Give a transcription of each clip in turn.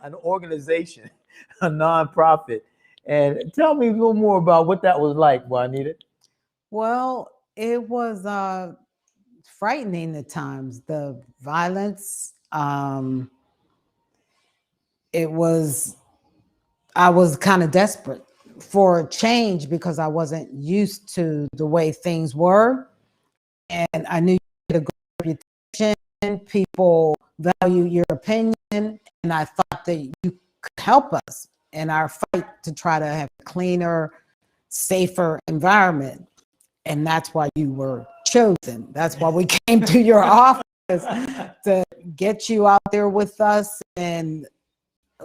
an organization, a nonprofit. And tell me a little more about what that was like, Juanita. Well, it was frightening at times. The violence. It was. I was kind of desperate for change because I wasn't used to the way things were, and I knew you had a good reputation. People value your opinion, and I thought that you could help us in our fight to try to have a cleaner, safer environment. And that's why you were chosen. That's why we came to your office to get you out there with us. And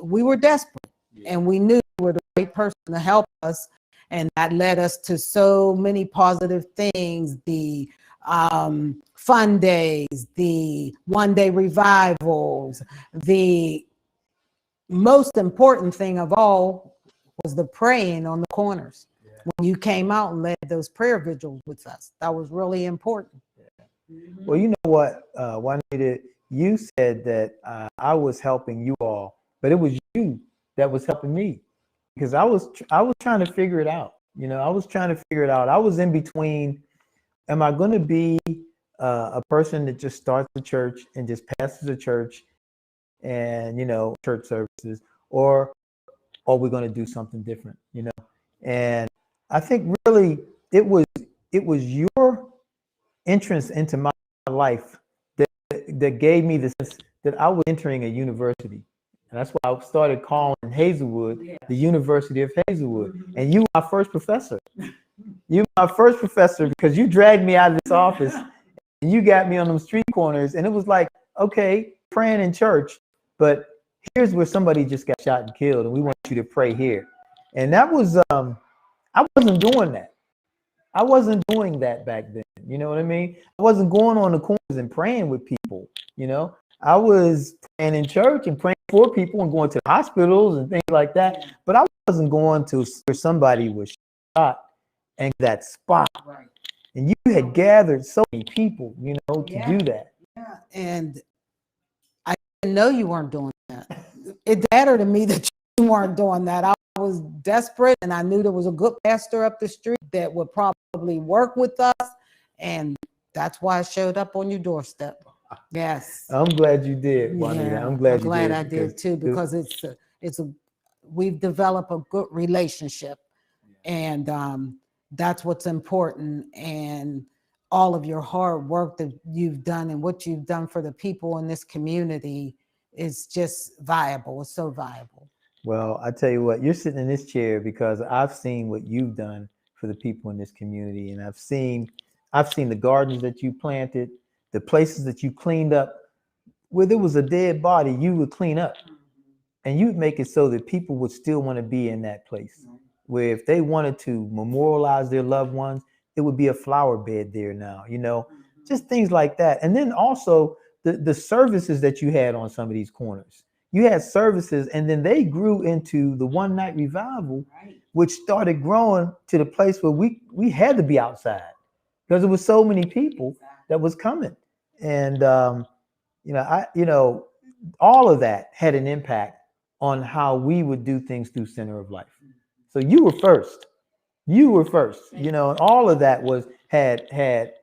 we were desperate, and we knew you were the right person to help us. And that led us to so many positive things, the fun days, the one-day revivals. The most important thing of all was the praying on the corners. When you came out and led those prayer vigils with us, that was really important. Well, you know what, Juanita, you said that I was helping you all, but it was you that was helping me, because I was trying to figure it out. I was trying to figure it out. I was in between. Am I going to be a person that just starts the church and just passes the church and church services, or are we going to do something different? And I think really it was your entrance into my life that gave me the sense that I was entering a university. And that's why I started calling Hazelwood the University of Hazelwood. And you were my first professor. You were my first professor because you dragged me out of this office and you got me on them street corners. And it was like, okay, praying in church, but here's where somebody just got shot and killed, and we want you to pray here. And that was, I wasn't doing that. I wasn't doing that back then. You know what I mean? I wasn't going on the corners and praying with people. I was praying in church and praying for people and going to the hospitals and things like that. But I wasn't going to where somebody was shot and that spot. Right. And you had gathered so many people, to do that. Yeah. And I didn't know you weren't doing that. It mattered to me that you weren't doing that. I was desperate, and I knew there was a good pastor up the street that would probably work with us. And that's why I showed up on your doorstep. Yes. I'm glad you did, Juanita. Yeah, I'm glad I'm you glad did. I did too, because we've developed a good relationship, and that's what's important. And all of your hard work that you've done and what you've done for the people in this community is just viable. It's so viable. Well, I tell you what, you're sitting in this chair because I've seen what you've done for the people in this community, and I've seen the gardens that you planted, the places that you cleaned up. Where there was a dead body, you would clean up, and you'd make it so that people would still want to be in that place. Where if they wanted to memorialize their loved ones, it would be a flower bed there now, just things like that. And then also the services that you had on some of these corners. You had services, and then they grew into the one night revival, which started growing to the place where we had to be outside because there was so many people that was coming. And all of that had an impact on how we would do things through Center of Life. So you were first. And all of that had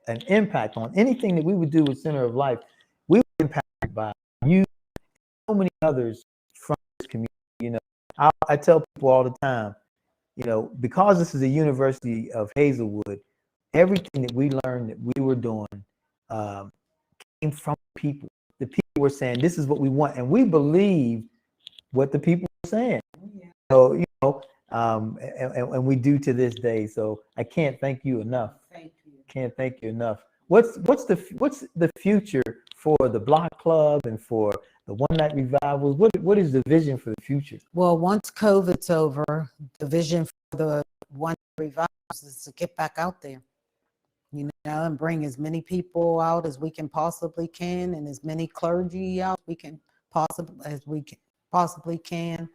an impact on anything that we would do with Center of Life. We were impacted by you, so many others from this community. I tell people all the time, because this is a University of Hazelwood, everything that we learned that we were doing came from people. The people were saying, this is what we want. And we believe what the people were saying. So, and we do to this day. So I can't thank you enough. Thank you. Can't thank you enough. What's the future for the Block Club and for the one night revivals? What is the vision for the future? Well, once COVID's over, the vision for the one night revivals is to get back out there, and bring as many people out as we can possibly can, and as many clergy out as we possibly can.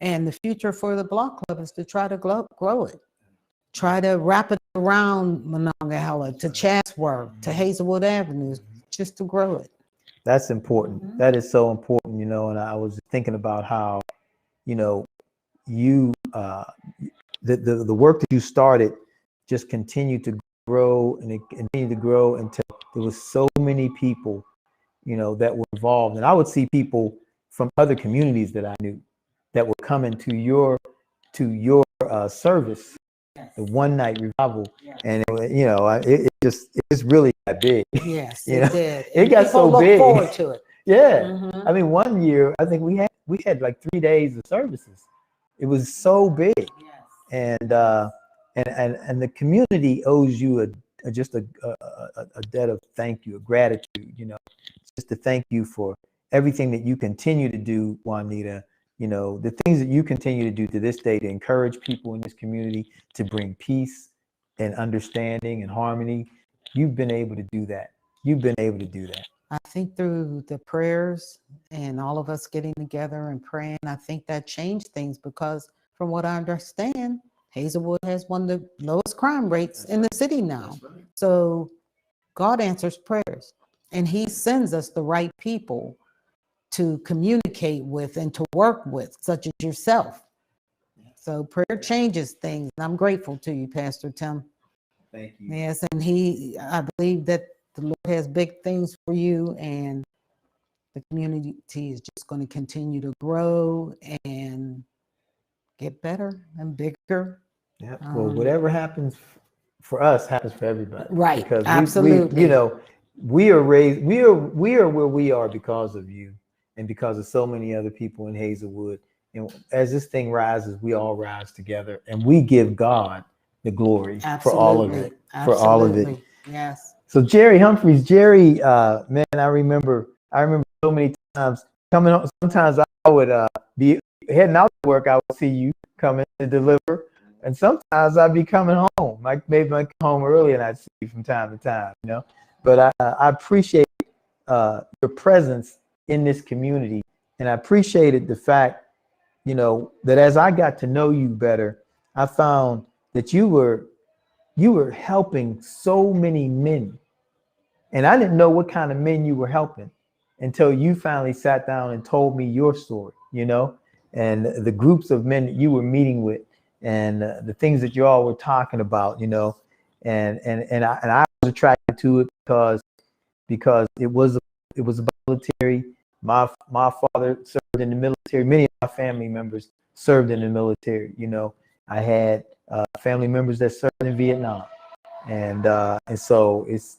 And the future for the Block Club is to try to grow it, try to wrap it around Monongahela, to Chatsworth, to Hazelwood Avenues, just to grow it. That's important. That is so important, and I was thinking about how, you know, you the work that you started just continued to grow, and it continued to grow until there was so many people, that were involved. And I would see people from other communities that I knew that would come into your service, the one night revival, and it's really got big. Yes, You it know, did. it And got people so look big. forward to it. Yeah. Mhm. I mean, one year I think we had like 3 days of services. It was so big, Yes. and the community owes you just a debt of thank you, a gratitude. Just to thank you for everything that you continue to do, Juanita. The things that you continue to do to this day to encourage people in this community, to bring peace and understanding and harmony. You've been able to do that. You've been able to do that. I think through the prayers and all of us getting together and praying, I think that changed things, because from what I understand, Hazelwood has one of the lowest crime rates in the city now. So God answers prayers, and he sends us the right people to communicate with and to work with, such as yourself. So prayer changes things. And I'm grateful to you, Pastor Tim. Thank you. Yes, and I believe that the Lord has big things for you, and the community is just going to continue to grow and get better and bigger. Yeah. Well, whatever happens for us happens for everybody. Right. Because Absolutely. we are raised. We are where we are because of you, and because of so many other people in Hazelwood. And as this thing rises, we all rise together, and we give God the glory for all of it. For all of it. Yes. So Jerry Humphreys, man, I remember so many times coming home. Sometimes I would be heading out to work. I would see you coming to deliver, and sometimes I'd be coming home. Maybe I'd come home early, and I'd see you from time to time. But I appreciate your presence in this community, and I appreciated the fact, that as I got to know you better, I found that you were helping so many men. And I didn't know what kind of men you were helping until you finally sat down and told me your story, and the groups of men that you were meeting with, and the things that you all were talking about, and I was attracted to it because it was about military. My father served in the military. Many of my family members served in the military. I had family members that served in Vietnam, and so it's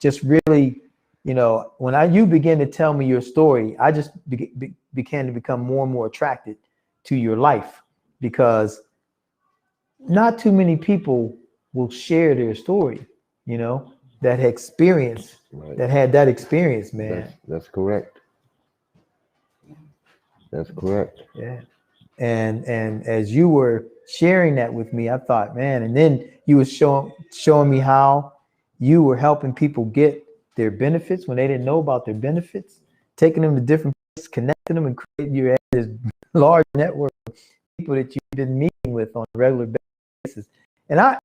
just really, when you begin to tell me your story, I just began to become more and more attracted to your life, because not too many people will share their story, that experience, Right. that had that experience, man. That's correct. That's correct. Yeah. And as you were sharing that with me, I thought, man, and then you were showing me how you were helping people get their benefits when they didn't know about their benefits, taking them to different places, connecting them, and creating you had this large network of people that you've been meeting with on a regular basis. And I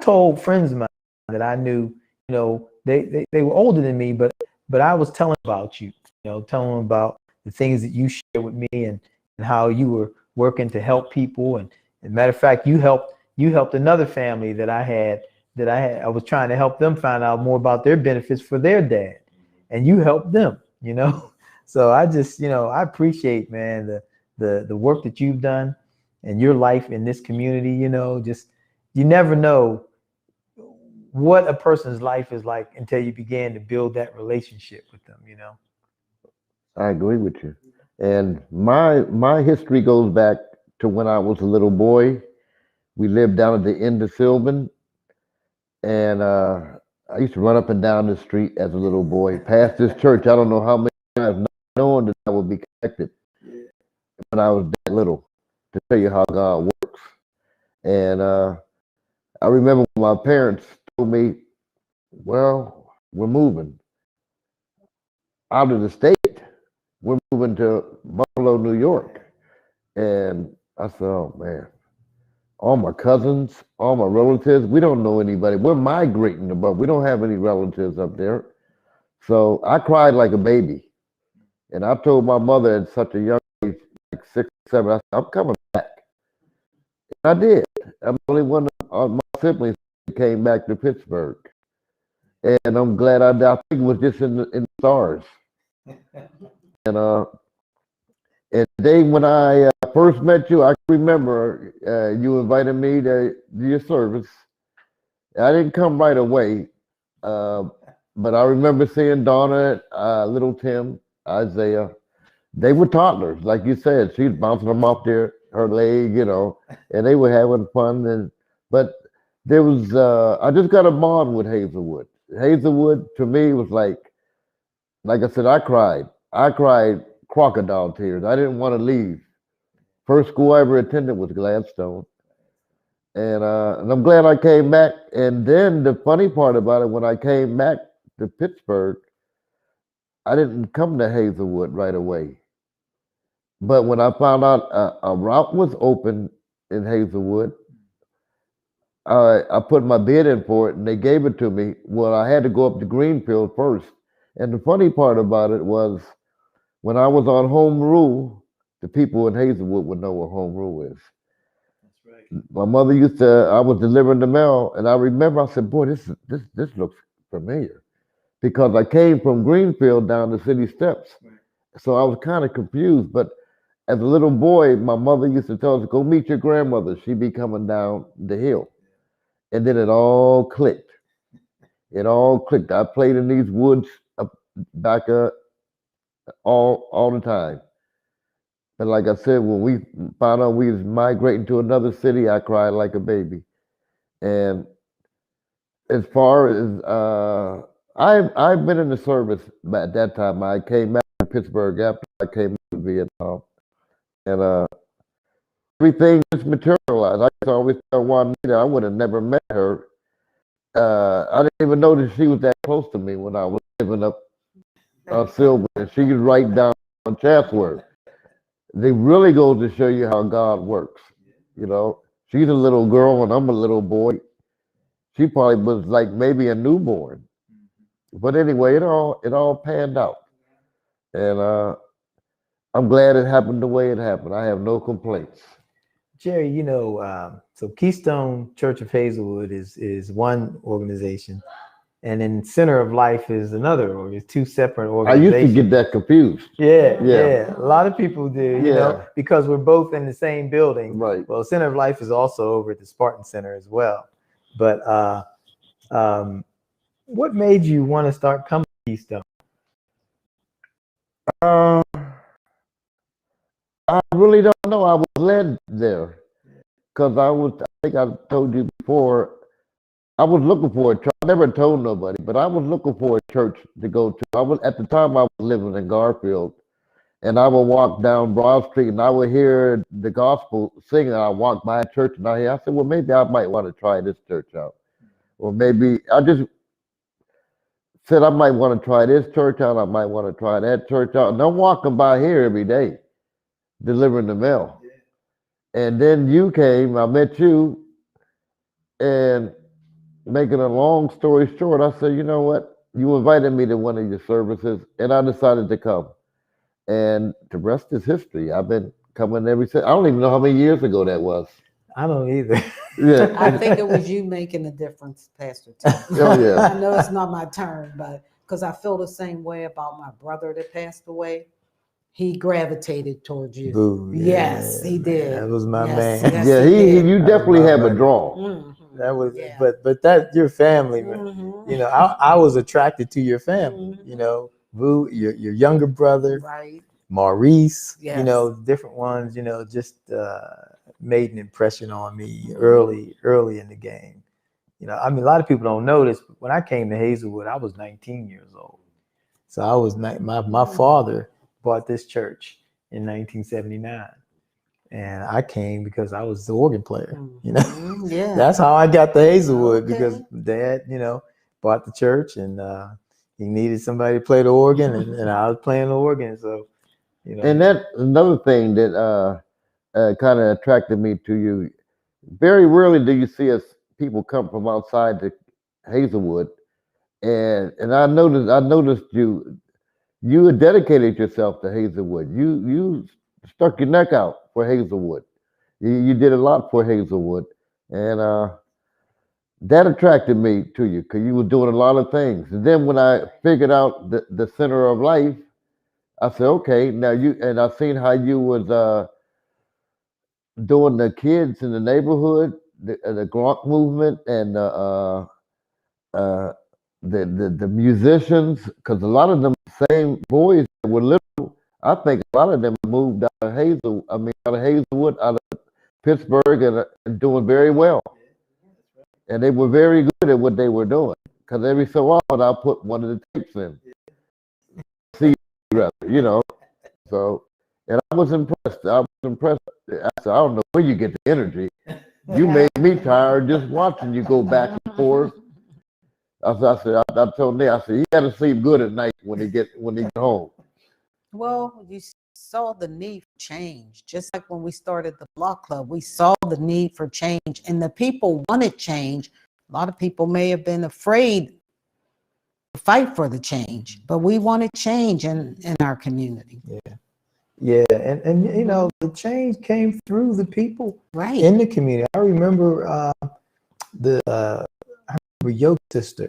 told friends of mine that I knew, they were older than me, but I was telling about you, telling them about the things that you shared with me, and how you were working to help people. And as a matter of fact, you helped another family that I was trying to help them find out more about their benefits for their dad, and you helped them, So I just, I appreciate, man, the work that you've done and your life in this community. Just, you never know what a person's life is like until you begin to build that relationship with them. I agree with you. And my history goes back to when I was a little boy. We lived down at the end of Sylvan, and I used to run up and down the street as a little boy, past this church. I don't know how many times, not knowing that I would be connected when I was that little, to tell you how God works. And I remember when my parents told me, well, we're moving out of the state. We're moving to Buffalo, New York. And I said, oh man, all my cousins, all my relatives, we don't know anybody. We're migrating above. We don't have any relatives up there. So I cried like a baby. And I told my mother at such a young age, like 6, 7, I said, I'm coming back. And I did. I'm the only one of my siblings who came back to Pittsburgh. And I'm glad I did. I think it was just in the stars. And and the day when I first met you, I remember you invited me to your service. I didn't come right away, but I remember seeing Donna, little Tim, Isaiah. They were toddlers, like you said. She was bouncing them off her leg, and they were having fun. But there was, I just got a bond with Hazelwood. Hazelwood to me was like I said, I cried. I cried crocodile tears. I didn't want to leave. First school I ever attended was Gladstone. And I'm glad I came back. And then the funny part about it, when I came back to Pittsburgh, I didn't come to Hazelwood right away. But when I found out a route was open in Hazelwood, I put my bid in for it and they gave it to me. Well, I had to go up to Greenfield first. And the funny part about it was when I was on home rule, the people in Hazelwood would know what home rule is. My mother I was delivering the mail, and I remember I said, boy, this looks familiar. Because I came from Greenfield down the city steps. Right. So I was kind of confused. But as a little boy, my mother used to tell us, go meet your grandmother. She'd be coming down the hill. And then it all clicked. It all clicked. I played in these woods back all the time. And like I said, when we found out we was migrating to another city, I cried like a baby. And as far as I've been in the service at that time. I came back to Pittsburgh after I came to Vietnam, and everything just materialized. I used to always tell Juanita I would have never met her. I didn't even know that she was that close to me when I was living up on Silver, and she was right down on Chatsworth. They really goes to show you how God works. She's a little girl and I'm a little boy. She probably was like maybe a newborn. But anyway, it all panned out. And I'm glad it happened the way it happened. I have no complaints. Jerry, so Keystone Church of Hazelwood is one organization, and then Center of Life is another, or it's two separate organizations. I used to get that confused. Yeah. A lot of people do, because we're both in the same building. Right. Well, Center of Life is also over at the Spartan Center as well. But what made you want to start coming to Keystone? I really don't know. I was led there because I think I told you before, I was looking for a church. I never told nobody, but I was looking for a church to go to. At the time I was living in Garfield, and I would walk down Broad Street and I would hear the gospel singing. I walked by a church and I said, well, maybe I might want to try this church out. Or maybe I just said I might want to try this church out. I might want to try that church out. And I'm walking by here every day, delivering the mail. And then you came, I met you, and making a long story short, I said, you know what? You invited me to one of your services, and I decided to come. And the rest is history. I've been coming every since. I don't even know how many years ago that was. I don't either. Yeah. I think it was you making a difference, Pastor Tim. Oh, yeah. I know it's not my turn, but because I feel the same way about my brother that passed away. He gravitated towards you. Boo, yes, he did. That was my man. Yes, yeah, you definitely have a draw. Mm-hmm. That was, but that your family, man. Mm-hmm. I was attracted to your family. Mm-hmm. Boo, your younger brother, right? Maurice, Yes. Different ones, just made an impression on me early in the game. A lot of people don't know this, but when I came to Hazelwood, I was 19 years old. So I was my father bought this church in 1979, and I came because I was the organ player. Yeah. That's how I got to Hazelwood, because Dad, bought the church, and he needed somebody to play the organ, and I was playing the organ. So, And that's another thing that kind of attracted me to you. Very rarely do you see people come from outside to Hazelwood And I noticed you had dedicated yourself to Hazelwood. You stuck your neck out for Hazelwood. You did a lot for Hazelwood, and that attracted me to you because you were doing a lot of things. And then when I figured out the center of life, I said, okay, now I seen how you was doing the kids in the neighborhood, the Gronk movement, and uh, the musicians, because a lot of them same boys that were little, I think a lot of them moved out of out of Hazelwood, out of Pittsburgh, and doing very well. And they were very good at what they were doing. Because every so often I put one of the tapes in, see, rather, you know. So, and I was impressed. I was impressed. I said, I don't know where you get the energy. You made me tired just watching you go back and forth. I told Nick, I said, he got to sleep good at night when he get home. Well, you saw the need for change. Just like when we started the Block Club, we saw the need for change, and the people wanted change. A lot of people may have been afraid to fight for the change, but we wanted change in our community. Yeah, and you know, the change came through the people Right. in the community. I remember I remember your sister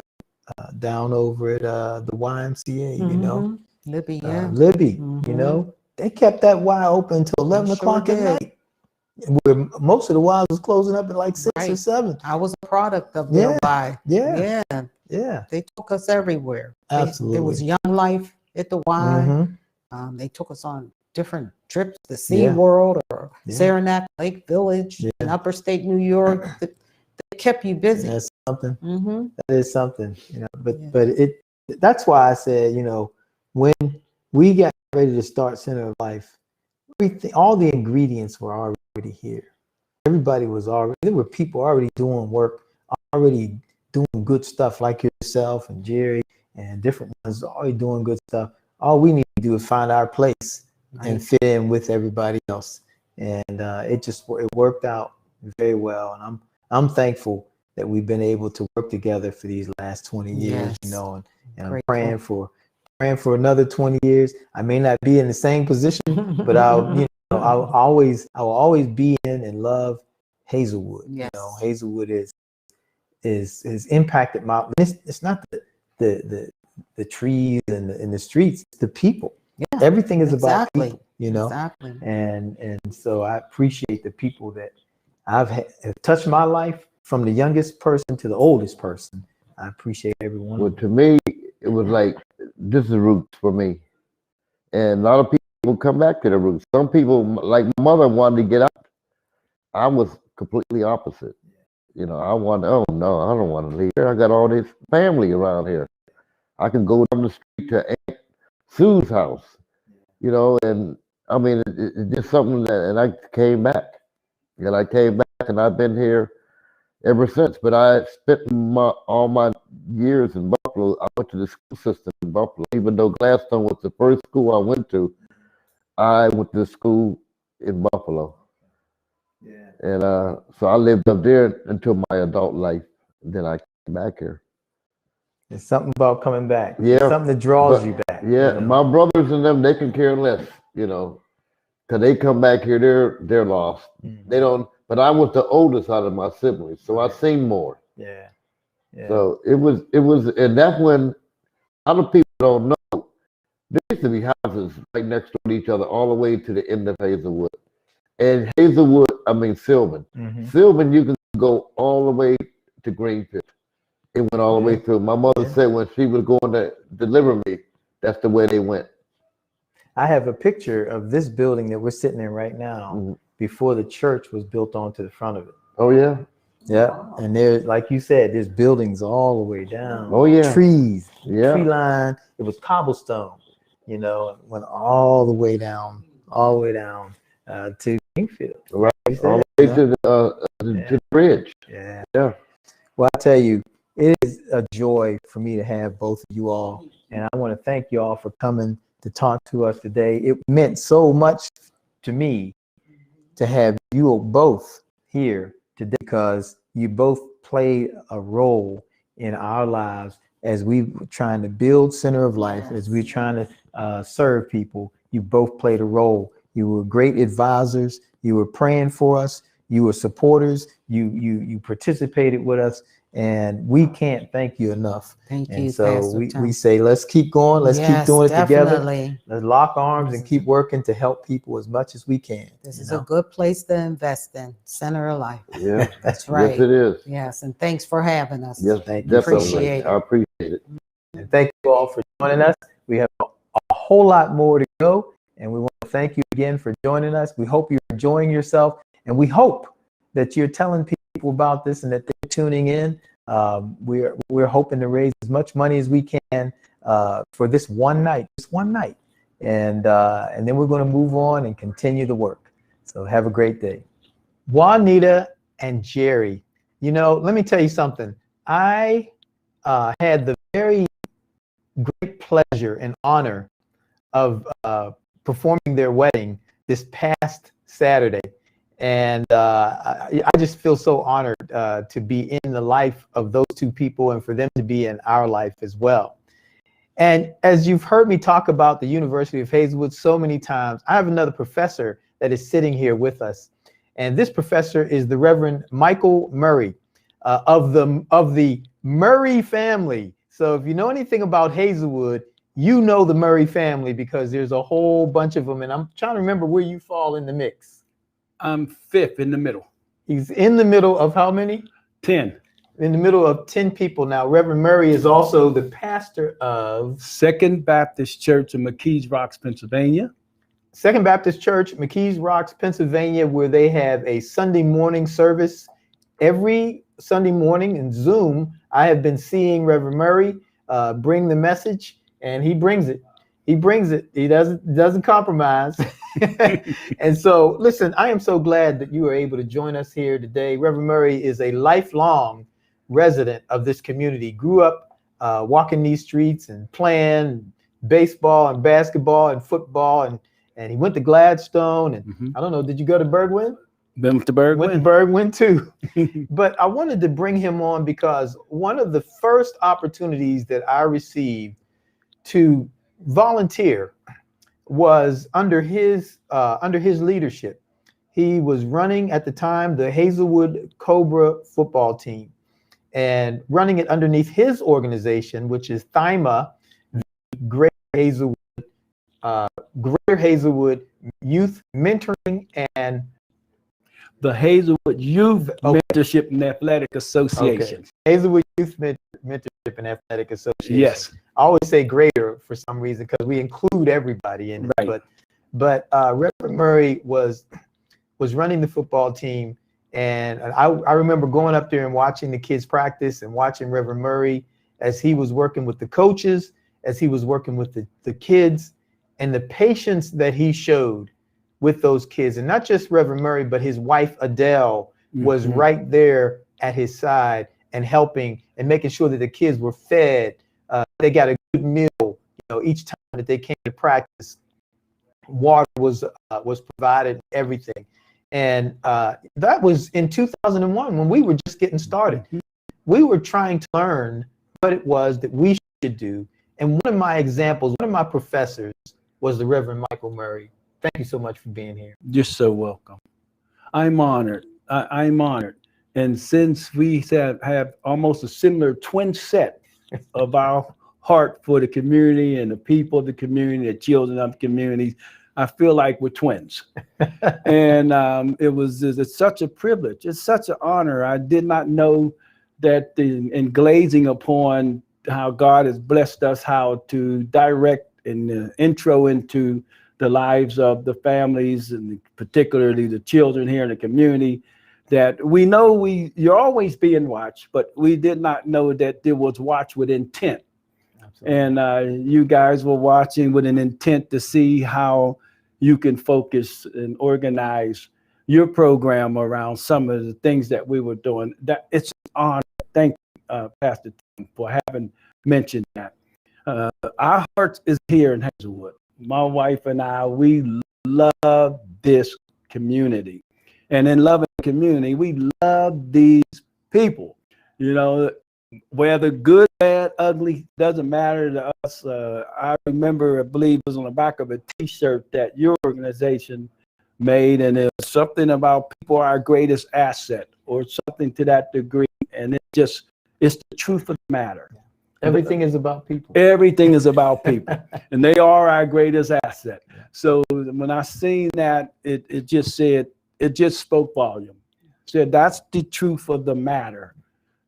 down over at the YMCA, you know, Libby, yeah. Libby, you know, they kept that Y open until 11 Sure o'clock at did. night. Where most of the Ys was closing up at like 6 or Right. 7. I was a product of their Y. Yeah. Yeah. Yeah, They took us everywhere. absolutely. There was Young Life at the Y. Mhm. They took us on different trips to Sea Yeah. World or Yeah. Saranac Lake Village in Yeah. upstate New York. They kept you busy. That's something. Mm-hmm. That is something, you know. But Yeah. that's why I said, you know, when we got ready to start Center of Life, all the ingredients were already here. Everybody was already, there were people already doing work, already doing good stuff like yourself and Jerry and different ones already doing good stuff. All we need to do is find our place and fit in with everybody else. And it worked out very well. And I'm thankful that we've been able to work together for these last 20 years, you Yes. know, and I'm Grateful. praying for another 20 years. I may not be in the same position, but I'll always be in and love Hazelwood. Yes. You know, Hazelwood is impacted my. It's not the trees and the streets. It's the people. Yeah. Everything is about Exactly. people. You know, Exactly. and so I appreciate the people that have touched my life from the youngest person to the oldest person. I appreciate everyone. Well, to me, it was like, this is roots for me. And a lot of people come back to the roots. Some people, like my mother, wanted to get out. I was completely opposite. You know, oh no, I don't want to leave here. I got all this family around here. I can go down the street to Aunt Sue's house, you know, and I mean, it's just something and I came back. And I came back and I've been here ever since. But I spent all my years in Buffalo. I went to the school system in Buffalo. Even though Gladstone was the first school I went to, I went to school in Buffalo. Yeah. And so I lived up there until my adult life. Then I came back here. There's something about coming back. Yeah. There's something that draws you back. Yeah, you know? my brothers and them, they can care less, you know, because they come back here, they're lost. Mhm. They don't. But I was the oldest out of my siblings, so I seen more. Yeah. Yeah. So it was, and that's when a lot of people don't know. There used to be houses right next to each other all the way to the end of Hazelwood. And Hazelwood, I mean Sylvan. Mhm. Sylvan, you can go all the way to Greenfield. It went all the way through. My mother said when she was going to deliver me, that's the way they went. I have a picture of this building that we're sitting in right now before the church was built onto the front of it. Oh yeah. Yeah. And there, like you said, there's buildings all the way down. Oh yeah. Trees. Yeah. Tree line. It was cobblestone, you know, and went all the way down to Greenfield. Right. You said, All the way you to know? the bridge. Yeah. Yeah. Well, I tell you, it is a joy for me to have both of you all. And I want to thank you all for coming to talk to us today. It meant so much to me to have you both here today because you both played a role in our lives as we trying to build Center of Life, as we're trying to serve people, you both played a role. You were great advisors. You were praying for us. You were supporters. You participated with us, and we can't thank you enough. Thank And you, so Pastor we Tom. say, let's keep going. Let's keep Yes, doing it together. definitely. Let's lock arms and keep working to help people as much as we can. This you is know? a good place to invest in. Center of Life. Yeah, That's right. yes, it is. Yes, and thanks for having us. Yes, Thank you definitely. so much. Appreciate it. I appreciate it. And thank you all for joining us. We have a whole lot more to go, and we want to thank you again for joining us. We hope you're enjoying yourself, and we hope that you're telling people about this and that they're tuning in. We're hoping to raise as much money as we can for this one night, and then we're going to move on and continue the work. So have a great day. Juanita and Jerry, you know, let me tell you something. I had the very great pleasure and honor of performing their wedding this past Saturday. And I just feel so honored to be in the life of those two people and for them to be in our life as well. And as you've heard me talk about the University of Hazelwood so many times, I have another professor that is sitting here with us. And this professor is the Reverend Michael Murray of the Murray family. So if you know anything about Hazelwood, you know the Murray family because there's a whole bunch of them. And I'm trying to remember where you fall in the mix. I'm fifth in the middle. He's in the middle of how many? 10. In the middle of 10 people. Now, Reverend Murray is also the pastor of Second Baptist Church in McKees Rocks, Pennsylvania. Second Baptist Church, McKees Rocks, Pennsylvania, where they have a Sunday morning service every Sunday morning in Zoom. I have been seeing Reverend Murray bring the message, and he brings it. He brings it. He doesn't compromise. And so, listen, I am so glad that you are able to join us here today. Reverend Murray is a lifelong resident of this community. Grew up walking these streets and playing baseball and basketball and football, and he went to Gladstone. And I don't know, did you go to Bergwin? Went to Bergwin. Went to Bergwin too. But I wanted to bring him on because one of the first opportunities that I received to volunteer was under his leadership. He was running at the time the Hazelwood Cobra football team and running it underneath his organization, which is THIMA, the Greater Hazelwood Youth Mentoring and the Hazelwood Youth Mentorship and Athletic Association. Okay. Hazelwood Youth Mentorship and Athletic Association. Yes. I always say greater for some reason because we include everybody in it. Right. But Reverend Murray was running the football team, and I remember going up there and watching the kids practice and watching Reverend Murray as he was working with the coaches, as he was working with the kids, and the patience that he showed with those kids. And not just Reverend Murray, but his wife Adele was right there at his side and helping and making sure that the kids were fed. They got a good meal, each time that they came to practice. Water was provided, everything. And that was in 2001 when we were just getting started. We were trying to learn what it was that we should do. And one of my examples, one of my professors was the Reverend Michael Murray. Thank you so much for being here. You're so welcome. I'm honored. I'm honored. And since we have almost a similar twin set of our heart for the community and the people of the community, the children of the communities, I feel like we're twins. And it's such a privilege. It's such an honor. I did not know that in glazing upon how God has blessed us, how to direct and intro into the lives of the families and particularly the children here in the community, that we know you're always being watched, but we did not know that there was watch with intent. Absolutely. And you guys were watching with an intent to see how you can focus and organize your program around some of the things that we were doing. That it's an honor. Thank you, Pastor Tim, for having mentioned that. Our heart is here in Hazelwood. My wife and I, we love this community. And in loving the community, we love these people. whether good, bad, ugly, doesn't matter to us. I remember, I believe it was on the back of a T-shirt that your organization made, and it was something about people are our greatest asset, or something to that degree. And it's the truth of the matter. Everything is about people. Everything is about people, and they are our greatest asset. So when I seen that, it just spoke volume. Said that's the truth of the matter.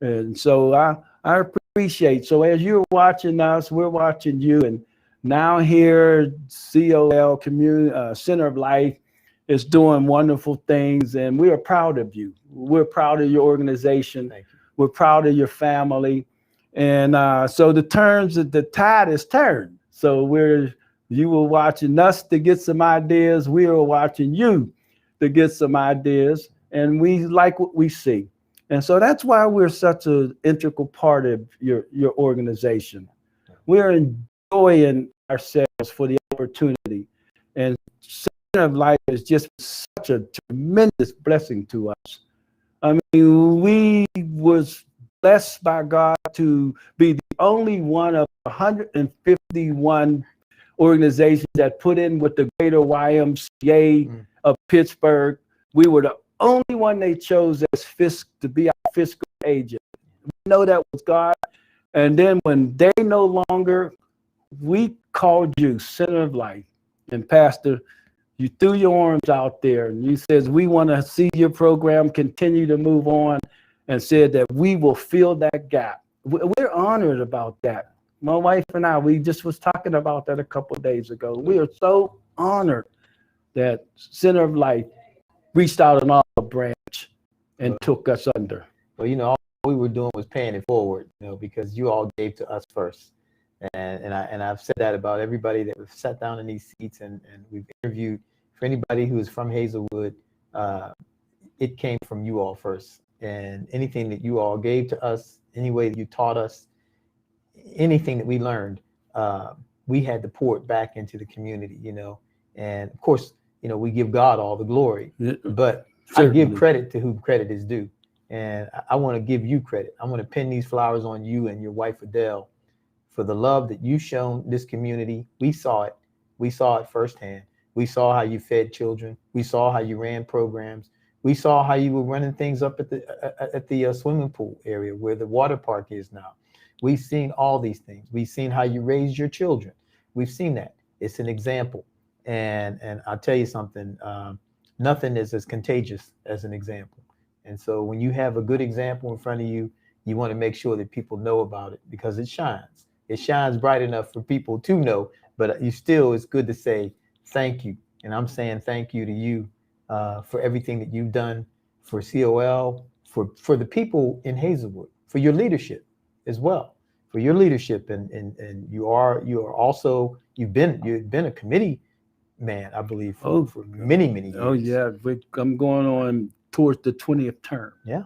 And so I appreciate. So as you're watching us, we're watching you, and now here COL Community Center of Life is doing wonderful things, and we are proud of you. We're proud of your organization. Thank you. We're proud of your family. And so the tide is turned. So you were watching us to get some ideas. We were watching you to get some ideas, and we like what we see. And so that's why we're such an integral part of your organization. We're enjoying ourselves for the opportunity. And Center of Life is just such a tremendous blessing to us. I mean, we was blessed by God to be the only one of 151 organizations that put in with the Greater YMCA of Pittsburgh. We were the only one they chose as to be our fiscal agent. We know that was God. And then when they no longer, we called you Center of Life. And Pastor, you threw your arms out there and you says, we want to see your program continue to move on, and said that we will fill that gap. We're honored about that. My wife and I, we just was talking about that a couple of days ago. We are so honored that Center of Life reached out an olive branch and took us under. Well, all we were doing was paying it forward, because you all gave to us first. And I've said that about everybody that we've sat down in these seats and we've interviewed. For anybody who is from Hazelwood, it came from you all first. And anything that you all gave to us, any way that you taught us, anything that we learned, we had to pour it back into the community, And of course, we give God all the glory, but certainly. I give credit to whom credit is due. And I want to give you credit. I want to pin these flowers on you and your wife, Adele, for the love that you've shown this community. We saw it. We saw it firsthand. We saw how you fed children. We saw how you ran programs. We saw how you were running things up at the swimming pool area where the water park is now. We've seen all these things. We've seen how you raised your children. We've seen that. It's an example. And I'll tell you something, nothing is as contagious as an example. And so when you have a good example in front of you, you want to make sure that people know about it because it shines. It shines bright enough for people to know, but it's good to say thank you. And I'm saying thank you to you for everything that you've done for COL, for the people in Hazelwood, for your leadership as well, for your leadership. And you've been a committee man, I believe, for many, many years. Oh yeah, I'm going on towards the 20th term. Yeah.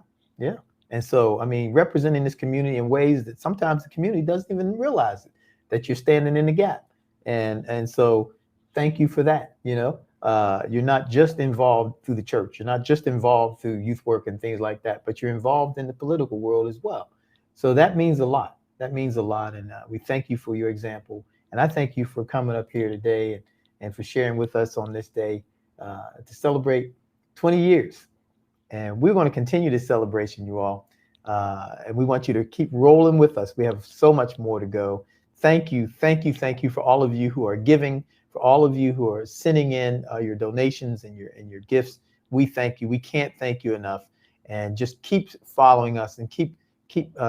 And so, I mean, representing this community in ways that sometimes the community doesn't even realize it, that you're standing in the gap. And so thank you for that. You're not just involved through the church. You're not just involved through youth work and things like that, but you're involved in the political world as well. So that means a lot. That means a lot. And we thank you for your example. And I thank you for coming up here today and for sharing with us on this day to celebrate 20 years. And we're going to continue this celebration, you all. And we want you to keep rolling with us. We have so much more to go. Thank you for all of you who are giving, for all of you who are sending in your donations and your gifts. We thank you. We can't thank you enough. And just keep following us and keep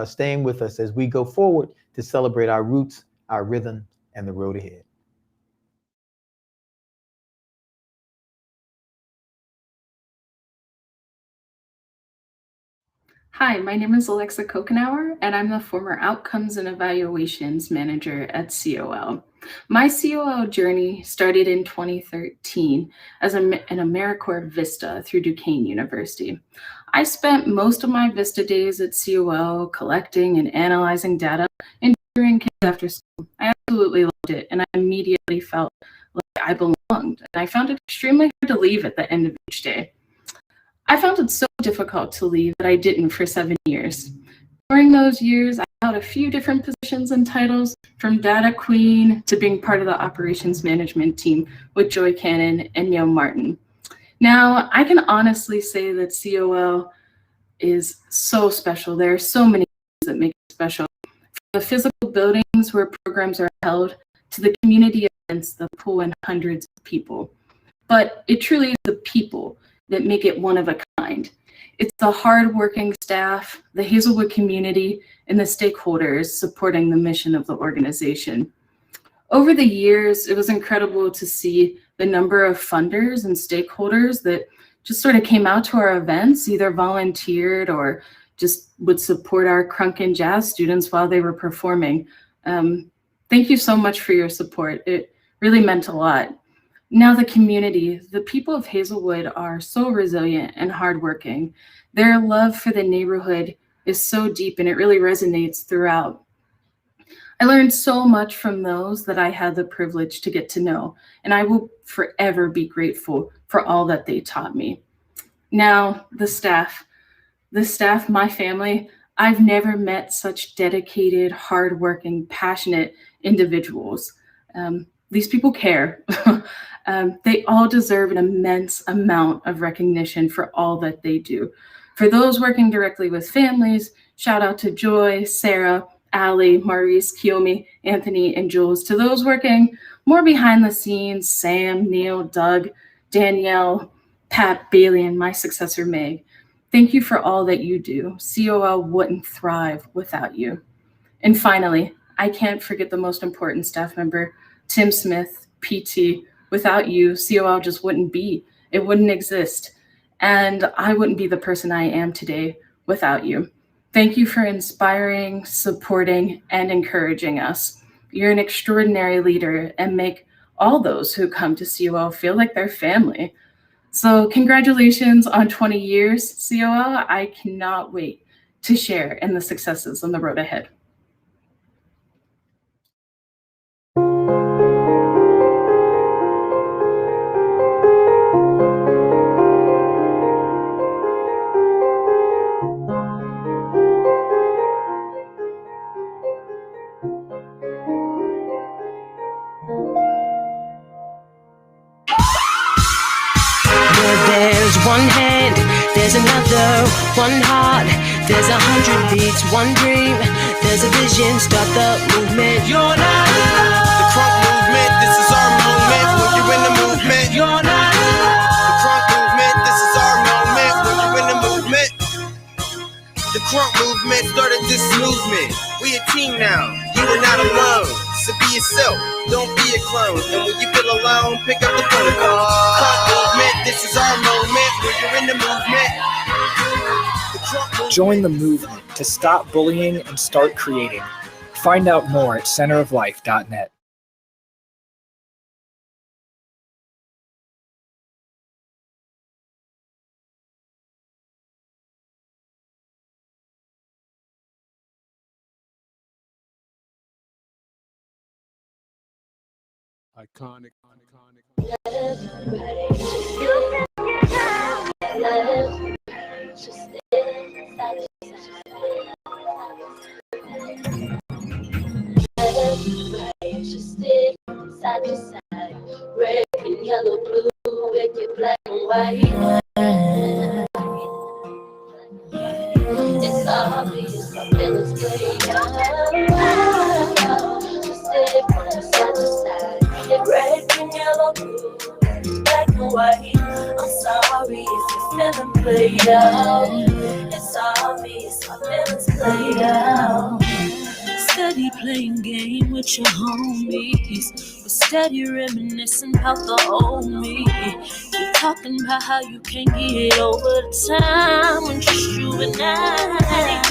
staying with us as we go forward to celebrate our roots, our rhythm, and the road ahead. Hi, my name is Alexa Kokenauer, and I'm the former Outcomes and Evaluations Manager at COL. My COL journey started in 2013 as an AmeriCorps Vista through Duquesne University. I spent most of my Vista days at COL collecting and analyzing data and tutoring kids after school. I absolutely loved it, and I immediately felt like I belonged, and I found it extremely hard to leave at the end of each day. I found it so difficult to leave that I didn't for 7 years. During those years, I held a few different positions and titles, from data queen to being part of the operations management team with Joy Cannon and Neil Martin. Now, I can honestly say that COL is so special. There are so many things that make it special. From the physical buildings where programs are held to the community events that pull in hundreds of people. But it truly is the people that make it one of a kind. It's the hardworking staff, the Hazelwood community, and the stakeholders supporting the mission of the organization. Over the years, it was incredible to see the number of funders and stakeholders that just sort of came out to our events, either volunteered or just would support our crunk and jazz students while they were performing. Thank you so much for your support. It really meant a lot. Now the community, the people of Hazelwood are so resilient and hardworking. Their love for the neighborhood is so deep and it really resonates throughout. I learned so much from those that I had the privilege to get to know, and I will forever be grateful for all that they taught me. Now, the staff, my family, I've never met such dedicated, hardworking, passionate individuals. These people care. They all deserve an immense amount of recognition for all that they do. For those working directly with families, shout out to Joy, Sarah, Allie, Maurice, Kiyomi, Anthony, and Jules. To those working more behind the scenes, Sam, Neil, Doug, Danielle, Pat, Bailey, and my successor, Meg. Thank you for all that you do. COL wouldn't thrive without you. And finally, I can't forget the most important staff member, Tim Smith, PT. Without you, COL just wouldn't be. It wouldn't exist. And I wouldn't be the person I am today without you. Thank you for inspiring, supporting, and encouraging us. You're an extraordinary leader and make all those who come to COL feel like they're family. So congratulations on 20 years, COL. I cannot wait to share in the successes on the road ahead. There's one hand, there's another, one heart, there's 100 beats, one dream, there's a vision, start the movement. You're not alone. The crunk movement, this is our moment. When you're in the movement, You're not alone. the crunk movement, this is our moment. When you're in the movement, the crunk movement started this movement. We a team now, you are not alone. So be yourself, don't be a clone. And when you feel alone, pick up the phone and call. Crunk movement, this is our moment. When you're in the movement, the crunk movement. Join the movement to stop bullying and start creating. Find out more at centeroflife.net. Iconic. Side to side, red and yellow, blue, wicked, black and white. It's obvious my feelings play out. Just stay from side to side, red and yellow, blue, black and white. I'm sorry if your feeling played out. It's obvious my feelings played out. Steady playing game with your homies. We're steady reminiscing about the old me. Keep talking about how you can't get over the time when just you and I.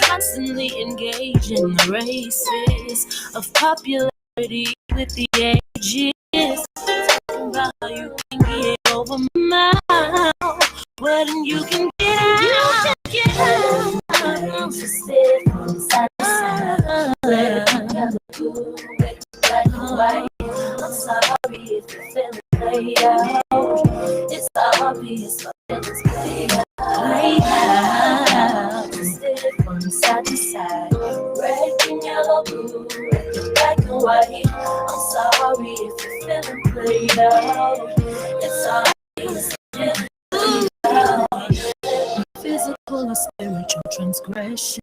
Constantly engage in the races of popularity with the ages. Talking about how you can get over my mouth. But you can get out. You can get out. Just stay from side to side, red and yellow, blue, black and white. I'm sorry if your feelings played out. It's obvious my feelings played out. Just stay side. Red, green, yellow, blue, black and white. I'm sorry if you're feeling played out. It's all Physical or spiritual transgression.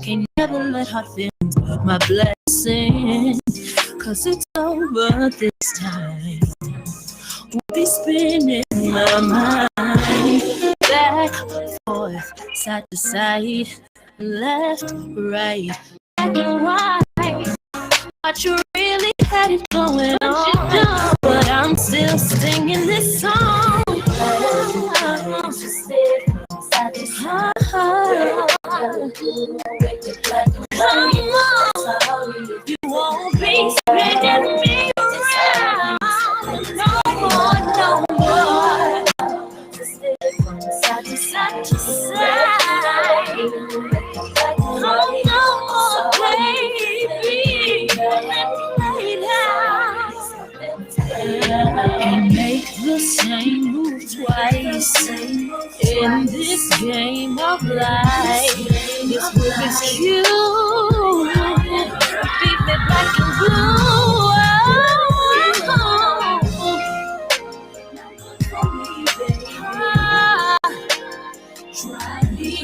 Can never let hard feelings but my blessing. Cause it's over this time. We'll be spinning my mind back, forth, side to side, left, right, back and right. But you really had it going on, but I'm still singing this song. Come on, you won't be spinning me around no more, no more. Side to side to side. Oh no more, baby. Play it out and make the same move twice in this game of life. This move is cute. Beat me black and blue.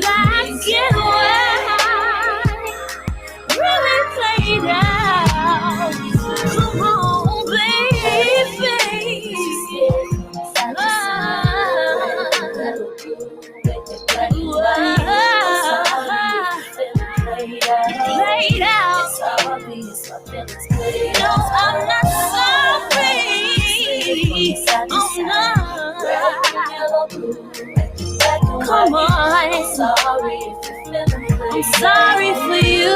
Black and white, really played out. Come on, baby. Played out. No, I'm not sorry. Oh no. Come on. I'm sorry for you.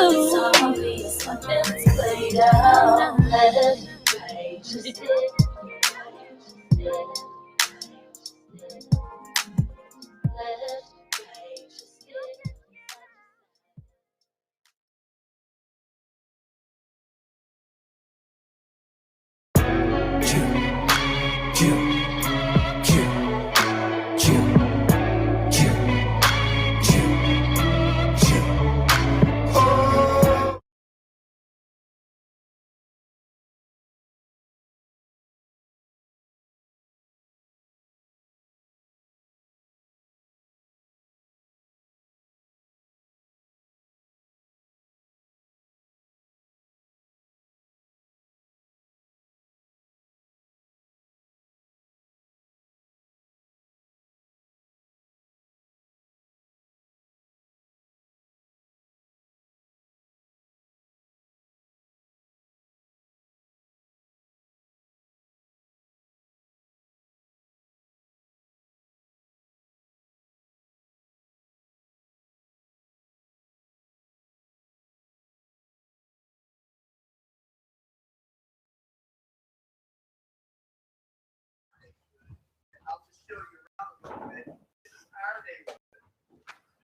I'll just show you around a little bit. This is our neighborhood.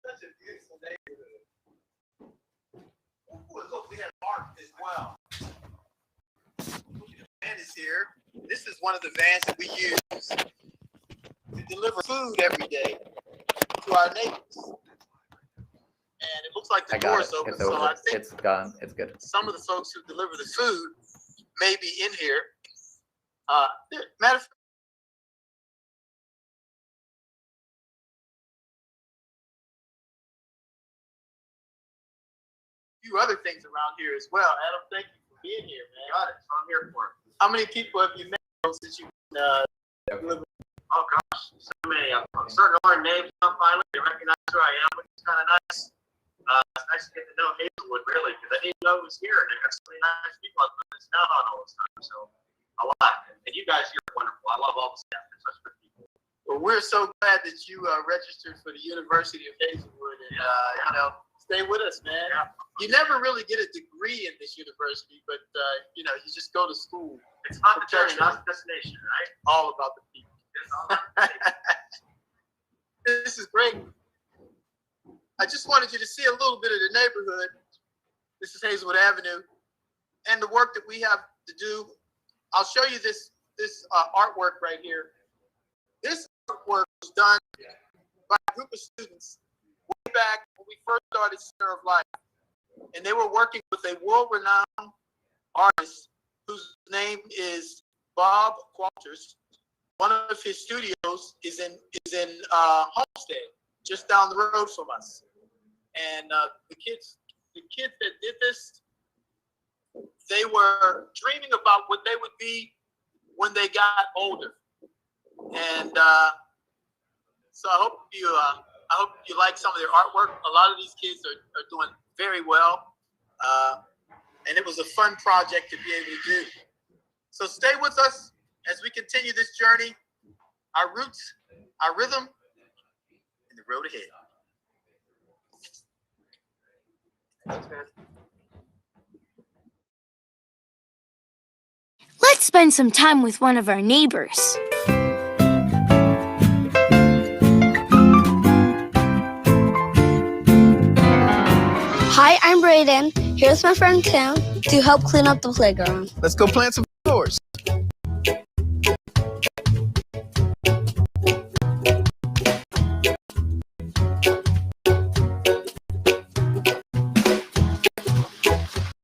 Such a beautiful neighborhood. Ooh, look, we have art as well. The van is here. This is one of the vans that we use to deliver food every day to our neighbors. And it looks like the door's open, so I think it's gone. It's good. some of the folks who deliver the food may be in here. Matter of fact, few other things around here as well. Adam, thank you for being here, man. Got it. So I'm here for it. How many people have you met since you delivered? Oh gosh, so many. I'm starting to learn names now finally. They recognize who I am, which is kind of nice. It's nice to get to know Hazelwood really, because I didn't know it was here, and I got so many nice people I've been missing out on all this time. So a lot. And you guys here are wonderful. I love all the staff. They're such good people. Well, we're so glad that you registered for the University of Hazelwood, and stay with us, man. Yeah. You never really get a degree in this university, but you just go to school. It's not the journey, not the destination, right? All about the people. It's all about the people. This is great. I just wanted you to see a little bit of the neighborhood. This is Hazelwood Avenue, and the work that we have to do. I'll show you this artwork right here. This artwork was done by a group of students way back when we first started Center of Life. and they were working with a world-renowned artist whose name is Bob Qualters. One of his studios is in Homestead, just down the road from us. And the kids that did this, they were dreaming about what they would be when they got older. And so I hope you like some of their artwork. A lot of these kids are doing very well. And it was a fun project to be able to do. So stay with us as we continue this journey, our roots, our rhythm, and the road ahead. Thanks, man. Let's spend some time with one of our neighbors. Hi, I'm Brayden. Here's my friend Tim to help clean up the playground. Let's go plant some flowers.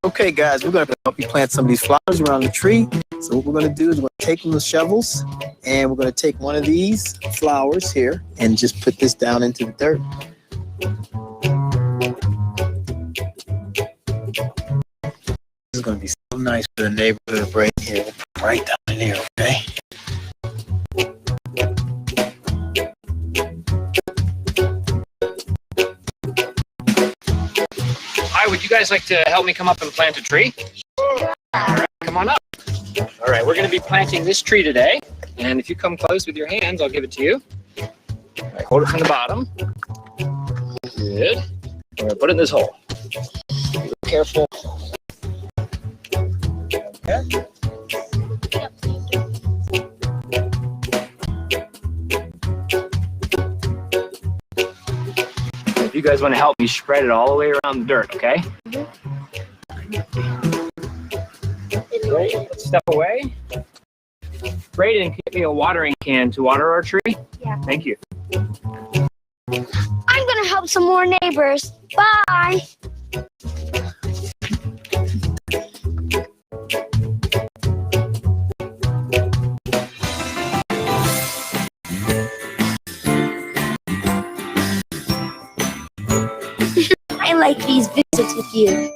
Okay, guys, we're going to help you plant some of these flowers around the tree. So what we're going to do is we're going to take the shovels, and we're going to take one of these flowers here and just put this down into the dirt. This is going to be so nice for the neighborhood right here, right down in here, okay? Hi, would you guys like to help me come up and plant a tree? Sure. All right, come on up. All right, we're going to be planting this tree today. And if you come close with your hands, I'll give it to you. All right, hold it from the bottom. Good. We're going to put it in this hole. Be careful. Okay. If you guys want to help me spread it all the way around the dirt, okay? Great. Let's step away. Brayden, give me a watering can to water our tree. Yeah. Thank you. I'm gonna help some more neighbors. Bye. I like these visits with you.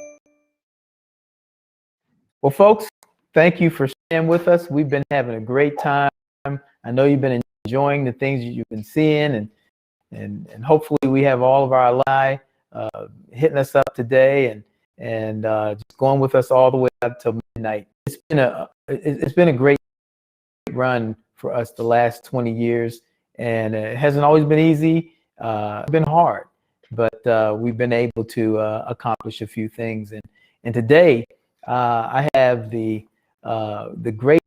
Well, folks, thank you for staying with us. We've been having a great time. I know you've been enjoying the things that you've been seeing, and hopefully we have all of our alumni hitting us up today and just going with us all the way up till midnight. It's been a great run for us the last 20 years, and it hasn't always been easy. It's been hard, but we've been able to accomplish a few things. And today I have the great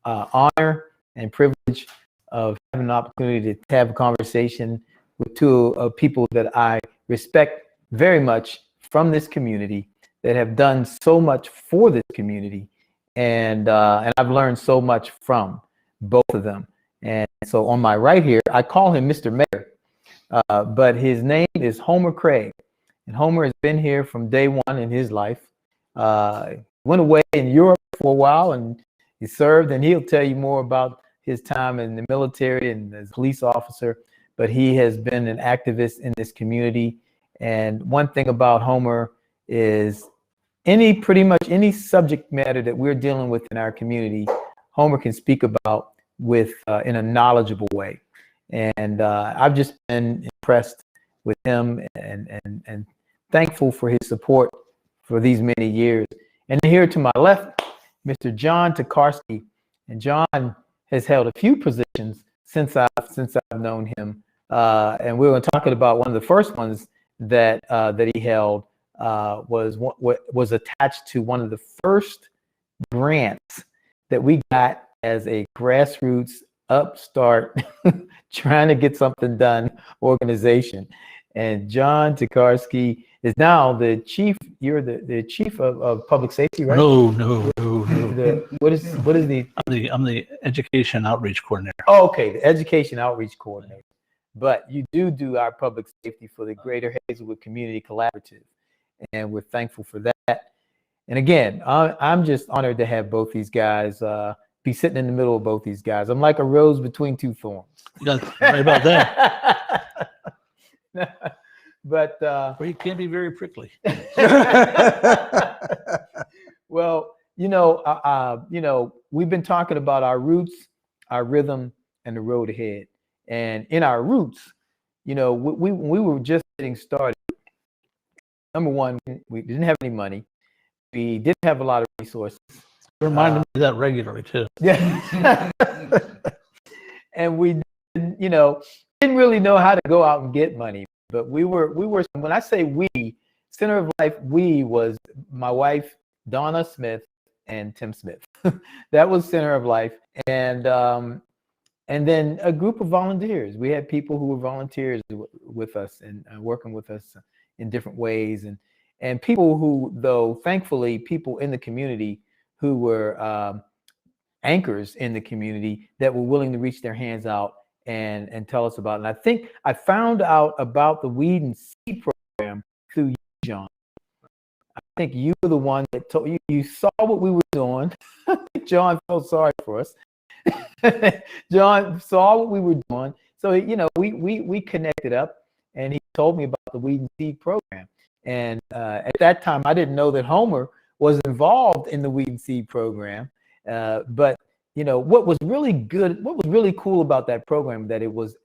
honor and privilege of having an opportunity to have a conversation with two people that I respect very much from this community, that have done so much for this community, and I've learned so much from both of them. And so on my right here, I call him Mr. Mayor, but his name is Homer Craig, and Homer has been here from day one in his life. Went away in Europe for a while, and he served, and he'll tell you more about his time in the military and as a police officer, but he has been an activist in this community. And one thing about Homer is pretty much any subject matter that we're dealing with in our community, Homer can speak about with in a knowledgeable way. And I've just been impressed with him and thankful for his support for these many years. And here to my left, Mr. John Tokarski. And John has held a few positions since I've known him. And we were talking about one of the first ones that he held was attached to one of the first grants that we got as a grassroots upstart trying to get something done organization. And John Tokarski is now the chief. You're the chief of public safety, right? No. What is the? I'm the education outreach coordinator. Oh, okay, the education outreach coordinator. But you do our public safety for the Greater Hazelwood Community Collaborative. and we're thankful for that. And again, I'm just honored to have both these guys, be sitting in the middle of both these guys. I'm like a rose between two thorns. You got right about that. But Well, you can't be very prickly. well, we've been talking about our roots, our rhythm, and the road ahead. And in our roots, we were just getting started. Number one, we didn't have any money. We didn't have a lot of resources. You reminded me of that regularly too. Yeah. And we didn't really know how to go out and get money. But we were, when I say we, Center of Life, we was my wife, Donna Smith, and Tim Smith. That was Center of Life. And then a group of volunteers. We had people who were volunteers with us and working with us in different ways. And people who, though, thankfully, people in the community who were anchors in the community that were willing to reach their hands out and tell us about it. And I think I found out about the Weed and Seed program through you, John. I think you were the one that told you saw what we were doing. John felt sorry for us. John saw what we were doing. So, we connected up, and he told me about the Weed and Seed program. And at that time, I didn't know that Homer was involved in the Weed and Seed program. But what was really good, what was really cool about that program, that it was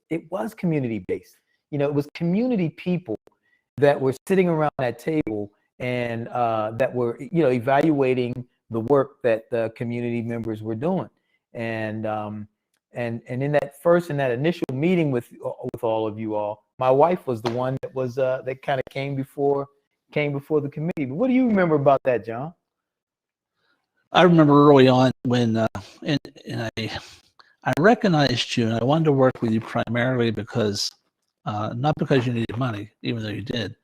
community based. It was community people that were sitting around that table and that were, evaluating the work that the community members were doing. And in that initial meeting with all of you all, my wife was the one that was that kind of came before the committee. But what do you remember about that, John? I remember early on when and I recognized you, and I wanted to work with you primarily because not because you needed money, even though you did,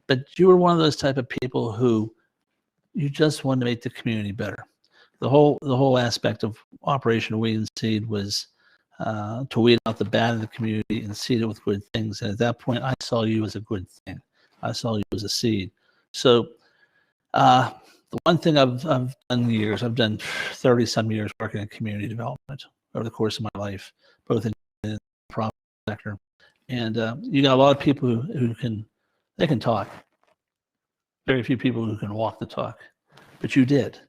but you were one of those type of people who you just wanted to make the community better. The whole aspect of Operation Weed and Seed was to weed out the bad in the community and seed it with good things. And at that point, I saw you as a good thing. I saw you as a seed. So the one thing I've done years, I've done 30-some years working in community development over the course of my life, both in the private sector. And you got a lot of people who can talk. Very few people who can walk the talk. But you did.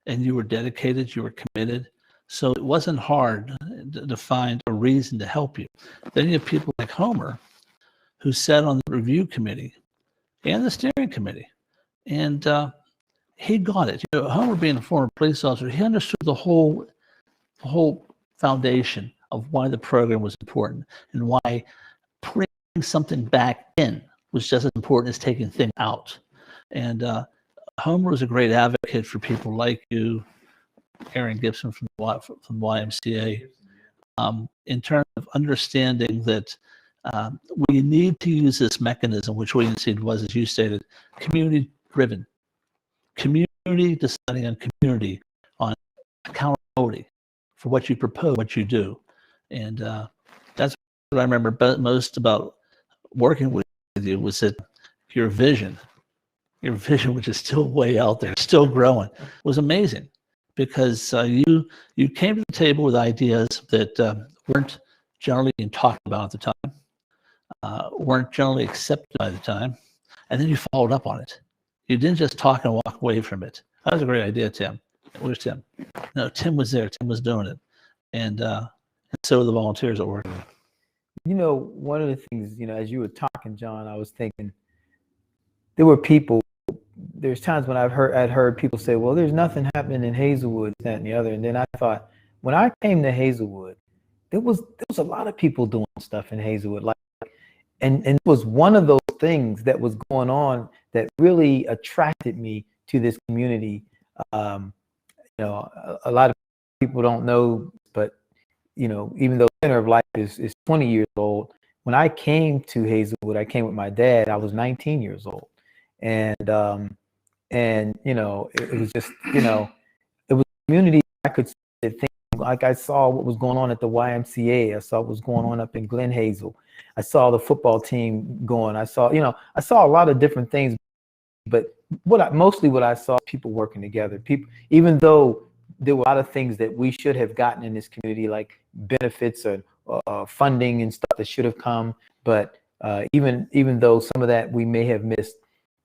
And you were dedicated, you were committed. So it wasn't hard to find a reason to help you. Then you have people like Homer, who sat on the review committee and the steering committee. And he got it. Homer, being a former police officer, he understood the whole foundation of why the program was important and why putting something back in was just as important as taking things out. And Homer was a great advocate for people like you, Aaron Gibson from YMCA, in terms of understanding that we need to use this mechanism, which Weed and Seed was, as you stated, community-driven. Community deciding on community, on accountability for what you propose, what you do. And that's what I remember most about working with you, was that your vision, which is still way out there, still growing, was amazing. Because you came to the table with ideas that weren't generally being talked about at the time, weren't generally accepted by the time, and then you followed up on it. You didn't just talk and walk away from it. That was a great idea, Tim. Where's Tim? No, Tim was there. Tim was doing it, and so were the volunteers at work. One of the things, as you were talking, John, I was thinking there were people. There's times when I'd heard people say, well, there's nothing happening in Hazelwood, that and the other. And then I thought, when I came to Hazelwood, there was a lot of people doing stuff in Hazelwood. And it was one of those things that was going on that really attracted me to this community. A lot of people don't know, but, even though Center of Life is 20 years old, when I came to Hazelwood, I came with my dad, I was 19 years old. And it was just, it was a community I could see things, like I saw what was going on at the YMCA. I saw what was going on up in Glen Hazel. I saw the football team going. I saw a lot of different things But mostly what I saw, people working together. People, even though there were a lot of things that we should have gotten in this community, like benefits or funding and stuff that should have come. But even though some of that we may have missed,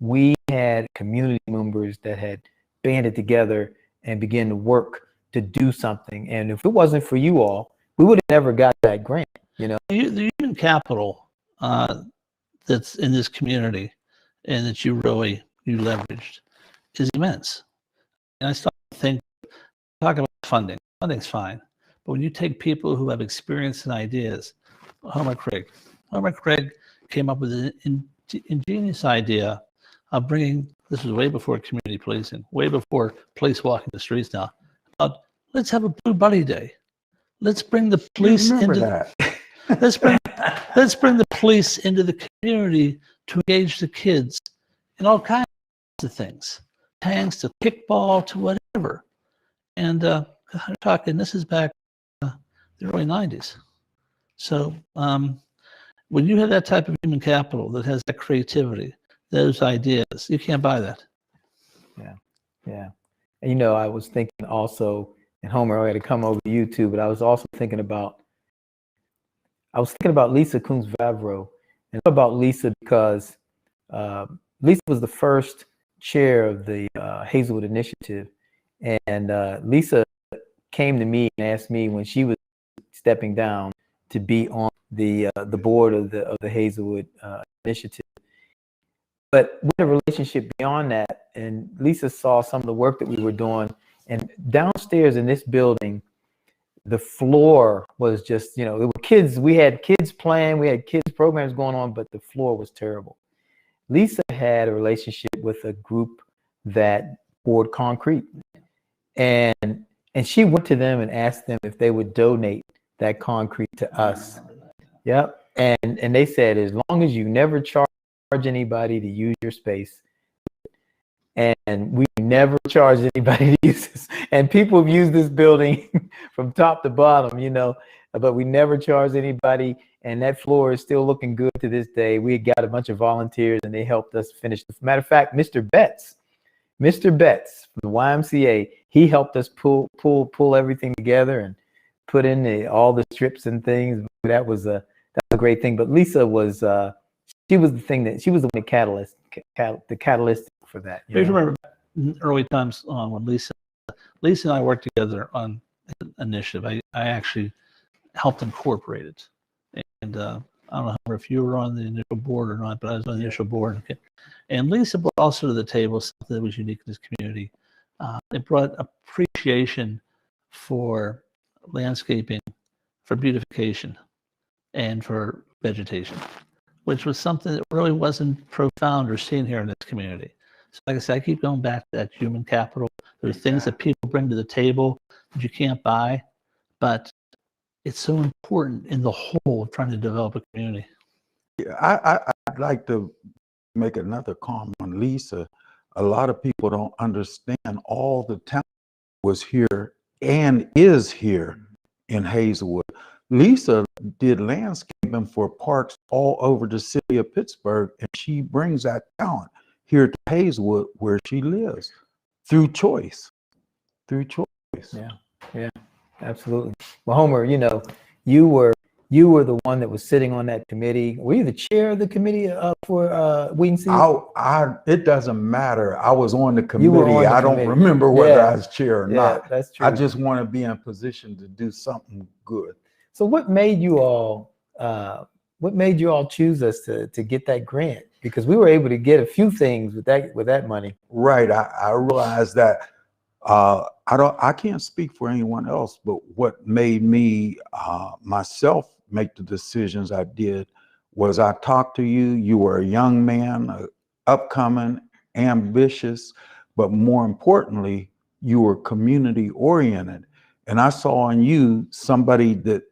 we had community members that had banded together and began to work to do something. And if it wasn't for you all, we would have never got that grant, you know. The human capital that's in this community and that you leveraged is immense. And I start to talk about funding. Funding's fine. But when you take people who have experience and ideas, Homer Craig came up with an ingenious idea of bringing, this was way before community policing, way before police walking the streets now, let's have a Blue Buddy Day. Let's bring the police into that. let's bring the police into the community to engage the kids in all kinds of things, tanks to kickball to whatever. And I'm talking, this is back the early 90s. So when you have that type of human capital that has that creativity, those ideas, you can't buy that. Yeah. And, you know, I was thinking also, and Homer, I had to come over to you too, but I was also thinking about Lisa Coons Vavro, and about Lisa because Lisa was the first chair of the Hazelwood Initiative, and Lisa came to me and asked me when she was stepping down to be on the board of the Hazelwood Initiative. But we had a relationship beyond that, and Lisa saw some of the work that we were doing, and downstairs in this building, the floor was just, you know, there were kids, we had kids playing, we had kids programs going on, but the floor was terrible. Lisa had a relationship with a group that poured concrete, and she went to them and asked them if they would donate that concrete to us. Yep. And they said, as long as you never charge anybody to use your space, and we never charge anybody to use this. And people have used this building from top to bottom, you know, but we never charge anybody. And that floor is still looking good to this day. We got a bunch of volunteers and they helped us finish. Matter of fact, Mr. Betts from the YMCA, he helped us pull everything together and put in all the strips and things. That was a great thing. But Lisa was, she was the catalyst for that. I remember in early times when Lisa and I worked together on an initiative. I actually helped incorporate it. And I don't know if you were on the initial board or not, but I was on the initial board. And Lisa brought also to the table something that was unique in this community. It brought appreciation for landscaping, for beautification, and for vegetation, which was something that really wasn't profound or seen here in this community. So like I said, I keep going back to that human capital. There's things that people bring to the table that you can't buy, but it's so important in the whole of trying to develop a community. Yeah, I'd like to make another comment on Lisa. A lot of people don't understand all the talent was here and is here in Hazelwood. Lisa did landscaping for parks all over the city of Pittsburgh, and she brings that talent here to Hazelwood where she lives through choice. Yeah, absolutely. Well, Homer, you know, you were the one that was sitting on that committee. Were you the chair of the committee for Weed and Seed? It doesn't matter. I was on the committee. You were on the I don't committee. remember whether Yeah. I was chair or Yeah, not. that's true. I just want to be in position to do something good. So what made you all choose us to get that grant? Because we were able to get a few things with that money. Right. I realized that I can't speak for anyone else, but what made me myself make the decisions I did was I talked to you. You were a young man, upcoming, ambitious, but more importantly, you were community oriented. And I saw in you somebody that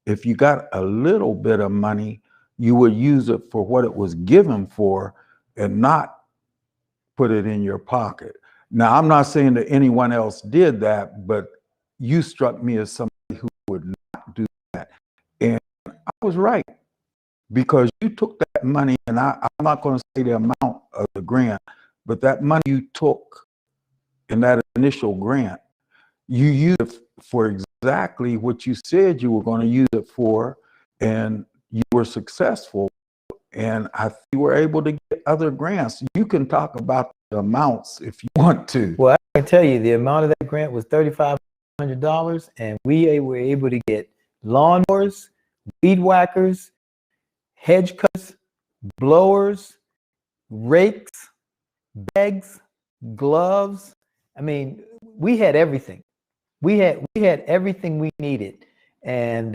if you got a little bit of money, you would use it for what it was given for and not put it in your pocket. Now, I'm not saying that anyone else did that, but you struck me as somebody who would not do that. And I was right, because you took that money, and I'm not going to say the amount of the grant, but that money you took in that initial grant, you used it for exactly what you said you were going to use it for, and you were successful. And I think you were able to get other grants. You can talk about the amounts if you want to. Well, I can tell you the amount of that grant was $3,500, and we were able to get lawnmowers, weed whackers, hedge cutters, blowers, rakes, bags, gloves. I mean, we had everything. We had everything we needed, and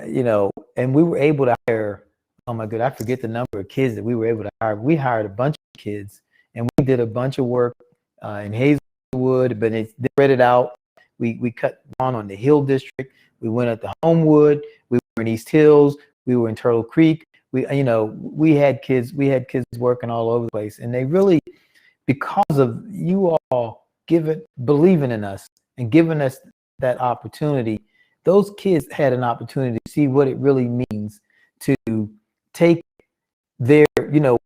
you know, and we were able to hire. Oh my God, I forget the number of kids that we were able to hire. We hired a bunch of kids, and we did a bunch of work in Hazelwood, but it spread it out. We cut on the Hill District. We went up to Homewood. We were in East Hills. We were in Turtle Creek. We had kids working all over the place, and they really, because of you all believing in us and giving us that opportunity, those kids had an opportunity to see what it really means to take their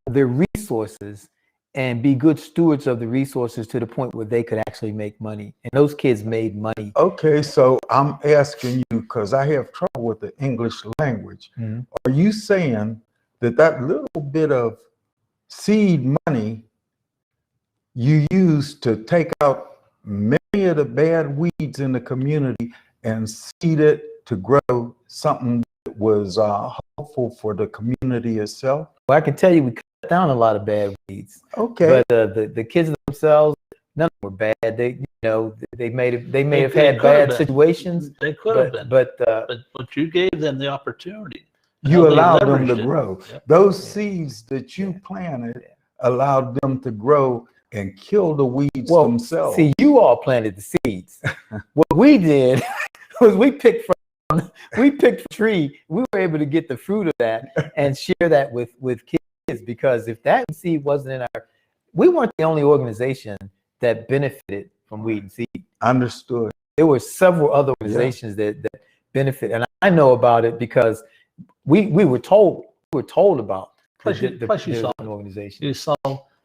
resources and be good stewards of the resources to the point where they could actually make money. And those kids made money. Okay, so I'm asking you, because I have trouble with the English language. Mm-hmm. Are you saying that little bit of seed money you used to take out many of the bad weeds in the community and seed it to grow something that was helpful for the community itself? Well, I can tell you we cut down a lot of bad weeds. Okay. But the kids themselves, none of them were bad. They may have had bad situations. They could have been. But you gave them the opportunity. You They allowed them to leveraged it. grow. Yep. Those seeds that you planted allowed them to grow and kill the weeds themselves. See, you all planted the seeds. What we did was we picked from a tree. We were able to get the fruit of that and share that with kids, because if that seed wasn't in we weren't the only organization that benefited from Weed and Seed. Understood. There were several other organizations that benefit, and I know about it because we were told about Plus you saw an organization. You saw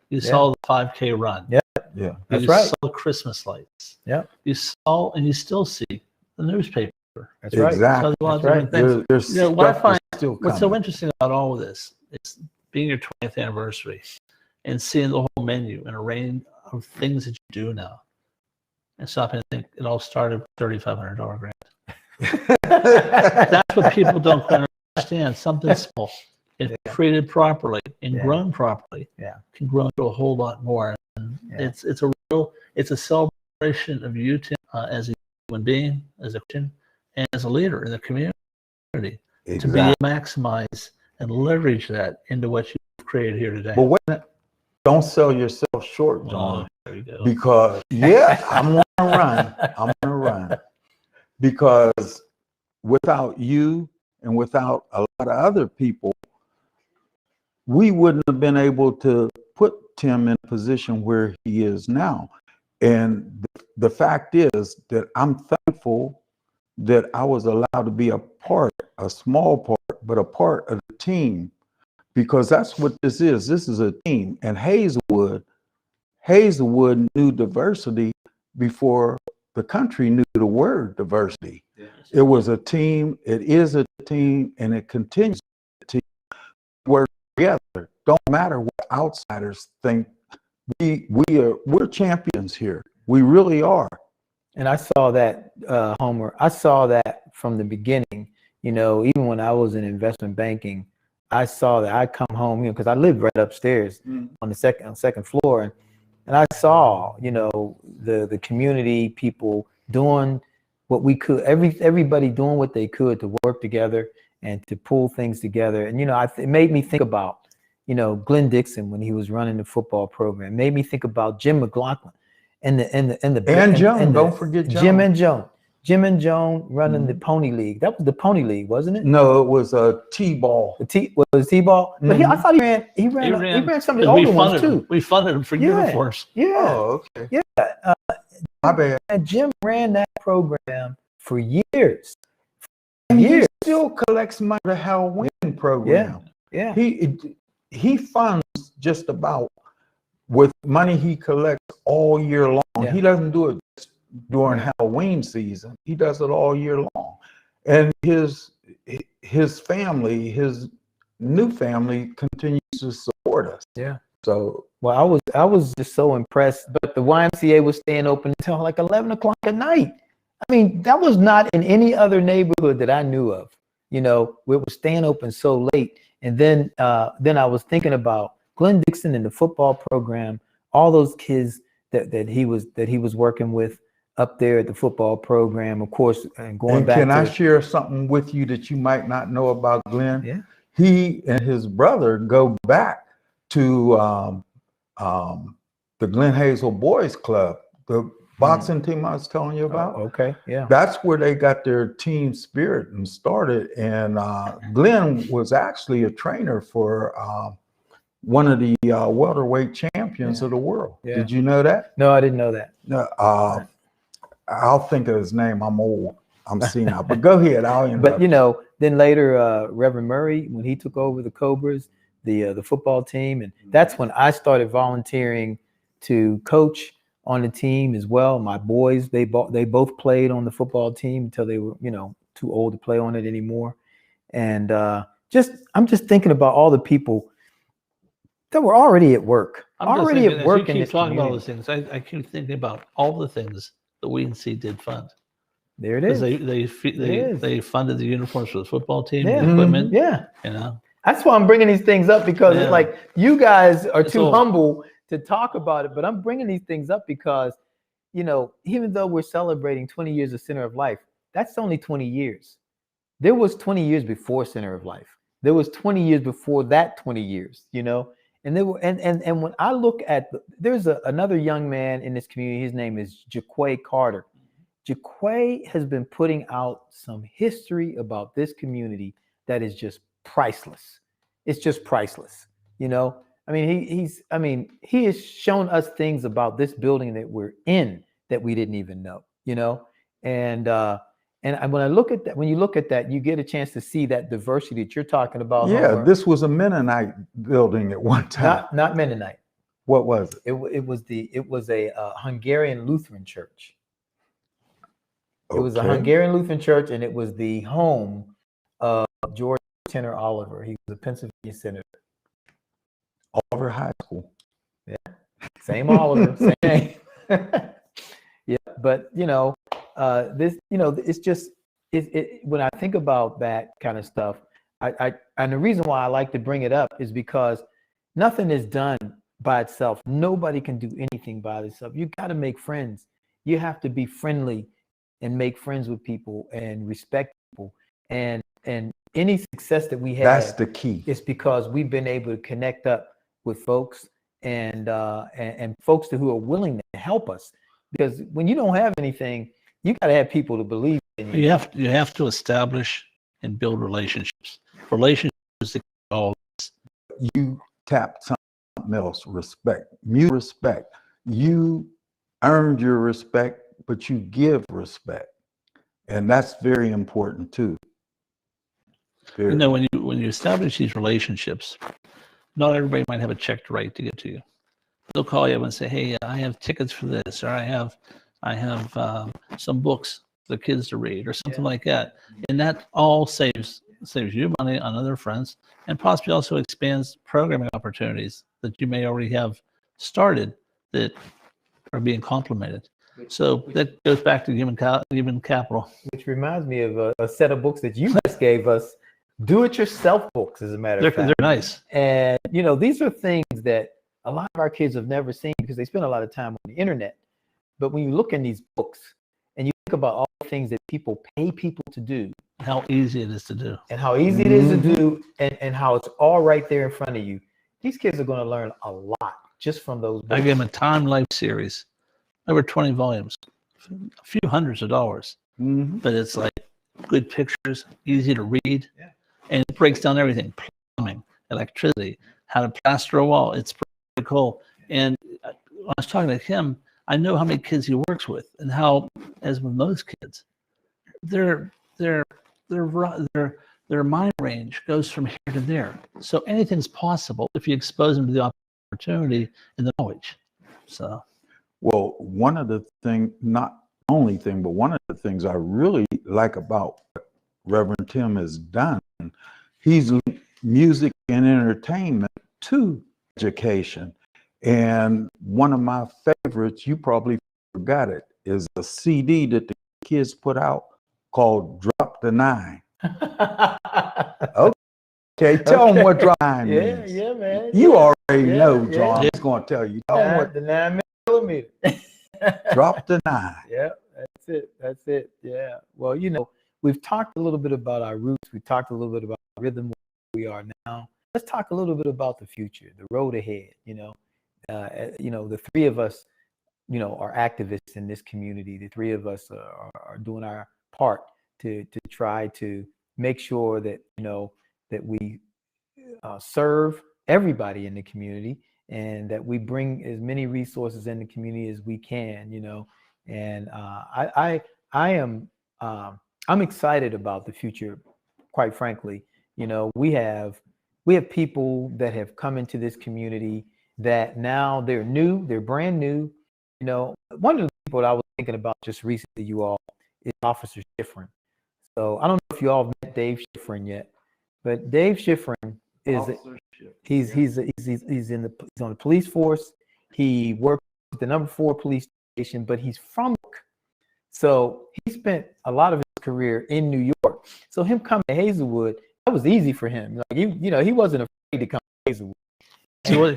the 5K run. Yeah, yeah, that's you right. saw the Christmas lights. Yeah, you saw, and you still see the newspaper. That's right. Exactly. So there's a lot of That's different right. things. What I find still what's so coming. interesting about all of this is being your 20th anniversary and seeing the whole menu and a range of things that you do now, and stopping and think it all started with $3,500 grant. That's what people don't quite understand. Something small, if treated properly and grown properly, can grow into a whole lot more. And it's a celebration of you, Tim, as a human being, as a Christian, and as a leader in the community, to be able to maximize and leverage that into what you've created here today. But wait, don't sell yourself short, John. There you go. Because I'm gonna run. Because without you and without a lot of other people, we wouldn't have been able to put Tim in a position where he is now. And the fact is that I'm thankful that I was allowed to be a small part, but a part of the team, because that's what this is. This is a team. And Hazelwood knew diversity before the country knew the word diversity. Yes. It was a team, it is a team, and it continues to work together. Don't matter what outsiders think. We're champions here. We really are. And I saw that, Homer. I saw that from the beginning. Even when I was in investment banking, I saw that. I come home, because I lived right upstairs on the second floor, and I saw, the community people doing what we could. Everybody doing what they could to work together and to pull things together. And it made me think about, Glenn Dixon when he was running the football program. It made me think about Jim McLaughlin and Joan. Don't forget Joan. Jim and Joan running the Pony League. That was the Pony League, wasn't it? No, it was a T-ball. Was it T-ball? But I thought he ran some of the older ones too. We funded him for uniforms. Yeah. Oh, okay. Yeah. My bad. And Jim ran that program for years. And he still collects money for the Halloween program. Yeah. He funds just about with money he collects all year long. Yeah. He doesn't do it during Halloween season. He does it all year long. And his family, his new family, continues to support us. Yeah. So, well, I was just so impressed. But the YMCA was staying open until like 11 o'clock at night. I mean, that was not in any other neighborhood that I knew of. You know, we were staying open so late. And then I was thinking about Glenn Dixon and the football program, all those kids that he was working with up there at the football program, of course, and going and back. Can I share something with you that you might not know about Glenn? Yeah. He and his brother go back to the Glen Hazel Boys Club, the boxing team I was telling you about. Okay, yeah. That's where they got their team spirit and started. And Glenn was actually a trainer for one of the welterweight champions of the world. Yeah. Did you know that? No, I didn't know that. No, I'll think of his name. I'm old. I'm senile. But go ahead. But you know, then later, Reverend Murray, when he took over the Cobras, the football team, and that's when I started volunteering to coach on the team as well. My boys, they both played on the football team until they were, you know, too old to play on it anymore. And I'm just thinking about all the people that were already at work, You in keep this talking about community. those things. I keep thinking about all the things that we and C did fund. There it 'Cause is. They funded the uniforms for the football team, Yeah. the equipment. Yeah. You know. That's why I'm bringing these things up, because it's Yeah. like you guys are It's too all- humble to talk about it, but I'm bringing these things up because, you know, even though we're celebrating 20 years of Center of Life, that's only 20 years. There was 20 years before Center of Life. There was 20 years before that 20 years, you know? And there were, and when I look at, there's another young man in this community, his name is Jaquay Carter. Jaquay has been putting out some history about this community that is just priceless. It's just priceless, you know? I mean, he has shown us things about this building that we're in that we didn't even know, you know? And when I look at that, when you look at that, you get a chance to see that diversity that you're talking about. Yeah, Homer. this was a Mennonite building at one time. Not Mennonite. What was it? It was a Hungarian Lutheran church. It was a Okay. Hungarian Lutheran church, and it was the home of George Tenor Oliver. He was a Pennsylvania senator. Oliver High School. Yeah, same Oliver, same name. Yeah, but you know, this, you know, it's just when I think about that kind of stuff, and the reason why I like to bring it up is because nothing is done by itself. Nobody can do anything by themselves. You got to make friends. You have to be friendly and make friends with people and respect people. And any success that we have, That's the key. It's because we've been able to connect up with folks and folks who are willing to help us. Because when you don't have anything, you got to have people to believe in you. You have to establish and build relationships. Relationships that all You tap something else, respect. Mutual respect. You earned your respect, but you give respect. And that's very important too. You know, when you establish these relationships, not everybody might have a check to write to get to you. They'll call you up and say, "Hey, I have tickets for this, or I have some books for the kids to read, or something like that." And that all saves you money on other fronts, and possibly also expands programming opportunities that you may already have started that are being complemented. So that goes back to human capital. Which reminds me of a set of books that you just gave us, do-it-yourself books, as a matter of fact. They're nice. And, you know, these are things that a lot of our kids have never seen because they spend a lot of time on the internet. But when you look in these books and you think about all the things that people pay people to do, how easy it is to do, and how easy it is to do, and how it's all right there in front of you, these kids are going to learn a lot just from those books. I gave them a Time Life series, over 20 volumes, a few hundreds of dollars, but it's like good pictures, easy to read, and it breaks down everything: plumbing, electricity, how to plaster a wall. It's pretty cool. And when I was talking to him, I know how many kids he works with, and how, as with most kids, their mind range goes from here to there. So anything's possible if you expose them to the opportunity and the knowledge. So, Well, one of the thing, not only thing, but one of the things I really like about what Reverend Tim has done, he's linked music and entertainment to education. And one of my favorites, you probably forgot it, is a CD that the kids put out called Drop the Nine. Okay, tell them what Drop the Nine means. Yeah, man. You already know, yeah. John. I'm just going to tell you. Tell them what The 9mm. Drop the Nine. Yeah, that's it. That's it. Yeah. Well, you know, we've talked a little bit about our roots. We talked a little bit about rhythm, where we are now. Let's talk a little bit about the future, the road ahead. You know, the three of us, are activists in this community. The three of us are doing our part to try to make sure that that we serve everybody in the community, and that we bring as many resources in the community as we can. And I'm excited about the future. Quite frankly, we have people that have come into this community that now they're new, they're brand new. One of the people that I was thinking about just recently, you all, is Officer Schifrin. So I don't know if you all have met Dave Schifrin yet, but Dave Schifrin is he's on the police force. He worked at the number 4 police station, but he's from so he spent a lot of his career in New York. So him coming to Hazelwood, that was easy for him. Like he wasn't afraid to come to Hazelwood.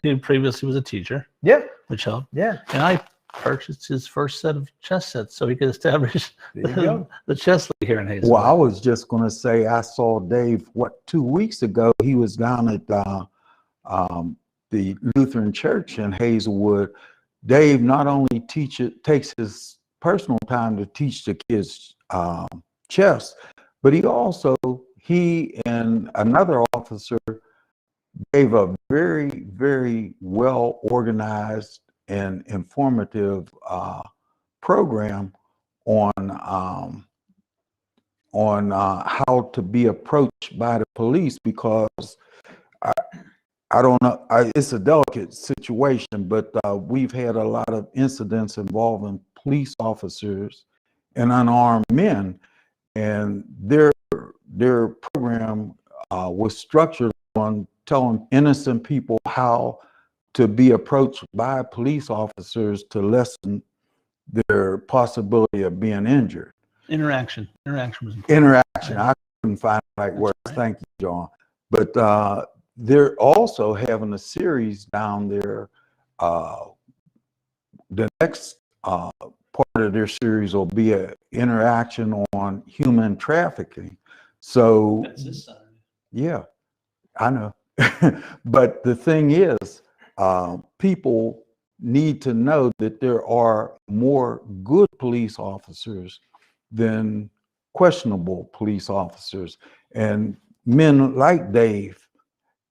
he previously was a teacher. Yeah, which helped. Yeah, and I purchased his first set of chess sets so he could establish the chess league here in Hazelwood. Well, I was just going to say, I saw Dave, 2 weeks ago, he was down at the Lutheran Church in Hazelwood. Dave not only takes his personal time to teach the kids chess, but he and another officer gave a very, very well organized and informative program on how to be approached by the police, because I don't know, it's a delicate situation, but we've had a lot of incidents involving police officers and unarmed men, and their program was structured on telling innocent people how to be approached by police officers to lessen their possibility of being injured. Interaction was important. Interaction. I couldn't find the right words. Thank you, John. But they're also having a series down there. The next part of their series will be an interaction on human trafficking. So, That's this Saturday. Yeah, I know. But the thing is, people need to know that there are more good police officers than questionable police officers, and men like Dave.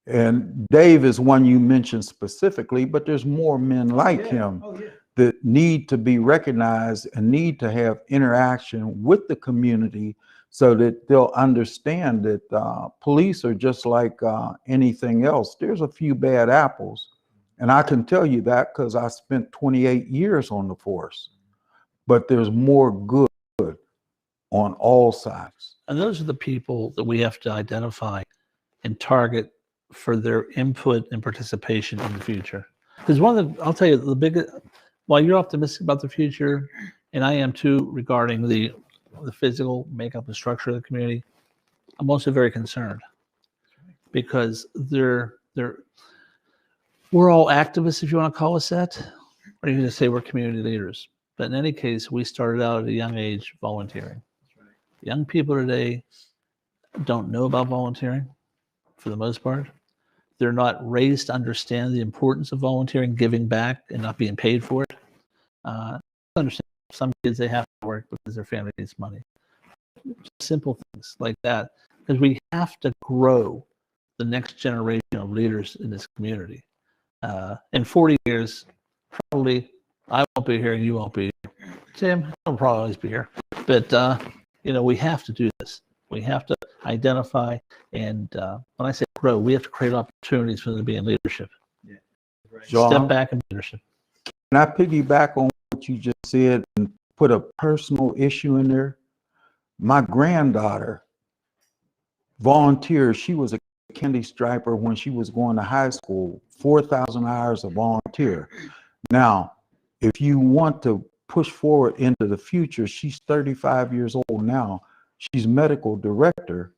And Dave is one you mentioned specifically, but there's more men like him that need to be recognized and need to have interaction with the community so that they'll understand that police are just like anything else. There's a few bad apples. And I can tell you that because I spent 28 years on the force. But there's more good on all sides. And those are the people that we have to identify and target for their input and participation in the future. Because I'll tell you, the biggest, while you're optimistic about the future, and I am too regarding the physical makeup and structure of the community, I'm also very concerned because we're all activists, if you want to call us that, or you can just say we're community leaders. But in any case, we started out at a young age volunteering. Young people today don't know about volunteering for the most part. They're not raised to understand the importance of volunteering, giving back, and not being paid for it. Understand some kids, they have to work because their family needs money. Simple things like that, because we have to grow the next generation of leaders in this community. In 40 years, probably I won't be here and you won't be here. Tim, I'll probably always be here. But, we have to do this. We have to identify, and when I say grow, we have to create opportunities for them to be in leadership. Yeah, John, Step back and leadership. can I piggyback on what you just said and put a personal issue in there? My granddaughter volunteered. She was a candy striper when she was going to high school, 4,000 hours of volunteer. Now, if you want to push forward into the future, she's 35 years old now. She's medical director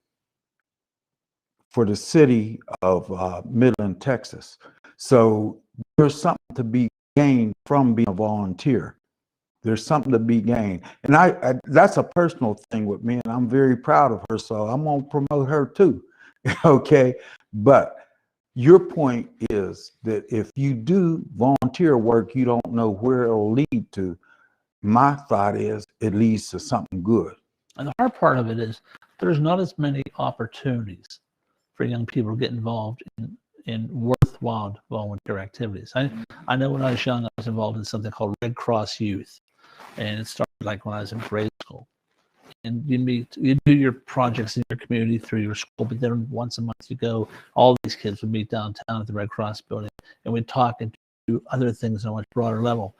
for the city of Midland, Texas. So there's something to be gained from being a volunteer. There's something to be gained. And I that's a personal thing with me, and I'm very proud of her. So I'm going to promote her too. Okay. But your point is that if you do volunteer work, you don't know where it'll lead to. My thought is it leads to something good. And the hard part of it is there's not as many opportunities for young people to get involved in worthwhile volunteer activities. I know when I was young, I was involved in something called Red Cross Youth. And it started like when I was in grade school. And you do your projects in your community through your school, but then once a month you go, all these kids would meet downtown at the Red Cross building, and we'd talk and do other things on a much broader level.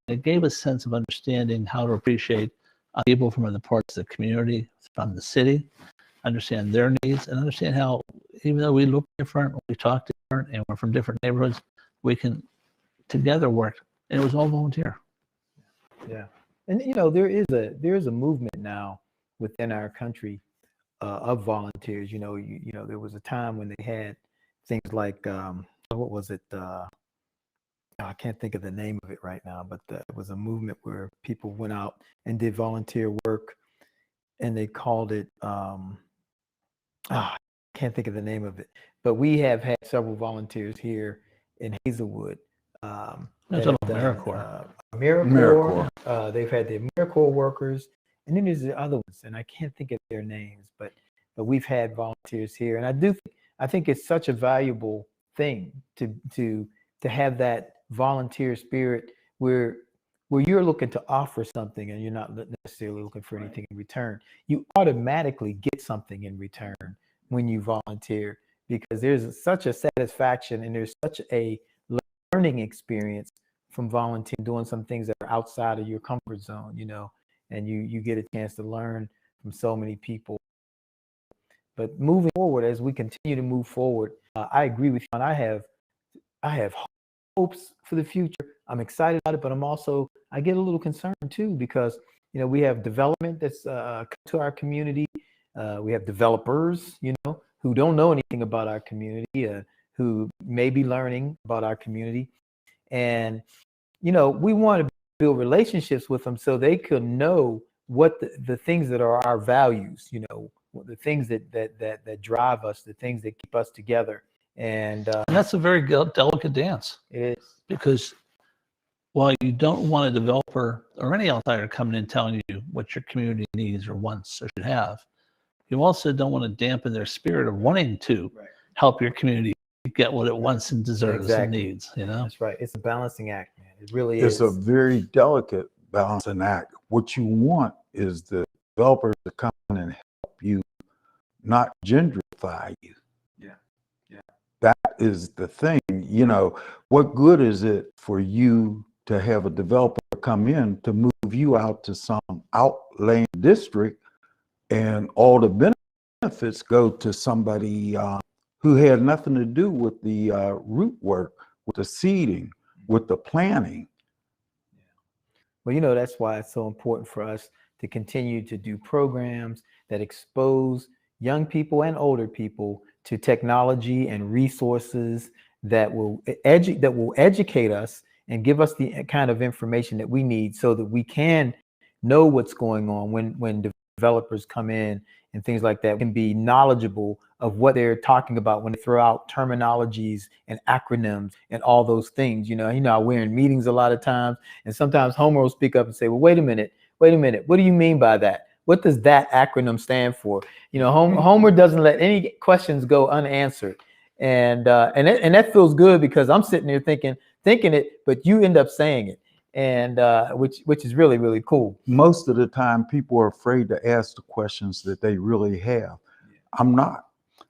And it gave a sense of understanding how to appreciate people from other parts of the community, from the city, understand their needs, and understand how, even though we look different, we talk different, and we're from different neighborhoods, we can together work. And it was all volunteer. Yeah. And you know, there is a movement now within our country of volunteers. You know, there was a time when they had things like what was it? I can't think of the name of it right now, but it was a movement where people went out and did volunteer work, and they called it I can't think of the name of it. But we have had several volunteers here in Hazelwood. AmeriCorps. AmeriCorps. They've had the AmeriCorps workers, and then there's the other ones, and I can't think of their names, but we've had volunteers here, and I think it's such a valuable thing to have that volunteer spirit where you're looking to offer something and you're not necessarily looking for anything in return. You automatically get something in return when you volunteer, because there's such a satisfaction and there's such a learning experience from volunteering, doing some things that are outside of your comfort zone, you know, and you get a chance to learn from so many people. But moving forward, as we continue to move forward, I agree with you, and I have hopes for the future. I'm excited about it, but I get a little concerned too, because, you know, we have development that's come to our community. We have developers, you know, who don't know anything about our community, who may be learning about our community. And, you know, we want to build relationships with them so they can know what the things that are our values, you know, the things that drive us, the things that keep us together. And that's a very delicate dance. It is. Because while you don't want a developer or any outsider coming in telling you what your community needs or wants or should have, you also don't want to dampen their spirit of wanting to help your community get what it wants and deserves and needs, you know? That's right. It's a balancing act, man. It really is. It's a very delicate balancing act. What you want is the developers to come in and help you, not gentrify you. Yeah. That is the thing. You know, what good is it for you to have a developer come in to move you out to some outlying district and all the benefits go to somebody who had nothing to do with the root work, with the seeding, with the planning? Well, you know, that's why it's so important for us to continue to do programs that expose young people and older people to technology and resources that will educate us and give us the kind of information that we need so that we can know what's going on when developers come in and things like that. We can be knowledgeable of what they're talking about when they throw out terminologies and acronyms and all those things. You know, we're in meetings a lot of times, and sometimes Homer will speak up and say, well, wait a minute. What do you mean by that? What does that acronym stand for? You know, Homer doesn't let any questions go unanswered. And that feels good, because I'm sitting there thinking it, but you end up saying it. And which is really, really cool. Most of the time, people are afraid to ask the questions that they really have. I'm not.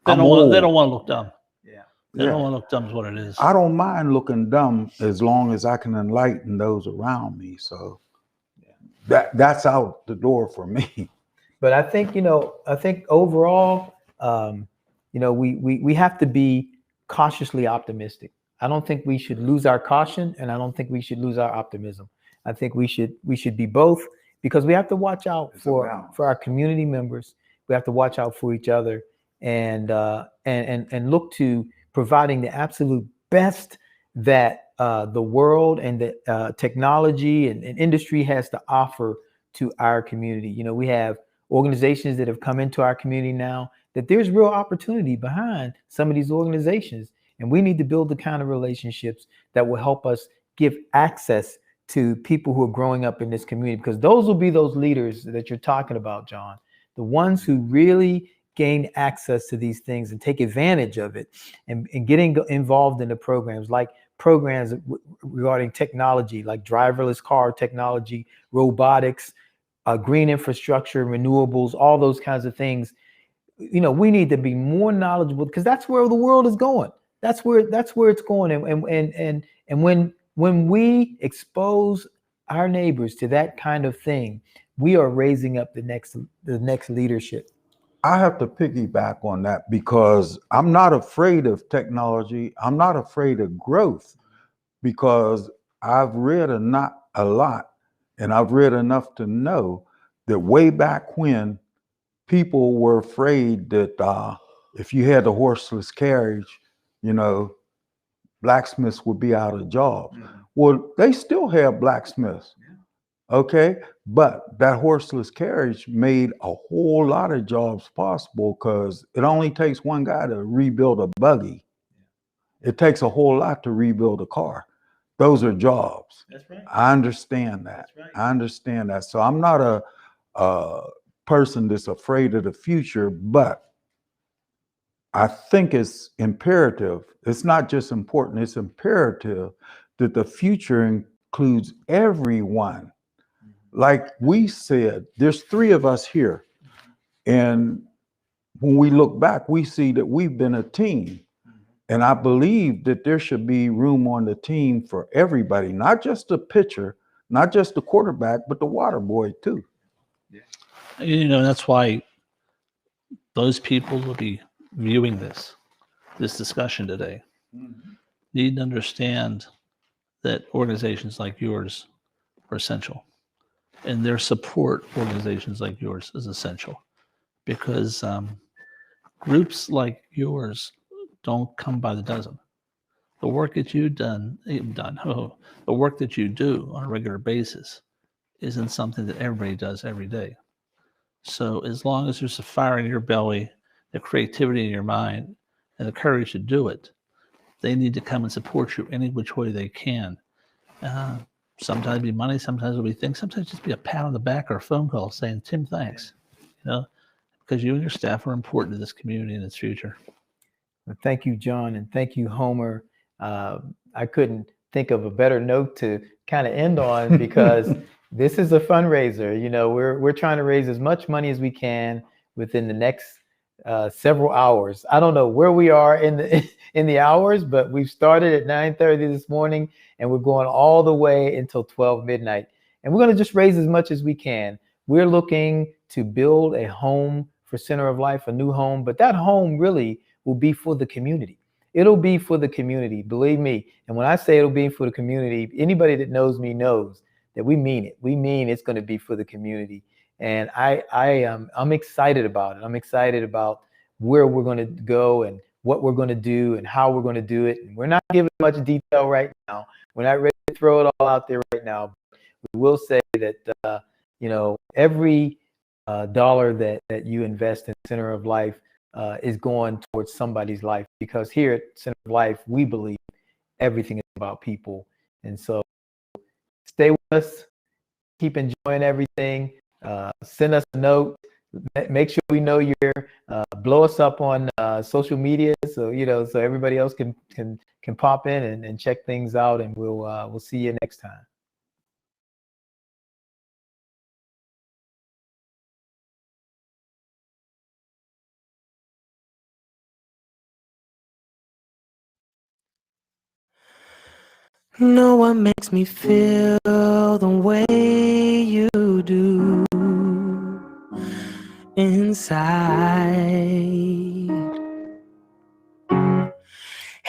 They don't want to look dumb. Yeah. They don't want to look dumb is what it is. I don't mind looking dumb as long as I can enlighten those around me. So that's out the door for me. But I think, I think overall, we have to be cautiously optimistic. I don't think we should lose our caution, and I don't think we should lose our optimism. I think we should be both, because we have to watch out for our community members. We have to watch out for each other, and look to providing the absolute best that the world and the technology and industry has to offer to our community. We have organizations that have come into our community now, that there's real opportunity behind some of these organizations. And we need to build the kind of relationships that will help us give access to people who are growing up in this community, because those will be those leaders that you're talking about, John, the ones who really gain access to these things and take advantage of it, and getting involved in the programs, like programs regarding technology, like driverless car technology, robotics, green infrastructure, renewables, all those kinds of things. We need to be more knowledgeable, because that's where the world is going. That's where it's going. And when we expose our neighbors to that kind of thing, we are raising up the next leadership. I have to piggyback on that, because I'm not afraid of technology. I'm not afraid of growth, because I've read a lot, and I've read enough to know that way back when, people were afraid that if you had the horseless carriage, blacksmiths would be out of jobs. Well, they still have blacksmiths. Okay, but that horseless carriage made a whole lot of jobs possible, because it only takes one guy to rebuild a buggy. It takes a whole lot to rebuild a car. Those are jobs. That's right. I understand that. That's right. I understand that. So I'm not a person that's afraid of the future, but I think it's imperative. It's not just important, it's imperative that the future includes everyone. Like we said, there's 3 of us here. And when we look back, we see that we've been a team. And I believe that there should be room on the team for everybody, not just the pitcher, not just the quarterback, but the water boy too. That's why those people will be viewing this discussion today. Need to understand that organizations like yours are essential, and their support organizations like yours is essential, because groups like yours don't come by the dozen. The work that the work that you do on a regular basis isn't something that everybody does every day. So as long as there's a fire in your belly, the creativity in your mind, and the courage to do it, they need to come and support you any which way they can. Sometimes it'll be money, sometimes it'll be things, sometimes just be a pat on the back or a phone call saying, Tim, thanks. Because you and your staff are important to this community and its future. Well, thank you, John, and thank you, Homer. I couldn't think of a better note to kind of end on, because this is a fundraiser. We're trying to raise as much money as we can within the next several hours. I don't know where we are in the hours, but we've started at 9:30 this morning, and we're going all the way until 12 midnight. And we're going to just raise as much as we can. We're looking to build a home for Center of Life, a new home, but that home really will be for the community. It'll be for the community, believe me. And when I say it'll be for the community, anybody that knows me knows that we mean it. We mean it's going to be for the community. And I'm excited about it. I'm excited about where we're going to go and what we're going to do and how we're going to do it. And we're not giving much detail right now. We're not ready to throw it all out there right now. We will say that, every dollar that you invest in Center of Life is going towards somebody's life, because here at Center of Life, we believe everything is about people. And so stay with us, keep enjoying everything. Send us a note. Make sure we know you're. Blow us up on social media, so so everybody else can pop in and check things out. And we'll see you next time. No one makes me feel the way you do inside.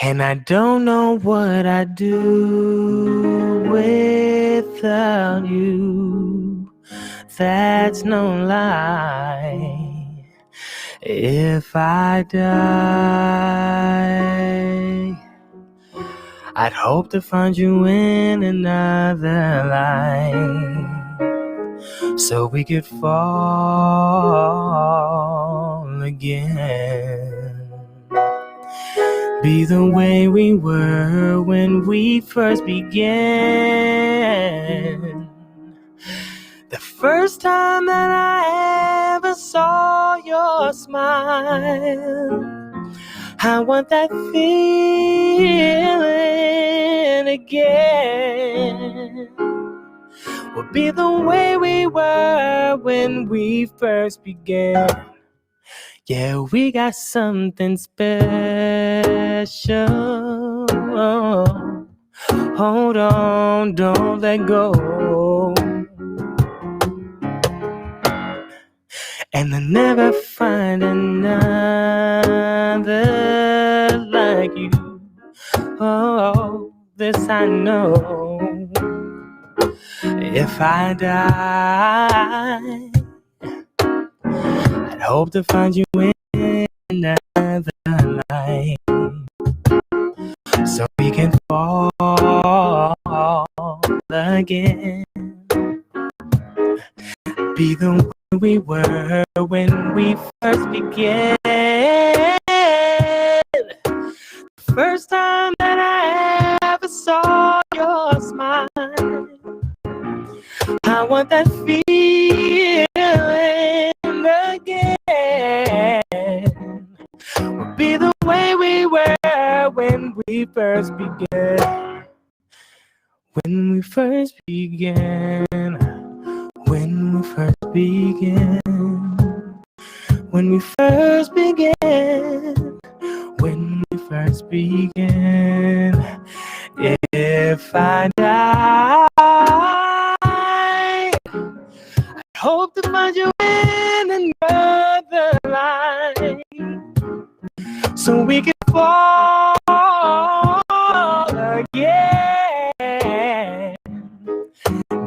And I don't know what I'd do without you. That's no lie. If I die, I'd hope to find you in another life, so we could fall again. Be the way we were when we first began. The first time that I ever saw your smile, I want that feeling again. We'll be the way we were when we first began. Yeah, we got something special. Hold on, don't let go. And I'll never find another like you. Oh, this I know. If I die, I'd hope to find you in another life, so we can fall again. Be the way we were when we first began. First time that I ever saw your smile, I want that feeling again. We'll be the way we were when we first began. When we first began. When we first began. When we first began. When we first began. If I die, I hope to find you in another life, so we can fall again.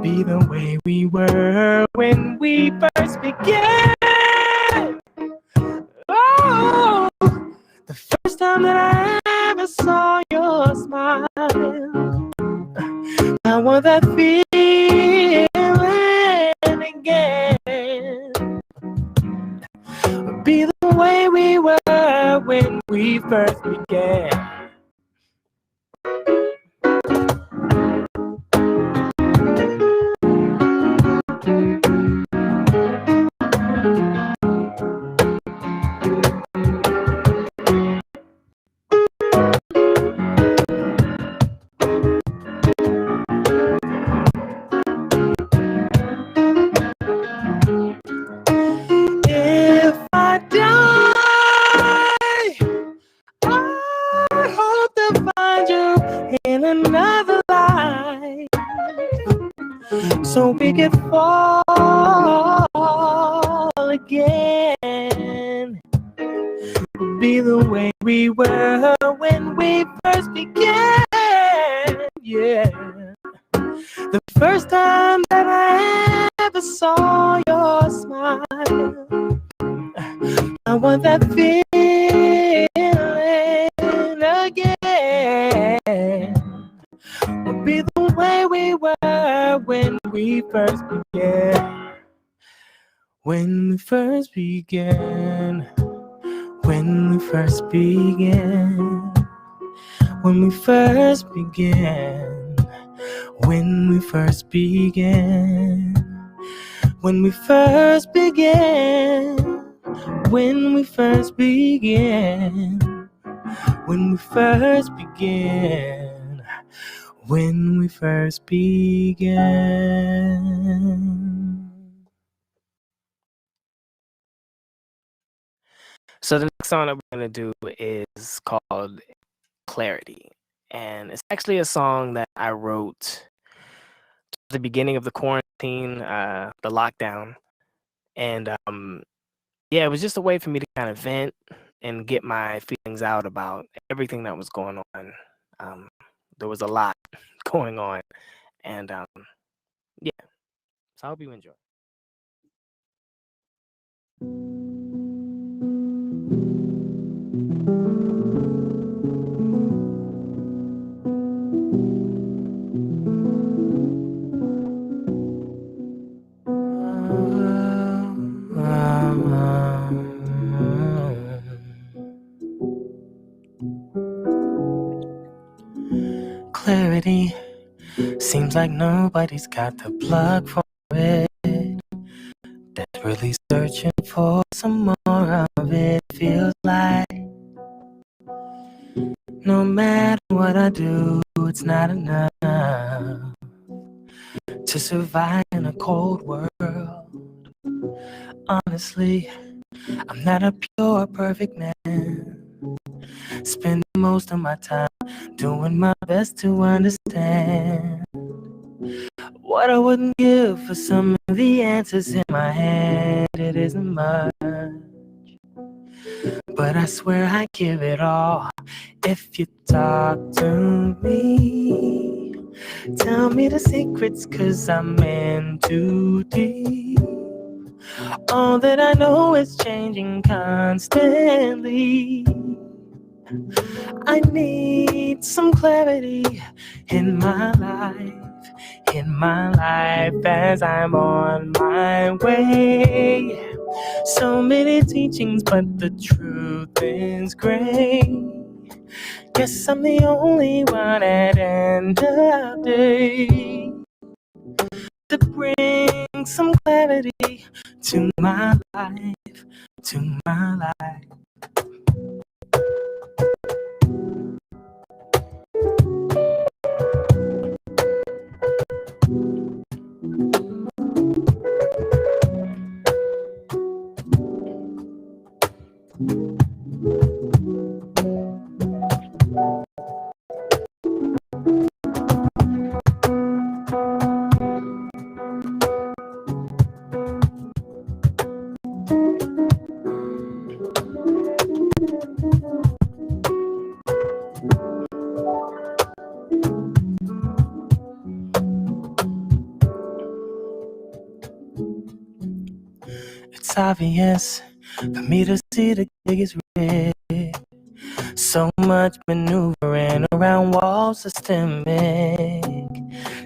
Be the way we were when we first began. Oh, the first time that I ever saw your smile, I want that feeling again. Be the way we were when we first began. If I die, I hope to find you in another life, so we can fall again. Be the way we were when we first began. Yeah, the first time that I ever saw your smile, I want that feeling again. We'll be the way we were when we first began. When we first began. When we first began. When we first began. When we first began. When we first began. When we first began. When we first began. When we first began. So the next song that we're gonna do is called Clarity. and it's actually a song that I wrote at the beginning of the quarantine, the lockdown, and yeah, it was just a way for me to kind of vent and get my feelings out about everything that was going on. There was a lot going on, and yeah, so I hope you enjoy. Clarity seems like nobody's got the plug for it. Desperately searching for some more of it. Feels like no matter what I do, it's not enough to survive in a cold world. Honestly, I'm not a pure perfect man. Spending most of my time doing my best to understand what I wouldn't give for some of the answers in my head. It isn't much, but I swear I give it all. If you talk to me, tell me the secrets, 'cause I'm in too deep. All that I know is changing constantly. I need some clarity in my life as I'm on my way. So many teachings, but the truth is gray. Guess I'm the only one at end of day to bring some clarity to my life, to my life. It's obvious for me to see the gig is rigged. So much maneuvering around walls, systemic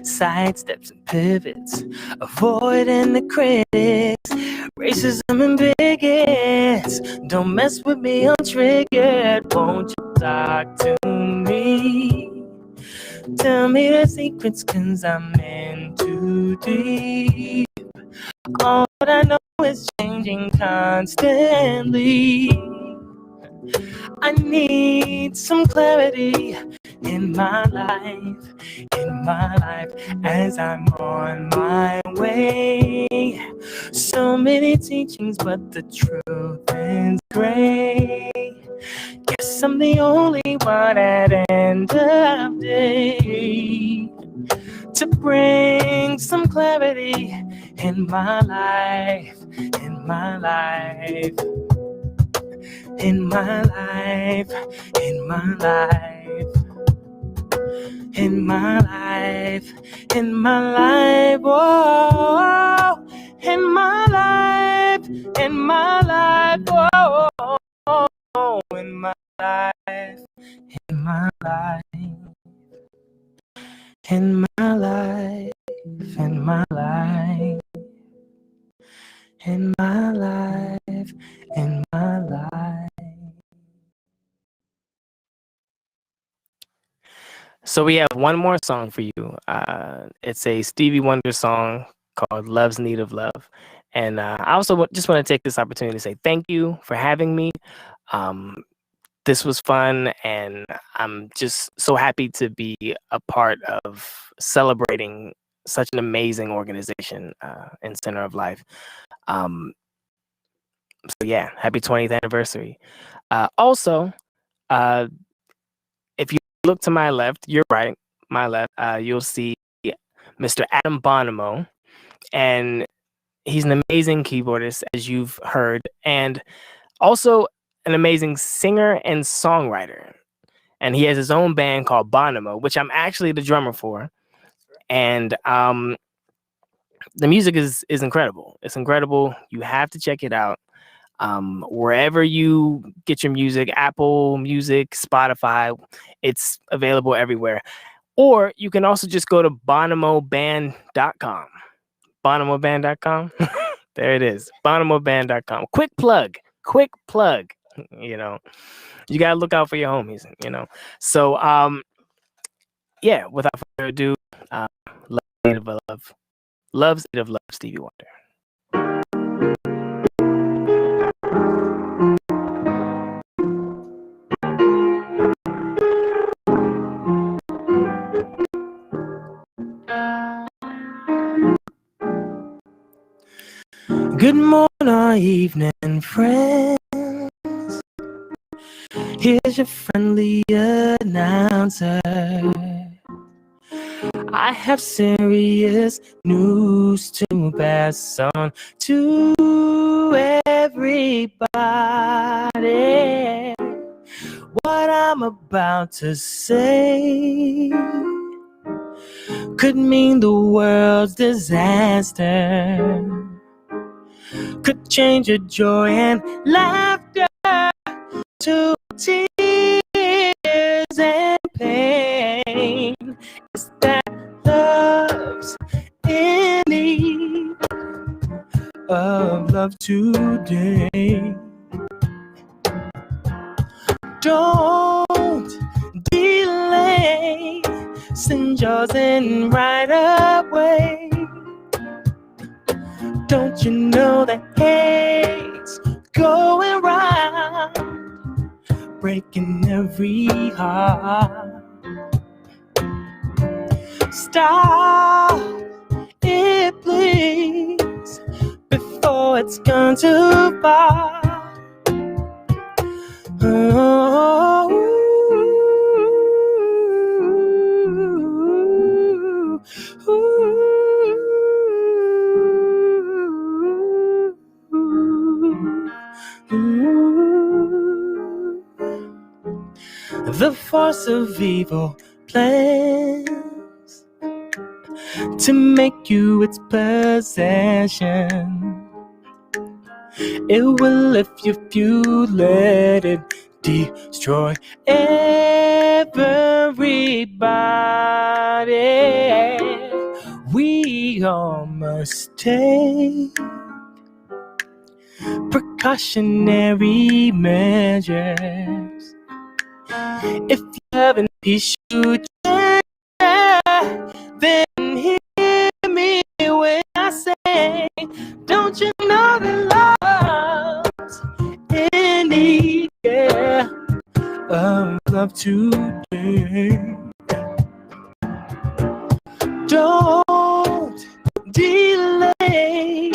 sidesteps and pivots, avoiding the critics, racism and bigots. Don't mess with me, I'm triggered. Won't you talk to me? Tell me the secrets, 'cause I'm in too deep. All that I know is changing constantly. I need some clarity in my life as I'm on my way. So many teachings, but the truth is gray. Guess I'm the only one at end of day to bring some clarity in my life, in my life. In my life, in my life, in my life, in my life, oh, in my life, in my life, oh, in my life, in my life, in my life, in my life, in my life, in my life. So we have one more song for you. It's a Stevie Wonder song called "Love's Need of Love," and I also just want to take this opportunity to say thank you for having me. This was fun, and I'm just so happy to be a part of celebrating such an amazing organization in Center of Life. So yeah, happy 20th anniversary. Also, if you look to my left, you're right, my left, you'll see Mr. Adam Bonomo, and he's an amazing keyboardist, as you've heard, and also an amazing singer and songwriter. And he has his own band called Bonomo, which I'm actually the drummer for. And the music is incredible. It's incredible. You have to check it out. Wherever you get your music, Apple Music, Spotify, it's available everywhere. Or you can also just go to bonomoband.com. Bonomoband.com. There it is. Bonomoband.com. Quick plug. You know, you gotta look out for your homies, you know. So yeah, without further ado, Love's Need of Love, Stevie Wonder. Good morning or evening, friends. Here's your friendly announcer. I have serious news to pass on to everybody. What I'm about to say could mean the world's disaster. Could change your joy and laughter to tears and pain. It's that love's in need of love today. Don't delay, send yours in right away. Don't you know that hate's going round, breaking every heart? Stop it, please, before it's gone too far. Oh, the force of evil plans to make you its possession. It will if you let it destroy everybody. We all must take precautionary measures. If you haven't peace, you share, then hear me when I say, don't you know that love's in need, yeah, of love today? Don't delay,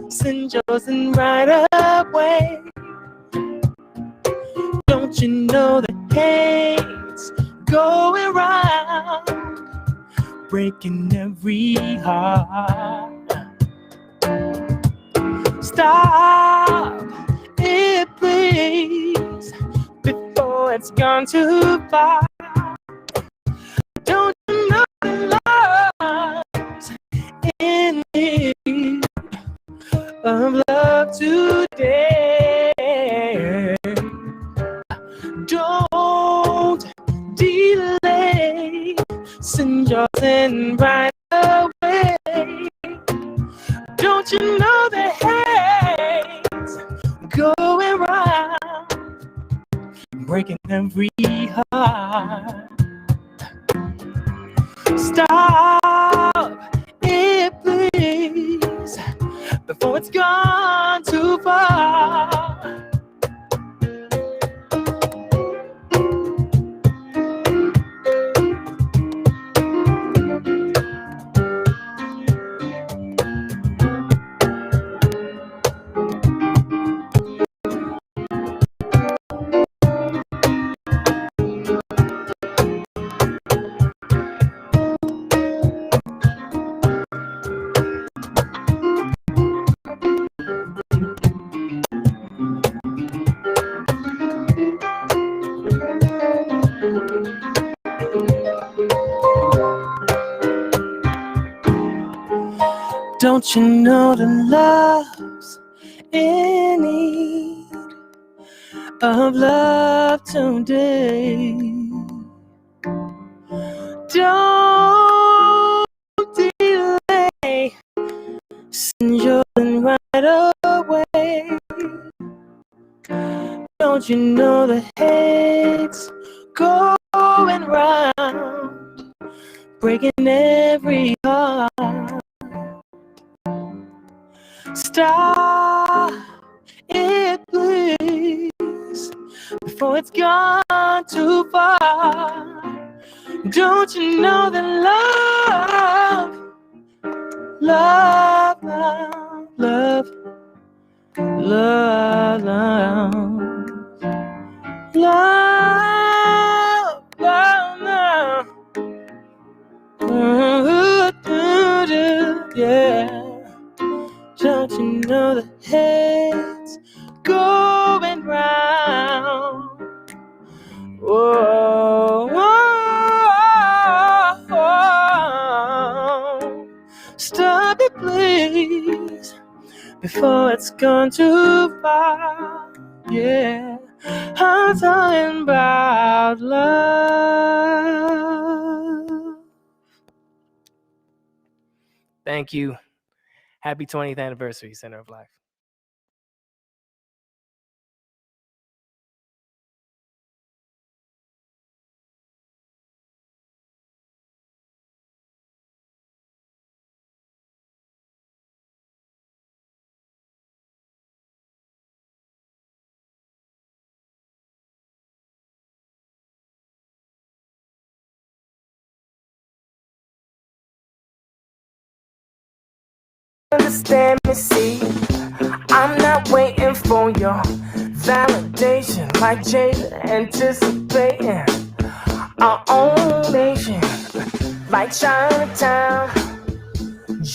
send yours in right away. Don't you know that hate's going round, breaking every heart? Stop it, please, before it's gone too far. Don't you know that love's in need of love today? Don't delay, send yours in right away. Don't you know the hate's going round, breaking every heart? Stop it, please, before it's gone too far. Don't you know that love's in need of love today? Don't delay, send your love right away. Don't you know the hate's going round, breaking every heart? Stop it, please, before it's gone too far. Don't you know that love, love, love, love, love, love, love, love, yeah. Don't you know the hate's going round? Whoa, whoa, whoa. Stop it, please, before it's gone too far. Yeah, I'm talking about love. Thank you. Happy 20th anniversary, Center of Life. Understand me, see, I'm not waiting for your validation, like Jada anticipating our own nation, like Chinatown,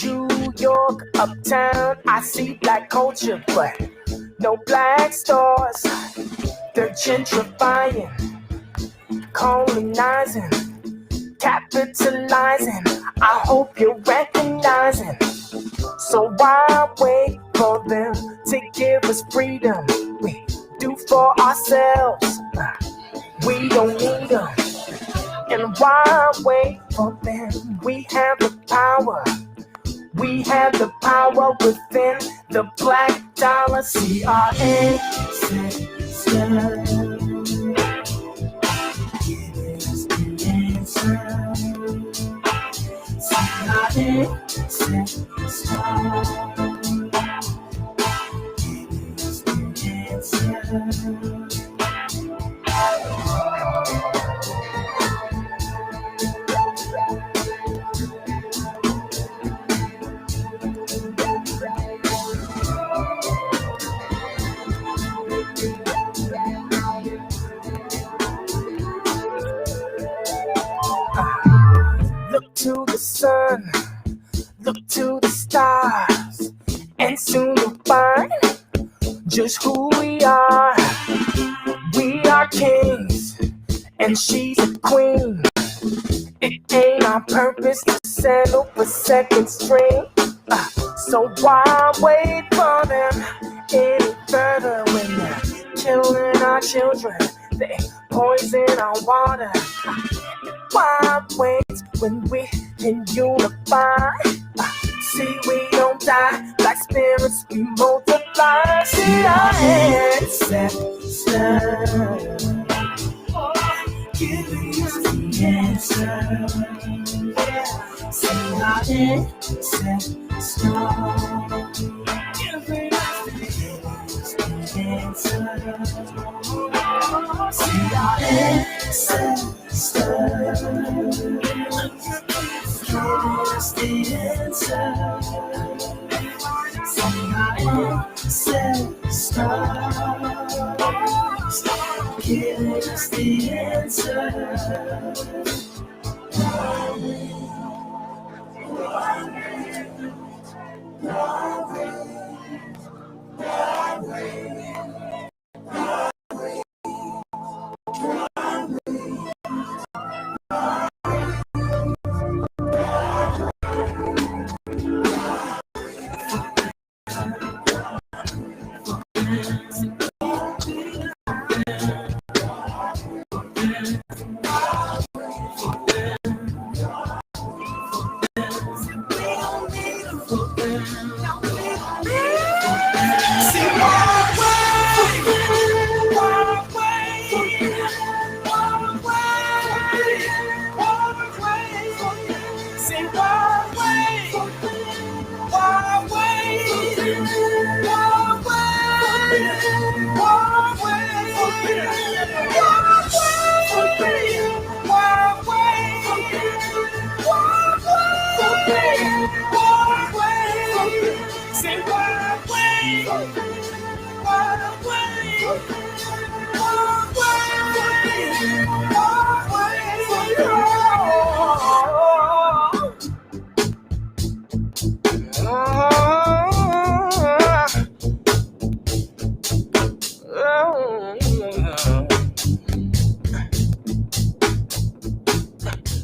New York, uptown. I see black culture, but no black stars. They're gentrifying, colonizing, capitalizing. I hope you're recognizing. So why wait for them to give us freedom? We do for ourselves, we don't need them. And why wait for them? We have the power. We have the power within the black dollar. CRN Look to the sun, look to the stars, and soon you'll find just who we are. We are kings, and she's a queen. It ain't our purpose to settle for second string. So why wait for them any further when they're killing our children? They poison our water. Why wait when we can unify? See, we don't die, black spirits, we multiply. See our ancestors giving us the answer. See our ancestors giving us the answer. See our ancestors giving us the answer. See our ancestors giving us the answer.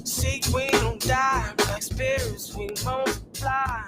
See, we don't die like spirits, we multiply.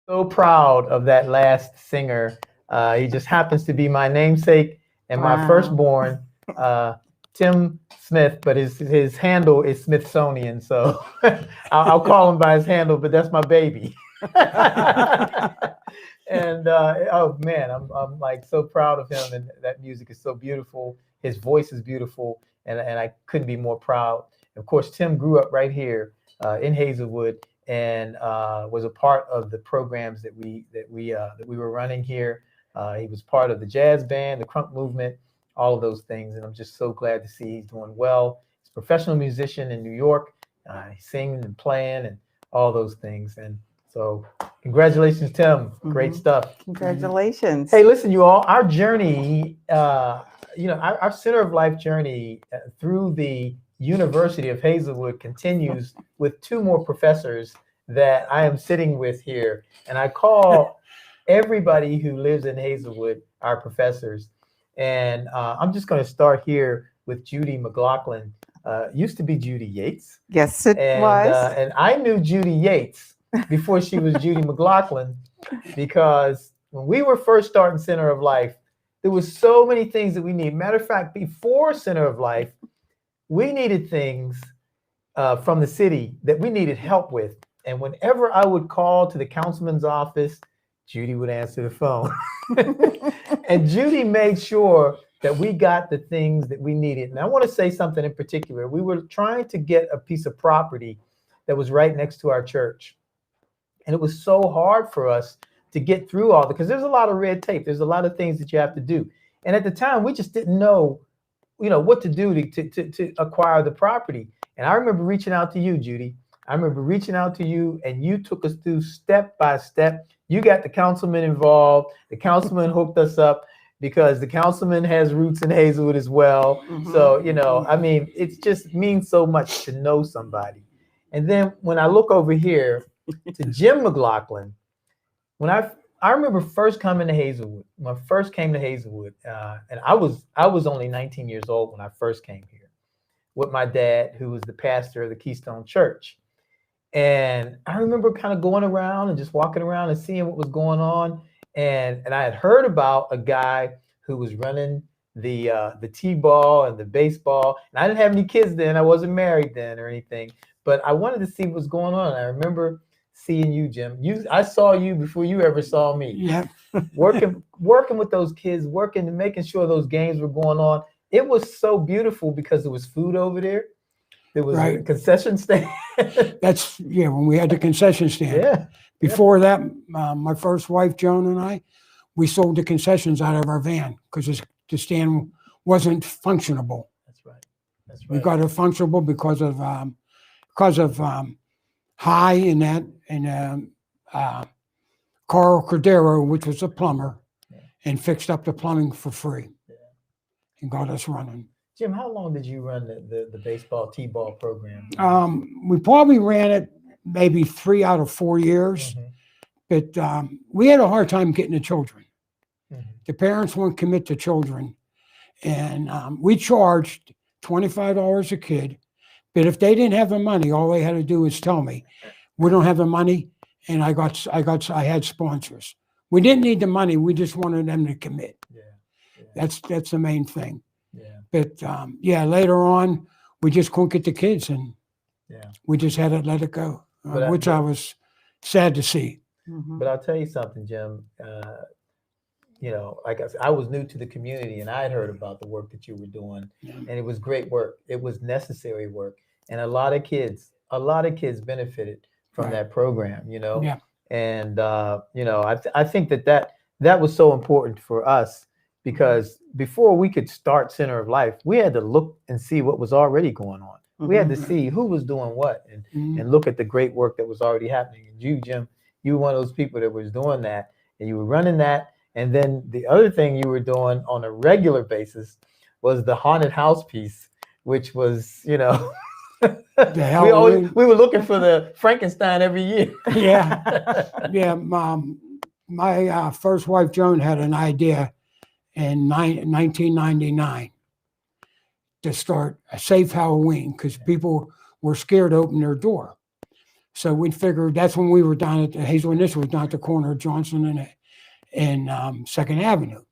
So proud of that last singer. He just happens to be my namesake and my Wow. firstborn, Tim Smith, but his handle is Smithsonian. So I'll call him by his handle, but that's my baby. And oh man, I'm like so proud of him, and that music is so beautiful. His voice is beautiful, and I couldn't be more proud. Of course, Tim grew up right here in Hazelwood, and was a part of the programs that we were running here. He was part of the jazz band, the crunk movement, all of those things, and I'm just so glad to see he's doing well. He's a professional musician in New York. He's singing and playing and all those things, and so congratulations, Tim. Great stuff. Congratulations. Hey, listen, you all, our journey, our Center of Life journey through the University of Hazelwood continues with two more professors that I am sitting with here. And I call everybody who lives in Hazelwood our professors. And I'm just going to start here with Judy McLaughlin. Used to be Judy Yates. Yes, it was. And I knew Judy Yates before she was Judy McLaughlin, because when we were first starting Center of Life, there was so many things that we need. Matter of fact, before Center of Life, we needed things from the city that we needed help with. And whenever I would call to the councilman's office, Judy would answer the phone. And Judy made sure that we got the things that we needed. And I want to say something in particular. We were trying to get a piece of property that was right next to our church. And it was so hard for us to get through all because there's a lot of red tape. There's a lot of things that you have to do. And at the time, we just didn't know what to do to acquire the property. And I remember reaching out to you, Judy. I remember reaching out to you, and you took us through step by step. You got the councilman involved. The councilman hooked us up because the councilman has roots in Hazelwood as well. So, I mean, it just means so much to know somebody. And then when I look over here to Jim McLaughlin, when I remember first coming to Hazelwood, when I first came to Hazelwood, and I was only 19 years old when I first came here with my dad, who was the pastor of the Keystone Church. And I remember kind of going around and just walking around and seeing what was going on. And I had heard about a guy who was running the t-ball and the baseball. And I didn't have any kids then. I wasn't married then or anything. But I wanted to see what was going on. I remember seeing you, Jim. I saw you before you ever saw me. Yeah. working with those kids, working and making sure those games were going on. It was so beautiful because there was food over there. There was a concession stand. When we had the concession stand. Yeah. Before that, my first wife, Joan, and I, we sold the concessions out of our van because the stand wasn't functionable. That's right. We got it functionable because of High and that, and Carl Cordero, which was a plumber, and fixed up the plumbing for free and got us running. Jim, how long did you run the baseball t-ball program? We probably ran it maybe 3 out of 4 years, but we had a hard time getting the children. The parents won't commit to children. And we charged $25 a kid. But if they didn't have the money, all they had to do was tell me, we don't have the money. And I had sponsors. We didn't need the money. We just wanted them to commit. That's the main thing. But later on, we just couldn't get the kids, and we just had to let it go, which I was sad to see. But I'll tell you something, Jim. Like I said, I was new to the community, and I had heard about the work that you were doing, and it was great work. It was necessary work, and a lot of kids benefited from that program. And I think that was so important for us, because before we could start Center of Life, we had to look and see what was already going on. We had to see who was doing what, and look at the great work that was already happening. And you, Jim, you were one of those people that was doing that, and you were running that. And then the other thing you were doing on a regular basis was the haunted house piece, which was, we were looking for the Frankenstein every year. My first wife, Joan, had an idea in 1999 to start a safe Halloween, because people were scared to open their door. So we figured, that's when we were down at the Hazelwood Initiative, was down at the corner of Johnson and 2nd Avenue.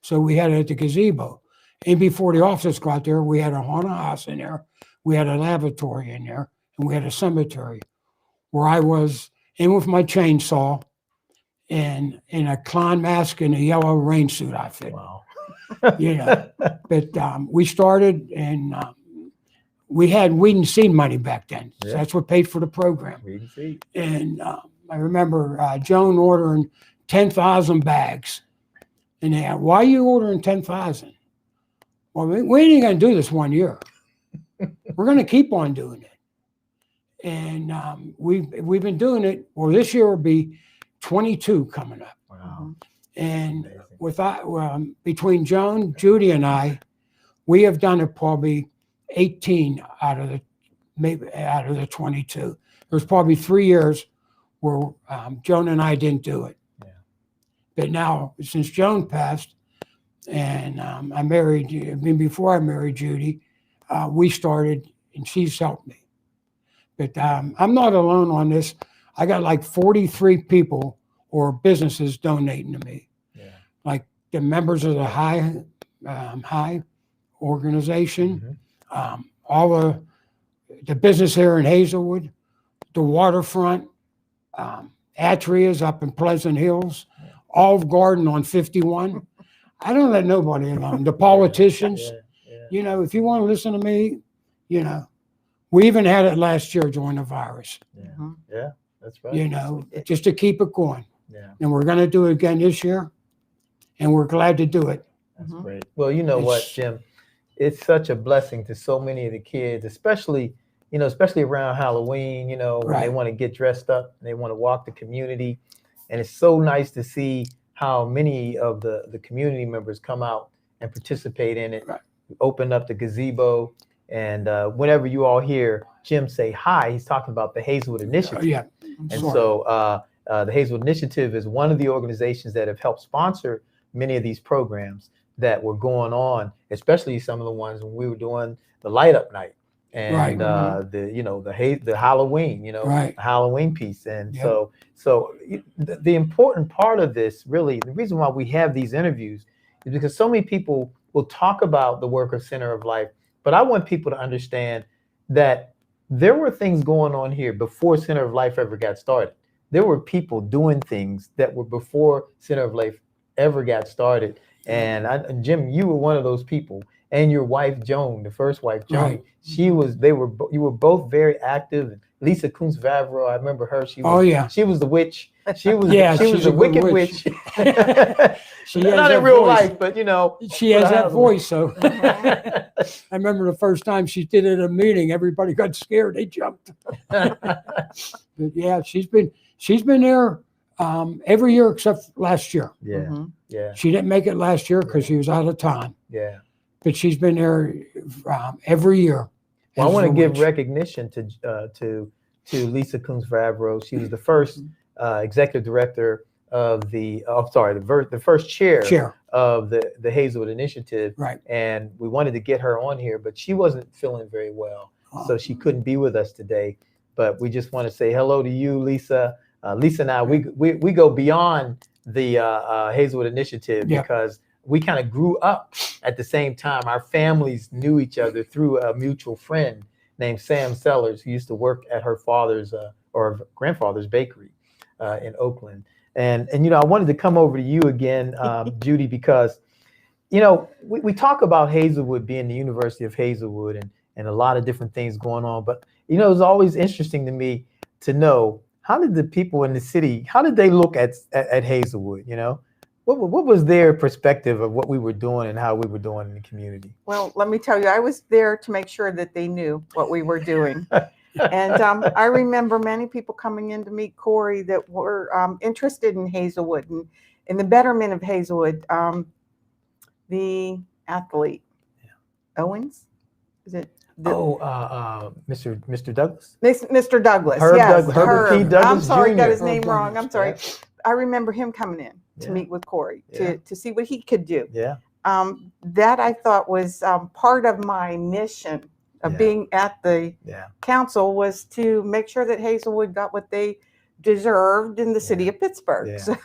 So we had it at the gazebo. And before the officers got there, we had a haunted house in there. We had a lavatory in there, and we had a cemetery where I was in with my chainsaw and in a clown mask and a yellow rain suit outfit. Wow. But we started, and we had weed and seed money back then. So that's what paid for the program. Weed and seed. And I remember Joan ordering 10,000 bags. And they asked, why are you ordering 10,000? Well, we ain't going to do this 1 year. We're going to keep on doing it. And we've been doing it. Well, this year will be 22 coming up. Wow. And between Joan, Judy, and I, we have done it probably 18 out of the 22. There's probably 3 years where Joan and I didn't do it. But now, since Joan passed, and before I married Judy, we started, and she's helped me. But I'm not alone on this. I got like 43 people or businesses donating to me. Like the members of the High organization, all the business here in Hazelwood, the waterfront, Atria's up in Pleasant Hills, Olive Garden on 51. I don't let nobody alone. The politicians, if you want to listen to me, we even had it last year during the virus. Yeah, that's right. Just to keep it going. Yeah. And we're going to do it again this year, and we're glad to do it. That's great. Well, you know what, Jim? It's such a blessing to so many of the kids, especially around Halloween, when they want to get dressed up and they want to walk the community. And it's so nice to see how many of the community members come out and participate in it. We open up the gazebo, and whenever you all hear Jim say hi, he's talking about the Hazelwood Initiative. So the Hazelwood Initiative is one of the organizations that have helped sponsor many of these programs that were going on, especially some of the ones when we were doing the light up night and the Halloween, the Halloween piece. And so the important part of this, really, the reason why we have these interviews is because so many people will talk about the work of Center of Life, but I want people to understand that there were things going on here before Center of Life ever got started. There were people doing things that were before Center of Life ever got started. And Jim, you were one of those people, and your wife, Joan, the first wife, Joan, you were both very active. Lisa Kuntz Vavro, I remember her. She was the witch. She was the wicked witch. Not in real life, but she has that voice. So I remember the first time she did it at a meeting, everybody got scared. They jumped. But yeah, she's been there every year except last year. Yeah. She didn't make it last year because she was out of time. Yeah. But she's been there every year. Well, I want to give recognition to Lisa Kuntz Vavro. She was the first executive director of the, the first chair of the Hazelwood Initiative. Right. And we wanted to get her on here, but she wasn't feeling very well. So she couldn't be with us today. But we just want to say hello to you, Lisa. Lisa and I, we go beyond the Hazelwood Initiative because we kind of grew up at the same time. Our families knew each other through a mutual friend named Sam Sellers, who used to work at her father's or grandfather's bakery in Oakland. And you know, I wanted to come over to you again, Judy, because you know, we talk about Hazelwood being the University of Hazelwood and a lot of different things going on. But you know, it's always interesting to me to know, how did the people in the city, how did they look at Hazelwood? You know, what was their perspective of what we were doing and how we were doing in the community? Well, let me tell you, I was there to make sure that they knew what we were doing. And I remember many people coming in to meet Corey that were interested in Hazelwood and in the betterment of Hazelwood. The athlete, Owens, is it? Mr. Douglas. Mr. Douglas, Herb yes. Herbert P. Douglas I'm sorry, Jr. got his Herb name wrong. Douglas, I'm sorry. yeah. I remember him coming in to meet with Corey to see what he could do. Yeah. That I thought was part of my mission of being at the council, was to make sure that Hazelwood got what they deserved in the city of Pittsburgh. Yeah. So,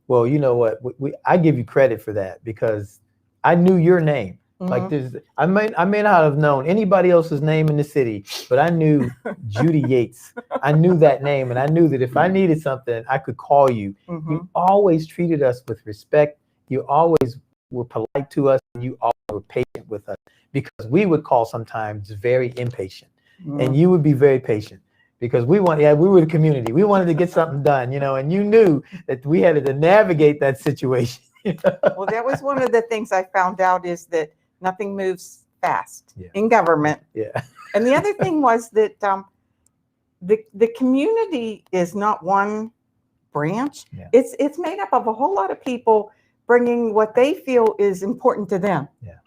Well, you know what? I give you credit for that because I knew your name. Like this, I may not have known anybody else's name in the city, but I knew Judy Yates. I knew that name, and I knew that if I needed something, I could call you. You always treated us with respect. You always were polite to us, and you always were patient with us, because we would call sometimes very impatient, and you would be very patient because we were the community. We wanted to get something done, you know, and you knew that we had to navigate that situation. well, that was one of the things I found out, is that nothing moves fast in government. Yeah. And the other thing was that the community is not one branch. Yeah. It's made up of a whole lot of people bringing what they feel is important to them. Yeah.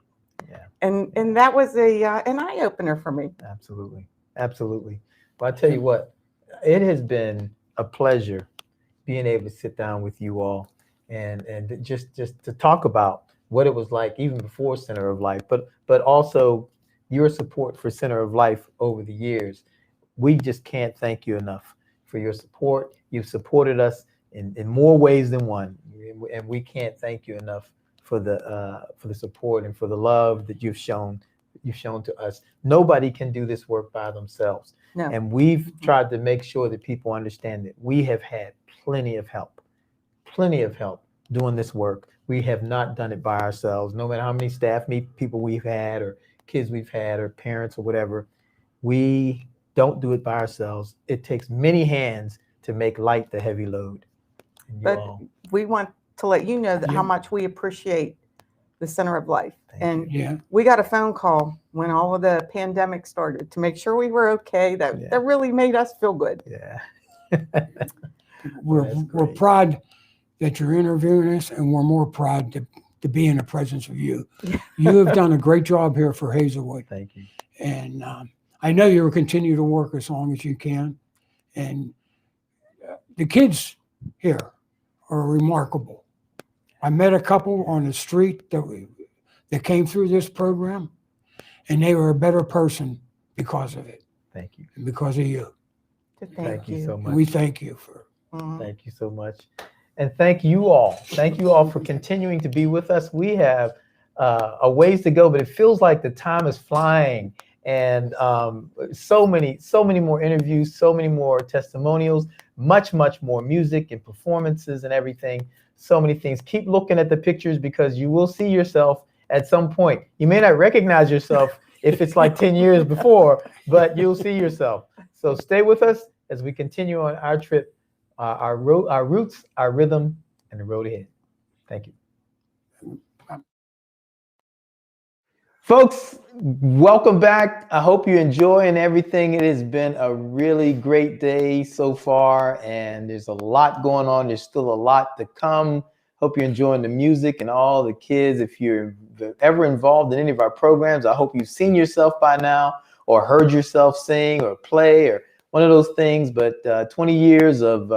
Yeah. And that was an eye opener for me. Absolutely. Absolutely. Well, I tell you what, it has been a pleasure being able to sit down with you all and just to talk about what it was like even before Center of Life, but also your support for Center of Life over the years. We just can't thank you enough for your support. You've supported us in more ways than one, and we can't thank you enough for the support and for the love that you've shown to us. Nobody can do this work by themselves. No. And we've tried to make sure that people understand that we have had plenty of help doing this work. We have not done it by ourselves. No matter how many staff people we've had or kids we've had or parents or whatever, we don't do it by ourselves. It takes many hands to make light the heavy load. But we want to let you know that how much we appreciate the Center of Life. And we got a phone call when all of the pandemic started to make sure we were okay. That really made us feel good. Yeah. We're proud that you're interviewing us, and we're more proud to be in the presence of you. You have done a great job here for Hazelwood. Thank you. And I know you'll continue to work as long as you can. And the kids here are remarkable. I met a couple on the street that came through this program, and they were a better person because of it. Thank you. And because of you. Thank you so much. And we thank you for. Thank you so much. And thank you all. Thank you all for continuing to be with us. We have a ways to go, but it feels like the time is flying. And so many more interviews, so many more testimonials, much more music and performances and everything. So many things. Keep looking at the pictures, because you will see yourself at some point. You may not recognize yourself if it's like 10 years before, but you'll see yourself. So stay with us as we continue on our trip, our roots, our rhythm, and the road ahead. Thank you. Folks, welcome back. I hope you're enjoying everything. It has been a really great day so far, and there's a lot going on. There's still a lot to come. Hope you're enjoying the music and all the kids. If you're ever involved in any of our programs, I hope you've seen yourself by now or heard yourself sing or play or one of those things. But 20 years of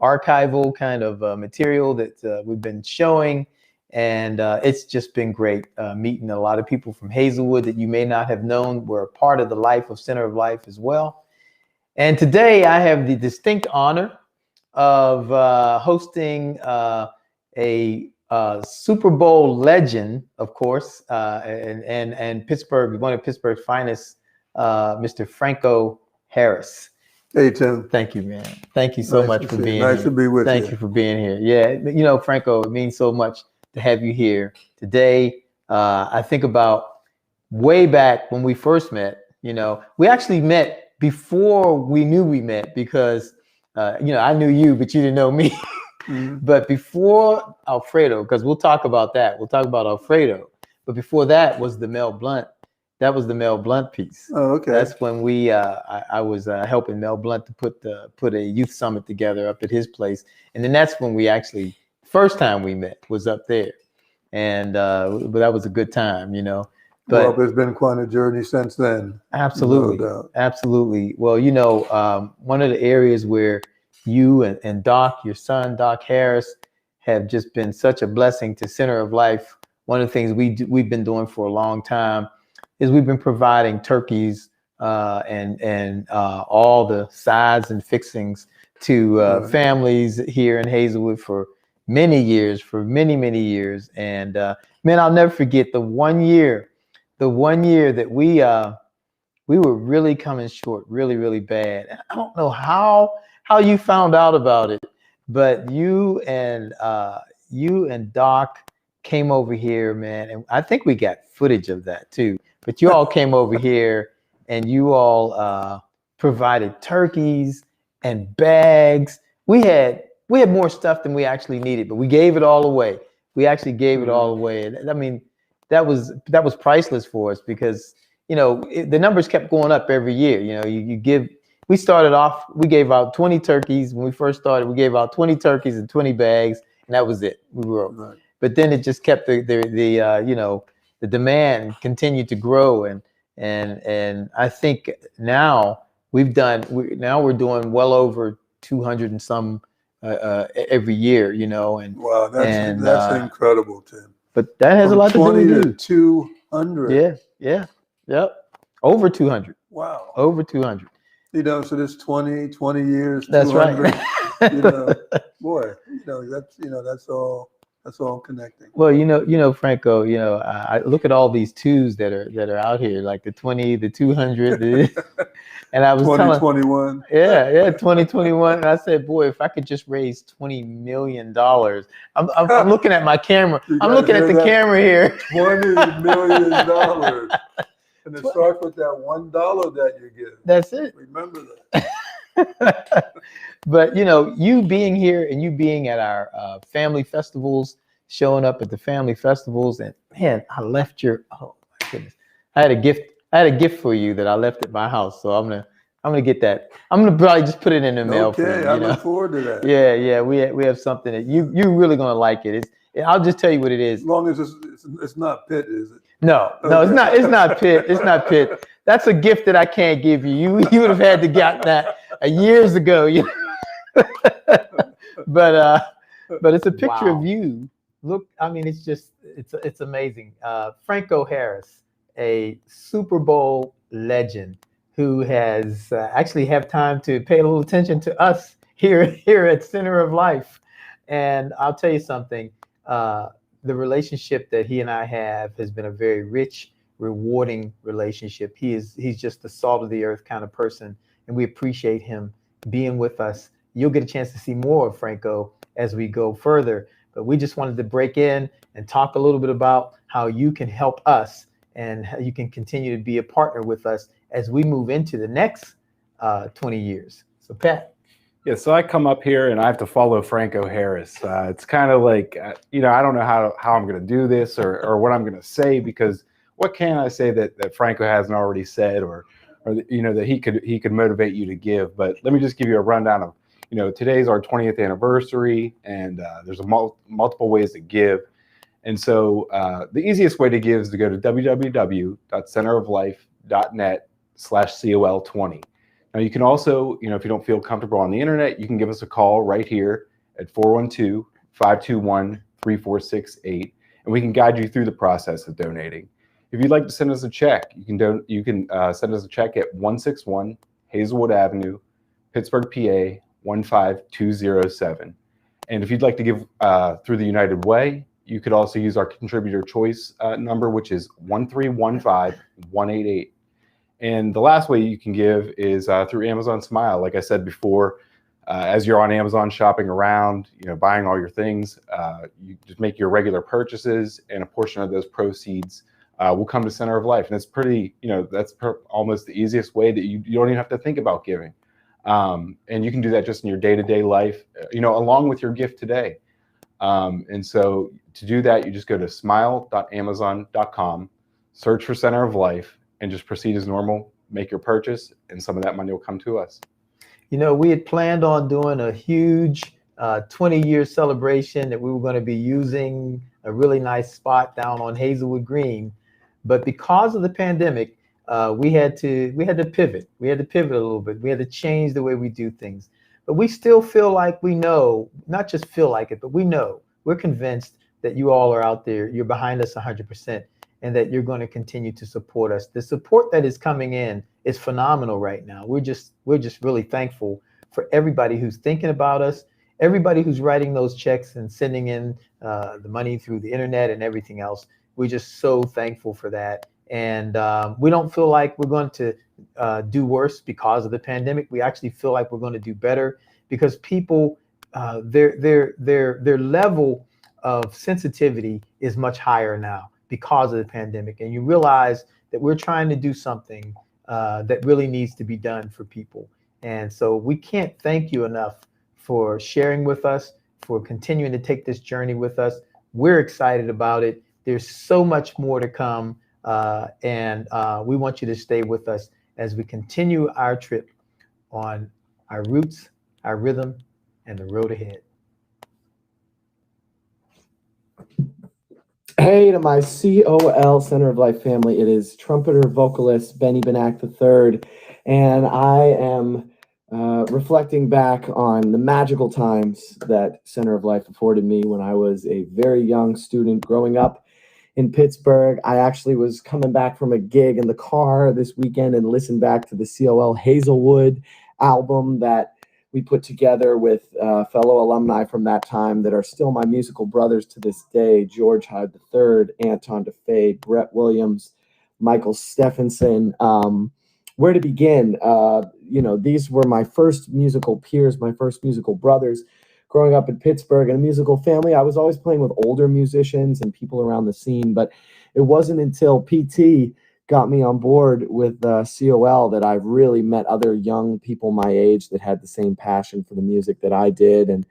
archival kind of material that we've been showing. And it's just been great meeting a lot of people from Hazelwood that you may not have known were a part of the life of Center of Life as well. And today I have the distinct honor of hosting a Super Bowl legend, of course, and Pittsburgh, one of Pittsburgh's finest, Mr. Franco Harris. Hey, Tim. Thank you, man. Thank you so much for being here. Nice to be with you. Thank you for being here. Yeah, you know, Franco, it means so much to have you here today. I think about way back when we first met. You know, we actually met before we knew we met because, you know, I knew you, but you didn't know me. But before Alfredo, because we'll talk about that. We'll talk about Alfredo. But before that was the Mel Blount. That was the Mel Blount piece. Oh, okay. That's when we, I was helping Mel Blount to put a youth summit together up at his place. And then that's when we actually, first time we met was up there. And but that was a good time, you know. But well, there's been quite a journey since then. Absolutely. No doubt. Absolutely. Well, you know, one of the areas where you and Doc, your son, Doc Harris, have just been such a blessing to Center of Life. One of the things we've been doing for a long time is we've been providing turkeys and all the sides and fixings to families here in Hazelwood for many years, many years. And man, I'll never forget the one year that we were really coming short, really bad. And I don't know how you found out about it, but you and Doc came over here, man, and I think we got footage of that too. But you all came over here and you all provided turkeys and bags. We had more stuff than we actually needed, but we gave it all away. We actually gave it all away. And I mean, that was priceless for us because, you know, the numbers kept going up every year. You know, we started off, we gave out 20 turkeys. When we first started, we gave out 20 turkeys and 20 bags, and that was it. We were over. But then it just kept the demand continued to grow, and I think now we're doing well over 200 and some every year, you know. And wow, that's incredible, Tim. But that has a lot to do with 20 to 200. Yep, over 200. Wow, over 200. You know, so there's 20 years. That's 200, right. You know, boy, that's all connecting. Well, you know, Franco, you know, I look at all these twos that are out here, like the 20, the 200, and I was 2021. Yeah, 2021. And I said, boy, if I could just raise $20 million, I'm looking at my camera. I'm looking at the camera here. $20 million. And it starts with that $1 that you give. That's it. Remember that. But you know, you being here and you being at our family festivals, showing up at the family festivals, and man, I left your, oh my goodness, I had a gift for you that I left at my house. So I'm gonna get that. I'm gonna probably just put it in the mail for you. Okay, I look forward to that. Yeah, we have something that you're really gonna like it. I'll just tell you what it is. As long as it's not Pitt, is it? No, it's not. It's not Pitt. It's not Pitt. That's a gift that I can't give you. You would have had to get that years ago. You know? But it's a picture of you. Look, I mean, it's amazing. Franco Harris, a Super Bowl legend, who has actually have time to pay a little attention to us here at Center of Life. And I'll tell you something. The relationship that he and I have has been a very rich, rewarding relationship. He's just the salt of the earth kind of person, and we appreciate him being with us. You'll get a chance to see more of Franco as we go further, but we just wanted to break in and talk a little bit about how you can help us and how you can continue to be a partner with us as we move into the next 20 years. So Pat. Yeah, so I come up here and I have to follow Franco Harris. It's kind of like, you know, I don't know how I'm going to do this or what I'm going to say, because what can I say that Franco hasn't already said or you know, that he could motivate you to give. But let me just give you a rundown of, you know, today's our 20th anniversary, and there's multiple ways to give. And so the easiest way to give is to go to www.centeroflife.net/COL20. Now you can also, if you don't feel comfortable on the internet, you can give us a call right here at 412-521-3468, and we can guide you through the process of donating. If you'd like to send us a check, you can send us a check at 161 Hazelwood Avenue, Pittsburgh, PA 15207. And if you'd like to give through the United Way, you could also use our contributor choice number, which is 1315188. And the last way you can give is through Amazon Smile. Like I said before, as you're on Amazon shopping around, buying all your things, you just make your regular purchases, and a portion of those proceeds will come to Center of Life. And it's pretty, that's almost the easiest way that you don't even have to think about giving. And you can do that just in your day-to-day life, along with your gift today. And so to do that, you just go to smile.amazon.com, search for Center of Life, and just proceed as normal, make your purchase, and some of that money will come to us. We had planned on doing a huge 20-year celebration that we were going to be using a really nice spot down on Hazelwood Green. But because of the pandemic, we had to pivot. We had to pivot a little bit. We had to change the way we do things. But we still feel like we know, not just feel like it, but we know, we're convinced that you all are out there, you're behind us 100%, and that you're going to continue to support us. The support that is coming in is phenomenal right now. We're just really thankful for everybody who's thinking about us, everybody who's writing those checks and sending in the money through the internet and everything else. We're just so thankful for that. And we don't feel like we're going to do worse because of the pandemic. We actually feel like we're going to do better because people, their level of sensitivity is much higher now because of the pandemic. And you realize that we're trying to do something that really needs to be done for people. And so we can't thank you enough for sharing with us, for continuing to take this journey with us. We're excited about it. There's so much more to come. And we want you to stay with us as we continue our trip on our roots, our rhythm, and the road ahead. Hey to my COL Center of Life family. It is trumpeter vocalist Benny Benack III, and I am reflecting back on the magical times that Center of Life afforded me when I was a very young student growing up in Pittsburgh. I actually was coming back from a gig in the car this weekend and listened back to the COL Hazelwood album that we put together with fellow alumni from that time that are still my musical brothers to this day: George Hyde III, Anton DeFay, Brett Williams, Michael Stephenson. Where to begin? These were my first musical peers, my first musical brothers. Growing up in Pittsburgh in a musical family, I was always playing with older musicians and people around the scene, but it wasn't until PT got me on board with COL that I really met other young people my age that had the same passion for the music that I did. And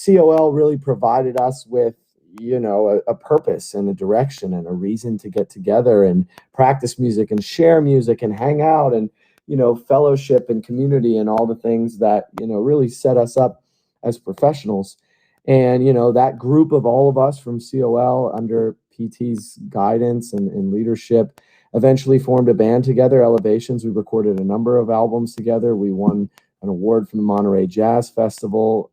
COL really provided us with, a purpose and a direction and a reason to get together and practice music and share music and hang out and, fellowship and community and all the things that, really set us up as professionals. And, that group of all of us from COL under PT's guidance and leadership eventually formed a band together, Elevations. We recorded a number of albums together. We won an award from the Monterey Jazz Festival.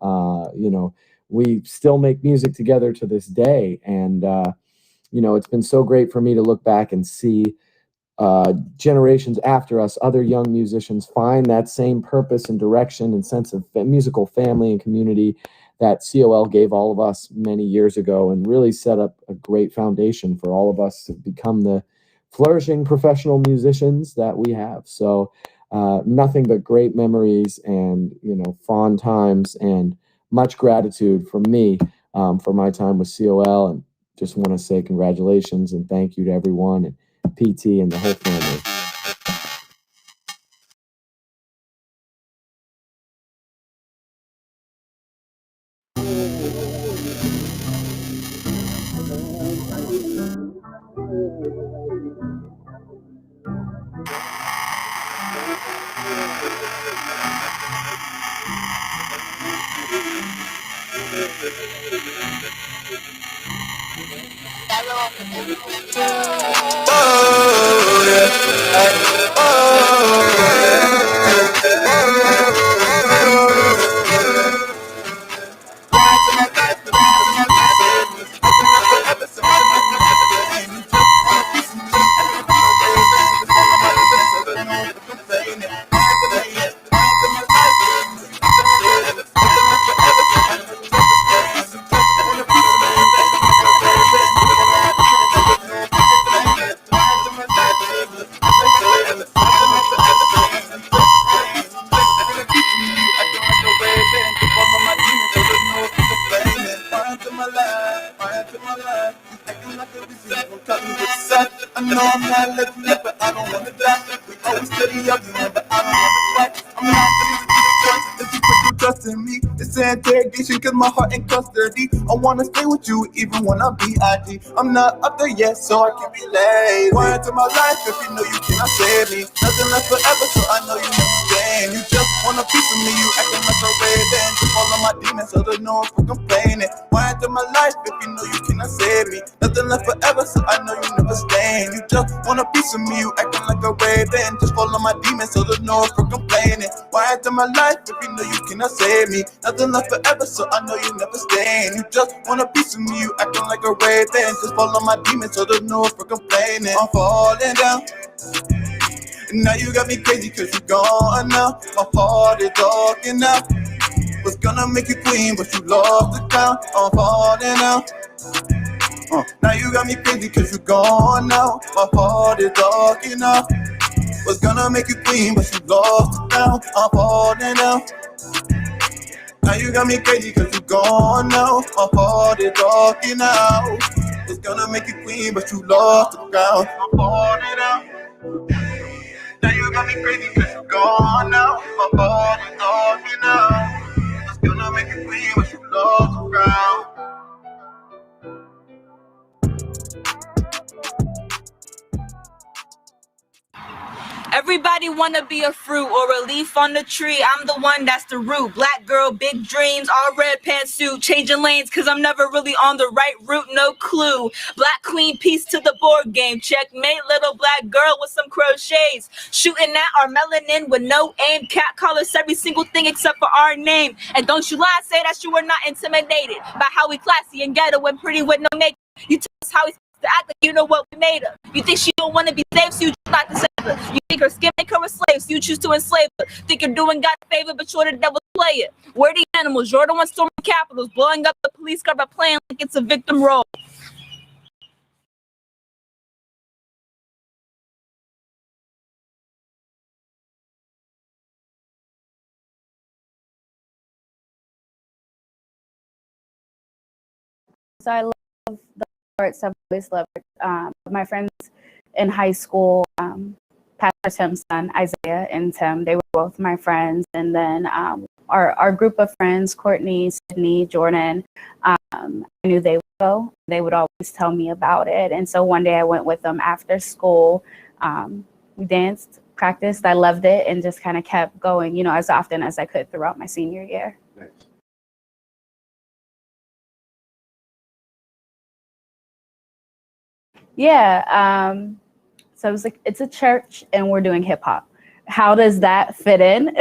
We still make music together to this day. And, it's been so great for me to look back and see generations after us, other young musicians find that same purpose and direction and sense of musical family and community that COL gave all of us many years ago, and really set up a great foundation for all of us to become the flourishing professional musicians that we have. So nothing but great memories and, fond times, and much gratitude from me for my time with COL. And just want to say congratulations and thank you to everyone and PT and the whole family. like a disease, I'm cutting with sun. I know I'm not living it, but I don't wanna die. We always steady arguing, but I don't wanna fight. I'm not gonna do the choice if you put your trust in me. It's an interrogation cause my heart in custody. I wanna stay with you even when I'm B.I.G. I'm not up there yet, so I can be lazy. Why into my life if you know you cannot save me? Nothing left forever, so I know you never staying. You just want a piece of me, you acting like a raven. Just follow my demons, so they know for complaining. Why into my life if you know you cannot save me? Nothing left forever, so I know you never staying. You just want a piece of me, you acting like a raven. Just follow my demons, so they know for complaining. Why into my life if you know you cannot save me? Nothing left forever, so I know you never staying. You just want a piece of me, you acting like a raven. Just follow my demons, so they know for complaining. I'm falling down. Now you got me crazy cause you gone now. My heart is talking now. Was gonna make you queen, but you lost the crown. I'm falling out. Now you got me crazy cause you gone now. My heart is talking now. Was gonna make you queen, but you lost the crown. I'm falling out. Now you got me crazy cause you gone now. My heart is talking now. Was gonna make you queen, but you lost the crown. I'm falling out. Now you got me crazy cause you gone now. My heart is talking now. It's gonna make you queen, but you lost the ground. Everybody wanna be a fruit or a leaf on the tree. I'm the one that's the root. Black girl, big dreams, all red pantsuit. Changing lanes cause I'm never really on the right route, no clue. Black queen, piece to the board game. Checkmate, little black girl with some crochets. Shooting at our melanin with no aim. Cat call us every single thing except for our name. And don't you lie, say that you were not intimidated by how we classy and ghetto and pretty with no makeup. You tell us how we to act like you know what we made her. You think she don't want to be saved, so you choose not to save her. You think her skin make her a slave, so you choose to enslave her. Think you're doing God a favor, but you're the devil's player. We're the animals, you're the one storming capitals, blowing up the police car by playing like it's a victim role. So I love the arts. I've always loved it. My friends in high school, Pastor Tim's son, Isaiah and Tim, they were both my friends. And then our group of friends, Courtney, Sydney, Jordan, I knew they would go. They would always tell me about it. And so one day I went with them after school. We danced, practiced. I loved it and just kind of kept going, you know, as often as I could throughout my senior year. Yeah. So it was like, it's a church and we're doing hip hop. How does that fit in?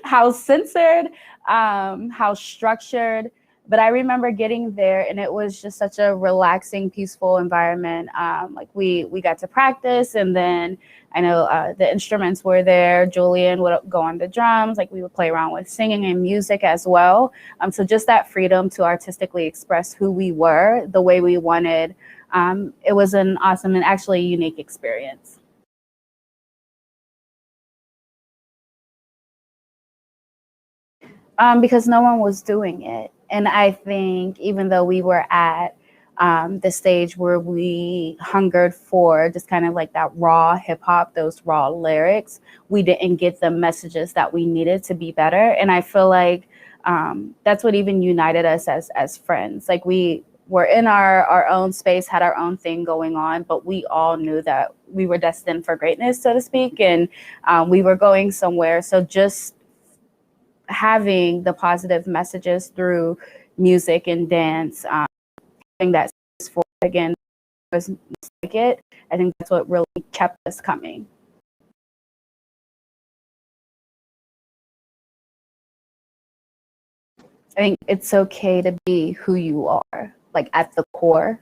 How censored, how structured. But I remember getting there and it was just such a relaxing, peaceful environment. Like we got to practice, and then I know the instruments were there. Julian would go on the drums. Like we would play around with singing and music as well. So just that freedom to artistically express who we were the way we wanted. It was an awesome and actually unique experience. Because no one was doing it. And I think even though we were at the stage where we hungered for just kind of like that raw hip hop, those raw lyrics, we didn't get the messages that we needed to be better. And I feel like that's what even united us as friends. Like we were in our own space, had our own thing going on, but we all knew that we were destined for greatness, so to speak, and we were going somewhere. So just having the positive messages through music and dance, having that space for, again, was like it. I think that's what really kept us coming. I think it's okay to be who you are, like at the core.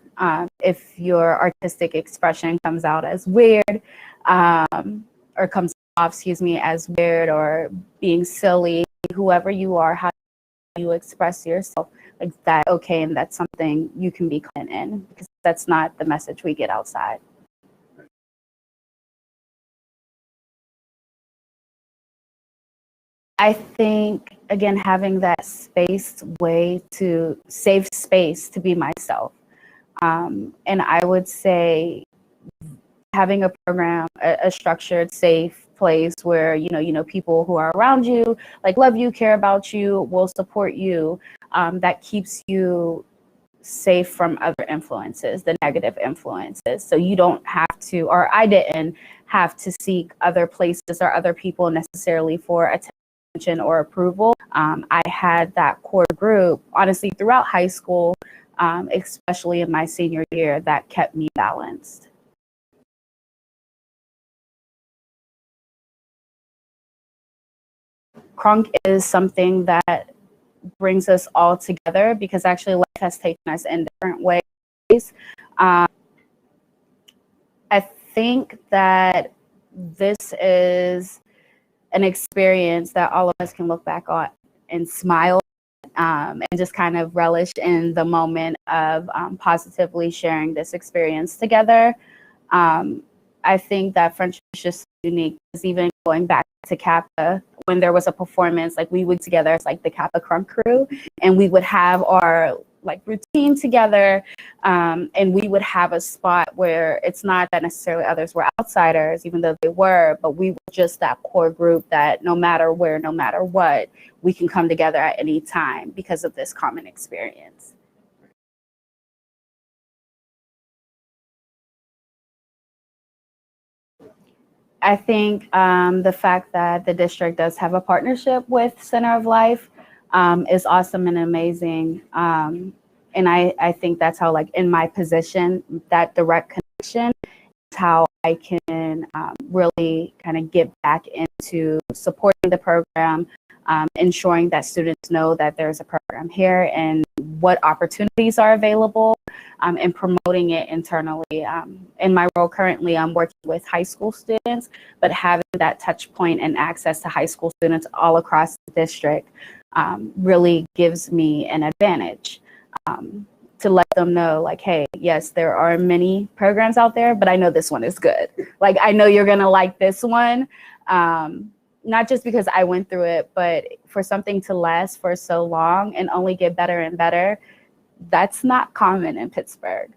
If your artistic expression comes out as weird, or comes off, as weird or being silly, whoever you are, how you express yourself, like that, okay, and that's something you can be confident in, because that's not the message we get outside. I think, again, having that safe space to be myself. And I would say having a program, a structured, safe place where, people who are around you, like love you, care about you, will support you, that keeps you safe from other influences, the negative influences. So you don't have to, or I didn't have to seek other places or other people necessarily for attention or approval. I had that core group, honestly, throughout high school, especially in my senior year, that kept me balanced. Crunk is something that brings us all together because actually life has taken us in different ways. I think that this is an experience that all of us can look back on and smile and just kind of relish in the moment of positively sharing this experience together. I think that friendship is just unique, because even going back to Kappa, when there was a performance, like we would together as like the Kappa Crunk crew, and we would have our like routine together, and we would have a spot where it's not that necessarily others were outsiders, even though they were, but we were just that core group that no matter where, no matter what, we can come together at any time because of this common experience. I think the fact that the district does have a partnership with Center of Life is awesome and amazing. And I think that's how, like in my position, that direct connection is how I can really kind of get back into supporting the program, ensuring that students know that there's a program here and what opportunities are available, and promoting it internally. In my role currently, I'm working with high school students, but having that touch point and access to high school students all across the district really gives me an advantage to let them know, like, hey, yes, there are many programs out there, but I know this one is good. Like, I know you're gonna like this one. Not just because I went through it, but for something to last for so long and only get better and better, that's not common in Pittsburgh.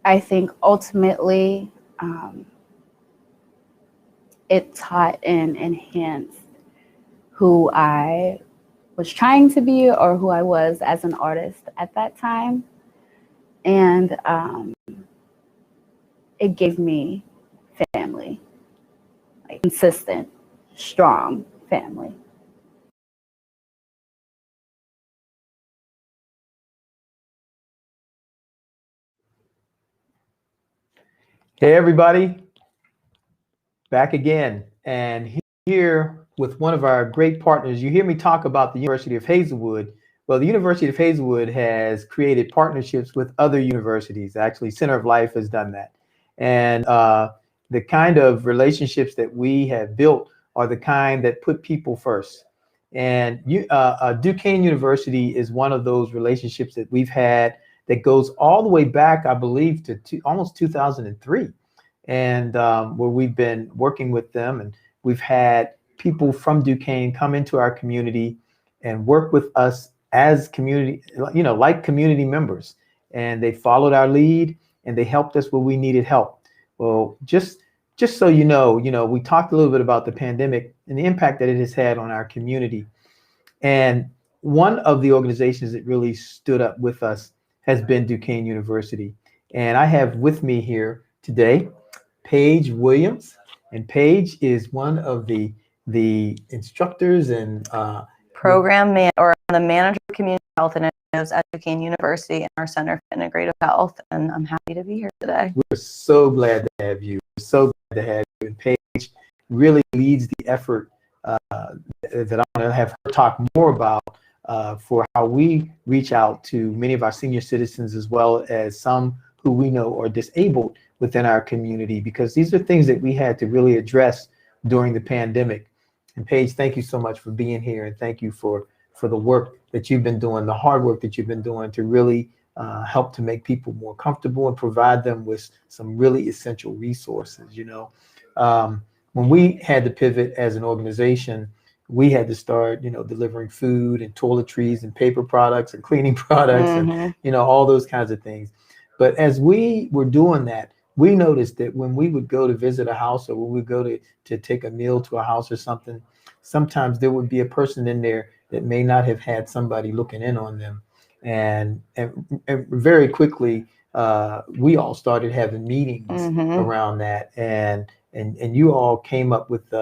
I think ultimately it taught and enhanced who I was trying to be or who I was as an artist at that time. And it gave me family, like consistent, strong family. Hey, everybody, back again. And here with one of our great partners, you hear me talk about the University of Hazelwood. Well, the University of Hazelwood has created partnerships with other universities. Actually, Center of Life has done that. And the kind of relationships that we have built are the kind that put people first. And Duquesne University is one of those relationships that we've had that goes all the way back, I believe, to almost 2003. And where we've been working with them, and we've had people from Duquesne come into our community and work with us as community, like community members. And they followed our lead and they helped us where we needed help. Well, just so you know, we talked a little bit about the pandemic and the impact that it has had on our community. And one of the organizations that really stood up with us has been Duquesne University. And I have with me here today, Paige Williams. And Paige is one of the instructors and the manager of community health initiatives at Duquesne University and our Center for Integrative Health. And I'm happy to be here today. We're so glad to have you. We're so glad to have you. And Paige really leads the effort that I want to have her talk more about for how we reach out to many of our senior citizens, as well as some who we know are disabled within our community, because these are things that we had to really address during the pandemic. And Paige, thank you so much for being here, and thank you for the work that you've been doing, the hard work that you've been doing to really help to make people more comfortable and provide them with some really essential resources. When we had to pivot as an organization, we had to start, delivering food and toiletries and paper products and cleaning products and, all those kinds of things. But as we were doing that, we noticed that when we would go to visit a house or when we would go to take a meal to a house or something, sometimes there would be a person in there that may not have had somebody looking in on them. And very quickly, we all started having meetings around that. And you all came up with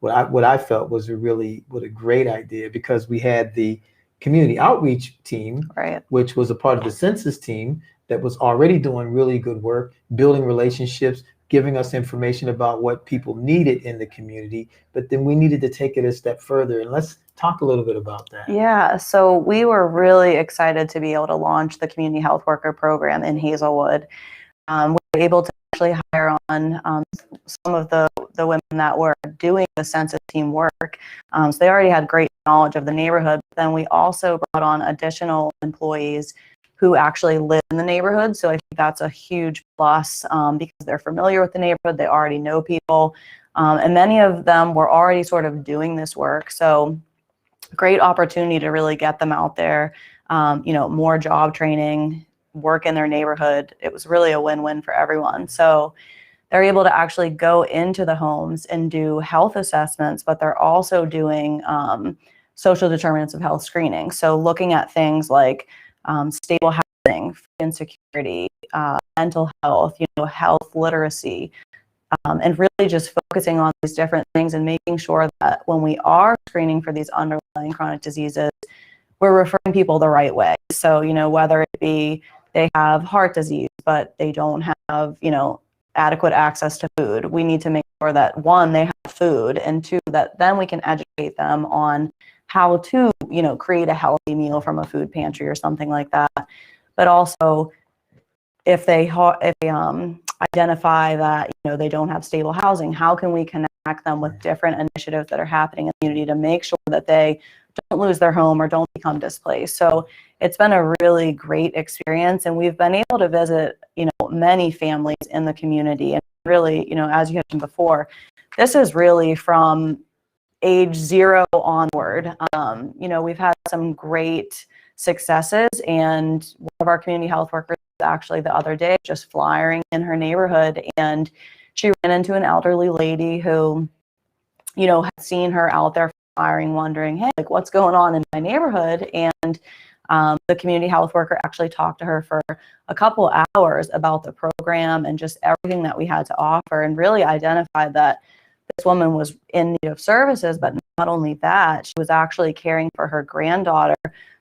what I felt was a great idea, because we had the community outreach team, which was a part of the census team that was already doing really good work, building relationships, giving us information about what people needed in the community. But then we needed to take it a step further. And let's talk a little bit about that. Yeah, so we were really excited to be able to launch the community health worker program in Hazelwood. We were able to actually hire on some of the women that were doing the census team work. So they already had great knowledge of the neighborhood. But then we also brought on additional employees who actually live in the neighborhood. So I think that's a huge plus, because they're familiar with the neighborhood, they already know people, and many of them were already sort of doing this work. So great opportunity to really get them out there, more job training, work in their neighborhood. It was really a win-win for everyone. So they're able to actually go into the homes and do health assessments, but they're also doing social determinants of health screening. So looking at things like stable housing, food insecurity, mental health, health literacy, and really just focusing on these different things and making sure that when we are screening for these underlying chronic diseases, we're referring people the right way. So, whether it be they have heart disease, but they don't have, adequate access to food, we need to make sure that, one, they have food, and two, that then we can educate them on how to, create a healthy meal from a food pantry or something like that. But also, if they identify that they don't have stable housing, how can we connect them with different initiatives that are happening in the community to make sure that they don't lose their home or don't become displaced? So it's been a really great experience, and we've been able to visit many families in the community. And really, as you mentioned before, this is really from age 0 onward. We've had some great successes, and one of our community health workers actually the other day just flyering in her neighborhood, and she ran into an elderly lady who had seen her out there flyering, wondering, hey, like, what's going on in my neighborhood? And the community health worker actually talked to her for a couple hours about the program and just everything that we had to offer, and really identified that this woman was in need of services. But not only that, she was actually caring for her granddaughter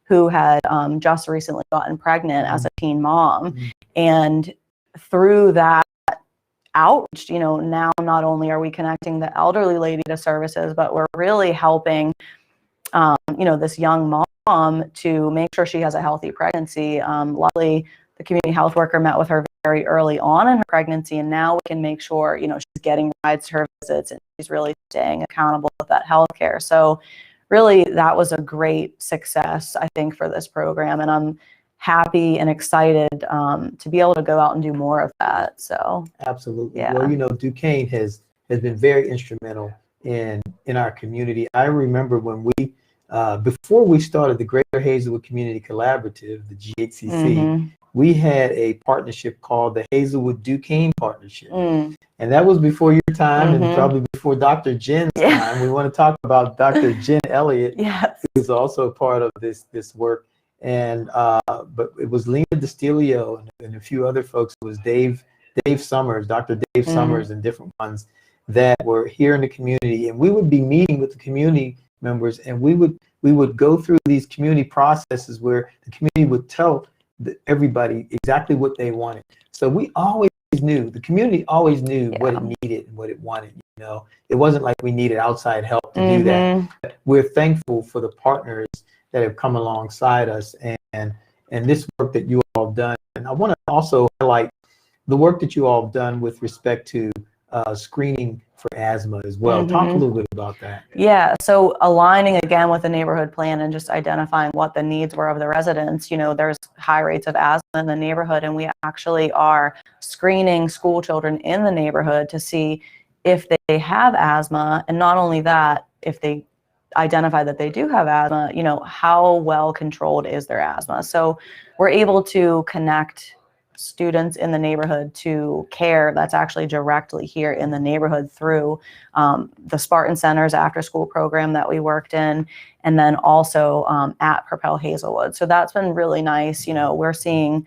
who had just recently gotten pregnant as a teen mom. And through that outreach, now not only are we connecting the elderly lady to services, but we're really helping, this young mom to make sure she has a healthy pregnancy. Luckily, the community health worker met with her very early on in her pregnancy, and now we can make sure, she's getting rides to her visits and she's really staying accountable with that healthcare. So really, that was a great success, I think, for this program, and I'm happy and excited to be able to go out and do more of that. So absolutely. Yeah. Well, Duquesne has been very instrumental in our community. I remember when we before we started the Greater Hazelwood Community Collaborative, the GHCC, we had a partnership called the Hazelwood Duquesne Partnership. And that was before your time and probably before Dr. Jen's time. We want to talk about Dr. Jen Elliott, who's also a part of this work. And but it was Lena Destilio and a few other folks. It was Dave Summers, Dr. Dave Summers, and different ones that were here in the community. And we would be meeting with the community members, and we would go through these community processes where the community would tell everybody exactly what they wanted. So we always knew, the community always knew what it needed and what it wanted. It wasn't like we needed outside help to do that. We're thankful for the partners that have come alongside us and this work that you all have done. And I want to also highlight the work that you all have done with respect to screening for asthma as well. Talk a little bit about that. Yeah, so aligning again with the neighborhood plan and just identifying what the needs were of the residents. There's high rates of asthma in the neighborhood, and we actually are screening school children in the neighborhood to see if they have asthma, and not only that, if they identify that they do have asthma, you know, how well controlled is their asthma? So we're able to connect students in the neighborhood to care that's actually directly here in the neighborhood through the Spartan Center's after school program that we worked in, and then also at Propel Hazelwood. So that's been really nice. You know, we're seeing,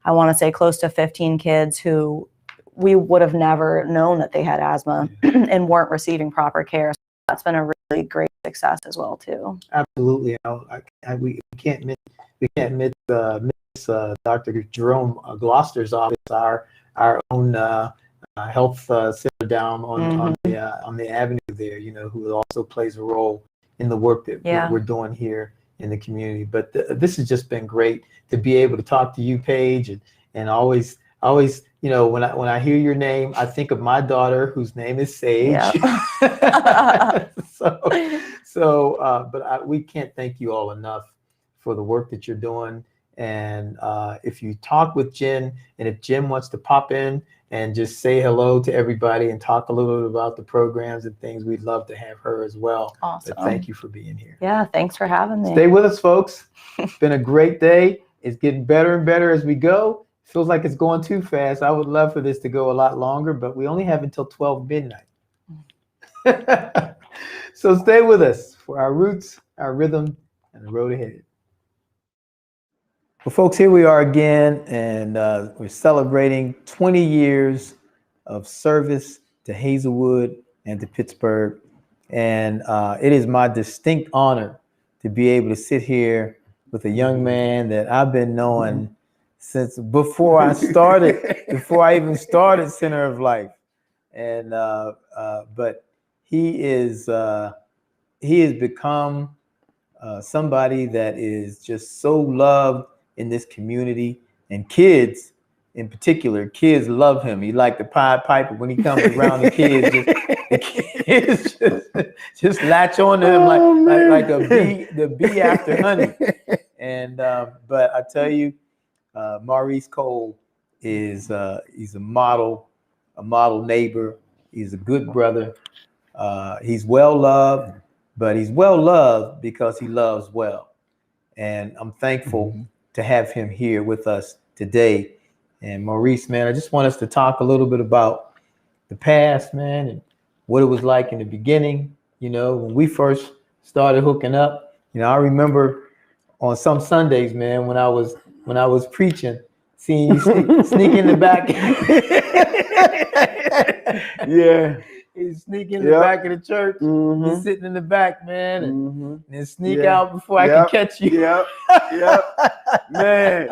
I want to say, close to 15 kids who we would have never known that they had asthma and weren't receiving proper care. So that's been a really great success as well too. Absolutely. We can't miss Dr. Jerome Gloucester's office, our own health center down on the avenue there, you know, who also plays a role in the work that we're doing here in the community. But this has just been great to be able to talk to you, Paige, and always, you know, when I hear your name, I think of my daughter whose name is Sage. But we can't thank you all enough for the work that you're doing. And if you talk with Jen, and if Jen wants to pop in and just say hello to everybody and talk a little bit about the programs and things, we'd love to have her as well. Awesome. But thank you for being here. Yeah, thanks for having me. Stay with us, folks. It's been a great day. It's getting better and better as we go. Feels like it's going too fast. I would love for this to go a lot longer, but we only have until 12 midnight. So stay with us for our roots, our rhythm, and the road ahead. Well, folks, here we are again, and we're celebrating 20 years of service to Hazelwood and to Pittsburgh. And it is my distinct honor to be able to sit here with a young man that I've been knowing since before I even started Center of Life. And but he has become somebody that is just so loved in this community, and kids in particular, kids love him. He like the Pied Piper. When he comes around, the kids just latch on to him like the bee after honey. And but I tell you, Maurice Cole is he's a model neighbor. He's a good brother. He's well loved, but he's well loved because he loves well. And I'm thankful to have him here with us today. And Maurice, man, I just want us to talk a little bit about the past, man, and what it was like in the beginning. You know, when we first started hooking up, you know, I remember on some Sundays, man, when I was preaching, seeing you sneak in the back. Yeah. He's sneaking in the back of the church. He's sitting in the back, man, and sneak out before I can catch you. Man.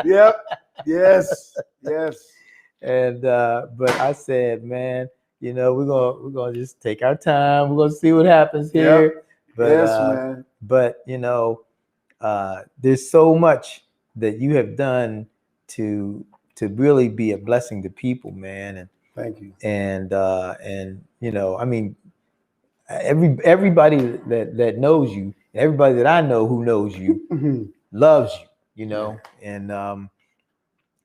Yes. And but I said, man, you know, we're gonna just take our time. We're gonna see what happens here. But man. But you know, there's so much that you have done to really be a blessing to people, man. And thank you. And you know, I mean, everybody that knows you, everybody that I know who knows you loves you, you know, and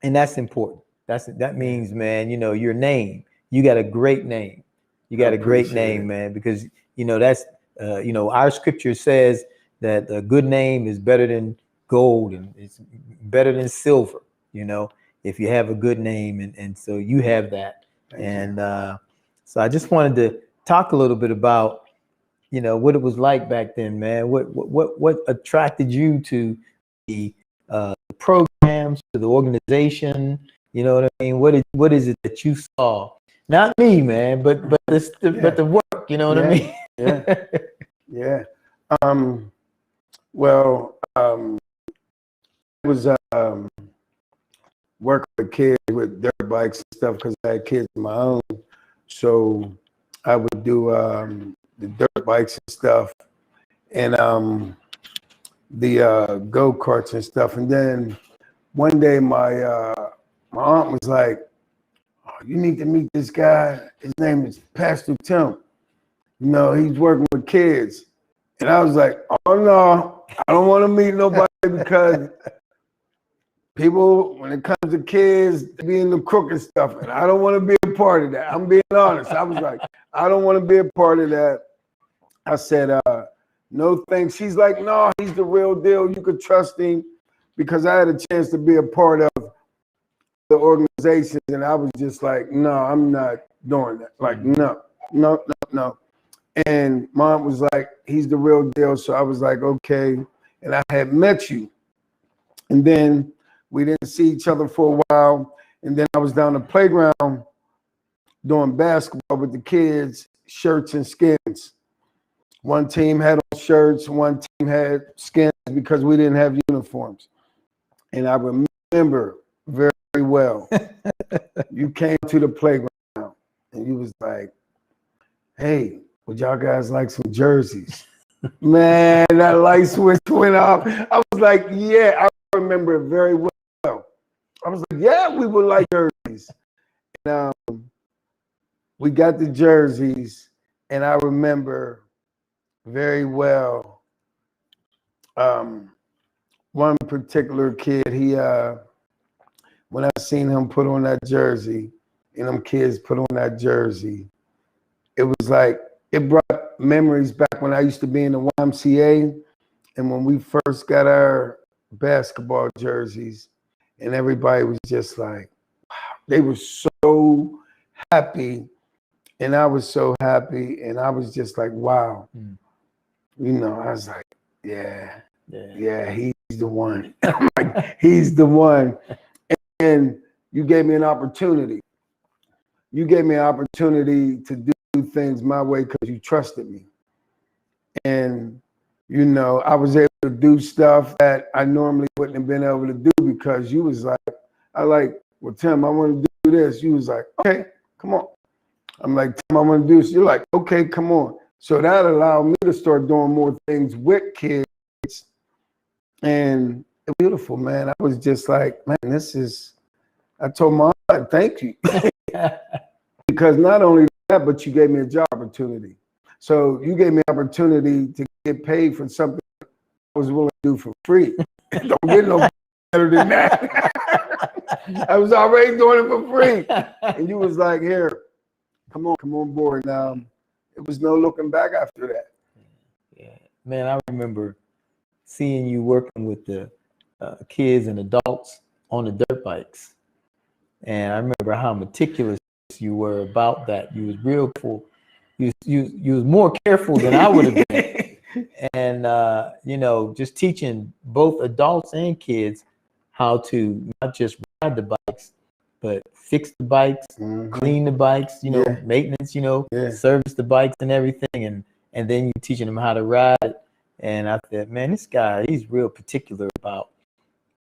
that's important. That means, man, you know, your name, you got a great name. You got a great name, man, because, you know, that's, you know, our scripture says that a good name is better than gold and it's better than silver, you know, if you have a good name. And so you have that. And so I just wanted to talk a little bit about, you know, what it was like back then, man. What attracted you to the programs, to the organization? You know what I mean? What is it that you saw? Not me, man, but the work. You know what I mean? Yeah. Well, I was working with kids with dirt bikes and stuff because I had kids of my own. So I would do the dirt bikes and stuff, and the go-karts and stuff. And then one day my aunt was like, "Oh, you need to meet this guy. His name is Pastor Tim. You know, he's working with kids." And I was like, "Oh no, I don't want to meet nobody because people, when it comes to kids, be in the crooked stuff, and I don't want to be a part of that." I'm being honest. I was like, I don't want to be a part of that. I said, No thanks. She's like, no, he's the real deal. You could trust him, because I had a chance to be a part of the organization, and I was just like, no, I'm not doing that. Like, no. And Mom was like, he's the real deal. So I was like, okay. And I had met you. And then we didn't see each other for a while. And then I was down the playground doing basketball with the kids, shirts and skins. One team had on shirts, one team had skins because we didn't have uniforms. And I remember very well, you came to the playground and you was like, hey, would y'all guys like some jerseys? Man, that light switch went off. I was like, yeah, I remember it very well. I was like, yeah, we would like jerseys. And, we got the jerseys, and I remember very well one particular kid, he when I seen him put on that jersey and them kids put on that jersey, it was like, it brought memories back when I used to be in the YMCA, and when we first got our basketball jerseys, and everybody was just like, wow, they were so happy, and I was so happy, and I was just like, wow. You know, I was like, yeah, he's the one. I'm like, he's the one. And you gave me an opportunity. You gave me an opportunity to do things my way because you trusted me. And, you know, I was able to do stuff that I normally wouldn't have been able to do because you was like, well, Tim, I want to do this. You was like, okay, come on. I'm like, Tim, I want to do this. You're like, okay, come on. So that allowed me to start doing more things with kids. And it's beautiful, man. I was just like, man, I told Mom, thank you. Because not only that, but you gave me a job opportunity. So you gave me an opportunity to get paid for something I was willing to do for free. Don't get no better than that. I was already doing it for free. And you was like, here, come on board. Now, it was no looking back after that. Yeah, man, I remember seeing you working with the kids and adults on the dirt bikes. And I remember how meticulous you were about that. You was real cool. You was more careful than I would have been. And, you know, just teaching both adults and kids how to not just ride the bikes, but fix the bikes, clean the bikes, you know, maintenance, you know, service the bikes and everything. And then you teaching them how to ride. And I said, man, this guy, he's real particular about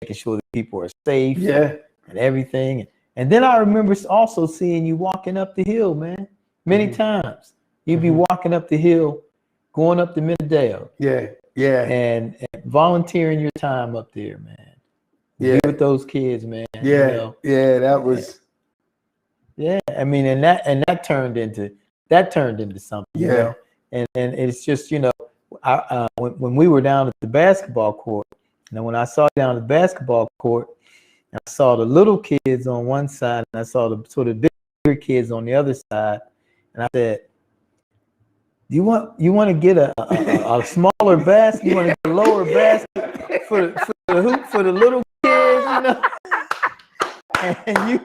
making sure that people are safe and everything. And then I remember also seeing you walking up the hill, man, many times. You'd be walking up the hill, going up to Middledale. And volunteering your time up there, man. Be with those kids, man. You know? That was. Yeah, I mean, and that turned into something. You know? And it's just, you know, when we were down at the basketball court, and when I saw you down at the basketball court, I saw the little kids on one side, and I saw the sort of bigger kids on the other side, and I said, you want to get a smaller basket? You want to get a lower basket for the hoop for the little kids, you know? And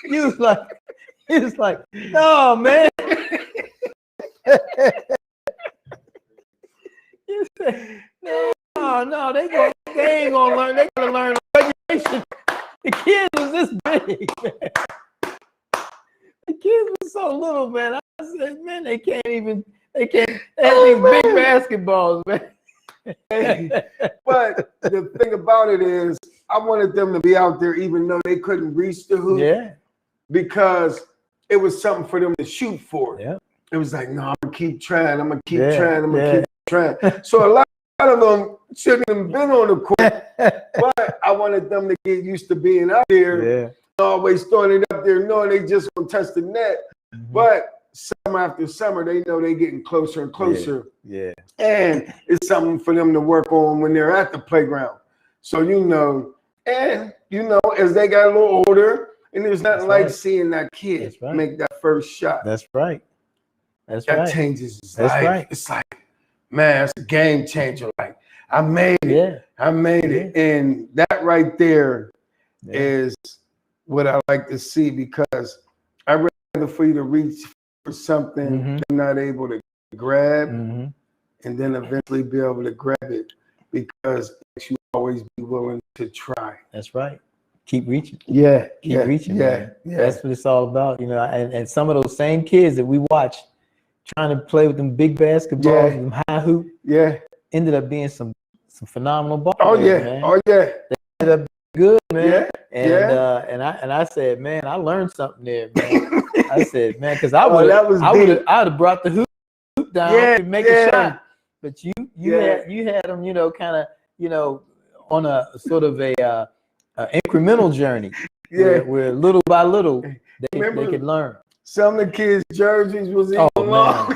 you was like, no, man. You said, no, they ain't gonna learn. They gonna learn regulation. The kids was this big, man. The kids was so little, man. I said, man, they can't. They have these big basketballs, man. But the thing about it is, I wanted them to be out there even though they couldn't reach the hoop. Yeah. Because it was something for them to shoot for. Yeah. It was like, no, I'm gonna keep trying. I'm gonna keep trying. I'm gonna keep trying. So a lot of them shouldn't have been on the court, but I wanted them to get used to being out there. Always throwing it up there, knowing they just gonna touch the net. But summer after summer, they know they getting closer and closer. And it's something for them to work on when they're at the playground. So you know, as they got a little older, and there's nothing like seeing that kid make that first shot. That's right. That changes his life. It's like, man, it's a game changer. Like, I made it. Yeah. I made it. And that right there is what I like to see, because I'd rather for you to reach for something you're not able to grab and then eventually be able to grab it, because it makes you always be willing to try. That's right. Keep reaching. Yeah. Keep reaching. Yeah. Man. That's what it's all about, you know. And some of those same kids that we watched trying to play with them big basketballs, them high hoop, ended up being some phenomenal ball players, man. Oh yeah. They ended up good, man. Yeah. And I said, man, I learned something there, man. I said, man, because I would have brought the hoop down to make a shot, but you had them, you know, kind of, you know, on a sort of a incremental journey, where little by little they could learn. Some of the kids' jerseys was even long.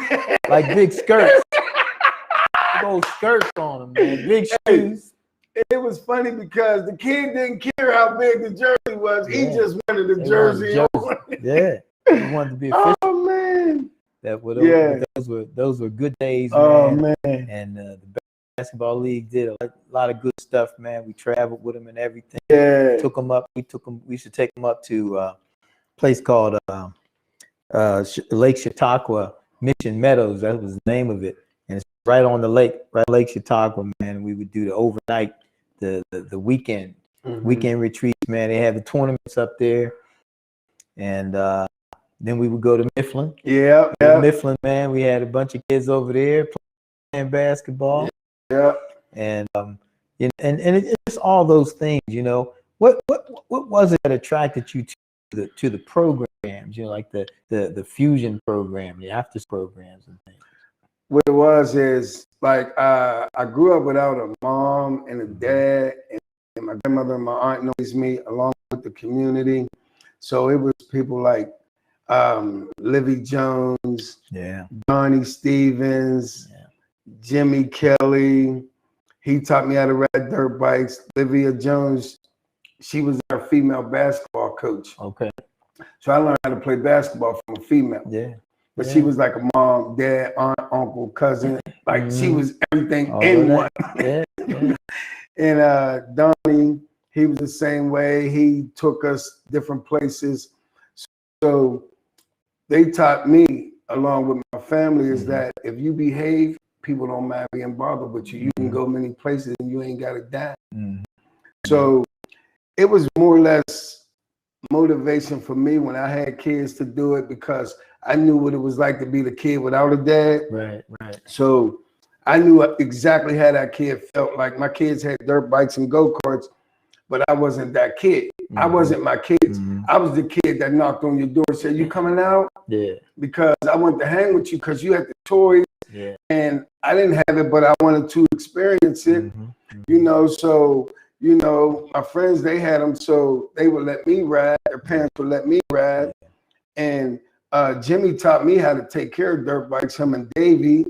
Like big skirts. Big old skirts on them, man. Big shoes. It was funny because the kid didn't care how big the jersey was. He just wanted the jersey on. Yeah. He wanted to be official. Oh man. Those were good days, man. Oh man. And the basketball league did a lot of good stuff, man. We traveled with them and everything. Yeah. We should take them up to a place called Lake Chautauqua Mission Meadows. That was the name of it. And it's right on the lake, right Lake Chautauqua, man. We would do the overnight, the weekend retreats, man. They have the tournaments up there. And then we would go to Mifflin. Mifflin, man. We had a bunch of kids over there playing basketball. Yeah. And it's just all those things, you know. What was it that attracted you to the programs, you know, like the fusion program, the after programs and things? What it was is like I grew up without a mom and a dad, and my grandmother and my aunt raised me along with the community. So it was people like Livy Jones, Donnie Stevens, Jimmy Kelly. He taught me how to ride dirt bikes. Livia Jones, she was our female basketball coach. Okay. So I learned how to play basketball from a female. Yeah. But she was like a mom, dad, aunt, uncle, cousin. Like she was everything in one. And Donnie, he was the same way. He took us different places. So they taught me, along with my family, is that if you behave, people don't mind being bothered with you. You can go many places and you ain't got to die. So it was more or less motivation for me when I had kids to do it, because I knew what it was like to be the kid without a dad. Right. So I knew exactly how that kid felt. Like my kids had dirt bikes and go-karts, but I wasn't that kid. I wasn't my kids. I was the kid that knocked on your door and said, "You coming out?" Yeah. Because I wanted to hang with you because you had the toys. Yeah. And I didn't have it, but I wanted to experience it. You know, so, you know, my friends, they had them, so they would let me ride. Their parents would let me ride. And Jimmy taught me how to take care of dirt bikes, him and Davey,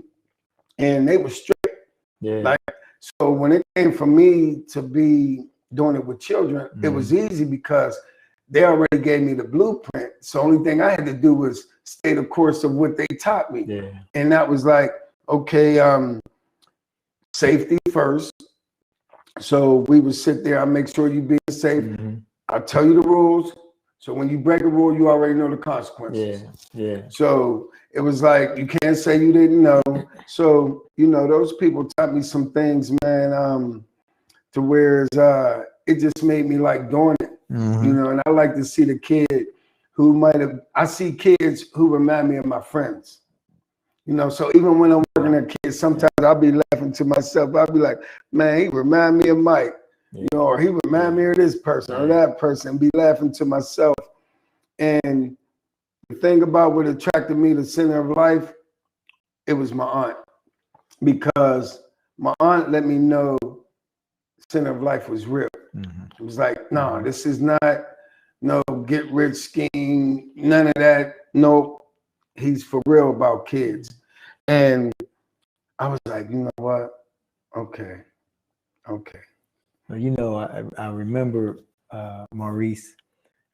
and they were strict. Like, so when it came for me to be doing it with children, it was easy because they already gave me the blueprint. So the only thing I had to do was stay the course of what they taught me. And that was like, okay, safety first. So we would sit there, I make sure you be safe. I'll tell you the rules. So when you break a rule, you already know the consequences. So it was like, you can't say you didn't know. So, you know, those people taught me some things, man, to where it just made me like doing it. You know, and I like to see the kid who I see kids who remind me of my friends. You know, so even when I'm working at kids, sometimes I'll be laughing to myself. I'll be like, man, he remind me of Mike. You know, or he remind me of this person or that person, and be laughing to myself. And the thing about what attracted me to Center of Life, it was my aunt. Because my aunt let me know Center of Life was real. It was like, no, this is not no get rich scheme, none of that. No, he's for real about kids. And I was like, you know what? Okay. Well, you know, I remember, Maurice,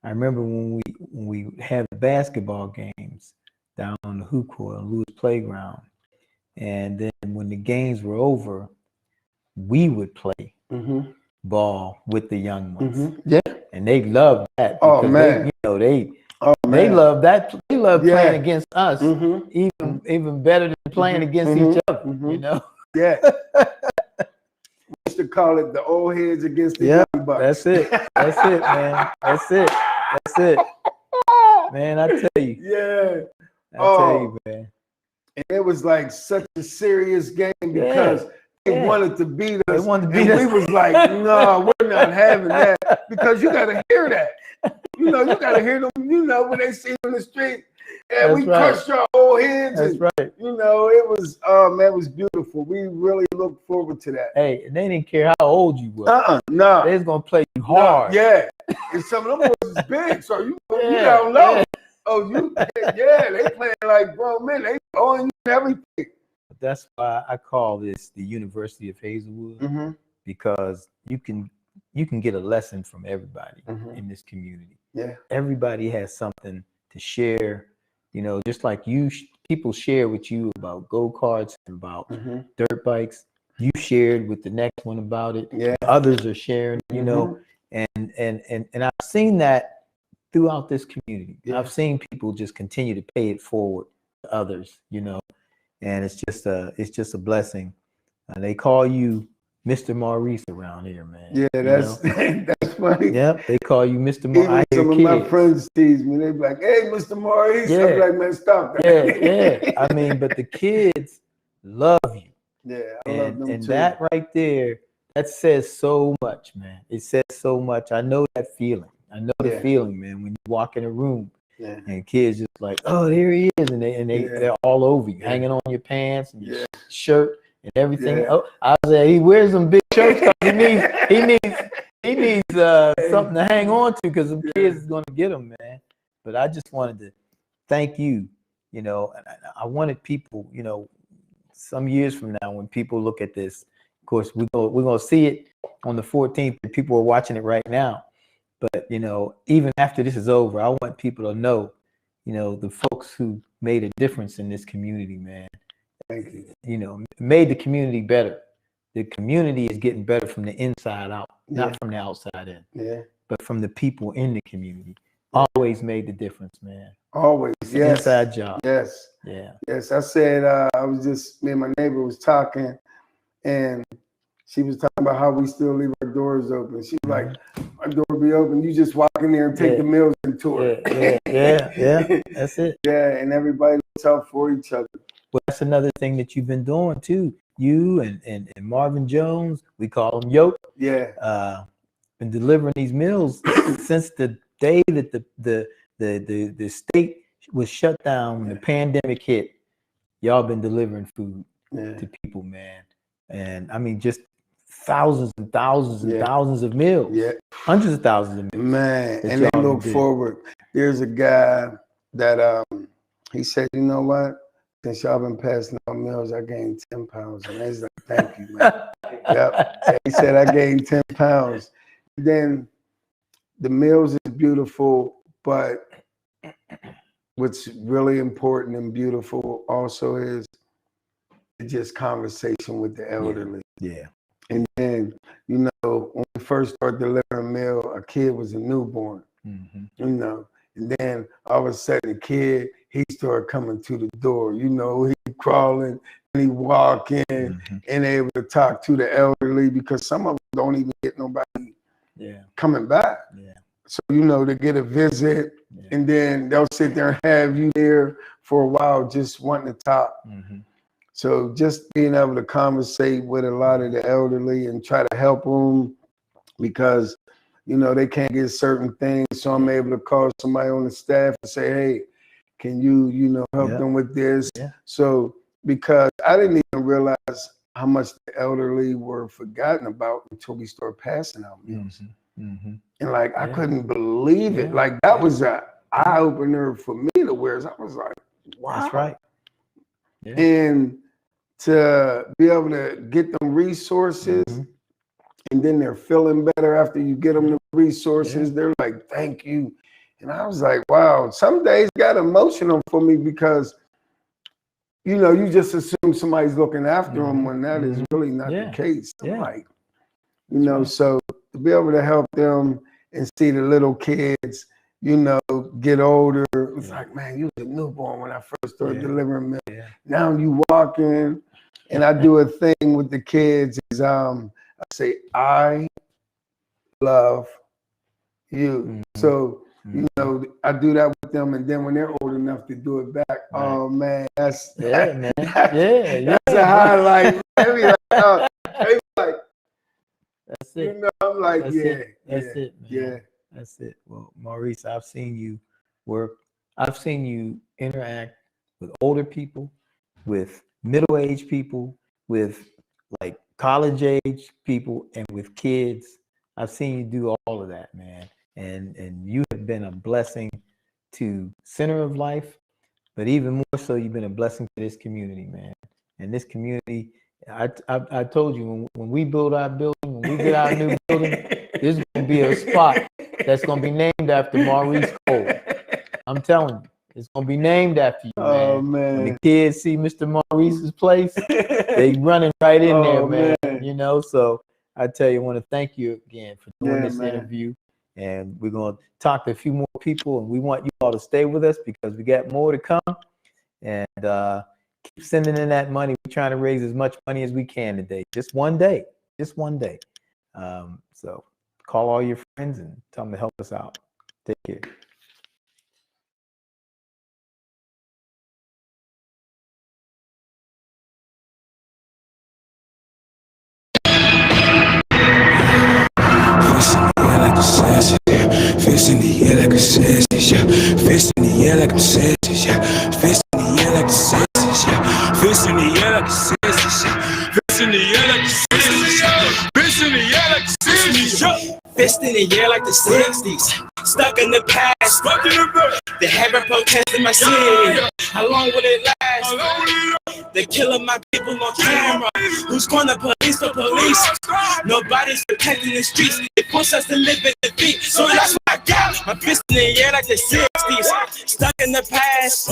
I remember when we had the basketball games down on the hoop court, Lewis Playground, And then when the games were over, we would play ball with the young ones. Yeah. And they loved that. Oh, because man. They love that. They love Yeah. playing against us, even better than playing against each other. You know. Yeah. We used to call it the old heads against the young bucks. That's it. That's it, man. That's it. That's it. Man, I tell you. Yeah. I tell you, man. And it was like such a serious game because they wanted to beat us. They wanted to beat and us. we was like, no, we're not having that, because you got to hear that. You know, you got to hear them, you know, when they see you in the street. Yeah, That's we right. crushed our old heads. That's and, right. You know, it was, oh man, it was beautiful. We really look forward to that. Hey, and they didn't care how old you were. No. They was gonna play you hard. Yeah. And some of them boys is big, so you Yeah, don't know. yeah. Oh, they playing like grown men. They owing you everything. That's why I call this the University of Hazelwood, because you can get a lesson from everybody in this community. Yeah. Everybody has something to share. You know, just like people share with you about go-karts and about dirt bikes. You shared with the next one about it. Yeah. Others are sharing, you know, and I've seen that throughout this community. Yeah. I've seen people just continue to pay it forward to others, you know, and it's just a blessing. They call you Mr. Maurice around here, man. Yeah, you that's know? that's funny. Yep, they call you Mr. Even Maurice. some of my friends tease me. They be like, "Hey, Mr. Maurice." Yeah. I'm like, "Man, stop that." Yeah. I mean, but the kids love you. Yeah, I love them And too. that right there, that says so much, man. It says so much. I know that feeling. I know the feeling, man, when you walk in a room and kids just like, oh, there he is. And they're all over you, hanging on your pants and your shirt and everything. Yeah. Oh, I say he wears some big shirts 'cause he needs something to hang on to, because the kids is going to get him, man. But I just wanted to thank you, you know, and I wanted people, you know, some years from now when people look at this, of course, we're going to see it on the 14th, and people are watching it right now. But, you know, even after this is over, I want people to know, you know, the folks who made a difference in this community, man. Thank you. You know, made the community better. The community is getting better from the inside out, not from the outside in. Yeah. But from the people in the community. Always made the difference, man. Always, It's an yes. inside job. Yes. Yeah. Yes. I said, me and my neighbor was talking, and she was talking about how we still leave our doors open. She's like, our door be open. You just walk in there and take the meals and tour. Yeah. That's it. Yeah, and everybody looks out for each other. Well, that's another thing that you've been doing too. You and Marvin Jones, we call him Yoke. Yeah. Been delivering these meals since the day that the state was shut down when the pandemic hit. Y'all been delivering food to people, man. And I mean, just thousands and thousands and thousands of meals. Yeah. Hundreds of thousands of meals. Man, that and they y'all look did. forward. There's a guy that he said, you know what? Since y'all been passing out meals, I gained 10 pounds. And he's like, thank you, man. Yep. He said I gained 10 pounds. Then the meals is beautiful, but what's really important and beautiful also is just conversation with the elderly. Yeah. And then, you know, when we first started delivering meal, a kid was a newborn, you know, and then all of a sudden the kid, he started coming to the door, you know, he crawling and he walking and able to talk to the elderly, because some of them don't even get nobody coming back. So, you know, they get a visit and then they'll sit there and have you there for a while just wanting to talk. So just being able to conversate with a lot of the elderly and try to help them, because, you know, they can't get certain things. So I'm able to call somebody on the staff and say, hey, can you, you know, help them with this? So because I didn't even realize how much the elderly were forgotten about until we started passing out meals. And like, I couldn't believe it. Like that was an eye opener for me to where I was like, wow. That's right. And to be able to get them resources, and then they're feeling better after you get them the resources. They're like, thank you. And I was like, wow, some days got emotional for me, because you know, you just assume somebody's looking after them when that is really not the case. Like, you know, so to be able to help them and see the little kids, you know, get older. It was like, man, you was a newborn when I first started delivering milk. Now you walking, and I do a thing with the kids is I say, I love you. So, you know, I do that with them, and then when they're old enough to do it back, oh man, that's man. that's a highlight. They be like, That's it. you know, I'm like, That's yeah, it. That's it, man. yeah. That's it. Well, Maurice, I've seen you work. I've seen you interact with older people, with middle-aged people, with like college-age people, and with kids. I've seen you do all of that, man. And you have been a blessing to Center of Life, but even more so, you've been a blessing to this community, man. And this community, I told you, when we build our building, when we get our new building, there's going to be a spot that's going to be named after Maurice Cole. I'm telling you, it's going to be named after you, man. Oh, man. When the kids see Mr. Maurice's place, they running right in there, man. You know, so I tell you, I want to thank you again for doing this interview. And we're going to talk to a few more people, and we want you all to stay with us because we got more to come. And keep sending in that money. We're trying to raise as much money as we can today. Just one day. Just one day. So call all your friends and tell them to help us out. Take care. Fist in the air like a sausage, yeah. Fist in the air like a sausage, yeah. Fist in the air like a sausage, yeah. Fist in the air like a sausage, yeah. Fist in the air like a sausage, yeah. Fist in the air like a sausage, yeah. Fist in the air like the 60s. Stuck in the past. Stuck in the past. They haven't protested my city. How long will it last? They're killing my people on camera. Who's gonna police the police? Nobody's protecting the streets. They force us to live in defeat. So that's what I got. My fist in the air like the 60s. Stuck in the past.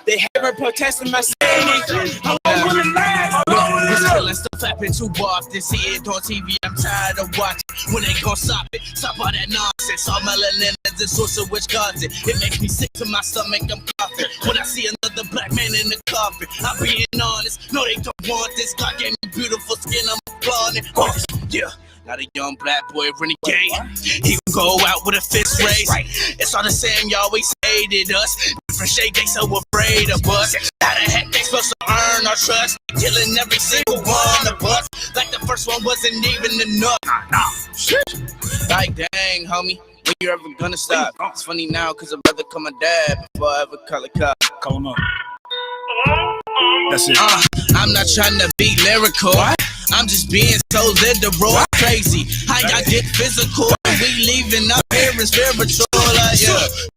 They haven't protested my city. How long will it last? This killing stuff happen too often. See it on TV, I'm tired of watching. When they gon' stop it? Stop all that nonsense. All melanin is the source of which content. It makes me sick to my stomach, I'm coughing. When I see another black man in the coffin, I'm being honest. No, they don't want this. God gave me beautiful skin, I'm applauding. Yeah. Not a young black boy renegade. He would go out with a fist raised. It's all the same, y'all always hated us. Different shade, they so afraid of us. How the heck they supposed to earn our trust? Killing every single one of us. Like the first one wasn't even enough. Like dang, homie, when you ever gonna stop? It's funny now, cause I'd rather call my dad before I ever call a cop. Call him up. That's it. I'm not trying to be lyrical. I'm just being so literal. Crazy. How y'all get physical? We leaving up here in spiritual.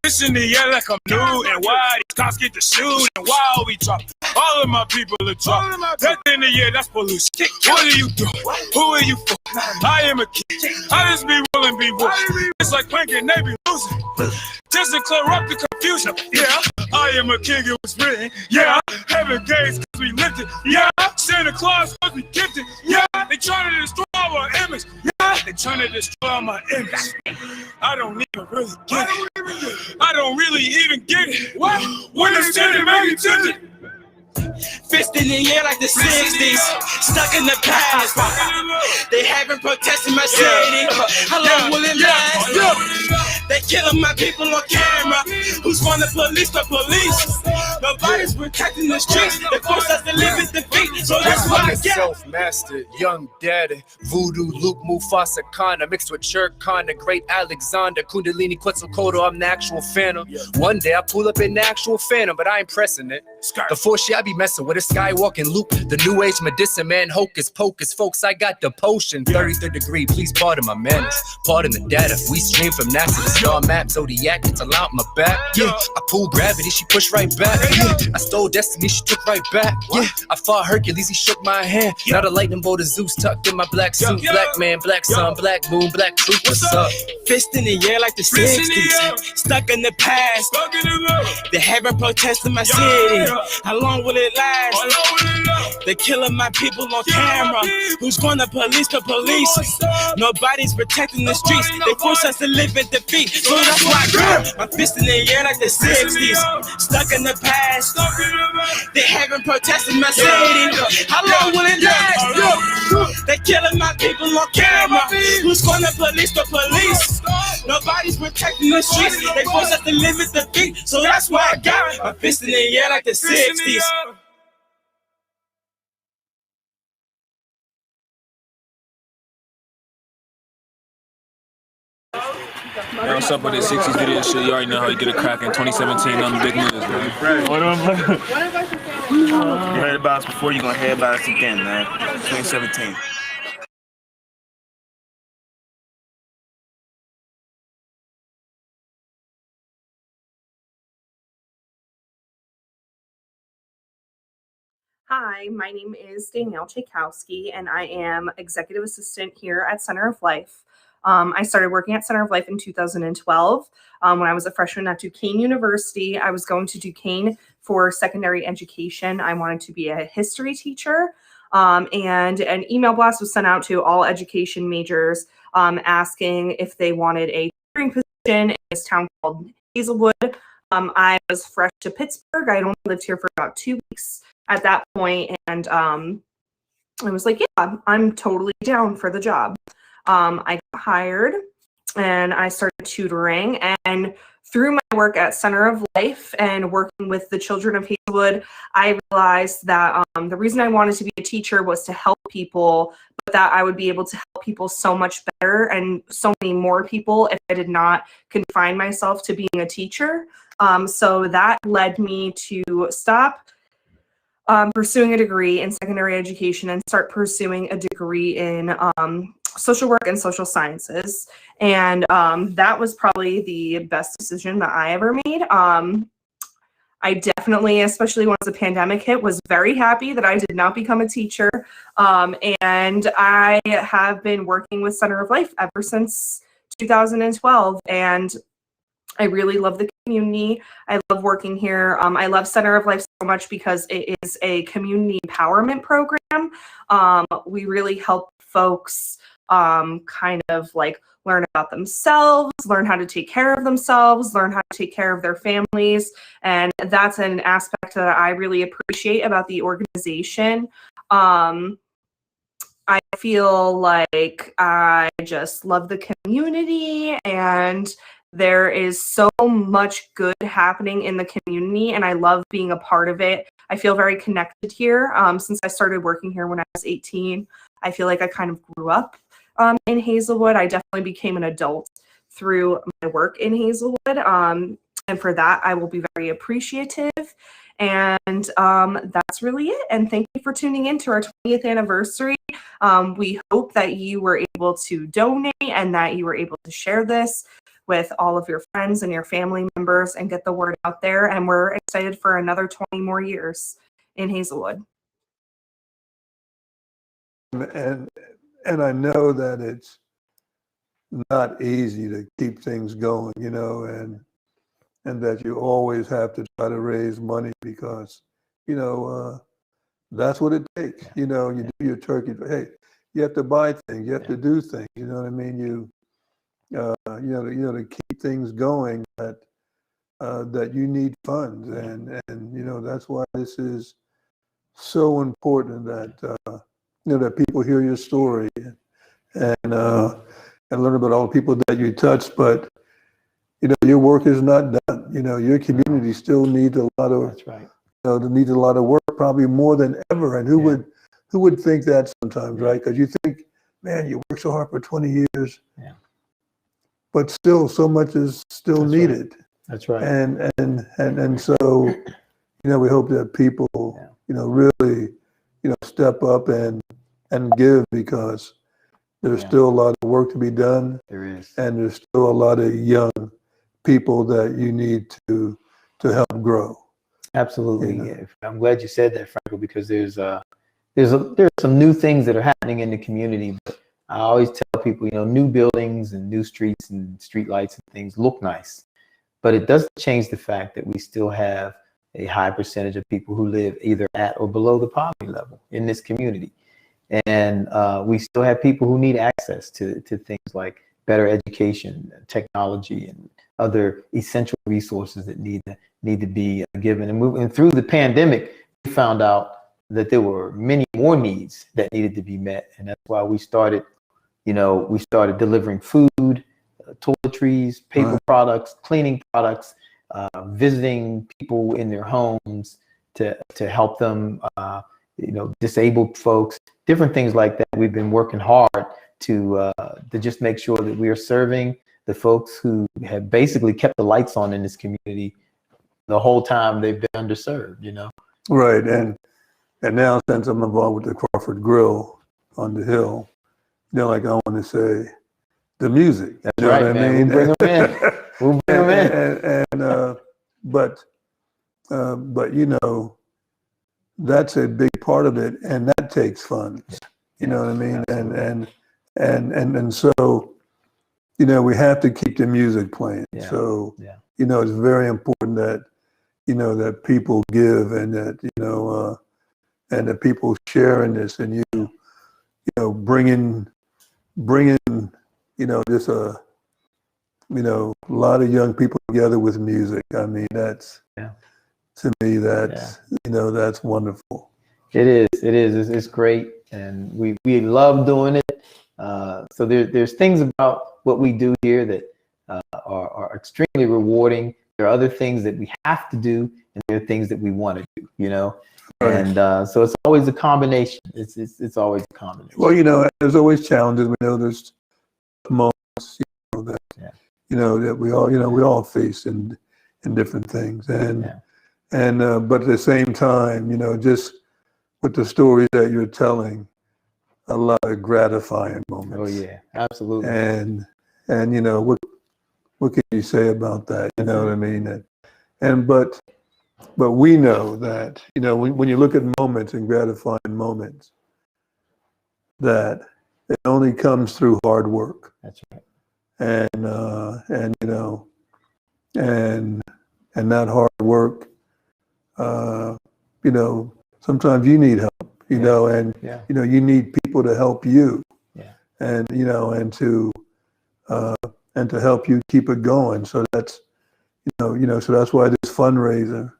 Fist in the air like I'm new. And why these cops get to shoot? And why are we drop? All of my people are drop. That in the air, that's police. What are you doing? Who are you for? I am a kid. I just be willing, be willing. It's like playing, they be losing. Just to clear up the confusion. Yeah, I am a king, it was written. Yeah, heaven gates cause we lifted. Yeah, Santa Claus cause we gifted. Yeah, they trying to destroy our image. Yeah, they trying to destroy my image. I don't even really get it. I don't really even get it. What? When it's tinted, make it tinted. Fist in the air like the 60s. Stuck in the past. They haven't protested my city. How long will it last? They killing my people on camera. Who's gonna police the police? Nobody's protecting the streets. They force us to live in defeat. So that's what I get. Self-mastered, young daddy, voodoo, Luke, Mufasa, Kana, mixed with Shirk Khan, the great Alexander, Kundalini, Quetzalcoatl, I'm the actual phantom. One day I pull up in the actual phantom, but I ain't pressing it. The force shit I be messing with a skywalking loop, the new age medicine man, hocus pocus, folks. I got the potion, 33rd degree. Please pardon my manners, pardon the data. We stream from NASA to star map, Zodiac, it's a out my back. Yeah, I pulled gravity, she pushed right back. Yeah, I stole destiny, she took right back. Yeah, I fought Hercules, he shook my hand. Now the lightning bolt of Zeus tucked in my black suit. Black man, black sun, black moon, black truth. What's up? Fist in the air like the 60s. Stuck in the past. They haven't protested my city. How long will it last? They're killing my people on camera. Who's gonna police the police? Nobody's protecting the streets. They force us to live in defeat. So that's why I grab my fist in the air like the 60s. Stuck in the past. They haven't protested my city. How long will it last? They're killing my people on camera. Who's gonna police the police? Nobody's protecting the streets. They force us to live in defeat. So that's why I got my fist in the air like the 60s. Yo, what's up with this 60s video shit? You already know how you get a crack in 2017 on the big news, man. What you heard about us before, you're gonna hear about us again, man. 2017. Hi, my name is Danielle Tchaikovsky, and I am executive assistant here at Center of Life. I started working at Center of Life in 2012. When I was a freshman at Duquesne University, I was going to Duquesne for secondary education. I wanted to be a history teacher, and an email blast was sent out to all education majors asking if they wanted a tutoring position in this town called Hazelwood. I was fresh to Pittsburgh. I only lived here for about 2 weeks at that point, and I was like, yeah, I'm totally down for the job. I got hired and I started tutoring, and through my work at Center of Life and working with the children of Hazelwood, I realized that the reason I wanted to be a teacher was to help people, but that I would be able to help people so much better and so many more people if I did not confine myself to being a teacher. So that led me to stop pursuing a degree in secondary education and start pursuing a degree in social work and social sciences. And that was probably the best decision that I ever made. I definitely, especially once the pandemic hit, was very happy that I did not become a teacher. And I have been working with Center of Life ever since 2012. And I really love the community. I love working here. I love Center of Life so much because it is a community empowerment program. We really help folks kind of like learn about themselves, learn how to take care of themselves, learn how to take care of their families. And that's an aspect that I really appreciate about the organization. I feel like I just love the community, and there is so much good happening in the community, and I love being a part of it. I feel very connected here. Since I started working here when I was 18, I feel like I kind of grew up in Hazelwood. I definitely became an adult through my work in Hazelwood. And for that, I will be very appreciative. And that's really it. And thank you for tuning in to our 20th anniversary. We hope that you were able to donate and that you were able to share this with all of your friends and your family members and get the word out there. And we're excited for another 20 more years in Hazelwood. And I know that it's not easy to keep things going, you know, and that you always have to try to raise money because, you know, that's what it takes. You know, you do your turkey, but hey, you have to buy things, you have to do things, you know what I mean? You know, to keep things going, that you need funds, and you know, that's why this is so important that you know, that people hear your story and learn about all the people that you touch. But you know, your work is not done. You know, your community still needs a lot of. That's right. You know, needs a lot of work, probably more than ever. And who would think that sometimes, right? Because you think, man, you work so hard for 20 years. Yeah. But still, so much is still needed. Right. That's right. And so, you know, we hope that people, you know, really, you know, step up and give, because there's still a lot of work to be done. There is. And there's still a lot of young people that you need to help grow. Absolutely. You know? Yeah. I'm glad you said that, Franco, because there's some new things that are happening in the community. But I always tell people, you know, new buildings and new streets and street lights and things look nice, but it doesn't change the fact that we still have a high percentage of people who live either at or below the poverty level in this community. And we still have people who need access to things like better education, technology, and other essential resources that need to be given. And through the pandemic, we found out that there were many more needs that needed to be met. And that's why we started delivering food, toiletries, paper products, cleaning products, visiting people in their homes to help them, disabled folks, different things like that. We've been working hard to just make sure that we are serving the folks who have basically kept the lights on in this community the whole time they've been underserved, Right, and now since I'm involved with the Crawford Grill on the Hill, like I want to say, the music. That's right, what I man. mean? We'll bring them in. We'll bring them in. But that's a big part of it, and that takes funds. You know what I mean? And so, we have to keep the music playing. Yeah. So, it's very important that, that people give and that, and that people share in this, and bringing, just a lot of young people together with music. I mean, to me, that's wonderful. It is. It's great. And we love doing it. So there's things about what we do here that are extremely rewarding. There are other things that we have to do, and there are things that we want to do, Right. And so it's always a combination. It's always a combination. Well, there's always challenges. We know there's moments, that we all face in different things, and but at the same time, just with the stories that you're telling, a lot of gratifying moments. Oh yeah, absolutely. And what can you say about that? You know what I mean? But we know that, when you look at moments and gratifying moments, that it only comes through hard work. That's right. And that hard work, sometimes you need help, you need people to help you. Yeah. And to help you keep it going. So that's, so that's why this fundraiser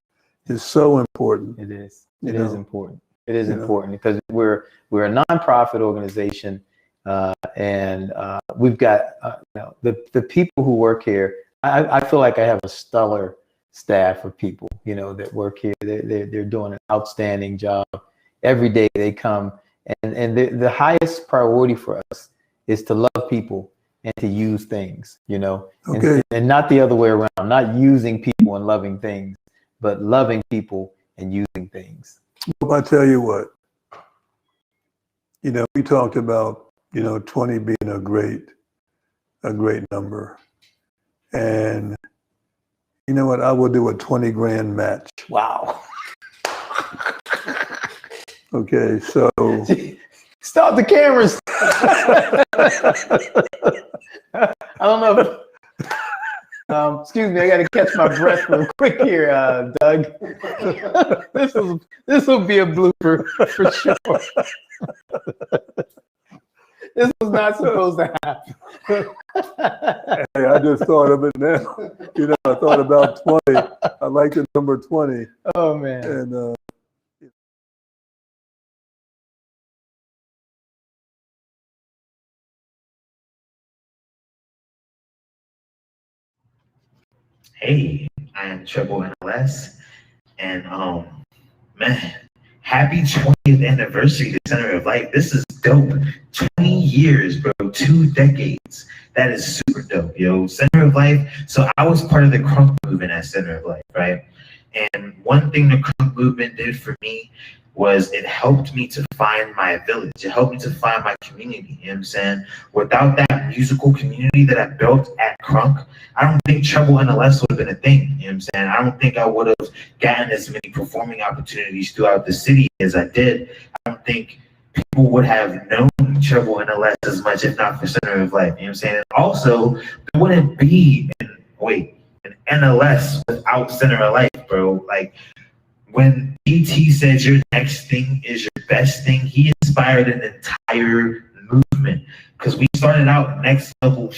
is so important. It is. It is important. It is important because we're a nonprofit organization, and we've got the people who work here. I feel like I have a stellar staff of people, that work here. They're doing an outstanding job. Every day they come, and the highest priority for us is to love people and to use things, Okay. and not the other way around, not using people and loving things, but loving people and using things. Well, I tell you what, we talked about, 20 being a great number. And you know what? I will do a 20 grand match. Wow. Okay, so. Stop the cameras. I don't know. Excuse me, I got to catch my breath real quick here, Doug. This will be a blooper for sure. This was not supposed to happen. Hey, I just thought of it now. I thought about 20. I like the number 20. Oh man. And Hey, I am Treble NLS, and man, happy 20th anniversary to Center of Life. This is dope. 20 years, bro, 2 decades. That is super dope, yo. Center of Life. So I was part of the Crunk movement at Center of Life, right? And one thing the Crunk movement did for me was it helped me to find my village. It helped me to find my community, you know what I'm saying? Without that musical community that I built at Crunk, I don't think Treble NLS would have been a thing, you know what I'm saying? I don't think I would have gotten as many performing opportunities throughout the city as I did. I don't think people would have known Treble NLS as much if not for Center of Life, you know what I'm saying? And also, there wouldn't be, an NLS without Center of Life, bro. Like, when E.T. says your next thing is your best thing, he inspired an entire movement. Because we started out next level,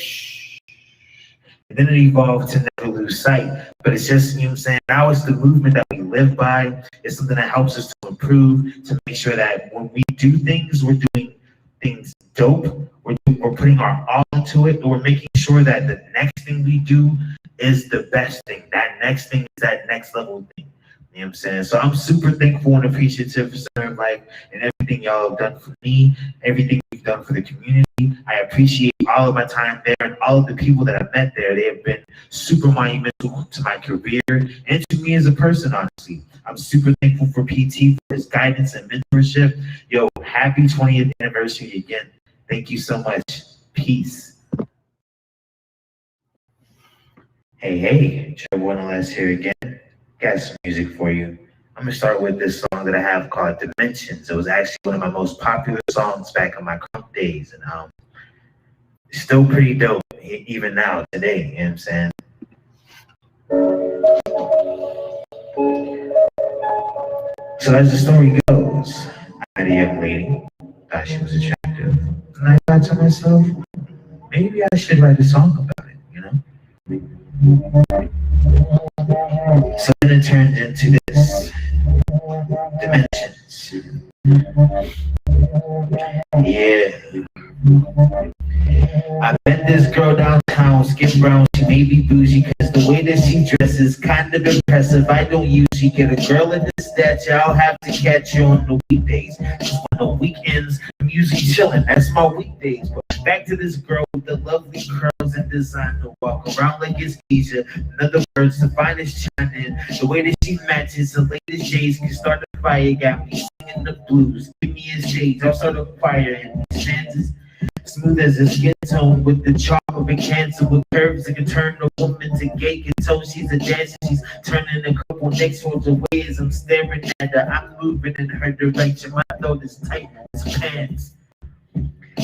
and then it evolved to never lose sight. But it's just, you know what I'm saying, now it's the movement that we live by. It's something that helps us to improve, to make sure that when we do things, we're doing things dope. We're putting our all into it, and we're making sure that the next thing we do is the best thing. That next thing is that next level thing. You know what I'm saying? So I'm super thankful and appreciative for Center of Life and everything y'all have done for me, everything you've done for the community. I appreciate all of my time there and all of the people that I've met there. They have been super monumental to my career and to me as a person, honestly. I'm super thankful for PT, for his guidance and mentorship. Yo, happy 20th anniversary again. Thank you so much. Peace. Hey, Trevor NLS here again. Got some music for you. I'm gonna start with this song that I have called Dimensions. It was actually one of my most popular songs back in my crunk days, and it's still pretty dope even now, today, you know what I'm saying? So as the story goes, I met a young lady, thought she was attractive, and I thought to myself, maybe I should write a song about it, you know? So then it turned into this, Dimensions. Yeah. I met this girl downtown, skin brown, she may be bougie, cause the way that she dresses kind of impressive. I don't usually get a girl in this stature, I'll have to catch you on the weekdays. Cause on the weekends, I'm usually chilling, that's my weekdays. But back to this girl with the lovely curls and design to walk around like it's Keisha. In other words, the finest shining. The way that she matches the latest shades can start a fire. Got me singing the blues. Give me a shades, I'll start a fire. And these stanzas, smooth as a skin tone with the charm of a cancer with curves that can turn a woman to gay. Can tell she's a dancer. She's turning a couple necks towards away as I'm staring at her. I'm moving in her direction. My throat is tight as pants.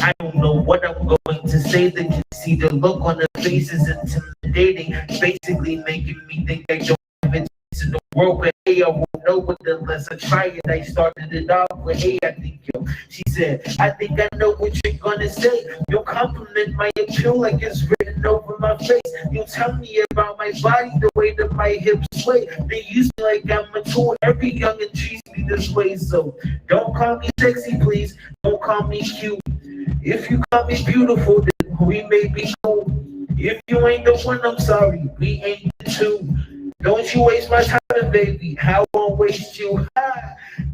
I don't know what I'm going to say. They can see the look on their faces, intimidating, basically making me think they don't have a chance in the world. But hey, I won't know what unless I try it. I started it off with, hey, I think yo. She said, I think I know what you're gonna say. You'll compliment my appeal like it's written over my face. You'll tell me about my body, the way that my hips sway. They use me like I'm mature. Every young and treats me this way. So don't call me sexy, please. Don't call me cute. If you call me beautiful, then we may be cool. If you ain't the one, I'm sorry, we ain't the two. Don't you waste my time, baby, I won't waste you.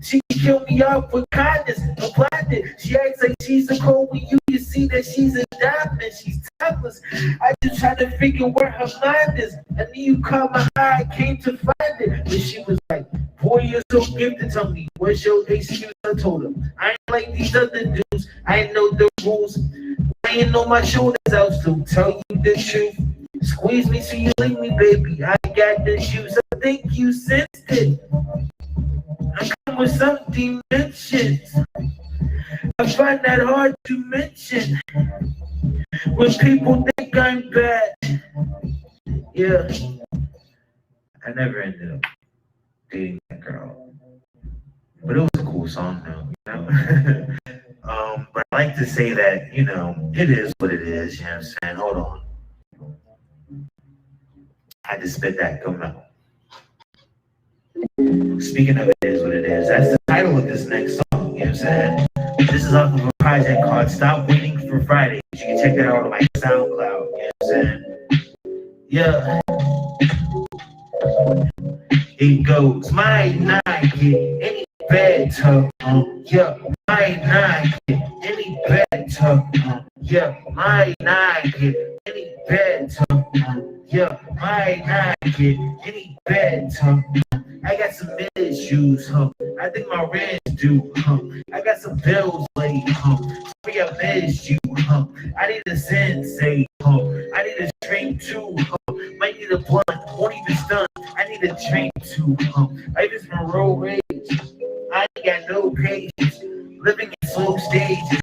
She killed me off with kindness, applied it. She acts like she's a cold with you. You see that she's a diamond, she's topless. I just try to figure where her mind is. I knew you caught my eye, I came to find it. But she was like, boy, you're so gifted. Tell me, what's your excuse? I told her, I ain't like these other dudes. I ain't know the rules. I ain't know my shoulders out to tell you the truth. Squeeze me so you leave me, baby. I got the juice. I think you sensed it. I come with some dimensions. I find that hard to mention when people think I'm bad. Yeah, I never ended up dating that girl, but it was a cool song though, you know. But I like to say that, you know, it is what it is. You know what I'm saying? Hold on, I just spit that. Come out. Speaking of it is what it is, that's the title of this next song, you know what I'm saying? This is off of a project called Stop Waiting for Friday. You can check that out on my SoundCloud, you know what I'm saying? Yeah. It goes, might not get any better, yeah, might not get any better, yeah, might not get any better, yeah, might not get any better. I got some issues, I think my rent's due, I got some bills laid, sorry I missed you, I need a sensei, I need a drink too, might need a blunt, won't even stun, I need a drink too, I just been road rage, I ain't got no patience, living in slow stages,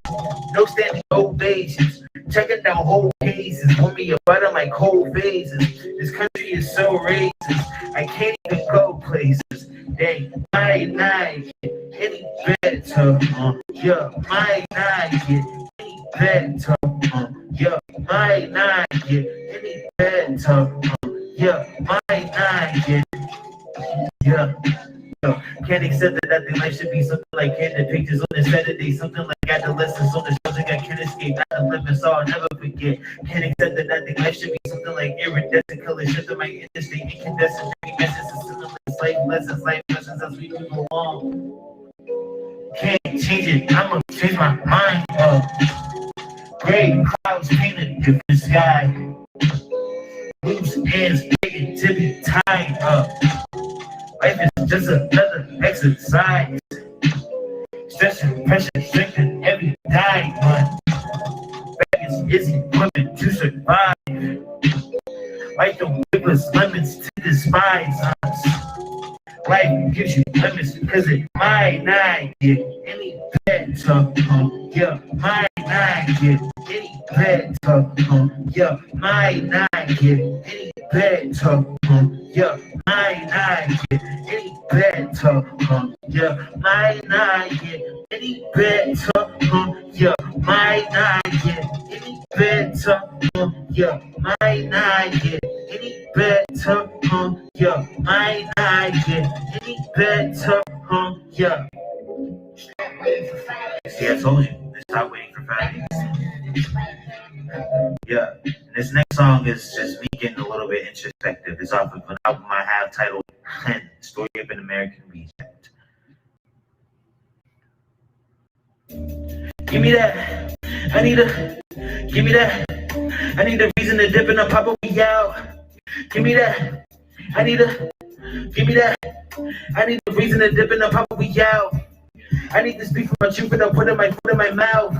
no standing ovations, Checking out whole cases, put me about on my cold phases. This country is so racist, I can't even go places. They might not get any better, yeah, might not get any better, yeah, might not get any better, yeah, might not get, yeah. Can't accept that nothing life should be something like candid pictures on the Saturday, something like adolescence on the shelter. I can't escape, not to live, so I'll never forget. Can't accept that nothing life should be something like iridescent color, shift in my industry, incandescent, dream messages, life lessons as we move along. Can't change it, I'ma change my mind up. Gray clouds paint a different sky. Loose hands begging to be tied up. Life is just another exercise. Stress and pressure, strengthen every diamond. Back is equipment to survive. Life don't give us lemons to despise us. Life gives you lemons because it might not get any better. Yeah, might not get any better. Yeah, might not get any better. Yeah, might not get any better. Yeah, might not get any better. Yeah, might not get any better. Yeah, might not get any better. Yeah, might not get any better. Yeah. See, I told you, stop waiting for Fridays. Yeah, and this next song is just me getting a little bit introspective. It's off of an album I have titled Pen, Story of an American Reject. Give me that, I need a, give me that, I need a reason to dip in a pop me out. Give me that, I need a, give me that, I need a reason to dip in a pop me out. I need to speak from my truth without putting my foot in my mouth.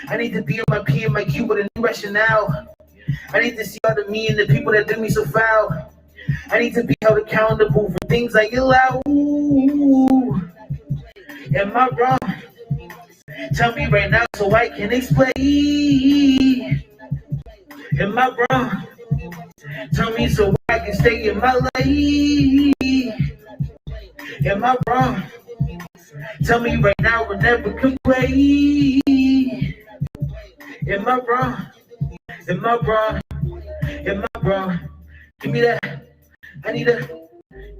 I need to be on my P and my Q with a new rationale. I need to see all the me and the people that do me so foul. I need to be held accountable for things I allow. Am I wrong? Tell me right now so I can explain. Am I wrong? Tell me so I can stay in my life. Am I wrong? Tell me right now or never complain. Am I wrong? Am I wrong? Am I wrong? Give me that. I need a.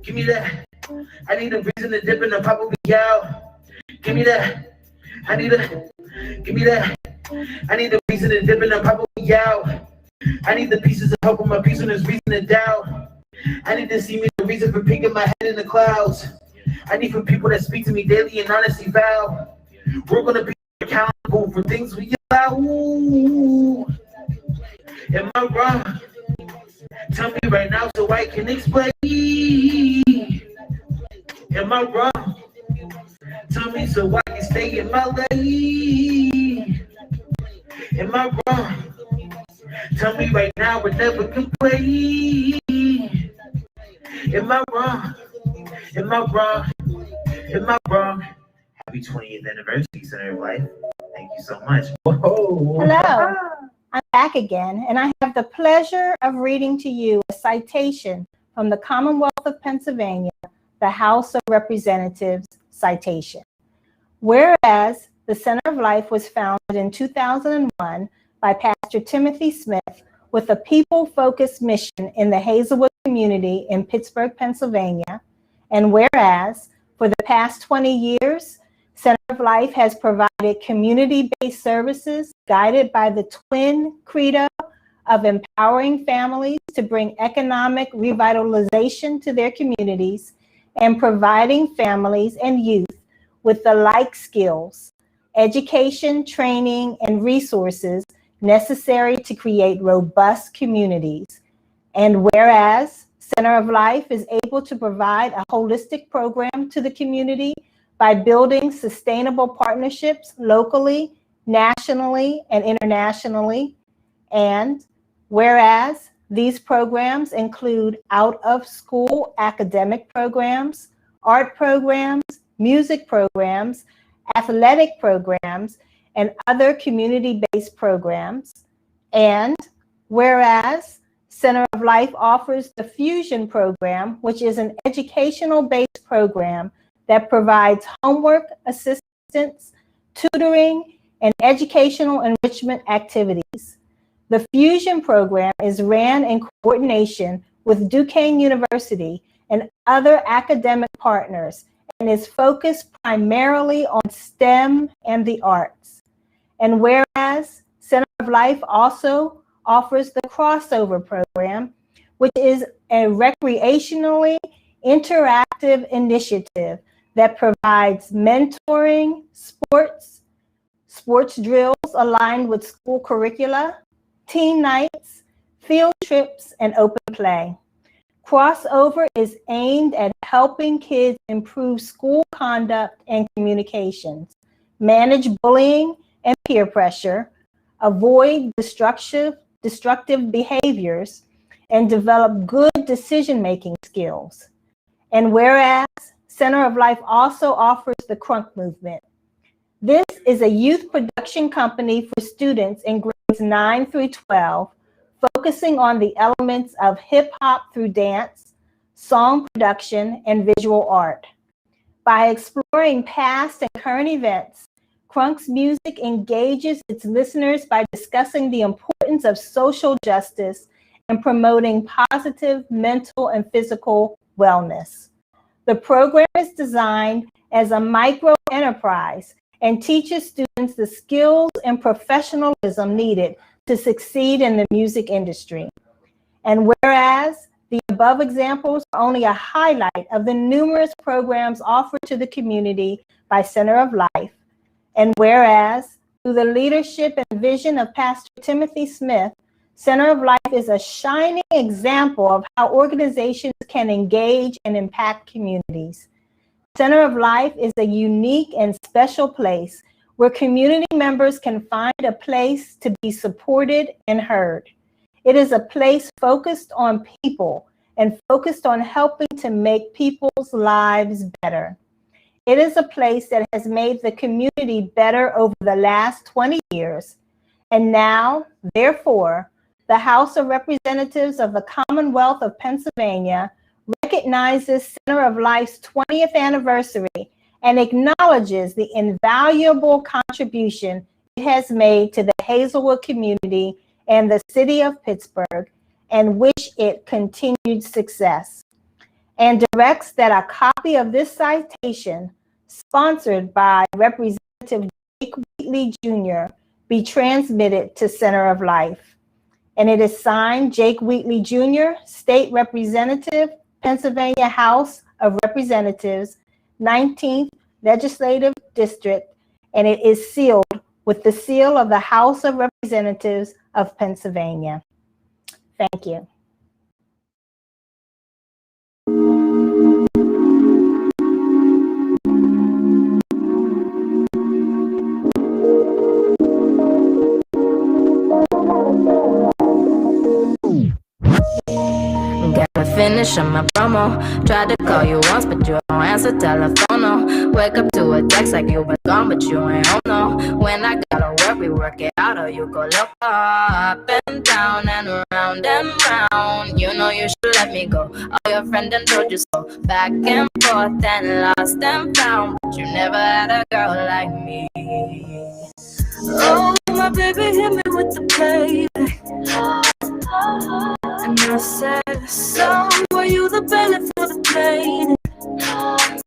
Give me that. I need a reason to dip in the pop me out. Give me that. I need a. Give me that. I need a reason to dip in the pop me out. I need the pieces of help with my peace when there's reason to doubt. I need to see me the reason for picking my head in the clouds. I need for people that speak to me daily and honestly vow. We're gonna be accountable for things we allow. Am I wrong? Tell me right now so I can explain. Am I wrong? Tell me so I can stay in my lane. Am I wrong? Tell me right now or never complain. Am I wrong? Am I wrong? Am I wrong? Happy 20th anniversary, Center of Life. Thank you so much. Whoa. Hello, I'm back again, and I have the pleasure of reading to you a citation from the Commonwealth of Pennsylvania, the House of Representatives citation. Whereas the Center of Life was founded in 2001 by Pastor Timothy Smith with a people-focused mission in the Hazelwood community in Pittsburgh, Pennsylvania, and whereas for the past 20 years, Center of Life has provided community-based services guided by the twin credo of empowering families to bring economic revitalization to their communities and providing families and youth with the like skills, education, training, and resources necessary to create robust communities. And whereas Center of Life is able to provide a holistic program to the community by building sustainable partnerships locally, nationally, and internationally. And whereas these programs include out-of-school academic programs, art programs, music programs, athletic programs, and other community-based programs. And whereas Center of Life offers the Fusion program, which is an educational-based program that provides homework assistance, tutoring, and educational enrichment activities. The Fusion program is ran in coordination with Duquesne University and other academic partners and is focused primarily on STEM and the arts. And whereas Center of Life also offers the Crossover program, which is a recreationally interactive initiative that provides mentoring, sports drills aligned with school curricula, team nights, field trips, and open play. Crossover is aimed at helping kids improve school conduct and communications, manage bullying and peer pressure, avoid destructive behaviors, and develop good decision-making skills. And whereas Center of Life also offers the Crunk Movement. This is a youth production company for students in grades 9 through 12, focusing on the elements of hip hop through dance, song production, and visual art. By exploring past and current events, Crunk's music engages its listeners by discussing the importance of social justice and promoting positive mental and physical wellness. The program is designed as a micro enterprise and teaches students the skills and professionalism needed to succeed in the music industry. And whereas the above examples are only a highlight of the numerous programs offered to the community by Center of Life, and whereas through the leadership and vision of Pastor Timothy Smith, Center of Life is a shining example of how organizations can engage and impact communities. Center of Life is a unique and special place where community members can find a place to be supported and heard. It is a place focused on people and focused on helping to make people's lives better. It is a place that has made the community better over the last 20 years. And now, therefore, the House of Representatives of the Commonwealth of Pennsylvania recognizes Center of Life's 20th anniversary and acknowledges the invaluable contribution it has made to the Hazelwood community and the city of Pittsburgh, and wish it continued success. And directs that a copy of this citation, sponsored by Representative Jake Wheatley Jr., be transmitted to Center of Life. And it is signed Jake Wheatley Jr., State Representative, Pennsylvania House of Representatives, 19th Legislative District, and it is sealed with the seal of the House of Representatives of Pennsylvania. Thank you. Gotta finish on my promo. Tried to call you once, but you don't answer telephone. No. Wake up to a text like you been gone, but you ain't home. No. When I gotta work, we work it out, or you go look up and down and round and round. You know you should let me go. All your friends done told you so. Back and forth and lost and found, but you never had a girl like me. Oh, my baby hit me with the play. And I said, so were you the belly for the plane? I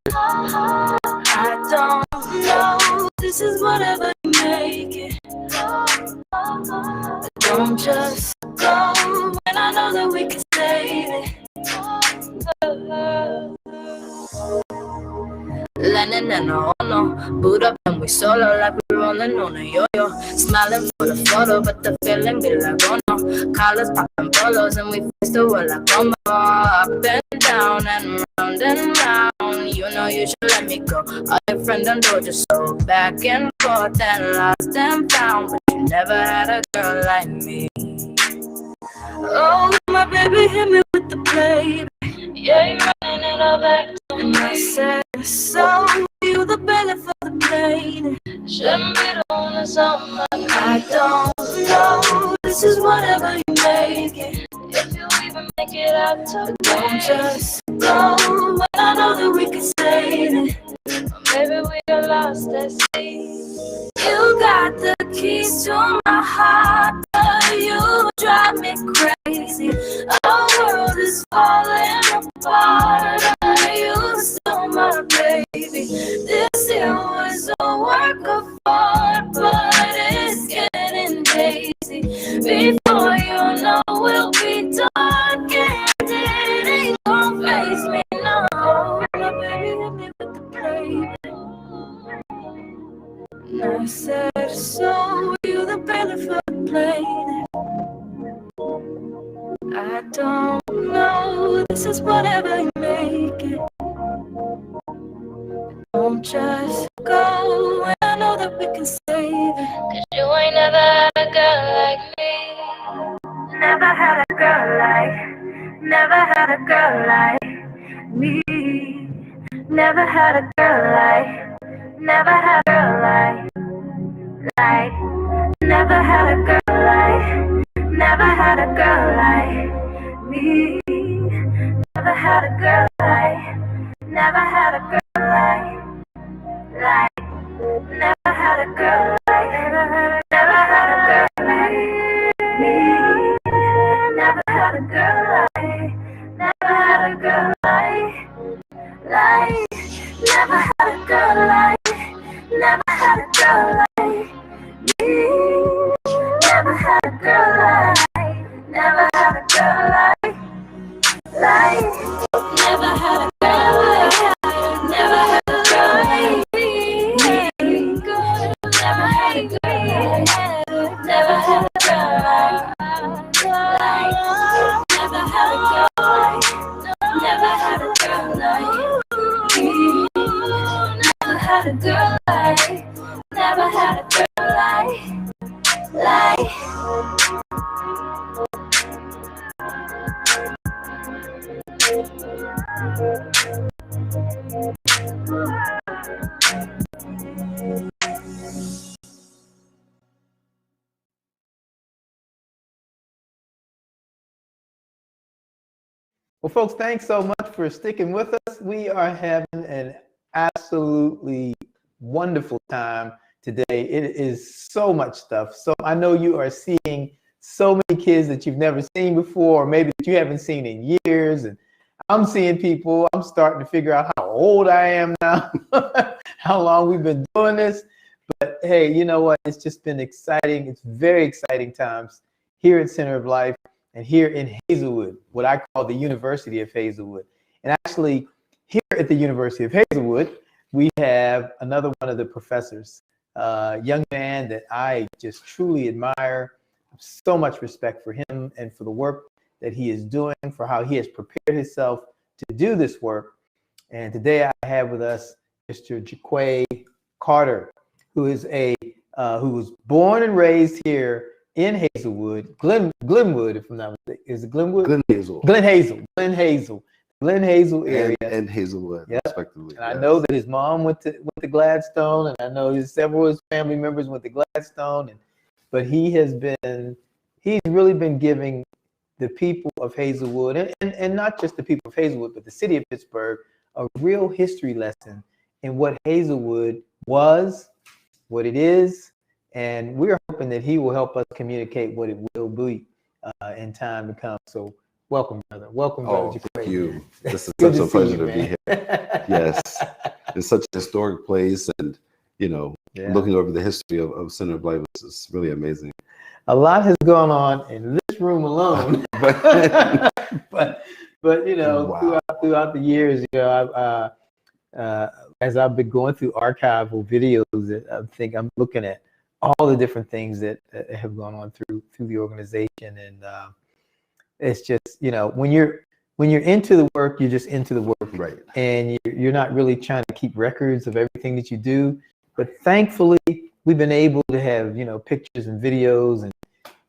don't know, this is whatever you make it. But don't just go when I know that we can save it. Landing in a no, boot up and we solo like we rolling on a yo-yo. Smiling for the photo, but the feeling be like oh no. Collars popping polos and we face the world like combo. Up and down and round and round. You know you should let me go. All your friends done told you so. Back and forth and lost and found, but you never had a girl like me. Oh, my baby hit me with the play. Yeah, you're running it all back to me. And I said, so you the belly for the plane. Shouldn't be the one that's on my mind. I don't know, this is what whenever you make it. If you even make it out to don't just go when I know that we can save it. Or maybe we got lost at sea. You got the keys to my heart, but you drive me crazy. Our world is falling apart, but you still my baby. This here was a work of art, but it's getting hazy. Before you know we'll be dark and it ain't gonna face me, no. My baby hit me with the play. I said, so you the baby for the plane. I don't know, this is whatever you make it. Don't just go when I know that we can save it. Cause you ain't never had a girl like me. Never had a girl like me. Never had a girl like, never had a girl like, never had a girl like, never had a girl like me. Never had a girl like, never had a girl like, never had a girl like, never had a girl like me. Never had a girl like, never had a girl like, never had a girl like, never had a girl like me. Never had a girl like, never had a girl like, never had a girl like, never had a girl like me. Never had a girl like, never had a girl like, never had a girl like, never had a girl like me. Never had a girl like, never had a girl like. Well, folks, thanks so much for sticking with us. We are having an absolutely wonderful time today. It is so much stuff. So I know you are seeing so many kids that you've never seen before, or maybe that you haven't seen in years. And I'm seeing people, I'm starting to figure out how old I am now, how long we've been doing this. But hey, you know what? It's just been exciting. It's very exciting times here at Center of Life and here in Hazelwood, what I call the University of Hazelwood. And actually, here at the University of Hazelwood, we have another one of the professors, a young man that I just truly admire. So much respect for him and for the work that he is doing, for how he has prepared himself to do this work. And today I have with us Mr. Jaquay Carter, who is who was born and raised here in Hazelwood, Glenwood, if I'm not mistaken. Is it Glenwood? Glen Hazel. Glen Hazel area. And Hazelwood, Yep. respectively. And I know that his mom went to Gladstone, and I know several of his family members went to Gladstone, but he's really been giving the people of Hazelwood, and not just the people of Hazelwood, but the city of Pittsburgh, a real history lesson in what Hazelwood was, what it is, and we're hoping that he will help us communicate what it will be in time to come. So welcome, brother. Welcome, brother. Oh, thank you. This is Good such to a see pleasure you, to be man. here. Yes, it's such a historic place, and Yeah. looking over the history of Center of Life is really amazing. A lot has gone on in this room alone, but Wow. throughout the years, as I've been going through archival videos, I think I'm looking at all the different things that have gone on through the organization, and it's just when you're into the work, you're just into the work, right? And you're not really trying to keep records of everything that you do. But thankfully, we've been able to have pictures and videos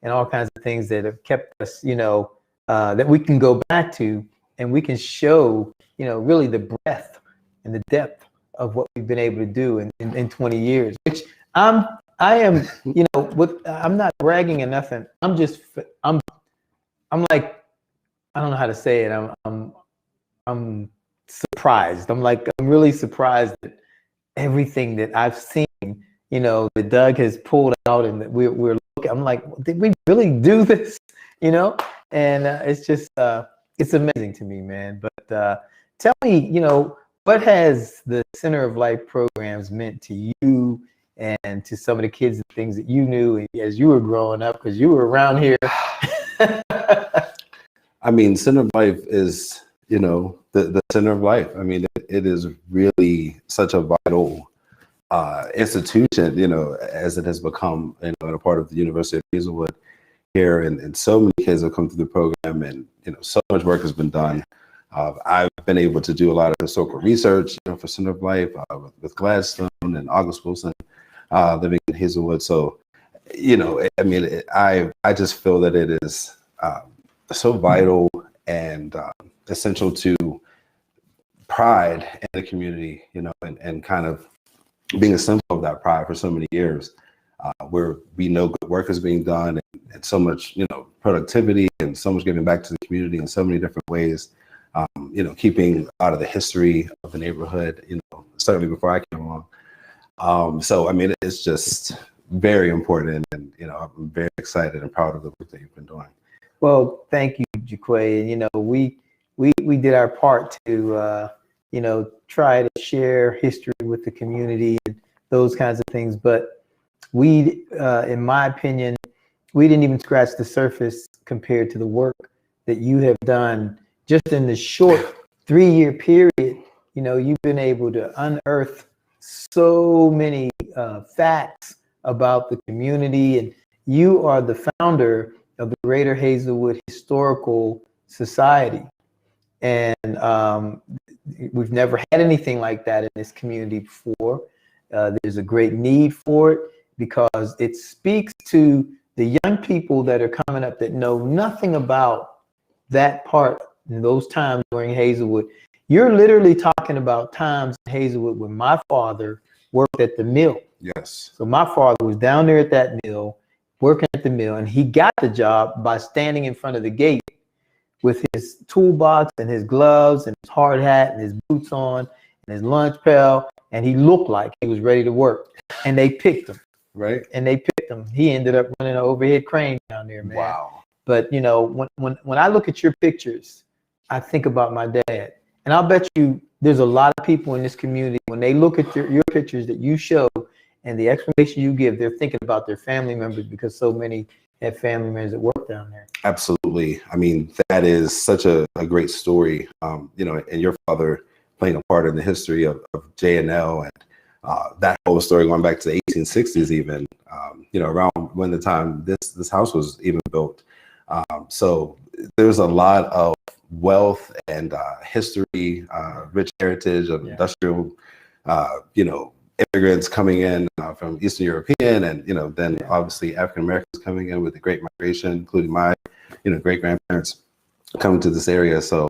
and all kinds of things that have kept us that we can go back to, and we can show really the breadth and the depth of what we've been able to do in 20 years, which I'm I am, you know, I'm not bragging or nothing. I'm like, I don't know how to say it. I'm surprised. I'm really surprised at everything that I've seen, you know, that Doug has pulled out and that we're looking. I'm like, did we really do this? You know, and it's just, it's amazing to me, man. But tell me, you know, what has the Center of Life programs meant to you and to some of the kids and things that you knew as you were growing up, because you were around here? I mean, Center of Life is, you know, the center of life. I mean, it is really such a vital institution, you know, as it has become, you know, a part of the University of Hazelwood here, and so many kids have come through the program, and you know, so much work has been done. I've been able to do a lot of historical research, you know, for Center of Life with Gladstone and August Wilson, living in Hazelwood. So, you know, I mean, I just feel that it is so vital and essential to pride in the community, you know, and kind of being a symbol of that pride for so many years, where we know good work is being done and so much, you know, productivity and so much giving back to the community in so many different ways. You know, keeping out of the history of the neighborhood, you know, certainly before I came along. So, I mean, it's just very important, and you know, I'm very excited and proud of the work that you've been doing. Well, thank you, Jaquay. And you know, we did our part to you know, try to share history with the community and those kinds of things. But we, in my opinion, we didn't even scratch the surface compared to the work that you have done just in the short 3-year period. You know, you've been able to unearth so many facts about the community, and you are the founder of the Greater Hazelwood Historical Society. And we've never had anything like that in this community before. There's a great need for it because it speaks to the young people that are coming up that know nothing about that part in those times during Hazelwood. You're literally talking about times in Hazelwood when my father worked at the mill. Yes. So my father was down there at that mill, working at the mill, and he got the job by standing in front of the gate with his toolbox and his gloves and his hard hat and his boots on and his lunch pail, and he looked like he was ready to work. And they picked him. Right. And they picked him. He ended up running an overhead crane down there, man. Wow. But you know, when I look at your pictures, I think about my dad. And I'll bet you there's a lot of people in this community, when they look at your pictures that you show and the explanation you give, they're thinking about their family members, because so many have family members that work down there. Absolutely. I mean, that is such a great story, you know, and your father playing a part in the history of J&L, and that whole story going back to the 1860s even, you know, around when the time this house was even built. So there's a lot of wealth and history, rich heritage of industrial, you know, immigrants coming in from Eastern European, and you know, then obviously African Americans coming in with the Great Migration, including my, you know, great grandparents coming to this area. So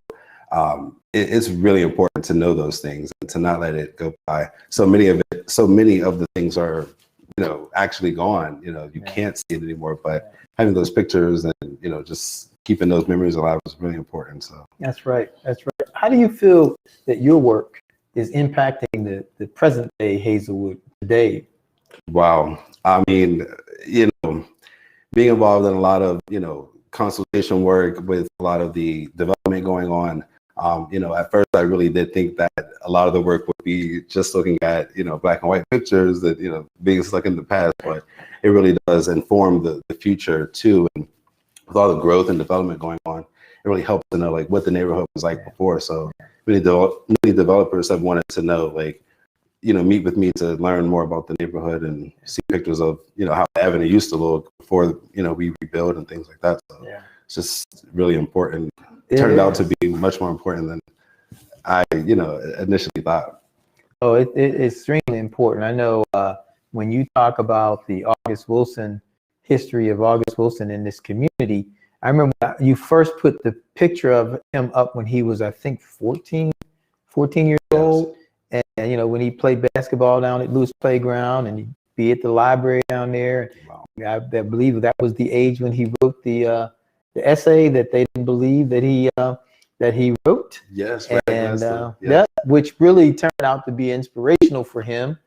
it's really important to know those things and to not let it go by. So many of the things are, you know, actually gone. You know, you can't see it anymore. But having those pictures and, you know, just keeping those memories alive is really important. So that's right. That's right. How do you feel that your work is impacting the present day Hazelwood today? Wow. I mean, you know, being involved in a lot of, you know, consultation work with a lot of the development going on. You know, at first I really did think that a lot of the work would be just looking at, you know, black and white pictures that, you know, being stuck in the past, but it really does inform the future too. And with all the growth and development going on, it really helps to know like what the neighborhood was like before. So many developers have wanted to know, like, you know, meet with me to learn more about the neighborhood and see pictures of, you know, how the avenue used to look before, you know, we rebuild and things like that. So it's just really important. It turned out to be much more important than I, you know, initially thought. Oh, it's extremely important. I know when you talk about the August Wilson, history of August Wilson in this community, I remember you first put the picture of him up when he was, I think, 14 years old. And, you know, when he played basketball down at Lewis Playground, and he be at the library down there. I believe that was the age when he wrote the essay that they didn't believe that he wrote. Yes, and which really turned out to be inspirational for him.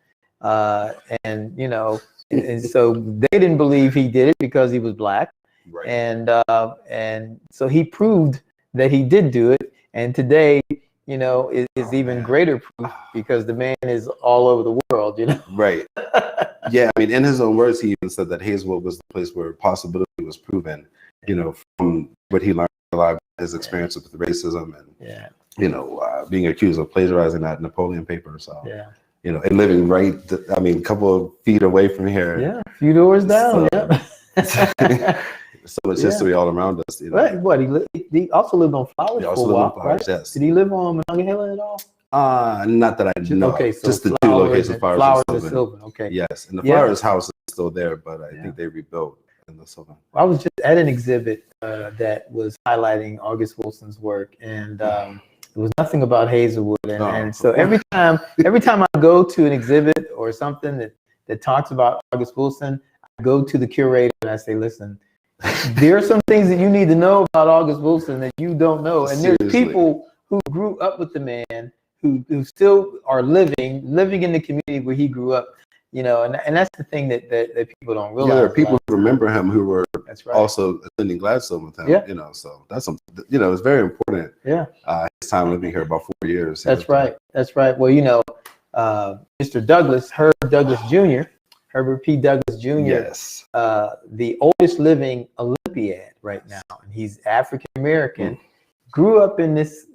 And you know, and so they didn't believe he did it because he was black. Right. And so he proved that he did do it. And today, you know, is even greater proof because the man is all over the world, you know. Right. Yeah, I mean, in his own words, he even said that Hazelwood was the place where possibility was proven, you know, from what he learned a lot of his experience with racism and, you know, being accused of plagiarizing that Napoleon paper. So, you know, and living right, I mean, a couple of feet away from here. Yeah, a few doors down. So much history all around us. You know? Right. What he also lived on Flowers for a while, right? Yes. Did he live on Monongahela at all? Not that I know. Okay, so just the two locations, Flowers and Sylvan. Okay. Yes, and the Flowers house is still there, but I think they rebuilt in the Sylvan. I was just at an exhibit that was highlighting August Wilson's work, and there was nothing about Hazelwood, and so every time I go to an exhibit or something that talks about August Wilson, I go to the curator and I say, listen, there are some things that you need to know about August Wilson that you don't know, and there's people who grew up with the man who still are living in the community where he grew up, you know, and that's the thing that people don't realize. Yeah, there are people who remember him who were right. also attending Gladstone with him. Yeah. You know, so that's something. You know, it's very important. Yeah. His time living here, about 4 years. That's right. That's right. Well, you know, Mr. Douglas, Herb Douglas Jr., Herbert P. Douglas Jr. Yes. The oldest living Olympiad right now, and he's African American. Grew up in this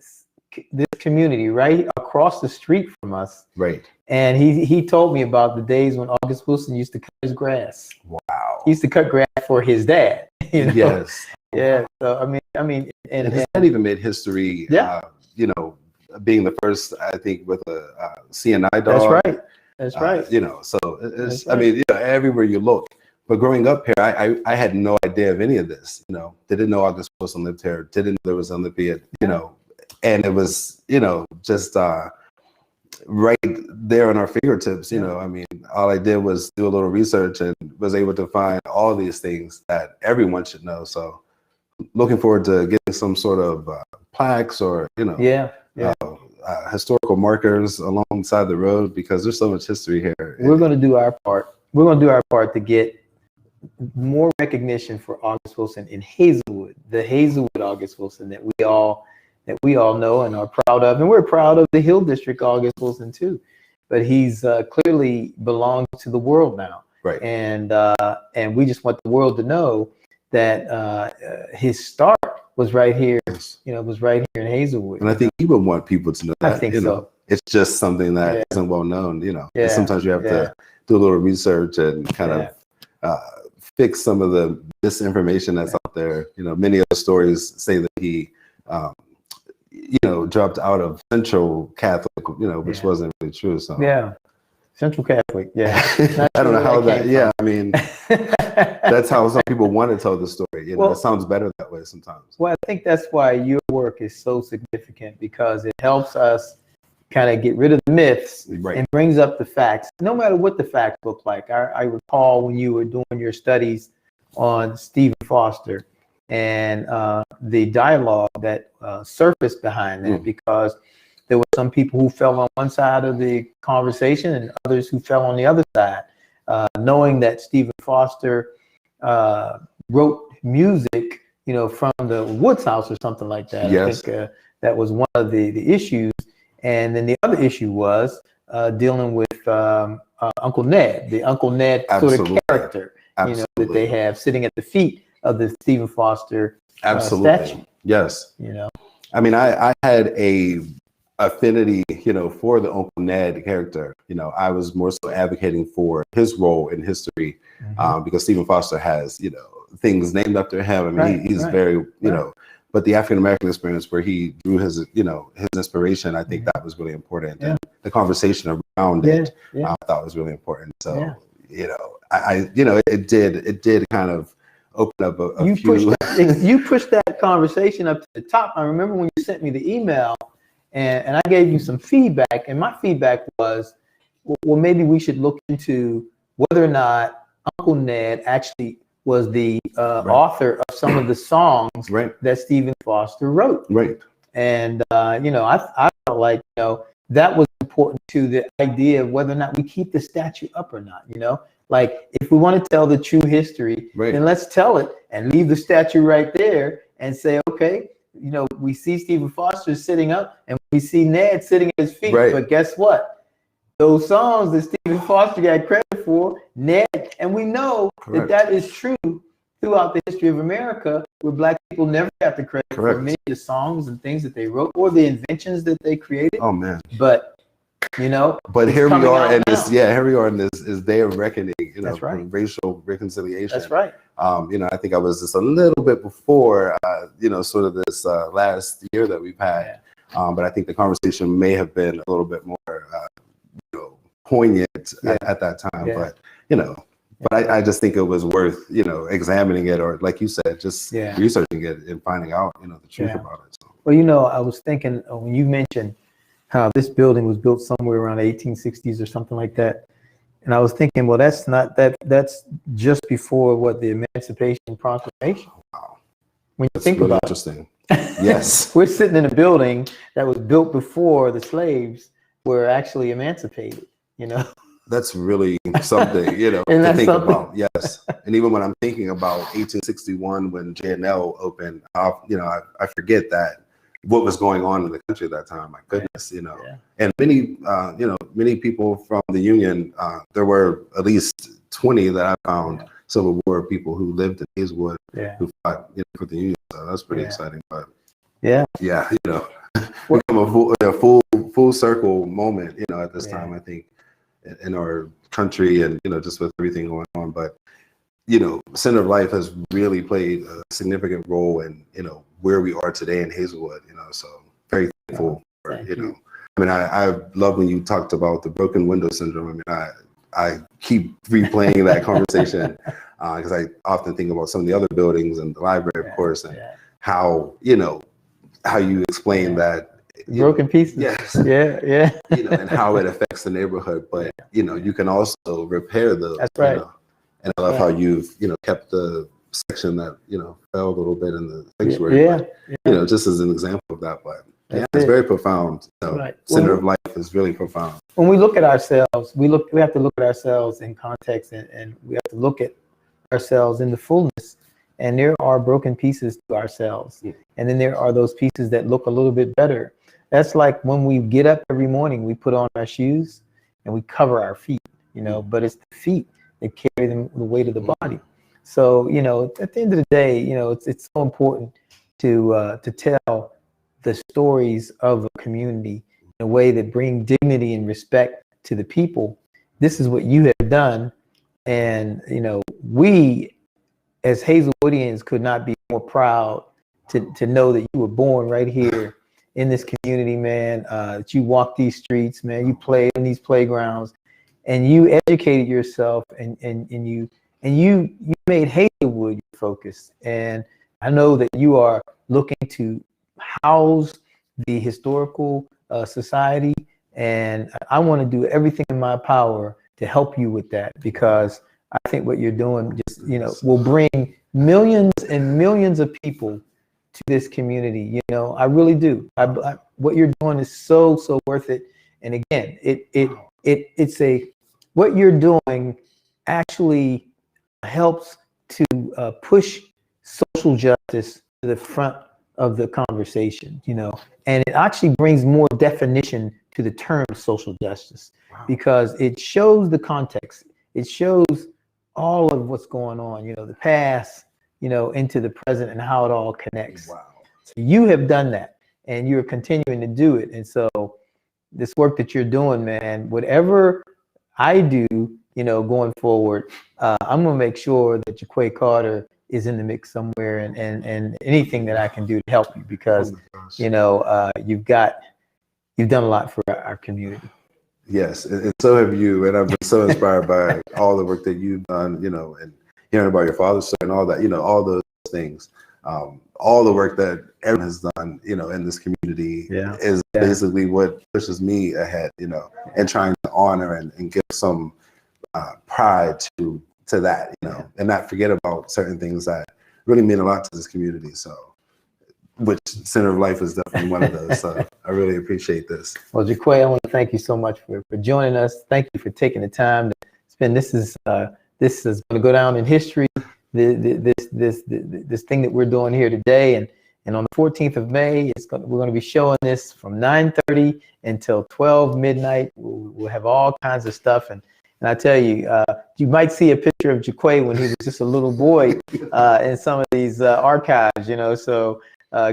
community right across the street from us. Right. And he told me about the days when August Wilson used to cut his grass. Wow. He used to cut grass for his dad. You know? Yes. Yeah. So I mean, and his dad even made history. Yeah. You know, being the first, I think, with a CNI dog. That's right. That's right. You know, so it's. Right. I mean, you know, everywhere you look. But growing up here, I had no idea of any of this. You know, didn't know August Wilson lived here. Didn't know there was an Olympiad. You know. And it was, you know, just right there on our fingertips. You know, I mean, all I did was do a little research and was able to find all these things that everyone should know. So looking forward to getting some sort of plaques or, you know, historical markers alongside the road because there's so much history here. We're going to do our part. We're going to do our part to get more recognition for August Wilson in Hazelwood, the Hazelwood August Wilson that we all know and are proud of. And we're proud of the Hill District August Wilson too. But he's clearly belongs to the world now. Right. And we just want the world to know that his start was right here, you know, was right here in Hazelwood. And I think he would want people to know that. I think you know, so. It's just something that isn't well known, you know. Yeah. Sometimes you have to do a little research and kind of fix some of the misinformation that's out there. You know, many of the stories say that he you know, dropped out of Central Catholic, you know, which wasn't really true. So Central Catholic, I don't know how that. Yeah, I mean, that's how some people want to tell the story. You know, it sounds better that way sometimes. Well, I think that's why your work is so significant because it helps us kind of get rid of the myths and brings up the facts, no matter what the facts look like. I recall when you were doing your studies on Stephen Foster and the dialogue that surfaced behind that, because there were some people who fell on one side of the conversation and others who fell on the other side, knowing that Stephen Foster wrote music, you know, from the Woods House or something like that. Yes. I think that was one of the issues. And then the other issue was dealing with Uncle Ned, the Uncle Ned sort of character, you know, that they have sitting at the feet of the Stephen Foster statue. Yes. You know, I mean, I had a affinity, you know, for the Uncle Ned character. You know, I was more so advocating for his role in history because Stephen Foster has, you know, things named after him. I mean, he's very, you know, but the African American experience where he drew his, you know, his inspiration, I think that was really important. And the conversation around it, I thought was really important. So, you know, I you know, it did kind of open up a few. You pushed that conversation up to the top. I remember when you sent me the email and I gave you some feedback, and my feedback was, well, maybe we should look into whether or not Uncle Ned actually was the author of some of the songs that Stephen Foster wrote. Right. And, you know, I felt like, you know, that was important to the idea of whether or not we keep the statue up or not, you know? Like, if we want to tell the true history, then let's tell it and leave the statue right there and say, okay, you know, we see Stephen Foster sitting up and we see Ned sitting at his feet. But guess what? Those songs that Stephen Foster got credit for, Ned, and we know that that is true throughout the history of America, where Black people never got the credit for many of the songs and things that they wrote or the inventions that they created. Oh man! But you know, but here we are in this. now. Yeah, here we are in this is day of reckoning. You know, That's right. racial reconciliation. That's right. You know, I think I was just a little bit before. You know, sort of this last year that we've had. But I think the conversation may have been a little bit more, you know, poignant at that time. But you know. But I just think it was worth, you know, examining it, or like you said, just researching it and finding out, you know, the truth about it. So. Well, you know, I was thinking when you mentioned how this building was built somewhere around the 1860s or something like that, and I was thinking, well, that's not that's just before what the Emancipation Proclamation. Wow. When you think really about interesting. Yes. We're sitting in a building that was built before the slaves were actually emancipated, you know. That's really something, you know, to think about. Yes. And even when I'm thinking about 1861, when JNL opened, you know, I forget that what was going on in the country at that time. My goodness, you know, and many, you know, many people from the Union, there were at least 20 that I found Civil War people who lived in Hazelwood who fought, you know, for the Union. So that's pretty exciting. But you know, become a full circle moment, you know, at this time, I think, in our country, and you know, just with everything going on. But you know, Center of Life has really played a significant role in, you know, where we are today in Hazelwood, you know, so very thankful for, you know, I mean, I love when you talked about the broken window syndrome. I mean, I keep replaying that conversation because I often think about some of the other buildings and the library, of course, and how, you know, how you explain that broken pieces. Yes. Yeah. You know, and how it affects the neighborhood. But, you know, you can also repair the, That's right. You know, and I love how you've, you know, kept the section that, you know, fell a little bit in the sanctuary. But, you know, just as an example of that. But it's very profound. You know, Center of Life is really profound. When we look at ourselves, we have to look at ourselves in context, and we have to look at ourselves in the fullness. And there are broken pieces to ourselves. And then there are those pieces that look a little bit better. That's like when we get up every morning, we put on our shoes and we cover our feet, you know, but it's the feet that carry the weight of the body. So, you know, at the end of the day, you know, it's so important to tell the stories of a community in a way that bring dignity and respect to the people. This is what you have done. And, you know, we as Hazelwoodians could not be more proud to know that you were born right here in this community, man, that you walked these streets, man, you played in these playgrounds, and you educated yourself, and you made Hazelwood your focus. And I know that you are looking to house the historical society, and I want to do everything in my power to help you with that, because I think what you're doing just, you know, will bring millions and millions of people to this community. You know, I really do. What you're doing is so worth it. And again, what you're doing actually helps to push social justice to the front of the conversation, you know, and it actually brings more definition to the term social justice, because it shows the context. It shows all of what's going on, you know, the past, you know, into the present, and how it all connects. So you have done that, and you're continuing to do it. And so this work that you're doing, man, whatever I do, you know, going forward, I'm going to make sure that Jaquay Carter is in the mix somewhere, and anything that I can do to help you, because, you know, you've done a lot for our community. Yes, and so have you, and I've been so inspired by all the work that you've done, you know, and hearing about your father's story and all that, you know, all those things, all the work that everyone has done, you know, in this community is basically what pushes me ahead, you know, and trying to honor and give some pride to that, you know, and not forget about certain things that really mean a lot to this community. So, which Center of Life is definitely one of those. So I really appreciate this. Well, Jaquay, I want to thank you so much for joining us. Thank you for taking the time to spend. This is going to go down in history. This thing that we're doing here today, and on the 14th of May, we're going to be showing this from 9:30 until 12 midnight. We'll have all kinds of stuff, and I tell you, you might see a picture of Jaquay when he was just a little boy in some of these archives, you know. So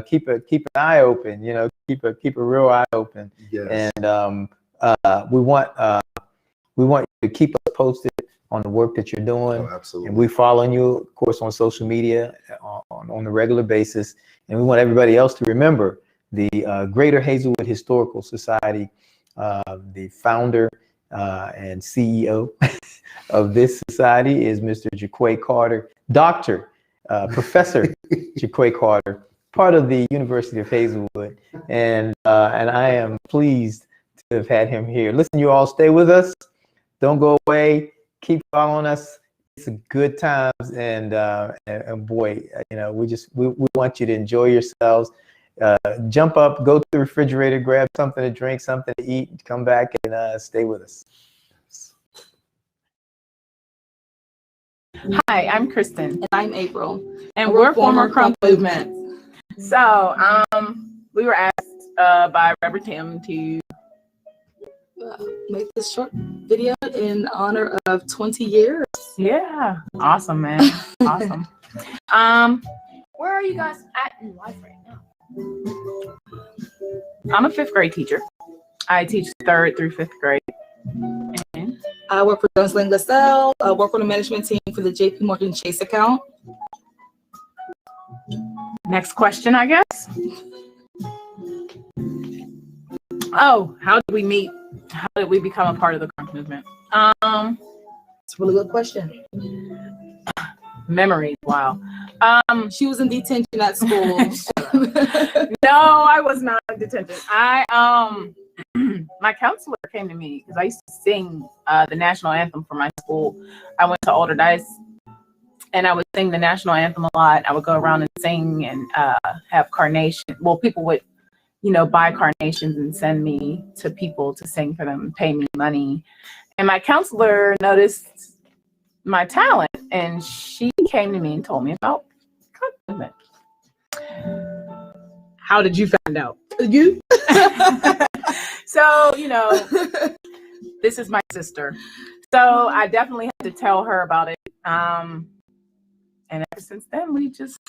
keep an eye open, you know, keep a real eye open. Yes. And we want you to keep us posted on the work that you're doing. Oh, absolutely. And we're following you, of course, on social media on a regular basis. And we want everybody else to remember the Greater Hazelwood Historical Society, the founder and CEO of this society is Mr. Jaquay Carter, Dr. Professor Jaquay Carter, part of the University of Hazelwood. And I am pleased to have had him here. Listen, you all stay with us. Don't go away. Keep following us. It's a good times, and boy, you know, we want you to enjoy yourselves. Jump up, go to the refrigerator, grab something to drink, something to eat, come back and stay with us. Hi, I'm Kristen. And I'm April. And we're former Crunk Movement. So we were asked by Reverend Tim to make this short video in honor of 20 years. Yeah. Awesome, man. Awesome. Where are you guys at in life right now? I'm a 5th grade teacher. I teach 3rd through 5th grade. And I work for Jones Lang LaSalle. I work on the management team for the JP Morgan Chase account. Next question, I guess. Oh, how did we meet? How did we become a part of the Crunk Movement? It's a really good question. Memories, wow. She was in detention at school. No, I was not in detention. My counselor came to me because I used to sing the national anthem for my school. I went to Alderdice and I would sing the national anthem a lot. I would go around and sing and have carnation. Well, people would, you know, buy carnations and send me to people to sing for them and pay me money. And my counselor noticed my talent and she came to me and told me about Crunk Movement. How did you find out? You? So, you know, this is my sister. So I definitely had to tell her about it. And ever since then, we just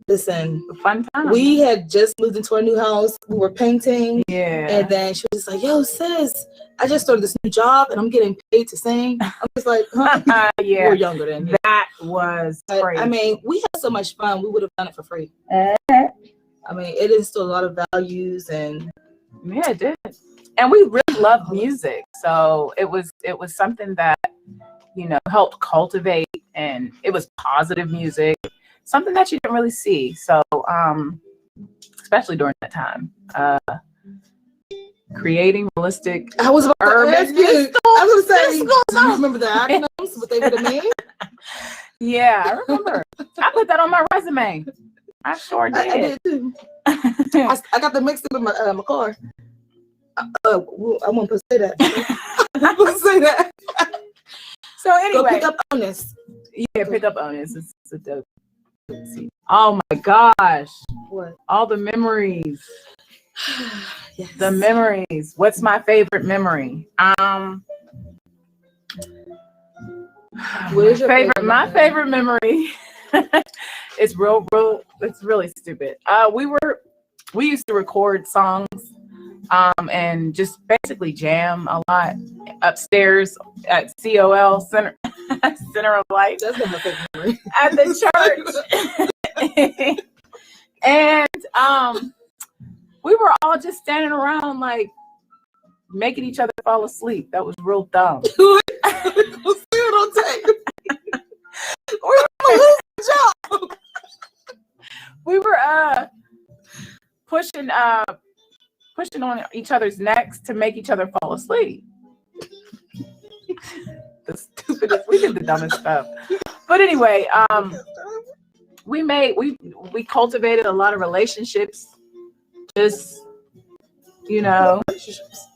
listen. A fun time. We had just moved into our new house. We were painting. Yeah. And then she was just like, "Yo, sis, I just started this new job and I'm getting paid to sing." I was like, huh? Yeah. We're younger than you. That was crazy. I mean, we had so much fun. We would have done it for free. I mean, it instilled a lot of values and yeah, it did. And we really loved music. So it was something that, you know, helped cultivate, and it was positive music, something that you didn't really see. So especially during that time. Creating realistic urban. I was going to say, I remember the acronyms, what they would have made. Yeah, I remember. I put that on my resume. I sure did. I did too. I got the mixed in my car. I won't say that. I won't say that. So anyway, pick up onus. Yeah, pick up onus. It's a dope. Oh my gosh! What? All the memories. Yes. The memories. What's my favorite memory? What is your favorite? My favorite memory. It's real. It's really stupid. We used to record songs, and just basically jam a lot upstairs at COL Center of Life. That's not my favorite memory. At the church, and we were all just standing around like making each other fall asleep. That was real dumb. We were pushing on each other's necks to make each other fall asleep. We did the dumbest stuff. But anyway, we cultivated a lot of relationships. Just, you know,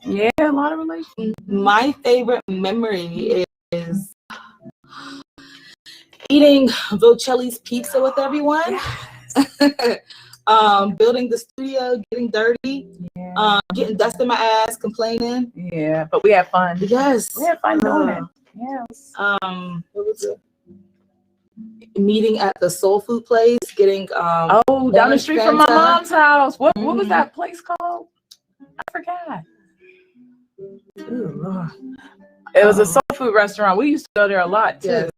yeah, a lot of relationships. My favorite memory is eating Vocelli's pizza with everyone. Building the studio, getting dirty, getting dust in my ass, complaining. Yeah, but we had fun. Yes, we had fun doing it. Yes. What was it? Meeting at the soul food place, getting down the street from my mom's house. What was that place called? I forgot. Ooh, Lord. It was a soul food restaurant. We used to go there a lot too. Yes.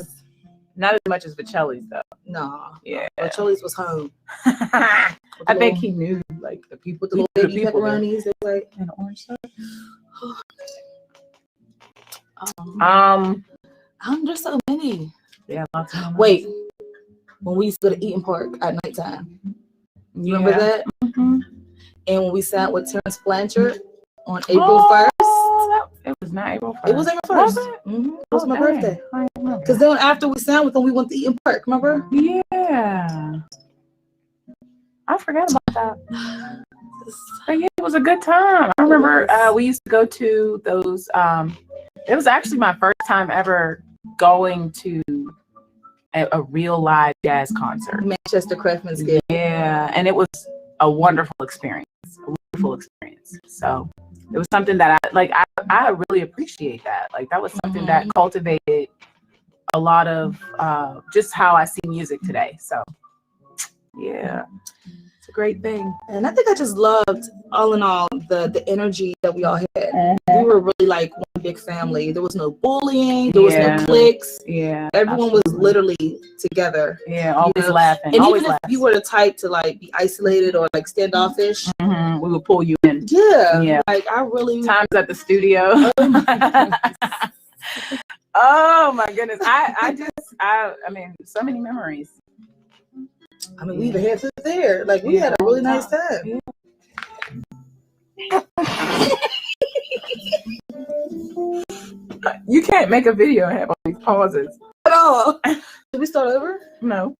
Not as much as Vicelli's though. No. Yeah. Vocelli's was home. I think he knew like the people with the little baby people there. pepperonis. They were like and orange sauce. There's so many. Yeah, lots of memories. Wait, when we used to go to Eaton Park at nighttime. You remember that? Mm-hmm. And when we sat with Terrence Blanchard on April 1st. It was not April 1st. It was April 1st. Was it? Mm-hmm. It was my dang. birthday. Because then after we sat with them, we went to Eaton Park, remember? Yeah. I forgot about that. But yeah, it was a good time. I remember we used to go to those. It was actually my first time ever going to a real live jazz concert. Manchester Craftsman's Guild. Yeah, and it was a wonderful experience. So it was something that I really appreciate that. Like that was something that cultivated a lot of just how I see music today. So yeah. It's a great thing. And I think I just loved, all in all, the energy that we all had. We were really like one big family. There was no bullying. There was no cliques. Yeah. Everyone was literally together. Yeah, always laughing. And always even if you were the type to like be isolated or like standoffish, we would pull you in. Yeah. Yeah. Like I really times at the studio. Oh my goodness. I mean, so many memories. I mean, we even had food there. Like we had a really nice time. You can't make a video and have all these pauses at all. Did we start over? No.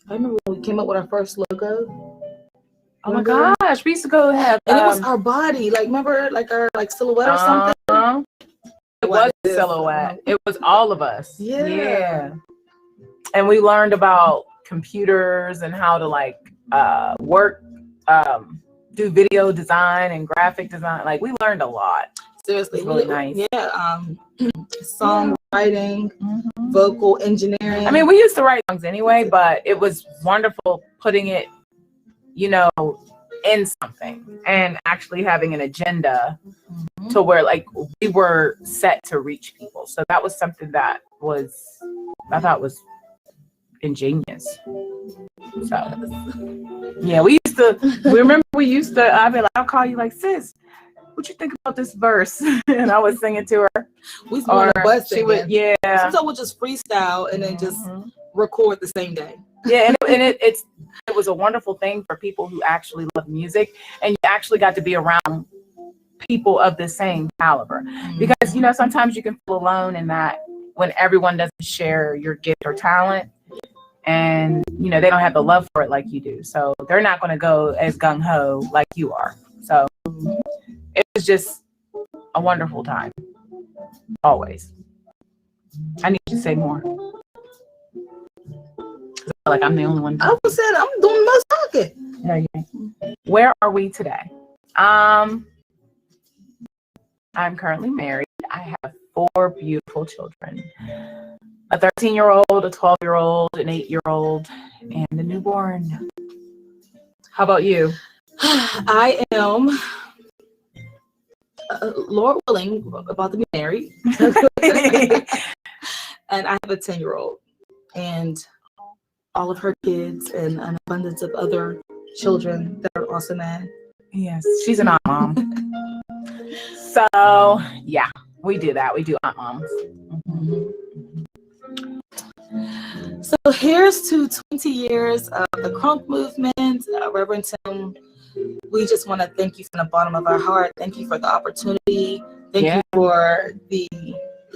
I remember when we came up with our first logo. Oh my gosh, we used to go have and it was our body. Like remember like our like silhouette or something? It was a silhouette. It was all of us. Yeah. And we learned about computers and how to like work, do video design and graphic design. Like we learned a lot. Seriously, really nice. Yeah, songwriting, vocal engineering. I mean, we used to write songs anyway, but it was wonderful putting it, you know, in something and actually having an agenda to where like we were set to reach people. So that was something that I thought was ingenious. So yeah, we used to I'd be like, I'll call you like, sis, what you think about this verse? And I would sing it to her. We used to be on the bus she would, yeah. Sometimes we'll just freestyle and then just record the same day. Yeah, and it was a wonderful thing for people who actually love music, and you actually got to be around people of the same caliber. Because, you know, sometimes you can feel alone in that when everyone doesn't share your gift or talent, and, you know, they don't have the love for it like you do. So they're not going to go as gung-ho like you are. So it was just a wonderful time. Always. I need to say more. I feel like I'm the only one. I was saying I'm doing the most talking. No, you ain't. Where are we today? I'm currently married. I have 4 beautiful children. A 13-year-old, a 12-year-old, an 8-year-old, and a newborn. How about you? I am, Lord willing, about to be married. And I have a 10-year-old. And all of her kids and an abundance of other children that are awesome at. Yes, she's an aunt mom. So yeah, we do that. We do aunt moms. So here's to 20 years of the Crunk movement. Reverend Tim, we just want to thank you from the bottom of our heart. Thank you for the opportunity. Thank you for the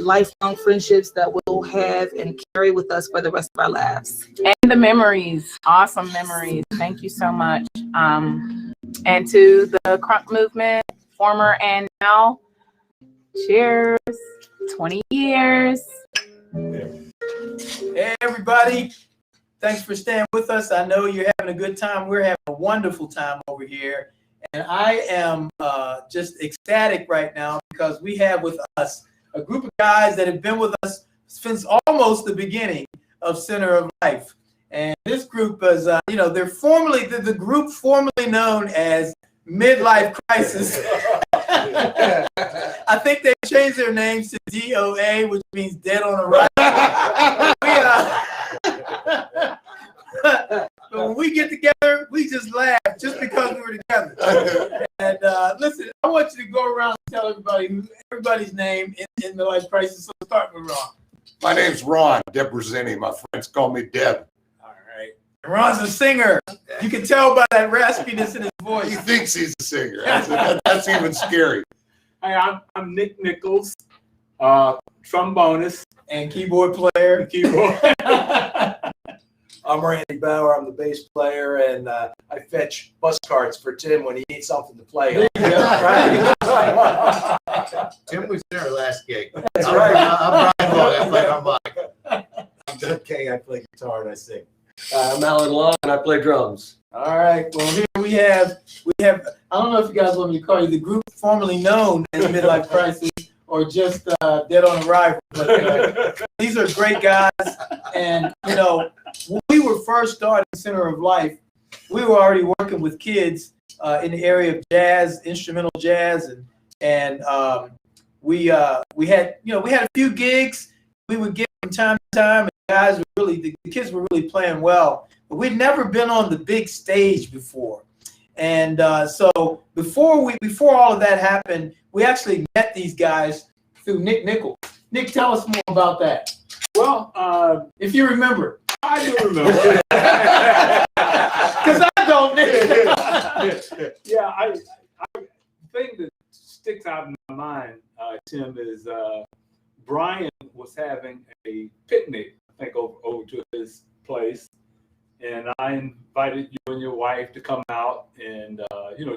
lifelong friendships that we'll have and carry with us for the rest of our lives. And the memories, awesome memories. Thank you so much. And to the Crunk movement, former and now, cheers, 20 years. Hey, everybody. Thanks for staying with us. I know you're having a good time. We're having a wonderful time over here. And I am just ecstatic right now because we have with us a group of guys that have been with us since almost the beginning of Center of Life. And this group is, they're formerly, the group formerly known as Midlife Crisis. I think they changed their names to DOA, which means Dead on Arrival. But when we get together, we just laugh just because we were together. And listen, I want you to go around and tell everybody's name in the Midlife Crisis. So start with Ron. My name's Ron, Deb Rosini. My friends call me Deb. All right. Ron's a singer. You can tell by that raspiness in his voice. He thinks he's a singer. That's even scary. Hey, I'm Nick Nichols, trombonist and keyboard player. I'm Randy Bauer. I'm the bass player, and I fetch bus carts for Tim when he needs something to play. Tim was in our last gig. That's right. I'm Brian Long. I play harmonica. I'm Doug King. I play guitar and I sing. I'm Alan Long, and I play drums. All right. Well, here we have. I don't know if you guys want me to call you the group formerly known as Midlife Crisis or just Dead on Arrival. But these are great guys, and when we were first starting Center of Life, we were already working with kids in the area of jazz, instrumental jazz, and we had a few gigs. We would get from time to time, and the kids were really playing well. But we'd never been on the big stage before, and so before all of that happened, we actually met these guys through Nick Nichols. Nick, tell us more about that. Well, if you remember. I do remember. Because I don't. Yeah, I thing that sticks out in my mind, Tim, is Brian was having a picnic, I think, over to his place, and I invited you and your wife to come out and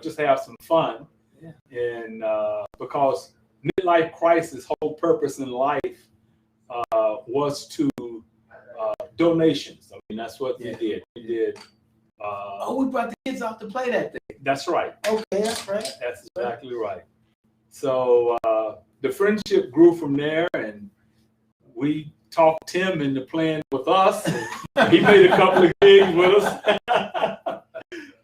just have some fun. Yeah. And because Midlife Crisis' whole purpose in life was to donations. I mean, that's what we did. We did. We brought the kids out to play that thing. That's right. Okay, that's right. That's exactly right. So the friendship grew from there, and we talked Tim into playing with us. And he made a couple of gigs with us.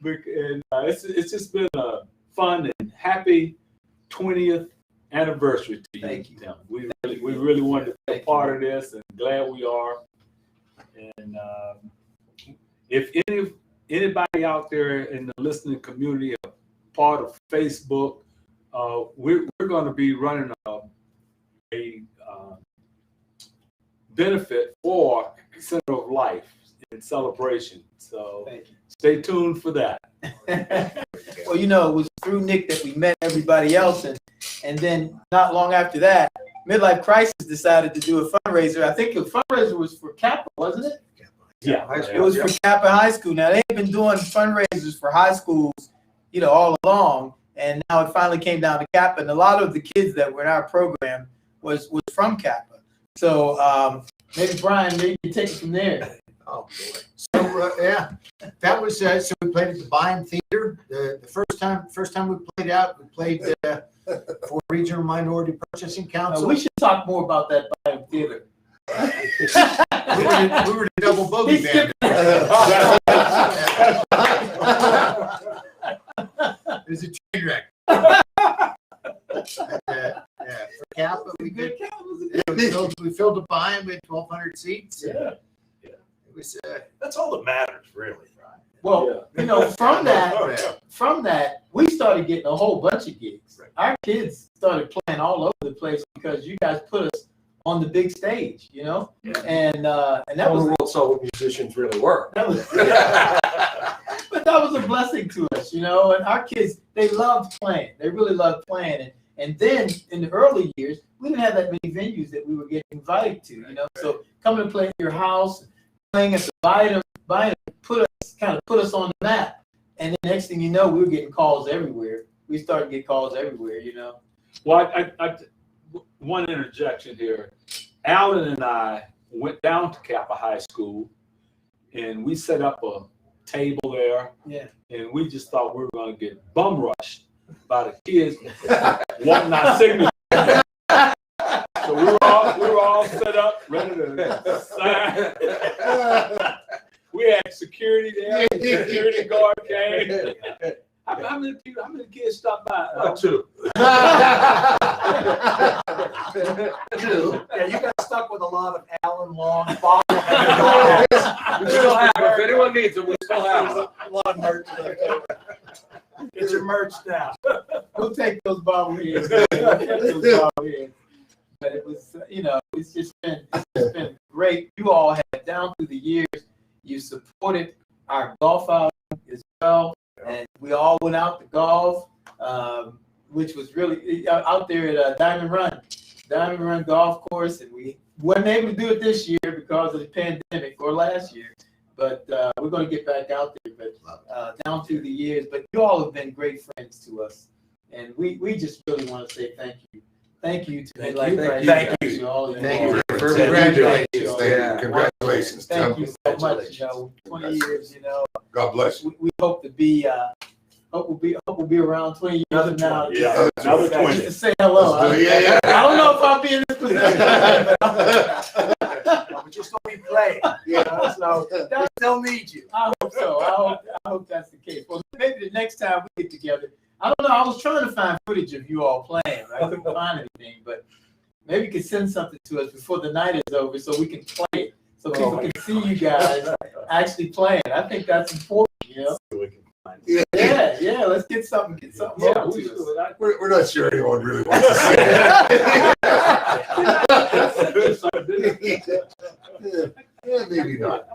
And it's just been a fun and happy 20th anniversary to you. Thank you. Tim. We really wanted to be a part of this, and glad we are. And if anybody out there in the listening community are part of Facebook, we're going to be running a benefit for Center of Life in celebration. So stay tuned for that. Well, it was through Nick that we met everybody else, and then not long after that, Midlife Crisis decided to do a fundraiser. I think the fundraiser was for Kappa, wasn't it? Yeah, it was for Kappa High School. Now they've been doing fundraisers for high schools, all along, and now it finally came down to Kappa. And a lot of the kids that were in our program was from Kappa. So maybe Brian, maybe you take it from there. Oh boy! So that was so we played at the Bynum Theater. The first time we played out, we played for Regional Minority Purchasing Council. We should talk more about that Bynum Theater. we were the double bogey band. It was a train wreck. For Kappa, we filled the Bynum with 1,200 seats. Yeah. It was. That's all that matters, really. Well, from that, we started getting a whole bunch of gigs. Right. Our kids started playing all over the place because you guys put us on the big stage, Yeah. and that the was world saw what musicians really were. But that was a blessing to us, and our kids, they loved playing. They really loved playing, And then in the early years, we didn't have that many venues that we were getting invited to, you know. So coming to play at your house, playing at the Biden put us on the map. And the next thing you know, we were getting calls everywhere. We started to get calls everywhere, you know. Well, one interjection here. Alan and I went down to Kappa High School, and we set up a table there. Yeah. And we just thought we were going to get bum rushed by the kids wanting our signature. So we were all set up, ready to sign. We had security there. The security guard came. How many kids stopped by? 2. 2. Yeah, you got stuck with a lot of Alan Long bobblehead. We still have it. If anyone needs it, we still have it. A lot of merch left over. Get your merch now. We'll take those bobbleheads. But it was, you know, it's just been great. You all have, down through the years, you supported our golf outing as well. And we all went out to golf, which was really out there at Diamond Run Golf Course. And we wasn't able to do it this year because of the pandemic, or last year. But we're going to get back out there. But down through the years, but you all have been great friends to us. And we just really want to say thank you. Thank you to Midlife Crisis. Thank you. All Thank you. Congratulations. Congratulations. Thank you so much. You know, 20 years, you know. God bless you. We hope to be hope we'll be around 20 years from now. Yeah, another 20. Just to say hello. I don't know if I'll be in this position. But you're still be playing. You know, so we still need you. I hope so. I hope that's the case. Well, maybe the next time we get together, I don't know. I was trying to find footage of you all playing. I couldn't find anything, but maybe you could send something to us before the night is over so we can play it, so people can see you guys actually playing. I think that's important, you know? Yeah, let's get something over to us. We're not sure anyone really wants to see it. Yeah, maybe not.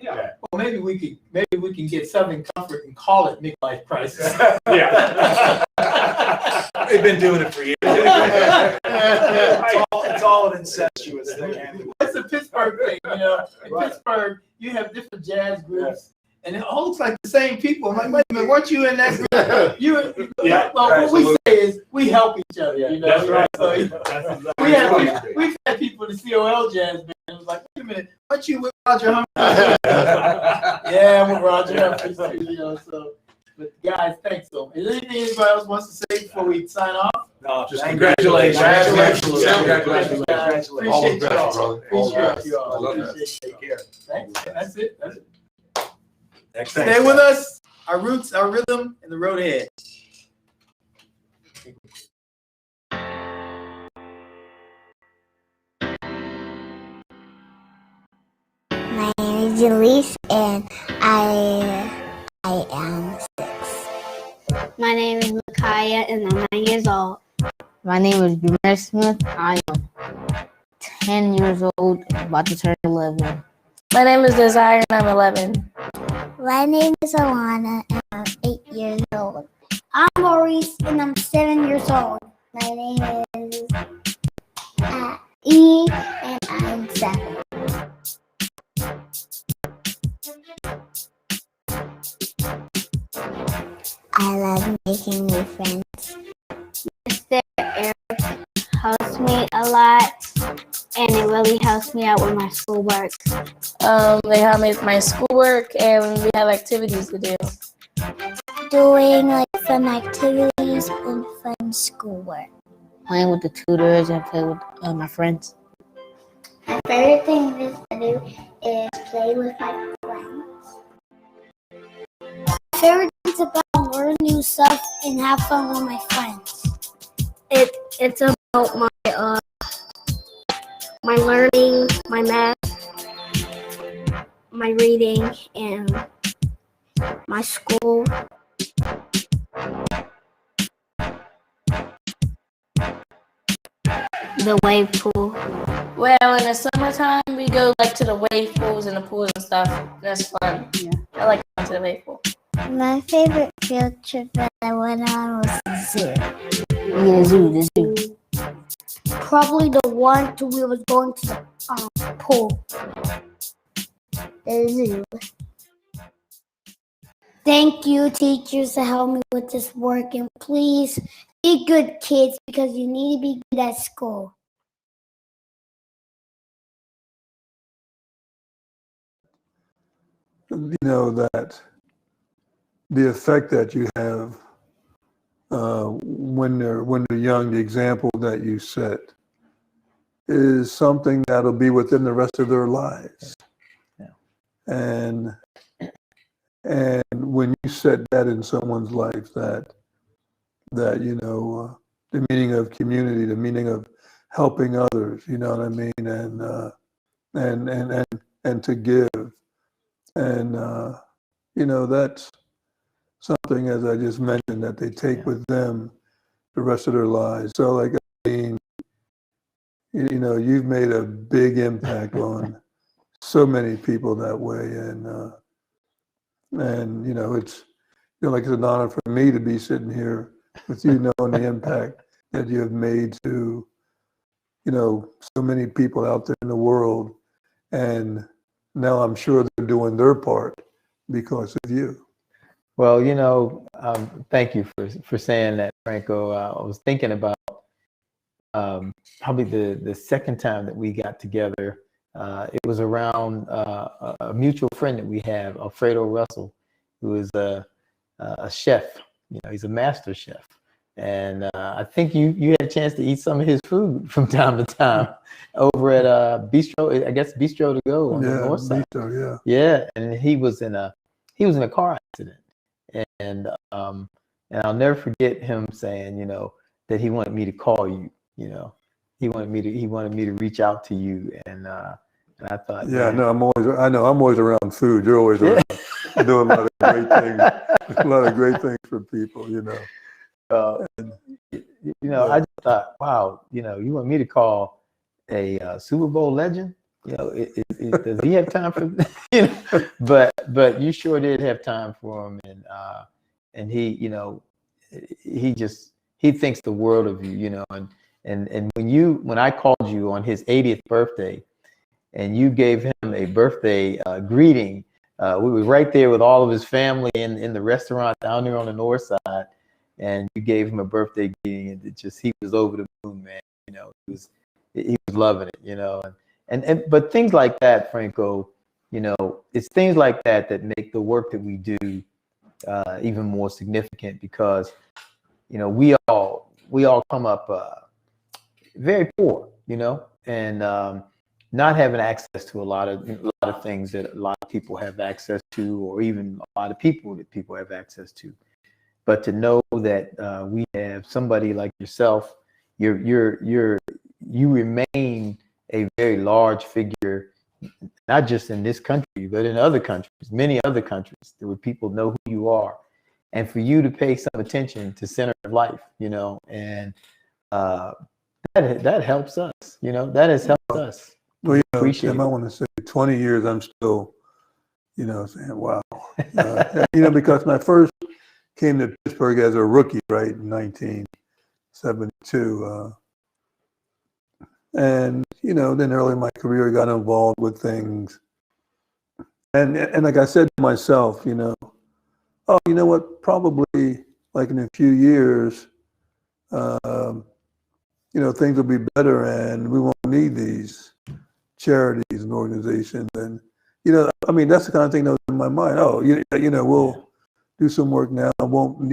Yeah. Well, maybe we can get Southern Comfort and call it Midlife Crisis. Yeah. They've been doing it for years. It's all an incestuous thing. It's a Pittsburgh thing, you know. In Pittsburgh, you have different jazz groups, and it all looks like the same people. I'm like, wait a minute, weren't you in that group? What we say is we help each other. You know, that's right. So we've had people in the COL jazz band. It was like, wait a minute, weren't you with Roger Humphries? Yeah, I'm with Roger Humphries too. You know, so. But guys, thanks so much. Is there anything anybody else wants to say before we sign off? No, just congratulations. Congratulations. Appreciate you all. Appreciate you all. Take care. Thanks. That's it. Next Stay with us. Our roots, our rhythm, and the road ahead. My name is Elise, and I am 6. My name is Micaiah, and I'm 9 years old. My name is Jameer Smith. I am 10 years old, about to turn 11. My name is Desire, and I'm 11. My name is Alana, and I'm 8 years old. I'm Maurice, and I'm 7 years old. My name is E, and I'm 7. I love making new friends. Mr. Eric helps me a lot, and it really helps me out with my schoolwork. They help me with my schoolwork, and we have activities to do. Doing like fun activities and fun schoolwork. Playing with the tutors and play with my friends. My favorite thing to do is play with my friends. My favorite thing is about learn new stuff and have fun with my friends. It's about my learning, my math, my reading, and my school. The wave pool. Well, in the summertime, we go like to the wave pools and the pools and stuff. That's fun. Yeah. I like going to the wave pool. My favorite field trip that I went on was the zoo. Yeah, the zoo. Probably the one to we was going to the pool. The zoo. Thank you, teachers, to help me with this work, and please be good kids because you need to be good at school. You know that the effect that you have when they're young, the example that you set is something that'll be within the rest of their lives. Yeah. And when you set that in someone's life, that you know the meaning of community, the meaning of helping others, you know what I mean, and to give, and you know that's something, as I just mentioned, that they take with them the rest of their lives. So, like, I mean, you know, you've made a big impact on so many people that way, and you know, it's like it's an honor for me to be sitting here with you, knowing the impact that you have made to, you know, so many people out there in the world, and now I'm sure they're doing their part because of you. Well, you know, thank you for saying that, Franco. I was thinking about probably the second time that we got together. It was around a mutual friend that we have, Alfredo Russell, who is a chef. You know, he's a master chef, and I think you had a chance to eat some of his food from time to time over at Bistro. I guess Bistro to Go on the north side. Bistro, Yeah, and he was in a car accident. And I'll never forget him saying, you know, that he wanted me to call you. You know, he wanted me to reach out to you, and I thought, yeah, man, no, I'm always around food. You're always around doing a lot of great things, a lot of great things for people, you know. You know, I just thought, wow, you know, you want me to call a Super Bowl legend? You know, does he have time for? You know, but you sure did have time for him, and he, you know, he thinks the world of you, you know, and when I called you on his 80th birthday, and you gave him a birthday greeting, we were right there with all of his family in the restaurant down there on the north side, and you gave him a birthday greeting, and he was over the moon, man. You know, he was loving it, you know, but things like that, Franco, you know, it's things like that that make the work that we do even more significant, because, you know, we all come up very poor, you know, and not having access to a lot of things that a lot of people have access to, or even a lot of people that people have access to. But to know that we have somebody like yourself, you remain a very large figure, not just in this country, but in other countries, many other countries, where people know who you are. And for you to pay some attention to Center of Life, you know, and that helps us, you know, that has helped us. Well, you know, Appreciate Tim, I want to say 20 years, I'm still, you know, saying, wow. You know, because when I first came to Pittsburgh as a rookie, right, in 1972, and, you know, then early in my career, I got involved with things. And like I said to myself, you know, oh, you know what, probably like in a few years, you know, things will be better and we won't need these charities and organizations. And, you know, I mean, that's the kind of thing that was in my mind. Oh, you know, we'll do some work now. It won't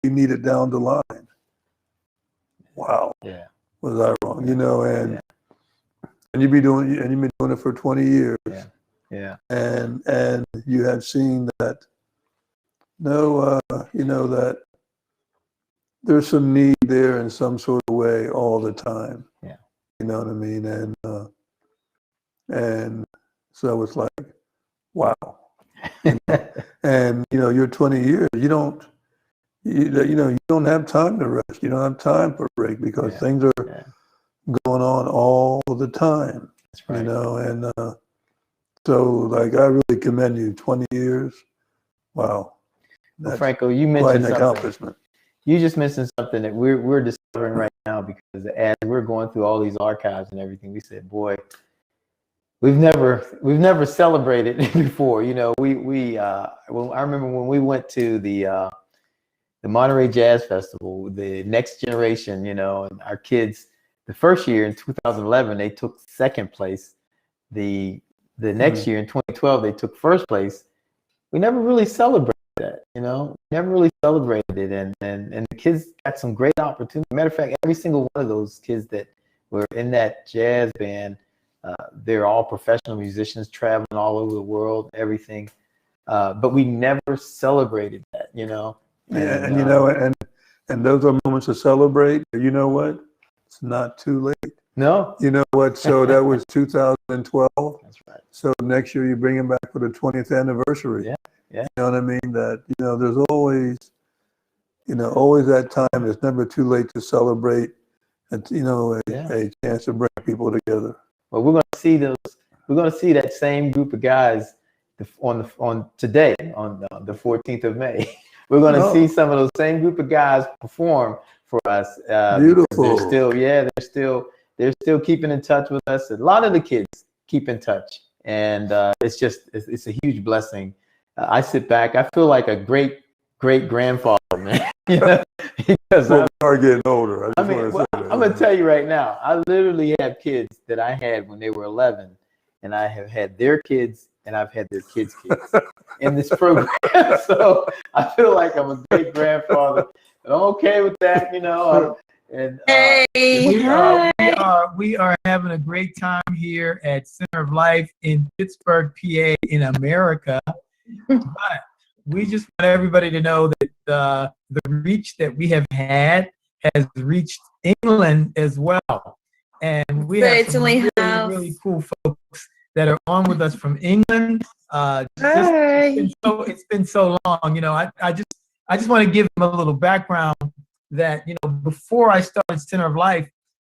be needed down the line. Wow. Yeah. Was I wrong? You know, and you've been doing it for 20 years. Yeah. Yeah. And you have seen that. No, you know, that there's some need there in some sort of way all the time. Yeah. You know what I mean? And so it's like, wow. You know? And you know, you're 20 years. You don't have time to rest. You don't have time for a break, because things are going on all the time. That's right. You know, and so like I really commend you. 20 years. Wow. Well, That's Franco, you quite mentioned an something. accomplishment. You just mentioned something that we're discovering right now, because as we're going through all these archives and everything, we said, boy, we've never celebrated before. You know, I remember when we went to the Monterey Jazz Festival, the Next Generation, you know, and our kids, the first year in 2011, they took second place. The next year in 2012, they took first place. We never really celebrated that, you know, never really celebrated it. And the kids got some great opportunities. Matter of fact, every single one of those kids that were in that jazz band, they're all professional musicians traveling all over the world, everything. But we never celebrated that, you know. And you know, and those are moments to celebrate. You know what? It's not too late. No. You know what? So that was 2012. That's right. So next year you bring them back for the 20th anniversary. Yeah. Yeah. You know what I mean? That, you know, there's always, you know, always that time. It's never too late to celebrate, and, you know, a chance to bring people together. Well, we're going to see those. We're going to see that same group of guys on today, on the 14th of May. We're going to see some of those same group of guys perform for us. Beautiful. They're still keeping in touch with us. A lot of the kids keep in touch, and it's a huge blessing. I sit back. I feel like a great grandfather, man. You know, because we are getting older. I'm going to tell you right now. I literally have kids that I had when they were 11, and I have had their kids, and I've had their kids' kids in this program. So I feel like I'm a great grandfather. And I'm okay with that, you know. We are having a great time here at Center of Life in Pittsburgh, PA, in America. But we just want everybody to know that the reach that we have had has reached England as well. And we have some really cool folks that are on with us from England. It's been so long, you know. I just want to give them a little background that, you know, before I started Center of Life,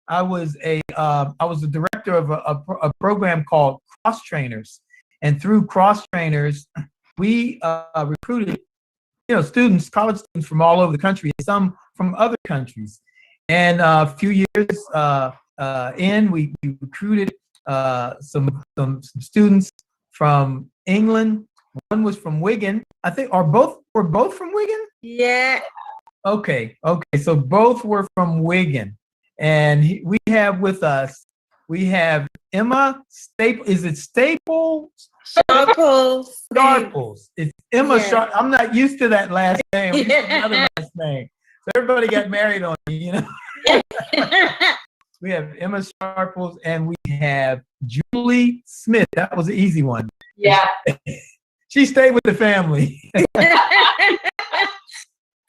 I was the director of a program called Cross Trainers, and through Cross Trainers, we recruited, you know, students, college students from all over the country, some from other countries. And a few years we recruited some students from England. One was from Wigan. I think were both from Wigan? Yeah. Okay. So both were from Wigan. And we have with us, we have Emma Staples. Is it Staples? Sharples. It's Emma Sharp. I'm not used to that last name. We used to have another last name. So everybody got married on me, you know. We have Emma Sharples and we have Julie Smith. That was an easy one. Yeah. She stayed with the family.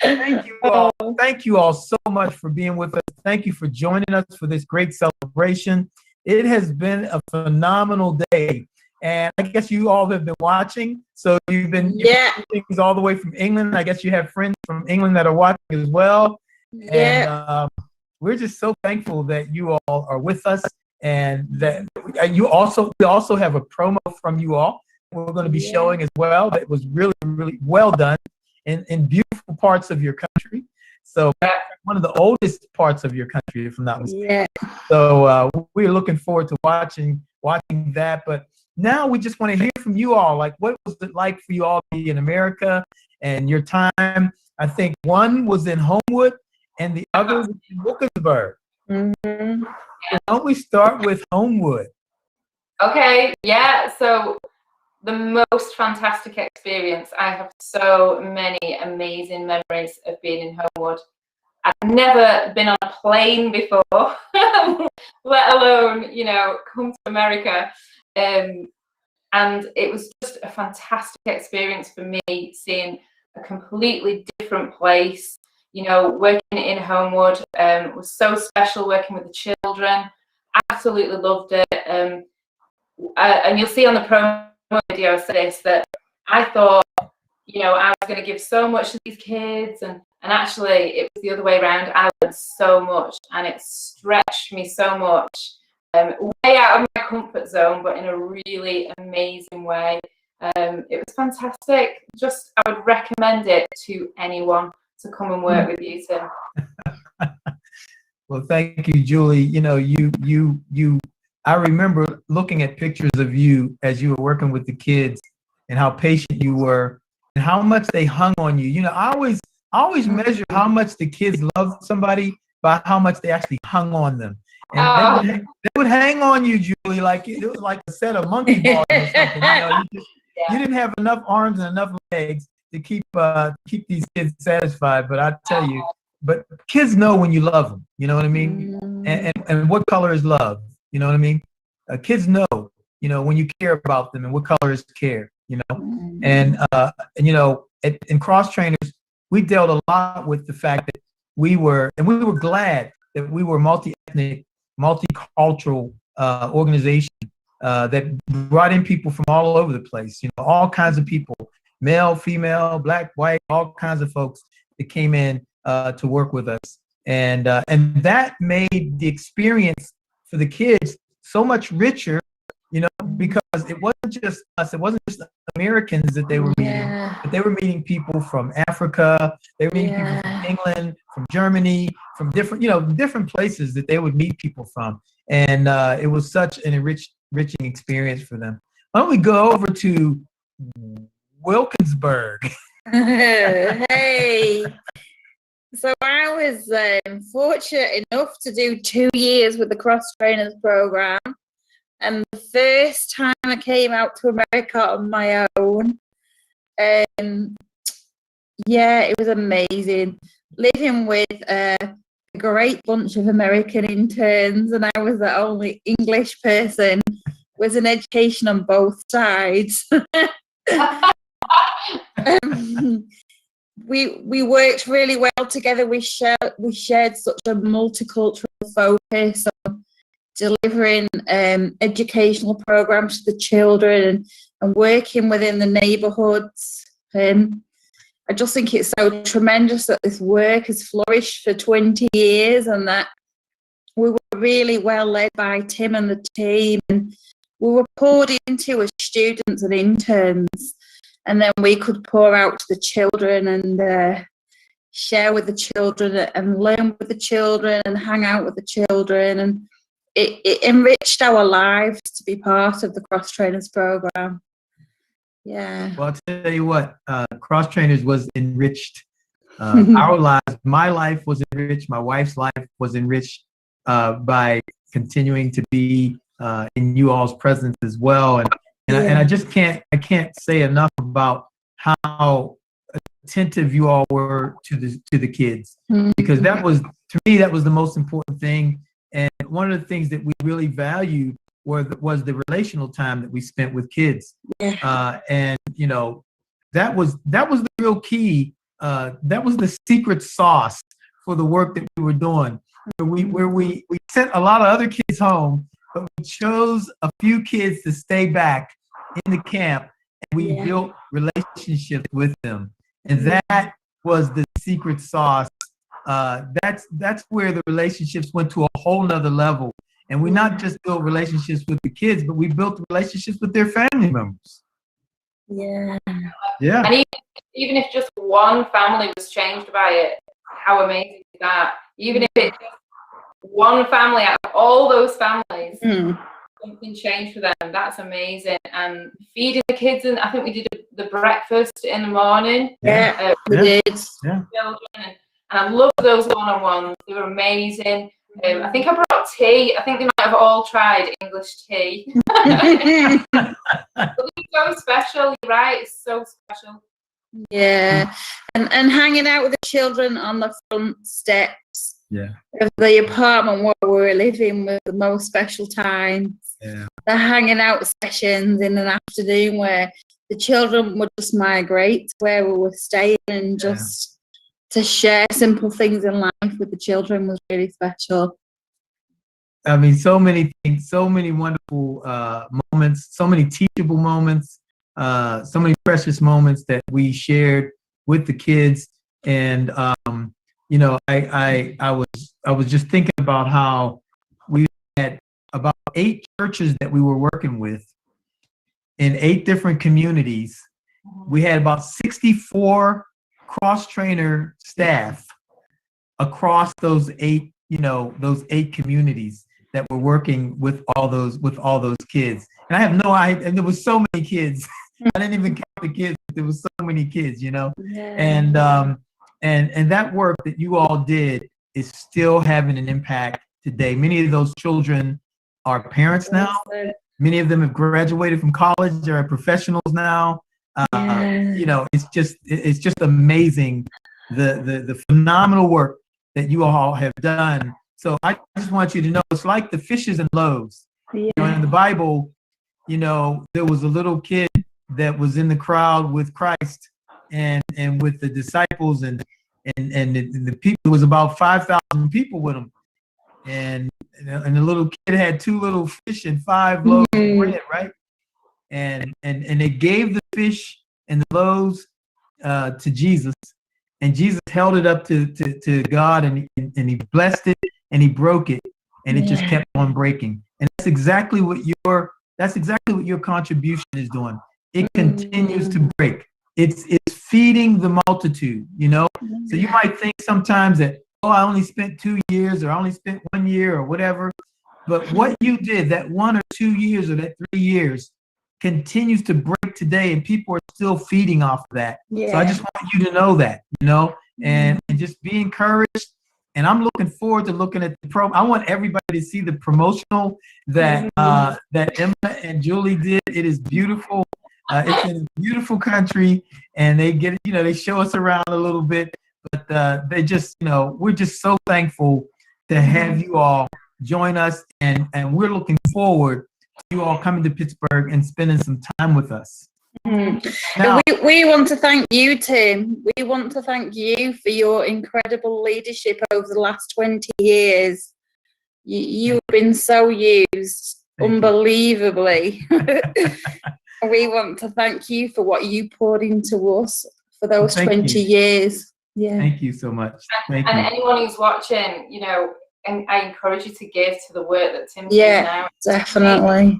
Thank you all. Thank you all so much for being with us. Thank you for joining us for this great celebration. It has been a phenomenal day. And I guess you all have been watching. So you've been things all the way from England. I guess you have friends from England that are watching as well. Yeah. And we're just so thankful that you all are with us, and that we also have a promo from you all we're going to be showing as well that was really, really well done in beautiful parts of your country. So one of the oldest parts of your country, if I'm not mistaken. Yeah. So we're looking forward to watching that. But now we just want to hear from you all. Like, what was it like for you all to be in America and your time? I think one was in Homewood and the other was in Wilkinsburg. Mm-hmm. So why don't we start with Homewood? Okay, yeah. So the most fantastic experience. I have so many amazing memories of being in Homewood. I've never been on a plane before, let alone, you know, come to America. And it was just a fantastic experience for me, seeing a completely different place. You know, working in Homewood was so special, working with the children. Absolutely loved it. And you'll see on the promo video for this that I thought, you know, I was going to give so much to these kids, and actually it was the other way around. I learned so much, and it stretched me so much, way out of my comfort zone, but in a really amazing way. It was fantastic. Just, I would recommend it to anyone to come and work with you, Tim. Well, thank you, Julie. You know, I remember looking at pictures of you as you were working with the kids and how patient you were and how much they hung on you. You know, I always measure how much the kids love somebody by how much they actually hung on them. And they would hang on you, Julie, like it was like a set of monkey bars or something. You know, you didn't have enough arms and enough legs to keep these kids satisfied. But I tell you, but kids know when you love them. You know what I mean? And what color is love? You know what I mean? Kids know, you know, when you care about them and what color is care. You know, and you know, in Cross Trainers, we dealt a lot with the fact that we were glad that we were multi-ethnic, multicultural organization that brought in people from all over the place. You know, all kinds of people, male, female, black, white, all kinds of folks that came in to work with us, and that made the experience for the kids so much richer. You know, because it wasn't just us, it wasn't just Americans that they were meeting, but they were meeting people from Africa, they were meeting people from England, from Germany, from different places that they would meet people from. And it was such an enriching experience for them. Why don't we go over to Wilkinsburg? Hey. So I was fortunate enough to do 2 years with the Cross Trainers program. And the first time I came out to America on my own, it was amazing. Living with a great bunch of American interns, and I was the only English person. Was an education on both sides. We worked really well together. We shared such a multicultural focus on delivering educational programs to the children and working within the neighborhoods. I just think it's so tremendous that this work has flourished for 20 years and that we were really well led by Tim and the team, and we were poured into as students and interns, and then we could pour out to the children and share with the children and learn with the children and hang out with the children, and it enriched our lives to be part of the Cross Trainers program. Yeah. Well, I'll tell you what, Cross Trainers was enriched. Our lives, my life was enriched. My wife's life was enriched by continuing to be in you all's presence as well. And I just can't say enough about how attentive you all were to the kids, because that was, to me, that was the most important thing. And one of the things that we really valued was the relational time that we spent with kids. And you know, that was the real key. That was the secret sauce for the work that we were doing. Where we sent a lot of other kids home, but we chose a few kids to stay back in the camp, and we built relationships with them. And that was the secret sauce. That's where the relationships went to a whole nother level. And we not just built relationships with the kids, but we built relationships with their family members. Yeah. Yeah. And even if just one family was changed by it, how amazing is that? Even if it's one family out of all those families, something changed for them, that's amazing. And feeding the kids, and I think we did the breakfast in the morning. We did. Children, and I love those one-on-ones. They were amazing. I think I brought tea. I think they might have all tried English tea. But it's so special, you're right? It's so special. Yeah, and hanging out with the children on the front steps of the apartment where we were living were the most special times. The hanging out sessions in an afternoon where the children would just migrate to where we were staying, and just to share simple things in life with the children was really special. I mean, so many things, so many wonderful moments, so many teachable moments, so many precious moments that we shared with the kids. And you know, I was just thinking about how we had about 8 churches that we were working with in 8 different communities. We had about 64 cross-trainer staff across those 8, those 8 communities that were working with all those kids. And I have no idea, and there was so many kids. I didn't even count the kids. There was so many kids, Yeah. and that work that you all did is still having an impact today. Many of those children are parents now. Many of them have graduated from college. They're professionals now. It's just amazing the phenomenal work that you all have done. So I just want you to know, it's like the fishes and loaves. In the Bible, there was a little kid that was in the crowd with Christ and with the disciples and the people. It was about 5,000 people with him, and the little kid had 2 little fish and 5 loaves of bread, right? And they gave the fish and the loaves to Jesus, and Jesus held it up to God, and he blessed it and he broke it, and it just kept on breaking. And that's exactly what your contribution is doing. It continues to break. It's feeding the multitude, So you might think sometimes that, I only spent 2 years, or I only spent 1 year, or whatever. But what you did, that 1 or 2 years or that 3 years, continues to break today, and people are still feeding off of that. So I just want you to know that, and just be encouraged. And I'm looking forward to looking at the I want everybody to see the promotional that Emma and Julie did. It is beautiful. It's in a beautiful country, and they get, they show us around a little bit, but they just, we're just so thankful to have you all join us, and we're looking forward to you all coming to Pittsburgh and spending some time with us. Now, we want to thank you, Tim. We want to thank you for your incredible leadership over the last 20 years. You've been so used unbelievably. We want to thank you for what you poured into us for those 20 years. Yeah. Thank you so much. Thank and you. anyone who's watching, and I encourage you to give to the work that Tim's doing now. Definitely.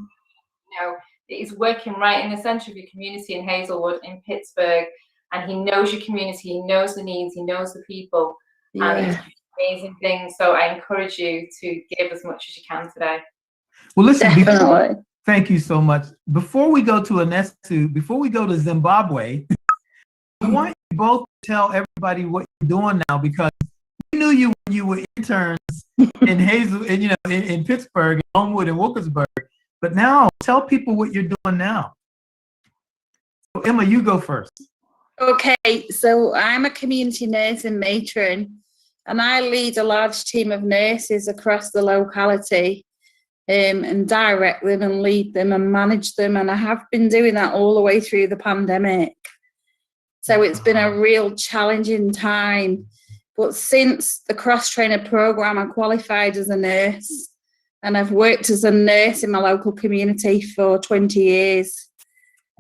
He's working right in the centre of your community in Hazelwood, in Pittsburgh, and he knows your community, he knows the needs, he knows the people, and he's doing amazing things. So I encourage you to give as much as you can today. Well, listen, thank you so much. Before we go to Zimbabwe, I want you both to tell everybody what you're doing now, because we knew you when you were interns in in Pittsburgh, Homewood, and Wilkinsburg. But now, tell people what you're doing now. So Emma, you go first. Okay, so I'm a community nursing matron, and I lead a large team of nurses across the locality, and direct them and lead them and manage them. And I have been doing that all the way through the pandemic. So it's been a real challenging time. But since the cross-trainer program, I qualified as a nurse. And I've worked as a nurse in my local community for 20 years.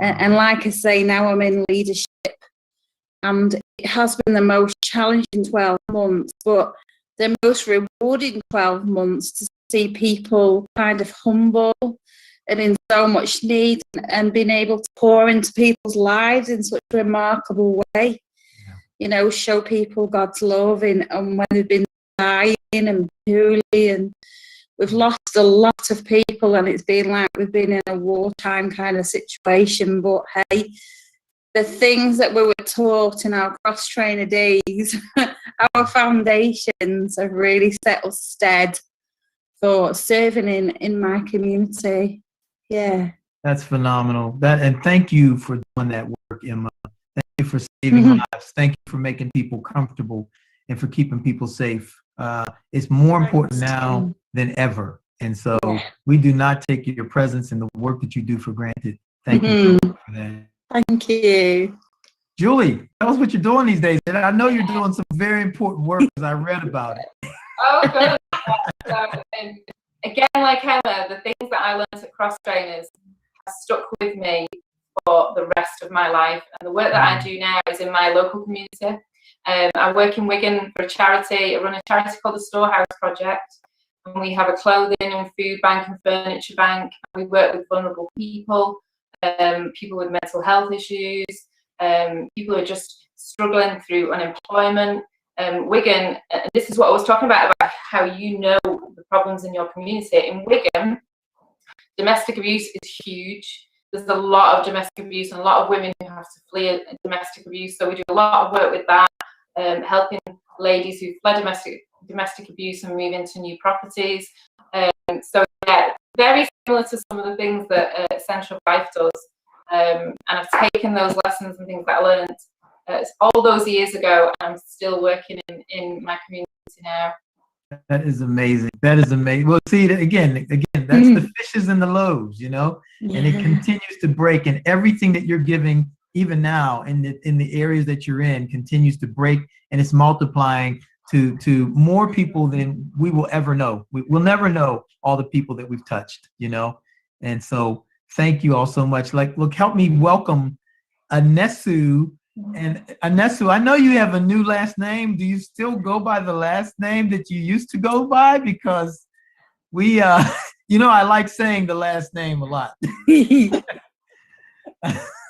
And like I say, now I'm in leadership. And it has been the most challenging 12 months, but the most rewarding 12 months to see people kind of humble and in so much need, and being able to pour into people's lives in such a remarkable way. Show people God's love and when they've been dying and poorly, and we've lost a lot of people, and it's been like we've been in a wartime kind of situation. But hey, the things that we were taught in our cross-trainer days, our foundations have really set us stead for serving in my community. Yeah. That's phenomenal. And thank you for doing that work, Emma. Thank you for saving lives. Thank you for making people comfortable and for keeping people safe. It's more important now than ever. And so we do not take your presence and the work that you do for granted. Thank you for that. Thank you. Julie, tell us what you're doing these days. And I know you're doing some very important work because I read about it. Oh, good. So, again, like Emma, the things that I learned at Cross Trainers have stuck with me for the rest of my life. And the work that I do now is in my local community. I work in Wigan for a charity. I run a charity called the Storehouse Project. And we have a clothing and food bank and furniture bank. We work with vulnerable people. people with mental health issues, people who are just struggling through unemployment. Wigan, this is what I was talking about how you know the problems in your community. In Wigan, domestic abuse is huge. There's a lot of domestic abuse and a lot of women who have to flee domestic abuse. So we do a lot of work with that, helping ladies who fled domestic abuse and move into new properties. So yeah, very similar to some of the things that Essential Life does. And I've taken those lessons and things that I learned all those years ago, and I'm still working in my community now. That is amazing. That is amazing. Well, see, again, that's the fishes and the loaves, you know, and it continues to break, and everything that you're giving, even now in the areas that you're in, continues to break, and it's multiplying to more people than we will ever know. We'll never know all the people that we've touched, you know, and so thank you all so much. Like, look, help me welcome Anesu. And Anesu, I know you have a new last name. Do you still go by the last name that you used to go by? Because we, you know, I like saying the last name a lot.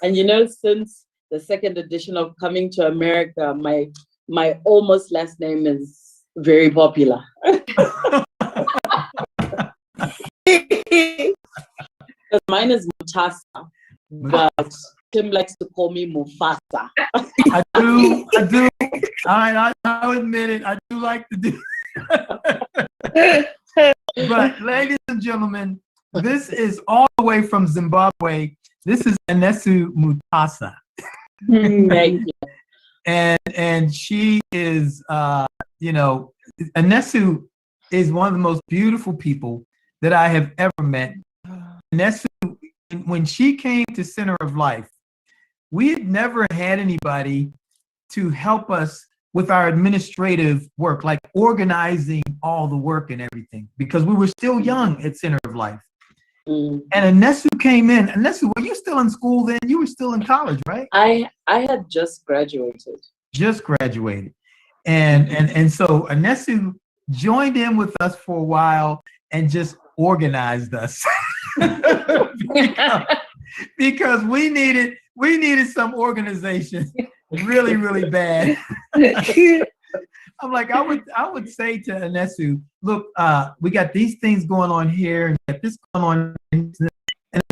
And you know, since the second edition of Coming to America, my almost last name is very popular. Mine is Mutasa, but Tim likes to call me Mufasa. I do. I'll admit it. I do like to do. But ladies and gentlemen, this is all the way from Zimbabwe. This is Anesu Mutasa. Thank you. And she is, you know, Anesu is one of the most beautiful people that I have ever met. Anesu, when she came to Center of Life, we had never had anybody to help us with our administrative work, like organizing all the work and everything, because we were still young at Center of Life. And Anesu came in. Anesu, were you still in school then? You were still in college, right? I had just graduated. Just graduated. And so Anesu joined in with us for a while and just organized us. because we needed some organization really, really bad. I'm like, I would say to Anesu, look, we got these things going on here, and got this going on, and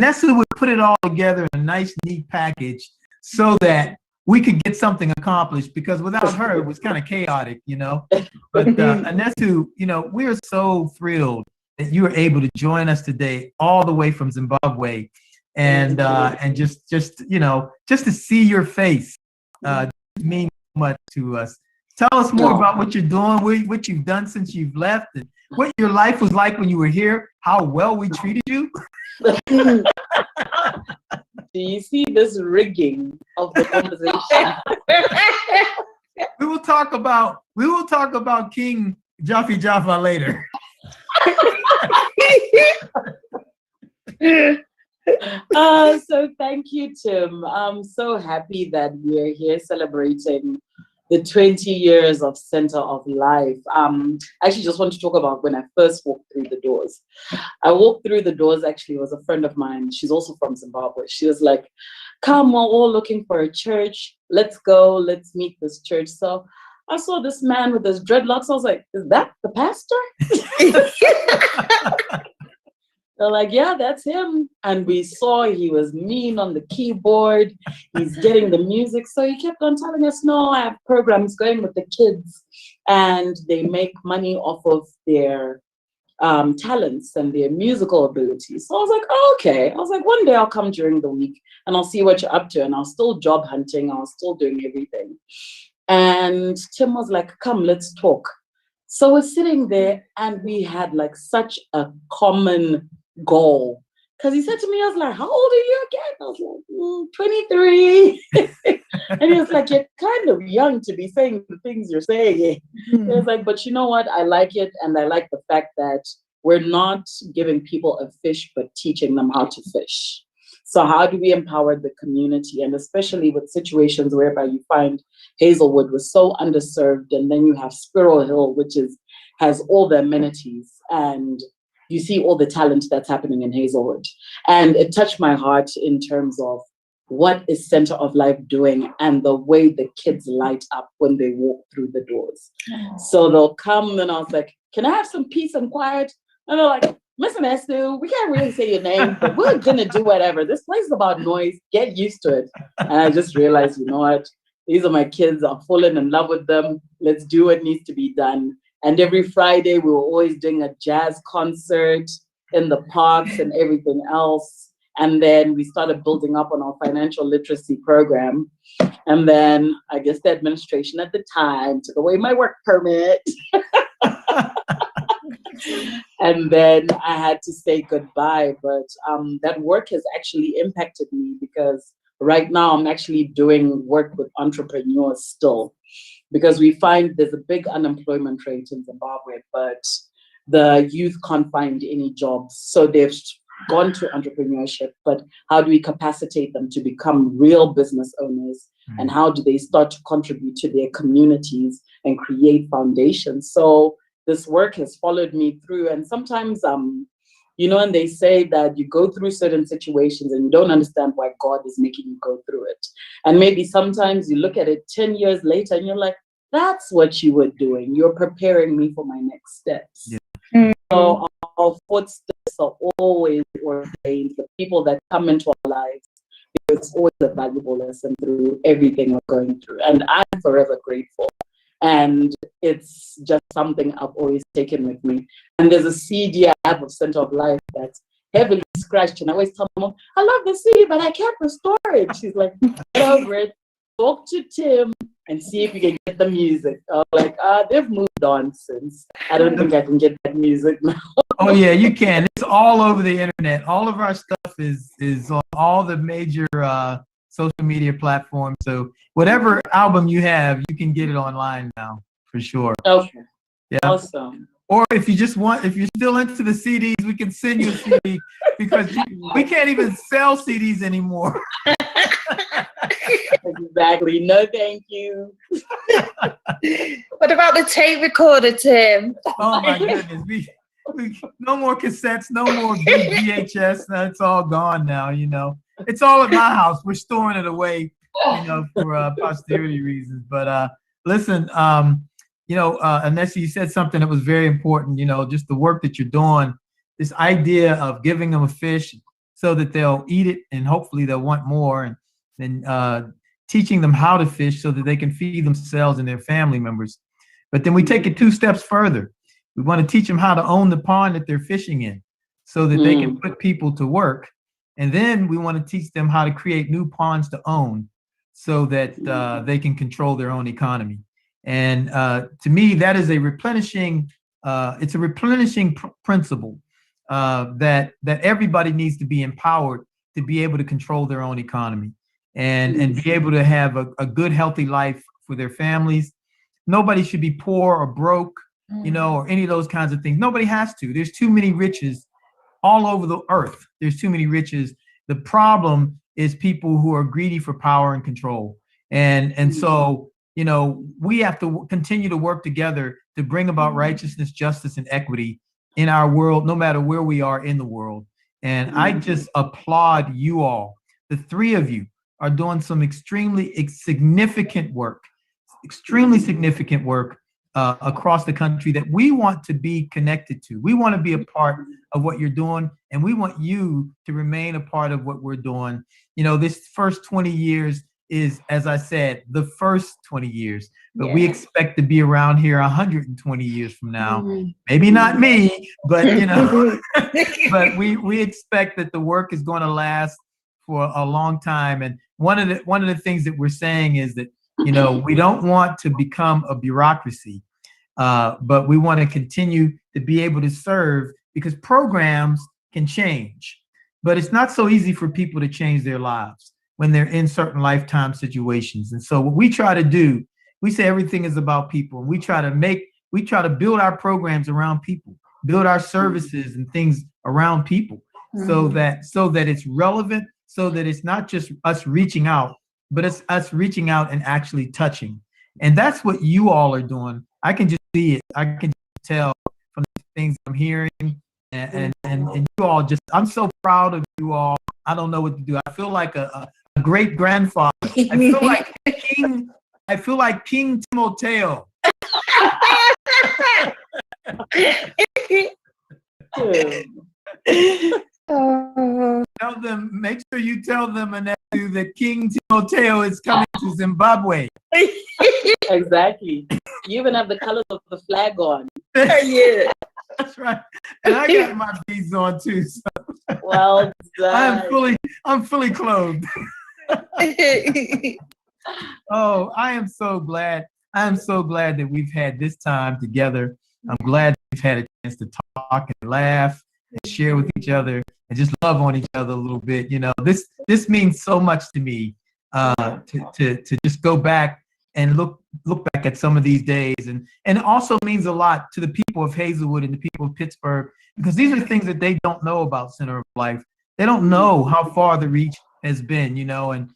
Anesu would put it all together in a nice, neat package so that we could get something accomplished, because without her, it was kind of chaotic, you know. But Anesu, you know, we're so thrilled that you were able to join us today, all the way from Zimbabwe, and just you know, just to see your face means so much to us. Tell us more about what you're doing, what you've done since you've left, and what your life was like when you were here, how well we treated you. Do you see this rigging of the conversation? We will talk about King Jaffa later. So thank you, Tim. I'm so happy that we're here celebrating the 20 years of Center of Life. I actually just want to talk about when I first walked through the doors. I walked through the doors, actually, it was a friend of mine. She's also from Zimbabwe. She was like, come, we're all looking for a church. Let's go, let's meet this church. So I saw this man with his dreadlocks. I was like, is that the pastor? They're like, yeah, that's him. And we saw he was mean on the keyboard. He's getting the music. So he kept on telling us, no, I have programs going with the kids, and they make money off of their talents and their musical abilities. So I was like, oh, okay. I was like, one day I'll come during the week and I'll see what you're up to. And I was still job hunting. I was still doing everything. And Tim was like, come, let's talk. So we're sitting there, and we had like such a common goal, because he said to me, I was like, how old are you again? I was like, 23. And he was like, you're kind of young to be saying the things you're saying. He was like, but you know what, I like it, and I like the fact that we're not giving people a fish but teaching them how to fish. So how do we empower the community? And especially with situations whereby you find Hazelwood was so underserved, and then you have Squirrel Hill, which has all the amenities, and you see all the talent that's happening in Hazelwood. And it touched my heart in terms of what is Center of Life doing and the way the kids light up when they walk through the doors. So they'll come and I was like, can I have some peace and quiet? And they're like, Miss Anestu, we can't really say your name, but we're gonna do whatever. This place is about noise, get used to it. And I just realized, you know what? These are my kids, I'm falling in love with them. Let's do what needs to be done. And every Friday, we were always doing a jazz concert in the parks and everything else. And then we started building up on our financial literacy program. And then I guess the administration at the time took away my work permit. And then I had to say goodbye. But that work has actually impacted me because right now I'm actually doing work with entrepreneurs still. Because we find there's a big unemployment rate in Zimbabwe, but the youth can't find any jobs. So they've gone to entrepreneurship, but how do we capacitate them to become real business owners? And how do they start to contribute to their communities and create foundations? So this work has followed me through. And sometimes, you know, and they say that you go through certain situations and you don't understand why God is making you go through it. And maybe sometimes you look at it 10 years later and you're like, that's what you were doing. You're preparing me for my next steps. Yeah. So our footsteps are always ordained. The people that come into our lives, it's always a valuable lesson through everything we're going through. And I'm forever grateful. And it's just something I've always taken with me. And there's a CD I have of Center of Life that's heavily scratched. And I always tell Mom, I love the CD, but I can't restore it. She's like, get over it. Talk to Tim and see if you can get the music. I'm like, they've moved on since. I don't think I can get that music now. Oh yeah, you can. It's all over the internet. All of our stuff is on all the major social media platforms. So whatever album you have, you can get it online now for sure. Okay. Yeah. Awesome. Or if you just want, if you're still into the CDs, we can send you a CD because we can't even sell CDs anymore. Exactly. No, thank you. What about the tape recorder, Tim? Oh my goodness. We no more cassettes, no more VHS. It's all gone now, you know. It's all at my house. We're storing it away, you know, for posterity reasons. But listen, you know, Anestu, you said something that was very important, you know, just the work that you're doing, this idea of giving them a fish so that they'll eat it and hopefully they'll want more, and then teaching them how to fish so that they can feed themselves and their family members. But then we take it 2 steps further. We want to teach them how to own the pond that they're fishing in so that they can put people to work. And then we want to teach them how to create new ponds to own so that they can control their own economy. And to me, that is a replenishing, it's a replenishing principle that everybody needs to be empowered to be able to control their own economy and be able to have a good, healthy life for their families. Nobody should be poor or broke, you know, or any of those kinds of things. Nobody has to. There's too many riches all over the earth. There's too many riches. The problem is people who are greedy for power and control. And so, you know, we have to continue to work together to bring about righteousness, justice, and equity in our world, no matter where we are in the world. And I just applaud you all. The 3 of you are doing some extremely significant work across the country that we want to be connected to. We want to be a part of what you're doing, and we want you to remain a part of what we're doing. You know, this first 20 years is, as I said, the first 20 years, but we expect to be around here 120 years from now. Maybe not me, but you know, but we expect that the work is going to last for a long time. And one of the things that we're saying is that, you know, we don't want to become a bureaucracy, but we want to continue to be able to serve, because programs can change, but it's not so easy for people to change their lives when they're in certain lifetime situations. And so what we try to do, we say everything is about people. We try to build our programs around people, build our services and things around people, so that it's relevant, so that it's not just us reaching out, but it's us reaching out and actually touching. And that's what you all are doing. I can just see it. I can tell from the things I'm hearing and you all just, I'm so proud of you all. I don't know what to do. I feel like a great grandfather. I feel like King Timoteo. Tell them, make sure you tell them, Annette, that King Timoteo is coming to Zimbabwe. Exactly. You even have the colors of the flag on. Yeah, that's right. And I got my beads on too. So. Well done. I'm fully clothed. Oh, I am so glad. I am so glad that we've had this time together. I'm glad we've had a chance to talk and laugh and share with each other and just love on each other a little bit. You know, this means so much to me, to just go back and look back at some of these days, and it also means a lot to the people of Hazelwood and the people of Pittsburgh, because these are things that they don't know about Center of Life. They don't know how far the reach has been, you know, and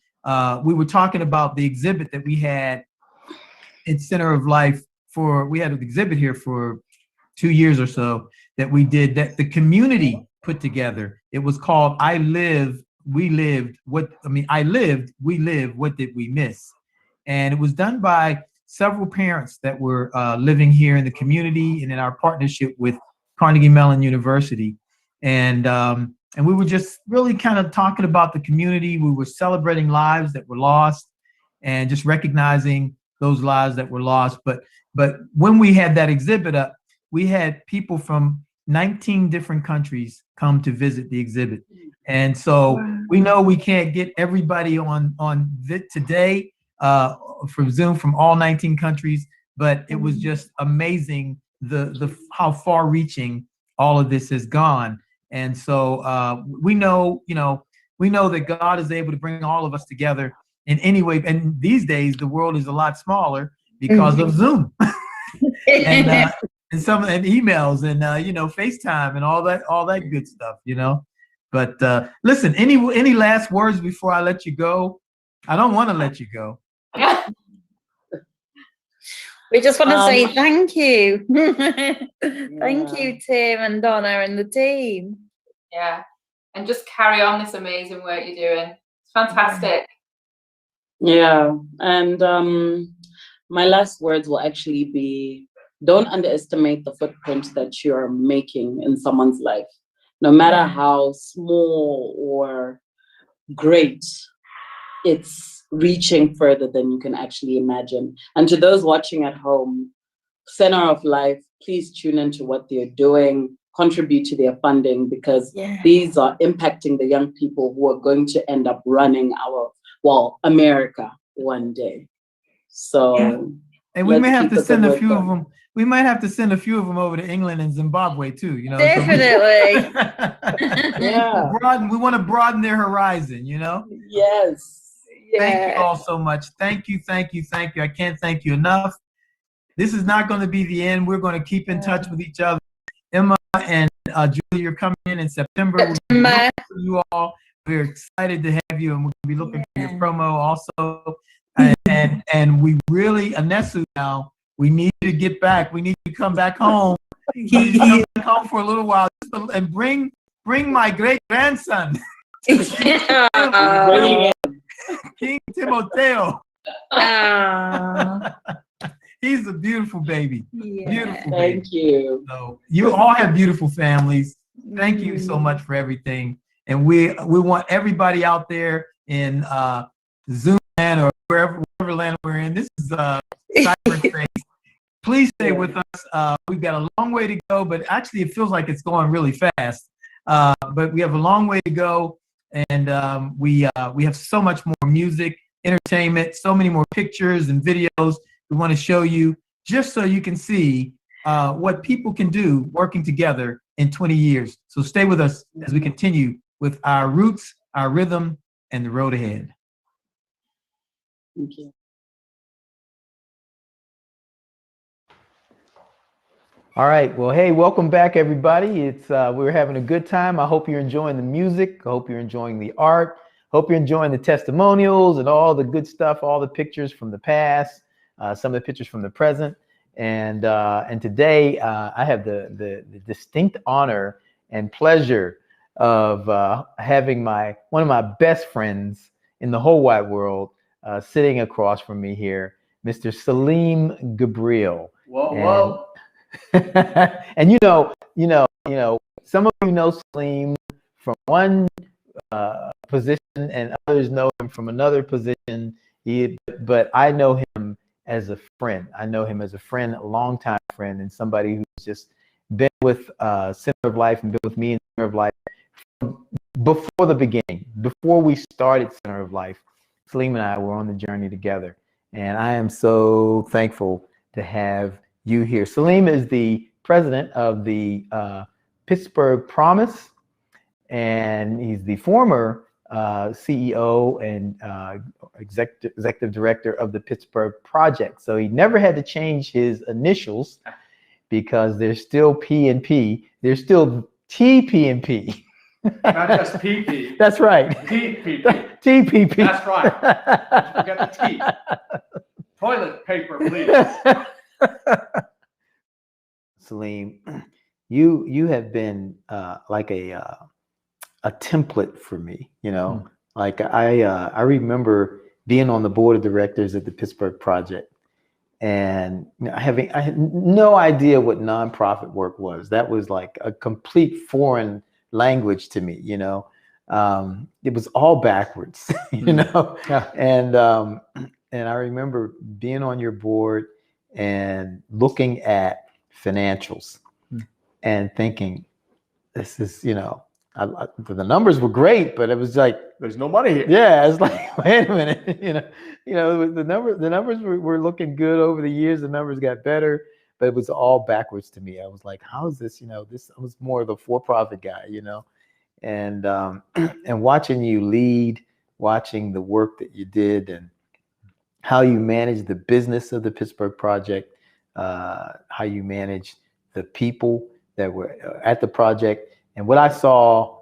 we were talking about the exhibit that we had in Center of Life we had an exhibit here for 2 years or so that we did, that the community put together. It was called I Lived, We Lived, I Lived, We Lived, What Did We Miss? And it was done by several parents that were living here in the community and in our partnership with Carnegie Mellon University. And we were just really kind of talking about the community. We were celebrating lives that were lost and just recognizing those lives that were lost. But when we had that exhibit up, we had people from 19 different countries come to visit the exhibit. And so we know we can't get everybody on today from Zoom from all 19 countries, but it was just amazing the how far reaching all of this has gone. And so we know that God is able to bring all of us together in any way. And these days, the world is a lot smaller because of Zoom and emails and FaceTime and all that good stuff, you know. But listen, any last words before I let you go? I don't want to let you go. We just want to say thank you. Thank you, Tim and Donna and the team. Yeah, and just carry on this amazing work you're doing. It's fantastic. Yeah, and my last words will actually be, don't underestimate the footprint that you're making in someone's life. No matter how small or great, it's reaching further than you can actually imagine. And to those watching at home, Center of Life, please tune into what they're doing, contribute to their funding, because these are impacting the young people who are going to end up running America one day. So, and we may have to send a few of them. We might have to send a few of them over to England and Zimbabwe too. You know, definitely. Yeah, we want to broaden their horizon. You know. Yes. Thank you all so much. Thank you. I can't thank you enough. This is not going to be the end. We're going to keep in touch with each other. Emma and Julie, you're coming in September. We'll be looking for you all. We're excited to have you, and we'll be looking for your promo also. And we really, Anesu, now we need you to get back. We need you to come back home. Come back home for a little while and bring my great grandson. King Timoteo. He's a beautiful baby. Beautiful baby. Thank you. So you all have beautiful families. Thank you so much for everything. And we want everybody out there in Zoom land or wherever land we're in. This is cyberspace. Please stay with us. We've got a long way to go, but actually it feels like it's going really fast. But we have a long way to go. And we have so much more music, entertainment, so many more pictures and videos we want to show you, just so you can see what people can do working together in 20 years. So stay with us as we continue with our roots, our rhythm, and the road ahead. Thank you. All right. Well, hey, welcome back, everybody. It's we're having a good time. I hope you're enjoying the music. I hope you're enjoying the art. Hope you're enjoying the testimonials and all the good stuff, all the pictures from the past, some of the pictures from the present. And today I have the distinct honor and pleasure of having one of my best friends in the whole wide world sitting across from me here, Mr. Salim Gabriel. Whoa. And you know, some of you know Salim from one position, and others know him from another position. But I know him as a friend. I know him as a friend, a longtime friend, and somebody who's just been with Center of Life and been with me in Center of Life before the beginning, before we started Center of Life. Salim and I were on the journey together, and I am so thankful to have you here. Salim is the president of the Pittsburgh Promise, and he's the former CEO and executive director of the Pittsburgh Project. So he never had to change his initials because there's still P&P. There's still TP&P. Not just PP. That's right. TPP. TPP. That's right. Forget the T. Toilet paper, please. Salim, you have been like a template for me, you know. Like I remember being on the board of directors at the Pittsburgh Project, and I had no idea what nonprofit work was. That was like a complete foreign language to me, you know. It was all backwards, you know. Yeah. And I remember being on your board and looking at financials and thinking, this is, you know, the numbers were great, but it was like, there's no money here. Yeah, it's like, wait a minute, you know, the numbers were looking good over the years. The numbers got better, but it was all backwards to me. I was like, how is this? You know, I was more of a for-profit guy, you know, and watching you lead, watching the work that you did, and how you managed the business of the Pittsburgh Project, how you managed the people that were at the project. And what I saw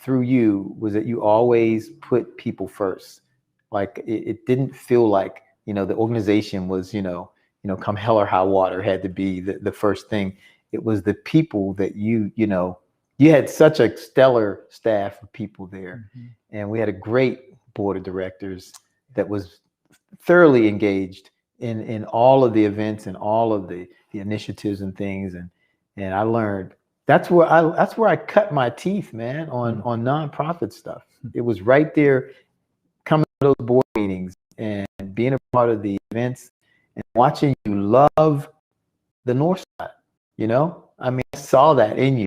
through you was that you always put people first. Like it didn't feel like, you know, the organization was, you know, come hell or high water had to be the first thing. It was the people that you know, you had such a stellar staff of people there. And we had a great board of directors that was thoroughly engaged in all of the events and all of the initiatives and things. And I learned that's where I cut my teeth, man, on nonprofit stuff. It was right there, coming to those board meetings and being a part of the events and watching you love the North Side. You know, I mean, I saw that in you,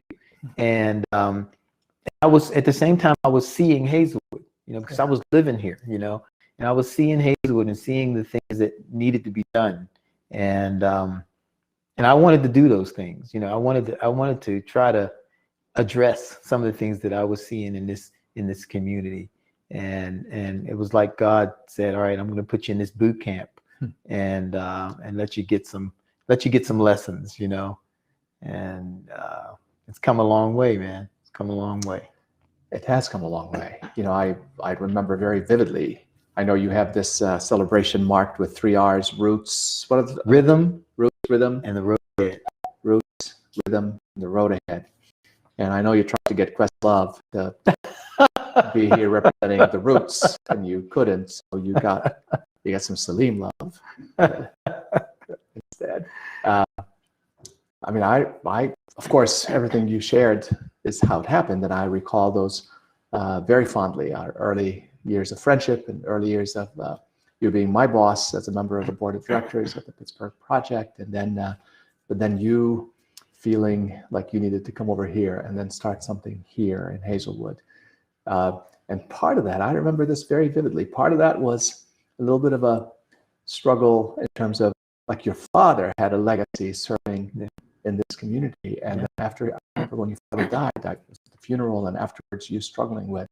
and I was at the same time I was seeing Hazelwood, you know, because I was living here, you know, and I was seeing Hazelwood and seeing the things that needed to be done, and I wanted to do those things. You know, I wanted to try to address some of the things that I was seeing in this community. And it was like God said, all right, I'm going to put you in this boot camp and let you get some lessons, you know. And it's come a long way, man. It's come a long way. It has come a long way. You know, I remember very vividly. I know you have this celebration marked with 3 R's: roots, what are the rhythm, and the road ahead. Roots, rhythm, and the road ahead. And I know you tried to get Questlove to be here representing the Roots, and you couldn't, so you got some Salim love instead. I mean, I of course, everything you shared is how it happened, and I recall those very fondly. Our early years of friendship and early years of you being my boss as a member of the board of directors at the Pittsburgh Project, and then but then you feeling like you needed to come over here and then start something here in Hazelwood. And part of that, I remember this very vividly, part of that was a little bit of a struggle in terms of, like, your father had a legacy serving in this community. And after, I remember when your father died, that was the funeral, and afterwards you struggling with,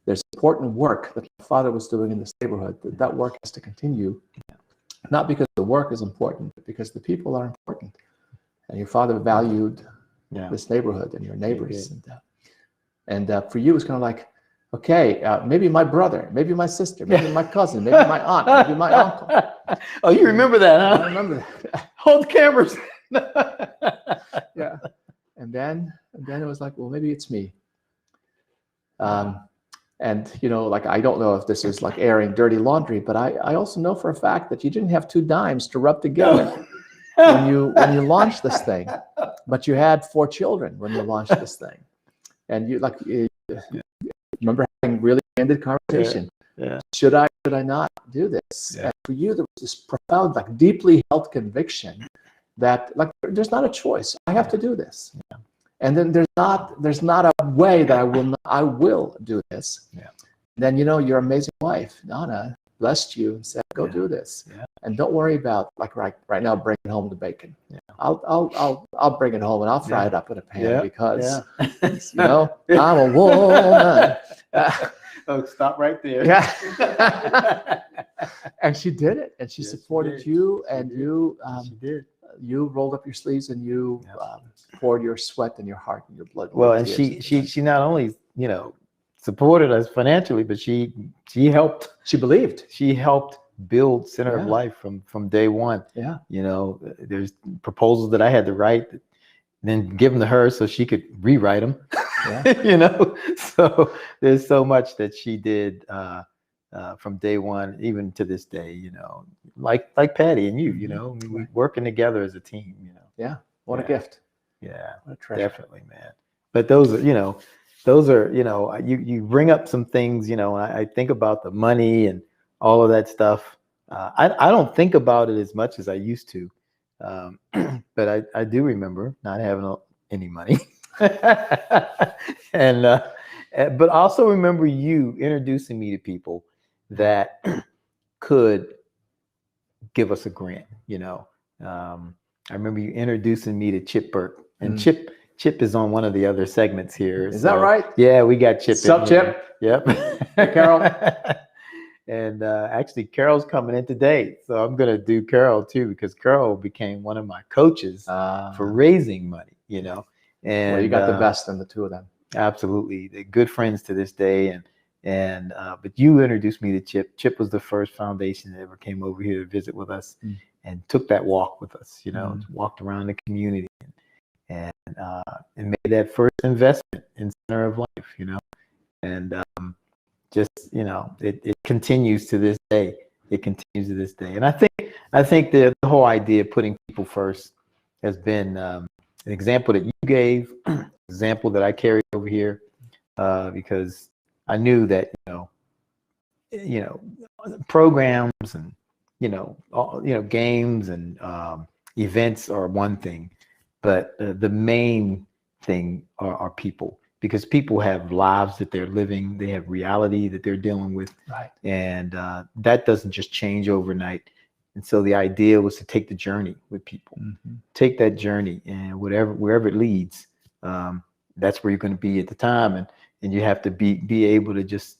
there's important work that my father was doing in this neighborhood. That work has to continue, not because the work is important, but because the people are important. And your father valued this neighborhood and your neighbors. And for you, it's kind of like, okay, maybe my brother, maybe my sister, maybe my cousin, maybe my aunt, maybe my uncle. Oh, you remember that, huh? I remember that. Hold the cameras. Yeah. And then And then it was like, well, maybe it's me. And, you know, like, I don't know if this is like airing dirty laundry, but I also know for a fact that you didn't have 2 dimes to rub together when you launched this thing, but you had 4 children when you launched this thing. And you remember having really candid conversation. Yeah. Should I not do this? Yeah. And for you, there was this profound, like, deeply held conviction that, like, there's not a choice. I have to do this. Yeah. And then there's not a way that I will do this. Yeah. Then, you know, your amazing wife, Nana, blessed you and said, go do this. Yeah. And don't worry about, like, right now, bringing home the bacon. Yeah. I'll bring it home and I'll fry it up in a pan because, yeah. you know, I'm a woman. Oh, stop right there. Yeah. And she did it, and she Yes, she supported did. you, and you She did. you rolled up your sleeves and you poured your sweat and your heart and your blood. Well, and tears. she not only, you know, supported us financially, but she helped. She believed. She helped build Center of Yeah. Life from day one. Yeah. You know, there's proposals that I had to write, then give them to her so she could rewrite them. Yeah. You know, so there's so much that she did from day one, even to this day. You know, like Patty and you. You know, I mean, we're working together as a team. You know. Yeah. What a Yeah. gift. Yeah, What a treasure. definitely, man. But those are, you know, you bring up some things, you know, and I think about the money and all of that stuff. I don't think about it as much as I used to, but I do remember not having any money, and but also remember you introducing me to people that could give us a grant. You know, I remember you introducing me to Chip Burke, and Chip is on one of the other segments here. Is that right? Yeah, we got Chip. Sup, in here. Chip? Yep. Hey, Carol. And actually, Carol's coming in today, so I'm gonna do Carol too, because Carol became one of my coaches for raising money. You know, and Well, you got the best in the two of them. Absolutely, they're good friends to this day, and but you introduced me to Chip. Chip was the first foundation that ever came over here to visit with us, and took that walk with us. You know, walked around the community and made that first investment in Center of Life. You know, and just, you know, it continues to this day. It continues to this day, and I think the whole idea of putting people first has been an example that you gave, example that I carried over here, because I knew that you know programs and games and events are one thing, but the main thing are people, because people have lives that they're living, they have reality that they're dealing with, right? And that doesn't just change overnight. And so the idea was to take the journey with people, take that journey, and wherever it leads, that's where you're going to be at the time, and you have to be able to just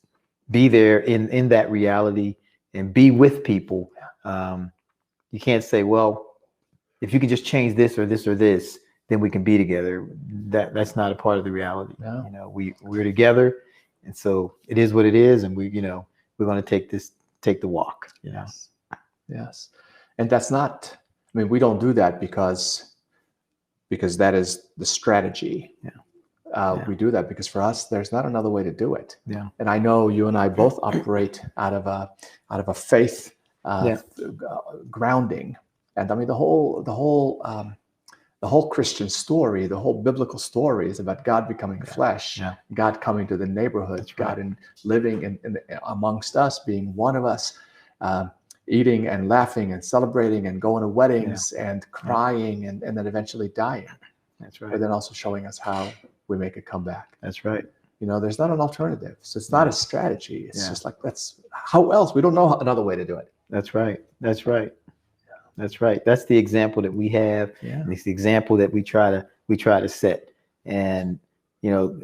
be there in that reality and be with people. You can't say, well, if you can just change this or this or this, then we can be together. That's not a part of the reality. No. You know, we're together, and so it is what it is, and we're going to take the walk. You know? Yes. And that's not, I mean, we don't do that because that is the strategy. Yeah. We do that because for us, there's not another way to do it. Yeah. And I know you and I both operate out of a faith grounding. And I mean, the whole Christian story, the whole biblical story is about God becoming flesh, God coming to the neighborhood, God and living in amongst us, being one of us, eating and laughing and celebrating and going to weddings and crying and then eventually dying. That's right. But then also showing us how we make a comeback. That's right. You know, there's not an alternative. So it's not a strategy. It's just like, how else? We don't know another way to do it. That's right. That's right. That's right. That's the example that we have. Yeah. And it's the example that we try to set. And, you know,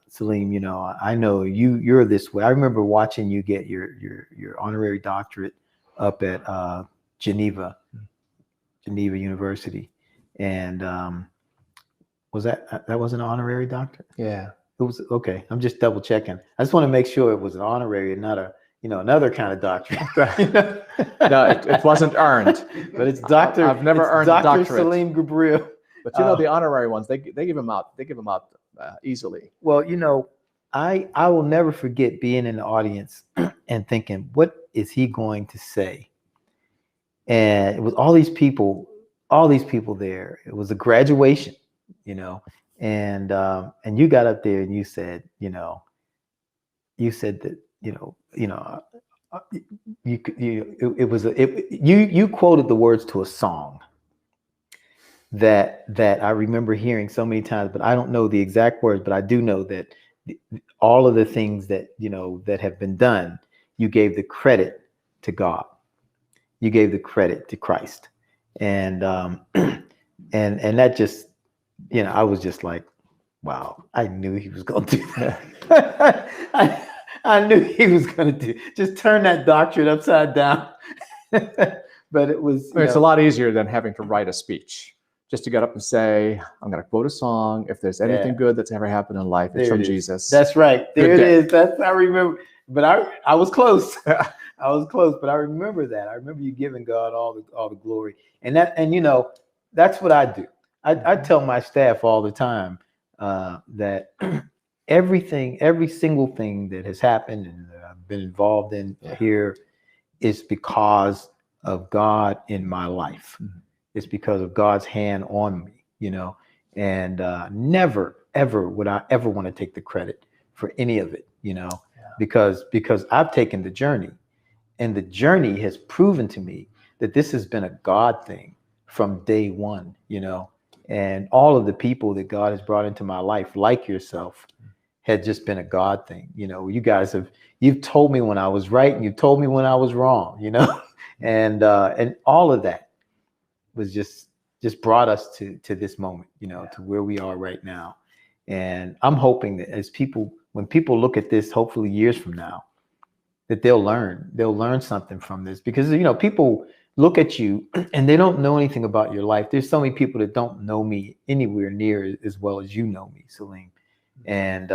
Salim, you know, I know you're this way. I remember watching you get your honorary doctorate up at Geneva University. And was that was an honorary doctorate? Yeah. It was okay. I'm just double checking. I just want to make sure it was an honorary and not another kind of doctorate. No, it wasn't earned. But it's Dr. I've never earned a Dr. doctorate. Salim Gabriel. But the honorary ones, they give them out. They give them out easily. Well, I will never forget being in the audience and thinking, what is he going to say? And it was all these people there. It was a graduation, and you got up there and you said, you said that, you quoted the words to a song that I remember hearing so many times, but I don't know the exact words, but I do know that all of the things that, that have been done, you gave the credit to God. You gave the credit to Christ. And that just, I was just like, wow, I knew he was going to do that. I knew he was going to just turn that doctrine upside down. But it was, it's a lot easier than having to write a speech. Just to get up and say, I'm going to quote a song. If there's anything good that's ever happened in life, it's from Jesus. That's right. There it is. I remember. But I was close. I was close, but I remember that. I remember you giving God all the glory. And that's what I do. I tell my staff all the time that every single thing that has happened and that I've been involved in here is because of God in my life. It's because of God's hand on me, and never, ever would I ever want to take the credit for any of it, because I've taken the journey, and the journey has proven to me that this has been a God thing from day one, and all of the people that God has brought into my life, like yourself, had just been a God thing. You guys you've told me when I was right and you told me when I was wrong, and all of that was just brought us to this moment, to where we are right now. And I'm hoping that when people look at this, hopefully years from now, that they'll learn something from this, because, people look at you and they don't know anything about your life. There's so many people that don't know me anywhere near as well as you know me, Salim. And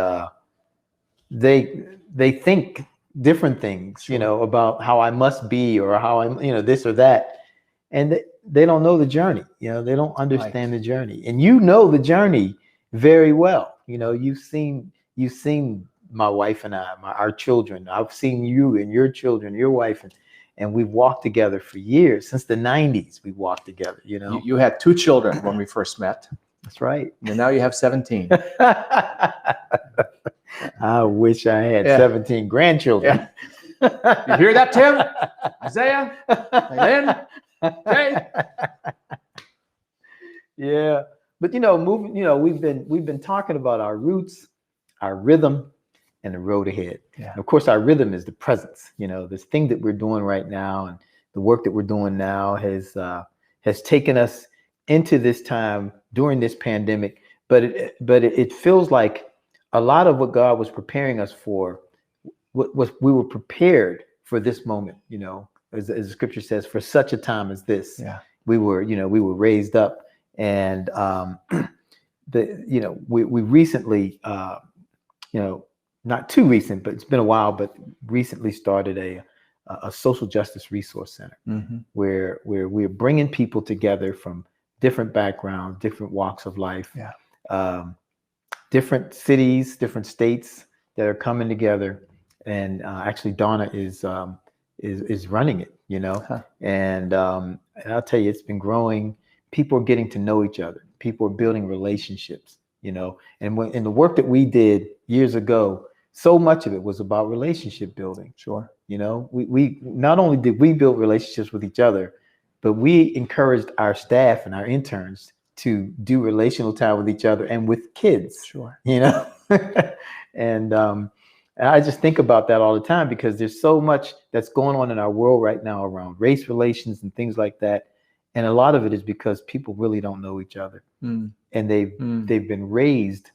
they think different things, about how I must be or how I'm, this or that. And they don't know the journey, they don't understand the journey. And the journey very well. You've seen my wife and our children. I've seen you and your children, your wife, and we've walked together for years. Since the 90s, we walked together, You had 2 children when we first met. That's right. And now you have 17. I wish I had 17 grandchildren. Yeah. You hear that, Tim? Isaiah? Lynn? Okay. Yeah. But we've been talking about our roots, our rhythm, and the road ahead. Yeah. And of course, our rhythm is the presence. This thing that we're doing right now and the work that we're doing now has taken us into this time during this pandemic. But it feels like a lot of what God was preparing us for was we were prepared for this moment. As the scripture says, for such a time as this. Yeah. We were raised up, and we recently, not too recent, but it's been a while, but recently started a social justice resource center, where we're bringing people together from different backgrounds, different walks of life, different cities, different states that are coming together. And actually, Donna is running it, and I'll tell you, it's been growing. People are getting to know each other. People are building relationships, and in the work that we did years ago, so much of it was about relationship building. Sure. We not only did we build relationships with each other, but we encouraged our staff and our interns to do relational time with each other and with kids. Sure. And I just think about that all the time, because there's so much that's going on in our world right now around race relations and things like that. And a lot of it is because people really don't know each other. And they've been raised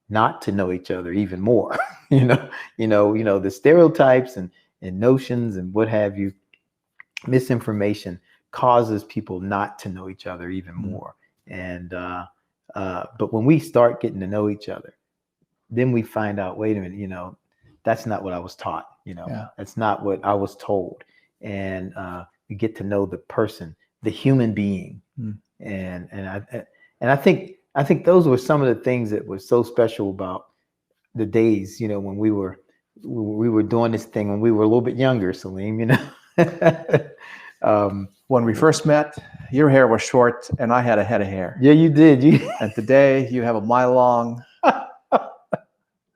not to know each other even more. The stereotypes and notions and what have you, misinformation causes people not to know each other even more. And but when we start getting to know each other, then we find out, wait a minute, that's not what I was taught. That's not what I was told. And we get to know the person, the human being. And And I think those were some of the things that were so special about the days, you know, when we were doing this thing when we were a little bit younger, Salim, you know. When we first met, your hair was short and I had a head of hair. Yeah, you did. And today you have a mile long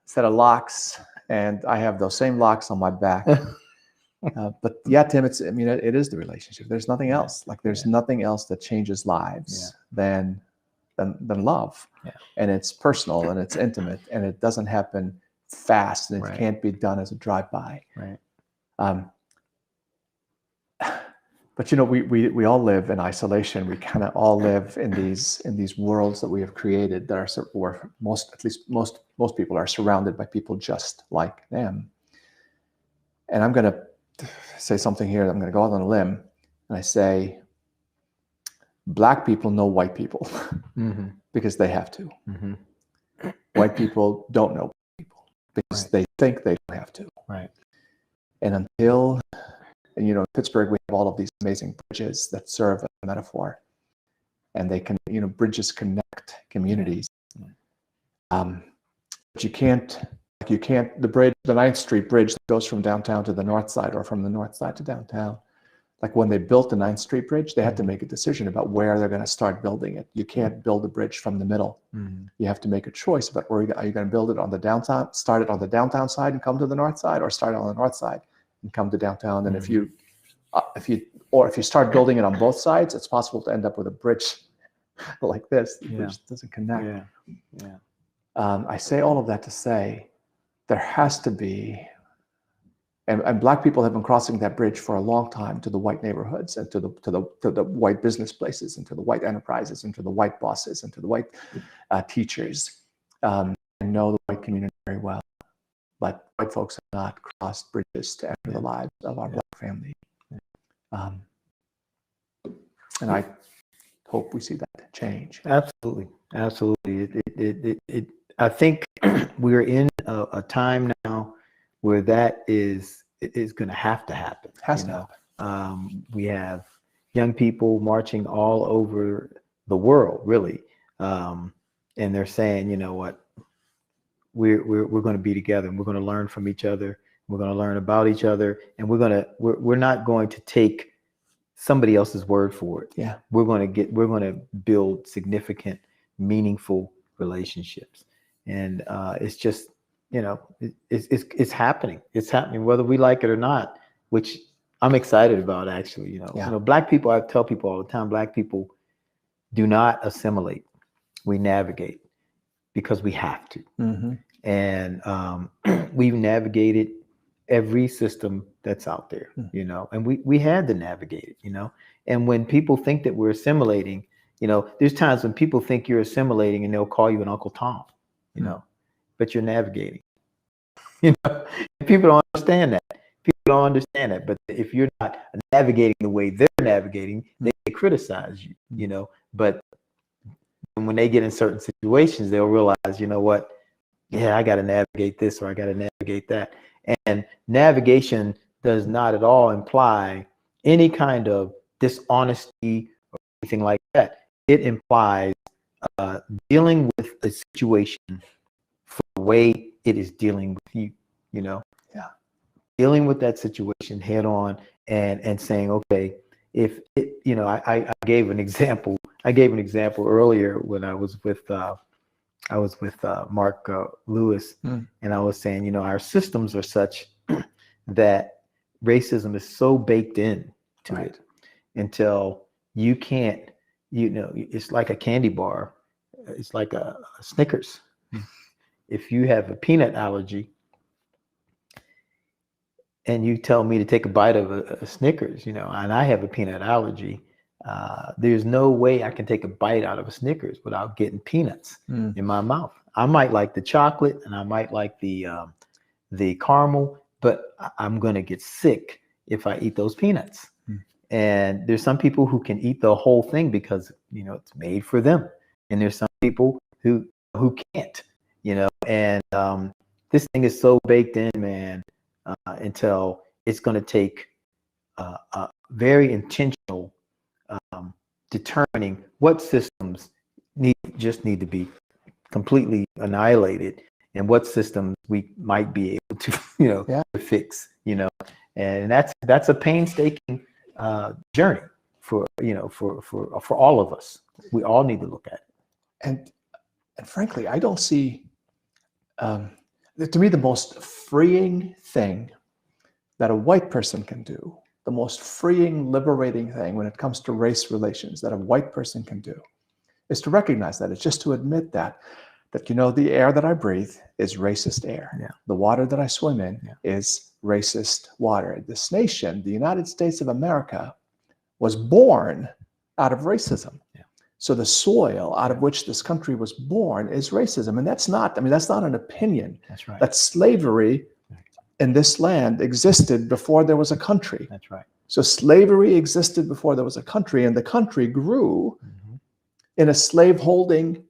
set of locks, and I have those same locks on my back. But yeah, Tim, it is the relationship. There's nothing else. Like there's nothing else that changes lives than love. Yeah. And it's personal and it's intimate and it doesn't happen fast and it Right. can't be done as a drive-by. Right. But you know, we all live in isolation. We kind of all live in these worlds that we have created that are where most people are surrounded by people just like them. And I'm going to say something here. I'm going to go out on a limb, and I say, Black people know white people Mm-hmm. because they have to. Mm-hmm. White people don't know white people because they think they don't have to. Right. And until, and you know, in Pittsburgh, we have all of these amazing bridges that serve as a metaphor, and they can, you know, bridges connect communities. But you can't, the 9th Street Bridge that goes from downtown to the north side or from the north side to downtown. Like when they built the 9th Street Bridge, they had to make a decision about where they're going to start building it. You can't build a bridge from the middle. Mm-hmm. You have to make a choice about where are you going to build it on the downtown, start it on the downtown side and come to the north side, or start it on the north side and come to downtown. And if you start building it on both sides, it's possible to end up with a bridge like this, which doesn't connect. I say all of that to say there has to be, and Black people have been crossing that bridge for a long time to the white neighborhoods and to the white business places and to the white enterprises and to the white bosses and to the white teachers, and know the white community very well. But white folks have not crossed bridges to enter the lives of our Black family. And I hope we see that change. Absolutely. I think we're in a time now where that is going to have to happen. We have young people marching all over the world, really, and they're saying, you know what, we're going to be together, and we're going to learn from each other. We're going to learn about each other, and we're not going to take somebody else's word for it. Yeah, we're going to build significant, meaningful relationships, and it's just, you know, it's happening. It's happening whether we like it or not, which I'm excited about, actually. You know, Black people, I tell people all the time, Black people do not assimilate. We navigate because we have to. Mm-hmm. And we've navigated every system that's out there, you know, and we had to navigate it, you know. And when people think that we're assimilating, you know, there's times when people think you're assimilating and they'll call you an Uncle Tom, you know, but you're navigating. You know, people don't understand that. People don't understand that. But if you're not navigating the way they're navigating, they criticize you, you know. But when they get in certain situations, they'll realize, you know what, yeah, I got to navigate this or I got to navigate that. And navigation does not at all imply any kind of dishonesty or anything like that. It implies dealing with a situation for the way it is dealing with you, you know? Yeah. Dealing with that situation head on and saying, okay, if it, you know, I gave an example. I gave an example earlier when I was with Mark Lewis, and I was saying, you know, our systems are such that racism is so baked in to it until you can't, you know, it's like a candy bar. It's like a Snickers. If you have a peanut allergy and you tell me to take a bite of a Snickers, you know, and I have a peanut allergy, there's no way I can take a bite out of a Snickers without getting peanuts in my mouth. I might like the chocolate and I might like the caramel, but I'm going to get sick if I eat those peanuts. And there's some people who can eat the whole thing because, you know, it's made for them. And there's some people who can't, you know, and this thing is so baked in, man, until it's going to take very intentional determining what systems just need to be completely annihilated, and what systems we might be able to, to fix, and that's a painstaking journey for all of us. We all need to look at it. And frankly, I don't see, to me, the most freeing thing that a white person can do, the most freeing, liberating thing when it comes to race relations that a white person can do, is to recognize that. It's just to admit that the air that I breathe is racist air. Yeah. The water that I swim in is racist water. This nation, the United States of America, was born out of racism. Yeah. So the soil out of which this country was born is racism. And that's not an opinion. That's right. That slavery in this land existed before there was a country. That's right. So slavery existed before there was a country, and the country grew in a slave-holding,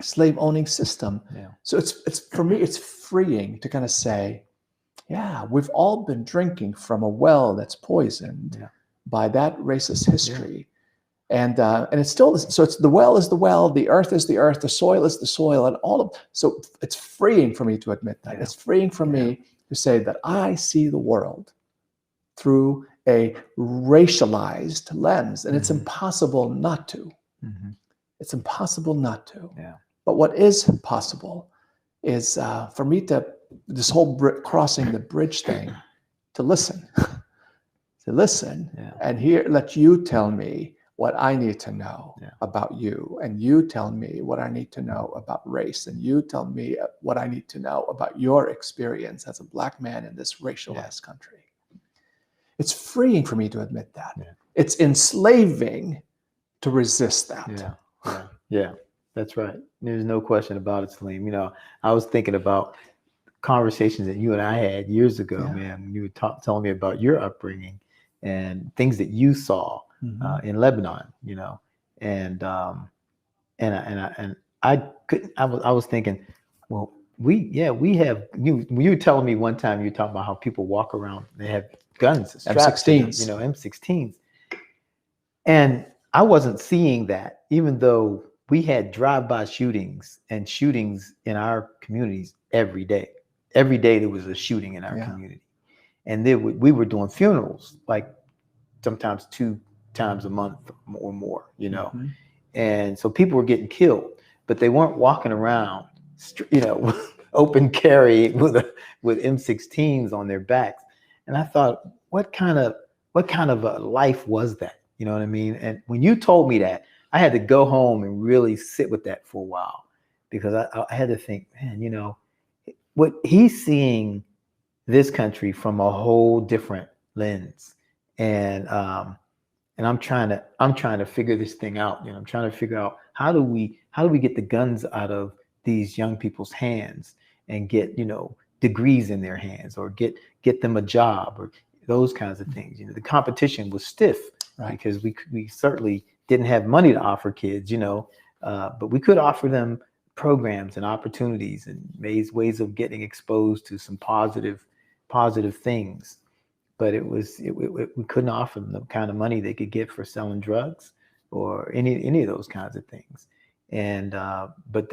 slave-owning system. Yeah. So it's for me, it's freeing to kind of say, yeah, we've all been drinking from a well that's poisoned by that racist history. And it's still, so it's the well is the well, the earth is the earth, the soil is the soil, and so it's freeing for me to admit that. It's freeing for me to say that I see the world through a racialized lens, and it's impossible not to. It's impossible not to. Yeah. But what is possible is for me to, this whole crossing the bridge thing, to listen, and let you tell me what I need to know about you, and you tell me what I need to know about race, and you tell me what I need to know about your experience as a Black man in this racialized country. It's freeing for me to admit that. Yeah. It's enslaving to resist that. Yeah, that's right. There's no question about it, Salim. I was thinking about conversations that you and I had years ago, man. You were telling me about your upbringing and things that you saw in Lebanon, and I was thinking, well, we have you were telling me one time, you were talking about how people walk around, they have guns, strapped to them, M16s, M16s, and I wasn't seeing that, even though we had drive-by shootings and shootings in our communities every day. Every day there was a shooting in our community, and we were doing funerals like sometimes 2 times a month or more, and so people were getting killed, but they weren't walking around, open carry with M16s on their backs. And I thought, what kind of a life was that? You know what I mean? And when you told me that, I had to go home and really sit with that for a while, because I had to think, man, what he's seeing this country from a whole different lens, and I'm trying to figure this thing out. I'm trying to figure out how do we get the guns out of these young people's hands and get degrees in their hands, or get them a job, or those kinds of things. The competition was stiff, right? Because we certainly didn't have money to offer kids, but we could offer them programs and opportunities and ways of getting exposed to some positive things. But we couldn't offer them the kind of money they could get for selling drugs or any of those kinds of things. And but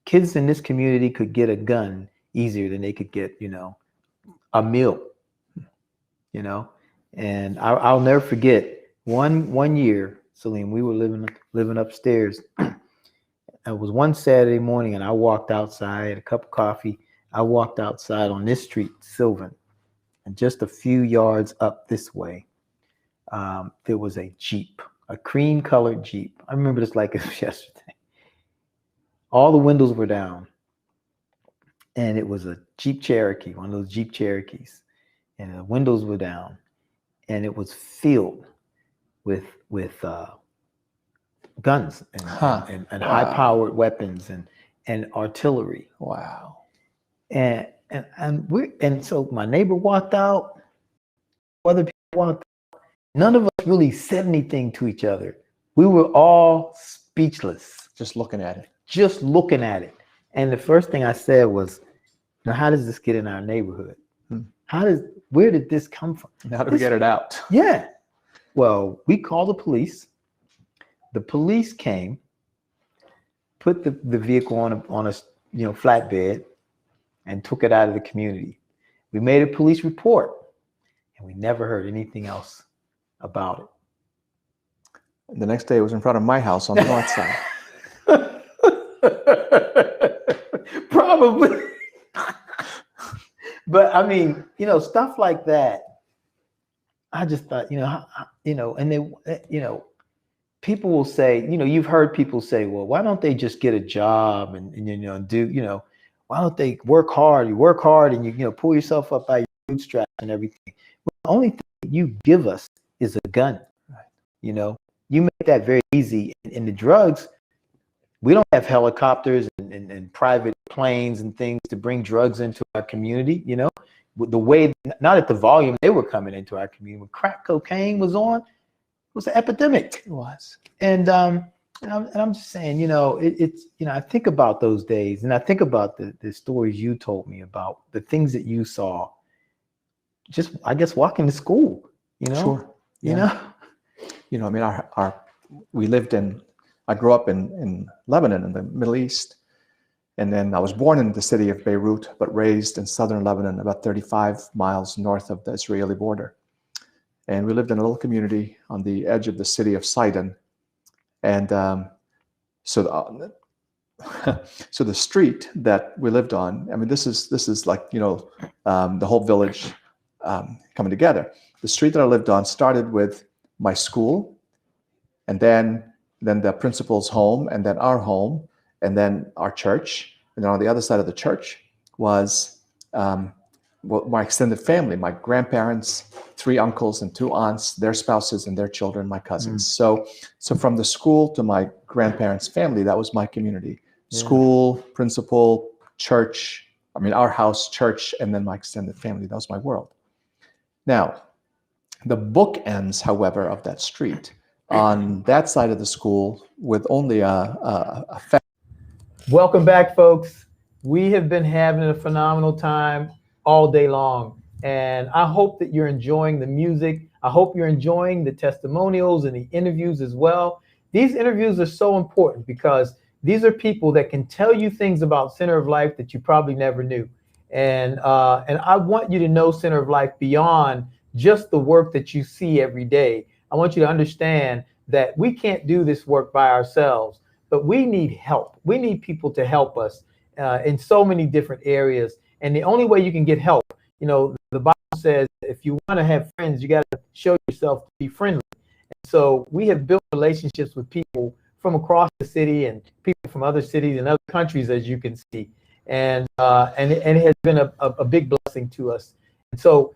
kids in this community could get a gun easier than they could get a meal. And I'll never forget one year, Salim, we were living upstairs. It was one Saturday morning, and I walked outside, had a cup of coffee. I walked outside on this street, Sylvan, and just a few yards up this way, there was a Jeep, a cream-colored Jeep. I remember this like it was yesterday. All the windows were down, and it was a Jeep Cherokee, one of those Jeep Cherokees, and the windows were down, and it was filled with guns and high-powered weapons and artillery. Wow. And so my neighbor walked out, other people walked out. None of us really said anything to each other. We were all speechless. Just looking at it. And the first thing I said was, now how does this get in our neighborhood? Where did this come from? How do we get it out? Yeah. Well, we called the police. the police came, put the vehicle on a flatbed, and took it out of the community. We made a police report, and we never heard anything else about it. And the next day, it was in front of my house on the north side. Probably. But I mean, stuff like that. I just thought, and they, people will say, you've heard people say, well, why don't they just get a job and do, why don't they work hard? You work hard and you pull yourself up by your bootstraps and everything. Well, the only thing you give us is a gun. Right. You make that very easy. In the drugs, we don't have helicopters and private planes and things to bring drugs into our community, the way, not at the volume they were coming into our community. When crack cocaine was on, it was an epidemic. It was. And I'm just saying, it's, I think about those days, and I think about the stories you told me about, the things that you saw, just, I guess, walking to school, Sure. Yeah. I mean, we lived I grew up in Lebanon in the Middle East. And then I was born in the city of Beirut, but raised in southern Lebanon, about 35 miles north of the Israeli border. And we lived in a little community on the edge of the city of Sidon. And so the street that we lived on, I mean, this is like, the whole village coming together. The street that I lived on started with my school, and then the principal's home, and then our home, and then our church. And then on the other side of the church was my extended family, my grandparents, 3 uncles and 2 aunts, their spouses and their children, my cousins. So from the school to my grandparents' family, that was my community. Yeah. School, principal, church, I mean, our house, church, and then my extended family. That was my world. Now, the bookends, however, of that street, on that side of the school with only a Welcome back, folks. We have been having a phenomenal time all day long, and I hope that you're enjoying the music. I hope you're enjoying the testimonials and the interviews as well. These interviews are so important because these are people that can tell you things about Center of Life that you probably never knew. And I want you to know Center of Life beyond just the work that you see every day. I want you to understand that we can't do this work by ourselves, but we need help. We need people to help us in so many different areas. And the only way you can get help, the Bible says, if you want to have friends, you got to show yourself to be friendly. And so we have built relationships with people from across the city and people from other cities and other countries, as you can see. And it has been a big blessing to us. And so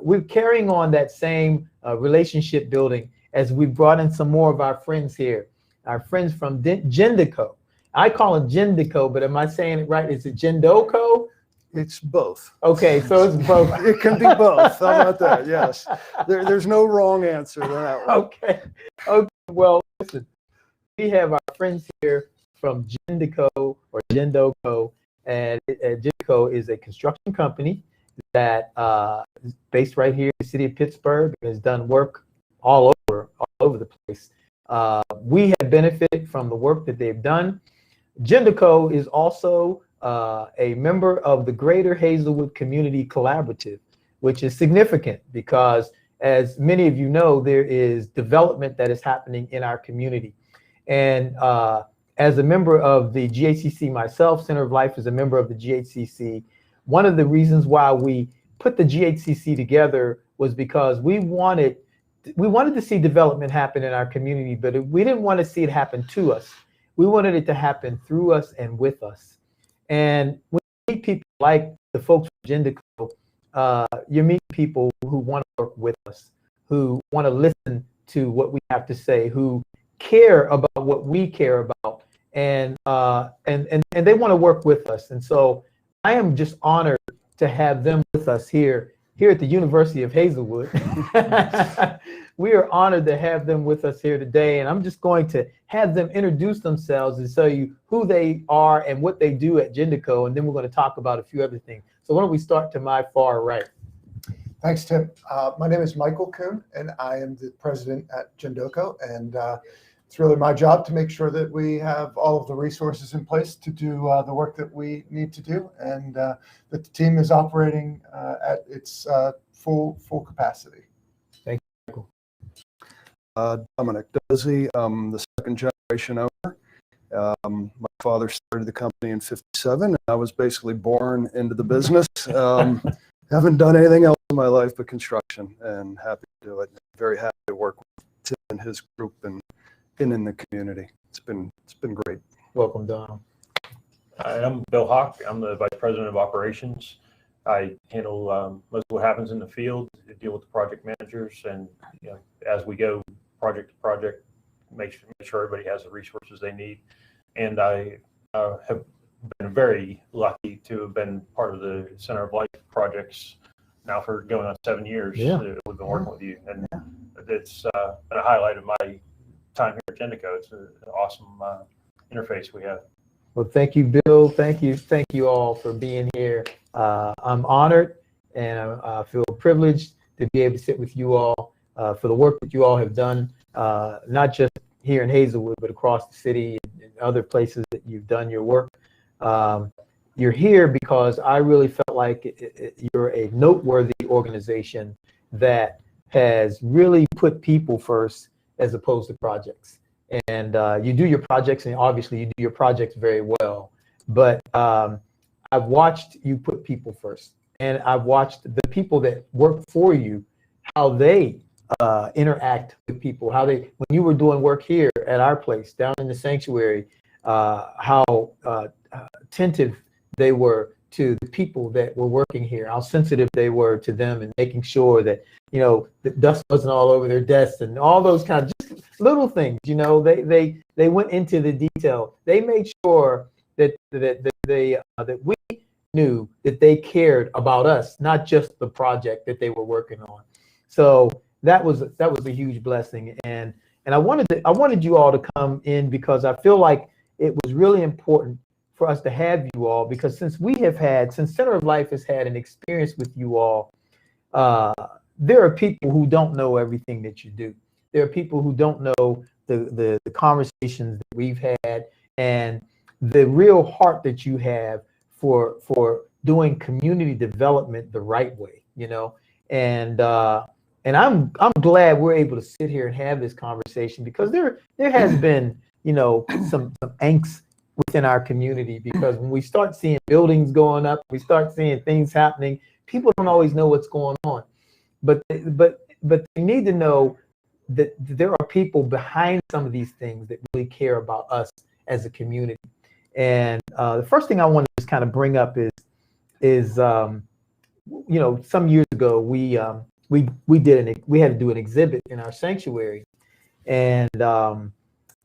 we're carrying on that same relationship building as we brought in some more of our friends here, our friends from Gendico. I call it Gendico, but am I saying it right? Is it Gendoco? It's both. Okay, so it's both. It can be both. How about that? Yes. There's no wrong answer to that one. Okay. Well, listen, we have our friends here from Gendico or Gendoco, and Gendico is a construction company that is based right here in the city of Pittsburgh and has done work all over the place. We have benefited from the work that they've done. Gendico is also a member of the Greater Hazelwood Community Collaborative, which is significant because, as many of you know, there is development that is happening in our community. And as a member of the GHCC myself, Center of Life is a member of the GHCC. One of the reasons why we put the GHCC together was because we wanted to see development happen in our community, but we didn't want to see it happen to us. We wanted it to happen through us and with us. And when you meet people like the folks from Gendico, you meet people who want to work with us, who want to listen to what we have to say, who care about what we care about, and they want to work with us. And so I am just honored to have them with us here at the University of Hazelwood. We are honored to have them with us here today, and I'm just going to have them introduce themselves and tell you who they are and what they do at Gendico, and then we're going to talk about a few other things. So why don't we start to my far right? Thanks, Tim. My name is Michael Kuhn, and I am the president at Gendico, and it's really my job to make sure that we have all of the resources in place to do the work that we need to do, and that the team is operating at its full capacity. Thank you. Dominic Dozzi, the second generation owner. My father started the company in '57, and I was basically born into the business. Haven't done anything else in my life but construction, and happy to do it. Very happy to work with Tim and his group and in the community. It's been great. Welcome, Dom. Hi, I'm Bill Hawk. I'm the Vice President of Operations. I handle most of what happens in the field, deal with the project managers, and as we go project to project, make sure everybody has the resources they need. And I have been very lucky to have been part of the Center of Life projects now for going on 7 years. Yeah. We've been working with you, and it's been a highlight of my time here at Gendico. It's an awesome interface we have. Well, thank you, Bill. Thank you all for being here. I'm honored and I feel privileged to be able to sit with you all for the work that you all have done, not just here in Hazelwood, but across the city and other places that you've done your work. You're here because I really felt like you're a noteworthy organization that has really put people first as opposed to projects. And you do your projects, and obviously you do your projects very well. But I've watched you put people first, and I've watched the people that work for you, how they interact with people, how they, when you were doing work here at our place down in the sanctuary, how attentive they were to the people that were working here, how sensitive they were to them, and making sure that, the dust wasn't all over their desks and all those kind of just little things. They went into the detail. They made sure that we knew that they cared about us, not just the project that they were working on. So that was a huge blessing. And I wanted you all to come in because I feel like it was really important for us to have you all, because since Center of Life has had an experience with you all, there are people who don't know everything that you do. There are people who don't know the conversations that we've had and the real heart that you have for doing community development the right way, and I'm glad we're able to sit here and have this conversation, because there has been some angst within our community, because when we start seeing buildings going up, we start seeing things happening, people don't always know what's going on. But they need to know that there are people behind some of these things that really care about us as a community. And the first thing I want to just kind of bring up is some years ago we had to do an exhibit in our sanctuary, and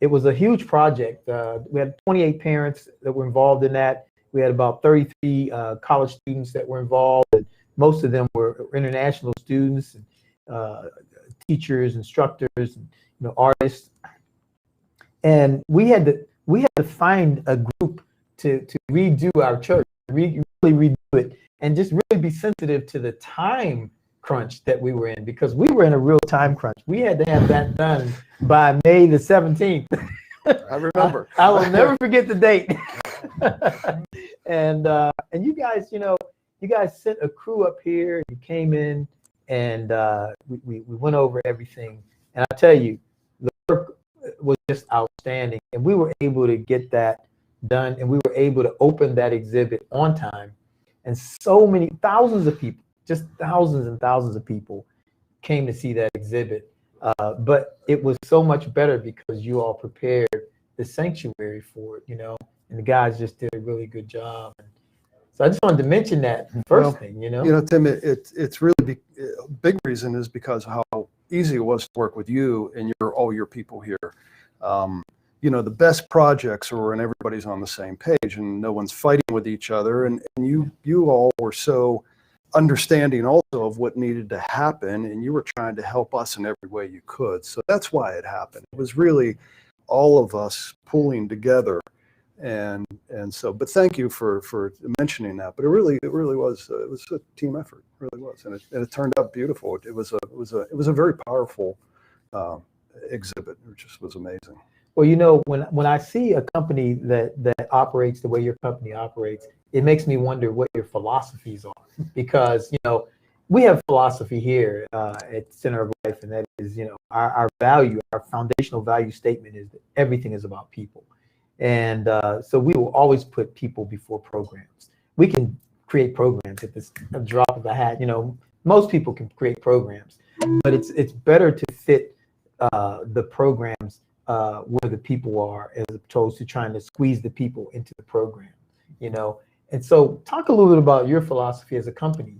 it was a huge project. We had 28 parents that were involved in that. We had about 33 college students that were involved, and most of them were international students, and teachers, instructors, and artists. And we had to find a group to redo our church, really redo it, and just really be sensitive to the time crunch that we were in, because we were in a real time crunch. We had to have that done by May the 17th. I remember. I will never forget the date. And you guys sent a crew up here. You came in, and we went over everything. And I tell you, the work was just outstanding. And we were able to get that done, and we were able to open that exhibit on time. And so many thousands of people, just thousands and thousands of people came to see that exhibit. But it was so much better because you all prepared the sanctuary for it, and the guys just did a really good job. And so I just wanted to mention that first thing, Tim, it's really big reason is because how easy it was to work with you and all your people here. The best projects are when everybody's on the same page and no one's fighting with each other. And you all were so understanding also of what needed to happen, and you were trying to help us in every way you could. So that's why it happened. It was really all of us pulling together, and so. But thank you for mentioning that. But it really was it was a team effort. It really was, and it turned out beautiful. It was a very powerful exhibit. It just was amazing. Well, you know, when I see a company that operates the way your company operates, it makes me wonder what your philosophies are. Because, you know, we have philosophy here at Center of Life, and that is, you know, our value, our foundational value statement is that everything is about people. And so we will always put people before programs. We can create programs at this drop of a hat. You know, most people can create programs, but it's better to fit the programs where the people are, as opposed to trying to squeeze the people into the program, you know. And so talk a little bit about your philosophy as a company.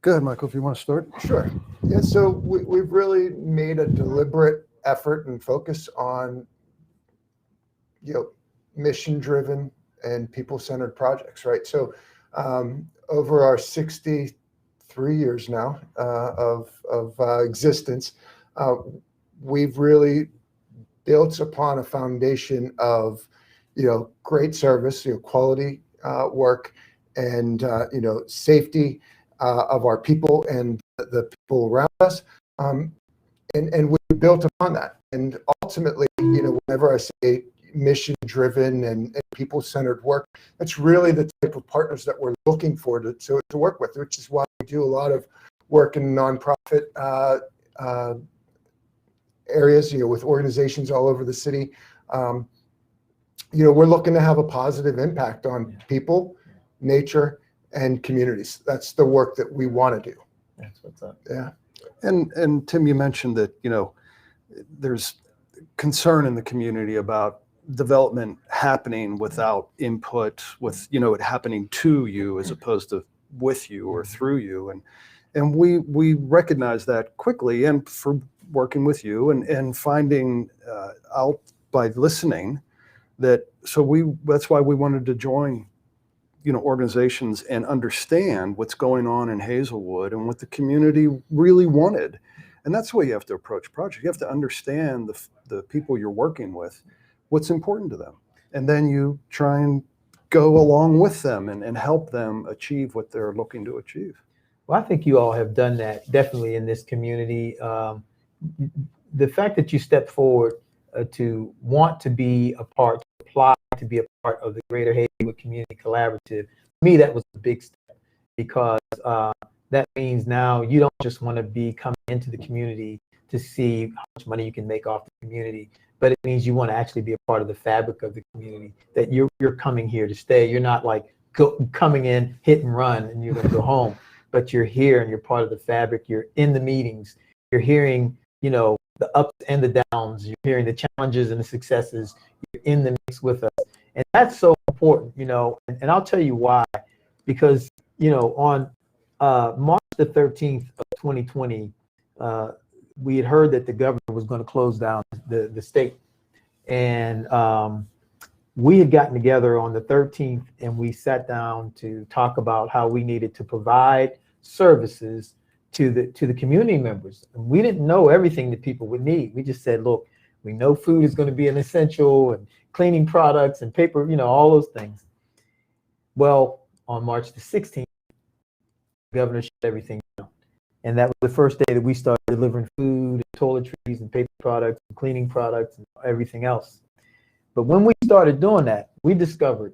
Go ahead, Michael, if you want to start. Sure. Yeah, so we've really made a deliberate effort and focus on, you know, mission-driven and people-centered projects, right? So over our 63 years now of existence, we've really built upon a foundation of, you know, great service, you know, quality work, and you know, safety of our people and the people around us, and we built upon that. And ultimately, you know, whenever I say mission-driven and people-centered work, that's really the type of partners that we're looking for to work with, which is why we do a lot of work in nonprofit areas, you know, with organizations all over the city. You know, we're looking to have a positive impact on people, nature, and communities. That's the work that we want to do. That's what's up. Yeah. And Tim, you mentioned that, you know, there's concern in the community about development happening without input, with, you know, it happening to you as opposed to with you or through you. And we recognize that quickly, and for working with you and finding out by listening that, so that's why we wanted to join, you know, organizations and understand what's going on in Hazelwood and what the community really wanted. And that's the way you have to approach projects. You have to understand the people you're working with, what's important to them. And then you try and go along with them and help them achieve what they're looking to achieve. Well, I think you all have done that definitely in this community. The fact that you stepped forward to want to be a part, to apply to be a part of the Greater Hazelwood Community Collaborative, for me, that was a big step, because that means now you don't just want to be coming into the community to see how much money you can make off the community, but it means you want to actually be a part of the fabric of the community, that you're coming here to stay. You're not like coming in, hit and run, and you're going to go home, but you're here and you're part of the fabric. You're in the meetings. You're hearing, you know, the ups and the downs. You're hearing the challenges and the successes. You're in the mix with us. And that's so important, you know, and I'll tell you why. Because, you know, on March the 13th of 2020, we had heard that the governor was going to close down the state. And we had gotten together on the 13th, and we sat down to talk about how we needed to provide services to the community members. And we didn't know everything that people would need. We just said, look, we know food is going to be an essential, and cleaning products and paper, you know, all those things. Well, on March the 16th, the governor shut everything down. And that was the first day that we started delivering food and toiletries and paper products and cleaning products and everything else. But when we started doing that, we discovered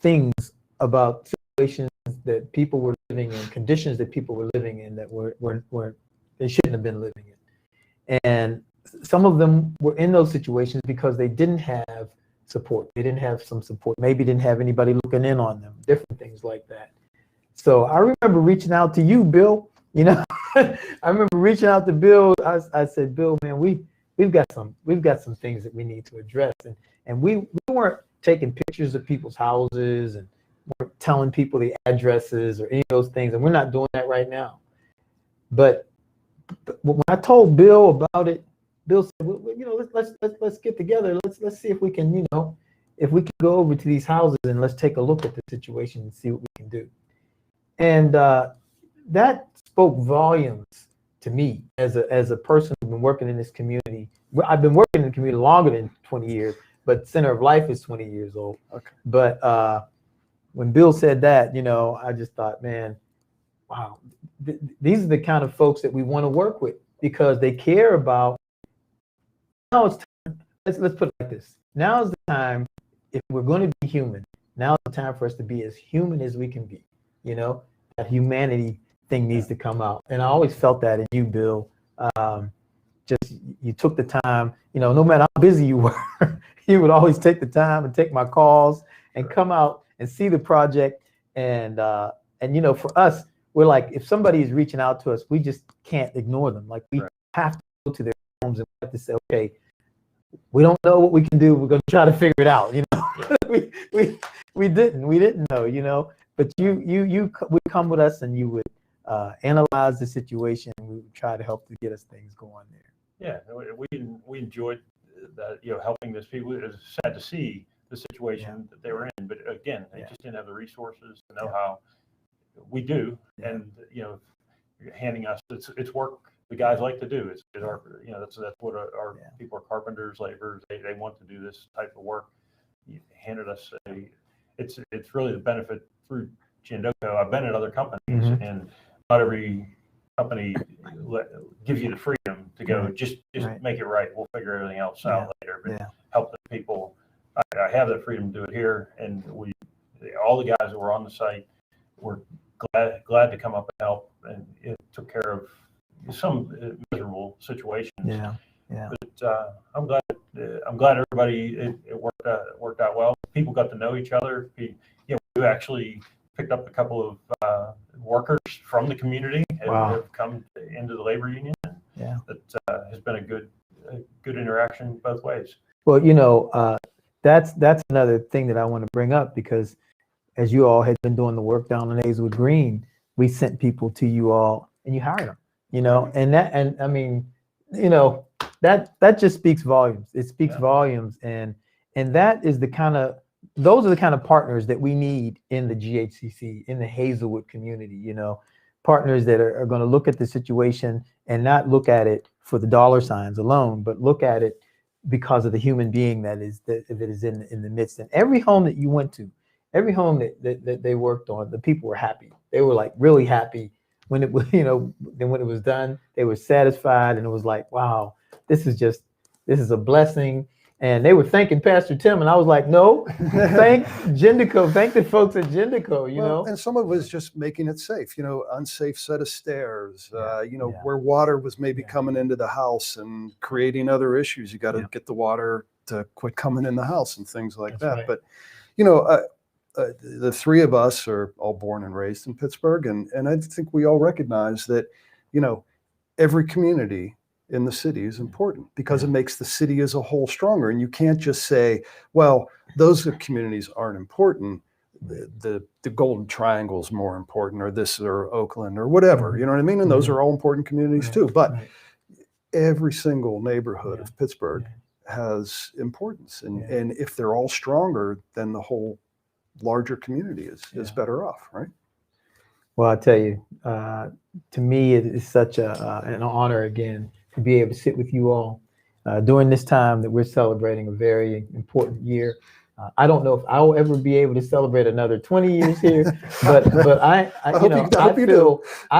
things about situations that people were living in, conditions that people were living in that were they shouldn't have been living in. And some of them were in those situations because they didn't have support. They didn't have some support. Maybe didn't have anybody looking in on them, different things like that. So I remember reaching out to you, Bill. You know, I remember reaching out to Bill. I said, Bill, man, we've got some things that we need to address. And we weren't taking pictures of people's houses and weren't telling people the addresses or any of those things. And we're not doing that right now. But when I told Bill about it, Bill said, well, you know, let's get together. Let's see if we can, you know, if we can go over to these houses and let's take a look at the situation and see what we can do. And that spoke volumes to me as a person who's been working in this community. I've been working in the community longer than 20 years, but Center of Life is 20 years old. Okay. But when Bill said that, you know, I just thought, man, wow, these are the kind of folks that we want to work with, because they care about, now it's time let's put it like this. Now's the time, if we're going to be human, now's the time for us to be as human as we can be. You know, that humanity thing needs to come out. And I always felt that in you, Bill. Just you took the time, you know, no matter how busy you were, you would always take the time and take my calls and come out and see the project. And you know, for us, we're like, if somebody is reaching out to us, we just can't ignore them. Like we have to go to their homes and we have to say, okay, we don't know what we can do. We're going to try to figure it out. You know, we didn't know, you know, but you would come with us and you would analyze the situation. And we would try to help to get us things going there. Yeah, we enjoyed that, you know, helping those people. It was sad to see the situation that they were in, but again, they just didn't have the resources to know how we do. And you know, handing us, it's work the guys like to do. It's our, you know, that's what our people are, carpenters, laborers. They want to do this type of work. You handed us it's really the benefit through Jindoco. I've been at other companies, and not every company gives you the freedom to go just make it right. We'll figure everything else out later, but help the people. I have that freedom to do it here, and all the guys that were on the site were glad to come up and help, and it took care of some miserable situations. But I'm glad everybody it worked out well. People got to know each other. You know, we actually picked up a couple of workers from the community and have come into the labor union. That has been a good interaction both ways. Well, you know, that's another thing that I want to bring up, because as you all had been doing the work down in Hazelwood Green, we sent people to you all and you hired them, you know, and I mean, you know, that just speaks volumes. It speaks volumes. And that is those are the kind of partners that we need in the GHCC, in the Hazelwood community, you know, partners that are going to look at the situation and not look at it for the dollar signs alone, but look at it because of the human being that is in the midst. And every home that you went to, every home that they worked on, the people were happy. They were like really happy when it was, you know, then when it was done, they were satisfied, and it was like, wow, this is a blessing. And they were thanking Pastor Tim, and I was like, no, thank Jindoco, thank the folks at Jindoco, you know. And some of it was just making it safe, you know, unsafe set of stairs, you know, where water was maybe coming into the house and creating other issues. You got to get the water to quit coming in the house and things like that. Right. But, you know, the three of us are all born and raised in Pittsburgh, and I think we all recognize that, you know, every community in the city is important because it makes the city as a whole stronger. And you can't just say, well, those communities aren't important. The Golden Triangle is more important, or this, or Oakland, or whatever, you know what I mean? And those are all important communities too. But every single neighborhood of Pittsburgh has importance. And if they're all stronger, then the whole larger community is better off, right? Well, I tell you, to me, it is such an honor again to be able to sit with you all during this time that we're celebrating a very important year. I don't know if I will ever be able to celebrate another 20 years here, but I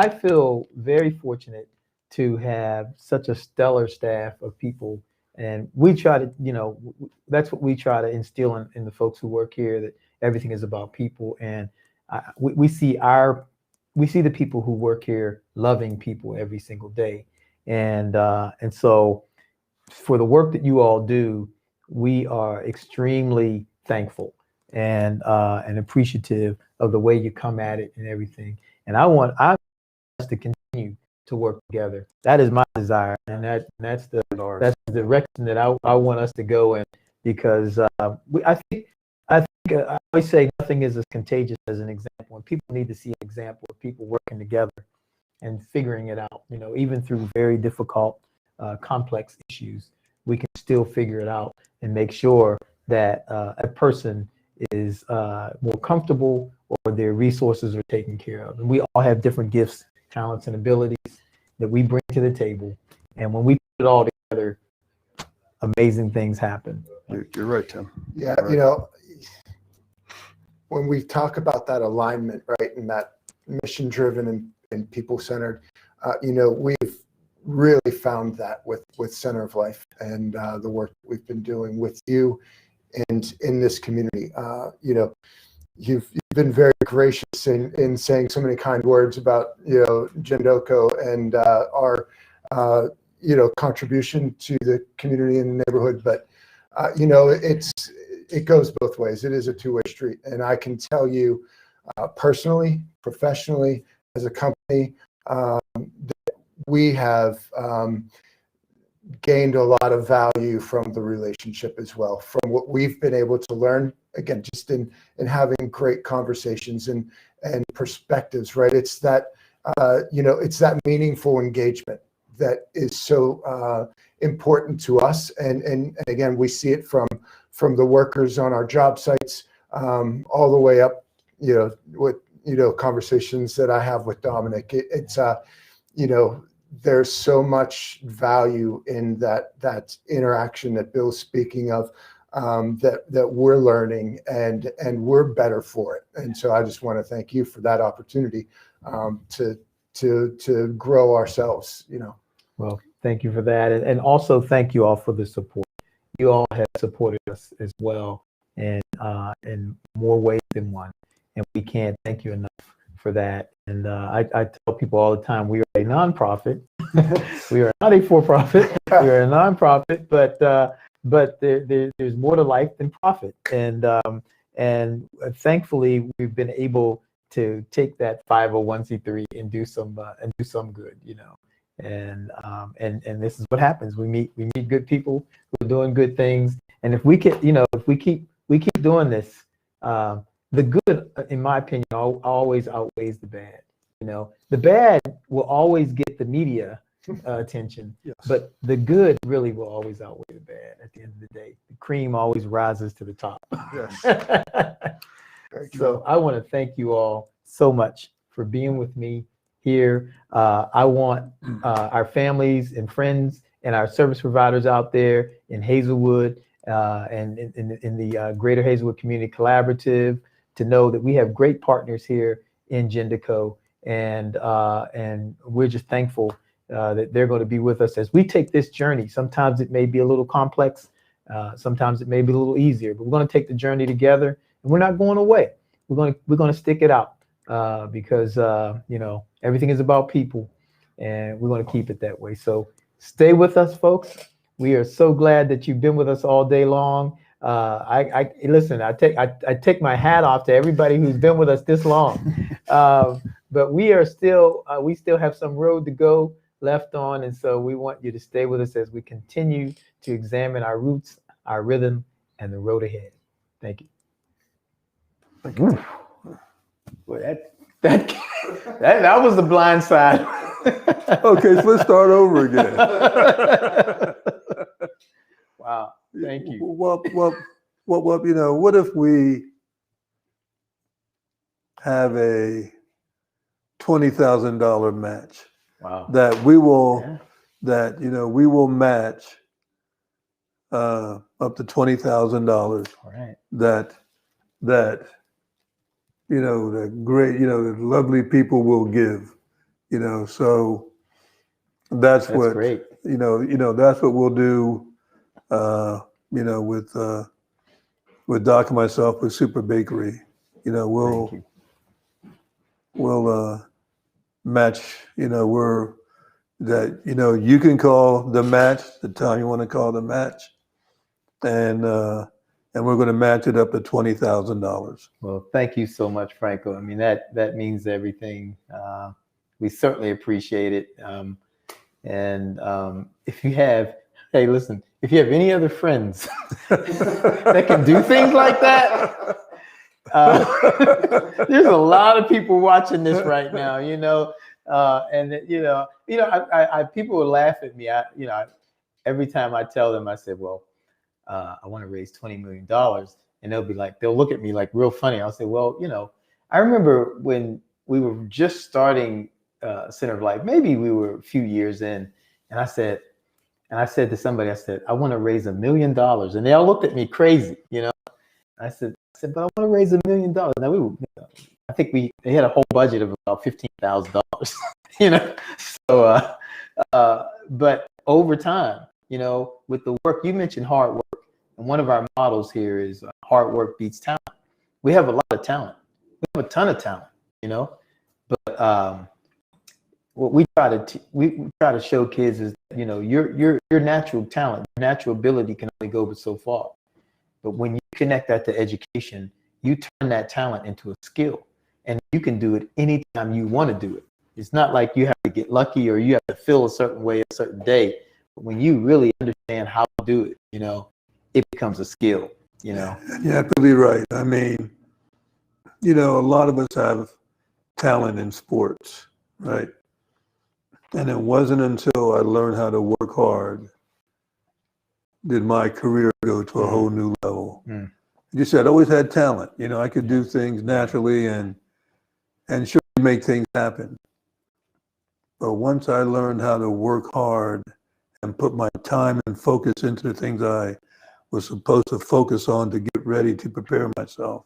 feel very fortunate to have such a stellar staff of people, and we try to, you know, that's what we try to instill in the folks who work here, that everything is about people, and we see the people who work here loving people every single day. And so for the work that you all do, we are extremely thankful and appreciative of the way you come at it and everything. And I want us to continue to work together. That is my desire, and that's the direction that I want us to go in, because I think I always say nothing is as contagious as an example, and people need to see an example of people working together and figuring it out. You know, even through very difficult, complex issues, we can still figure it out and make sure that a person is more comfortable, or their resources are taken care of. And we all have different gifts, talents, and abilities that we bring to the table. And when we put it all together, amazing things happen. You're right, Tim. Yeah, Right. you know, when we talk about that alignment, right, and that mission-driven and people-centered, you know, really found that with Center of Life and the work we've been doing with you and in this community. You've been very gracious in saying so many kind words about Jindoko and our contribution to the community and the neighborhood. But it goes both ways. It is a two-way street, and I can tell you personally, professionally, as a company, that we have gained a lot of value from the relationship as well, from what we've been able to learn, again, just in having great conversations and perspectives, right? It's that, it's that meaningful engagement that is so important to us. And again, we see it from the workers on our job sites, all the way up, with, conversations that I have with Dominic. It's there's so much value in that interaction that Bill's speaking of, that we're learning and we're better for it. And so I just want to thank you for that opportunity to grow ourselves. Well, thank you for that, and also thank you all for the support. You all have supported us as well, and in more ways than one, and we can't thank you enough for that. And I tell people all the time, we are a nonprofit. We are not a for-profit. We are a nonprofit, but there's more to life than profit. And thankfully, we've been able to take that 501c3 and do some good, And this is what happens. We meet good people who are doing good things. And if we can, if we keep doing this, the good, in my opinion, always outweighs the bad. The bad will always get the media attention, yes, but the good really will always outweigh the bad at the end of the day. The cream always rises to the top. Yes. So I want to thank you all so much for being with me here. I want our families and friends and our service providers out there in Hazelwood and in the Greater Hazelwood Community Collaborative to know that we have great partners here in Jindoko, and we're just thankful that they're going to be with us as we take this journey. Sometimes it may be a little complex, sometimes it may be a little easier, but we're going to take the journey together, and we're not going away. We're going to stick it out because everything is about people, and we're going to keep it that way. So stay with us, folks. We are so glad that you've been with us all day long. Listen, I take my hat off to everybody who's been with us this long, but we still have some road to go left on, and so we want you to stay with us as we continue to examine our roots, our rhythm, and the road ahead. Thank you. Thank you. Well, that was the blind side. Okay, so let's start over again. Wow. Thank you. Well, what if we have a $20,000 match? Wow. That we will, we will match up to $20,000. Right. That the great, the lovely people will give. So that's what great. That's what we'll do. With Doc and myself with Super Bakery, we'll match. You can call the match the time you want to call the match, and we're going to match it up to $20,000. Well, thank you so much, Franco. I mean, that means everything. We certainly appreciate it. If you have, hey, listen. If you have any other friends that can do things like that, there's a lot of people watching this right now, people will laugh at me. Every time I tell them, I said, well, I want to raise $20 million. And they'll look at me like real funny. I'll say, well, I remember when we were just starting Center of Life, maybe we were a few years in, and I said to somebody, I want to raise $1 million. And they all looked at me crazy, I said, but I want to raise $1 million. Now I think they had a whole budget of about $15,000, So but over time, you know, with the work, you mentioned hard work. And one of our models here is hard work beats talent. We have a lot of talent. We have a ton of talent, you know, but what we try to show kids is, you know, your natural talent, your natural ability can only go but so far. But when you connect that to education, you turn that talent into a skill, and you can do it anytime you want to do it. It's not like you have to get lucky or you have to feel a certain way a certain day. But when you really understand how to do it, you know, it becomes a skill, you know. You're absolutely right. I mean, you know, a lot of us have talent in sports, right? And it wasn't until I learned how to work hard did my career go to a whole new level. You said I always had talent. You know, I could do things naturally and sure make things happen. But once I learned how to work hard and put my time and focus into the things I was supposed to focus on to get ready to prepare myself,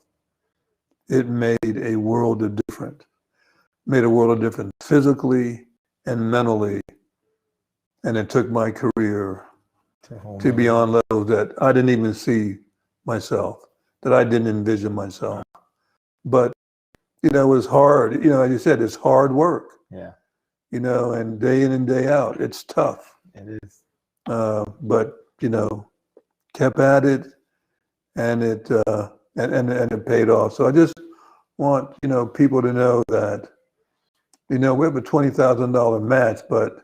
it made a world of difference. Made a world of difference physically and mentally. And it took my career to beyond levels that I didn't even see myself, that I didn't envision myself. But, you know, it was hard. You know, as you said, it's hard work. Yeah. You know, and day in and day out, it's tough. It is. But, you know, kept at it, and it and it paid off. So I just want, you know, people to know that, you know, we have a $20,000 match, but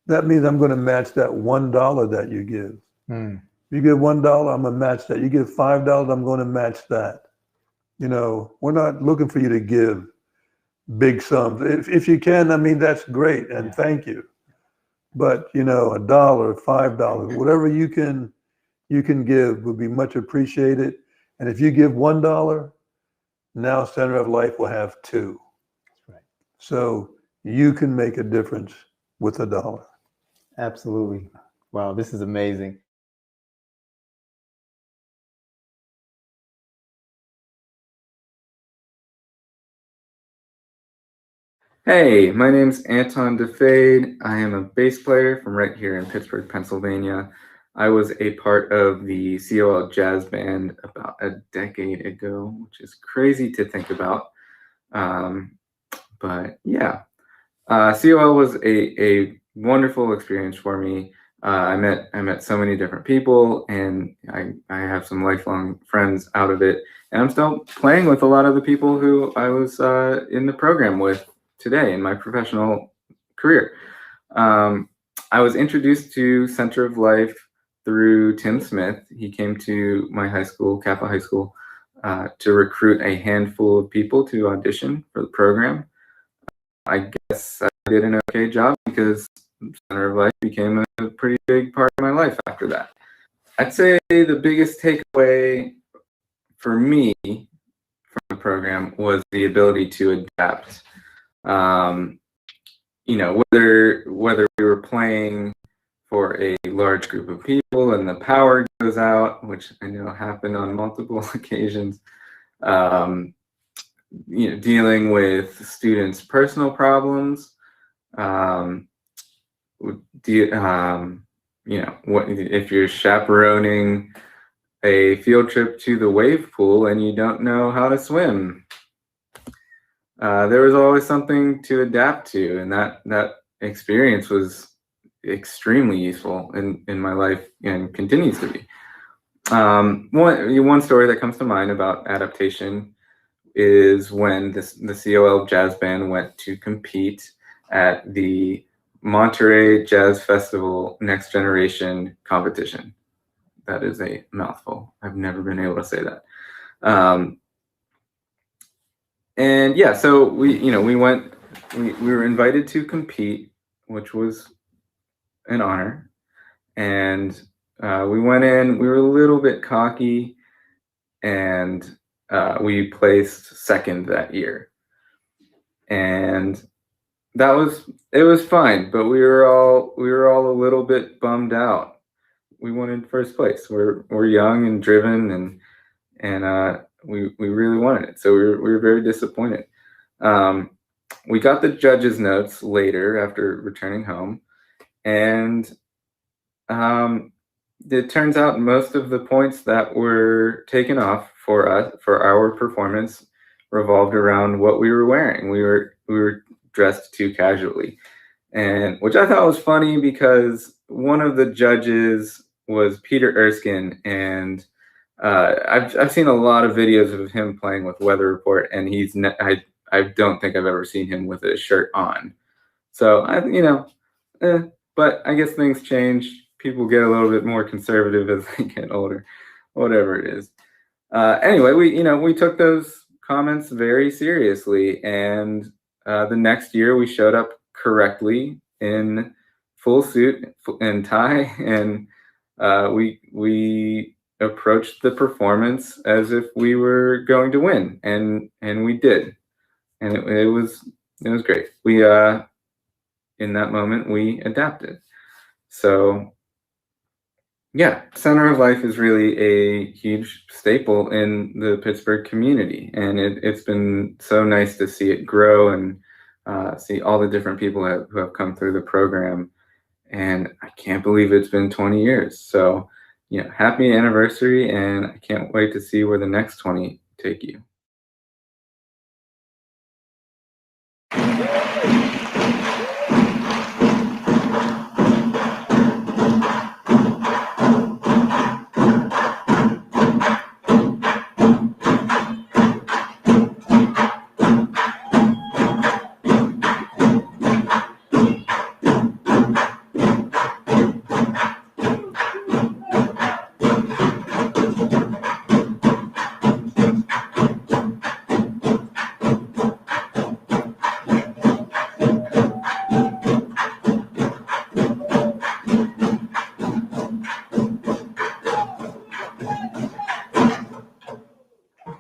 that means I'm going to match that $1 that you give. You give $1, I'm going to match that. You give $5, I'm going to match that. You know, we're not looking for you to give big sums. If you can, I mean, that's great, and thank you. But, you know, $1, $5, whatever you can give would be much appreciated. And if you give $1, now Center of Life will have 2. That's right. So you can make a difference with $1. Absolutely. Wow, this is amazing. Hey, my name's Anton DeFade. I am a bass player from right here in Pittsburgh, Pennsylvania. I was a part of the COL Jazz Band about a decade ago, which is crazy to think about. But yeah, COL was a wonderful experience for me. I met so many different people, and I have some lifelong friends out of it. And I'm still playing with a lot of the people who I was in the program with today in my professional career. I was introduced to Center of Life through Tim Smith. He came to my high school, Kappa High School, to recruit a handful of people to audition for the program. I guess I did an okay job because Center of Life became a pretty big part of my life after that. I'd say the biggest takeaway for me from the program was the ability to adapt. You know, whether we were playing for a large group of people and the power goes out, which I know happened on multiple occasions, you know, dealing with students' personal problems, you know, what if you're chaperoning a field trip to the wave pool and you don't know how to swim? There was always something to adapt to, and that experience was extremely useful in my life and continues to be. One story that comes to mind about adaptation is when the COL Jazz Band went to compete at the Monterey Jazz Festival Next Generation competition. That is a mouthful. I've never been able to say that. And yeah, so we were invited to compete, which was an honor. And we went in, we were a little bit cocky, and we placed second that year. And it was fine, but we were all a little bit bummed out. We wanted first place. We're young and driven, and we really wanted it. So we were very disappointed. We got the judges' notes later after returning home, And it turns out most of the points that were taken off for us for our performance revolved around what we were wearing. We were dressed too casually, and which I thought was funny because one of the judges was Peter Erskine, and I've seen a lot of videos of him playing with Weather Report, and I don't think I've ever seen him with a shirt on. So but I guess things change. People get a little bit more conservative as they get older, whatever it is. Anyway, we took those comments very seriously, and the next year we showed up correctly in full suit and tie, and we approached the performance as if we were going to win, and we did, and it was great. We in that moment we adapted. So yeah, Center of Life is really a huge staple in the Pittsburgh community, and it's been so nice to see it grow and see all the different people who have come through the program. And I can't believe it's been 20 years. So, happy anniversary, and I can't wait to see where the next 20 take you.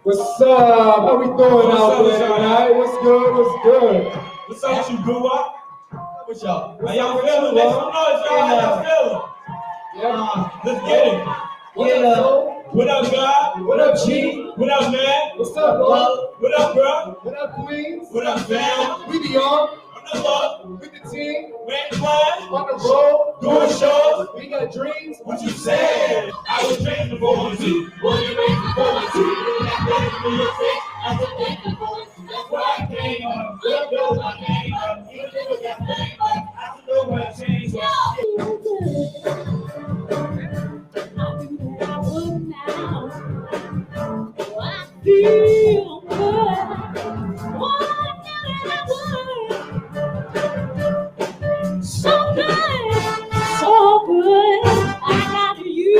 What's up? How we doing out there tonight? What's good? What's good? What's up, you grew up? What's up? How y'all feeling? Make some noise, y'all. How y'all feeling? Yeah. Let's get it. What up, God? What up, G? What up, man? What's up, bro? What up, bro? What up, Queens? What up, fam? We be on the look. with the team. We ain't playing. On the road. Doing shows. We got dreams. What you saying? I was dreaming for one too. Was you dreaming for one too? I was dreaming for one too. That's why I came up. Look, those I came up. Even if it got paid, I don't know what changed. Feel good. What did I want? So good, so good. I got you.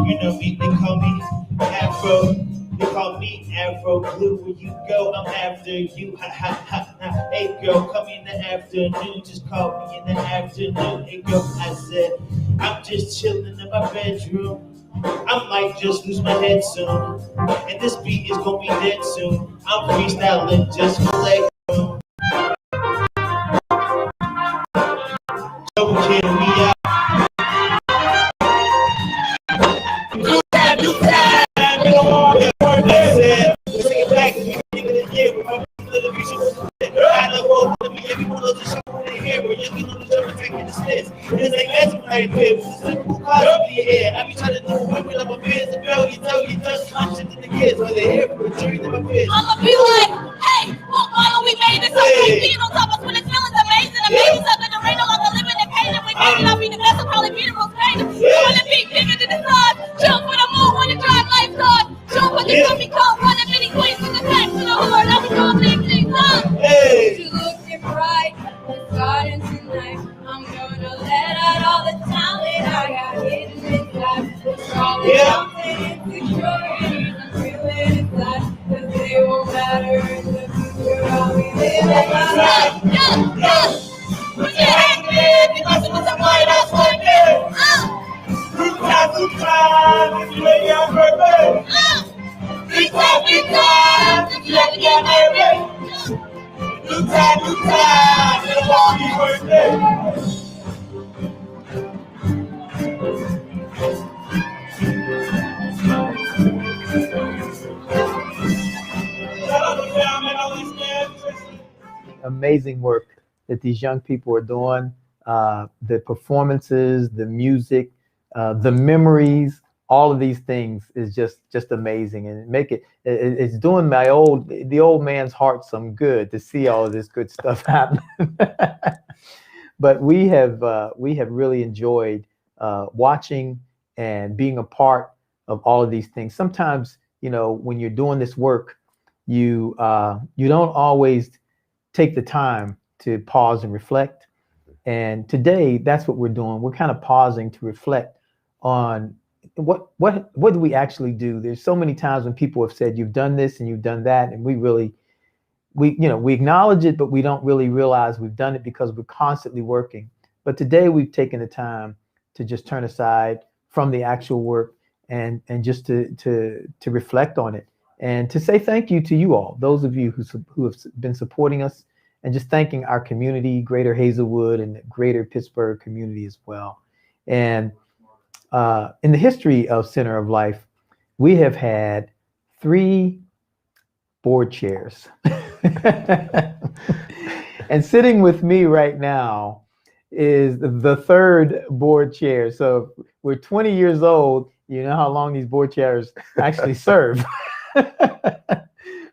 You know me, they call me Afro. They call me Afro Blue. Where you go, I'm after you. Ha ha ha ha. Hey girl, call me in the afternoon. Just call me in the afternoon. Hey girl, I said, I'm just chilling in my bedroom. I might just lose my head soon. And this beat is gonna be dead soon. I'm freestyling just for leg room. Double kidding me out. I be trying to do women like my peers and girl, you touch my shit to the kids while they're here for the dreams of my peers. I'ma be like, hey, well, follow we made it. So being on top of when it's feelings amazing. Amazing something to rain no longer living in pain. If we made it, I'll be the best. I'll probably be the most famous. Doing the beat bigger than the stars. Jump with a move when the drive life's hard. Jump with the company called running many queens with the back to the hood. I'll be doing big things, huh? Hey. You looking bright, it's garden tonight. I'm going Yeah. Put your hands in because it was a white house one day. Good time, if you lay your birthday. Good time, if you let your birthday. Good time, it'll all be birthday. Amazing work that these young people are doing. The performances, the music, the memories, all of these things is just amazing, and it's doing the old man's heart some good to see all of this good stuff happen. But we have really enjoyed watching and being a part of all of these things. Sometimes, when you're doing this work, you don't always take the time to pause and reflect. And today, that's what we're doing. We're kind of pausing to reflect on what do we actually do. There's so many times when people have said, you've done this and you've done that, and we acknowledge it, but we don't really realize we've done it because we're constantly working. But today we've taken the time to just turn aside from the actual work and just to reflect on it, and to say thank you to you all, those of you who have been supporting us, and just thanking our community, Greater Hazelwood and the Greater Pittsburgh community as well. And in the history of Center of Life, we have had 3 board chairs. And sitting with me right now is the 3rd board chair. So we're 20 years old. You know how long these board chairs actually serve.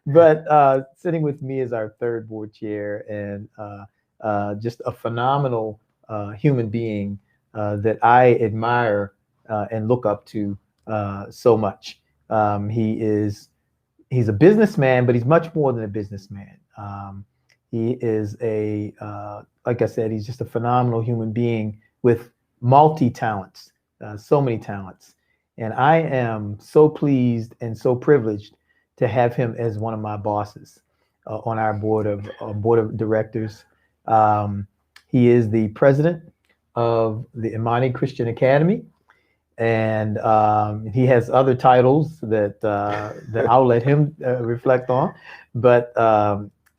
But sitting with me is our 3rd board chair, and just a phenomenal human being that I admire and look up to so much. He's a businessman, but he's much more than a businessman. He is like I said, he's just a phenomenal human being with multi-talents, so many talents. And I am so pleased and so privileged to have him as one of my bosses on our board of directors. He is the president of the Imani Christian Academy, and he has other titles that I'll let him reflect on. But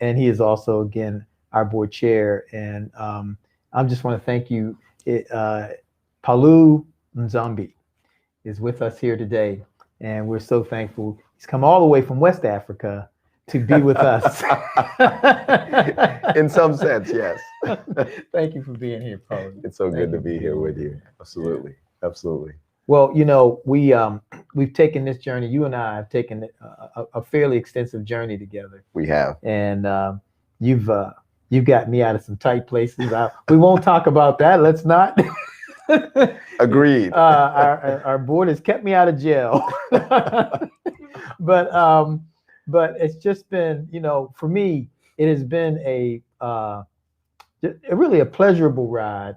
and he is also, again, our board chair. And I just want to thank you. Palu Nzambi is with us here today, and we're so thankful. He's come all the way from West Africa to be with us. In some sense, yes. Thank you for being here, Paul. It's so good to be here with you. Absolutely. Absolutely. Well, we've taken this journey. You and I have taken a fairly extensive journey together. We have. And you've got me out of some tight places. We won't talk about that. Let's not. Agreed. Our board has kept me out of jail. But it's just been, for me, it has been really a pleasurable ride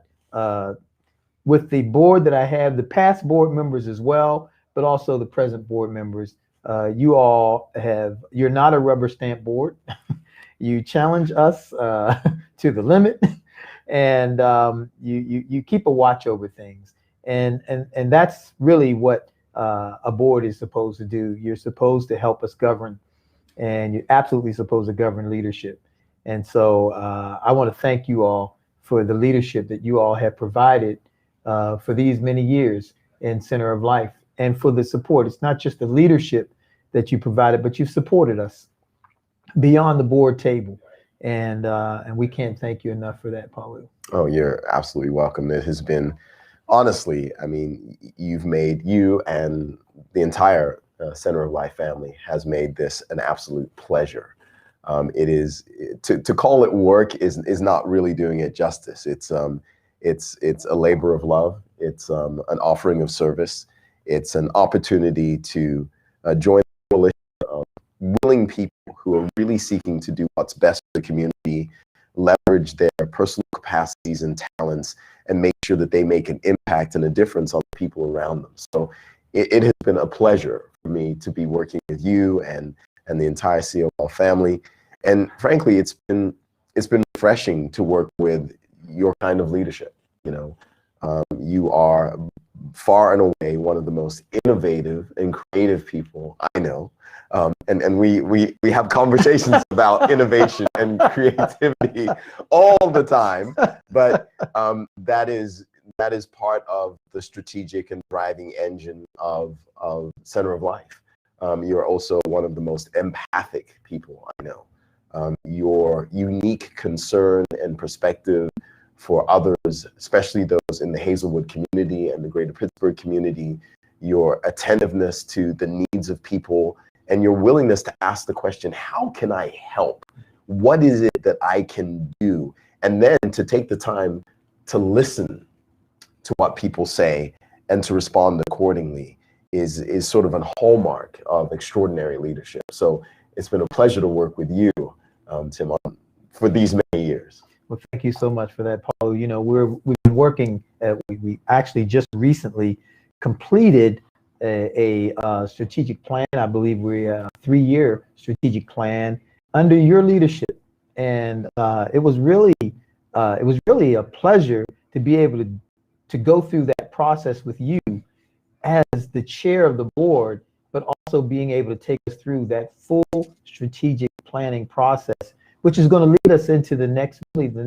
with the board that I have, the past board members as well, but also the present board members. You're not a rubber stamp board. You challenge us to the limit, and you keep a watch over things. And that's really what a board is supposed to do. You're supposed to help us govern, and you're absolutely supposed to govern leadership. And so I want to thank you all for the leadership that you all have provided for these many years in Center of Life, and for the support. It's not just the leadership that you provided, but you've supported us beyond the board table. And we can't thank you enough for that, Paulu. Oh, you're absolutely welcome. It has been, honestly, I mean, you and the entire Center of Life family has made this an absolute pleasure. It is, to call it work is not really doing it justice. It's a labor of love. It's an offering of service. It's an opportunity to join a coalition of willing people who are really seeking to do what's best for the community, leverage their personal capacities and talents, and make sure that they make an impact and a difference on the people around them. So it has been a pleasure for me to be working with you and the entire COL family. And frankly, it's been refreshing to work with your kind of leadership. You know, you are far and away one of the most innovative and creative people I know. And we have conversations about innovation and creativity all the time. But that is part of the strategic and driving engine of Center of Life. You're also one of the most empathic people I know. Your unique concern and perspective for others, especially those in the Hazelwood community and the greater Pittsburgh community, your attentiveness to the needs of people, and your willingness to ask the question, how can I help? What is it that I can do? And then to take the time to listen to what people say and to respond accordingly is sort of a hallmark of extraordinary leadership. So it's been a pleasure to work with you, Tim, for these many years. Well, thank you so much for that, Paul. You know, we've been working, we actually just recently completed a strategic plan. I believe we're a 3-year strategic plan under your leadership. And it was really a pleasure to be able to go through that process with you as the chair of the board, but also being able to take us through that full strategic planning process, which is going to lead us into the next 20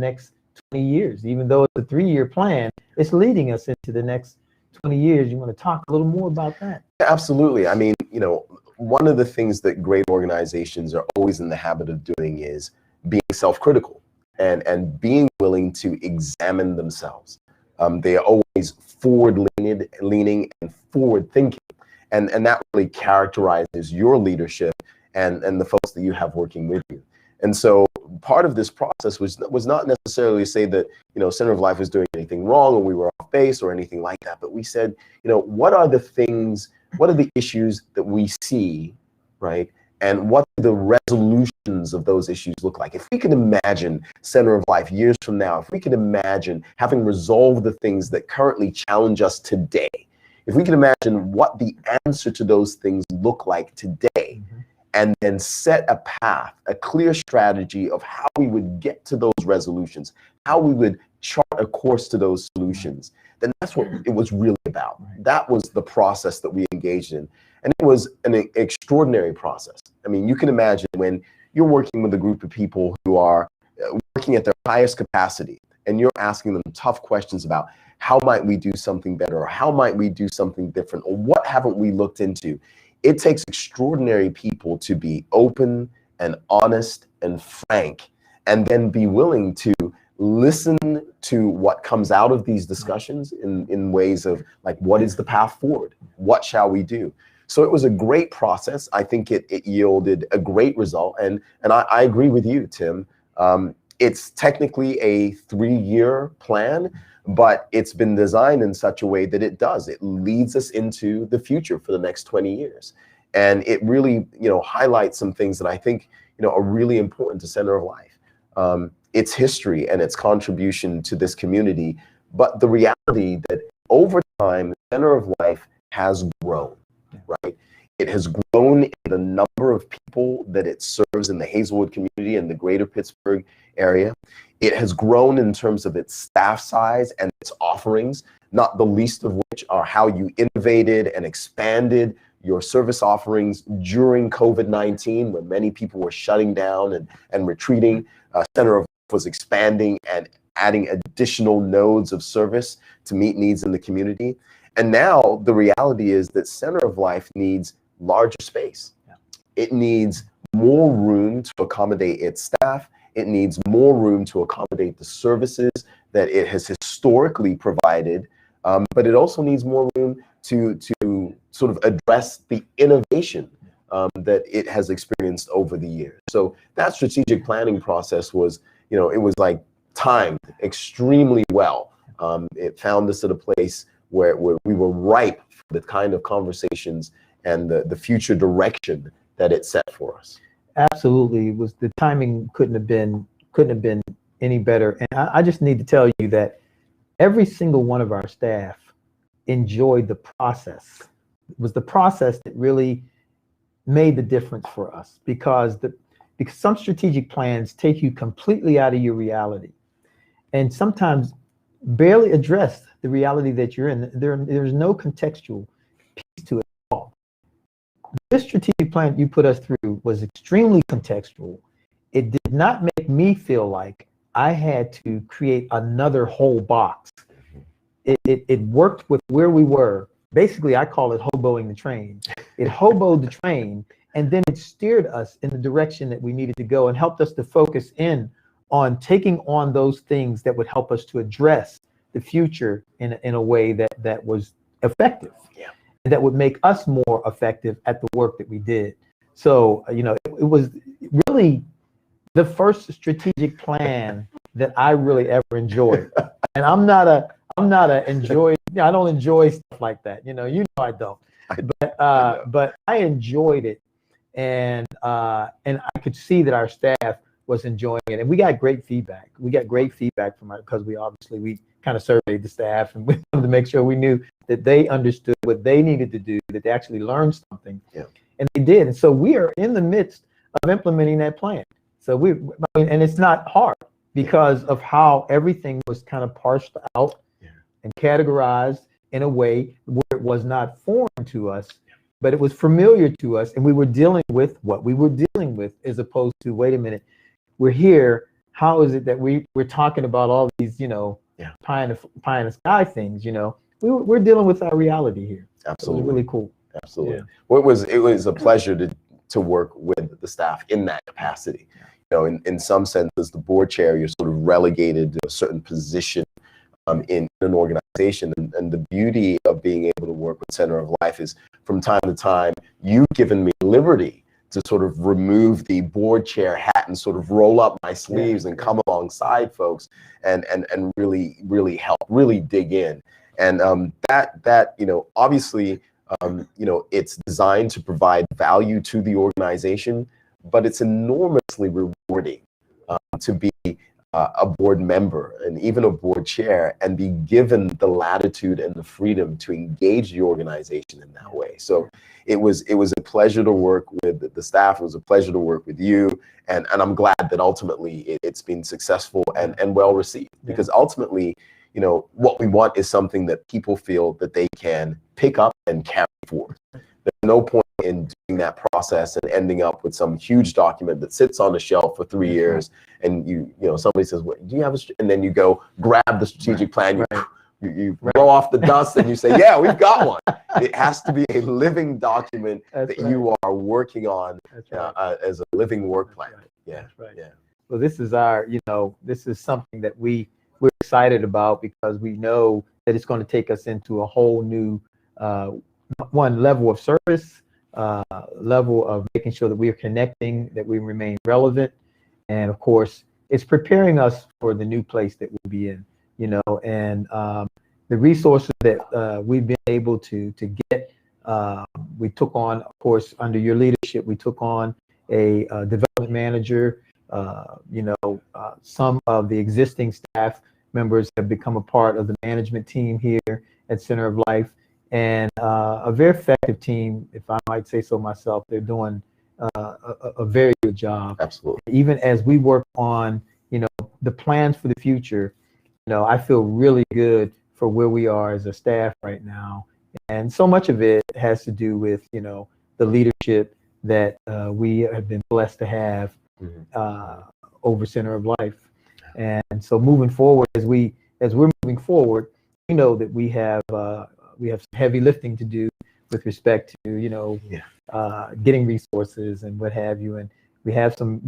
years. Even though it's a 3-year plan, it's leading us into the next 20 years. You want to talk a little more about that? Absolutely. I mean, you know, one of the things that great organizations are always in the habit of doing is being self-critical and being willing to examine themselves. They are always forward-leaning and forward-thinking. And that really characterizes your leadership and the folks that you have working with you. And so part of this process was not necessarily to say that, you know, Center of Life was doing anything wrong or we were off base or anything like that. But we said, you know, what are the issues that we see, right? And what do the resolutions of those issues look like? If we could imagine Center of Life years from now, if we could imagine having resolved the things that currently challenge us today, if we can imagine what the answer to those things look like today, and then set a path, a clear strategy of how we would get to those resolutions, how we would chart a course to those solutions, then that's what it was really about. That was the process that we engaged in. And it was an extraordinary process. I mean, you can imagine when you're working with a group of people who are working at their highest capacity, and you're asking them tough questions about how might we do something better, or how might we do something different, or what haven't we looked into? It takes extraordinary people to be open and honest and frank, and then be willing to listen to what comes out of these discussions in ways of like, what is the path forward? What shall we do? So it was a great process. I think it yielded a great result. And I agree with you, Tim. It's technically a 3-year plan, but it's been designed in such a way that it leads us into the future for the next 20 years. And it really, you know, highlights some things that I think, you know, are really important to Center of Life. Its history and its contribution to this community, but the reality that over time, Center of Life has grown, right? It has grown in the number of people that it serves in the Hazelwood community and the greater Pittsburgh area. It has grown in terms of its staff size and its offerings, not the least of which are how you innovated and expanded your service offerings during COVID-19, when many people were shutting down and retreating. Center of Life was expanding and adding additional nodes of service to meet needs in the community. And now the reality is that Center of Life needs larger space. It needs more room to accommodate its staff. It needs more room to accommodate the services that it has historically provided, but it also needs more room to sort of address the innovation that it has experienced over the years. So that strategic planning process was, you know, it was like timed extremely well. It found us at a place where we were ripe for the kind of conversations and the future direction that it set for us. Absolutely. It was, the timing couldn't have been any better. And I just need to tell you that every single one of our staff enjoyed the process was the process that really made the difference for us, because some strategic plans take you completely out of your reality and sometimes barely address the reality that you're in. There's no contextual piece to it at all. This strategic plan you put us through was extremely contextual. It did not make me feel like I had to create another whole box. It worked with where we were. Basically, I call it hoboing the train. It hoboed the train, and then it steered us in the direction that we needed to go and helped us to focus in on taking on those things that would help us to address the future in a way that was effective, and that would make us more effective at the work that we did. So, you know, it was really the first strategic plan that I really ever enjoyed. And I don't enjoy stuff like that. You know I don't. But I enjoyed it, and I could see that our staff was enjoying it, and we got great feedback. We got great feedback from because we kind of surveyed the staff, and we wanted to make sure we knew that they understood what they needed to do, that they actually learned something, and they did. And so we are in the midst of implementing that plan. So and it's not hard because of how everything was kind of parsed out and categorized in a way where it was not foreign to us, but it was familiar to us, and we were dealing with what we were dealing with, as opposed to, wait a minute, we're here. How is it that we're talking about all these, pie in the sky things? We're dealing with our reality here. Absolutely, it was really cool. Absolutely. Well, it was a pleasure to work with the staff in that capacity. In some senses, the board chair, you're sort of relegated to a certain position in an organization, and the beauty of being able to work with Center of Life is, from time to time, you've given me liberty to sort of remove the board chair hat and sort of roll up my sleeves and come alongside folks and really help, really dig in. And that obviously, it's designed to provide value to the organization, but it's enormously rewarding to be a board member and even a board chair and be given the latitude and the freedom to engage the organization in that way. So it was a pleasure to work with the staff. It was a pleasure to work with you, and I'm glad that ultimately it's been successful and well received, because ultimately, what we want is something that people feel that they can pick up and carry forward. There's no point in doing that process and ending up with some huge document that sits on the shelf for 3 years, and somebody says, "What do you have?" And then you go grab the strategic plan, you blow off the dust, and you say, "Yeah, we've got one." It has to be a living document that you are working on as a living work plan. Yeah, that's right. Yeah. Well, this is this is something that we're excited about, because we know that it's going to take us into a whole new level of service, level of making sure that we are connecting, that we remain relevant, and of course, it's preparing us for the new place that we'll be in. And the resources that we've been able to get, we took on, of course, under your leadership, we took on a development manager. Some of the existing staff members have become a part of the management team here at Center of Life, and a very effective team, if I might say so myself. They're doing a very good job. Absolutely. Even as we work on, the plans for the future, I feel really good for where we are as a staff right now. And so much of it has to do with, the leadership that we have been blessed to have over Center of Life. And so moving forward, as we're moving forward, that we have some heavy lifting to do with respect to, getting resources and what have you. And we have some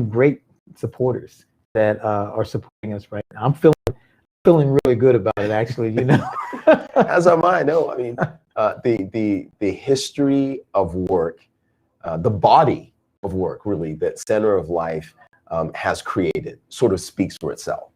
great supporters that are supporting us right now. I'm feeling really good about it, actually. As am I. No, I mean, the history of work, the body of work, really, that Center of Life has created sort of speaks for itself.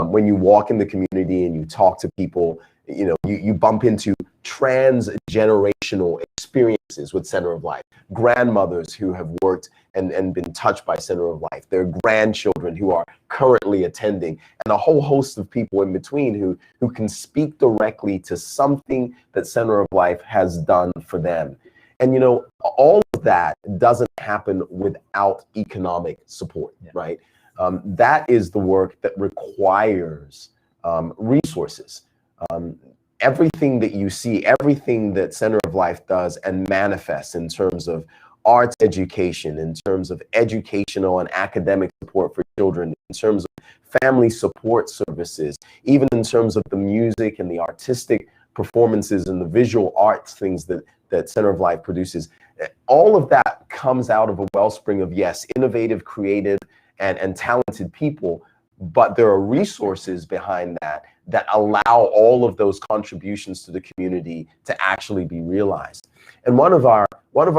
When you walk in the community and you talk to people, you bump into transgenerational experiences experiences with Center of Life, grandmothers who have worked and been touched by Center of Life, their grandchildren who are currently attending, and a whole host of people in between who can speak directly to something that Center of Life has done for them. And, you know, all of that doesn't happen without economic support, right? That is the work that requires resources. Everything that you see, everything that Center of Life does and manifests in terms of arts education, in terms of educational and academic support for children, in terms of family support services, even in terms of the music and the artistic performances and the visual arts things that Center of Life produces, all of that comes out of a wellspring of, yes, innovative, creative, and talented people, but there are resources behind that allow all of those contributions to the community to actually be realized. And one of our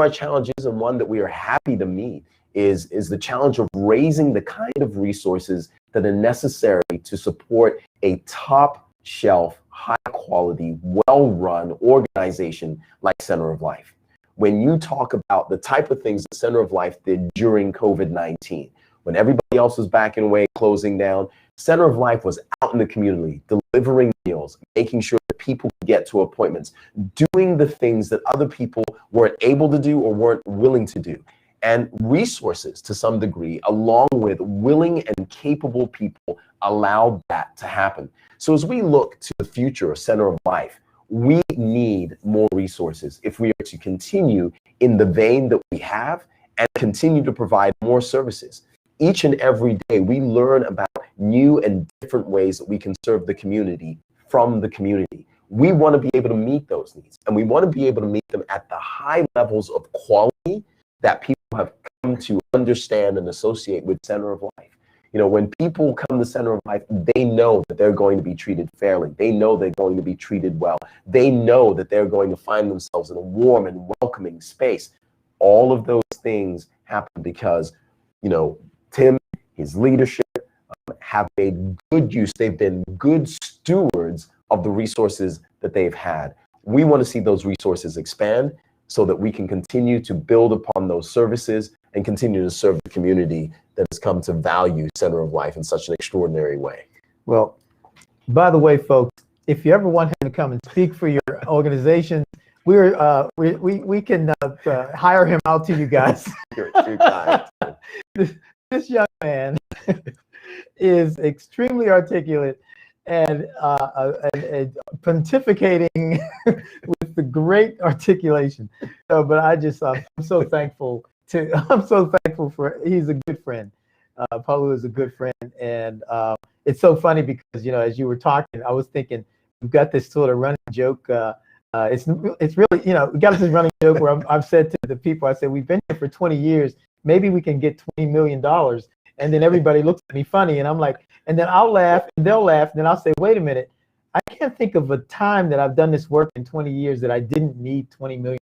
challenges, and one that we are happy to meet, is the challenge of raising the kind of resources that are necessary to support a top shelf, high quality, well-run organization like Center of Life. When you talk about the type of things that Center of Life did during COVID-19, when everybody else was backing away, closing down, Center of Life was out in the community, delivering meals, making sure that people could get to appointments, doing the things that other people weren't able to do or weren't willing to do. And resources, to some degree, along with willing and capable people, allowed that to happen. So as we look to the future of Center of Life, we need more resources if we are to continue in the vein that we have and continue to provide more services. Each and every day, we learn about new and different ways that we can serve the community from the community. We want to be able to meet those needs, and we want to be able to meet them at the high levels of quality that people have come to understand and associate with Center of Life. You know, when people come to Center of Life, they know that they're going to be treated fairly. They know they're going to be treated well. They know that they're going to find themselves in a warm and welcoming space. All of those things happen because, you know, Tim, his leadership, have made good use. They've been good stewards of the resources that they've had. We want to see those resources expand so that we can continue to build upon those services and continue to serve the community that has come to value Center of Life in such an extraordinary way. Well, by the way, folks, if you ever want him to come and speak for your organization, we can hire him out to you guys. You're too kind. This young man is extremely articulate and pontificating with the great articulation. So, but I'm so thankful for, he's a good friend. Paulo is a good friend. And it's so funny because, you know, as you were talking, I was thinking, we've got this sort of running joke. It's really, you know, we got this running joke where I've said to the people, I said, we've been here for 20 years. Maybe we can get $20 million. And then everybody looks at me funny. And I'm like, and then I'll laugh and they'll laugh. And then I'll say, wait a minute. I can't think of a time that I've done this work in 20 years that I didn't need $20 million.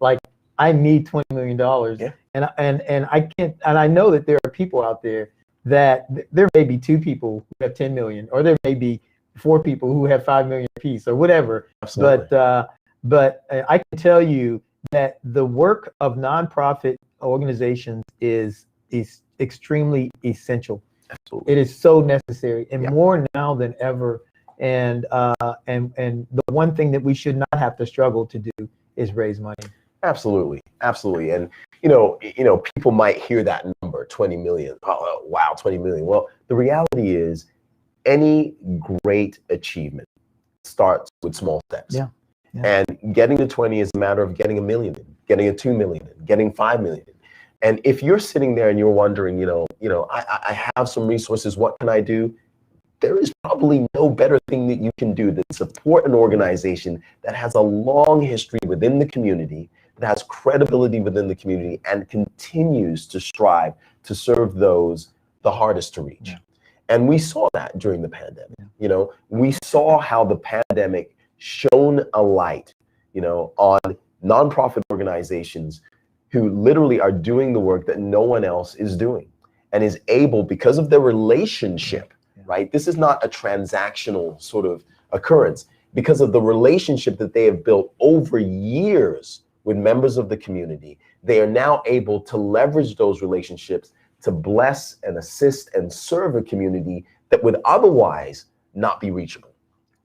Like, I need $20 million. Yeah. And I can't, and I know that there are people out there that there may be 2 people who have 10 million, or there may be 4 people who have 5 million apiece or whatever. Absolutely. But I can tell you that the work of nonprofit organizations is extremely essential. Absolutely. It is so necessary, and more now than ever. And the one thing that we should not have to struggle to do is raise money. Absolutely, absolutely. And you know, people might hear that number, 20 million. Oh, wow, 20 million. Well, the reality is, any great achievement starts with small steps. Yeah. And getting to 20 is a matter of getting 1 million, getting a 2 million, getting 5 million. And if you're sitting there and you're wondering, I have some resources, what can I do? There is probably no better thing that you can do than support an organization that has a long history within the community, that has credibility within the community, and continues to strive to serve those the hardest to reach. Yeah. And we saw that during the pandemic. Yeah. We saw how the pandemic shone a light, on nonprofit organizations who literally are doing the work that no one else is doing, and is able, because of their relationship, right? This is not a transactional sort of occurrence, because of the relationship that they have built over years with members of the community, they are now able to leverage those relationships to bless and assist and serve a community that would otherwise not be reachable,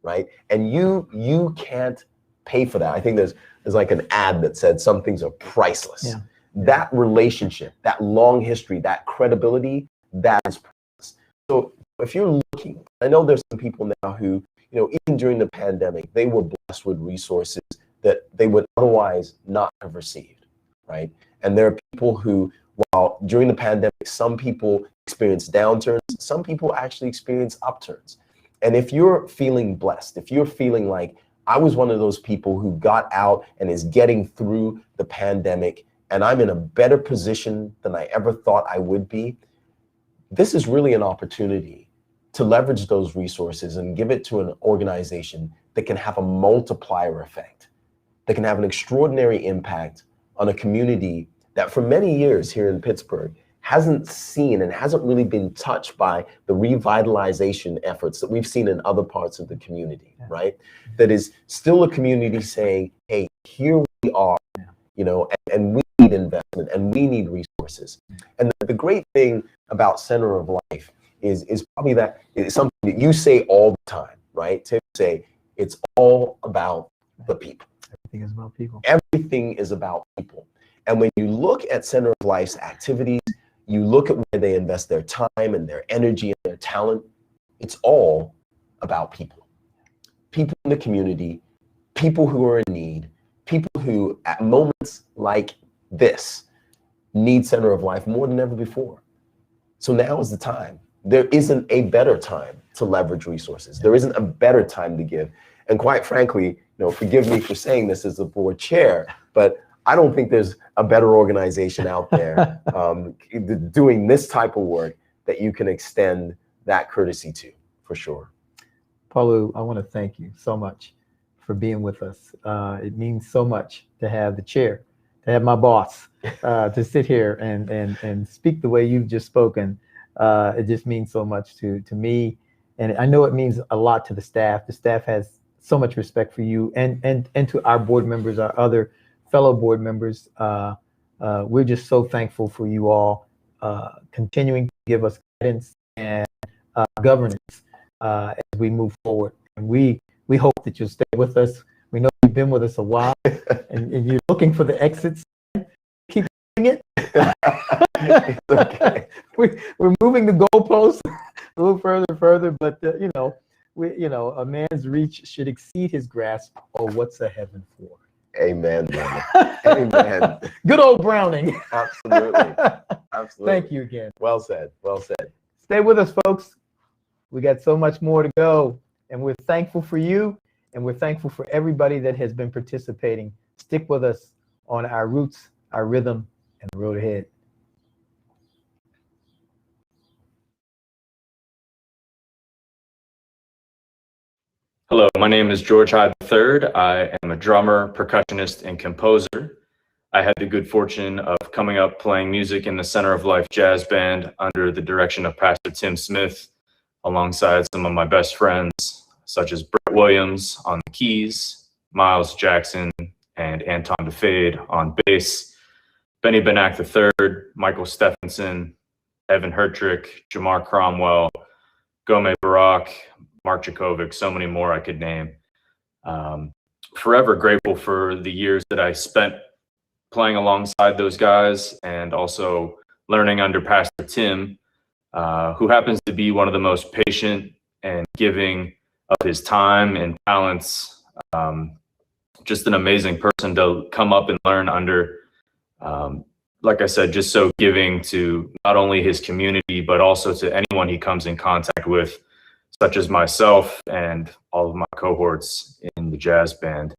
right? And you can't pay for that. I think there's like an ad that said some things are priceless. Yeah. That relationship, that long history, that credibility, that is priceless. So if you're looking, I know there's some people now who, even during the pandemic, they were blessed with resources that they would otherwise not have received, right? And there are people who, while during the pandemic, some people experience downturns, some people actually experience upturns. And if you're feeling blessed, if you're feeling like I was one of those people who got out and is getting through the pandemic, and I'm in a better position than I ever thought I would be, this is really an opportunity to leverage those resources and give it to an organization that can have a multiplier effect, that can have an extraordinary impact on a community that for many years here in Pittsburgh hasn't seen and hasn't really been touched by the revitalization efforts that we've seen in other parts of the community, right? That is still a community saying, hey, here we are, and we need investment and we need resources. And the great thing about Center of Life is probably that it's something that you say all the time, right? To say it's all about the people. Everything is about people. Everything is about people. And when you look at Center of Life's activities, you look at where they invest their time and their energy and their talent, it's all about people. People in the community, people who are in need, people who at moments like this need Center of Life more than ever before. So now is the time. There isn't a better time to leverage resources. There isn't a better time to give. And quite frankly, forgive me for saying this as the board chair, but I don't think there's a better organization out there doing this type of work that you can extend that courtesy to, for sure. Paulo, I want to thank you so much for being with us. It means so much to have the chair, to have my boss, to sit here and speak the way you've just spoken. It just means so much to me. And I know it means a lot to the staff. The staff has so much respect for you and to our board members, our other fellow board members. We're just so thankful for you all continuing to give us guidance and governance as we move forward. And we hope that you'll stay with us. We know you've been with us a while and you're looking for the exits. Keep doing it. Okay. We're moving the goalposts a little further, but a man's reach should exceed his grasp. Oh, what's a heaven for? Amen, brother. Amen. Good old Browning. Absolutely. Absolutely. Thank you again. Well said. Well said. Stay with us, folks. We got so much more to go, and we're thankful for you, and we're thankful for everybody that has been participating. Stick with us on our roots, our rhythm, and the road ahead. Hello, my name is George Hyde III. I am a drummer, percussionist, and composer. I had the good fortune of coming up playing music in the Center of Life Jazz Band under the direction of Pastor Tim Smith, alongside some of my best friends, such as Brett Williams on the keys, Miles Jackson, and Anton DeFade on bass, Benny Benak III, Michael Stephenson, Evan Hertrick, Jamar Cromwell, Gome Barak, Mark Jakovic, so many more I could name. Forever grateful for the years that I spent playing alongside those guys and also learning under Pastor Tim, who happens to be one of the most patient and giving of his time and talents. Just an amazing person to come up and learn under. Like I said, just so giving to not only his community, but also to anyone he comes in contact with, such as myself and all of my cohorts in the jazz band.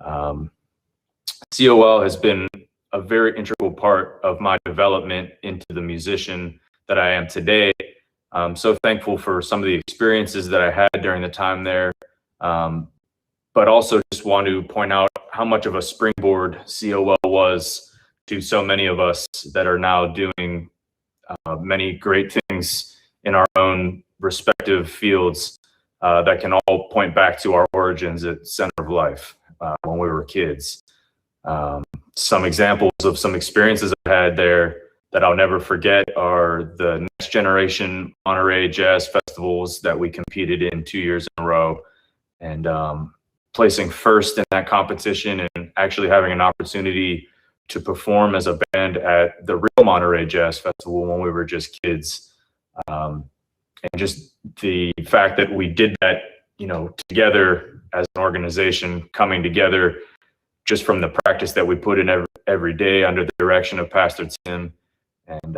COL has been a very integral part of my development into the musician that I am today. I'm so thankful for some of the experiences that I had during the time there, but also just want to point out how much of a springboard COL was to so many of us that are now doing many great things in our own respective fields that can all point back to our origins at Center of Life when we were kids. Some examples of some experiences I've had there that I'll never forget are the Next Generation Monterey Jazz Festivals that we competed in 2 years in a row, and placing first in that competition and actually having an opportunity to perform as a band at the real Monterey Jazz Festival when we were just kids. And just the fact that we did that, you know, together as an organization, coming together just from the practice that we put in every day under the direction of Pastor Tim. And,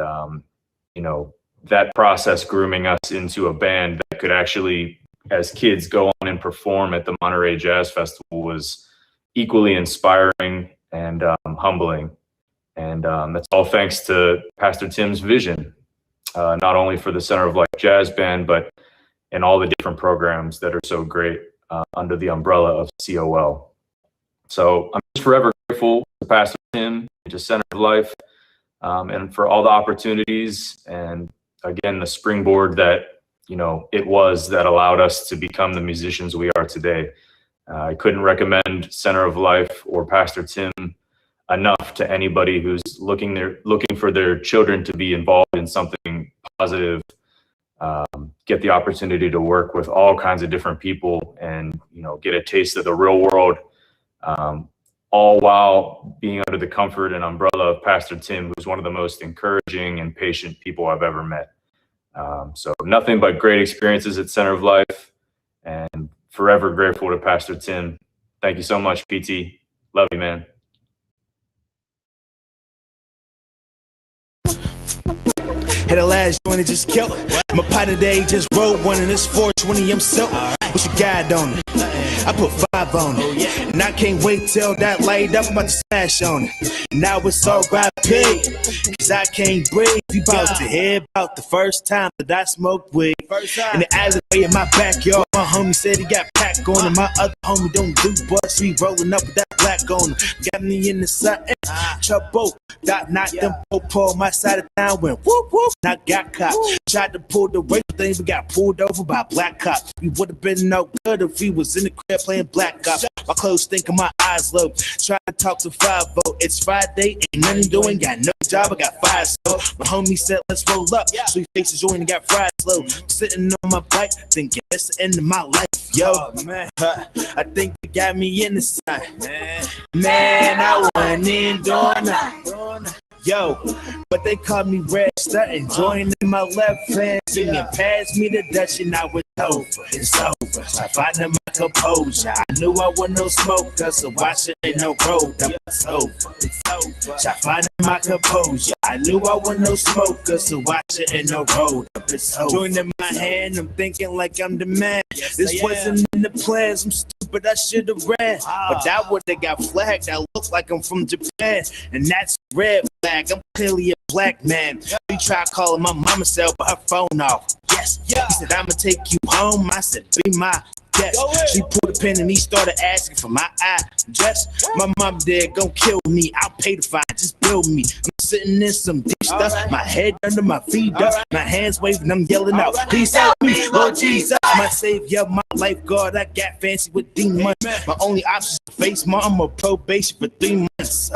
you know, that process grooming us into a band that could actually, as kids, go on and perform at the Monterey Jazz Festival was equally inspiring and humbling. And that's all thanks to Pastor Tim's vision, not only for the Center of Life Jazz Band, but in all the different programs that are so great under the umbrella of COL. So I'm just forever grateful to Pastor Tim and to Center of Life, and for all the opportunities and, again, the springboard that, you know, it was that allowed us to become the musicians we are today. I couldn't recommend Center of Life or Pastor Tim enough to anybody who's looking for their children to be involved in something positive, get the opportunity to work with all kinds of different people and, you know, get a taste of the real world, all while being under the comfort and umbrella of Pastor Tim, who's one of the most encouraging and patient people I've ever met. So nothing but great experiences at Center of Life, and forever grateful to Pastor Tim. Thank you so much, PT. Love you, man. Hit the last joint and just kill it. My pot today just rolled one and it's 420. I'm so. What's your guide on it? I put 5 on it. And I can't wait till that light up. I'm about to smash on it. Now it's all right, pig. Cause I can't breathe. You about to hear about the first time that I smoked weed. In the alleyway in my backyard. My homie said he got pack on him. My other homie don't do bust. We rolling up with that black on him. Got me in the sun. Trouble. Knock them po my side of town went whoop whoop. And I got caught. Tried to pull the weight thing, but got pulled over by a black cop. We would have been no good if he was in the crib playing black cop. My clothes stink and my eyes low. Try to talk to 5-0. It's Friday, ain't nothing doing. Got no job, I got 5 so. My homie said let's roll up. So he faces joint and got fried slow. Sitting on my bike, thinking that's the end of my life. Yo, man, I think they got me in the sun. Man, I went in doing that. Yo, but they called me Red Sutton, joining in my left hand, singing, pass me the Dutch, and I was over, it's over. I find my composure, I knew I wasn't no smoker, so I shouldn't no road, it's over, it's over. I find my composure, I knew I wasn't no smoker, so I shouldn't no road, it's over. Joining my hand, I'm thinking like I'm the man. This wasn't in the plans, I'm stupid, I should have ran, but that would have got flagged. I look like I'm from Japan, and that's red flag. I'm clearly a black man. He tried calling my mama cell, but her phone off. Yes, he said, I'ma take you home. I said, be my guest. She pulled a pen and he started asking for my address. My mom did, gon' kill me. I'll pay the fine, just build me. I'm sitting in some deep stuff. My head under my feet up. My hands waving, I'm yelling out, please help me, Lord Jesus. My savior, my lifeguard. I got fancy with demons. My only option is to face mom or probation for 3 months.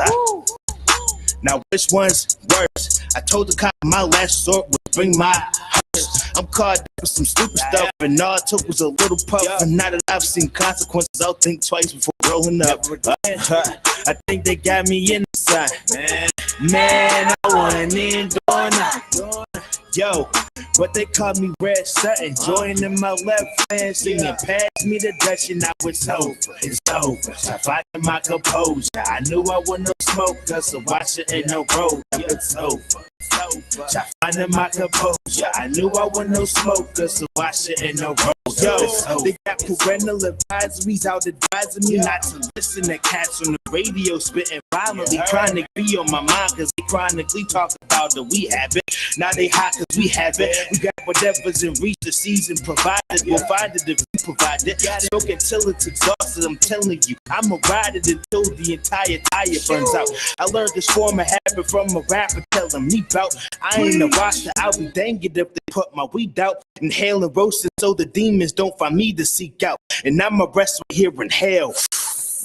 Now which one's worse? I told the cop my last resort would bring my hearse. I'm caught up with some stupid stuff, and all it took was a little puff. And now that I've seen consequences, I'll think twice before rolling up. I think they got me in the sun. Man, I went in doing that. Yo, but they called me Red Sutton, joining my left hand, singing, pass me the Dutch, and now it's over, it's over. I find my composure, I knew I wasn't no smoker, so I shouldn't no road, it's over. I find my composure, I knew I wasn't no smoker, so I shouldn't no road. Yo, they got parental advisories out advising me not to listen to cats on the radio spitting violently, trying to be on my mind, cause they chronically talk about that we have it. Now they hot cause we have it. We got whatever's in reach, the season provided. We'll find it if we provide it. Smoke until it's exhausted, I'm telling you. I'ma ride it until the entire tire burns out. I learned this form of habit from a rapper telling me about. I ain't a roster, I'll be danged if they put my weed out. Inhaling roasting so the demons don't find me to seek out. And I'ma rest right here in hell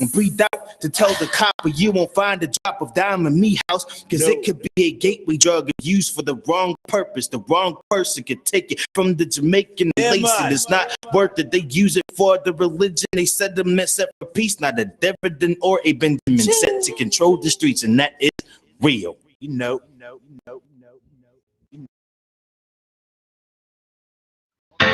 and breathe out to tell the copper you won't find a drop of dime in me house, cause it could be a gateway drug used for the wrong purpose. The wrong person could take it from the Jamaican lace, and it's not worth it. They use it for the religion. They said the men set for peace, not a dividend or a Benjamin set to control the streets, and that is real. You know.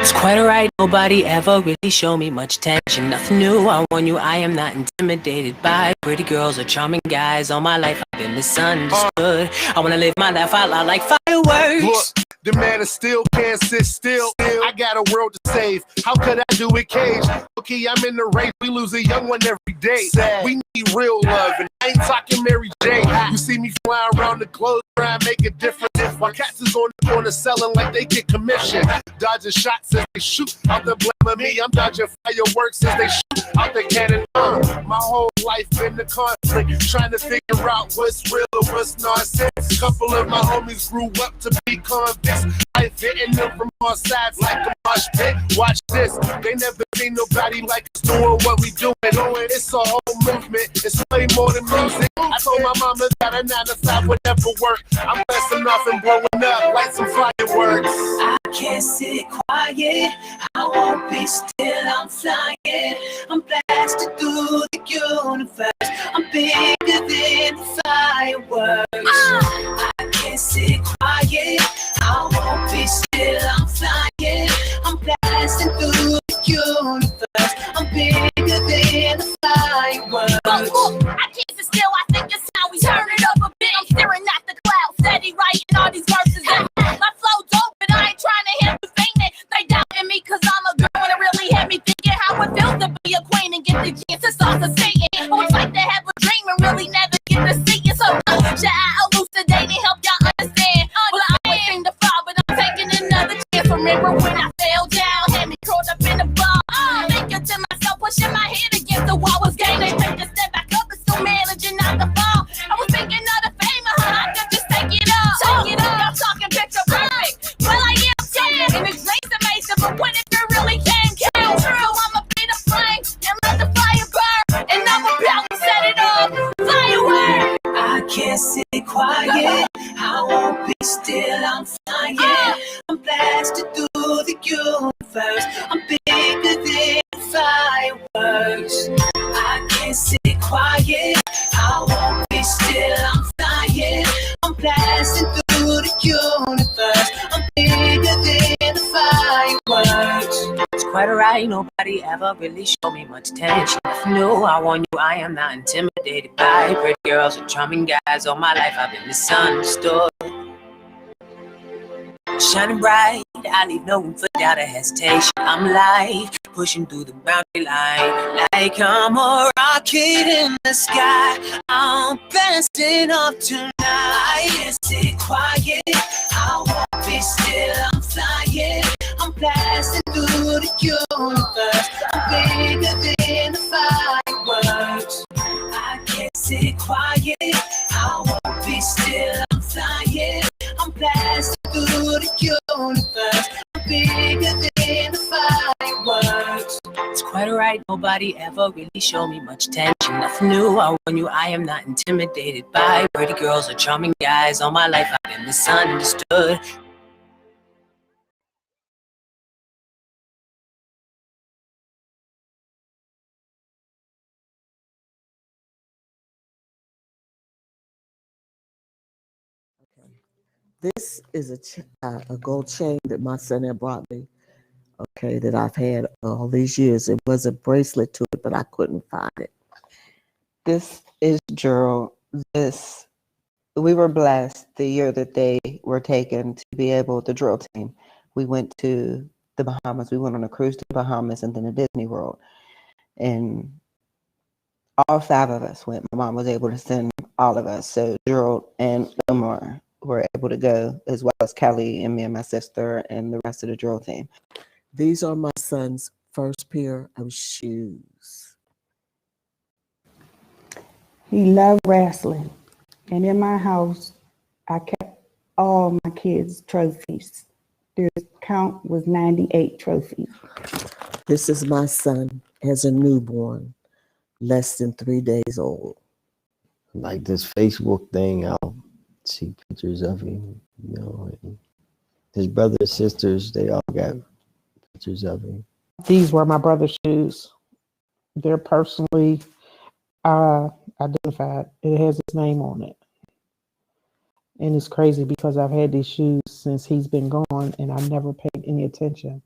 It's quite alright, nobody ever really showed me much attention. Nothing new, I warn you, I am not intimidated by pretty girls or charming guys. All my life I've been misunderstood. I wanna live my life out loud like fireworks. Look, the man is still can't sit still. I got a world to save. How could I do it, Cage? Okay, I'm in the race. We lose a young one every day. We need real love, and I ain't talking Mary J. You see me flying around the globe, trying to make a difference. While cats is on the corner selling like they get commission, dodging shots as they shoot out the blame of me. I'm dodging fireworks as they shoot out the cannon. My whole life in the conflict, trying to figure out what's real or what's nonsense. Couple of my homies grew up to be convicts. Life hitting them from all sides like a mosh pit. Watch this, they never seen nobody like us doing what we doing. It's a whole movement, it's way more than music. I told my mama that a 9 to 5 would never work. I'm blasting off and blowing up like some fireworks. I can't sit quiet, I won't be still, I'm flying. I'm blasted through the universe, I'm bigger than the fireworks. I can't sit quiet, I won't be still, I'm flying. I'm blasting through the universe, I'm bigger than the fireworks. But look, I can't sit still, I think it's how we turn it up a bit. I'm staring at the clouds, steady writing all these verses. My flow dope, but I ain't trying to hit the fainting. They doubting me cause I'm a girl and it really had me thinking how it feels to be a queen and get the chance to start to sing it. I would like to have a dream and really never get to see it. So should I elucidate and help y'all understand? Well, I always seem to fall, but I'm taking another chance. Remember when I fell down, had me curled up in a ball. Thinking to myself, pushing my head against the wall was gaining. Take a step back up and still managing not to fall. I was thinking of the fame, I could just take it up. Y'all talking picture perfect. Well, I am dead, and it's nice amazing, but when it really can count, so I'ma be the flame and let the fire burn, and I'm about to set it off. Fireworks! I can't sit quiet, I won't be still, I'm flying. I'm blasted through the universe, I'm bigger than fireworks. I can't sit quiet, I won't be still, I'm flying. I'm blasting through the universe, I'm bigger than the fireworks. It's quite alright, nobody ever really showed me much attention. No, I warn you, I am not intimidated by pretty girls or charming guys. All my life I've been misunderstood. Shining bright, I leave no room for doubt or hesitation. I'm like pushing through the boundary line, like I'm a rocket in the sky. I'm blasting off tonight. I can't sit quiet, I won't be still, I'm flying. I'm blasting through the universe, I'm bigger than the fireworks. I can't sit quiet, I won't be still, I'm flying. I'm blasting through the universe, I'm bigger than the fireworks. It's quite alright, nobody ever really showed me much attention. Nothing new, I warn you, I am not intimidated by pretty girls or charming guys. All my life I've been misunderstood. This is a gold chain that my son had brought me, okay, that I've had all these years. It was a bracelet to it, but I couldn't find it. This is Gerald. We were blessed the year that they were taken to be able, the drill team. We went to the Bahamas. We went on a cruise to the Bahamas and then to Disney World. And all 5 of us went. My mom was able to send all of us. So Gerald and Omar were able to go, as well as Kelly and me and my sister and the rest of the drill team. These are my son's first pair of shoes. He loved wrestling. And in my house, I kept all my kids' trophies. Their count was 98 trophies. This is my son as a newborn. less than 3 days old. Like this Facebook thing, I'll see pictures of him, you know, and his brothers and sisters, they all got pictures of him. These were my brother's shoes. They're personally identified. It has his name on it. And it's crazy because I've had these shoes since he's been gone and I never paid any attention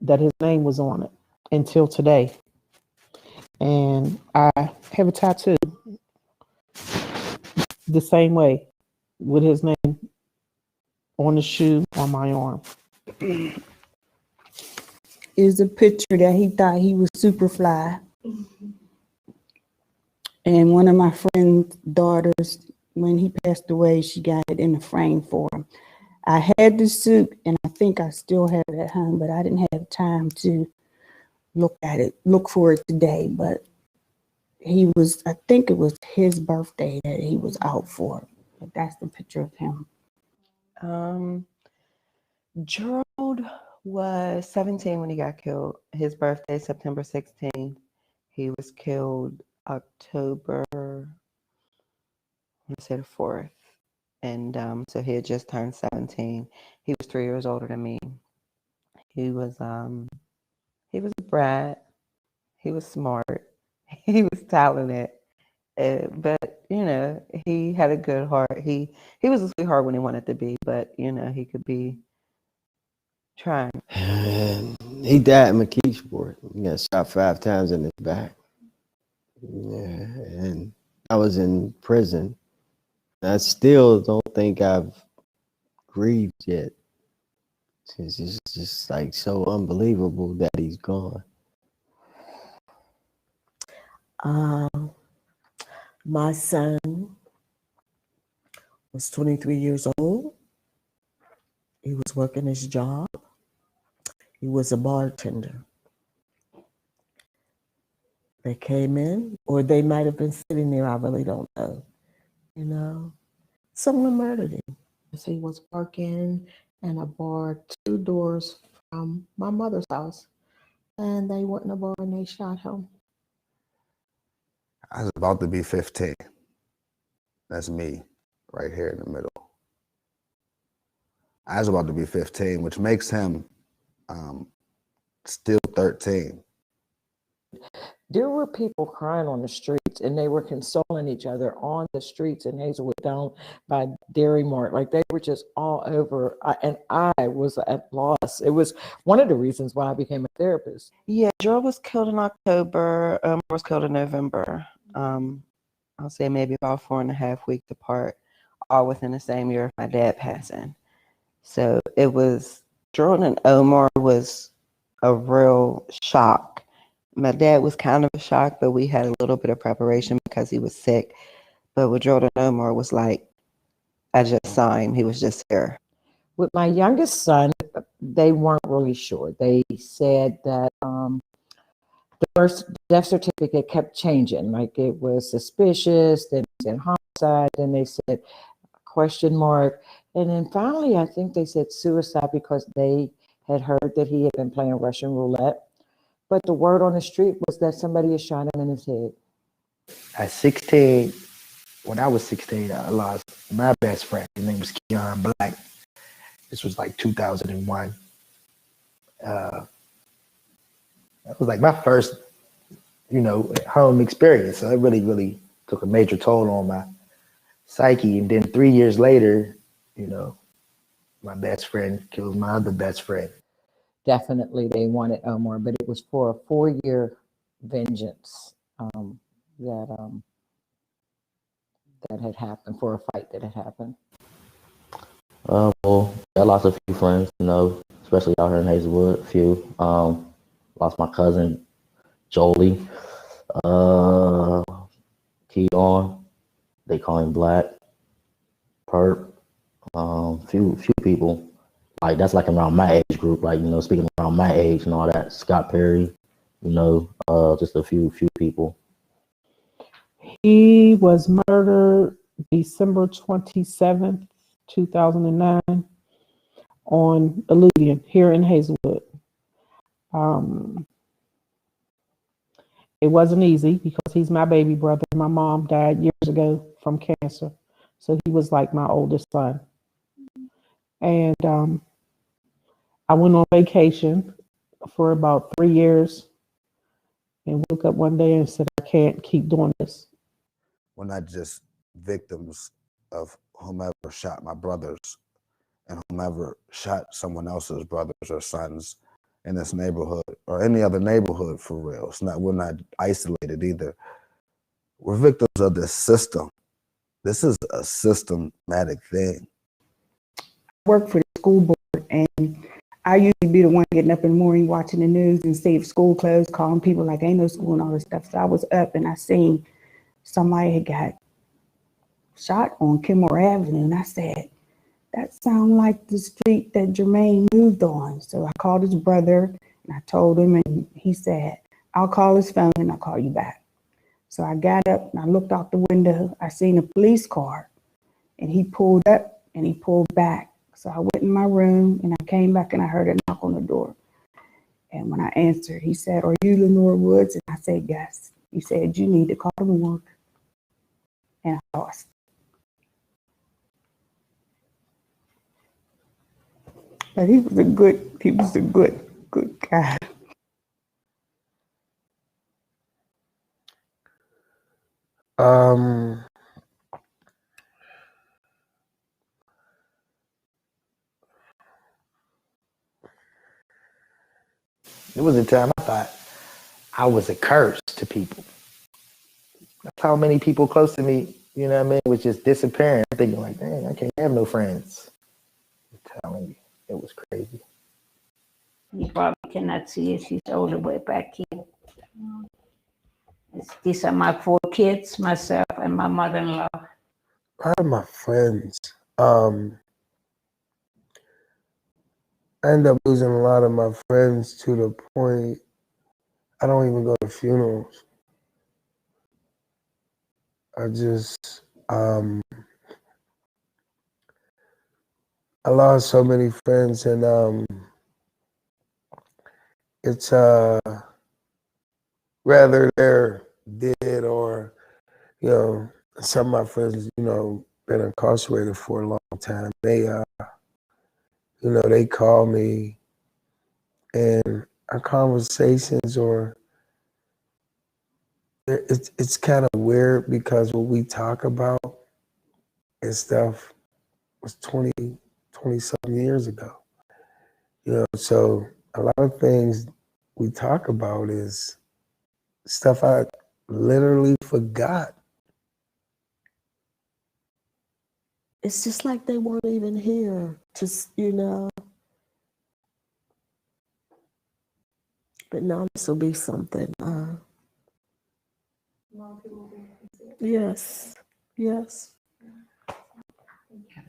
that his name was on it until today. And I have a tattoo the same way with his name on the shoe on my arm. Is a picture that he thought he was super fly. And one of my friend's daughters, when he passed away, she got it in a frame for him. I had the suit and I think I still have it at home, but I didn't have time to look for it today. But he was, I think it was his birthday that he was out for. But that's the picture of him. Gerald was 17 when he got killed. His birthday, September 16th. He was killed October, let's say the 4th. And so he had just turned 17. He was 3 years older than me. He was a brat. He was smart. He was talented. But, you know, he had a good heart. He was a sweetheart when he wanted to be, but, you know, he could be trying. And he died in McKeesport. He got shot 5 times in his back. Yeah, and I was in prison. I still don't think I've grieved yet. It's just like so unbelievable that he's gone. My son was 23 years old. He was working his job. He was a bartender. They came in, or they might have been sitting there, I really don't know. You know, someone murdered him. He was working in a bar 2 doors from my mother's house, and they went in a bar and they shot him. I was about to be 15. That's me right here in the middle. I was about to be 15, which makes him still 13. There were people crying on the streets and they were consoling each other on the streets in Hazelwood down by Dairy Mart. Like they were just all over. And I was at loss. It was one of the reasons why I became a therapist. Yeah, Gerald was killed in October. Was killed in November. I'll say maybe about 4.5 weeks apart, all within the same year of my dad passing. So it was, Gerald and Omar was a real shock. My dad was kind of a shock, but we had a little bit of preparation because he was sick. But with Gerald and Omar was like, I just saw him. He was just there. With my youngest son, they weren't really sure. They said that the birth death certificate kept changing. Like it was suspicious, then it said homicide, then they said question mark. And then finally, I think they said suicide because they had heard that he had been playing Russian roulette. But the word on the street was that somebody had shot him in his head. At 16, when I was 16, I lost my best friend. His name was Keon Black. This was like 2001. That was like my first, home experience. So it really, really took a major toll on my psyche. And then 3 years later, my best friend killed my other best friend. Definitely they wanted Omar, but it was for a 4-year vengeance that had happened, for a fight that had happened. Well, I lost a few friends, especially out here in Hazelwood, a few. Lost my cousin, Jolie, Keon, they call him Black, Perp, few people. Like that's like around my age group, like, speaking around my age and all that. Scott Perry, just a few people. He was murdered December 27th, 2009 on Illudian here in Hazelwood. It wasn't easy because he's my baby brother. My mom died years ago from cancer. So he was like my oldest son. And I went on vacation for about 3 years and woke up one day and said, I can't keep doing this. We're not just victims of whomever shot my brothers and whomever shot someone else's brothers or sons in this neighborhood or any other neighborhood for real. It's not, we're not isolated either. We're victims of this system. This is a systematic thing. I work for the school board, and I usually be the one getting up in the morning watching the news and see if school closed, calling people like ain't no school and all this stuff. So I was up and I seen somebody had got shot on Kenmore Avenue, and I said, that sounds like the street that Jermaine moved on. So I called his brother and I told him, and he said, I'll call his phone and I'll call you back. So I got up and I looked out the window. I seen a police car, and he pulled up and he pulled back. So I went in my room and I came back and I heard a knock on the door. And when I answered, he said, are you Lenore Woods? And I said, yes. He said, you need to call the morgue. And I lost. But he was a good guy. There was a time I thought I was a curse to people. That's how many people close to me, you know what I mean, was just disappearing. I'm thinking like, dang, I can't have no friends. I'm telling you, it was crazy. You probably cannot see it. She's all the way back here. These are my 4 kids, myself and my mother-in-law. A lot of my friends, I end up losing a lot of my friends to the point I don't even go to funerals. I just, I lost so many friends, and it's rather they're dead or, you know, some of my friends, you know, been incarcerated for a long time. They, you know, they call me, and our conversations, or it's kind of weird because what we talk about and stuff was 20 something years ago. You know, so a lot of things we talk about is stuff I literally forgot. It's just like they weren't even here to, you know. But now this will be something. Yes, yes.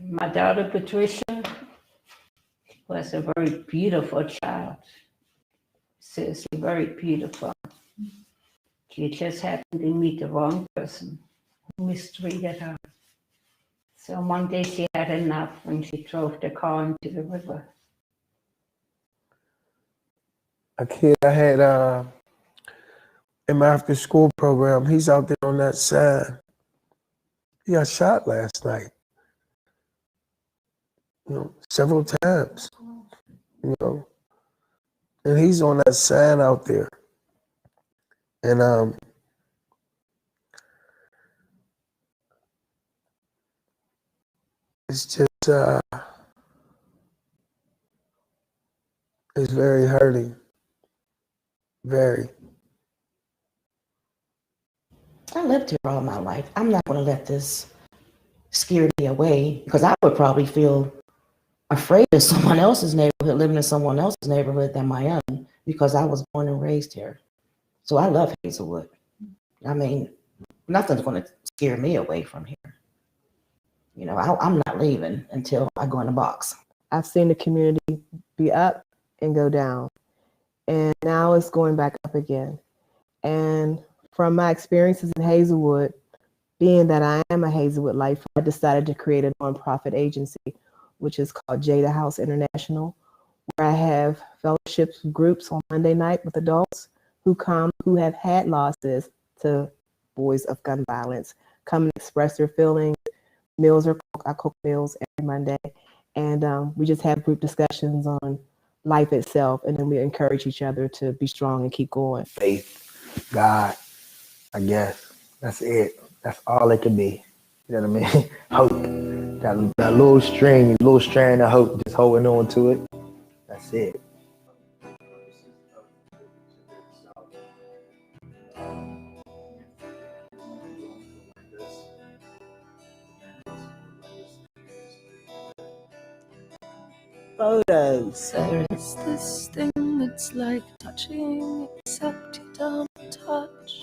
My daughter Patricia was a very beautiful child. Seriously, very beautiful. She just happened to meet the wrong person who mistreated her. So one day she had enough when she drove the car into the river. A kid I had in my after school program, he's out there on that side. He got shot last night. You know, several times. You know. And he's on that side out there. And it's just it's very hurting. Very. I lived here all my life. I'm not going to let this scare me away, because I would probably feel afraid of someone else's neighborhood, living in someone else's neighborhood than my own, because I was born and raised here. So I love Hazelwood. I mean, nothing's going to scare me away from here. You know, I'm not leaving until I go in the box. I've seen the community be up and go down, and now it's going back up again. And from my experiences in Hazelwood, being that I am a Hazelwood lifer, I decided to create a nonprofit agency, which is called Jada House International, where I have fellowships groups on Monday night with adults, who have had losses to boys of gun violence, come and express their feelings. I cook meals every Monday, and we just have group discussions on life itself, and then we encourage each other to be strong and keep going. Faith, God, I guess that's it. That's all it can be. You know what I mean? Hope. That little strand of hope, just holding on to it. That's it. Photos. There is this thing that's like touching, except you don't touch.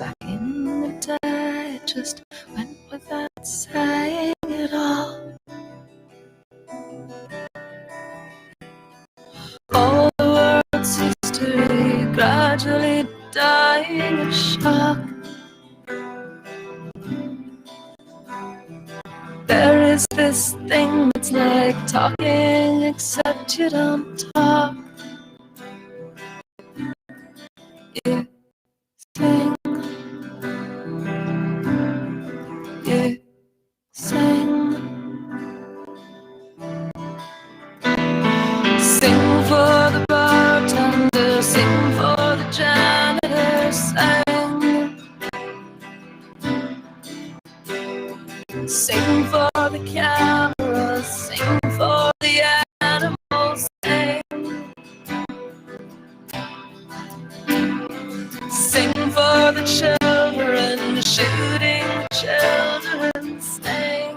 Back in the day, it just went without saying it all. All the world's history gradually dying of shock. There is this thing that's like talking, except you don't talk. You sing. You sing. Sing for the bartender, sing for the janitor, sing. Sing for the camera, sing for the animals, sing. Sing for the children, shooting the children, sing.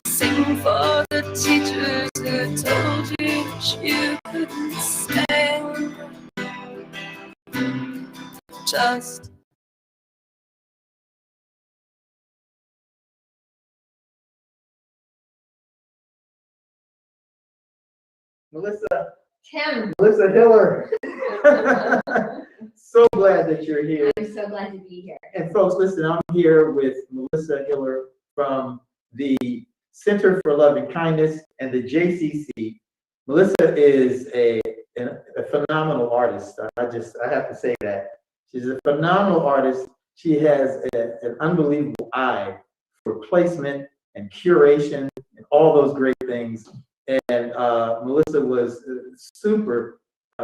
Sing for the teachers who told you that you couldn't sing. Just Melissa. Tim. Melissa Hiller. So glad that you're here. I'm so glad to be here. And folks, listen, I'm here with Melissa Hiller from the Center for Love and Kindness and the JCC. Melissa is a phenomenal artist. I have to say that. She's a phenomenal artist. She has an unbelievable eye for placement and curation and all those great things. And Melissa was super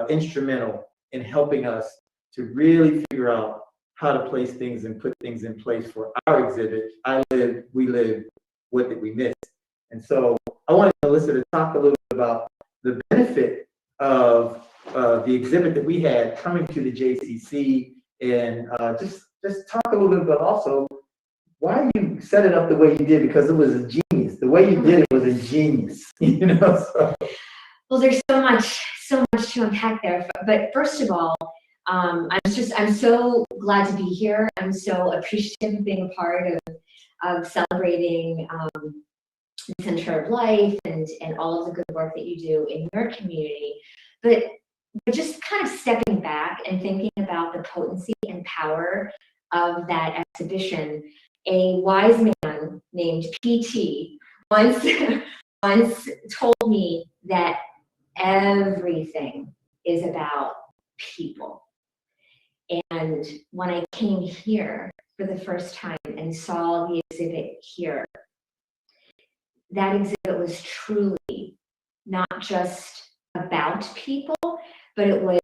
instrumental in helping us to really figure out how to place things and put things in place for our exhibit. I live, we live, what did we miss? And so I wanted Melissa to talk a little bit about the benefit of the exhibit that we had coming to the JCC, and just talk a little bit about also why you set it up the way you did, because it was ingenious. The way you did it was ingenious, you know. So. Well, there's so much to unpack there. But first of all, I'm so glad to be here. I'm so appreciative of being a part of celebrating the Center of Life and all of the good work that you do in your community. But just kind of stepping back and thinking about the potency and power of that exhibition, a wise man named PT once told me that everything is about people. And when I came here for the first time and saw the exhibit here, that exhibit was truly not just about people, but it was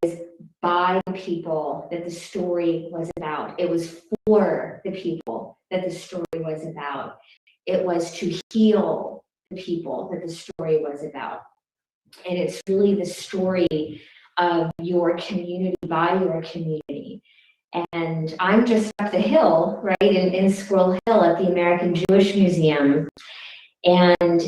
by the people that the story was about. It was for the people that the story was about. It was to heal the people that the story was about. And it's really the story of your community by your community. And I'm just up the hill, right, in Squirrel Hill at the American Jewish Museum. And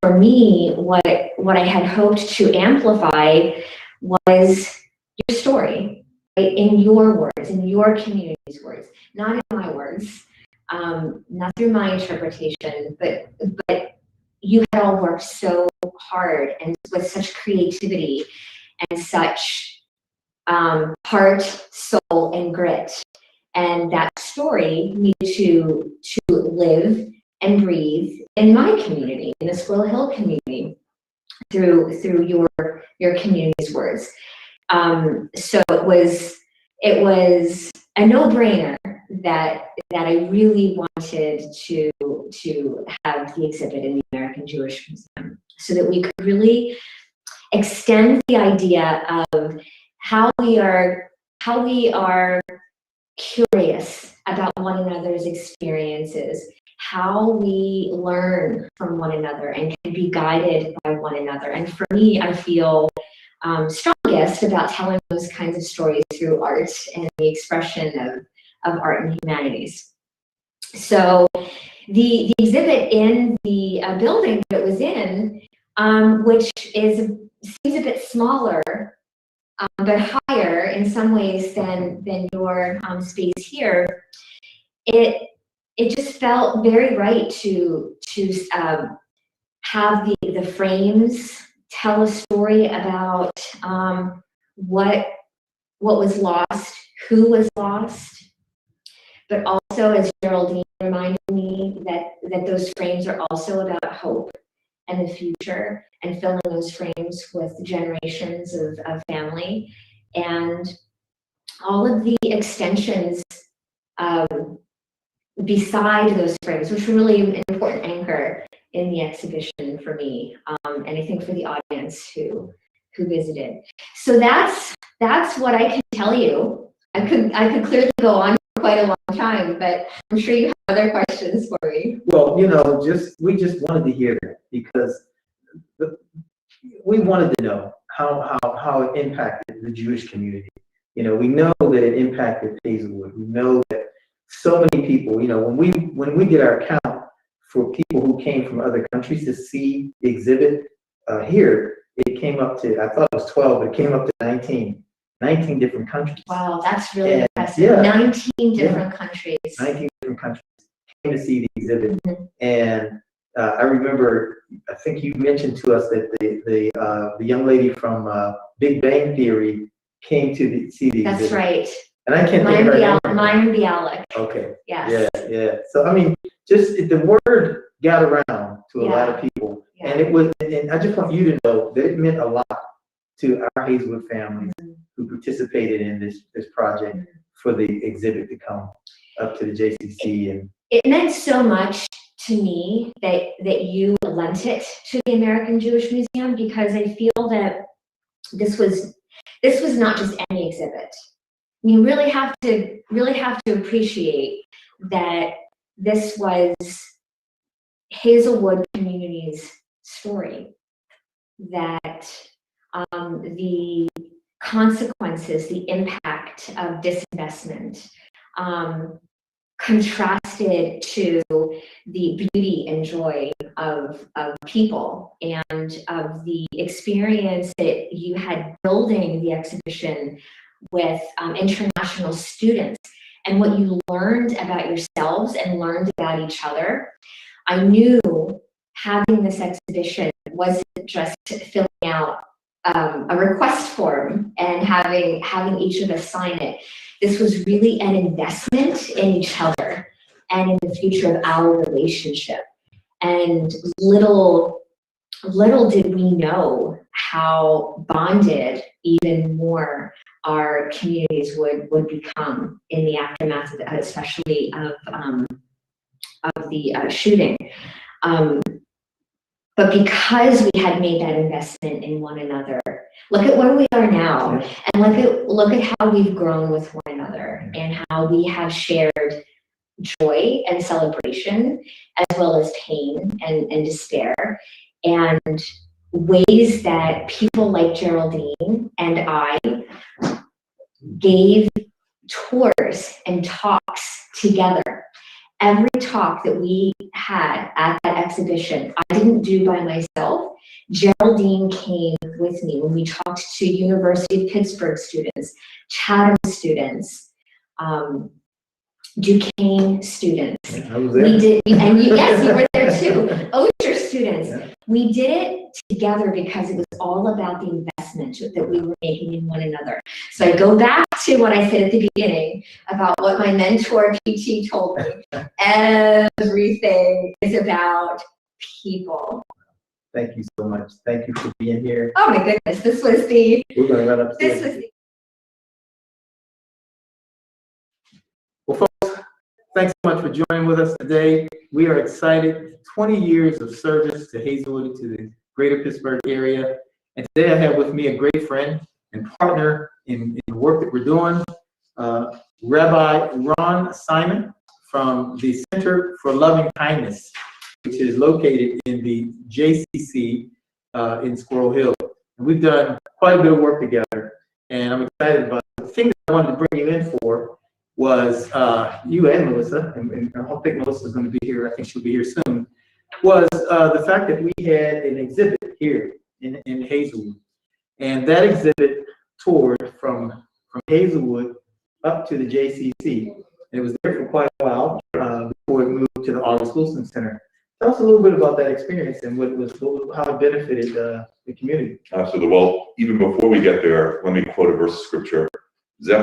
for me, what I had hoped to amplify was your story, right? In your words, in your community's words, not in my words, not through my interpretation, but you had all worked so hard and with such creativity and such heart, soul, and grit. And that story needed to live and breathe in my community, in the Squirrel Hill community, through your community's words. So it was a no-brainer that I really wanted to have the exhibit in the American Jewish Museum, so that we could really extend the idea of how we are curious about one another's experiences, how we learn from one another and can be guided by one another. And for me, I feel strongest about telling those kinds of stories through art and the expression of art and humanities. So the exhibit in the building that it was in, which seems a bit smaller, but higher in some ways than your space here, it just felt very right to have the frames tell a story about what was lost, who was lost, but also, as Geraldine reminded me, that those frames are also about hope and the future, and filling those frames with generations of family, and all of the extensions beside those frames, which were really an important anchor in the exhibition for me, and I think for the audience who visited. So that's what I can tell you. I could clearly go on for quite a long time, but I'm sure you have other questions for me. Well, we just wanted to hear that, because we wanted to know how it impacted the Jewish community. We know that it impacted Hazelwood. We know that so many people, when we did our count for people who came from other countries to see the exhibit here, it came up to, I thought it was 12, but it came up to 19 different countries. Wow, that's really impressive. Yeah, 19 different countries. 19 different countries came to see the exhibit. And I remember, I think you mentioned to us that the young lady from Big Bang Theory came to see the exhibit. That's right. And I can't think of her name. Mayim Bialik. Okay. Yes. Yeah. So I mean, just the word got around to a lot of people, and and I just want you to know that it meant a lot to our Hazelwood families who participated in this project for the exhibit to come up to the JCC. And it meant so much to me that you lent it to the American Jewish Museum, because I feel that this was not just any exhibit. You really have to appreciate that this was Hazelwood community's story, that the consequences, the impact of disinvestment contrasted to the beauty and joy of people, and of the experience that you had building the exhibition with international students, and what you learned about yourselves and learned about each other. I knew having this exhibition wasn't just filling out a request form and having each of us sign it. This was really an investment in each other and in the future of our relationship. And little did we know how bonded even more our communities would become in the aftermath of that, especially of the shooting. But because we had made that investment in one another, look at where we are now, and look at how we've grown with one another, and how we have shared joy and celebration, as well as pain and despair, and ways that people like Geraldine and I gave tours and talks together. Every talk that we had at that exhibition, I didn't do by myself. Geraldine came with me when we talked to University of Pittsburgh students, Chatham students, Duquesne students. We did, and yes, you were there too. Osher students. We did it together because it was all about the investment investment that we were making in one another. So I go back to what I said at the beginning about what my mentor PT told me. Everything is about people. Thank you so much. Thank you for being here. Oh my goodness, this was We're going to run upstairs. this was the Well, folks, thanks so much for joining with us today. We are excited. 20 years of service to Hazelwood, to the greater Pittsburgh area. And today I have with me a great friend and partner in the work that we're doing, Rabbi Ron Simon from the Center for Loving Kindness, which is located in the JCC in Squirrel Hill. And we've done quite a bit of work together, and I'm excited about it. The thing that I wanted to bring you in for was you and Melissa, and I don't think Melissa's going to be here. I think she'll be here soon. Was the fact that we had an exhibit here in Hazelwood, and that exhibit toured from Hazelwood up to the JCC. And it was there for quite a while before it moved to the August Wilson Center. Tell us a little bit about that experience and how it benefited the community. Absolutely. Well, even before we get there, let me quote a verse of scripture. This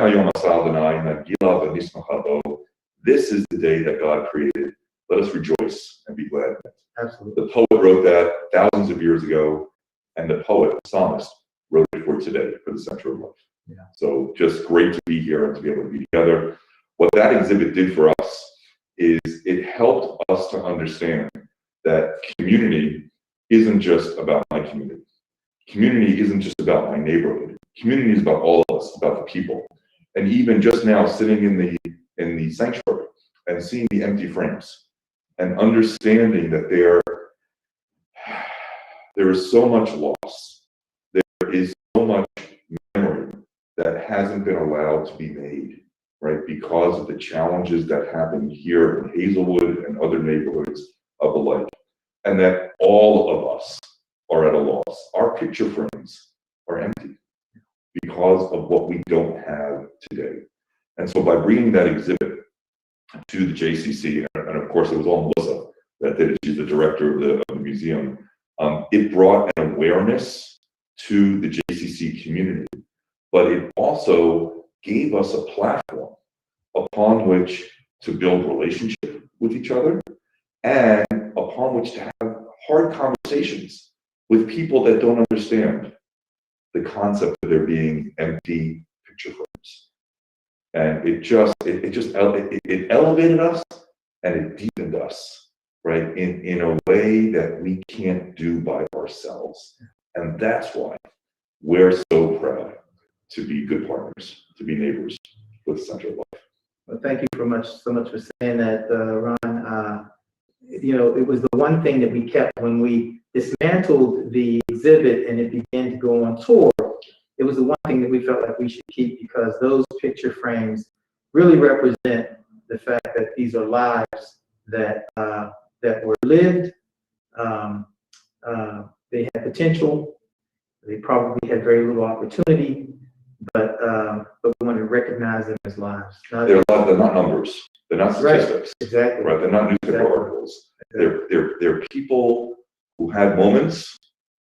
is the day that God created. Let us rejoice and be glad in it. Absolutely. The poet wrote that thousands of years ago, and the poet, the psalmist, wrote it for today, for the center of life. Yeah. So just great to be here and to be able to be together. What that exhibit did for us is it helped us to understand that community isn't just about my community. Community isn't just about my neighborhood. Community is about all of us, about the people. And even just now, sitting in the sanctuary and seeing the empty frames and understanding that there is so much loss, there is so much memory that hasn't been allowed to be made, right? Because of the challenges that happen here in Hazelwood and other neighborhoods of the like, and that all of us are at a loss. Our picture frames are empty because of what we don't have today. And so by bringing that exhibit to the JCC, and of course it was all Melissa that did it, she's the director of the museum, it brought an awareness to the JCC community, but it also gave us a platform upon which to build relationship with each other and upon which to have hard conversations with people that don't understand the concept of there being empty picture frames. And it elevated us and it deepened us, right, in a way that we can't do by ourselves. And that's why we're so proud to be good partners, to be neighbors with Center of Life. Well, thank you so much for saying that, Ron. It was the one thing that we kept when we dismantled the exhibit and it began to go on tour. It was the one thing that we felt like we should keep, because those picture frames really represent the fact that these are lives that were lived. They had potential. They probably had very little opportunity, but we want to recognize them as lives. They're not numbers. They're not statistics. Right. Exactly. Right. They're not newspaper articles. Exactly. They're people who had moments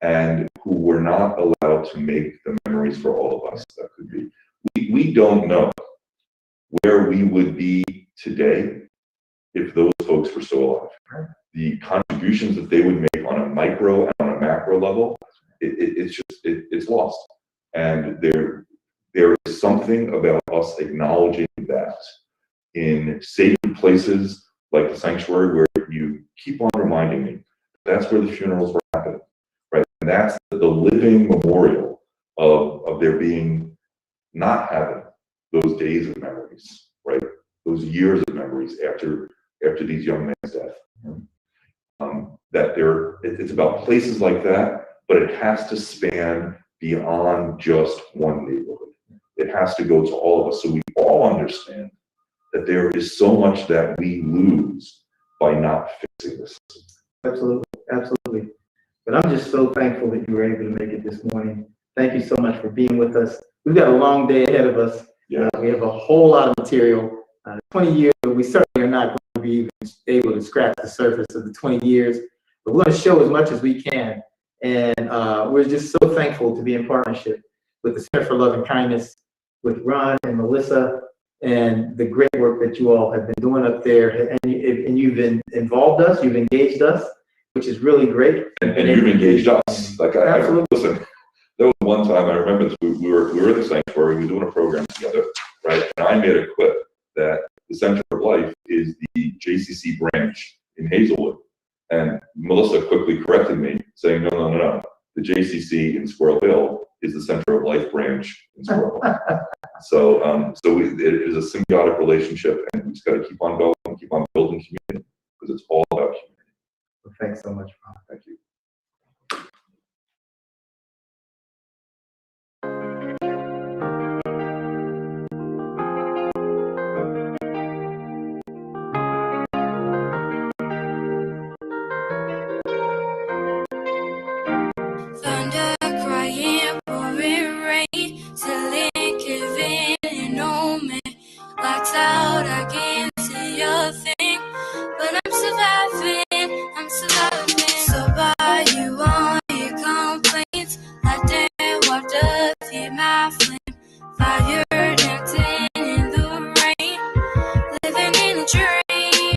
and who were not allowed to make the memories for all of us that could be. We don't know where we would be today if those folks were still alive. Right. The contributions that they would make on a micro and on a macro level, it's lost. And there is something about us acknowledging that in sacred places like the sanctuary, where you keep on reminding me that's where the funerals were happening, right? And that's the living memorial of there being not having those days of memories, right? Those years of memories after these young men's death. It's about places like that, but it has to span beyond just one neighborhood. It has to go to all of us, so we all understand that there is so much that we lose by not fixing this. Absolutely, absolutely. But I'm just so thankful that you were able to make it this morning. Thank you so much for being with us. We've got a long day ahead of us. Yeah. We have a whole lot of material. 20 years, we certainly are not going to be even able to scratch the surface of the 20 years, but we're going to show as much as we can. And we're just so thankful to be in partnership with the Center for Love and Kindness, with Ron and Melissa, and the great work that you all have been doing up there. And you've involved us, you've engaged us, which is really great. And you've engaged us. Like listen, there was one time I remember this, we were in the sanctuary, we were doing a program together, right? And I made a quip that the Center of Life is the JCC branch in Hazelwood. And Melissa quickly corrected me, saying, no. The JCC in Squirrel Hill is the Center of Life branch in Squirrel Hill. So it is a symbiotic relationship, and we just got to keep on going and keep on building community, because it's all about community. Well, thanks so much, Ron. Thank you. Thunder crying, pouring rain, till it give in and know me. Lights out, I can't see a thing, but I'm surviving, I'm surviving. So by you on your complaints, I dare walk to feed my flame. Fire dancing in the rain, living in a dream.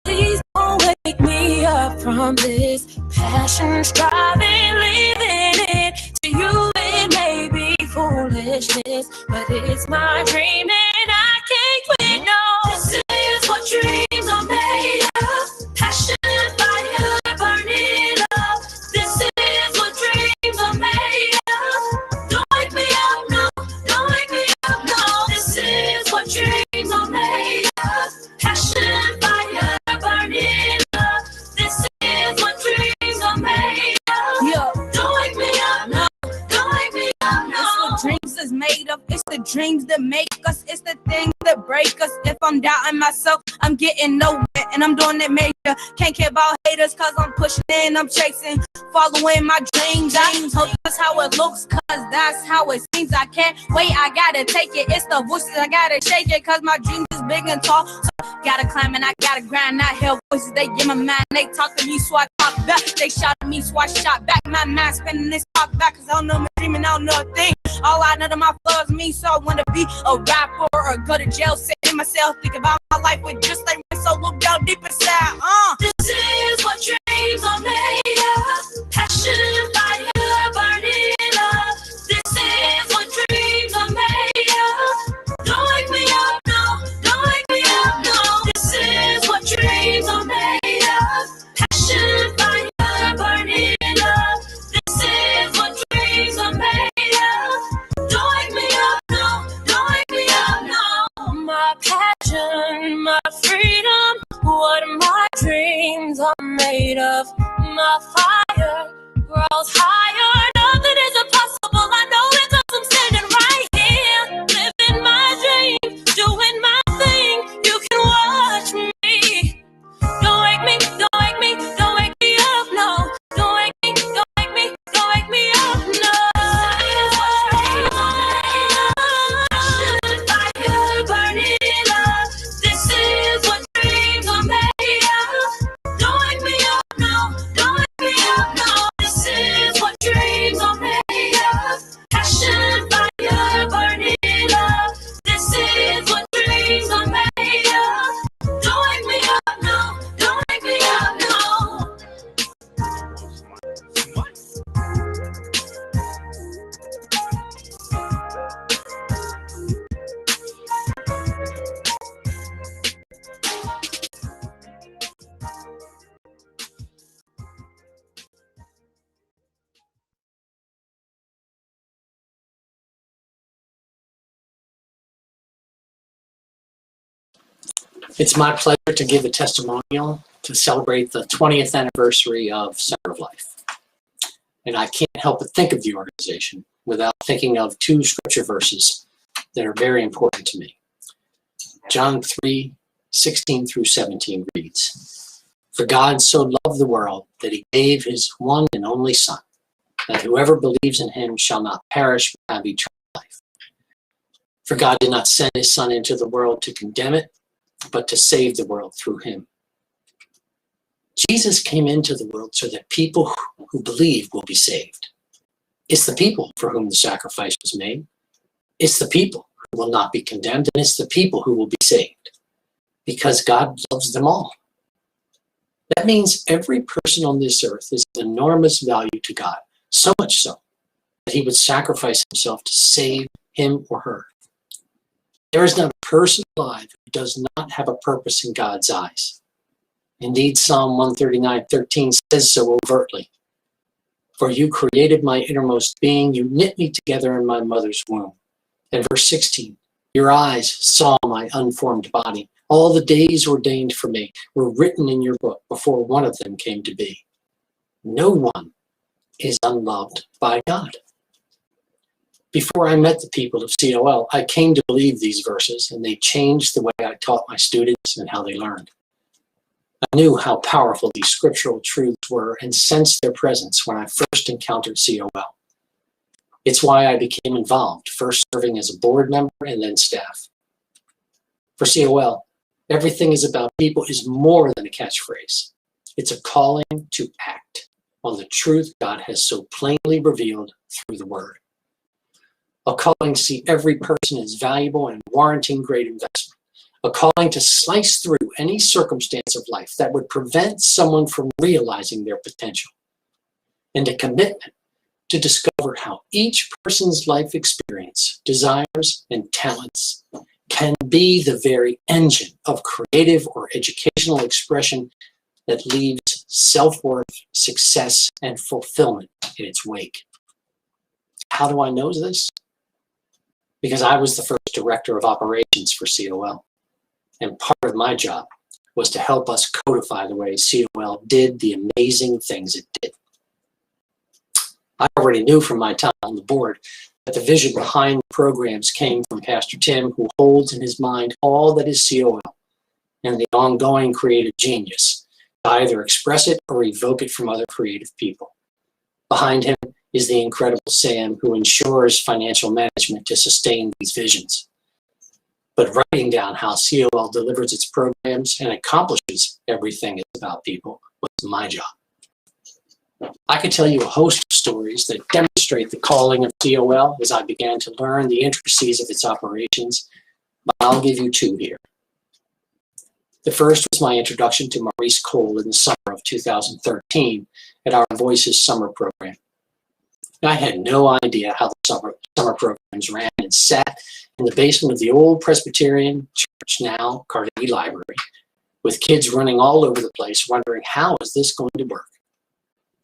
Please don't wake me up from this passion, striving, living it. To you it may be foolishness, but it's my dream and I can't quit, no. This is what dreams are made of. Passion, fire, burning up. This is what dreams are made of. Don't wake me up, no. Don't wake me up, no. This is what dreams are made of. Passion, fire, burning up. This is what dreams are made of. Yo, don't wake me up, no. Don't wake me up, no. It's what dreams is made of. It's the dreams that make us. It's the things that break us. If I'm doubting myself, I'm getting nowhere, and I'm doing it major. Can't care about haters, cause I'm pushing in, I'm chasing, following my dreams. I hope that's how it looks, cause that's how it seems. I can't wait, I gotta take it. It's the voices, I gotta shake it, cause my dreams is big and tall. So gotta climb and I gotta grind. I hear voices, they in my mind, they talk to me, so I talk back. They shot at me, so I shot back. My mind spinning this talk back, cause I don't know my dream and I don't know a thing. All I know to my flow is me, so I wanna be a rapper or go to jail, sit in myself, think about my life with just like me, so look down deep inside. This is what dreams are made of. Passion, fire, burning up. This is what dreams are made of. Don't wake me up, no. Don't wake me up, no. This is what dreams are made of. Passion, fire, burning up. This is what dreams are made of. Don't wake me up, no. Don't wake me up, no. My passion, my freedom, what my dreams are made of. My fire grows higher. Nothing is impossible. I know it 'cause I'm standing right here, living my dream, doing my thing. You can watch me. Don't wake me, don't wake me, don't wake me up, no. Don't wake me, don't wake me, don't wake me up, no. Fire burning up. This is what dreams are made of. Don't wake me up, no. Don't wake me up, no. This is what dreams are made of. Passion, fire burning up. This is what dreams are made of. Don't wake me up, no. Don't wake me up, no. It's my pleasure to give a testimonial to celebrate the 20th anniversary of Center of Life. And I can't help but think of the organization without thinking of two scripture verses that are very important to me. John 3:16 through 17 reads, "For God so loved the world that he gave his one and only Son, that whoever believes in him shall not perish but have eternal life. For God did not send his Son into the world to condemn it, but to save the world through him." Jesus came into the world so that people who believe will be saved. It's the people for whom the sacrifice was made. It's the people who will not be condemned, and it's the people who will be saved because God loves them all. That means every person on this earth is of enormous value to God, so much so that he would sacrifice himself to save him or her. There is not a person alive who does not have a purpose in God's eyes. Indeed, Psalm 139:13 says so overtly. For you created my innermost being, you knit me together in my mother's womb. And verse 16, your eyes saw my unformed body. All the days ordained for me were written in your book before one of them came to be. No one is unloved by God. Before I met the people of COL, I came to believe these verses, and they changed the way I taught my students and how they learned. I knew how powerful these scriptural truths were and sensed their presence when I first encountered COL. It's why I became involved, first serving as a board member and then staff. For COL, everything is about people is more than a catchphrase. It's a calling to act on the truth God has so plainly revealed through the Word. A calling to see every person as valuable and warranting great investment. A calling to slice through any circumstance of life that would prevent someone from realizing their potential. And a commitment to discover how each person's life experience, desires, and talents can be the very engine of creative or educational expression that leaves self-worth, success, and fulfillment in its wake. How do I know this? Because I was the first director of operations for COL. And part of my job was to help us codify the way COL did the amazing things it did. I already knew from my time on the board that the vision behind the programs came from Pastor Tim, who holds in his mind all that is COL and the ongoing creative genius to either express it or evoke it from other creative people. Behind him is the incredible Sam, who ensures financial management to sustain these visions. But writing down how COL delivers its programs and accomplishes everything it's about people was my job. I could tell you a host of stories that demonstrate the calling of COL as I began to learn the intricacies of its operations, but I'll give you two here. The first was my introduction to Maurice Cole in the summer of 2013 at our Voices summer program. I had no idea how the summer programs ran and sat in the basement of the old Presbyterian church, now Carnegie Library, with kids running all over the place wondering how is this going to work.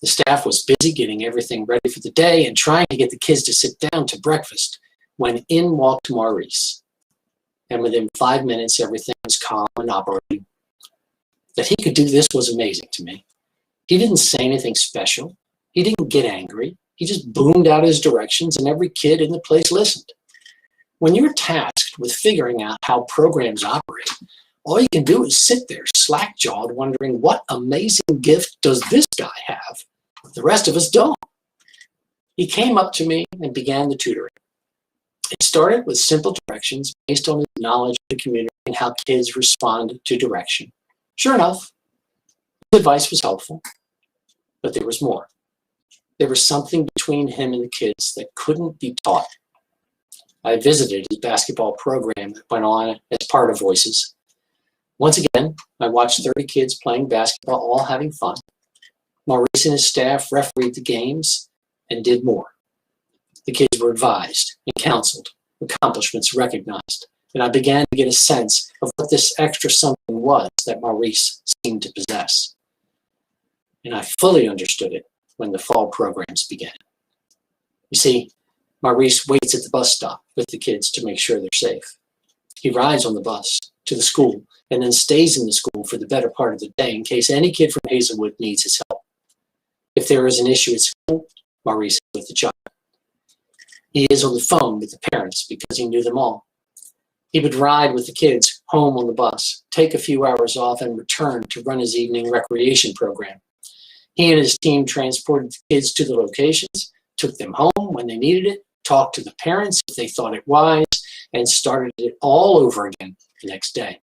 The staff was busy getting everything ready for the day and trying to get the kids to sit down to breakfast when in walked Maurice. And within 5 minutes, everything was calm and operating. That he could do this was amazing to me. He didn't say anything special. He didn't get angry. He just boomed out his directions and every kid in the place listened. When you're tasked with figuring out how programs operate, all you can do is sit there slack-jawed wondering what amazing gift does this guy have? The rest of us don't. He came up to me and began the tutoring. It started with simple directions based on his knowledge of the community and how kids respond to direction. Sure enough, his advice was helpful, but there was more. There was something between him and the kids that couldn't be taught. I visited his basketball program that went on as part of Voices. Once again, I watched 30 kids playing basketball, all having fun. Maurice and his staff refereed the games and did more. The kids were advised and counseled, accomplishments recognized, and I began to get a sense of what this extra something was that Maurice seemed to possess. And I fully understood it when the fall programs began. You see, Maurice waits at the bus stop with the kids to make sure they're safe. He rides on the bus to the school and then stays in the school for the better part of the day in case any kid from Hazelwood needs his help. If there is an issue at school, Maurice is with the child. He is on the phone with the parents because he knew them all. He would ride with the kids home on the bus, take a few hours off, and return to run his evening recreation program. He and his team transported the kids to the locations, took them home when they needed it, talked to the parents if they thought it wise, and started it all over again the next day.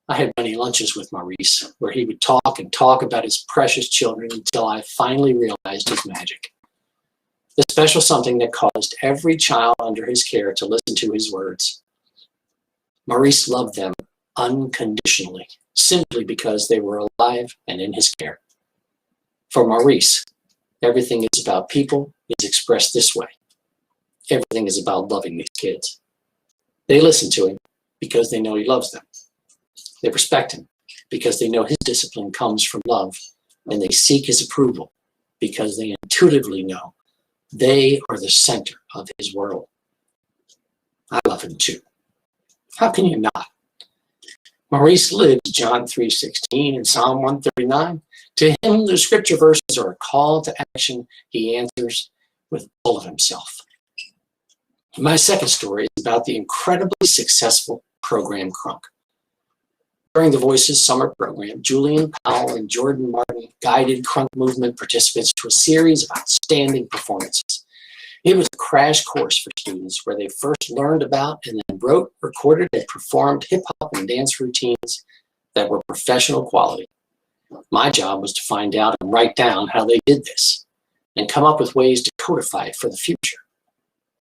I had many lunches with Maurice where he would talk and talk about his precious children until I finally realized his magic. The special something that caused every child under his care to listen to his words. Maurice loved them unconditionally, simply because they were alive and in his care. For Maurice, everything is about people is expressed this way. Everything is about loving these kids. They listen to him because they know he loves them. They respect him because they know his discipline comes from love, and they seek his approval because they intuitively know they are the center of his world. I love him too. How can you not? Maurice lives John 3:16 and Psalm 139. To him, the scripture verses are a call to action. He answers with all of himself. My second story is about the incredibly successful program Crunk. During the Voices Summer Program, Julian Powell and Jordan Martin guided Crunk movement participants to a series of outstanding performances. It was a crash course for students where they first learned about and then wrote, recorded, and performed hip-hop and dance routines that were professional quality. My job was to find out and write down how they did this and come up with ways to codify it for the future.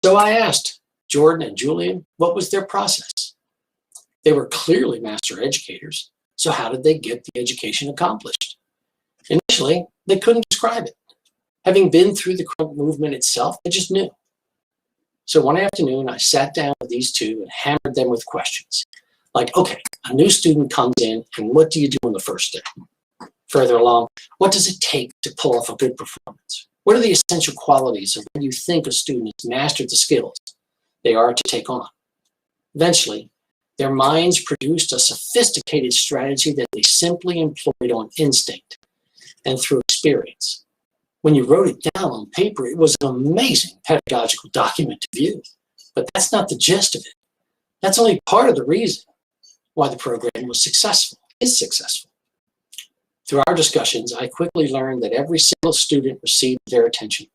So I asked Jordan and Julian what was their process. They were clearly master educators, so how did they get the education accomplished? Initially, they couldn't describe it. Having been through the Crunk movement itself, they just knew. So one afternoon, I sat down with these two and hammered them with questions. Like, okay, a new student comes in, and what do you do on the first day? Further along, what does it take to pull off a good performance? What are the essential qualities of when you think a student has mastered the skills they are to take on? Eventually, their minds produced a sophisticated strategy that they simply employed on instinct and through experience. When you wrote it down on paper, it was an amazing pedagogical document to view. But that's not the gist of it. That's only part of the reason why the program was successful, is successful. Through our discussions, I quickly learned that every single student received their attention.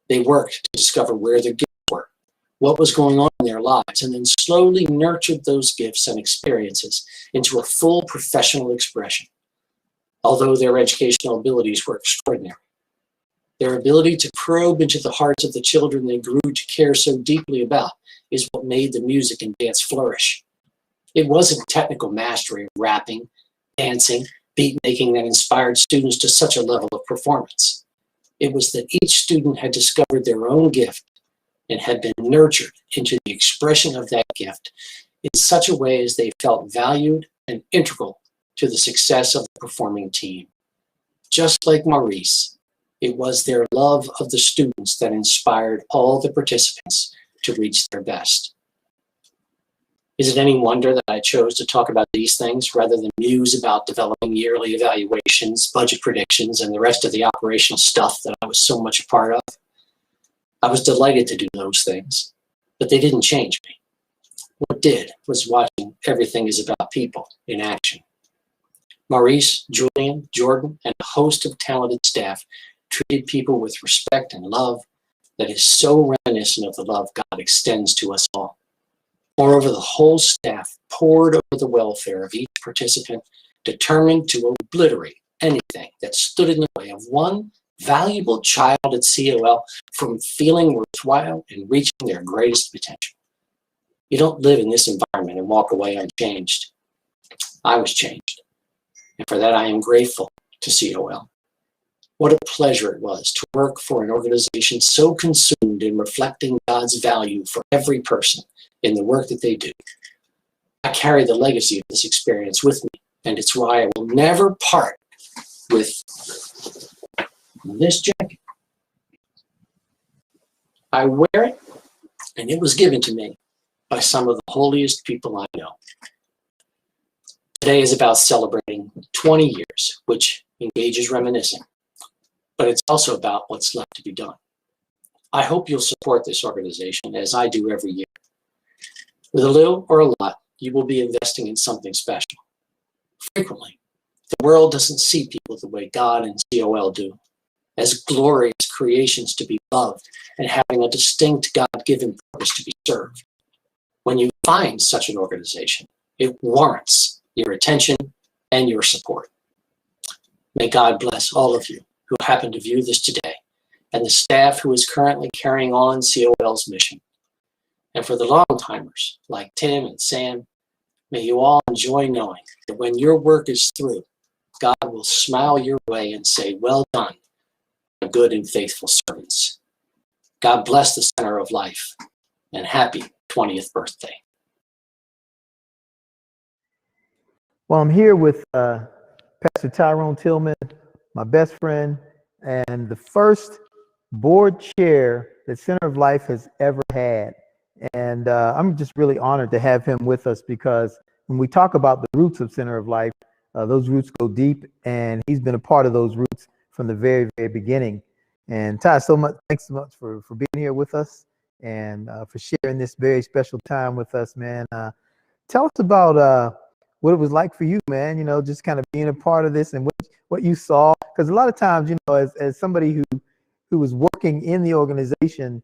They worked to discover where their gifts were, what was going on in their lives, and then slowly nurtured those gifts and experiences into a full professional expression. Although their educational abilities were extraordinary, their ability to probe into the hearts of the children they grew to care so deeply about is what made the music and dance flourish. It wasn't technical mastery of rapping, dancing, beat making that inspired students to such a level of performance. It was that each student had discovered their own gift and had been nurtured into the expression of that gift in such a way as they felt valued and integral to the success of the performing team. Just like Maurice, it was their love of the students that inspired all the participants to reach their best. Is it any wonder that I chose to talk about these things rather than muse about developing yearly evaluations, budget predictions, and the rest of the operational stuff that I was so much a part of? I was delighted to do those things, but they didn't change me. What did was watching Everything is About People in action. Maurice, Julian, Jordan, and a host of talented staff treated people with respect and love that is so reminiscent of the love God extends to us all. Moreover, the whole staff poured over the welfare of each participant, determined to obliterate anything that stood in the way of one valuable child at COL from feeling worthwhile and reaching their greatest potential. You don't live in this environment and walk away unchanged. I was changed, and for that I am grateful to COL. What a pleasure it was to work for an organization so consumed in reflecting God's value for every person in the work that they do. I carry the legacy of this experience with me, and it's why I will never part with this jacket. I wear it, and it was given to me by some of the holiest people I know. Today is about celebrating 20 years, which engages reminiscing, but it's also about what's left to be done. I hope you'll support this organization as I do every year. With a little or a lot, you will be investing in something special. Frequently, the world doesn't see people the way God and COL do, as glorious creations to be loved and having a distinct God-given purpose to be served. When you find such an organization, it warrants your attention, and your support. May God bless all of you who happen to view this today, and the staff who is currently carrying on COL's mission. And for the long-timers like Tim and Sam, may you all enjoy knowing that when your work is through, God will smile your way and say, "Well done, my good and faithful servants." God bless the Center of Life, and happy 20th birthday. Well, I'm here with Pastor Tyrone Tillman, my best friend, and the first board chair that Center of Life has ever had. And I'm just really honored to have him with us, because when we talk about the roots of Center of Life, those roots go deep, and he's been a part of those roots from the very, very beginning. And Ty, thanks so much for being here with us and for sharing this very special time with us, man. Tell us about what it was like for you, man, you know, just kind of being a part of this and what you saw. Because a lot of times, you know, as somebody who was working in the organization,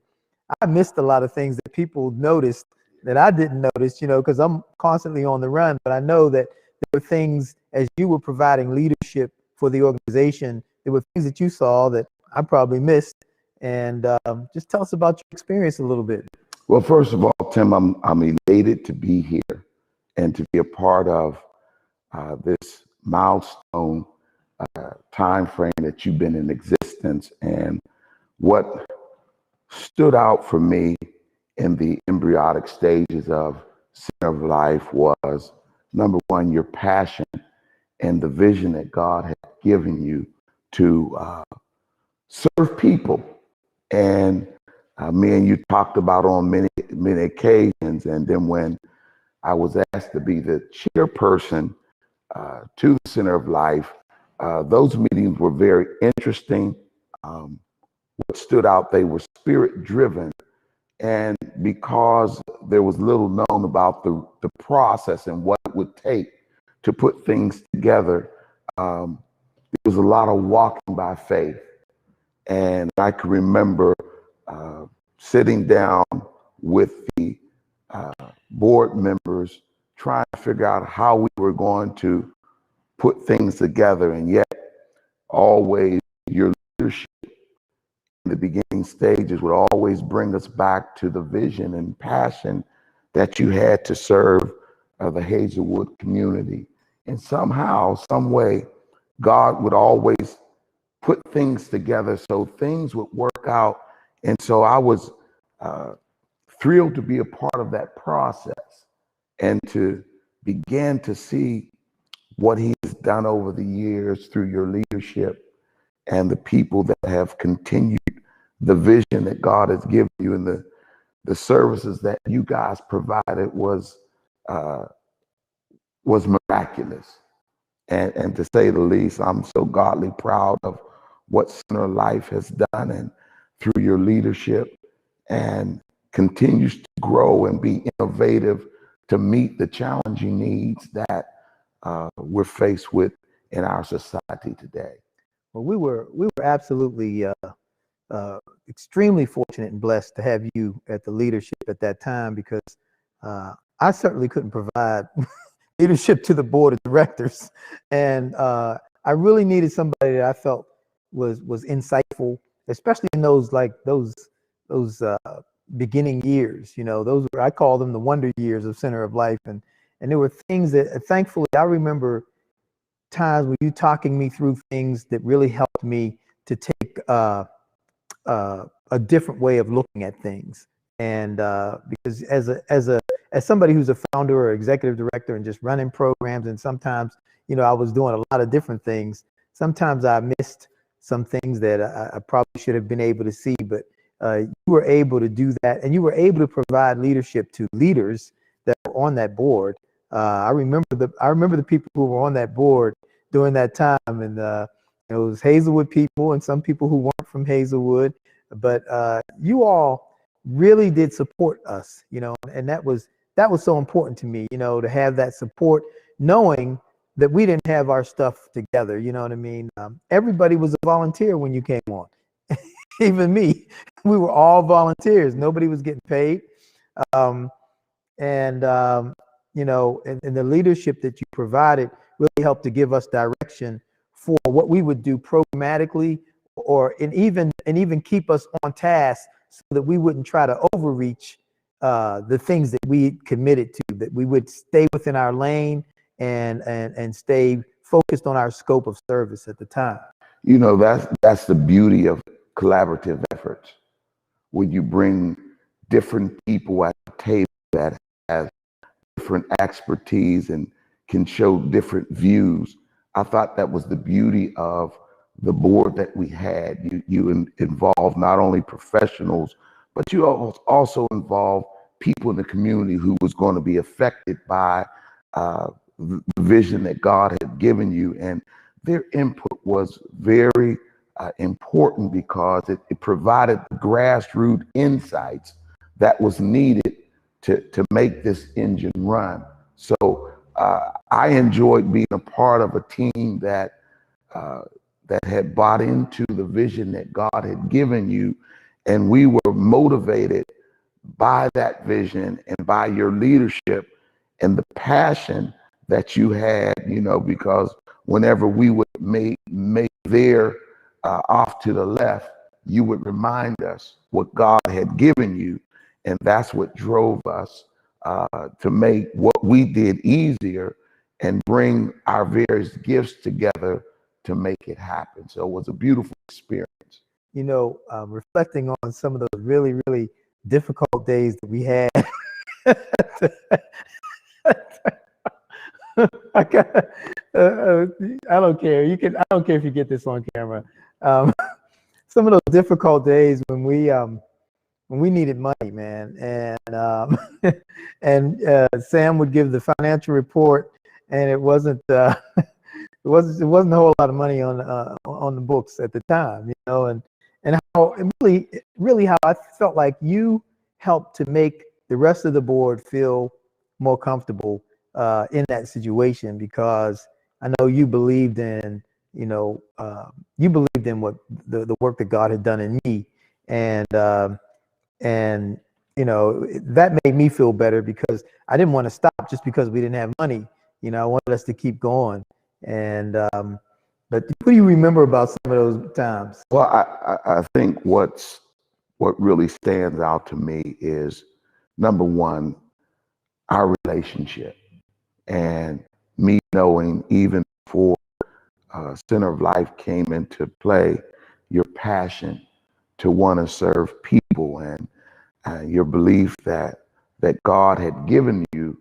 I missed a lot of things that people noticed that I didn't notice, you know, because I'm constantly on the run. But I know that there were things, as you were providing leadership for the organization, there were things that you saw that I probably missed. And just tell us about your experience a little bit. Well, first of all, Tim, I'm elated to be here and to be a part of this milestone time frame that you've been in existence. And what stood out for me in the embryonic stages of Center of Life was, number one, your passion and the vision that God had given you to serve people. And me and you talked about on many occasions. And then when I was asked to be the chairperson to the Center of Life, those meetings were very interesting. What stood out, they were spirit driven. And because there was little known about the process and what it would take to put things together, there was a lot of walking by faith. And I can remember sitting down with the board members, trying to figure out how we were going to put things together. And yet always your leadership in the beginning stages would always bring us back to the vision and passion that you had to serve the Hazelwood community. And somehow, some way, God would always put things together so things would work out. And so I was thrilled to be a part of that process and to begin to see what he has done over the years through your leadership and the people that have continued the vision that God has given you, and the services that you guys provided was miraculous. And to say the least, I'm so godly proud of what Center of Life has done, and through your leadership, and continues to grow and be innovative to meet the challenging needs that we're faced with in our society today. Well, we were absolutely extremely fortunate and blessed to have you at the leadership at that time, because I certainly couldn't provide leadership to the board of directors, and I really needed somebody that I felt was insightful, especially in those beginning years. You know, those were, I call them the wonder years of Center of Life, and there were things that thankfully I remember times when you talking me through things that really helped me to take a different way of looking at things. And because as somebody who's a founder or executive director and just running programs, and sometimes, you know, I was doing a lot of different things. Sometimes I missed some things that I probably should have been able to see, but you were able to do that, and you were able to provide leadership to leaders that were on that board. I remember the people who were on that board during that time, and it was Hazelwood people and some people who weren't from Hazelwood, but you all really did support us, you know, and that was so important to me, you know, to have that support, knowing that we didn't have our stuff together, you know what I mean? Everybody was a volunteer when you came on. Even me, we were all volunteers. Nobody was getting paid. you know, and the leadership that you provided really helped to give us direction for what we would do programmatically, and even keep us on task so that we wouldn't try to overreach the things that we committed to, that we would stay within our lane and stay focused on our scope of service at the time. You know, that's the beauty of collaborative efforts. When you bring different people at the table that have different expertise and can show different views. I thought that was the beauty of the board that we had. You involved not only professionals, but you also involved people in the community who was going to be affected by the vision that God had given you. And their input was very important because it provided the grassroots insights that was needed to make this engine run. So I enjoyed being a part of a team that had bought into the vision that God had given you, and we were motivated by that vision and by your leadership and the passion that you had, you know, because whenever we would make there off to the left, you would remind us what God had given you. And that's what drove us to make what we did easier and bring our various gifts together to make it happen. So it was a beautiful experience. You know, reflecting on some of those really, really difficult days that we had. I don't care. I don't care if you get this on camera. Some of those difficult days when we needed money, man, and Sam would give the financial report, and it wasn't a whole lot of money on the books at the time, you know, and how really how I felt like you helped to make the rest of the board feel more comfortable in that situation, because I know you believed in, you know, what the work that God had done in me, and you know, that made me feel better because I didn't want to stop just because we didn't have money. You know, I wanted us to keep going. And but what do you remember about some of those times? Well, I think what really stands out to me is, number one, our relationship, and me knowing even before Center of Life came into play, your passion to want to serve people, and your belief that God had given you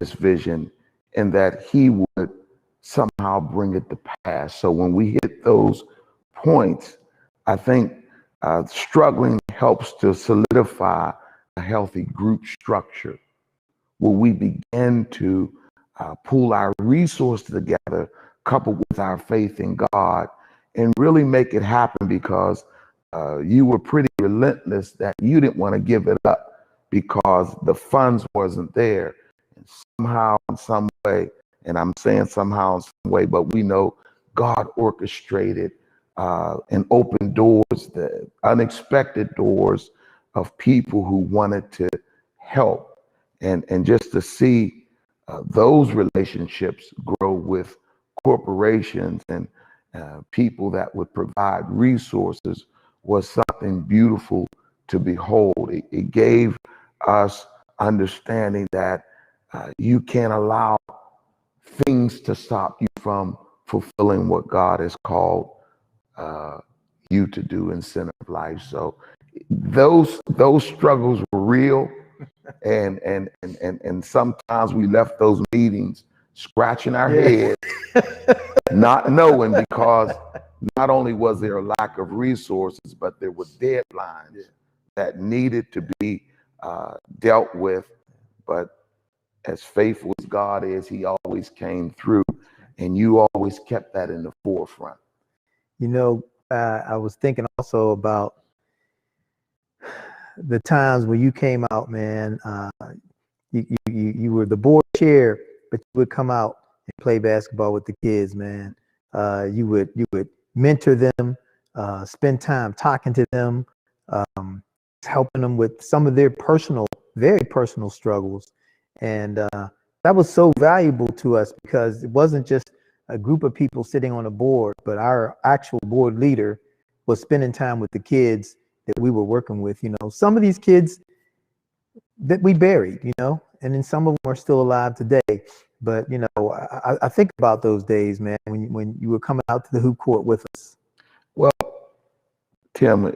this vision and that He would somehow bring it to pass. So when we hit those points, I think struggling helps to solidify a healthy group structure where we begin to pool our resources together, coupled with our faith in God, and really make it happen, because you were pretty relentless that you didn't want to give it up because the funds wasn't there. And somehow, in some way, and I'm saying somehow in some way, but we know God orchestrated and opened doors, the unexpected doors of people who wanted to help. And just to see those relationships grow with corporations and people that would provide resources was something beautiful to behold. It gave us understanding that you can't allow things to stop you from fulfilling what God has called you to do in Center of Life. So those struggles were real, and sometimes we left those meetings scratching our heads, not knowing, because not only was there a lack of resources, but there were deadlines that needed to be dealt with. But as faithful as God is, He always came through, and you always kept that in the forefront. You know, I was thinking also about the times when you came out, man. You were the board chair, but you would come out and play basketball with the kids, man. You would mentor them, spend time talking to them, helping them with some of their very personal struggles. And that was so valuable to us because it wasn't just a group of people sitting on a board, but our actual board leader was spending time with the kids that we were working with. You know, some of these kids that we buried, you know, and then some of them are still alive today. But, you know, I think about those days, man, when you were coming out to the hoop court with us. Well, Tim,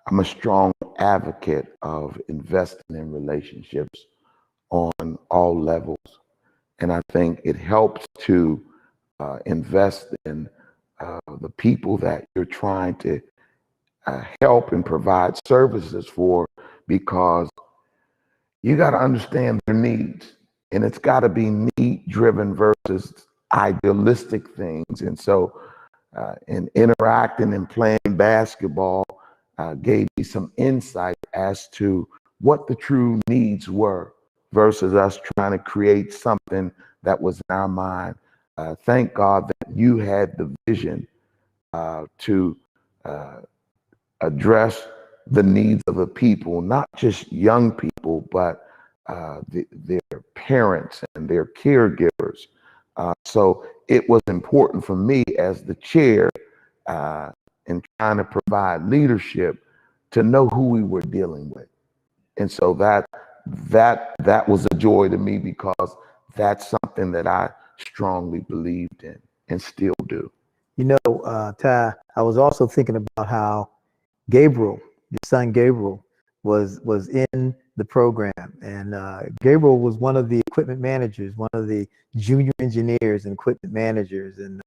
I'm a strong advocate of investing in relationships on all levels. And I think it helps to invest in the people that you're trying to help and provide services for, because you got to understand their needs, and it's got to be need driven versus idealistic things. And so in interacting and playing basketball gave me some insight as to what the true needs were versus us trying to create something that was in our mind. Thank God that you had the vision to address the needs of the people, not just young people, but their parents and their caregivers. So it was important for me as the chair in trying to provide leadership to know who we were dealing with. And so that was a joy to me, because that's something that I strongly believed in and still do. You know, Ty, I was also thinking about how Gabriel, your son Gabriel, was in the program, and Gabriel was one of the equipment managers, one of the junior engineers and equipment managers, and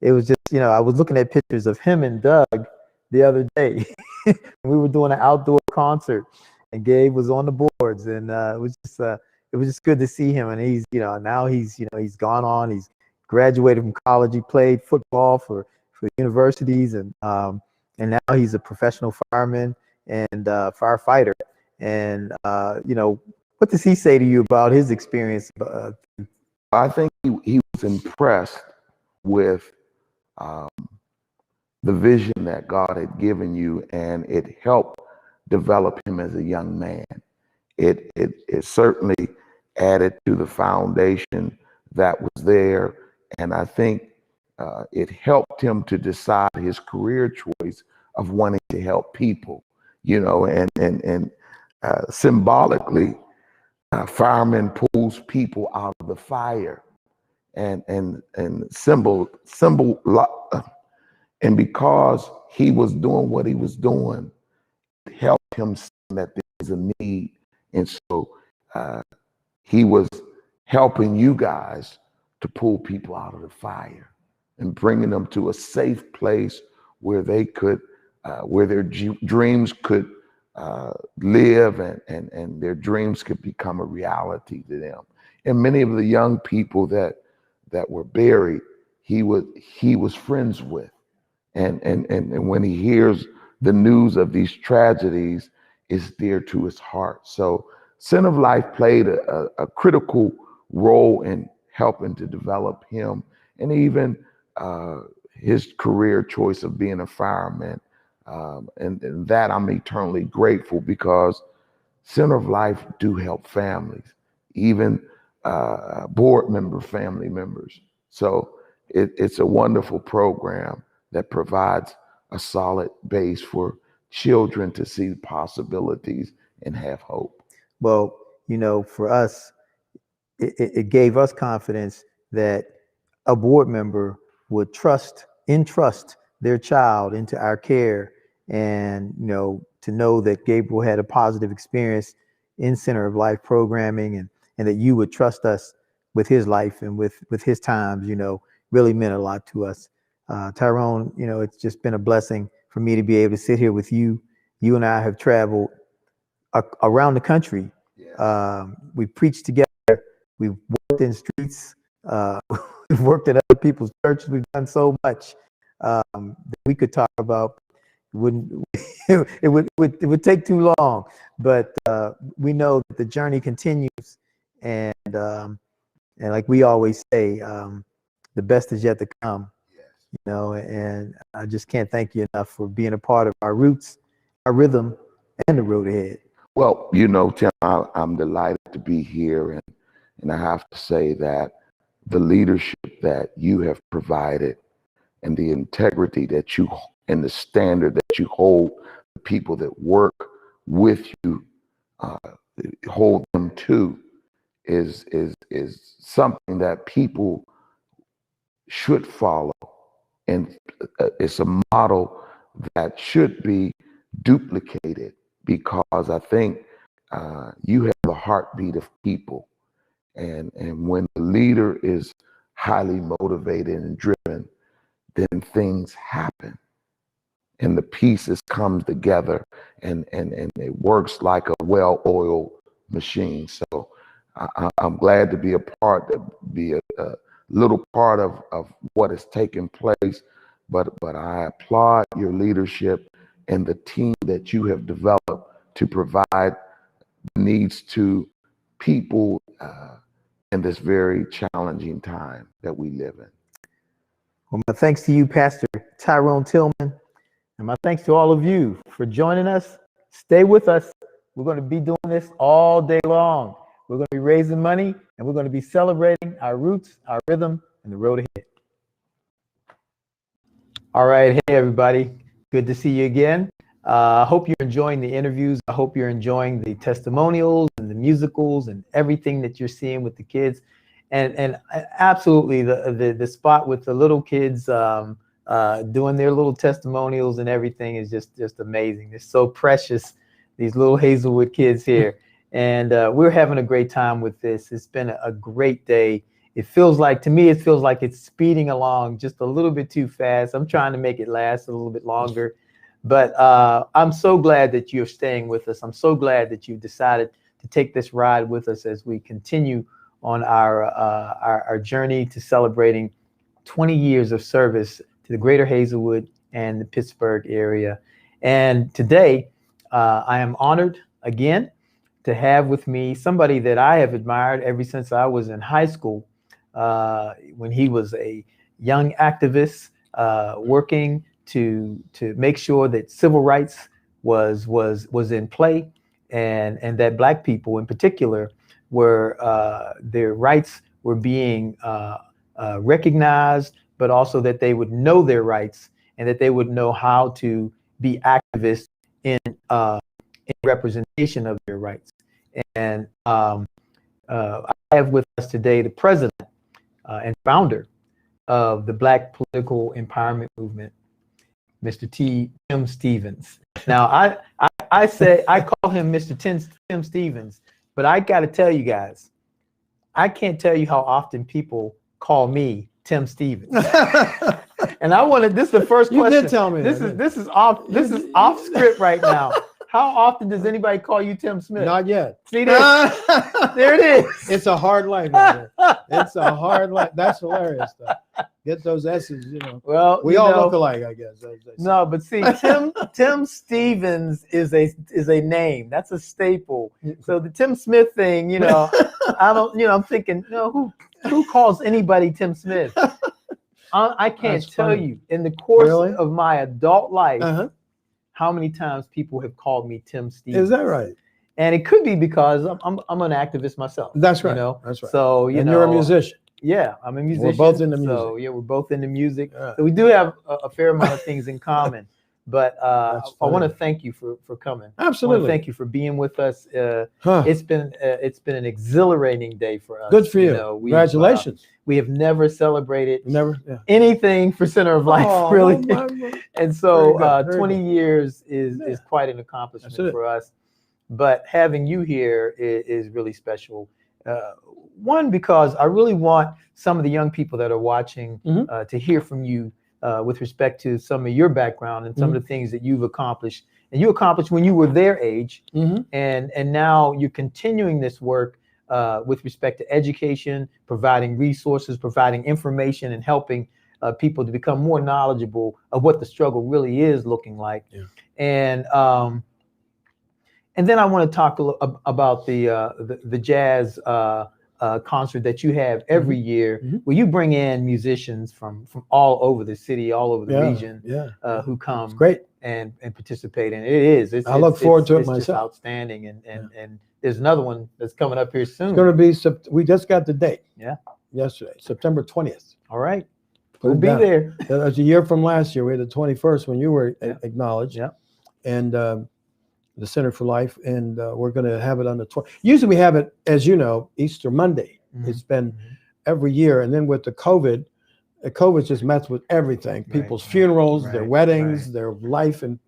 it was just, you know, I was looking at pictures of him and Doug the other day. We were doing an outdoor concert, and Gabe was on the boards, and it was just good to see him. And he's, you know, now he's gone on, he's graduated from college, he played football for universities, and now he's a professional fireman and firefighter. And you know, what does he say to you about his experience? I think he was impressed with the vision that God had given you, and it helped develop him as a young man. It certainly added to the foundation that was there, and I think it helped him to decide his career choice of wanting to help people, you know, and symbolically, fireman pulls people out of the fire, and and because he was doing what he was doing, it helped him see that there was a need. And so he was helping you guys to pull people out of the fire and bringing them to a safe place where they could, where their dreams could live, and their dreams could become a reality to them. And many of the young people that were buried, he was friends with. And when he hears the news of these tragedies, it's dear to his heart. So Center of Life played a critical role in helping to develop him, and even his career choice of being a fireman. And that I'm eternally grateful, because Center of Life do help families, even board member family members. So it's a wonderful program that provides a solid base for children to see possibilities and have hope. Well, you know, for us, it gave us confidence that a board member would entrust their child into our care, and, you know, to know that Gabriel had a positive experience in Center of Life programming, and that you would trust us with his life and with his times, you know, really meant a lot to us. Tyrone, you know, it's just been a blessing for me to be able to sit here with you. You and I have traveled around the country. We preached together. We've worked in streets. We've worked at other people's churches. We've done so much that we could talk about. It would take too long, but we know that the journey continues, and like we always say, the best is yet to come. You know, and I just can't thank you enough for being a part of our roots, our rhythm, and the road ahead. Well, Tim, I'm delighted to be here, and I have to say that the leadership that you have provided and the integrity that you and the standard that you hold the people that work with you, hold them to, is something that people should follow, and it's a model that should be duplicated, because I think you have the heartbeat of people, and when the leader is highly motivated and driven, then things happen, and the pieces come together, and it works like a well-oiled machine. So I'm glad to be a little part of what has taken place, but I applaud your leadership and the team that you have developed to provide needs to people in this very challenging time that we live in. Well, my thanks to you, Pastor Tyrone Tillman, and my thanks to all of you for joining us. Stay with us. We're going to be doing this all day long. We're going to be raising money, and we're going to be celebrating our roots, our rhythm, and the road ahead. All right. Hey, everybody. Good to see you again. I hope you're enjoying the interviews. I hope you're enjoying the testimonials and the musicals and everything that you're seeing with the kids. And absolutely, the spot with the little kids doing their little testimonials and everything is just amazing. It's so precious, these little Hazelwood kids here. And we're having a great time with this. It's been a great day. It feels like it's speeding along just a little bit too fast. I'm trying to make it last a little bit longer. But I'm so glad that you're staying with us. I'm so glad that you decided to take this ride with us as we continue on our journey to celebrating 20 years of service to the greater Hazelwood and the Pittsburgh area. And today, I am honored again to have with me somebody that I have admired ever since I was in high school, when he was a young activist working to make sure that civil rights was in play, and that Black people in particular were their rights were being recognized, but also that they would know their rights and that they would know how to be activists in representation of their rights. And I have with us today the president and founder of the Black Political Empowerment Movement, Mr. Tim Stephens. Now, I call him Mr. Tim Stephens, but I got to tell you guys, I can't tell you how often people call me Tim Stephens. And this is the first question. You did tell me this is off script right now. How often does anybody call you Tim Smith? Not yet. See that? There it is. It's a hard life. It's a hard life. That's hilarious stuff. Get those S's, Well, we all look alike, I guess. No, but see, Tim Stephens is a name. That's a staple. So the Tim Smith thing, I'm thinking, who calls anybody Tim Smith? I can't tell you in the course of my adult life how many times people have called me Tim Stephens. Is that right? And it could be because I'm an activist myself. That's right. That's right. So you're a musician. Yeah, I'm a musician. We're both into music. So yeah, we're both into music. So we do have a fair amount of things in common. But I want to thank you for coming. Absolutely. I want to thank you for being with us. It's been an exhilarating day for us. Good for you. Congratulations. We have never celebrated anything for Center of Life, really. And so 20 years is quite an accomplishment for us. But having you here is really special. One, because I really want some of the young people that are watching to hear from you with respect to some of your background and some of the things that you've accomplished. And you accomplished when you were their age. And now you're continuing this work with respect to education, providing resources, providing information, and helping people to become more knowledgeable of what the struggle really is looking like. And then I want to talk about the jazz concert that you have every year, where you bring in musicians from all over the city, all over the region, who come great and participate in it. I look forward to it it's just myself. outstanding, and there's another one that's coming up here soon. It's going to be, we just got the date. Yeah. Yesterday, September 20th. All right. Put We'll it be down. there. That was a year from last year. We had the 21st when you were acknowledged. Yeah. And the Center for Life. And we're going to have it on the 20th. Usually we have it, as you know, Easter Monday. It's been every year. And then with the COVID just messed with everything. People's funerals, their weddings, their life in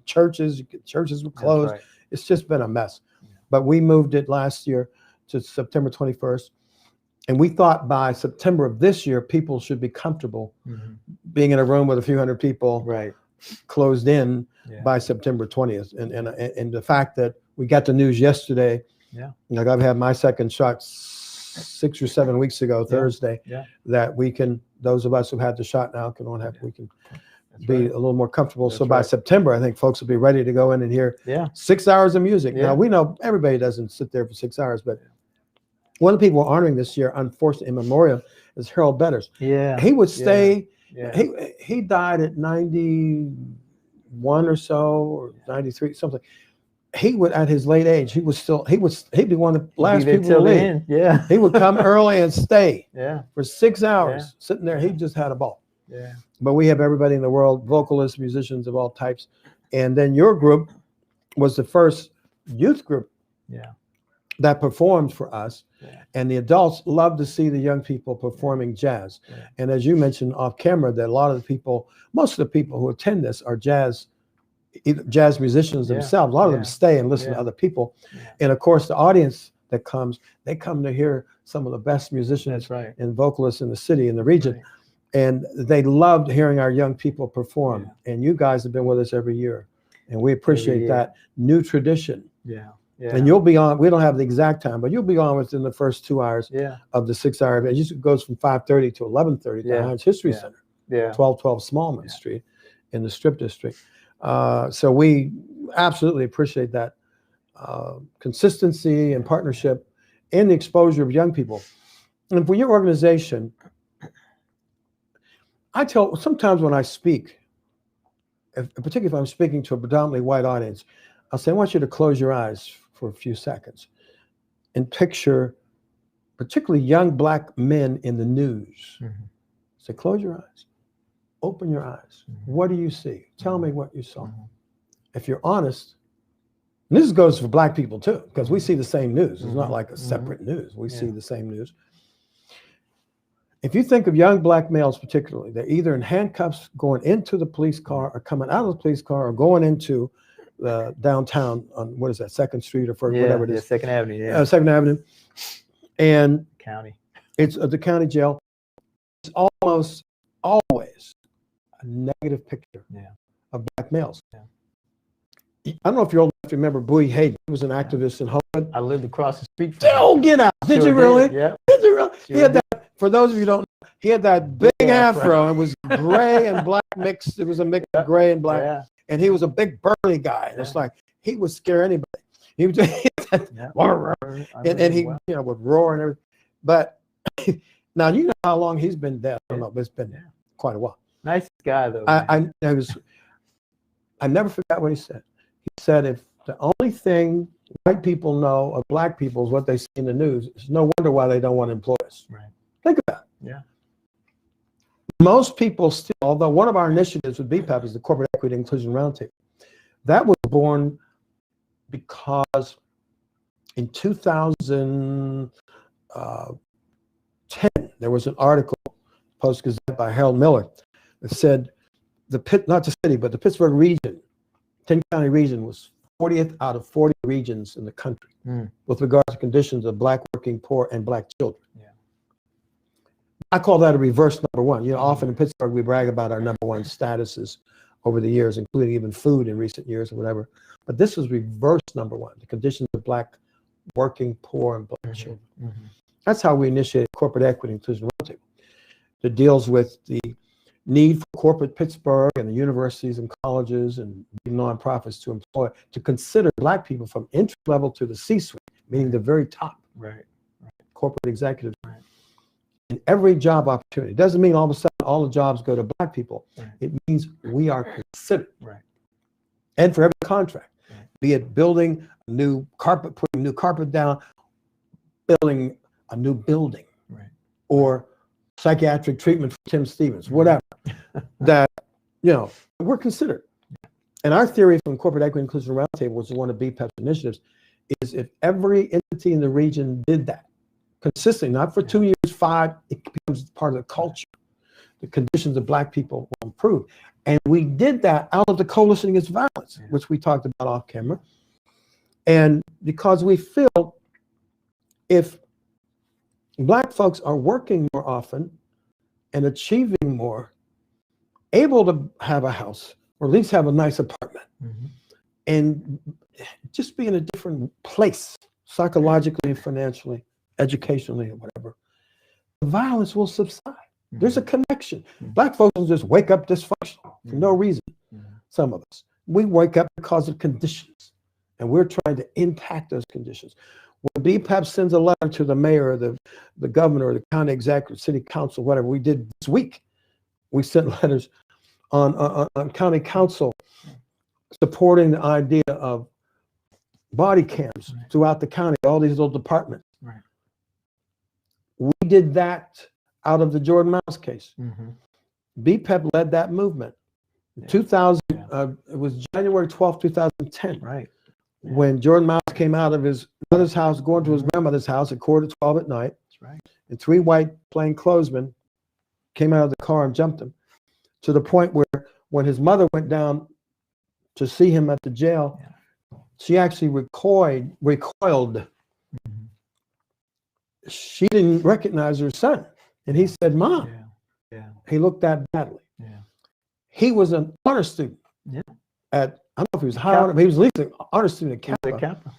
churches. Churches were closed. right. It's just been a mess. But we moved it last year to September 21st. And we thought by September of this year, people should be comfortable being in a room with a few hundred people closed in by September 20th. And the fact that we got the news yesterday, like I've had my second shot 6 or 7 weeks ago, Thursday, that we can, those of us who had the shot now we can be a little more comfortable. So by September, I think folks will be ready to go in and hear 6 hours of music. Now we know everybody doesn't sit there for 6 hours, but one of the people we're honoring this year, unfortunately, in memoriam, is Harold Betters. Yeah. He would stay, Yeah. he died at 91 or so, or 93, something. He would, at his late age, he'd be one of the last people to leave. End. Yeah. He would come early and stay for 6 hours, Yeah. sitting there. He just had a ball. Yeah. But we have everybody in the world, vocalists, musicians of all types. And then your group was the first youth group that performed for us. And the adults love to see the young people performing jazz. And as you mentioned off camera, that a lot of the people, most of the people who attend this are jazz musicians themselves. A lot of them stay and listen to other people. And of course, the audience that comes, they come to hear some of the best musicians and vocalists in the city, in the region. And they loved hearing our young people perform. And you guys have been with us every year. And we appreciate that new tradition. Yeah. And you'll be on, we don't have the exact time, but you'll be on within the first 2 hours of the 6 hour event. It goes from 5:30 to 11:30 to Hines History Center, 1212 Smallman Street in the Strip District. So we absolutely appreciate that consistency and partnership and the exposure of young people. And for your organization, sometimes when I speak, particularly if I'm speaking to a predominantly white audience, I'll say, I want you to close your eyes for a few seconds and picture particularly young black men in the news. So close your eyes, open your eyes. What do you see? Tell me what you saw. If you're honest, and this goes for black people too, because we see the same news. It's not like a separate news. We see the same news. If you think of young black males particularly, they're either in handcuffs going into the police car or coming out of the police car or going into downtown on, what is that, 2nd Street or 1st, whatever it is. 2nd Avenue, 2nd Avenue. And County. It's the county jail. It's almost always a negative picture of black males. I don't know if you're old enough to remember Bowie Hayden. He was an activist in Hollywood. I lived across the street from him. Oh, get out. Did you really? Yeah. Did you really? He had that, for those of you who don't know, he had that big afro. It was gray and black mixed. It was a mix of gray and black. And he was a big burly guy. And it's like, he would scare anybody. He would and he would roar and everything. But now you know how long he's been dead. I don't know, but it's been quite a while. Nice guy though. I never forgot what he said. He said, if the only thing white people know of black people is what they see in the news, it's no wonder why they don't want to employ us. Right. Think about it. Yeah. Most people still, although one of our initiatives with BPAP is the Corporate Equity Inclusion Roundtable. That was born because in 2010, there was an article, Post-Gazette by Harold Miller, that said not the city, but the Pittsburgh region, 10-county region, was 40th out of 40 regions in the country with regard to conditions of black working poor and black children. I call that a reverse number one. You know, often in Pittsburgh, we brag about our number one statuses over the years, including even food in recent years or whatever. But this is reverse number one, the conditions of black working poor and black children. That's how we initiated Corporate Equity Inclusion Roundtable, that deals with the need for corporate Pittsburgh and the universities and colleges and nonprofits to consider black people from entry level to the C-suite, meaning the very top. Right. corporate executives. In every job opportunity. It doesn't mean all of a sudden all the jobs go to black people. It means we are considered. And for every contract, be it building a new carpet, putting new carpet down, building a new building, or psychiatric treatment for Tim Stevens, whatever, that, you know, we're considered. And our theory from Corporate Equity Inclusion Roundtable, which is one of BPEP's initiatives, is if every entity in the region did that consistently, not for 2 years, 5, it becomes part of the culture. The conditions of black people will improve. And we did that out of the Coalition Against Violence, which we talked about off camera. And because we feel if black folks are working more often and achieving more, able to have a house, or at least have a nice apartment, and just be in a different place, psychologically and financially, educationally, or whatever, the violence will subside. There's a connection. Black folks don't just wake up dysfunctional for no reason. Some of us, we wake up because of conditions, and we're trying to impact those conditions. When BPEP sends a letter to the mayor, or the governor, or the county executive, city council, whatever we did this week, we sent letters on county council supporting the idea of body cams throughout the county, all these little departments. We did that out of the Jordan Mouse case. BPEP led that movement. 2000, it was January 12th, 2010. When Jordan Mouse came out of his mother's house, going to his grandmother's house at 11:45 at night. And 3 white plainclothesmen came out of the car and jumped him, to the point where when his mother went down to see him at the jail, she actually recoiled. She didn't recognize her son. And he said, "Mom." He looked that badly. He was an honor student at, I don't know if he was high honor, but he was at least an honor student at Kappa.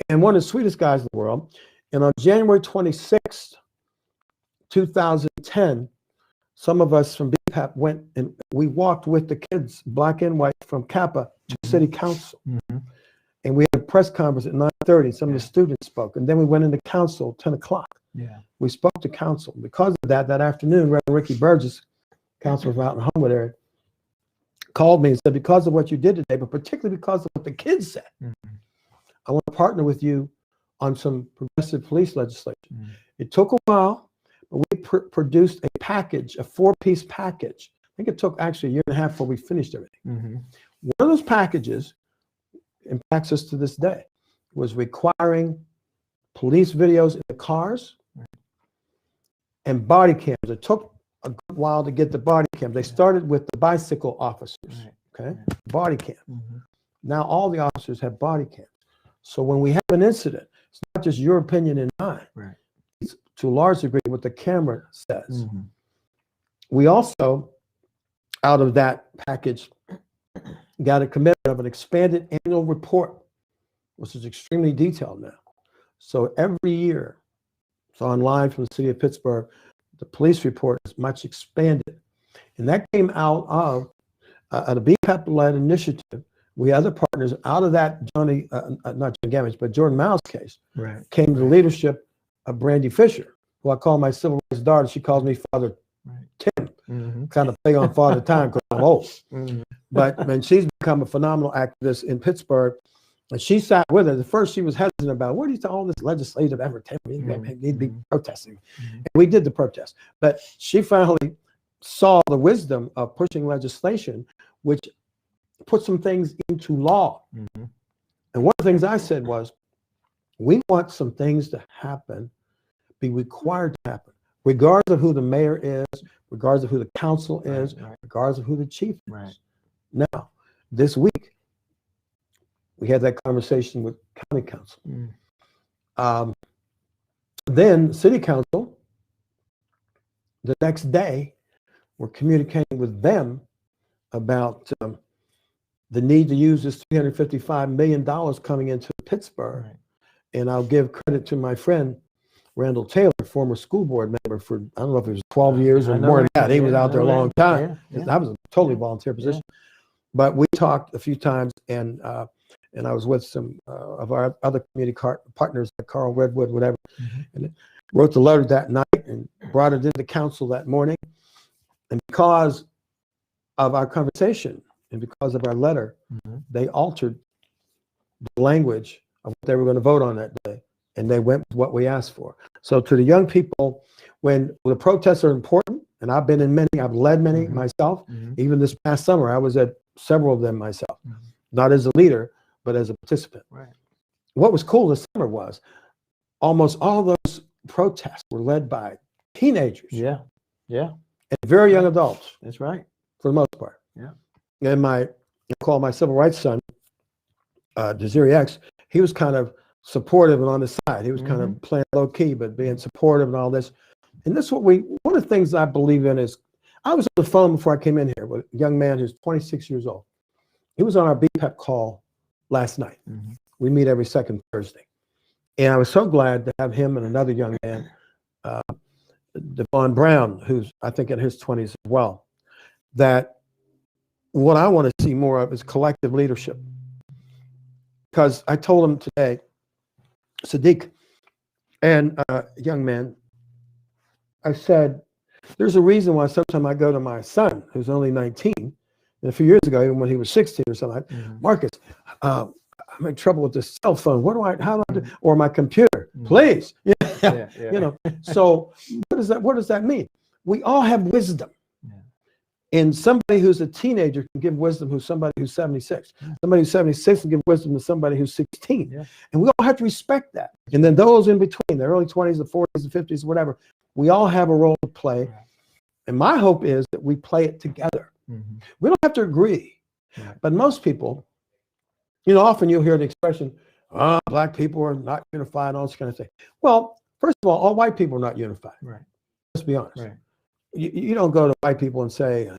And one of the sweetest guys in the world. And on January 26th, 2010, some of us from BPEP went and we walked with the kids, black and white, from Kappa to city council. And we had a press conference at 9:30. Some of the students spoke. And then we went into council at 10 o'clock. We spoke to council. Because of that, that afternoon, Reverend Ricky Burgess, councilor of Mountain Homewood area, called me and said, because of what you did today, but particularly because of what the kids said, I want to partner with you on some progressive police legislation. It took a while, but we produced a package, a 4-piece package. I think it took actually a year and a half before we finished everything. One of those packages impacts us to this day, was requiring police videos in the cars and body cams. It took a good while to get the body cams. They started with the bicycle officers, okay? Body cam. Now all the officers have body cams. So when we have an incident, it's not just your opinion and mine. It's to a large degree what the camera says. We also, out of that package, got a commitment of an expanded annual report, which is extremely detailed now. So every year, it's online from the city of Pittsburgh, the police report is much expanded. And that came out of a BPEP-led initiative. We had other partners out of that not John Gamage, but Jordan Mouse case, came to the leadership of Brandy Fisher, who I call my civil rights daughter. She calls me Father Tim, kind of play on Father Time because I'm old. But she's become a phenomenal activist in Pittsburgh. And she sat with us. At first, she was hesitant about, what is all this legislative effort? We need to be protesting. And we did the protest. But she finally saw the wisdom of pushing legislation, which put some things into law. And one of the things I said was, we want some things to happen, be required to happen, regardless of who the mayor is, regardless of who the council is, regardless of who the chief is. Now, this week, we had that conversation with county council. Then city council, the next day, we're communicating with them about the need to use this $355 million coming into Pittsburgh. And I'll give credit to my friend, Randall Taylor, former school board member for, I don't know if it was 12 years or more than that. He was out there a long time. That was a totally volunteer position. But we talked a few times, and I was with some of our other community partners, like Carl Redwood, whatever. And wrote the letter that night and brought it into council that morning. And because of our conversation and because of our letter, they altered the language of what they were going to vote on that day. And they went with what we asked for. So to the young people, when the protests are important, and I've been in many, I've led many myself, even this past summer, I was at several of them myself, not as a leader, but as a participant. Right. What was cool this summer was almost all those protests were led by teenagers. Yeah. Yeah. And very young adults. That's right. For the most part. Yeah. And I call my civil rights son, Desiree X, he was kind of supportive and on the side. He was kind of playing low key, but being supportive and all this. And this is what one of the things I believe in is, I was on the phone before I came in here with a young man who's 26 years old. He was on our BPEP call last night. We meet every second Thursday. And I was so glad to have him and another young man, Devon Brown, who's I think in his 20s as well, that what I want to see more of is collective leadership. Because I told him today, Sadiq and a young man, I said, there's a reason why sometimes I go to my son, who's only 19, and a few years ago, even when he was 16 or something, Marcus, I'm in trouble with this cell phone. How do I do, or my computer, please. Yeah. You know, so what does that mean? We all have wisdom. And somebody who's a teenager can give wisdom to somebody who's 76. Somebody who's 76 can give wisdom to somebody who's 16. And we all have to respect that. And then those in between, the early 20s, the 40s, the 50s, whatever, we all have a role to play. And my hope is that we play it together. We don't have to agree. But most people, you know, often you'll hear the expression, black people are not unified, all this kind of thing. Well, first of all white people are not unified. Right. Let's be honest. Right. You don't go to white people and say,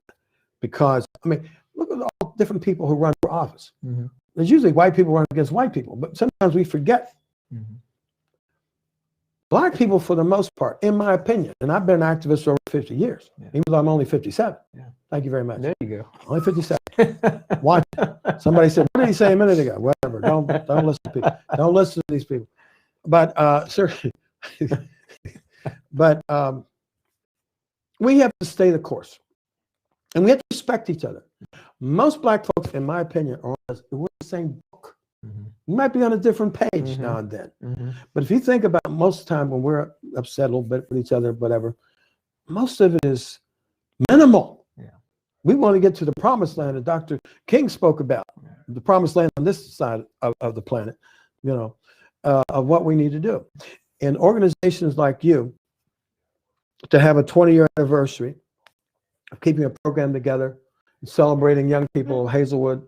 because, I mean, look at all different people who run for office. There's usually white people run against white people, but sometimes we forget. Black people, for the most part, in my opinion, and I've been an activist for over 50 years, even though I'm only 57. Thank you very much. There you go. Only 57. Watch. Somebody said, what did he say a minute ago? Whatever. Don't listen to people. Don't listen to these people. But seriously, but we have to stay the course, and we have to respect each other. Most black folks, in my opinion, we're in the same book. We might be on a different page now and then, but if you think about most of the time when we're upset a little bit with each other, whatever, most of it is minimal. We want to get to the promised land that Dr. King spoke about, the promised land on this side of the planet, you know, of what we need to do. And organizations like you, to have a 20-year anniversary of keeping a program together and celebrating young people of Hazelwood,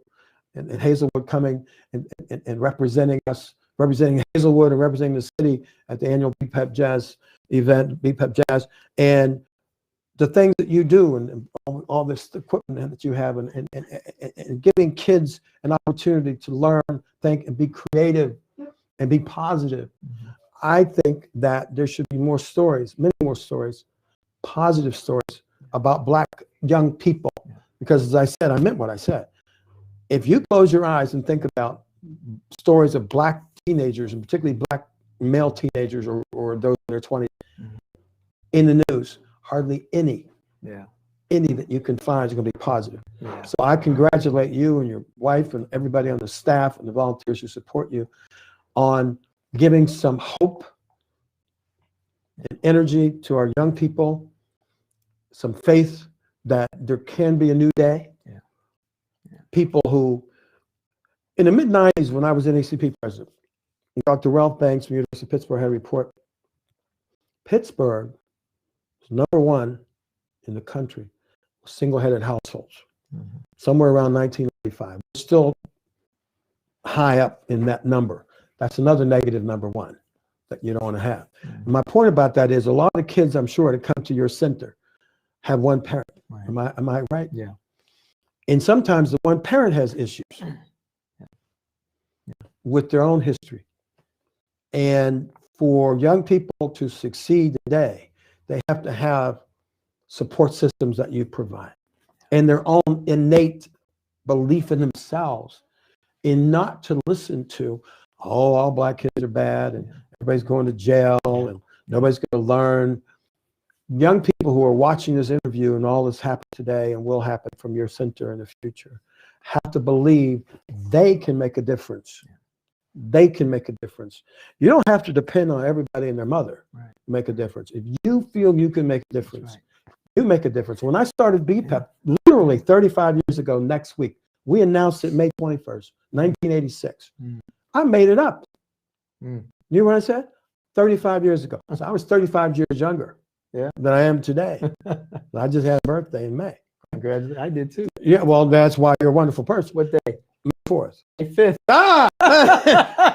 and Hazelwood coming and representing us, representing Hazelwood and representing the city at the annual BPEP Jazz event, BPEP Jazz, and the things that you do and all this equipment that you have, and giving kids an opportunity to learn, think, and be creative and be positive. I think that there should be more stories, many more stories, positive stories about black young people. Because as I said, I meant what I said. If you close your eyes and think about stories of black teenagers, and particularly black male teenagers or those in their 20s in the news, hardly any that you can find is going to be positive. So I congratulate you and your wife and everybody on the staff and the volunteers who support you on giving some hope and energy to our young people, some faith that there can be a new day. People who, in the mid-90s, when I was NAACP president, Dr. Ralph Banks from University of Pittsburgh had a report. Pittsburgh was #1 in the country, single-headed households, somewhere around 1985. We're still high up in that number. That's another negative #1 that you don't want to have. And my point about that is a lot of the kids, I'm sure, that come to your center have one parent. Am I right? Yeah. And sometimes the one parent has issues with their own history. And for young people to succeed today, they have to have support systems that you provide and their own innate belief in themselves, in not to listen to, all black kids are bad and everybody's going to jail and Nobody's going to learn. Young people who are watching this interview and all this happened today and will happen from your center in the future have to believe they can make a difference. They can make a difference. You don't have to depend on everybody and their mother to make a difference. If you feel you can make a difference, you make a difference. When I started BPEP, literally 35 years ago next week, we announced it May 21st, 1986. I made it up. You know what I said? 35 years ago. I was 35 years younger than I am today. I just had a birthday in May. Congratulations. I did too. Yeah, well, that's why you're a wonderful person. What day? May 4th. May 5th. Ah!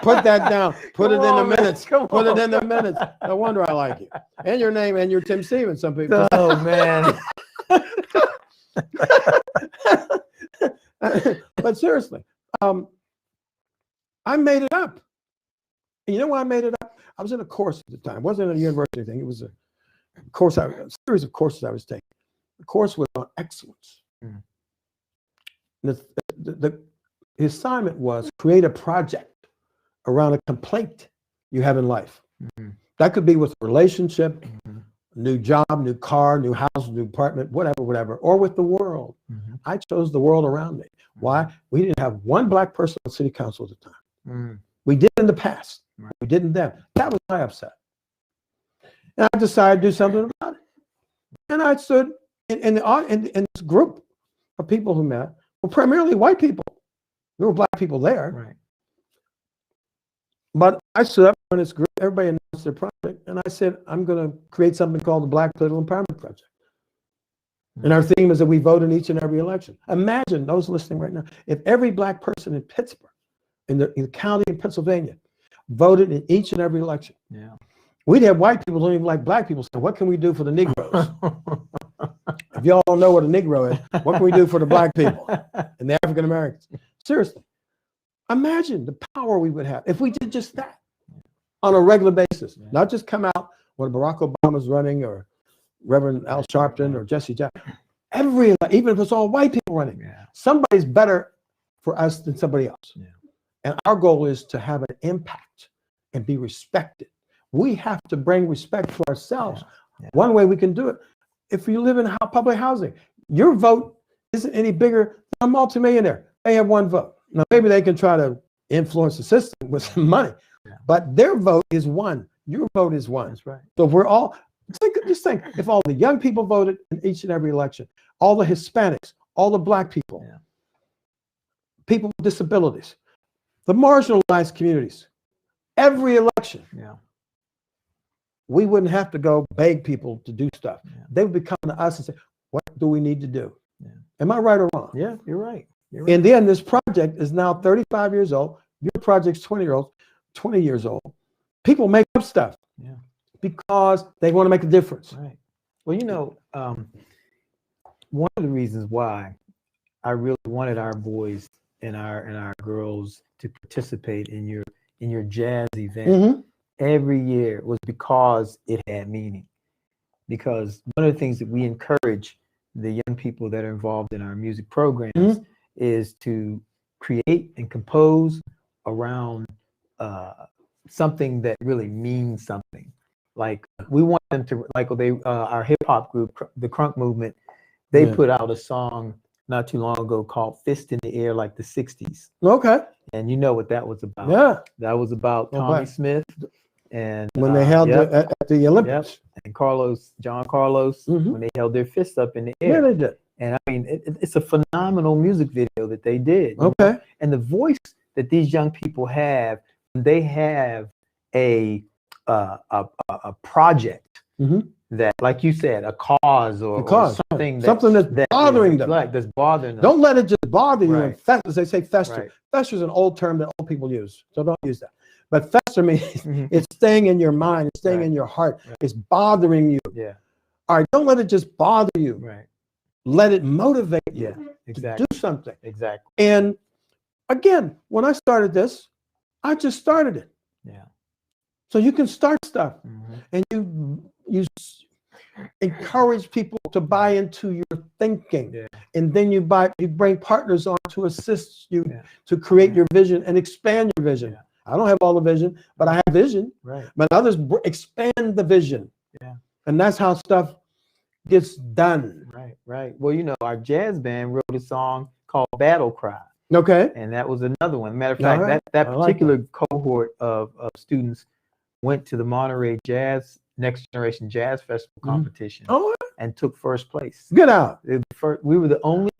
Put that down. Put Come it in on, the man. minutes. Come Put on. it in the minutes. No wonder I like you. And your name, and you're Tim Stevens. Some people. Oh, man. But seriously, I made it up. And you know why I made it up? I was in a course at the time. It wasn't a university thing. It was a course, a series of courses I was taking. The course was on excellence. The assignment was create a project around a complaint you have in life. That could be with a relationship, new job, new car, new house, new apartment, whatever, or with the world. I chose the world around me. Why? We didn't have one black person on city council at the time. We did in the past. We didn't then. That was my upset. And I decided to do something about it. And I stood in this group of people who met were primarily white people. There were black people there. Right. But I stood up in this group, everybody announced their project, and I said, I'm going to create something called the Black Political Empowerment Project. And our theme is that we vote in each and every election. Imagine, those listening right now, if every black person in Pittsburgh, in the county in Pennsylvania, voted in each and every election. Yeah. We'd have white people who don't even like black people say, what can we do for the Negroes? If y'all don't know what a Negro is, what can we do for the black people and the African Americans? Seriously, imagine the power we would have if we did just that on a regular basis, not just come out when Barack Obama's running or Reverend Al Sharpton or Jesse Jackson. Even if it's all white people running, somebody's better for us than somebody else. And our goal is to have an impact and be respected. We have to bring respect to ourselves. One way we can do it, if you live in public housing, your vote isn't any bigger than a multimillionaire. They have one vote. Now, maybe they can try to influence the system with some money, but their vote is one. Your vote is one. That's right. So if we're all, just think, if all the young people voted in each and every election, all the Hispanics, all the black people, people with disabilities, the marginalized communities, every election, we wouldn't have to go beg people to do stuff. They would be coming to us and say, what do we need to do? Am I right or wrong? Yeah, you're right. In the end, this project is now 35 years old. Your project's 20 years old. People make up stuff because they want to make a difference. Right. Well, you know, one of the reasons why I really wanted our boys and our girls to participate in your jazz event every year was because it had meaning. Because one of the things that we encourage the young people that are involved in our music programs is to create and compose around something that really means something. Like we want them to, like our hip hop group, the Crunk Movement, they put out a song not too long ago called Fist in the Air, like the 60s. Okay. And you know what that was about. Yeah. That was about Tommy Smith and when they held it at the Olympics. And John Carlos, when they held their fists up in the air. Yeah, they did. And I mean, it's a phenomenal music video that they did. Okay. And the voice that these young people have, they have a project that, like you said, a cause or something that's bothering them. That's bothering them. Don't let it just bother you. Right. And as they say, fester. Right. Fester is an old term that old people use, so don't use that. But fester means it's staying in your mind, it's staying in your heart. It's bothering you. Yeah. All right, don't let it just bother you. Right. Let it motivate you to do something. Exactly. And again, when I started this, I just started it. Yeah. So you can start stuff, and you encourage people to buy into your thinking, and then you bring partners on to assist you to create your vision and expand your vision. I don't have all the vision, but I have vision. Right. But others expand the vision. Yeah. And that's how stuff gets done. Right, right. Well, you know, our jazz band wrote a song called Battle Cry. Okay. And that was another one. Matter of All fact, right. that I like particular cohort of students went to the Monterey Jazz Next Generation Jazz Festival competition Oh, and took first place. get out. We were the only,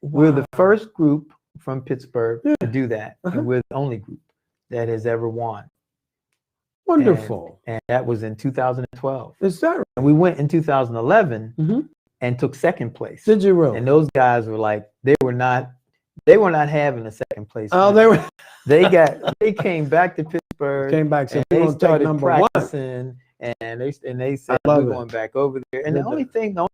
we were the first group from Pittsburgh to do that. Uh-huh. And we're the only group that has ever won. Wonderful. And that was in 2012. Is that right? And we went in 2011 and took second place. Did you really? And those guys were like, they were not having a second place. Oh, finish. they were. They came back to Pittsburgh. Came back, said, and "We're they gonna take started number one." practicing, and they said I love we're it. going back over there. And the only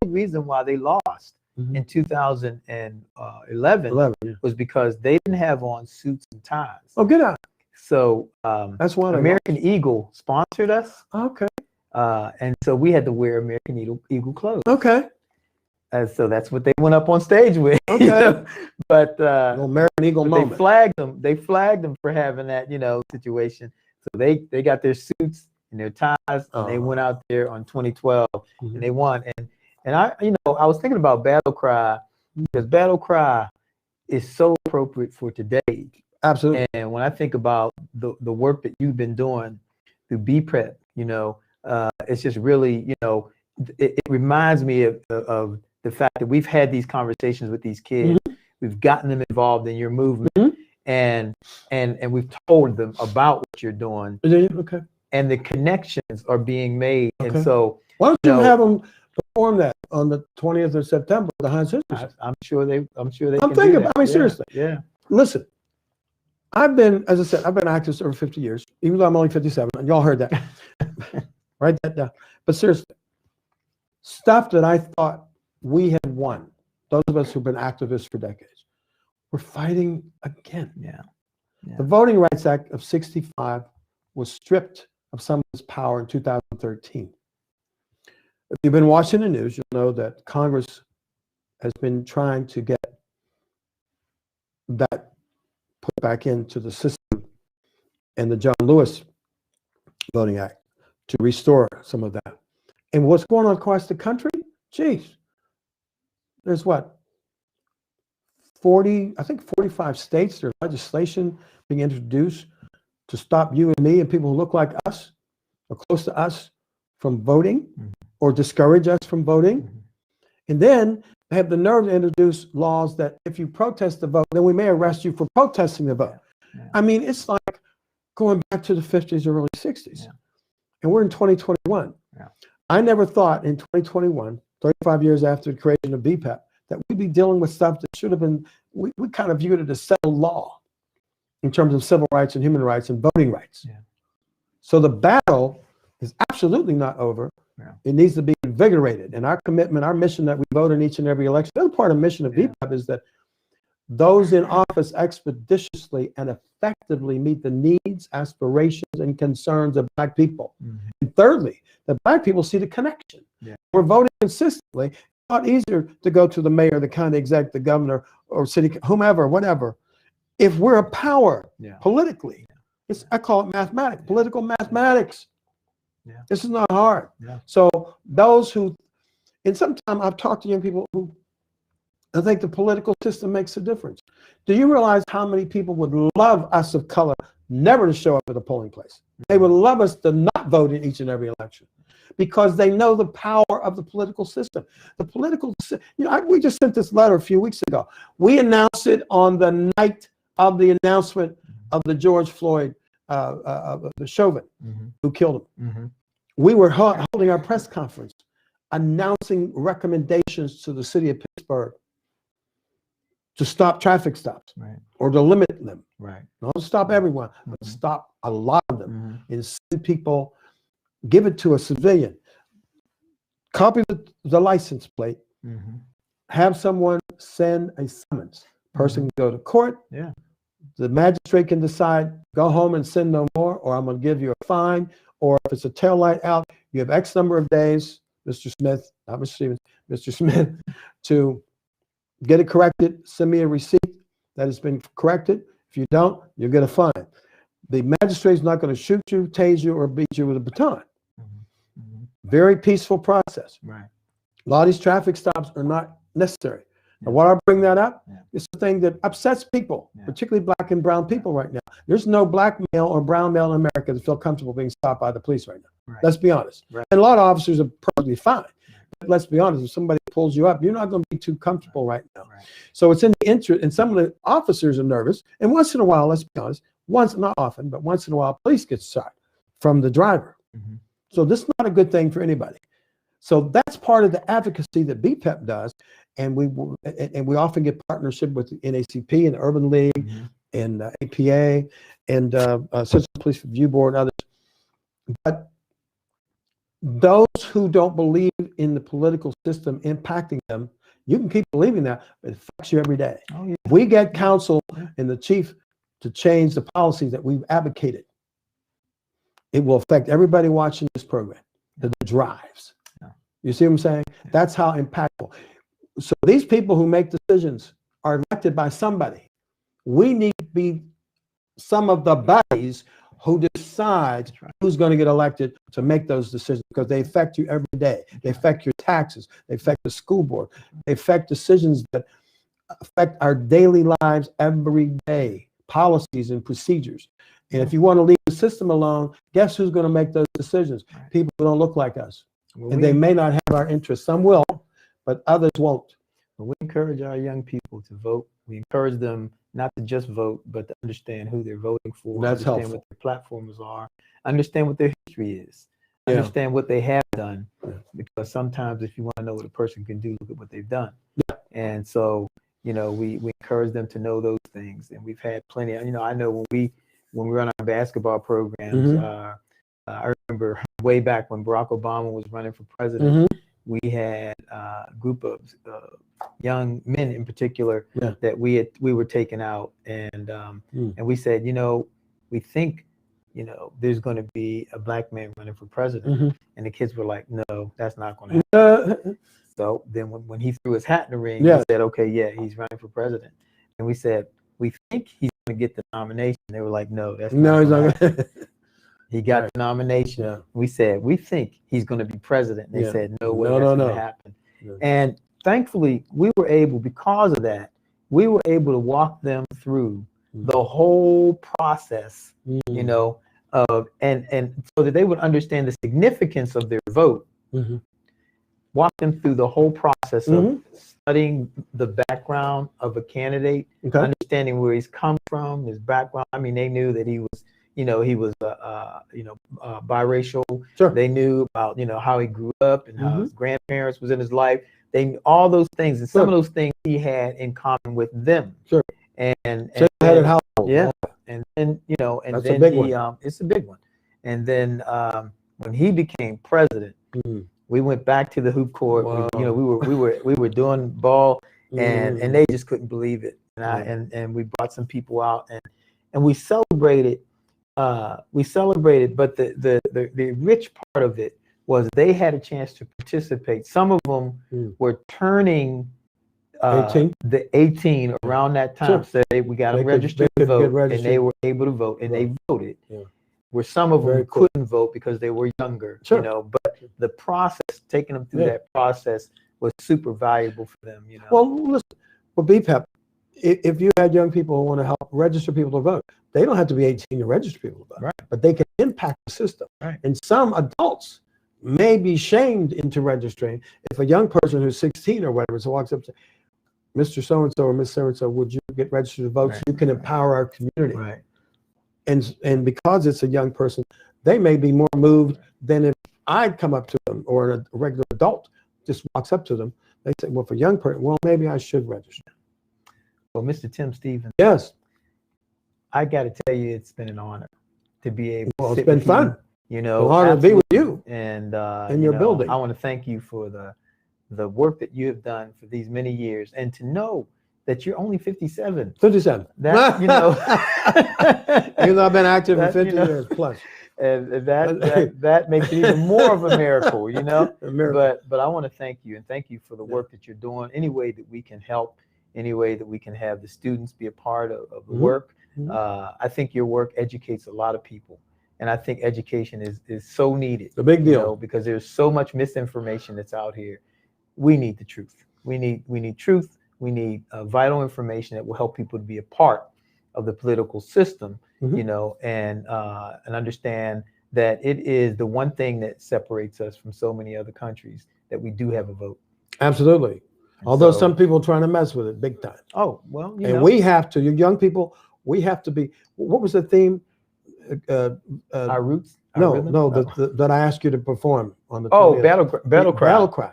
reason why they lost in 2011 was because they didn't have on suits and ties. Oh, get out. So that's one. American Eagle sponsored us. Okay. And so we had to wear American Eagle clothes. Okay. And so that's what they went up on stage with. Okay. You know? But American Eagle but moment. They flagged them. They flagged them for having that, situation. So they got their suits and their ties, and they went out there on 2012 and they won. And I, I was thinking about Battle Cry because Battle Cry is so appropriate for today. Absolutely. And when I think about the work that you've been doing through BPrep, it's just really, it reminds me of the fact that we've had these conversations with these kids. We've gotten them involved in your movement, and we've told them about what you're doing. Okay. And the connections are being made. Okay. And so, why don't you have them perform that on the 20th of September, the Heinz History? I'm sure they. I'm can thinking do about. that. I mean, Yeah, seriously. Yeah. Listen, as I said, I've been an actress over 50 years, even though I'm only 57. And y'all heard that. Write that down. But seriously, stuff that I thought we had won, those of us who've been activists for decades, we're fighting again. Yeah. The Voting Rights Act of 65 was stripped of some of its power in 2013. If you've been watching the news, you'll know that Congress has been trying to get that put back into the system and the John Lewis Voting Act to restore some of that. And what's going on across the country? Geez, there's what? 45 states, there's legislation being introduced to stop you and me and people who look like us or close to us from voting or discourage us from voting. And then they have the nerve to introduce laws that if you protest the vote, then we may arrest you for protesting the vote. I mean, it's like going back to the 50s or early 60s. And we're in 2021. I never thought in 2021, 35 years after the creation of BPAP, that we'd be dealing with stuff that should have been, we kind of viewed it as settled law in terms of civil rights and human rights and voting rights. So the battle is absolutely not over. It needs to be invigorated. And our commitment, our mission that we vote in each and every election, the other part of the mission of BPAP is that those in office expeditiously and effectively meet the needs, aspirations, and concerns of Black people. And thirdly, that Black people see the connection. We're voting consistently. It's a lot easier to go to the mayor, the county exec, the governor, or city, whomever, whatever. If we're a power politically, I call it mathematics, political mathematics. This is not hard. So those who, and sometimes I've talked to young people who I think the political system makes a difference. Do you realize how many people would love us of color never to show up at a polling place? They would love us to not vote in each and every election because they know the power of the political system. The political, we just sent this letter a few weeks ago. We announced it on the night of the announcement of the George Floyd, the Chauvin, who killed him. We were holding our press conference announcing recommendations to the city of Pittsburgh to stop traffic stops or to limit them. Not to stop everyone, but stop a lot of them and send people, give it to a civilian, copy the license plate, have someone send a summons. Person can go to court. The magistrate can decide, go home and send no more, or I'm going to give you a fine. Or if it's a taillight out, you have X number of days, Mr. Smith, not Mr. Stevens, Mr. Smith, to get it corrected. Send me a receipt that has been corrected. If you don't, you'll get a fine. The magistrate's not going to shoot you, tase you, or beat you with a baton. Very peaceful process. Right. A lot of these traffic stops are not necessary. And why do I bring that up? It's the thing that upsets people, particularly black and brown people right now. There's no black male or brown male in America that feel comfortable being stopped by the police right now. Let's be honest. And a lot of officers are perfectly fine. But let's be honest, if somebody pulls you up, you're not going to be too comfortable right now. So it's in the interest, and some of the officers are nervous. And once in a while, let's be honest, not often, but once in a while, police get shot from the driver. So this is not a good thing for anybody. So that's part of the advocacy that BPEP does, and we often get partnership with the NACP and the Urban League and APA and Central Police Review Board and others. But those who don't believe in the political system impacting them, you can keep believing that, but it affects you every day. If we get counsel and the chief to change the policies that we've advocated, it will affect everybody watching this program that drives. You see what I'm saying? That's how impactful. So these people who make decisions are elected by somebody. We need to be some of the bodies who decide who's going to get elected to make those decisions, because they affect you every day. They affect your taxes. They affect the school board. They affect decisions that affect our daily lives every day, policies and procedures. And if you want to leave the system alone, guess who's going to make those decisions? People who don't look like us. And they may not have our interests. Some will, but others won't. We encourage our young people to vote. We encourage them not to just vote, but to understand who they're voting for. That's understand helpful. what their platforms are. Understand what their history is. Understand what they have done. Because sometimes if you want to know what a person can do, look at what they've done. And so, we encourage them to know those things. And we've had plenty. I know when we run our basketball programs, I remember way back when Barack Obama was running for president, we had a group of young men in particular that we were taking out, and we said, we think, there's going to be a black man running for president, and the kids were like, no, that's not going to happen. So then when he threw his hat in the ring, he said, okay, yeah, he's running for president, and we said, we think he's going to get the nomination. They were like, no, that's not he's gonna not happen. going to. He got the nomination. We said, we think he's going to be president. They said, no way, that's going to happen. And thankfully, we were able, because of that, we were able to walk them through the whole process, and so that they would understand the significance of their vote. Walk them through the whole process of studying the background of a candidate, understanding where he's come from, his background. I mean, they knew that he was biracial. They knew about, how he grew up and how his grandparents was in his life. They knew all those things, and some of those things he had in common with them. And had it household. And then, and That's then a big he, one. it's a big one. And then when he became president, we went back to the hoop court. We were doing ball, and they just couldn't believe it. And we brought some people out, and we celebrated. But the rich part of it was they had a chance to participate. Some of them were turning 18 around that time. So we got them registered to vote, and they were able to vote, and they voted. Where some of them couldn't vote because they were younger, but the process, taking them through that process was super valuable for them, Well, listen, for BPEP, if you had young people who want to help register people to vote, they don't have to be 18 to register people to vote, but they can impact the system. And some adults may be shamed into registering. If a young person who's 16 or whatever walks up to Mr. So-and-so or Miss So-and-so, would you get registered to vote so you can empower our community? And because it's a young person, they may be more moved than if I'd come up to them, or a regular adult just walks up to them. They say, well, for a young person, well, maybe I should register. Well, Mr. Tim Stevens. Yes. I got to tell you, it's been an honor to be able to Well, sit it's been with fun. You, An honor to be with you and in your building. I want to thank you for the work that you have done for these many years, and to know that you're only 57. 57. That, Even though I've been active for that, 50 years plus. And that makes it even more of a miracle, A miracle. But I want to thank you, and thank you for the work that you're doing. Any way that we can help, any way that we can have the students be a part of the work, I think your work educates a lot of people. And I think education is so needed. A big deal. You know, because there's so much misinformation that's out here. We need the truth. We need truth. We need vital information that will help people to be a part of the political system, you know, and understand that it is the one thing that separates us from so many other countries, that we do have a vote. Absolutely. Although some people are trying to mess with it big time. Oh, well, you and know. we have to, you young people, we have to be, what was the theme? Our roots? No, that I asked you to perform on the 20th. Oh, battle cry. Battle cry.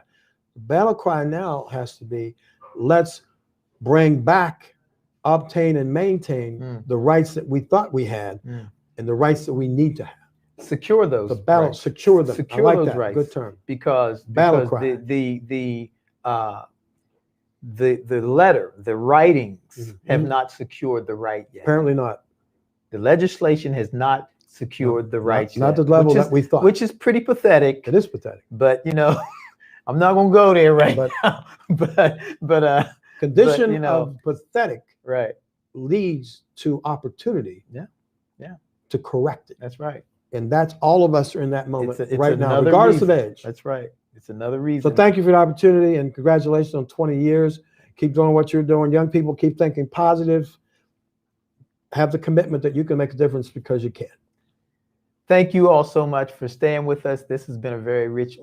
Battle cry now has to be, let's bring back, obtain and maintain the rights that we thought we had and the rights that we need to have. Secure those. The battle, rights. secure them. Secure I like those that. rights. Good term. Because Battle cry. the letter, the writings have not secured the right yet. Apparently not. The legislation has not secured the rights not yet, the level which is- that we thought. Which is pretty pathetic. It is pathetic. But you know, I'm not gonna go there right now. But Condition you know, of pathetic right leads to opportunity. Yeah. To correct it. That's right. And that's all of us are in that moment It's right now, another regardless of reason. age. That's right. It's another reason. So thank you for the opportunity and congratulations on 20 years. Keep doing what you're doing. Young people, keep thinking positive. Have the commitment that you can make a difference because you can. Thank you all so much for staying with us. This has been a very rich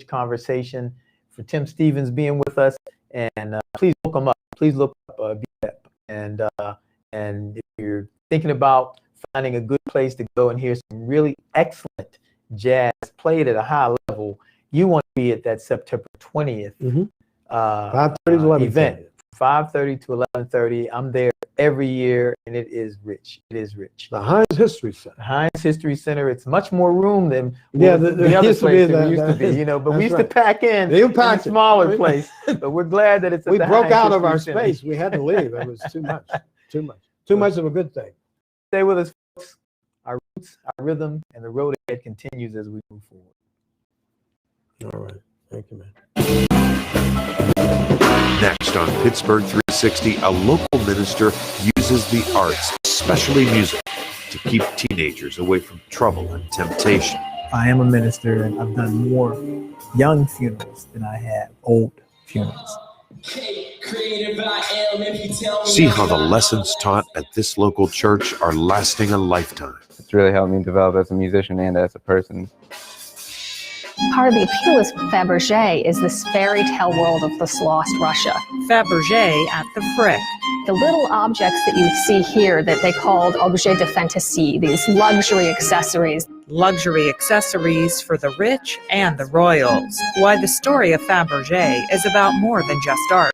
conversation. For Tim Stevens being with us, and please look him up. Please look up BEP. And if you're thinking about finding a good place to go and hear some really excellent jazz played at a high level, you want to be at that September 20th 5:30 to 11:30. event, 5:30 to 11:30. I'm there every year, and it is rich. It is rich. The Heinz History Center. Heinz History Center. It's much more room than Yeah, the there other used to be place that that- we used to that- be. You know, but we that's used right. to pack in You in a packed it. smaller place. But we're glad that it's at We the broke Heinz out of History our Center. space. We had to leave. It was too much. Too much. Too much of a good thing. Stay with us, folks. Our roots, our rhythm, and the road ahead continues as we move forward. All right. Thank you, man. Next on Pittsburgh 360, a local minister uses the arts, especially music, to keep teenagers away from trouble and temptation. I am a minister, and I've done more young funerals than I have old funerals. See how the lessons taught at this local church are lasting a lifetime. It's really helped me develop as a musician and as a person. Part of the appeal is Fabergé is this fairy tale world of this lost Russia. Fabergé at the Frick. The little objects that you see here that they called objets de fantaisie, these luxury accessories. Luxury accessories for the rich and the royals. Why the story of Fabergé is about more than just art.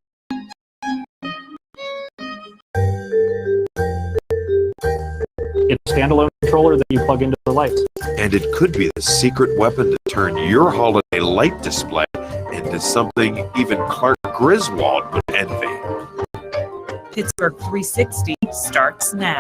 It's a standalone controller that you plug into the lights. And it could be the secret weapon to turn your holiday light display into something even Clark Griswold would envy. Pittsburgh 360 starts now.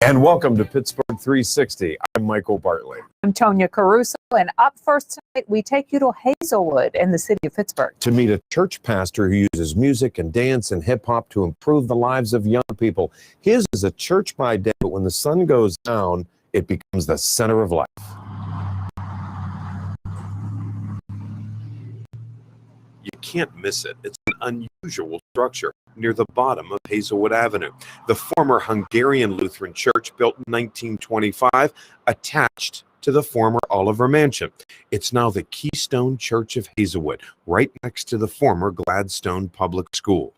And welcome to Pittsburgh 360. I'm Michael Bartley. I'm Tonya Caruso, and up first tonight, we take you to Hazelwood in the city of Pittsburgh. To meet a church pastor who uses music and dance and hip hop to improve the lives of young people. His is a church by day, but when the sun goes down, it becomes the center of life. You can't miss it. It's an unusual structure near the bottom of Hazelwood Avenue. The former Hungarian Lutheran Church, built in 1925, attached to the former Oliver Mansion. It's now the Keystone Church of Hazelwood, right next to the former Gladstone Public School.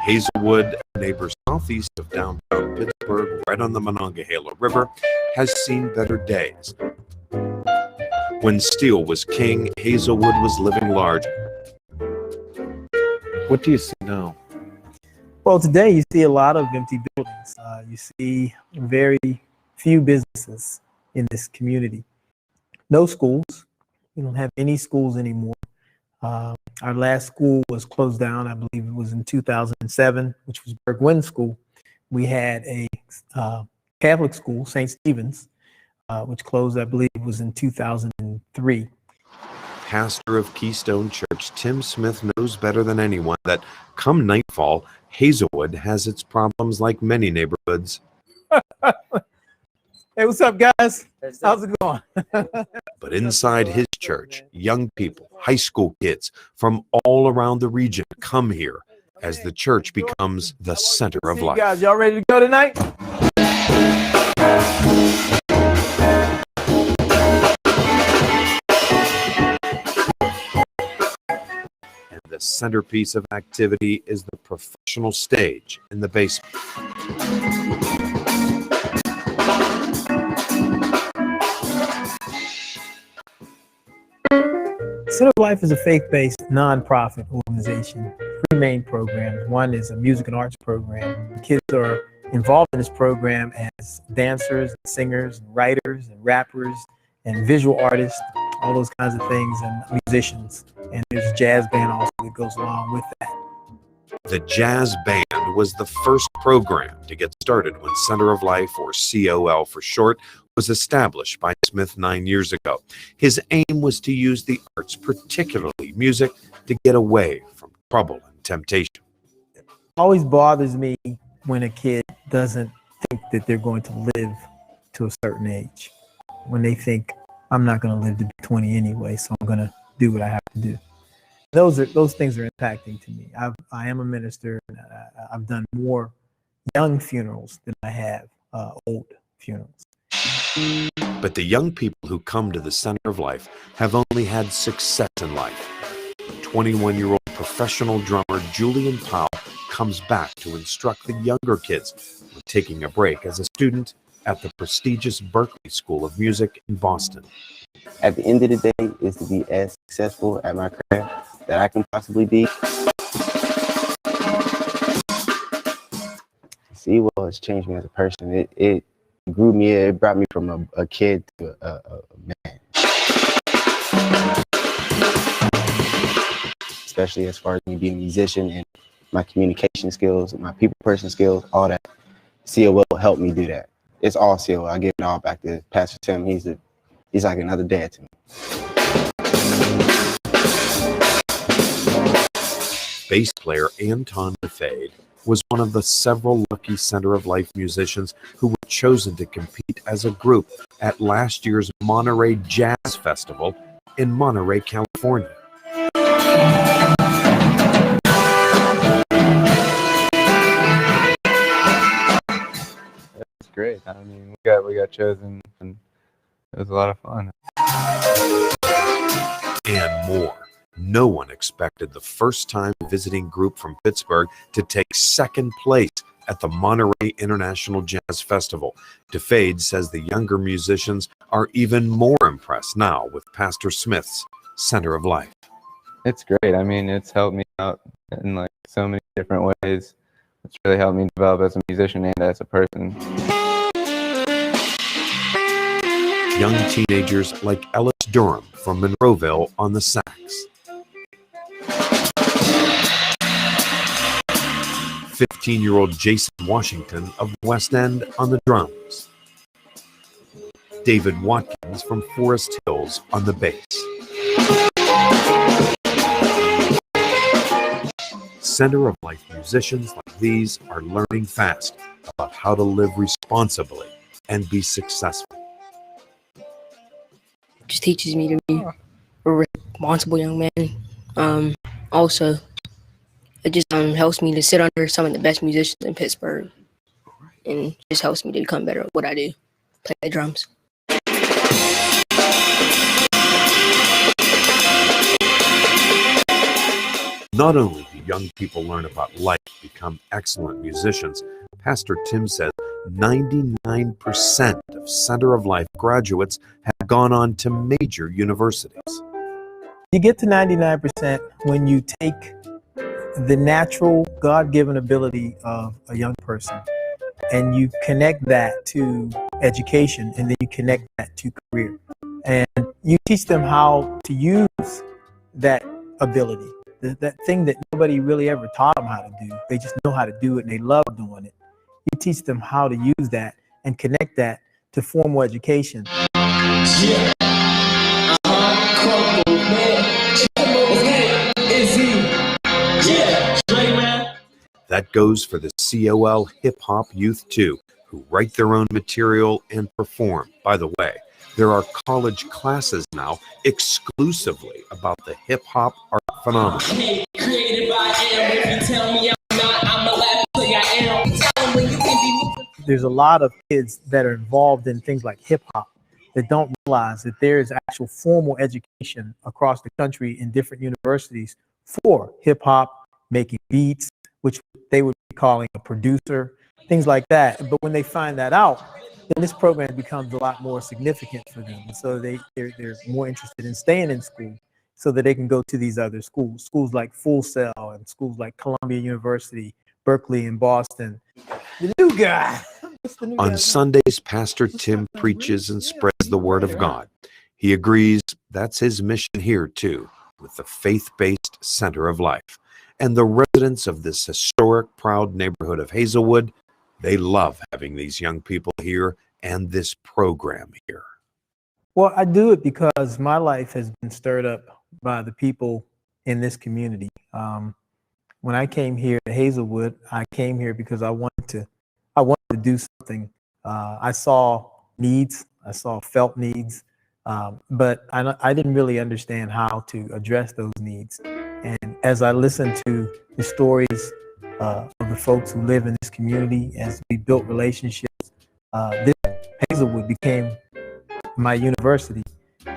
Hazelwood, a neighbor southeast of downtown Pittsburgh, right on the Monongahela River, has seen better days. When steel was king, Hazelwood was living large. What do you see now? Well, today you see a lot of empty buildings. You see very few businesses in this community. No schools. We don't have any schools anymore. Our last school was closed down, I believe it was in 2007, which was Bergwin School. We had a Catholic school, St. Stephen's, which closed, I believe, was in 2003. Pastor of Keystone Church, Tim Smith knows better than anyone that come nightfall, Hazelwood has its problems like many neighborhoods. Hey, what's up, guys? How's it going? But inside his church, young people, high school kids from all around the region come here as the church becomes the center of life. Guys, y'all ready to go tonight? And the centerpiece of activity is the professional stage in the basement. Center of Life is a faith-based nonprofit organization. Three main programs. One is a music and arts program. Kids are involved in this program as dancers, singers, and writers, and rappers, and visual artists, all those kinds of things, and musicians. And there's a jazz band also that goes along with that. The Jazz Band was the first program to get started when Center of Life, or COL for short, was established by Smith 9 years ago. His aim was to use the arts, particularly music, to get away from trouble and temptation. It always bothers me when a kid doesn't think that they're going to live to a certain age. When they think, I'm not going to live to be 20 anyway, so I'm going to do what I have to do. Those things are impacting to me. I am a minister, and I've done more young funerals than I have old funerals. But the young people who come to the Center of Life have only had success in life. 21-year-old professional drummer Julian Powell comes back to instruct the younger kids when taking a break as a student at the prestigious Berklee School of Music in Boston. At the end of the day, is to be as successful at my craft that I can possibly be. COL has changed me as a person. It grew me. It brought me from a kid to a man. Especially as far as me being a musician and my communication skills, my people person skills, all that. COL helped me do that. It's all COL. I give it all back to Pastor Tim. He's like another dad to me. Bass player Anton DeFade was one of the several lucky Center of Life musicians who were chosen to compete as a group at last year's Monterey Jazz Festival in Monterey, California. That's great. I mean, we got chosen, and it was a lot of fun. And more. No one expected the first-time visiting group from Pittsburgh to take second place at the Monterey International Jazz Festival. DeFade says the younger musicians are even more impressed now with Pastor Smith's Center of Life. It's great. I mean, it's helped me out in like so many different ways. It's really helped me develop as a musician and as a person. Young teenagers like Ellis Durham from Monroeville on the sax. 15-year-old Jason Washington of West End on the drums. David Watkins from Forest Hills on the bass. Center of Life musicians like these are learning fast about how to live responsibly and be successful. Just teaches me to be a responsible young man. Also, it just helps me to sit under some of the best musicians in Pittsburgh, and just helps me to become better at what I do, play the drums. Not only do young people learn about life, become excellent musicians, Pastor Tim says 99% of Center of Life graduates have gone on to major universities. You get to 99% when you take the natural God-given ability of a young person, and you connect that to education, and then you connect that to career, and you teach them how to use that ability, that thing that nobody really ever taught them how to do. They just know how to do it and they love doing it. You teach them how to use that and connect that to formal education. That goes for the COL Hip Hop Youth too, who write their own material and perform. By the way, there are college classes now exclusively about the hip hop art phenomenon. There's a lot of kids that are involved in things like hip hop that don't realize that there is actual formal education across the country in different universities for hip hop, making beats, which they would be calling a producer, things like that. But when they find that out, then this program becomes a lot more significant for them. And so they're more interested in staying in school so that they can go to these other schools like Full Sail and schools like Columbia University, Berkeley, and Boston. The new guy. On Sundays, Pastor Tim preaches and spreads the word of God. He agrees that's his mission here too, with the faith-based Center of Life. And the residents of this historic, proud neighborhood of Hazelwood, they love having these young people here and this program here. Well, I do it because my life has been stirred up by the people in this community. When I came here to Hazelwood, I came here because I wanted to do something. I saw needs, I saw felt needs, but I didn't really understand how to address those needs. And as I listened to the stories of the folks who live in this community, as we built relationships, this Hazelwood became my university,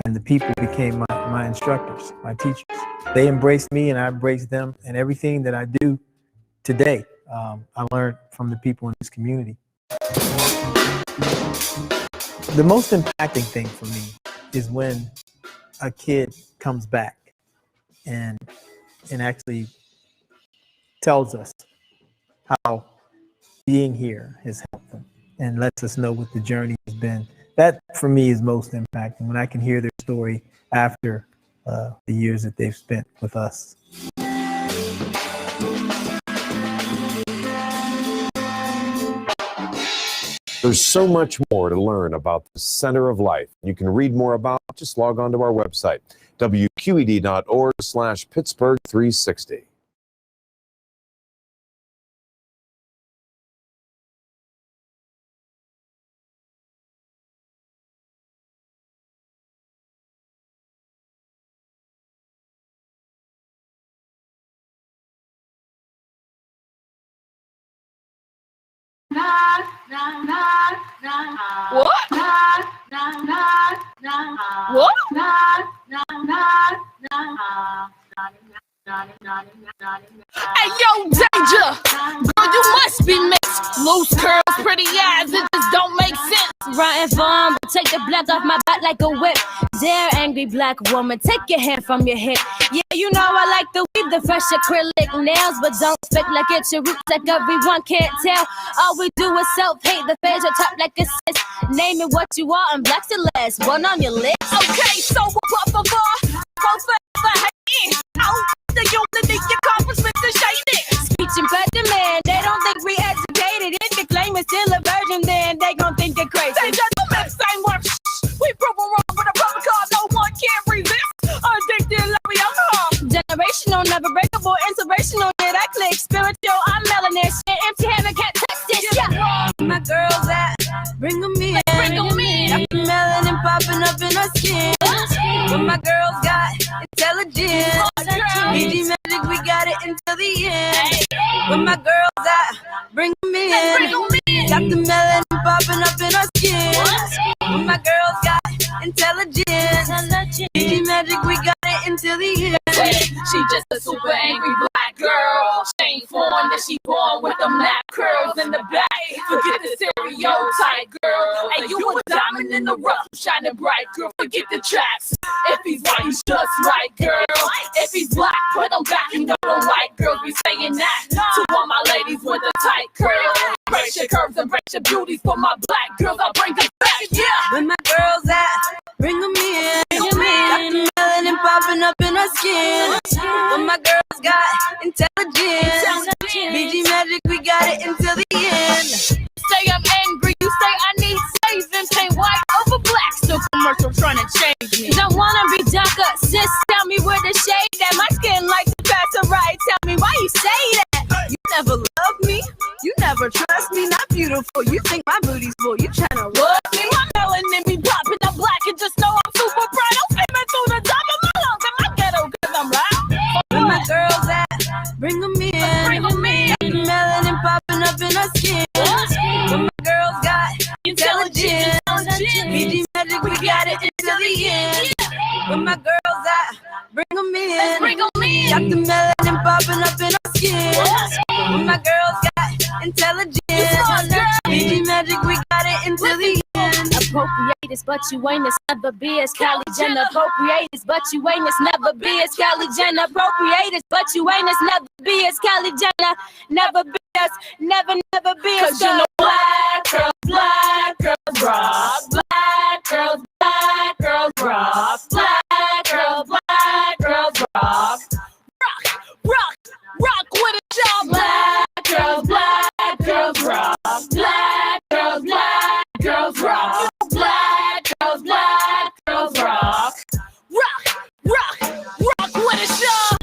and the people became my instructors, my teachers. They embraced me and I embraced them, and everything that I do today, I learned from the people in this community. The most impacting thing for me is when a kid comes back and actually tells us how being here has helped them and lets us know what the journey has been. That for me is most impacting, when I can hear their story after the years that they've spent with us. There's so much more to learn about the Center of Life. You can read more about it. Just log on to our website, wqed.org/Pittsburgh360. Hey, yo, Danger! Girl, you must be mixed. Loose curls, pretty eyes, it just don't make sense. Rotten farm, take the black off my back like a whip. Dare angry black woman, take your hand from your hip. Yeah, you know I like the weave, the fresh acrylic nails, but don't speak like it's your roots like everyone can't tell. All we do is self-hate, the face are top like a sis. Name it what you are and black's the last one on your list. Okay, so what for? The unity accomplishments are shaded. Speech impediment, they don't think we educated. If the claim is still a virgin, then they gon' think you're crazy. They just don't make the same word. We prove them wrong with a public call, no one can resist. Addicted like we alcohol. Generational, never breakable, inspirational. Did I click? Spiritual, I'm melanin. Shit, empty handed, can't text this. Yeah. My girls that bring them in. Bring them in. Got the melanin popping up in her skin. But my girls got intelligence. Easy magic, we got it until the end. When my girls at, bring them in. Got the melanin popping up in her skin. When my girls got intelligence. Easy magic, we got it until the end. She just a super angry black girl. She ain't formed that she born with them map curls in the back. Forget the stereotype, girl. And you a diamond in the rough, shining bright, girl. Forget the tracks. If he's white, he's just right, girl. If he's black, put him back in the white. black girls be saying that. To all my ladies with the tight curls, brace your curves and brace your beauties for my black girls. I'll bring them back, yeah. Where my girls at? Bring them in. Got the melanin popping up in her skin. When my girls got intelligence, BG Magic, we got it until the end. Say I'm angry, you say I need saving. Paint white over black, still commercial trying to change me. Don't wanna be darker, sis, tell me where the shade at. My skin like the pass right, tell me why you say that. You never loved me, you never trust me, not beautiful. You think my booty's full, you tryna What? Me, my melanin be popping up black and just know I'm super bright. I'm screaming through the top of my lungs in my ghetto cause I'm loud. Where my girls at? Bring them in. Bring them in. Got the melanin popping up in her skin. When my girls got intelligence, BG Magic, we got it until the end. When my girls at? Bring them in. Bring them in. Got the melanin popping up in her skin. When my girls got intelligence, BG Magic, we got it until the end. Appropriators, but you ain't as never be as Kylie Jenner. Appropriators, but you ain't as never be as Kylie Jenner. Appropriators, but you ain't as never be as Kylie Jenner. Never be as, never be as. Cause you know black girls rock. Black girls rock. Black girls rock. Rock with a job. Black girls rock. Black girls rock. Black girls rock. Rock with a job.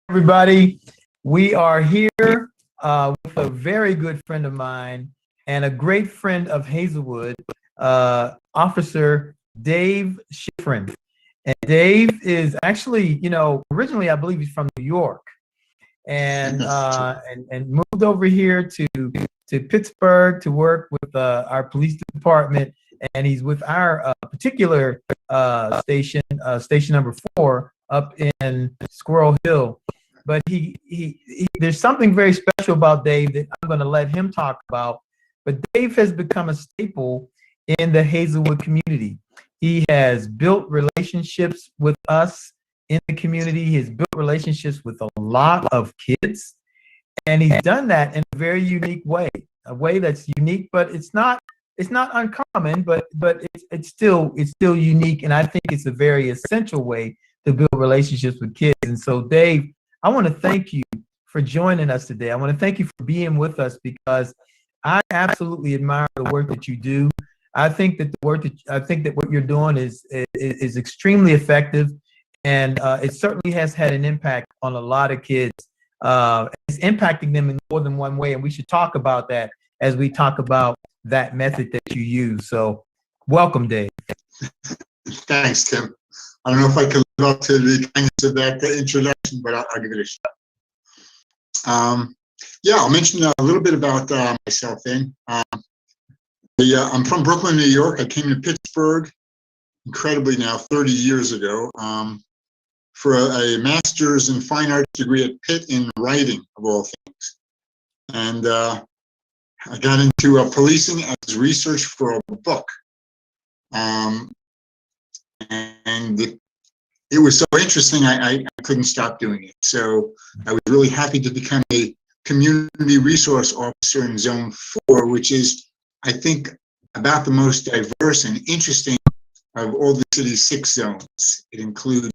Everybody, we are here with a very good friend of mine and a great friend of Hazelwood, Officer Dave Schifrin. And Dave is actually, originally I believe he's from New York, and and moved over here to Pittsburgh to work with our police department, and he's with our particular station, station number 4 up in Squirrel Hill. But there's something very special about Dave that I'm going to let him talk about. But Dave has become a staple in the Hazelwood community. He has built relationships with us in the community. He has built relationships with a lot of kids, and he's done that in a very unique way, a way that's unique, but it's not uncommon, but it's still unique, and I think it's a very essential way to build relationships with kids. And so, Dave, I want to thank you for joining us today. I want to thank you for being with us because I absolutely admire the work that you do. I think that what you're doing is extremely effective, and it certainly has had an impact on a lot of kids. It's impacting them in more than one way, and we should talk about that as we talk about that method that you use. So, welcome, Dave. Thanks, Tim. I don't know if I can live up to the kindness of that introduction, but I'll give it a shot. Yeah, I'll mention a little bit about myself then. I'm from Brooklyn, New York. I came to Pittsburgh, incredibly now, 30 years ago, for a master's in fine arts degree at Pitt in writing, of all things. And I got into policing as research for a book. And it was so interesting, I couldn't stop doing it. So I was really happy to become a community resource officer in Zone 4, which is, I think, about the most diverse and interesting of all the city's 6 zones. It includes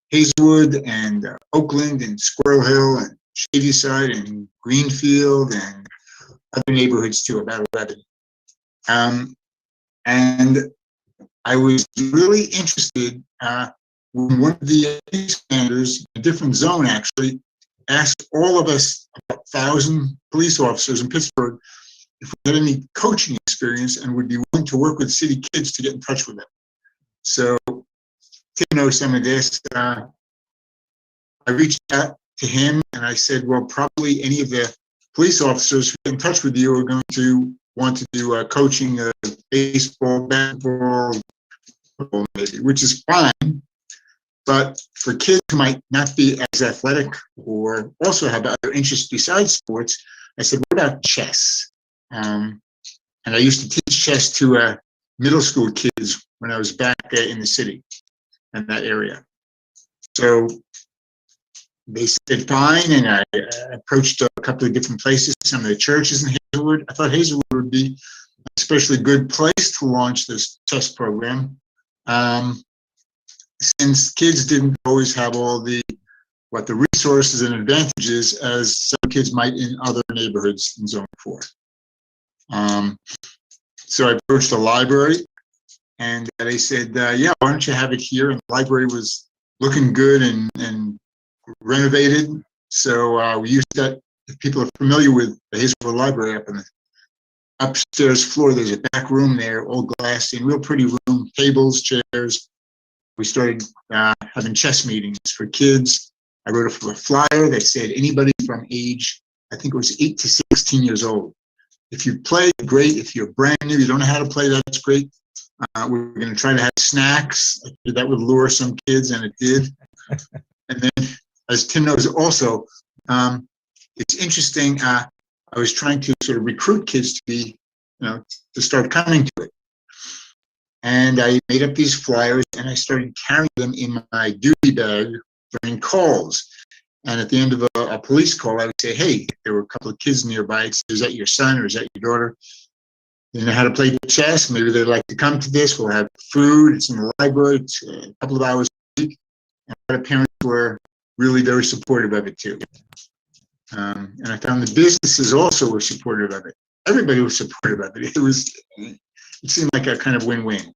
Hazelwood and Oakland and Squirrel Hill and Shadyside and Greenfield and other neighborhoods too, about 11. And I was really interested when one of the commanders, a different zone actually, asked all of us, about 1,000 police officers in Pittsburgh, if we had any coaching experience and would be willing to work with city kids to get in touch with them. So Tim knows some of this. I reached out to him and I said, well, probably any of the police officers who get in touch with you are going to want to do coaching, baseball, basketball, football maybe, which is fine. But for kids who might not be as athletic or also have other interests besides sports, I said, what about chess? And I used to teach chess to middle school kids when I was back in the city in that area. So they said fine, and I approached a couple of different places, some of the churches in Hazelwood. I thought Hazelwood would be an especially good place to launch this chess program, since kids didn't always have all the resources and advantages as some kids might in other neighborhoods in Zone 4. So I approached the library, and they said, yeah, why don't you have it here? And the library was looking good and renovated. So we used that. If people are familiar with the Hazelwood Library, up in the upstairs floor, there's a back room there, all glassy, real pretty room, tables, chairs. We started having chess meetings for kids. I wrote a flyer that said anybody from age, I think it was 8 to 16 years old. If you play, great. If you're brand new, you don't know how to play, that's great. We're going to try to have snacks. That would lure some kids, and it did. And then, as Tim knows also, it's interesting. I was trying to sort of recruit kids to be, to start coming to it. And I made up these flyers, and I started carrying them in my duty bag during calls. And at the end of a police call, I would say, hey, there were a couple of kids nearby. I'd say, is that your son or is that your daughter? They know how to play chess. Maybe they'd like to come to this. We'll have food. It's in the library. It's a couple of hours a week. And a lot of parents were really very supportive of it, too. And I found the businesses also were supportive of it. Everybody was supportive of it. It seemed like a kind of win-win.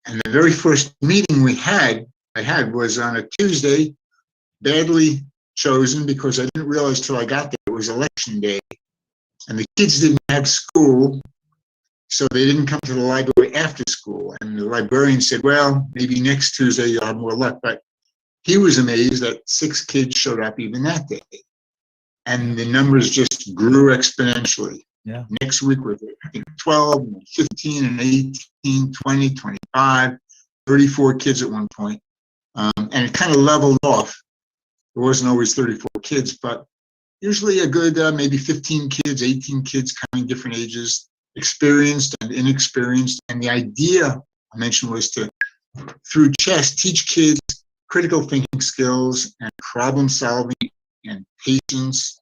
And the very first meeting I had was on a Tuesday, badly chosen because I didn't realize till I got there it was election day. And the kids didn't have school, so they didn't come to the library after school. And the librarian said, well, maybe next Tuesday you'll have more luck. But he was amazed that 6 kids showed up even that day. And the numbers just grew exponentially. Yeah. Next week we're, I think, 12, and 15, and 18, 20, 25, 34 kids at one point. And it kind of leveled off. There wasn't always 34 kids, but usually a good maybe 15 kids, 18 kids coming different ages, experienced and inexperienced. And the idea I mentioned was to, through chess, teach kids critical thinking skills and problem solving and patience,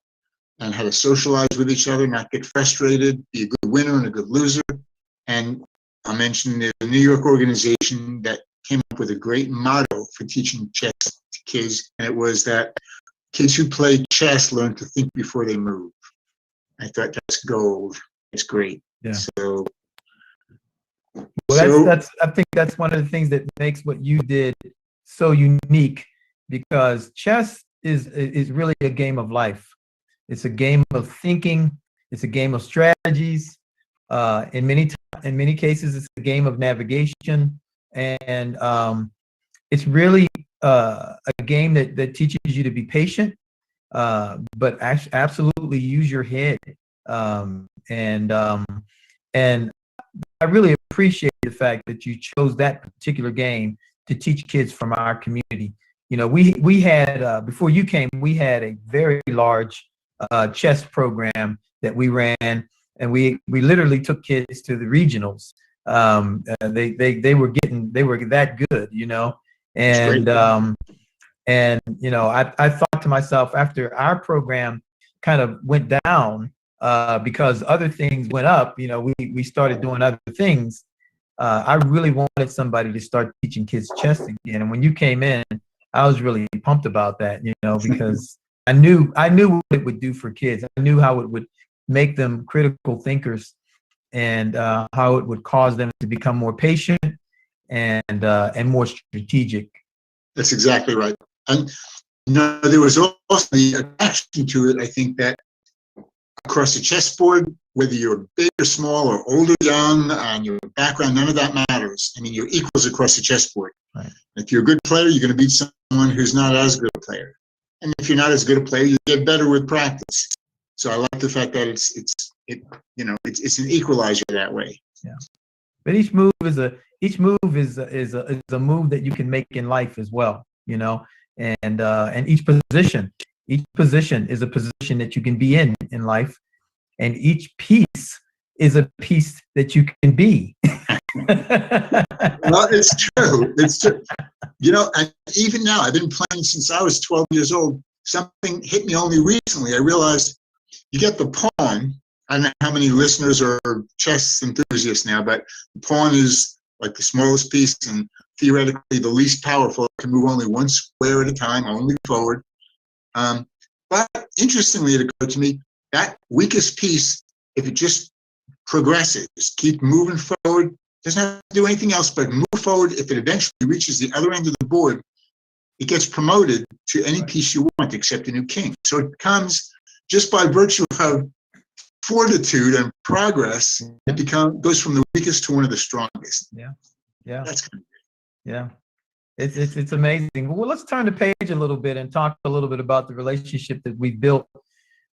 and how to socialize with each other, not get frustrated, be a good winner and a good loser. And I mentioned there's a New York organization that came up with a great motto for teaching chess to kids, and it was that kids who play chess learn to think before they move. I thought that's gold. It's great. Yeah. So, well, I think that's one of the things that makes what you did so unique, because chess is really a game of life. It's a game of thinking. It's a game of strategies. In many cases, it's a game of navigation, and it's really a game that teaches you to be patient, but absolutely use your head. And I really appreciate the fact that you chose that particular game to teach kids from our community. We had before you came, we had a very large chess program that we ran, and we literally took kids to the regionals. They were that good, and I thought to myself, after our program kind of went down because other things went up, we started doing other things. I really wanted somebody to start teaching kids chess again, and when you came in, I was really pumped about that, because I knew what it would do for kids. I knew how it would make them critical thinkers, and how it would cause them to become more patient and more strategic. That's exactly right. And there was also the attraction to it. I think that across the chessboard, whether you're big or small or old or young, and your background, none of that matters. I mean, you're equals across the chessboard. Right. If you're a good player, you're going to beat someone who's not as good a player. And if you're not as good a player, you get better with practice. So I like the fact that it's an equalizer that way. Yeah. But each move is a move that you can make in life as well. you know, and each position is a position that you can be in life, and each piece is a piece that you can be. Well, it's true. It's true. You know, even now, I've been playing since I was 12 years old. Something hit me only recently. I realized you get the pawn. I don't know how many listeners are chess enthusiasts now, but the pawn is like the smallest piece and theoretically the least powerful. It can move only one square at a time, only forward. But interestingly, it occurred to me that weakest piece, if it just progresses, keep moving forward, doesn't have to do anything else but move forward. If it eventually reaches the other end of the board, it gets promoted to any piece you want except a new king. So it comes just by virtue of fortitude and progress. It goes from the weakest to one of the strongest. Yeah, yeah, that's kind of yeah. It's amazing. Well, let's turn the page a little bit and talk a little bit about the relationship that we built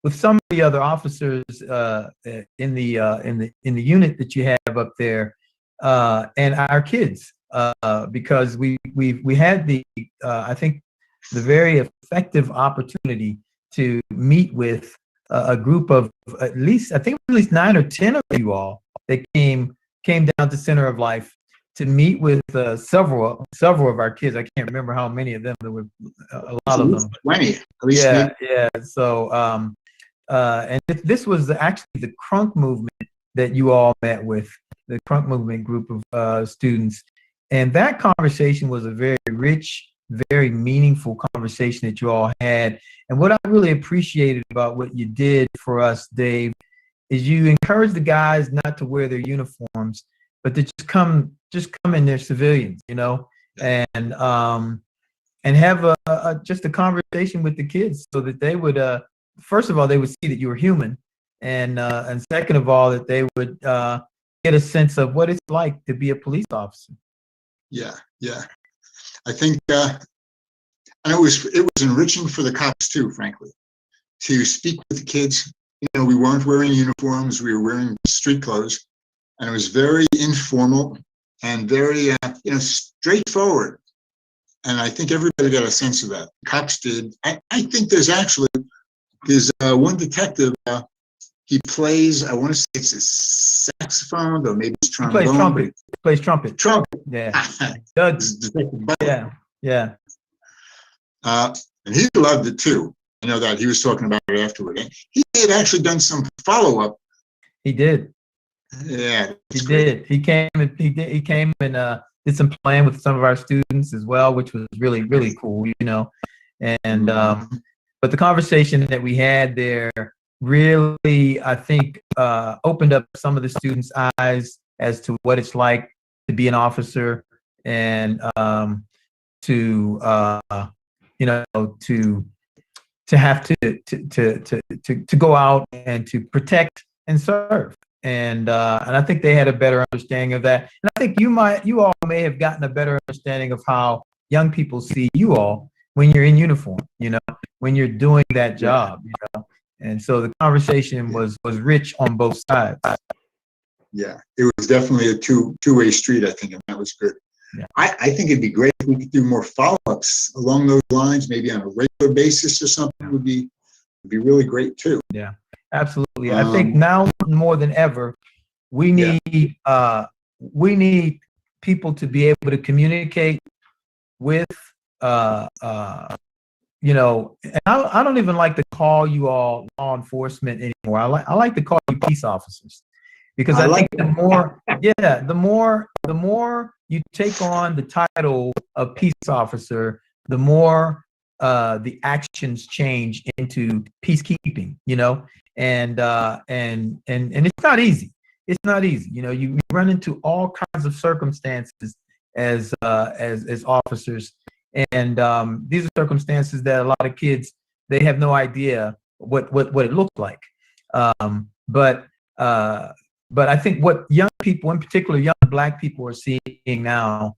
with some of the other officers in the unit that you have up there, and our kids, because we had the I think the very effective opportunity to meet with a group of at least 9 or 10 of you all that came down to Center of Life to meet with several of our kids. I can't remember how many of them. There were a lot of them. 20. At least Yeah. So, and this was actually the Crunk movement that you all met with, the Crunk movement group of students. And that conversation was a very rich, very meaningful conversation that you all had. And what I really appreciated about what you did for us, Dave, is you encouraged the guys not to wear their uniforms, but to just come in their civilians, you know, and have just a conversation with the kids so that they would, first of all, they would see that you were human, and second of all, that they would get a sense of what it's like to be a police officer. Yeah. I think, and it was enriching for the cops too, frankly, to speak with the kids. You know, we weren't wearing uniforms; we were wearing street clothes, and it was very informal and very, straightforward. And I think everybody got a sense of that. Cops did. I think there's one detective. He plays, I want to say it's a saxophone, or maybe it's trombone. He plays trumpet. Trumpet. Yeah. Yeah. And he loved it too. I know that he was talking about it afterward. And he had actually done some follow-up. He did. Yeah. He did. He came and did some playing with some of our students as well, which was really, really cool, you know. And but the conversation that we had there really, I think, opened up some of the students' eyes as to what it's like to be an officer, and to have to go out and to protect and serve. And I think they had a better understanding of that. And I think you all may have gotten a better understanding of how young people see you all when you're in uniform, you know, when you're doing that job, you know. And so the conversation was rich on both sides. Yeah, it was definitely a two-way street, I think, and that was good. Yeah. I think it'd be great if we could do more follow-ups along those lines, maybe on a regular basis or something. Would be really great too. Yeah, absolutely. I think now more than ever, we need people to be able to communicate with you know, and I don't even like to call you all law enforcement anymore. I like to call you peace officers, because I think the more you take on the title of peace officer, the more the actions change into peacekeeping, you know, and it's not easy. It's not easy. You know, you run into all kinds of circumstances as officers. And these are circumstances that a lot of kids, they have no idea what it looks like. But I think what young people, in particular young Black people, are seeing now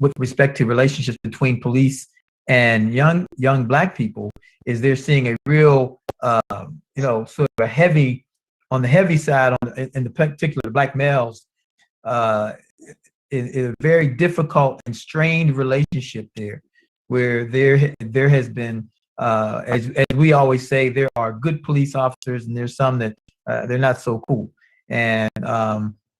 with respect to relationships between police and young Black people is they're seeing a real, sort of a heavy, on the heavy side, in the particular Black males, in a very difficult and strained relationship there where there has been, as we always say, there are good police officers and there's some that they're not so cool. And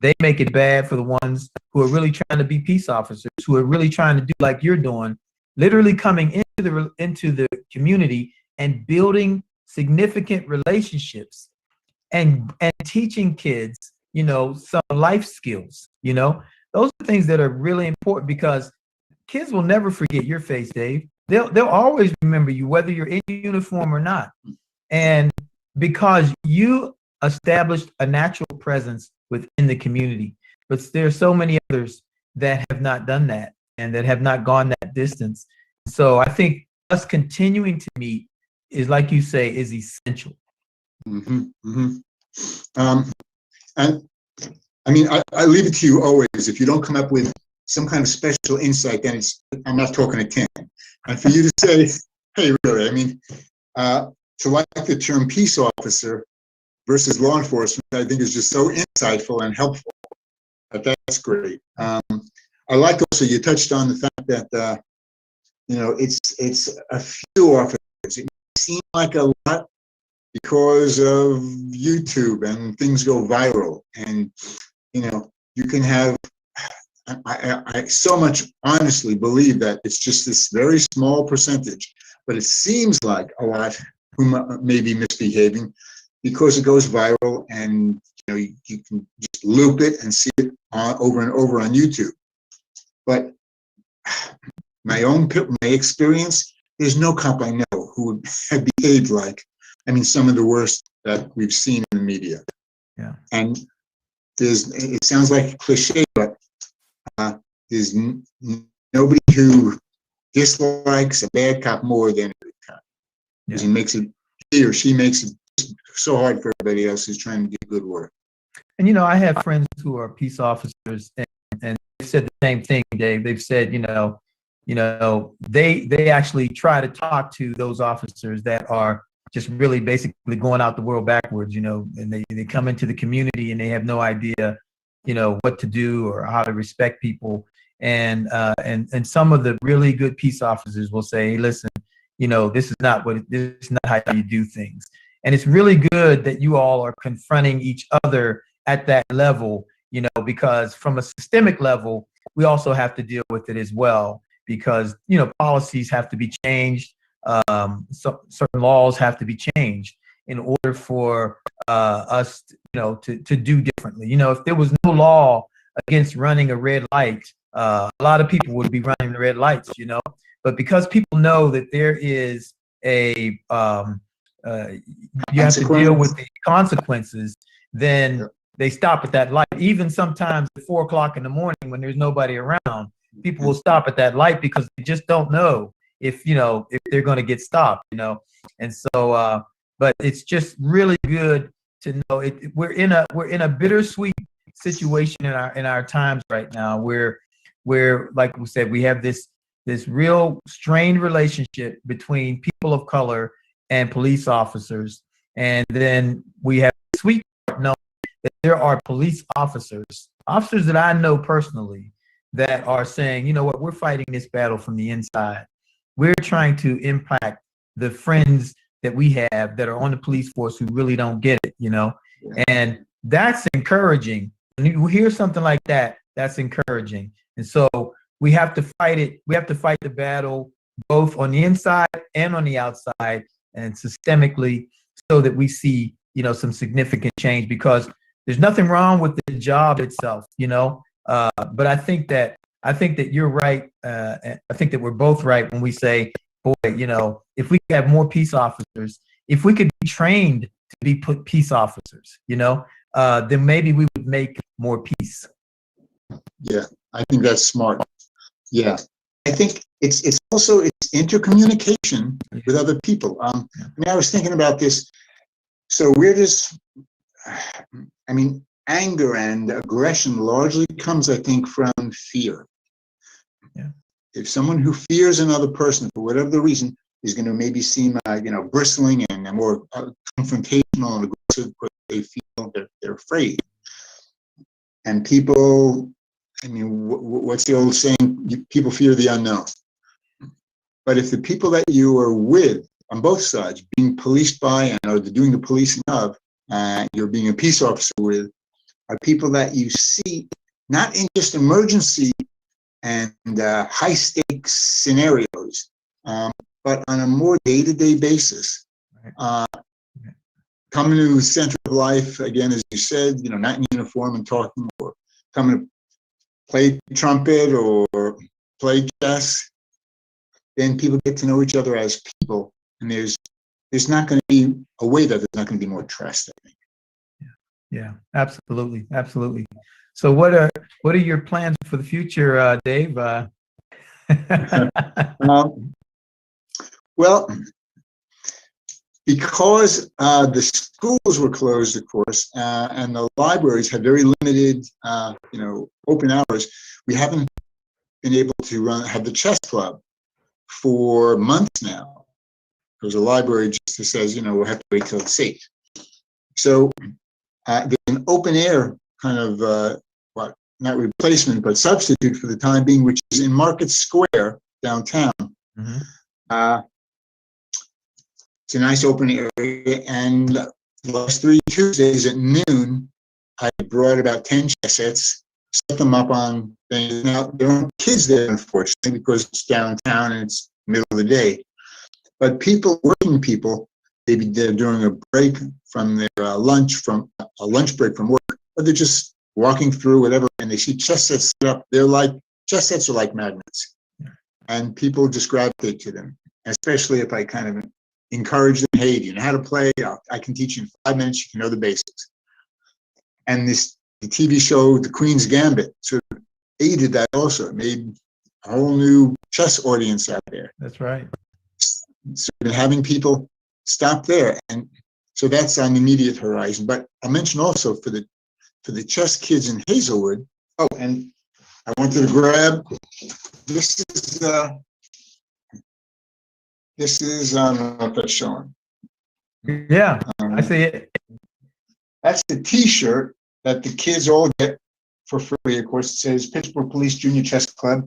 they make it bad for the ones who are really trying to be peace officers, who are really trying to do like you're doing, literally coming into the community and building significant relationships and teaching kids, some life skills. Those are things that are really important, because kids will never forget your face, Dave. They'll always remember you, whether you're in uniform or not. And because you established a natural presence within the community. But there are so many others that have not done that and that have not gone that distance. So I think us continuing to meet is, like you say, is essential. And I mean, I leave it to you always. If you don't come up with some kind of special insight, then I'm not talking to Tim. And for you to say, hey, really, I mean, to like the term peace officer versus law enforcement, I think is just so insightful and helpful. That's great. I like also, you touched on the fact that, it's a few officers. It seems like a lot because of YouTube and things go viral. And, you can have, I so much honestly believe that it's just this very small percentage, but it seems like a lot who may be misbehaving because it goes viral, and you can just loop it and see it over and over on YouTube. But my experience, there's no cop I know who would have behaved like, some of the worst that we've seen in the media. Yeah. And it sounds like a cliche, but there's nobody who dislikes a bad cop more than a good cop. Because he or she makes it so hard for everybody else who's trying to do good work. And I have friends who are peace officers, and they've said the same thing, Dave. They've said, they actually try to talk to those officers that are just really basically going out the world backwards, and they come into the community and they have no idea, what to do or how to respect people. And some of the really good peace officers will say, hey, listen, this is not how you do things. And it's really good that you all are confronting each other at that level, because from a systemic level, we also have to deal with it as well, because, policies have to be changed. Certain laws have to be changed in order for us, to do differently. If there was no law against running a red light, a lot of people would be running the red lights, but because people know that there is you have to deal with the consequences, then they stop at that light. Even sometimes at 4 o'clock in the morning when there's nobody around, people will stop at that light because they just don't know if they're going to get stopped, And so, but it's just really good to know we're in a bittersweet situation in our times right now, where like we said, we have this real strained relationship between people of color and police officers, and then we have sweet knowing that there are police officers that I know personally that are saying, what, we're fighting this battle from the inside. We're trying to impact the friends that we have that are on the police force who really don't get it, and that's encouraging. When you hear something like that, that's encouraging. And so we have to fight it. We have to fight the battle both on the inside and on the outside, and systemically, so that we see, some significant change, because there's nothing wrong with the job itself, but I think that you're right. I think that we're both right when we say, boy, if we could have more peace officers, if we could be trained to be peace officers, then maybe we would make more peace. Yeah, I think that's smart. Yeah, I think it's also intercommunication with other people. I was thinking about this. So where does, anger and aggression largely comes, I think, from fear. Yeah. If someone who fears another person for whatever the reason is going to maybe seem, bristling and more confrontational and aggressive, because they feel they're afraid. And people, what's the old saying? People fear the unknown. But if the people that you are with on both sides, being policed by and are doing the policing of, you're being a peace officer with, are people that you see not in just emergency and high stakes scenarios, but on a more day-to-day basis. Coming to the center of life, again, as you said, not in uniform and talking, or coming to play trumpet or play chess, then people get to know each other as people, and there's not going to be a way that there's not going to be more trust, I think. Yeah, absolutely, absolutely. So what are your plans for the future, Dave? Well, because the schools were closed, of course, and the libraries had very limited, open hours, we haven't been able to have the chess club for months now, because the library just says, we'll have to wait till it's safe. So there's an open air kind of, not replacement, but substitute for the time being, which is in Market Square downtown. It's a nice open area, and the last 3 Tuesdays at noon, I brought about 10 chess sets, set them up on things. Now, there aren't kids there, unfortunately, because it's downtown and it's middle of the day. But people, working people, maybe they're during a break from their lunch break from work, or they're just walking through whatever, and they see chess sets set up. Chess sets are like magnets, and people just gravitate to them, especially if I kind of encourage them. Hey, do you know how to play? I can teach you in 5 minutes. You can know the basics. And the TV show, The Queen's Gambit, sort of aided that also. It made a whole new chess audience out there. That's right. So having people stop there, and so that's on the immediate horizon. But I'll mention also for the chess kids in Hazelwood. Oh, and I wanted to grab this is I don't know if that's showing. Yeah, I see it. That's the T-shirt that the kids all get for free. Of course, it says Pittsburgh Police Junior Chess Club.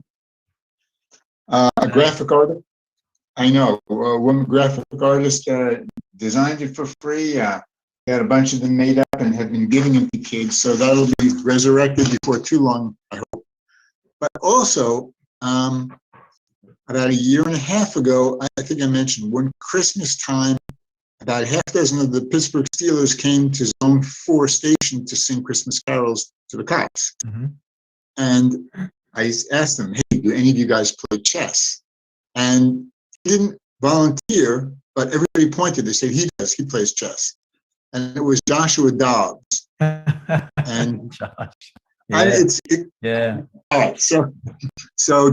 A graphic artist. I know, a woman graphic artist designed it for free. Got a bunch of them made up and have been giving them to kids. So that'll be resurrected before too long, I hope. But also, about 1.5 years ago, I think I mentioned, one Christmas time, about 6 of the Pittsburgh Steelers came to Zone 4 station to sing Christmas carols to the cops. And I asked them, hey, do any of you guys play chess? And he didn't volunteer, but everybody pointed. They said he does. He plays chess. And it was Joshua Dobbs. And Josh. Yeah. All right. So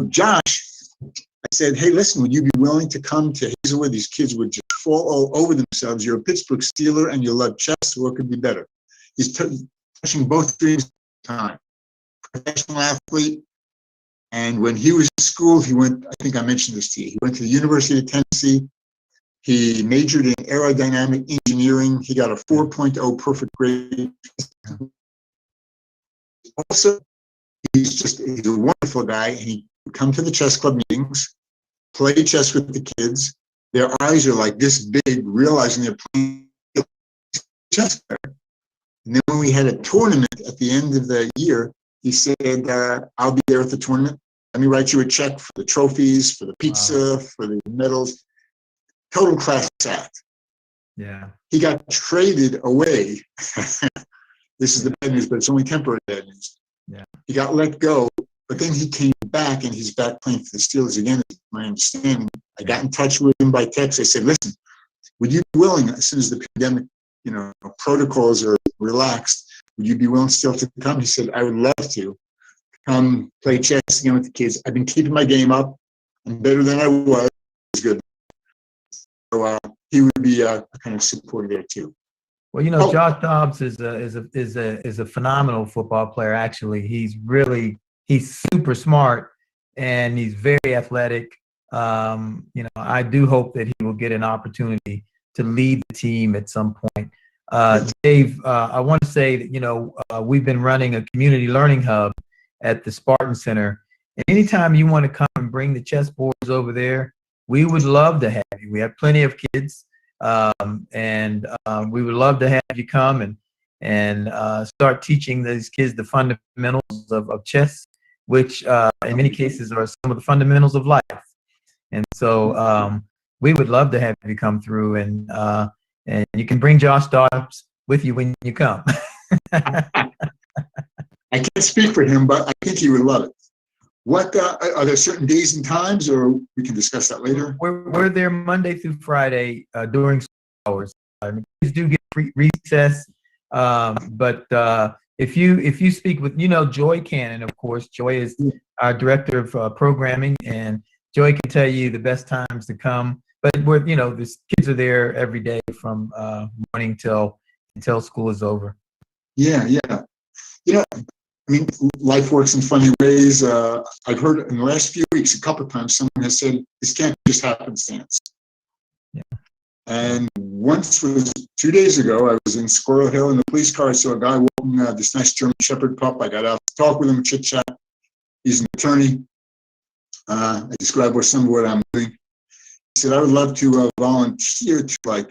Josh, I said, hey, listen, would you be willing to come to Hazelwood? These kids would just fall all over themselves. You're a Pittsburgh Steeler and you love chess. What could be better? He's touching both dreams at the time. Professional athlete. And when he was in school, he went, I think I mentioned this to you, he went to the University of Tennessee. He majored in aerodynamic engineering. He got a 4.0 perfect grade. Also, he's a wonderful guy. And he would come to the chess club meetings, play chess with the kids. Their eyes are like this big, realizing they're playing chess player. And then when we had a tournament at the end of the year, he said, I'll be there at the tournament. Let me write you a check for the trophies, for the pizza, for the medals. Total class act. Yeah. He got traded away. This is the bad news, but it's only temporary bad news. Yeah. He got let go, but then he came back, and he's back playing for the Steelers again, is my understanding. I got in touch with him by text. I said, listen, would you be willing, as soon as the pandemic, protocols are relaxed, would you be willing still to come? He said, I would love to come play chess again with the kids. I've been keeping my game up. I'm better than I was. It's good. So he would be a kind of supporter there too. Well, Josh Dobbs is a phenomenal football player. Actually, he's super smart and he's very athletic. I do hope that he will get an opportunity to lead the team at some point. Dave, I want to say that we've been running a community learning hub at the Spartan Center. And anytime you want to come and bring the chess boards over there, we would love to have you. We have plenty of kids, and we would love to have you come and start teaching these kids the fundamentals of chess, which in many cases are some of the fundamentals of life. And so we would love to have you come through, and you can bring Josh Dobbs with you when you come. I can't speak for him, but I think he would love it. What are there certain days and times, or we can discuss that later? We're there Monday through Friday during school hours. Kids do get free recess, but if you speak with Joy Cannon, of course, Joy is our director of programming, and Joy can tell you the best times to come. But the kids are there every day from morning until school is over. Yeah. I mean, life works in funny ways. I've heard in the last few weeks, a couple of times, someone has said, this can't just happenstance. Yeah. And once was 2 days ago, I was in Squirrel Hill in the police car. I saw a guy walking this nice German Shepherd pup. I got out to talk with him, chit chat. He's an attorney. I described some of what I'm doing. He said, I would love to volunteer to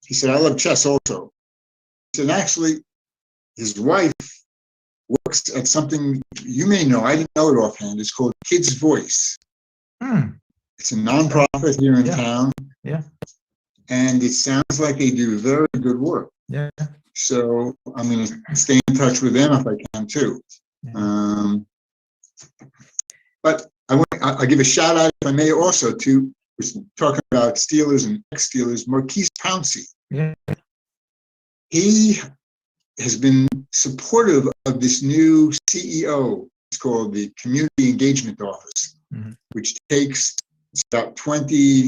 he said, I love chess also. He said, actually, his wife works at something you may know. I didn't know it offhand. It's called Kids Voice. It's a nonprofit here in town. Yeah. And it sounds like they do very good work. Yeah. So I'm going to stay in touch with them if I can too. Yeah. But I'll give a shout out, if I may, also to, we're talking about Steelers and ex-Steelers, Marquise Pouncey. Yeah. He has been supportive of this new CEO. It's called the Community Engagement Office, which takes about 20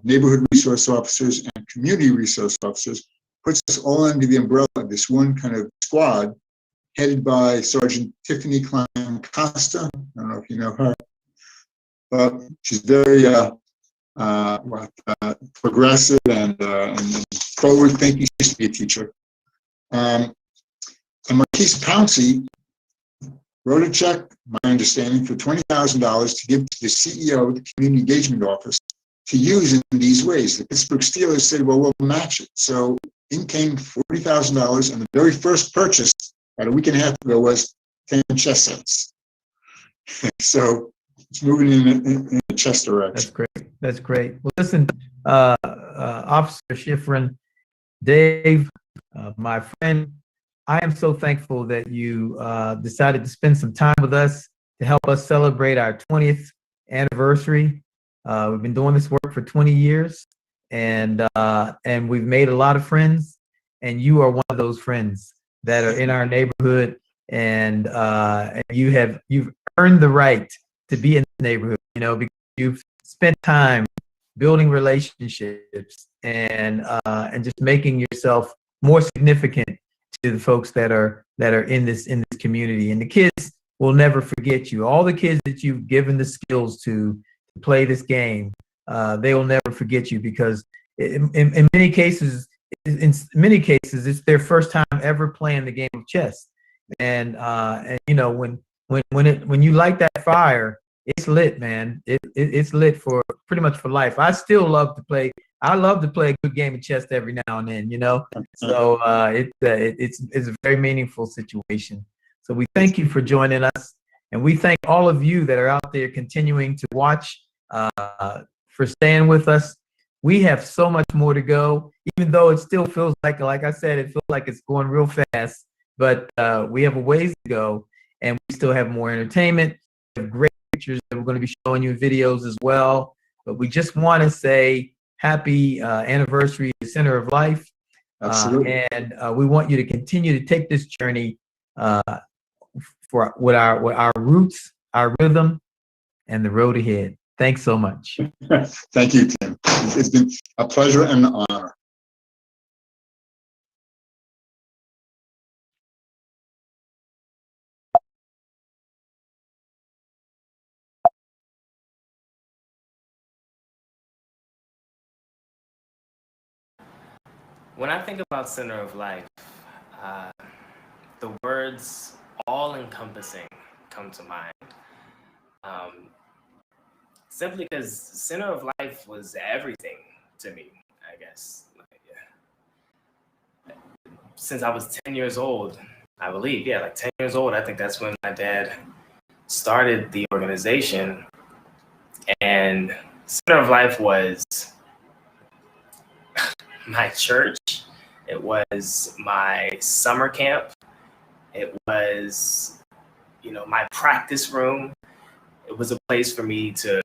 neighborhood resource officers and community resource officers, puts us all under the umbrella of this one kind of squad headed by Sergeant Tiffany Klein Costa. I don't know if you know her, but she's very progressive and forward-thinking. She used to be a teacher. And Marquise Pouncey wrote a check, my understanding, for $20,000 to give to the CEO of the Community Engagement Office to use in these ways. The Pittsburgh Steelers said, well, we'll match it. So in came $40,000, and the very first purchase about a week and a half ago was 10 chess sets. So it's moving in the chess direction. That's great. That's great. Well, listen, Officer Schifrin, Dave, my friend, I am so thankful that you decided to spend some time with us to help us celebrate our 20th anniversary. We've been doing this work for 20 years, and we've made a lot of friends, and you are one of those friends that are in our neighborhood, and you've earned the right to be in the neighborhood, because you've spent time building relationships and just making yourself more significant to the folks that are in this community. And the kids will never forget you. All the kids that you've given the skills to play this game, they will never forget you, because in many cases, it's their first time ever playing the game of chess. And when you light that fire, it's lit, man. It's lit for pretty much for life. I still love to play. I love to play a good game of chess every now and then, So it's a very meaningful situation. So we thank you for joining us, and we thank all of you that are out there continuing to watch, for staying with us. We have so much more to go, even though it still feels like I said, it feels like it's going real fast. But we have a ways to go, and we still have more entertainment. We have great pictures that we're going to be showing you, videos as well. But we just want to say happy anniversary to Center of Life. Absolutely. And we want you to continue to take this journey with our roots, our rhythm, and the road ahead. Thanks so much. Thank you, Tim. It's been a pleasure and an honor. When I think about Center of Life, the words all-encompassing come to mind. simply because Center of Life was everything to me, I guess. Since I was 10 years old, I believe, yeah, like 10 years old, I think that's when my dad started the organization. And Center of Life was my church. It was my summer camp. It was, you know, my practice room. It was a place for me to,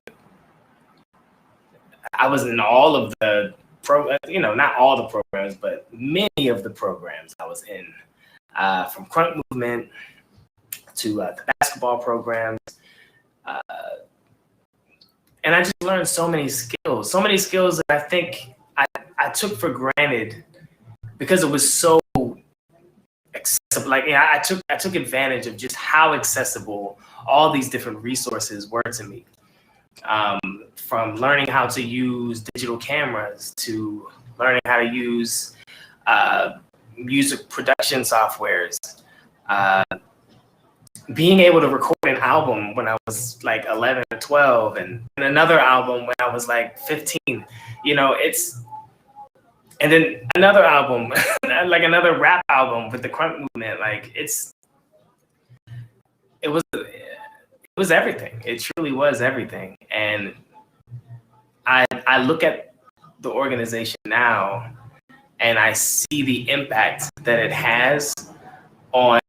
I was in all of the not all the programs, but many of the programs I was in, from Crunk Movement to the basketball programs. And I just learned so many skills that I think I took for granted because it was so accessible. Like, I took advantage of just how accessible all these different resources were to me. From learning how to use digital cameras to learning how to use music production softwares, being able to record an album when I was like 11 or 12 and another album when I was like 15, and then another album, like another rap album with the Crunk Movement. Like it was everything. It truly was everything. And I look at the organization now and I see the impact that it has on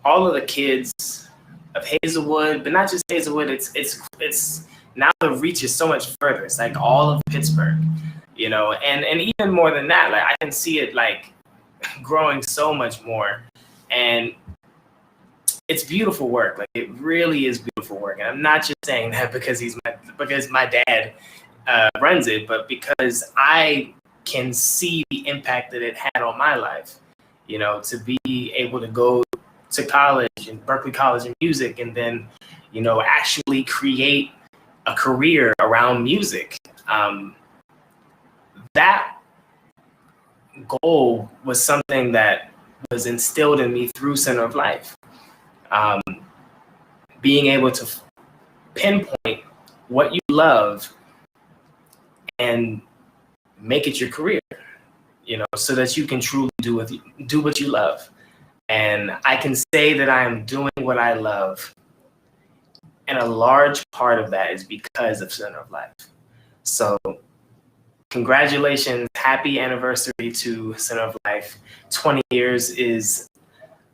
all of the kids of Hazelwood, but not just Hazelwood. It's now the reach is so much further. It's like all of Pittsburgh, and even more than that, like I can see it like growing so much more. And it's beautiful work. Like it really is beautiful work. And I'm not just saying that because because my dad runs it, but because I can see the impact that it had on my life. To be able to go to college and Berklee College of Music, and then, actually create a career around music. That goal was something that was instilled in me through Center of Life. Being able to pinpoint what you love and make it your career, so that you can truly do what you love. And I can say that I am doing what I love. And a large part of that is because of Center of Life. So congratulations, happy anniversary to Center of Life. 20 years is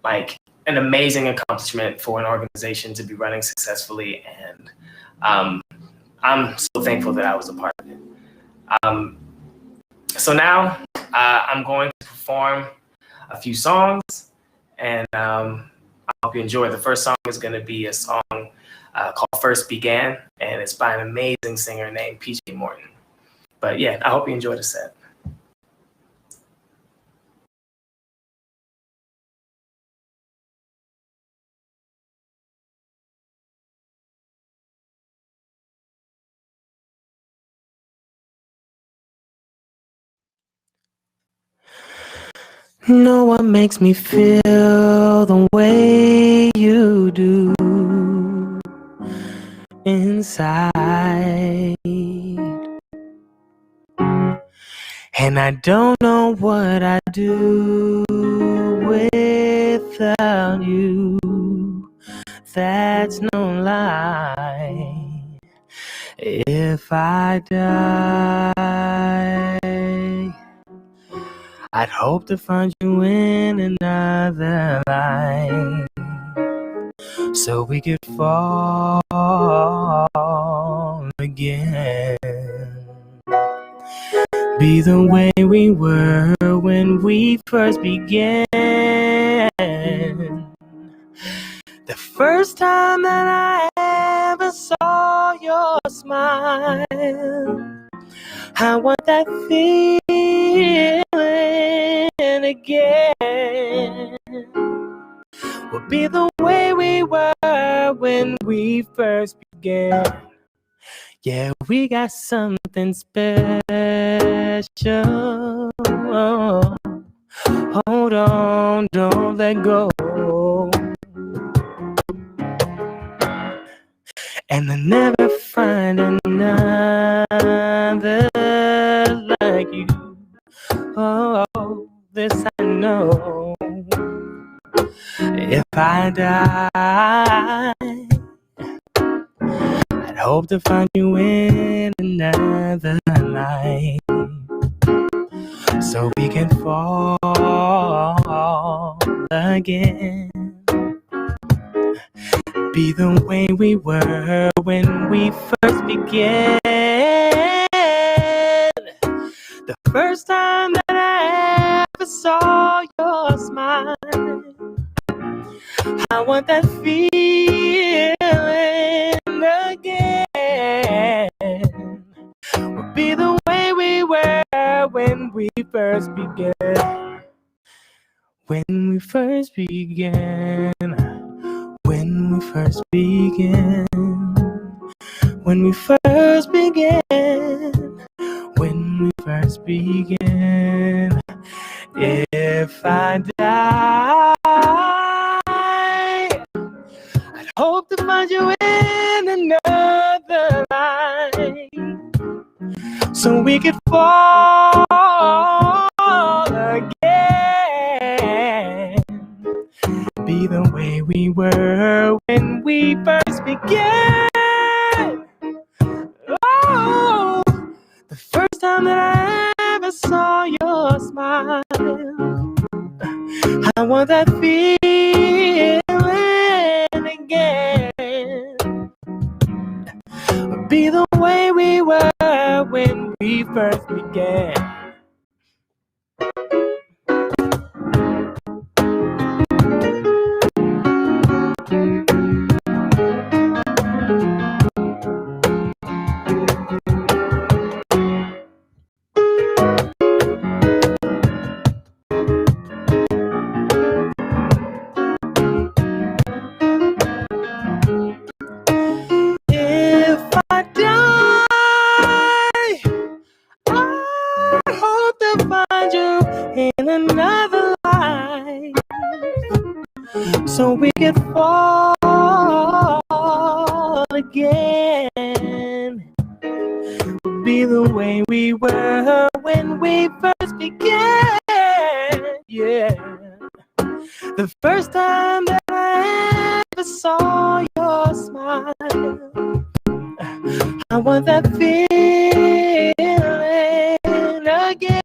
like an amazing accomplishment for an organization to be running successfully. And I'm so thankful that I was a part of it. So now I'm going to perform a few songs, and I hope you enjoy. The first song is going to be a song called First Began, and it's by an amazing singer named PJ Morton. But yeah, I hope you enjoy the set. No one makes me feel the way you do inside. And I don't know what I'd do without you. That's no lie. If I die, I'd hope to find you in another life, so we could fall again. Be the way we were when we first began. The first time that I ever saw your smile, I want that feeling again. We'll be the way we were when we first began. Yeah, we got something special. Hold on, don't let go. And and I never find another like you. Oh, this I know. If I die, I'd hope to find you in another life, so we can fall again. Be the way we were when we first began. The first time that I ever saw your smile, I want that feeling again. We'll be the way we were when we first began. When we first began. When we first began. When we first began. When we first began. If I die, I'd hope to find you in another life, so we could fall again. Be the way we were when we first began. Oh, the first time that I ever saw your smile, I want that feeling again. Be the way we were when we first began. Another life, so we could fall again. Be the way we were when we first began. Yeah, the first time that I ever saw your smile, I want that feeling again.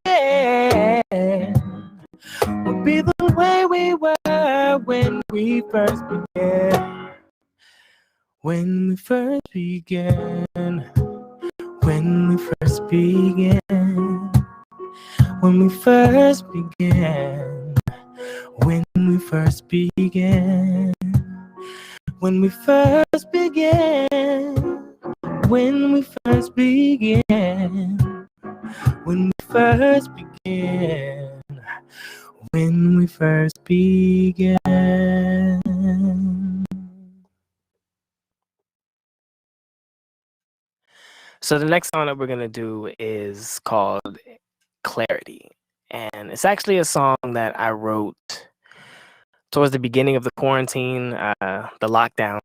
We'll be the way we were when we first began. When we first began. When we first began. When we first began. When we first began. When we first began. When we first began. When we first began. When we first began. So the next song that we're going to do is called Clarity. And it's actually a song that I wrote towards the beginning of the quarantine, the lockdown.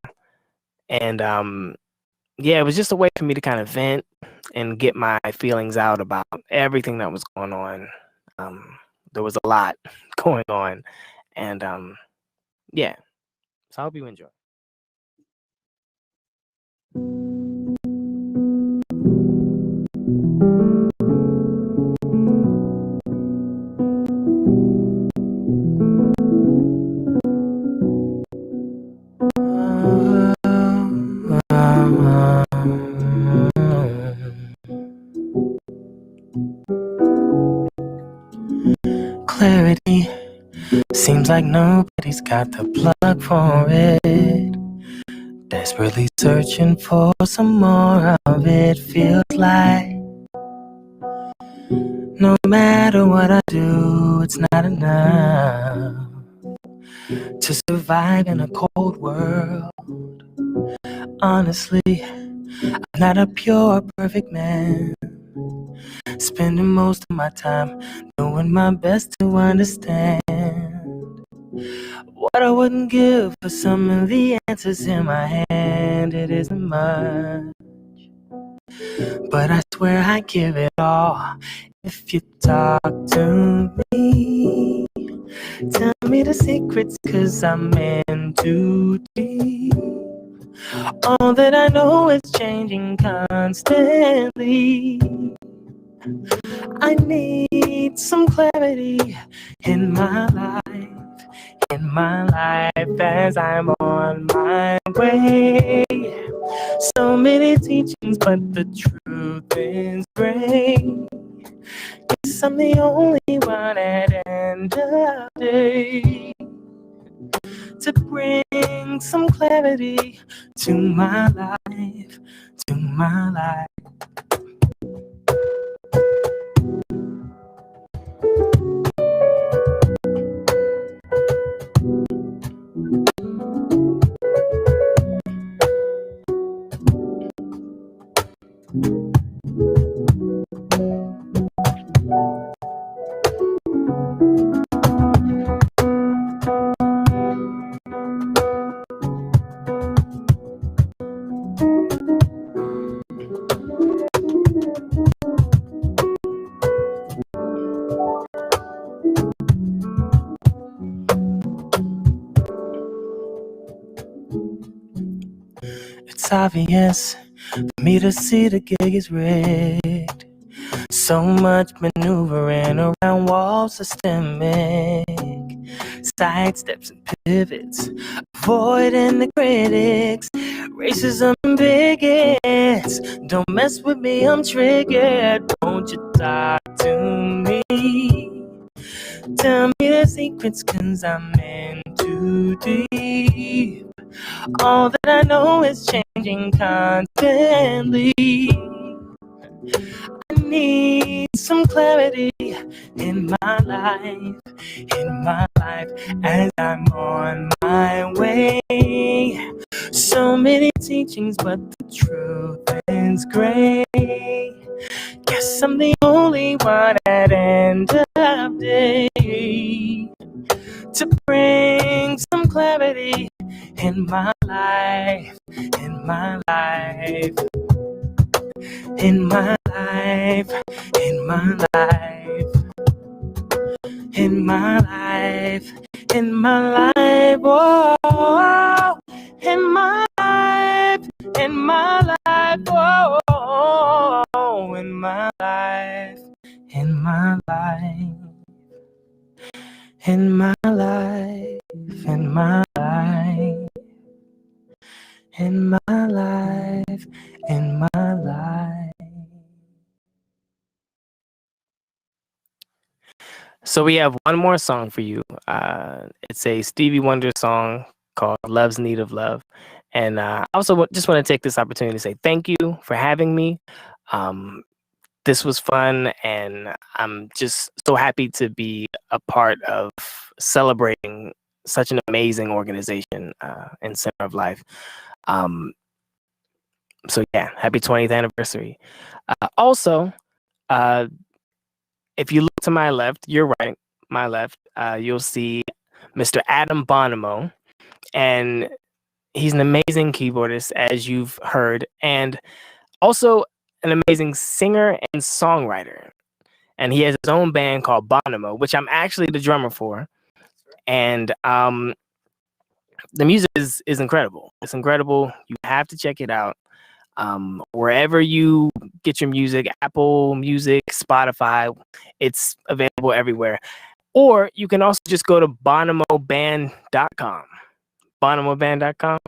And yeah, it was just a way for me to kind of vent and get my feelings out about everything that was going on. There was a lot going on. And yeah, so I hope you enjoy. Clarity, seems like nobody's got the plug for it. Desperately searching for some more of it. Feels like no matter what I do, it's not enough to survive in a cold world. Honestly, I'm not a pure, perfect man, spending most of my time doing my best to understand What I wouldn't give for some of the answers in my hand. It isn't much, but I swear I give it all if you talk to me. Tell me the secrets, 'cause I'm in too deep. All that I know is changing constantly. I need some clarity in my life as I'm on my way. So many teachings, but the truth is great. Guess I'm the only one at the end of the day to bring some clarity to my life, to my life. It's obvious for me to see the gig is rigged. So much maneuvering around walls systemic. Sidesteps and pivots, avoiding the critics. Racism and bigots, don't mess with me, I'm triggered. Don't you talk to me. Tell me the secrets, 'cause I'm in too deep. All that I know is changing constantly. I need some clarity in my life as I'm on my way. So many teachings, but the truth is great. Guess I'm the only one at the end of the day to bring some clarity in my life, in my life, in my life, in my life, in my life, in my life, oh, in my life, in my life, oh, in my life, in my life, in my life, in my life, in my life, in my life. So we have one more song for you. It's a Stevie Wonder song called Love's Need of Love. And I also just want to take this opportunity to say thank you for having me. This was fun, and I'm just so happy to be a part of celebrating such an amazing organization in Center of Life. So yeah, happy 20th anniversary. Also, if you look to my left, your right, my left, you'll see Mr. Adam Bonomo, and he's an amazing keyboardist, as you've heard, and also an amazing singer and songwriter. And he has his own band called Bonomo, which I'm actually the drummer for. And the music is incredible. It's incredible. You have to check it out. Wherever you get your music, Apple Music, Spotify, it's available everywhere. Or you can also just go to bonomoband.com. Bonomoband.com.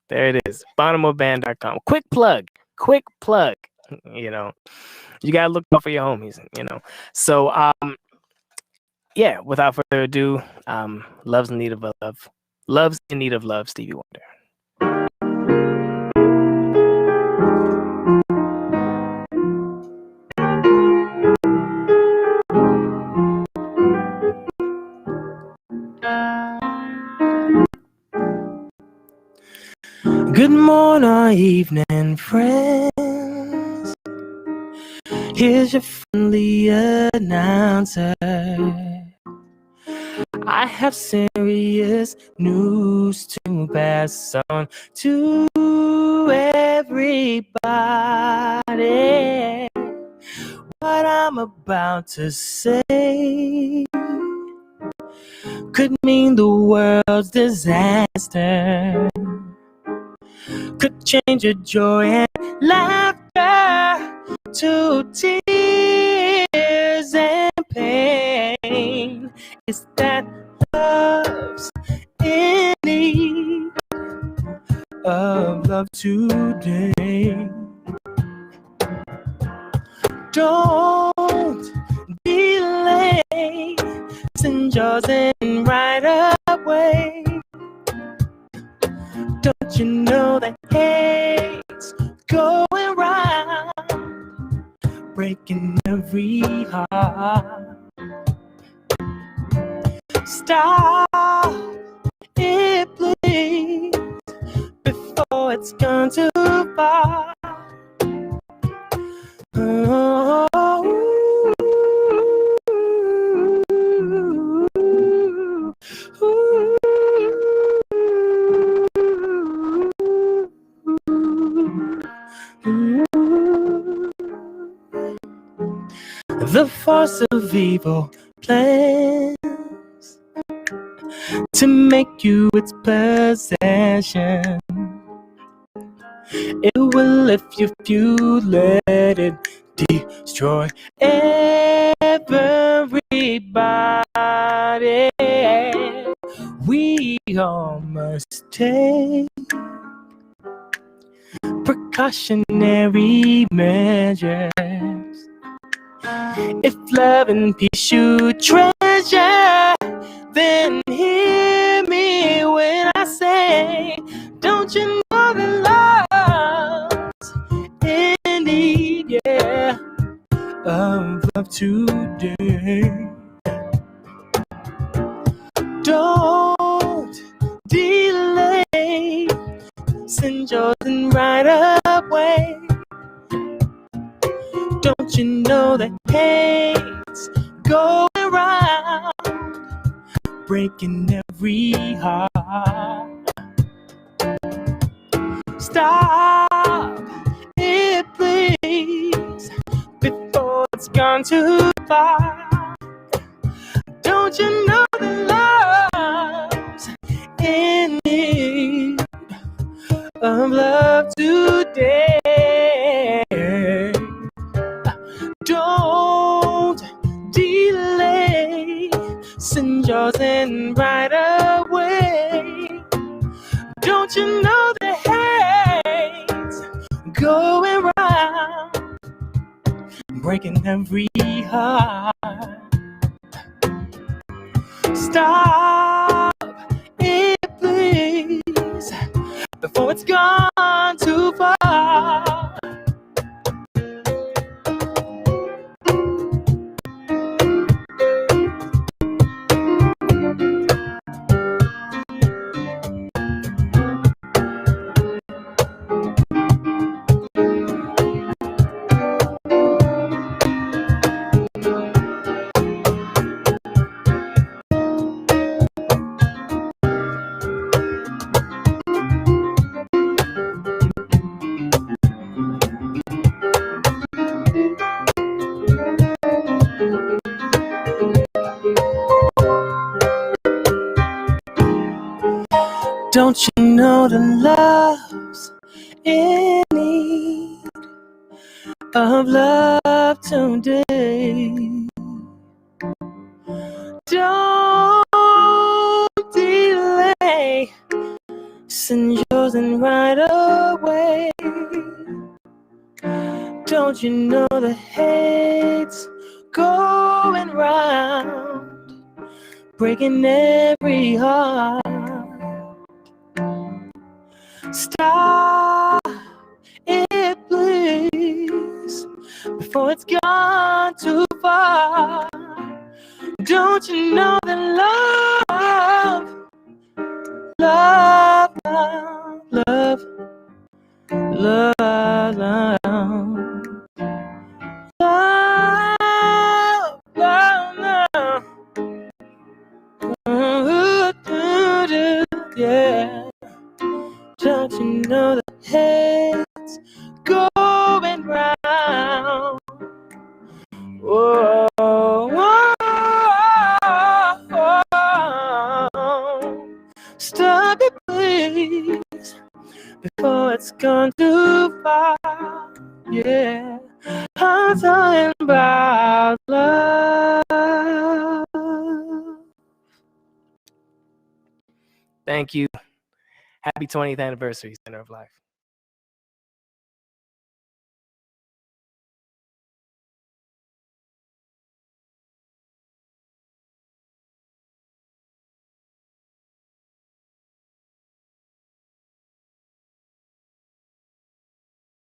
There it is. Bonomoband.com. Quick plug. You know, you gotta look out for your homies, you know. So yeah, without further ado, Love's in Need of Love. Love's in Need of Love, Stevie Wonder. Good morning or evening, friends. Here's your friendly announcer. I have serious news to pass on to everybody. What I'm about to say could mean the world's disaster, could change your joy and laughter to tears and pain. It's that love's in need of love today. Don't delay, send yours in right away. Don't you know that hate's going round, breaking every heart? Stop it, please, before it's gone too far. The force of evil plans to make you its possession. It will if you let it destroy everybody. We all must take precautionary measures. If love and peace you treasure, then hear me when I say, don't you know that love's in need, yeah, of love today. Don't delay, send yours in right away. Don't you know that hate's going round, breaking every heart? Stop it, please, before it's gone too far. Don't you know that love's in need of love today? Don't delay, send yours in right away. Don't you know the hate's going round, breaking every heart? Stop it, please, before it's gone too far. Don't you know that love's in need of love today? Don't delay, send yours in right away. Don't you know the hate's going round, breaking every heart? Stop it, please, before it's gone too far. Don't you know that love, love, love, love, love, love, love, love, love. Yeah, don't you know the head's going round? Whoa, whoa, whoa. Stop it, please, before it's gone too far. Yeah, I'm talking about love. Thank you. Happy 20th anniversary, Center of Life.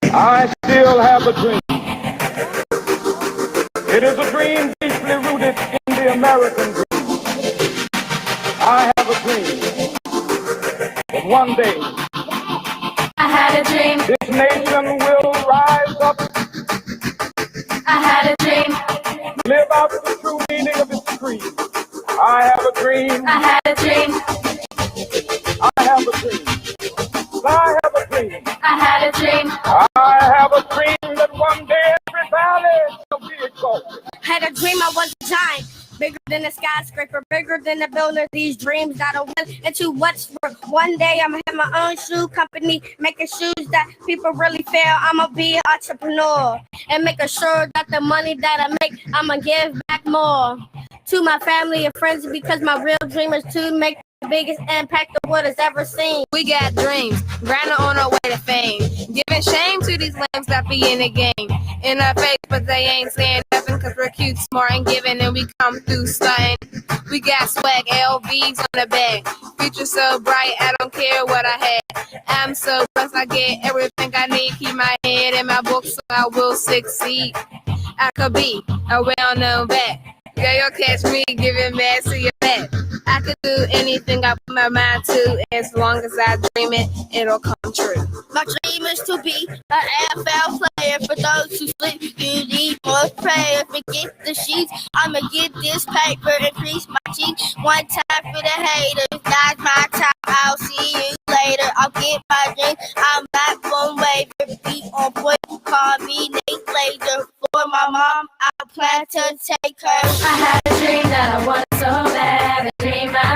I still have a dream. It is a dream deeply rooted in the American dream. I have a dream that one day I had a dream. This nation will rise up. I had a dream. Live out the true meaning of its creed. I have a dream. I had a dream. I have a dream. I have a dream. I had a dream. I have a dream that one day every valley shall be exalted. Had a dream I was a giant, bigger than a skyscraper, bigger than a builder. These dreams that I went into what's for. One day I'm gonna have my own shoe company, making shoes that people really feel. I'm gonna be an entrepreneur and making sure that the money that I make, I'm gonna give back more to my family and friends, because my real dream is to make the biggest impact the world has ever seen. We got dreams, grinding on our way to fame, giving shame to these lambs that be in the game, in our face, but they ain't saying nothing, cause we're cute, smart, and giving, and we come through stunting. We got swag, LVs on the bag, future so bright, I don't care what I had. I'm so blessed, I get everything I need, keep my head in my book so I will succeed. I could be a well-known vet. Yeah, you'll catch me giving mad to your back. I could do anything I put my mind to, as long as I dream it, it'll come true. My dream is to be an NFL player. For those who sleep, you need more prayer. Forget the sheets, I'ma get this paper, increase my cheeks. One time for the haters, that's my time. I'll see you later. I'll get my dream. I'm back one way. Beat on point, call me Nate later. For my mom, I plan to take her. I had a dream that I wanted so bad. A dream I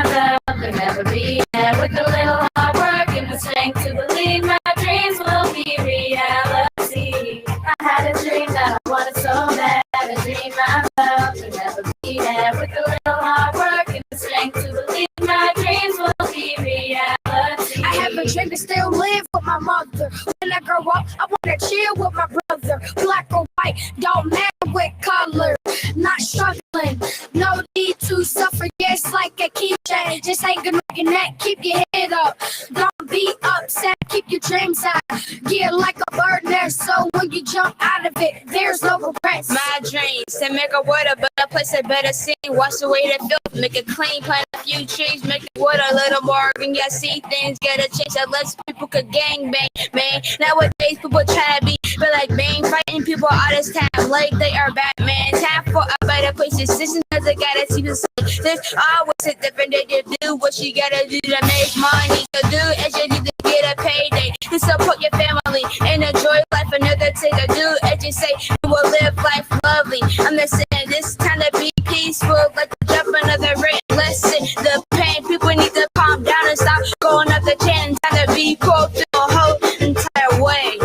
felt could never be had. With a little hard work and the strength to believe my dreams will be reality. I had a dream that I wanted so bad. A dream I felt could never be had. With a little hard work and the strength to believe my dreams will be reality. I have a dream to still live with my mother. When I grow up, I wanna chill with my brother. Black or white, don't matter what color. Not struggling, no need to suffer. Yes, like a keychain. Just ain't gonna connect. Keep your head up. Don't be upset. Keep your dreams out. Get like a bird nest. So when you jump out of it, there's no regrets. My dreams to make a world a better place, a better city. Wash away the filth, make it clean, plant a few trees, make it world a little more green. Yeah, see things get a change that less people could gang bang, man. Nowadays people try to be like Bane, fighting people all this time like they are Batman. Time for a better place. Decisions that they gotta see the same. There's always a different day to do what you gotta do to make money. To do as you need to get a payday, to support your family and enjoy life. Another thing to do as you say, you will live life lovely. I'm not saying this time to be peaceful, like to jump another rate. Lesson the pain. People need to calm down and stop going up the chain. Time to be cool through the whole entire way.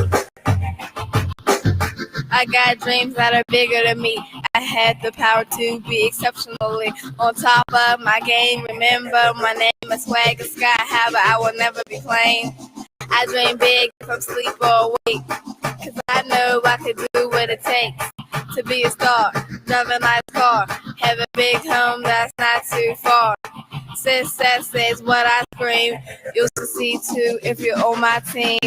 I got dreams that are bigger than me. I had the power to be exceptionally on top of my game. Remember, my name is Swagger Sky. However, I will never be plain. I dream big from sleep or awake, cause I know I could do what it takes to be a star. Drive a nice car, have a big home that's not too far. Success is what I scream. You'll succeed too if you're on my team.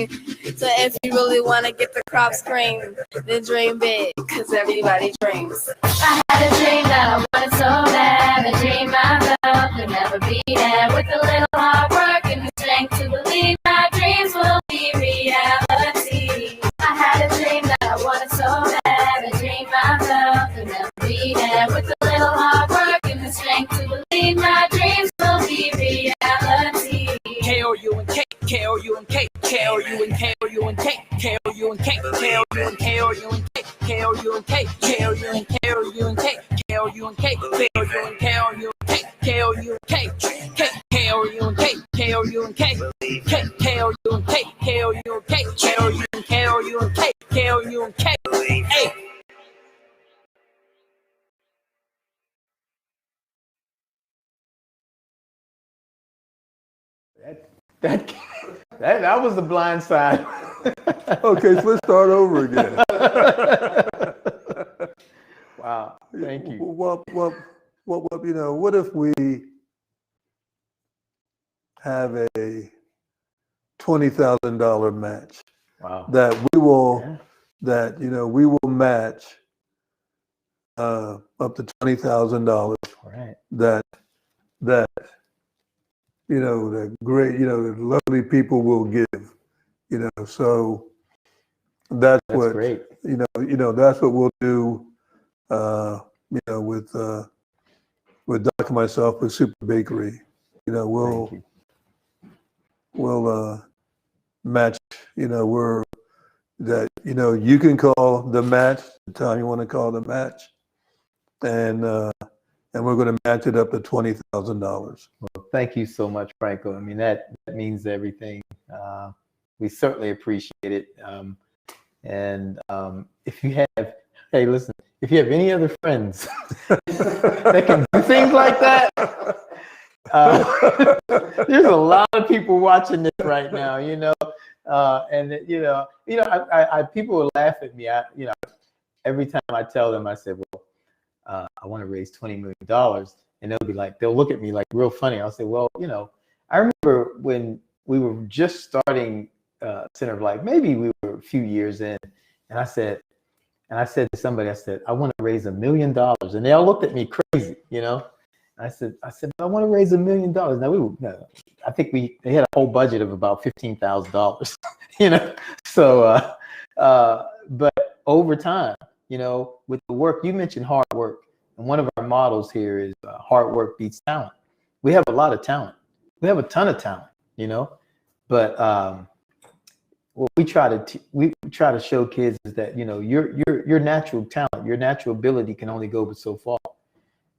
So if you really want to get the crop scream, then dream big, cause everybody dreams. I had a dream that I wanted so bad. A dream I felt could never be had. With a little hard work and the strength to believe my dreams will be reality. I had a dream that I wanted so bad. A dream I felt could never be had. With a little hard work and the strength to believe my dreams will be reality. Hey, K, K, K-O-U-N-K, K-O-U-N-K, K, K-O-U-N-K, K-O-U-N-K, K-O-U-N-K, K-O-U-N-K, hey. That was the blind side. Okay, so let's start over again. Wow, thank you. What what if we have a $20,000 match? Wow. That we will, we will match up to $20,000. Right. That the great, the lovely people will give, so that's what, great. That's what we'll do, with Doc and myself with Super Bakery. We'll match, you can call the match the time you want to call the match, and we're going to match it up to $20,000. Well, thank you so much, Franco. I mean, that means everything. We certainly appreciate it. If you have, hey, listen, if you have any other friends that can do things like that, there's a lot of people watching this right now, people will laugh at me. Every time I tell them, I said, well, I want to raise $20 million. And they'll look at me like real funny. I'll say, well, I remember when we were just starting Center of Life, maybe we were a few years in, and I said to somebody, I want to raise $1 million. And they all looked at me crazy, I said, I want to raise $1 million. Now I think they had a whole budget of about $15,000, So, but over time, with the work, you mentioned hard work. And one of our models here is hard work beats talent. We have a lot of talent. We have a ton of talent, but what we try to show kids is that, your natural talent, your natural ability can only go but so far.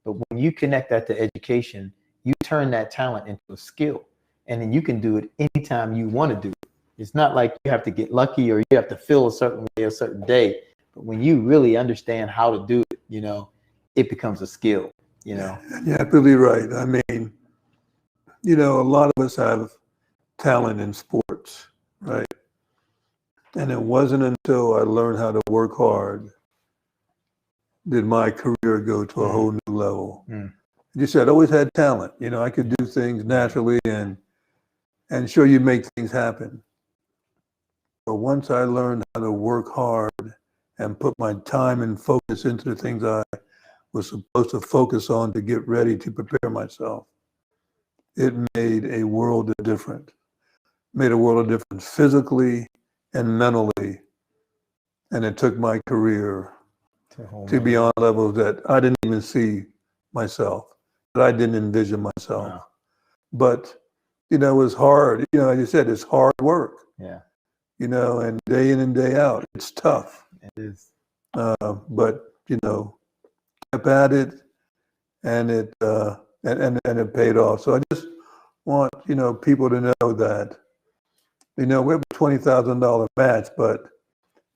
But when you connect that to education, you turn that talent into a skill, and then you can do it anytime you want to do it. It's not like you have to get lucky or you have to feel a certain way a certain day. But when you really understand how to do it, it becomes a skill, Yeah, absolutely right. I mean, a lot of us have talent in sports, right? And it wasn't until I learned how to work hard did my career go to a whole new level. You said I always had talent. I could do things naturally and sure you make things happen. But once I learned how to work hard and put my time and focus into the things I was supposed to focus on to get ready to prepare myself, it made a world of difference. Made a world of difference physically and mentally. And it took my career to be on levels that I didn't even see myself, that I didn't envision myself. Wow. But, it was hard. As you said, it's hard work. Yeah. And day in and day out, it's tough. It is. But, kept at it, and it paid off. So I just want, people to know that, we have a $20,000 match, but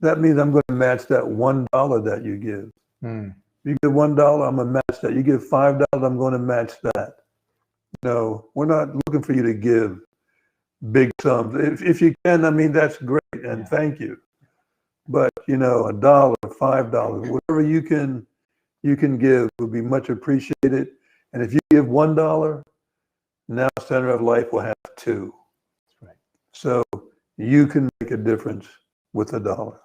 that means I'm going to match that $1 that you give. You give $1, I'm going to match that. You give $5, I'm going to match that. We're not looking for you to give big sums. If you can, I mean, that's great, and thank you. But, $1, $5, whatever you can give would be much appreciated. And if you give $1, now Center of Life will have $2. That's right. So you can make a difference with $1.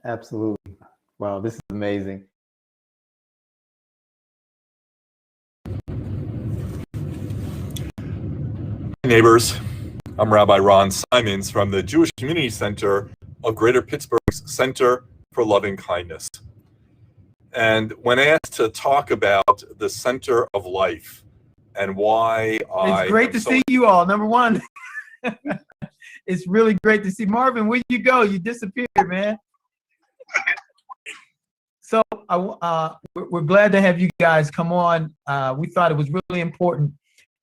Absolutely. Wow, this is amazing. Neighbors, I'm Rabbi Ron Simons from the Jewish Community Center of Greater Pittsburgh's Center for Loving Kindness. And when asked to talk about the Center of Life and why It's great to see you all, number one. It's really great to see Marvin. Where'd you go? You disappeared, man. So we're glad to have you guys come on. We thought it was really important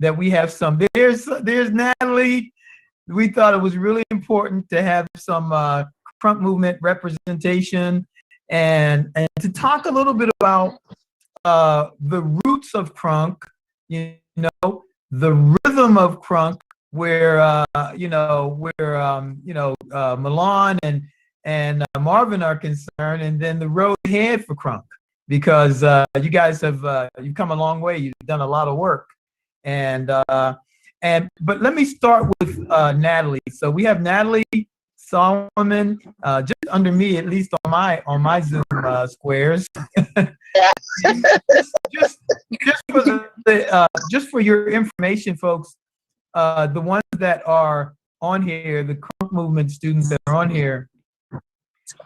that we have some. There's Natalie. We thought it was really important to have some crunk movement representation and to talk a little bit about the roots of crunk, you know, the rhythm of crunk, where Milan and Marvin are concerned, and then the road ahead for crunk, because you guys have you've come a long way. You've done a lot of work, but let me start with Natalie. So we have Natalie Solomon just under me, at least on my Zoom squares. just for your information, folks, the ones that are on here, the crunk movement students that are on here,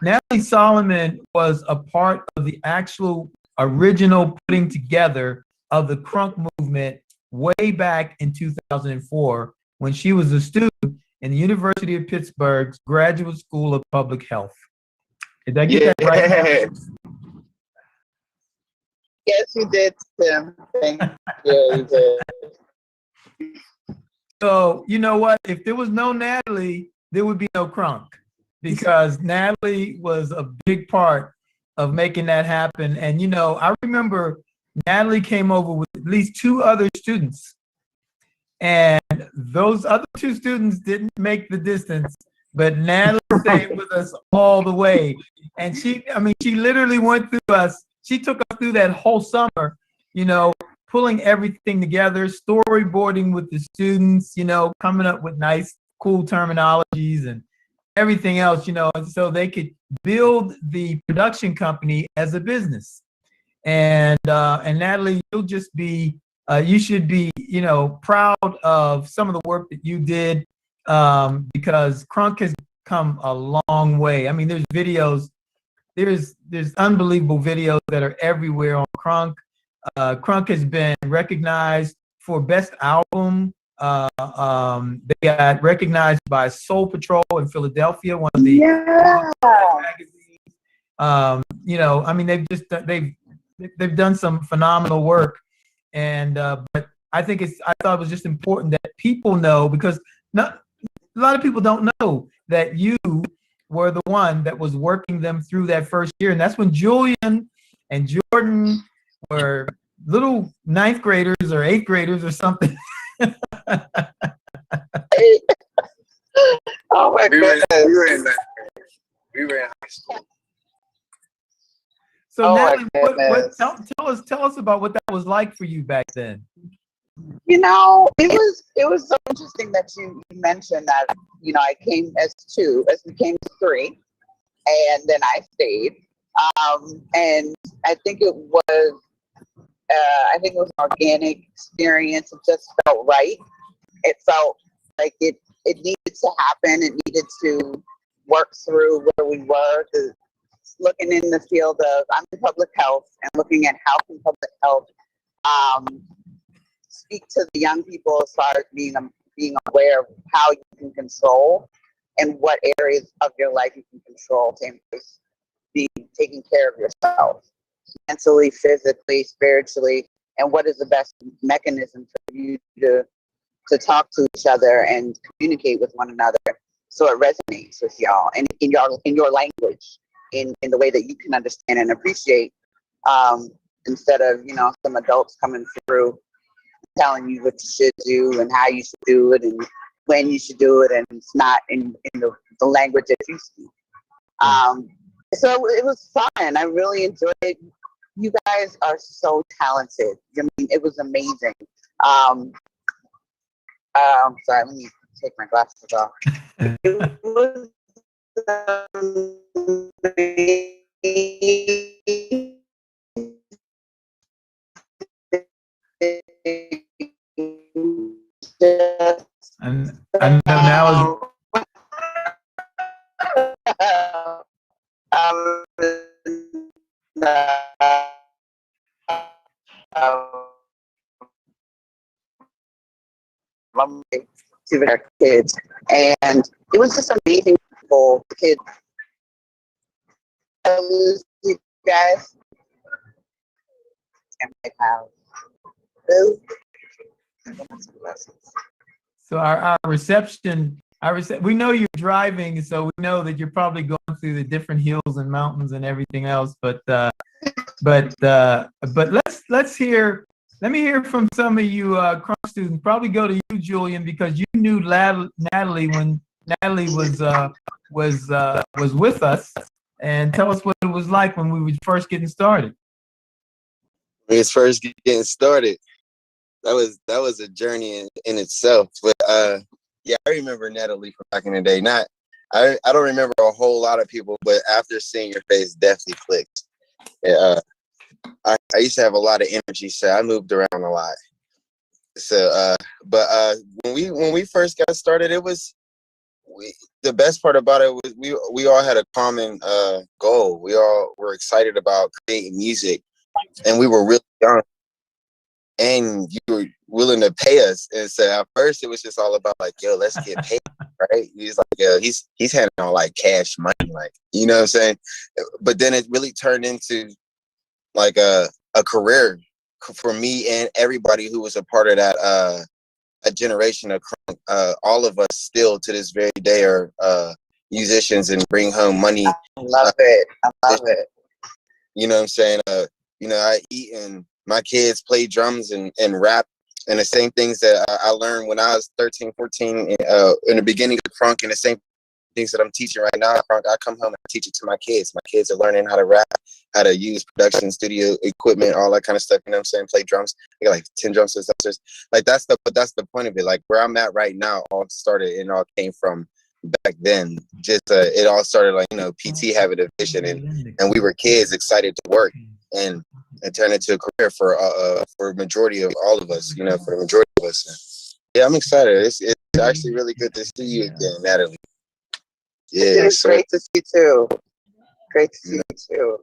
Natalie Solomon was a part of the actual original putting together of the crunk movement way back in 2004 when she was a student in the University of Pittsburgh's Graduate School of Public Health. Did I get that right? Yes, you did, Tim. Thank you. You did. So, you know what? If there was no Natalie, there would be no crunk, because Natalie was a big part of making that happen. And, you know, I remember Natalie came over with at least 2 other students, and those other 2 students didn't make the distance, but Natalie stayed with us all the way. And she literally went through us. She took us through that whole summer, you know, pulling everything together, storyboarding with the students, you know, coming up with nice, cool terminologies and everything else, you know, and so they could build the production company as a business. And Natalie, you'll just be, you should be, you know, proud of some of the work that you did, because crunk has come a long way. I mean, there's videos, there's unbelievable videos that are everywhere on crunk. Crunk has been recognized for best album. They got recognized by Soul Patrol in Philadelphia, one of the magazines. You know, I mean, they've done some phenomenal work, and but I thought it was just important that people know, because a lot of people don't know that you were the one that was working them through that first year, and that's when Julian and Jordan were little 9th graders or 8th graders or something. Oh my goodness. We were in high school. So Natalie, tell us about what that was like for you back then. You know, it was so interesting that you mentioned that, you know, I came as 2, as became 3, and then I stayed. And I think it was an organic experience. It just felt right. It felt like it needed to happen. It needed to work through where we were. Looking in the field of, I'm in public health, and looking at how can public health speak to the young people as far as being aware of how you can control and what areas of your life you can control to embrace taking care of yourself, mentally, physically, spiritually, and what is the best mechanism for you to talk to each other and communicate with one another so it resonates with y'all and in your language, in the way that you can understand and appreciate, instead of, you know, some adults coming through telling you what you should do and how you should do it and when you should do it, and it's not in the language that you speak. So it was fun. I really enjoyed it. You guys are so talented. I mean, it was amazing. Sorry, let me take my glasses off. It was and now to their kids, and it was just amazing for kids. I lose you guys. And my house. So our reception, we know you're driving, so we know that you're probably going through the different hills and mountains and everything else. But let's hear. Let me hear from some of you Crunk students. Probably go to you, Julian, because you knew Natalie when Natalie was with us, and tell us what it was like when we were first getting started. When it's first getting started, that was a journey in itself. But yeah, I remember Natalie from back in the day. I don't remember a whole lot of people, but after seeing your face, definitely clicked. Yeah, I used to have a lot of energy, so I moved around a lot. So, but when we first got started, the best part about it was we all had a common goal. We all were excited about creating music, and we were really young. And you were willing to pay us, and so at first it was just all about like, yo, let's get paid, right? He's like, yo, he's handing out like cash money, like, you know what I'm saying? But then it really turned into like a career for me and everybody who was a part of that a generation of Crunk. All of us still to this very day are musicians and bring home money. I love it. You know what I'm saying? I eat and my kids play drums and rap, and the same things that I learned when I was 13, 14 in the beginning of Crunk, and the same things that I'm teaching right now. I come home and I teach it to my kids. My kids are learning how to rap, how to use production studio equipment, all that kind of stuff. You know what I'm saying? Play drums. I got like 10 drum sets upstairs. Like that's the point of it. Like where I'm at right now, all started and all came from back then. Just it all started like, PT having a vision, and we were kids excited to work, and it turned into a career for a majority of all of us. For the majority of us. Yeah, I'm excited. It's actually really good to see you again, Natalie. Yeah, it's great to see you too. Great to see you too.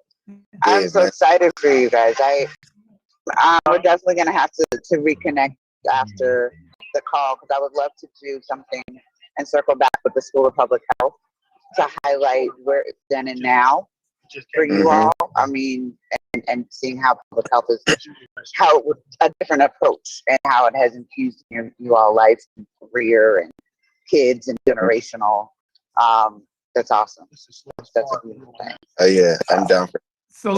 I'm so excited for you guys. We're definitely gonna have to reconnect after the call, because I would love to do something and circle back with the School of Public Health to highlight where it's then and now for you all. I mean, and seeing how public health is, how a different approach and how it has infused you all life and career and kids and generational. That's awesome. That's a beautiful thing. Oh yeah, I'm down for it. So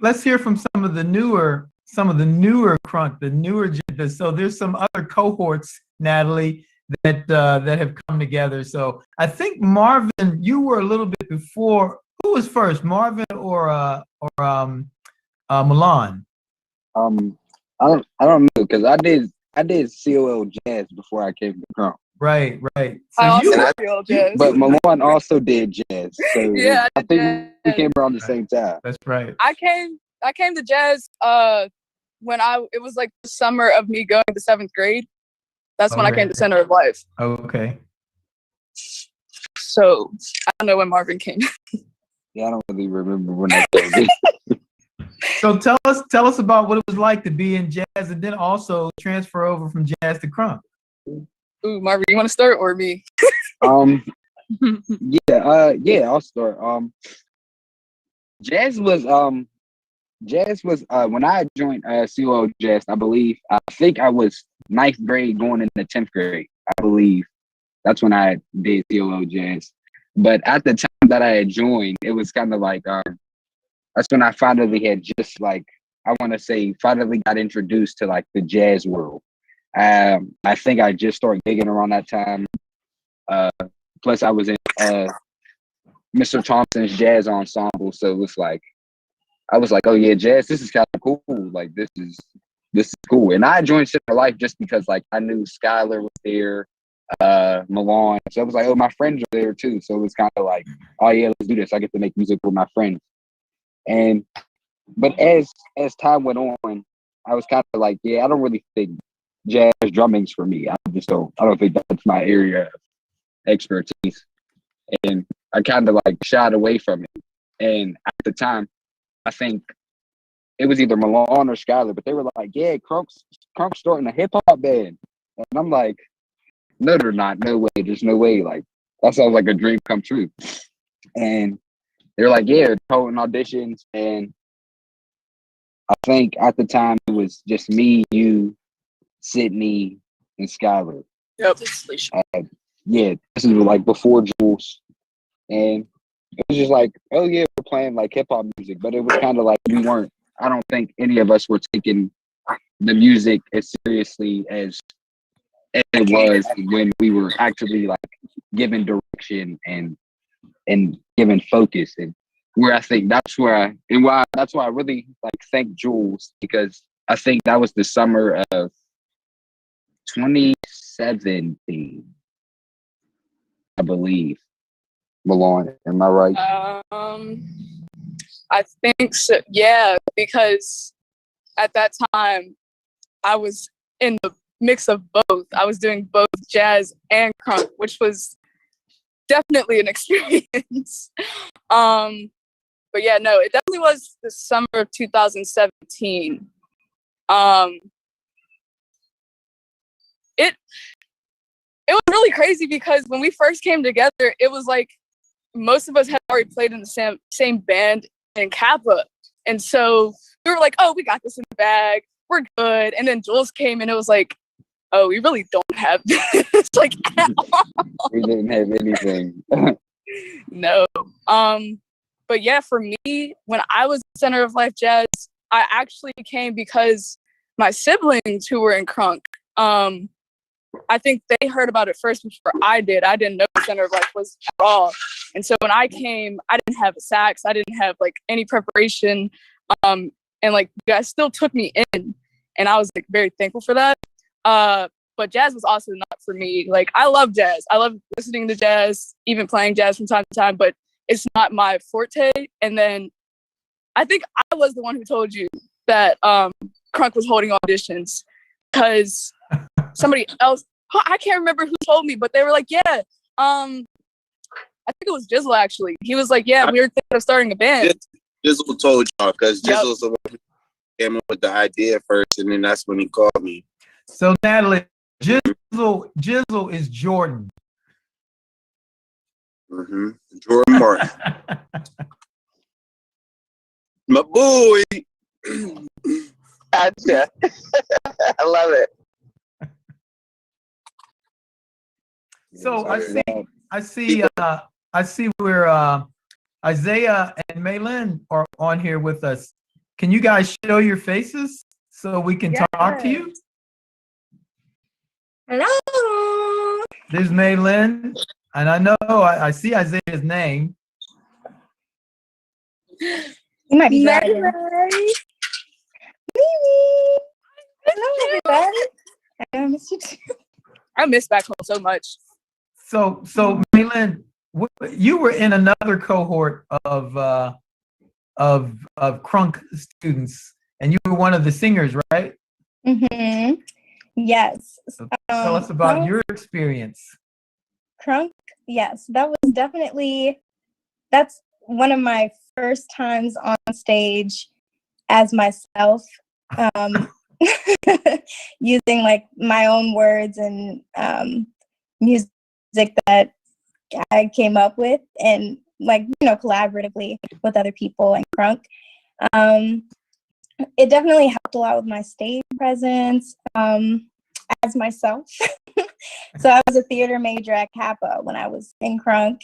let's hear from some of the newer Crunk, the newer. So there's some other cohorts, Natalie, that have come together. So I think Marvin, you were a little bit before. Who was first, Marvin or Milan? I don't know, because I did COL Jazz before I came to Crunk. Right. So I also did COL Jazz. But Milan also did jazz. So Yeah, I think we came around the same time. That's right. I came to jazz when it was like the summer of me going to 7th grade. That's when I came to Center of Life. Okay. So I don't know when Marvin came. Yeah, I don't really remember when I came. So tell us about what it was like to be in jazz, and then also transfer over from jazz to Crunk. Ooh, Marvin, you want to start or me? Yeah, I'll start. Jazz was when I joined COL Jazz, I think I was 9th grade going into 10th grade, I believe. That's when I did COL Jazz. But at the time that I had joined, it was kind of like that's when I finally had just like, I want to say finally got introduced to like the jazz world. I think I just started gigging around that time. Plus I was in Mr. Thompson's jazz ensemble. So it was like, I was like, oh yeah, jazz, this is kind of cool. Like this is cool. And I joined Center Life just because like I knew Skylar was there, Milan. So I was like, oh, my friends are there too. So it was kind of like, oh yeah, let's do this. I get to make music with my friends. But as time went on, I was kind of like, yeah, I don't really think jazz drumming's for me. I don't think that's my area of expertise. And I kind of like shied away from it. And at the time, I think it was either Milan or Skylar, but they were like, yeah, Crunk's starting a hip hop band. And I'm like, no, they're not. No way. There's no way. Like, that sounds like a dream come true. And they're like, yeah, they're holding auditions. And I think at the time it was just me, you, Sydney, and Skylar. Yep. Yeah, this is like before Jules, and it was just like, oh yeah, we're playing like hip hop music, but it was kind of like we weren't. I don't think any of us were taking the music as seriously as it was when we were actually like given direction and given focus, and where I think that's why I really like thank Jules, because I think that was the summer of 2017, I believe. Milan, am I right? I think so. Yeah, because at that time I was in the mix of both. I was doing both jazz and crunk, which was definitely an experience. But yeah, no, it definitely was the summer of 2017. It was really crazy because when we first came together, it was like most of us had already played in the same band in Kappa. And so we were like, oh, we got this in the bag. We're good. And then Jules came and it was like, oh, we really don't have this like at all. We didn't have anything. No. But yeah, for me, when I was Center of Life Jazz, I actually came because my siblings who were in crunk, I think they heard about it first before I did. I didn't know what Center of Life was at all. And so when I came, I didn't have a sax. I didn't have like any preparation. And like you guys still took me in, and I was like very thankful for that. But jazz was also not for me. Like I love jazz. I love listening to jazz, even playing jazz from time to time, but it's not my forte. And then I think I was the one who told you that crunk was holding auditions, because somebody else, I can't remember who told me, but they were like, yeah, I think it was Jizzle actually. He was like, yeah, we were thinking of starting a band. Jizzle told y'all, because Jizzle's the one who came up with the idea first, and then that's when he called me. So Natalie, Jizzle is Jordan. Mm-hmm. Jordan Martin. My boy. Gotcha. I love it. So I see where Isaiah and Maylin are on here with us. Can you guys show your faces so we can talk to you? Hello. There's Maylin, and I know I see Isaiah's name. You might be driving. Hello, everybody. I miss you too. I miss back home so much. So Maylin, you were in another cohort of crunk students, and you were one of the singers, right? Mm-hmm. Yes. So tell us about your experience. Crunk, yes, that was definitely, that's one of my first times on stage as myself, using like my own words and music that I came up with, and like, you know, collaboratively with other people and crunk. It definitely helped a lot with my stage presence as myself. So I was a theater major at Kappa when I was in crunk.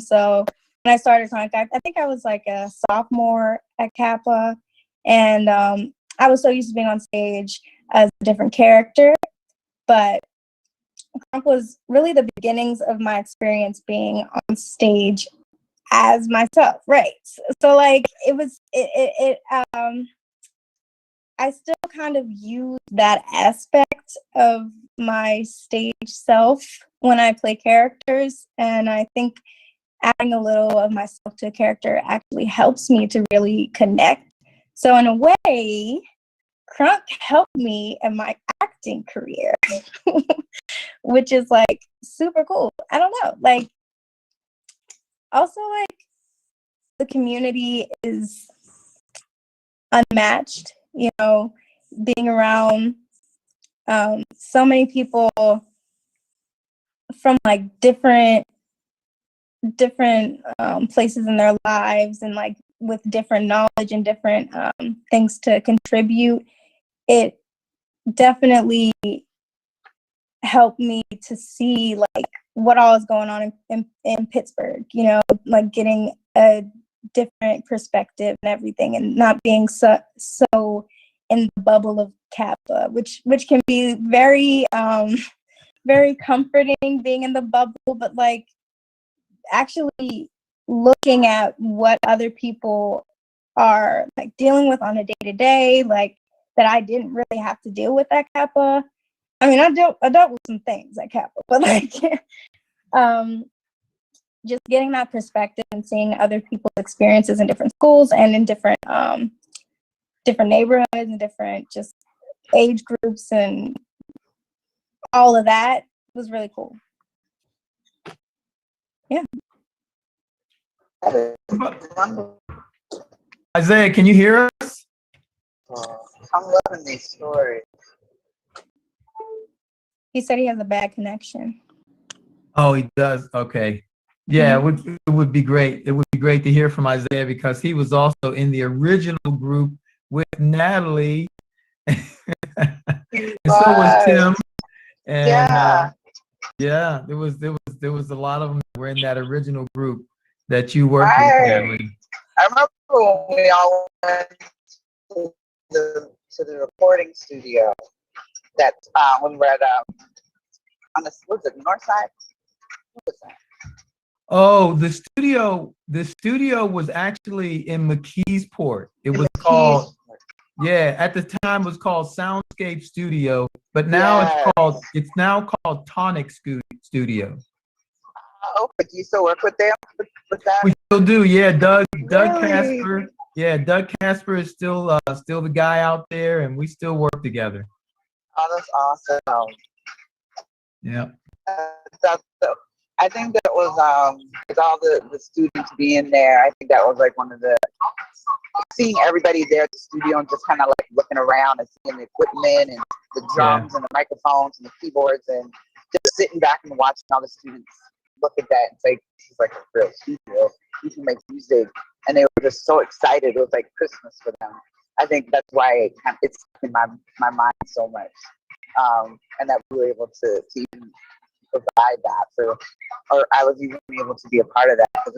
So when I started crunk, I think I was like a sophomore at Kappa, and I was so used to being on stage as a different character, but crunk was really the beginnings of my experience being on stage as myself, right? So like I still kind of use that aspect of my stage self when I play characters, and I think adding a little of myself to a character actually helps me to really connect. So in a way, crunk helped me in my acting career, which is like super cool. I don't know, like also like the community is unmatched, you know, being around so many people from like different places in their lives, and like with different knowledge and different things to contribute. It definitely helped me to see like what all is going on in Pittsburgh, you know, like getting a different perspective and everything, and not being so in the bubble of Kappa, which can be very very comforting being in the bubble, but like actually looking at what other people are like dealing with on a day-to-day, like that I didn't really have to deal with at Kappa. I mean, I dealt with some things at Kappa, but like just getting that perspective and seeing other people's experiences in different schools and in different neighborhoods and different just age groups and all of that was really cool. Yeah. Isaiah, can you hear us? I'm loving these stories. He said he has a bad connection. Oh, he does. Okay. Yeah, it would be great. It would be great to hear from Isaiah because he was also in the original group with Natalie. And so was Tim. And yeah, there was a lot of them that were in that original group that you worked with, Natalie. I remember when we all went to the recording studio that when we were at on the, was it North Side? What was that? Oh, the studio was actually in McKeesport. It was called, yeah, at the time it was called Soundscape Studio, but now it's now called Tonic Studio. Oh, but do you still work with them? With that? We still do, yeah. Doug Casper, yeah, Doug Casper is still the guy out there, and we still work together. Oh, that's awesome. Yeah. I think that was with all the students being there. I think that was like one of the seeing everybody there at the studio and just kind of like looking around and seeing the equipment and the drums and the microphones and the keyboards and just sitting back and watching all the students look at that and say, "This is like a real studio. You can make music," and they were just so excited. It was like Christmas for them. I think that's why it's in my mind so much, and that we were able to even provide that for, or I was even able to be a part of that because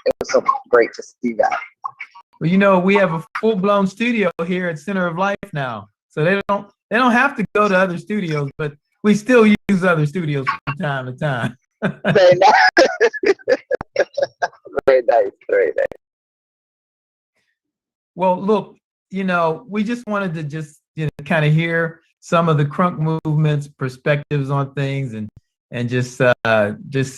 it was so great to see that. Well, you know, we have a full-blown studio here at Center of Life now, so they don't have to go to other studios, but we still use other studios from time to time. Very nice. Very nice. Very nice. Well, look, you know, we just wanted to just kind of hear some of the crunk movement's perspectives on things and just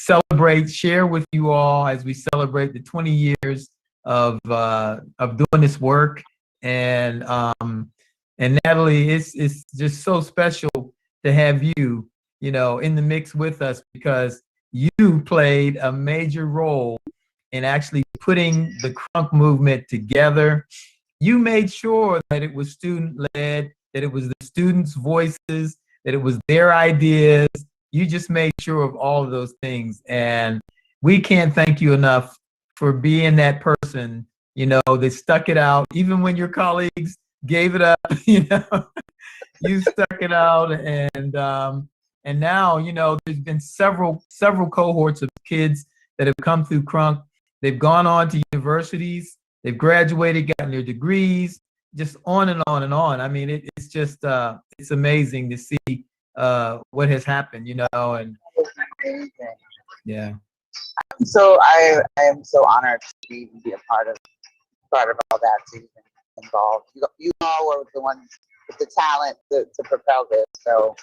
celebrate, share with you all as we celebrate the 20 years of doing this work. And Natalie, it's just so special to have you, you know, in the mix with us because you played a major role in actually putting the crunk movement together. You made sure that it was student-led, that it was the students' voices, that it was their ideas. You just made sure of all of those things. And we can't thank you enough for being that person, you know, that stuck it out, even when your colleagues gave it up, you know, you stuck it out. And now, you know, there's been several cohorts of kids that have come through crunk. They've gone on to universities, they've graduated, gotten their degrees, just on and on and on. I mean, it's just, it's amazing to see what has happened, you know, and yeah. So I am so honored to be a part of all that, to be involved. You all were the ones with the talent to propel this, so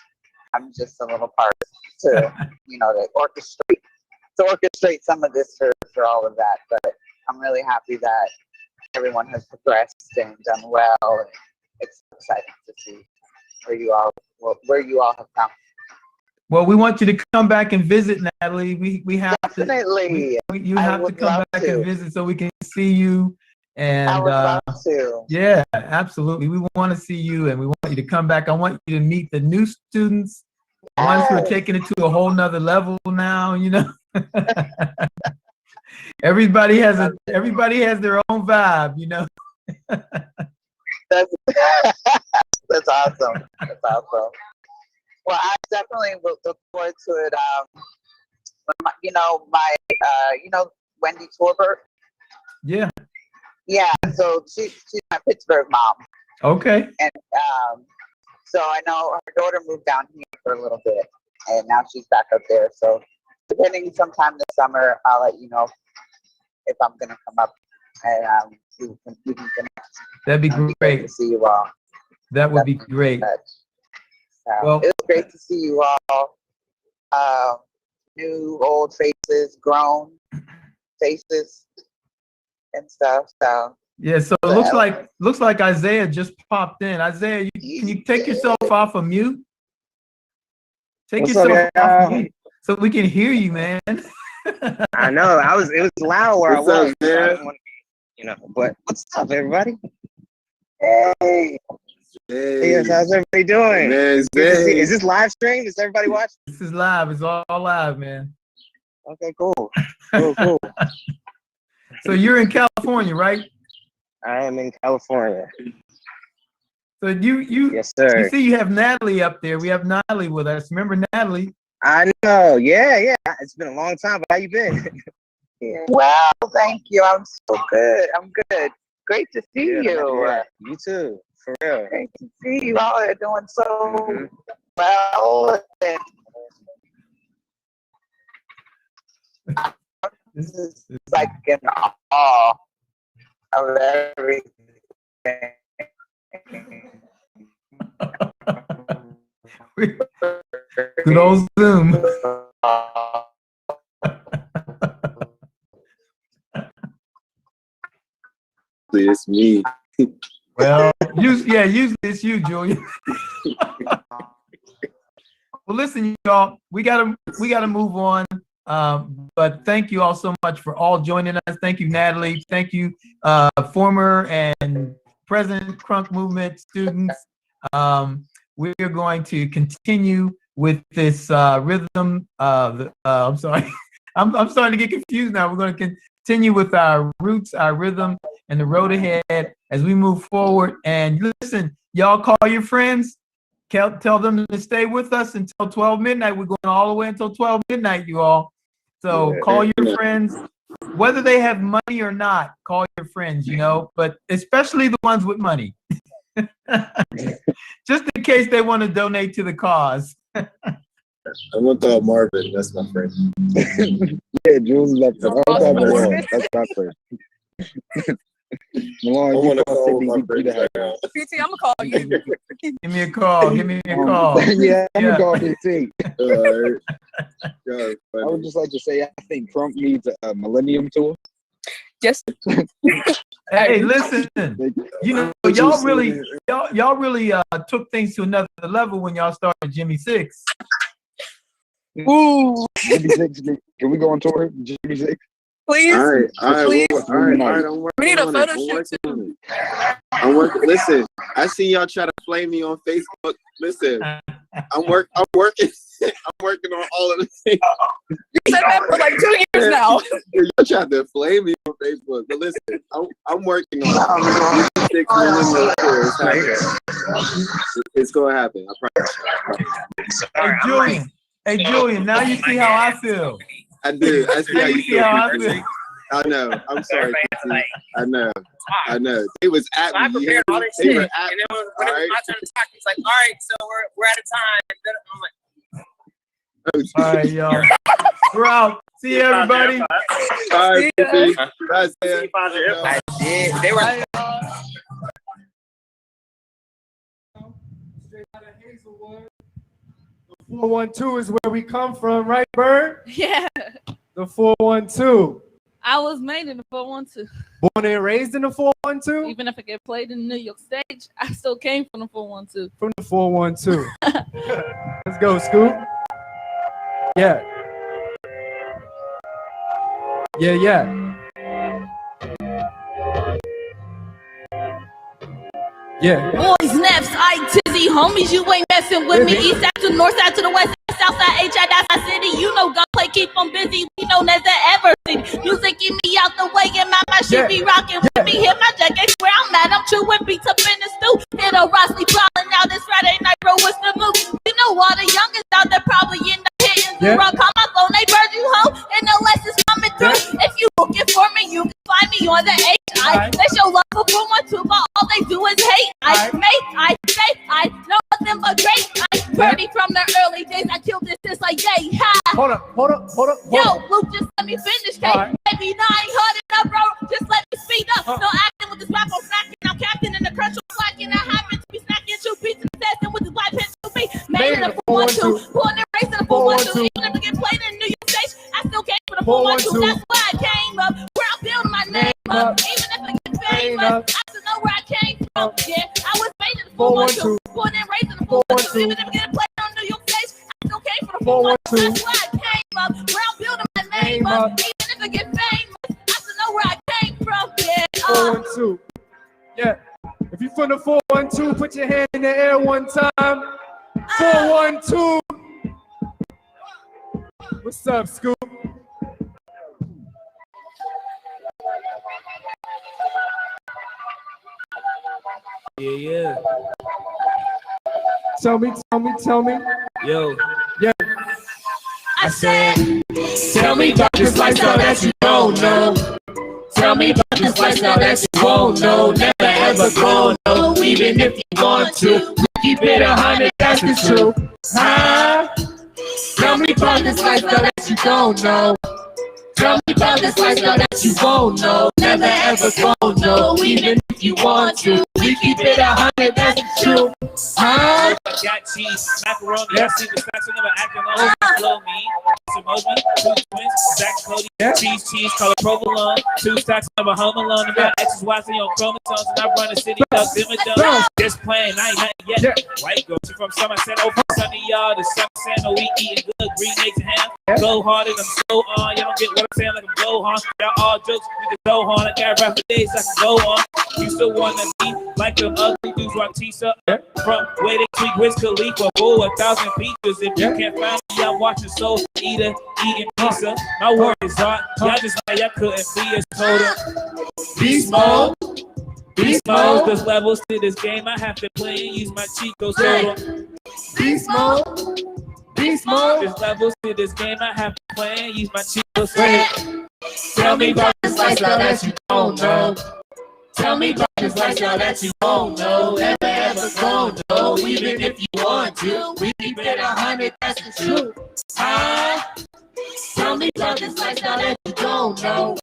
I'm just a little part to, you know, to orchestrate some of this for all of that. But I'm really happy that everyone has progressed and done well. It's exciting to see where you all have come. Well, we want you to come back and visit, Natalie. We have definitely. You have to come back and visit so we can see you. And I would love to. Yeah, absolutely. We want to see you, and we want you to come back. I want you to meet the new students, ones who are taking it to a whole nother level now. You know, everybody has their own vibe. You know. That's That's awesome. That's awesome. Well, I definitely will look forward to it. Wendy Torbert. Yeah. Yeah, so she's my Pittsburgh mom. Okay. And so I know her daughter moved down here for a little bit, and now she's back up there. So depending sometime this summer, I'll let you know if I'm gonna come up and we can connect. That'd be great To see you all. That would be great. Well, it was great to see you all. New, old faces, grown faces, and stuff. So Yeah, so it looks like Isaiah just popped in. Isaiah, can you take yourself off of mute? Take What's yourself up, off of y'all? mute so we can hear you, man. I know. It was loud where What's I up, was. So I man? didn't want to be, but what's up, everybody? Hey. Yes, how's everybody doing? Man, Good to see- Is this live stream? Is everybody watching? This is live. It's all live, man. Okay, cool. Cool. So you're in California, right? I am in California. So you Yes, sir. You see you have Natalie up there. We have Natalie with us. Remember Natalie? I know. Yeah. It's been a long time, but how you been? Well, thank you. I'm so good. I'm good. Great to see you. Yeah. You too. For real. Great to see you all are doing so well. This is like an awe of everything. Good old Zoom. It's me. Well, usually it's you, Julian. Well, listen, y'all, we gotta move on. But thank you all so much for all joining us. Thank you, Natalie. Thank you, former and present Crunk Movement students. We're going to continue with this rhythm. I'm sorry, I'm starting to get confused now. We're going to continue with our roots, our rhythm, and the road ahead as we move forward. And listen, y'all call your friends. Tell them to stay with us until 12 midnight. We're going all the way until 12 midnight, you all. So call your friends, whether they have money or not, call your friends, but especially the ones with money. Just in case they want to donate to the cause. I'm gonna call Marvin. That's my friend. Yeah, Jules left. That's my friend. Malone, I want to call Sydney, my friend. PT, I'm gonna call you. Give me a call. Give me a call. Yeah, I'm gonna call PT. Alright. I would just like to say, I think Trump needs a Millennium Tour. Yes. Hey, listen. Y'all really took things to another level when y'all started Jimmy Six. Ooh. Jimmy Six, can we go on tour? Jimmy Six. Please. All right. Please. All right. I'm We need a working on photo it. shoot too. I'm working. Listen, I see y'all try to flame me on Facebook. Listen, I'm working. I'm working on all of the things. You said that for like 2 years now. Y'all tried to flame me on Facebook, but listen, I'm working on it. It's gonna happen. I promise. Hey Julian, now you see how I feel. I do. I see how you feel. how I feel. I know. I'm sorry. I know. They was at So I me. prepared all this They shit, were and at then me. when All it was right. my turn to talk, it's like, all right, so we're out of time. And then I'm like, All right, y'all. We're out. See you, everybody. All right, See ya. Guys, I did. They were. 412 is where we come from, right, Bird? Yeah. The 412. I was made in the 412. Born and raised in the 412? Even if I get played in New York stage, I still came from the 412. From the 412. Let's go, Scoop. Yeah. Yeah. Yeah. Boys, Naps, Ike, Tizzy, homies, you ain't messing with me. East side to the north side to the west side, south side, HI, that's my city. You know, gunplay, keep them busy. We known as the ever city. Music, get me out the way, and my shit Yeah. be rocking with me. Hit my jacket, where I'm at. I'm chewing beats up in the stew. Hit a Rossley, ballin' out. out this Friday night, bro, what's the move? You know all the youngest out there probably end up hitting the rock. Call my phone, they bird you hoe, and no less is coming through. If you looking for me, you can find me on the HI. They show love for 412, but all they do is hate. I know nothing but great. Birdie from the early days, I killed this since like yay. Ha. Hold up. Yo, Luke, just let me finish, K. Baby, now I ain't heard it up, bro. Just let me speed up. No acting with this rap on snacking. I'm captain in the crush on slacking. I happen to be snacking two pieces of testing with this white pen to be made in a 412. Pulling the race in a 412. Even if it get played in New York State, I still came for the 412. That's where I came up. Where I build my name up. Even if I get famous, I still know where I came from. Yeah, I was made in the 412. Pulling and raising the 412. Even if it get played on New York State, I still came for the 412. That's where I came up. Where I'm building my name up. Even if I get famous, I still know where I came from. Yeah. 412. Yeah. If you from the 412, put your hand in the air one time. 412. What's up, Scoop? Yeah. Tell me. Yo. Yeah. I said, tell me about this lifestyle that you don't know. Tell me about this lifestyle that you won't know. Never ever gon' know, even if you want to. Keep it 100, that's the truth. Huh? Tell me about this lifestyle that you don't know. Tell me about this lifestyle that you won't know. Never ever gon' know, even if you want to. We keep it 100, that's the truth. Huh? Got cheese, macaroni, single stacks, never acting on flow me. Some Mosley, 2 twins, Zach Cody, cheese, color provolone, 2 stacks of a home alone. And my exes watching on chromosomes, and I run the city, ducks in my dome. Just playing, I ain't nothing yet. White girls from Somerset over sunny y'all to Somerset, no we eating good, green eggs and ham. Go hard and I'm so on, y'all don't get what I'm saying, like I'm go on. Y'all all jokes, we can go on. I got rap for days, I can go on. You still wanna be like them ugly dudes, rock teeth up from where they tweak Wiz Khalifa, 1,000 features. If you can't find me, I'm watching Soul Eater, eating pizza. My word is art, y'all just like y'all couldn't be as total. Beast mode, there's levels to this game. I have to play and use my Chico solo. Beast mode, there's levels to this game. I have to play and use my Chico solo. Tell me about this lifestyle that you don't know. Tell me about this lifestyle that you won't know. Never ever gon' know, even if you want to. We keep it 100, that's the truth. Tell me about this lifestyle that you don't know.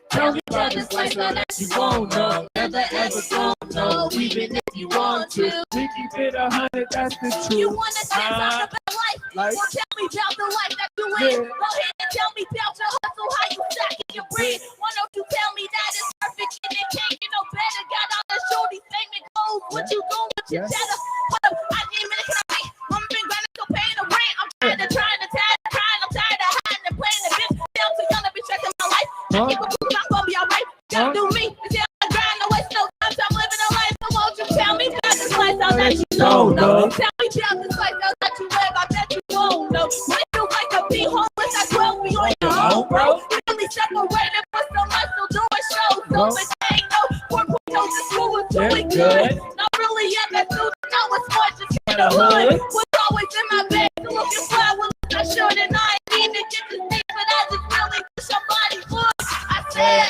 Tell me about this lifestyle that you won't know. Never ever gon' know, even if you want to. We keep it 100, that's the truth. You wanna talk about life? Well, tell me about the life that you live. Go ahead and tell me about your hustle, how you stacking your bread. Why don't you tell me that it's perfect and it can't get no better? Got all the shorty statement clothes. What you doing with your cheddar? Hold up, I need a minute, can I wait? I'm been grinding, still paying the rent. I'm trying to crying. I'm tired of hiding and playing the bitch. I'm too young to be stressing my life. I keep a proof, I'm gonna be alright. Gotta do me until I grind, no waste no time. So I'm living a life. So won't you tell me about this lifestyle that you don't know? Tell me about this lifestyle that you live. I bet you won't know. When you wake up, be homeless, that's 12 be on your own, bro. Really separated for so much, still doing shows. So but ain't no 4.0 to school was doing good. Not really at that dude, no it's more just in the hood. Was always in my bed, looking for I was I should and I ain't need to get this deep, but I just really wish somebody would. I said,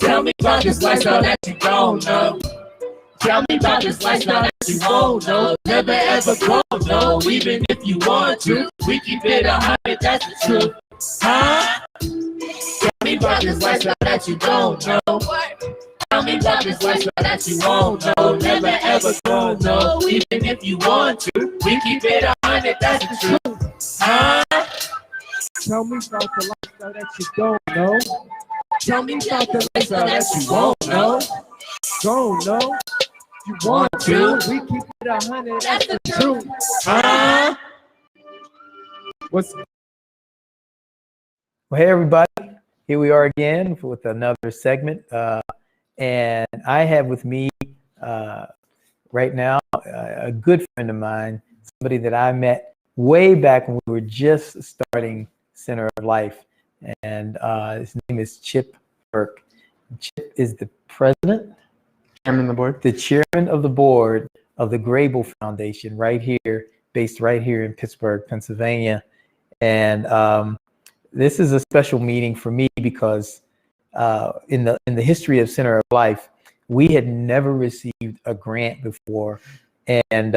tell me about this lifestyle that you don't know. Tell me about this lifestyle that you won't know. Never ever gon' know, even if you want to. We keep it 100, that's the truth. Huh? Tell me about this lifestyle that you don't know. Tell me about this lifestyle that you won't know. Never ever gon' know, even if you want to. We keep it 100, that's the truth. Huh? Tell me about the lifestyle that you don't know. Tell me about the lifestyle that you won't know. Don't know. You want to. We keep it 100, that's the truth. Huh? What's Well, hey everybody, here we are again with another segment, and I have with me right now a good friend of mine, somebody that I met way back when we were just starting Center of Life, and his name is Chip Burke. Chip is the president, chairman of the board, the chairman of the board of the Grable Foundation right here, based right here in Pittsburgh, Pennsylvania. And this is a special meeting for me because in the history of Center of Life, we had never received a grant before, and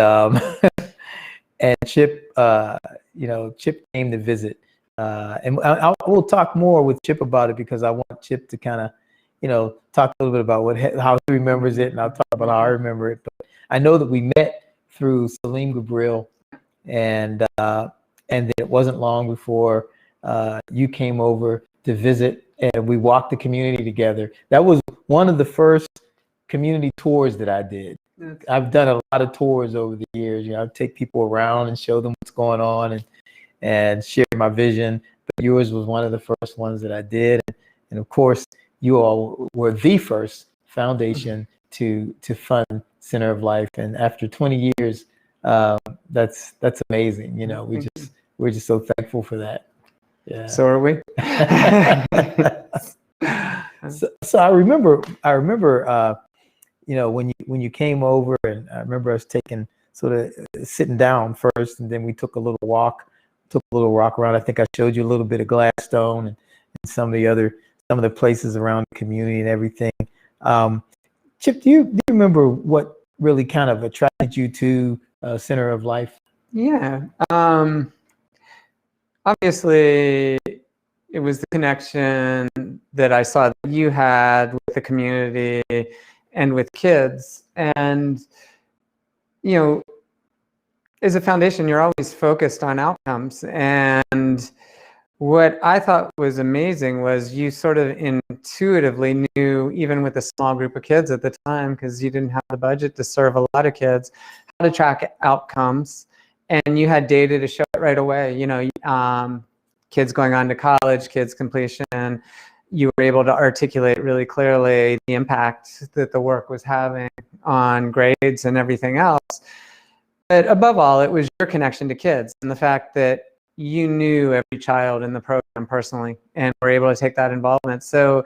and Chip, Chip came to visit, and we'll talk more with Chip about it because I want Chip to kind of, talk a little bit about how he remembers it, and I'll talk about how I remember it. But I know that we met through Salim Gabriel, and then it wasn't long before you came over to visit, and we walked the community together. That was one of the first community tours that I did. I've done a lot of tours over the years. I take people around and show them what's going on and share my vision. But yours was one of the first ones that I did. And of course, you all were the first foundation to fund Center of Life. And after 20 years, that's amazing. We're just so thankful for that. Yeah. So are we. So I remember, when you came over, and I remember us sitting down first, and then we took a little walk around. I think I showed you a little bit of Gladstone and some of the places around the community and everything. Chip, do you remember what really kind of attracted you to Center of Life? Yeah. Obviously, it was the connection that I saw that you had with the community and with kids. And, as a foundation, you're always focused on outcomes. And what I thought was amazing was you sort of intuitively knew, even with a small group of kids at the time, because you didn't have the budget to serve a lot of kids, how to track outcomes. And you had data to show it right away. Kids going on to college, kids completion. You were able to articulate really clearly the impact that the work was having on grades and everything else. But above all, it was your connection to kids and the fact that you knew every child in the program personally and were able to take that involvement. So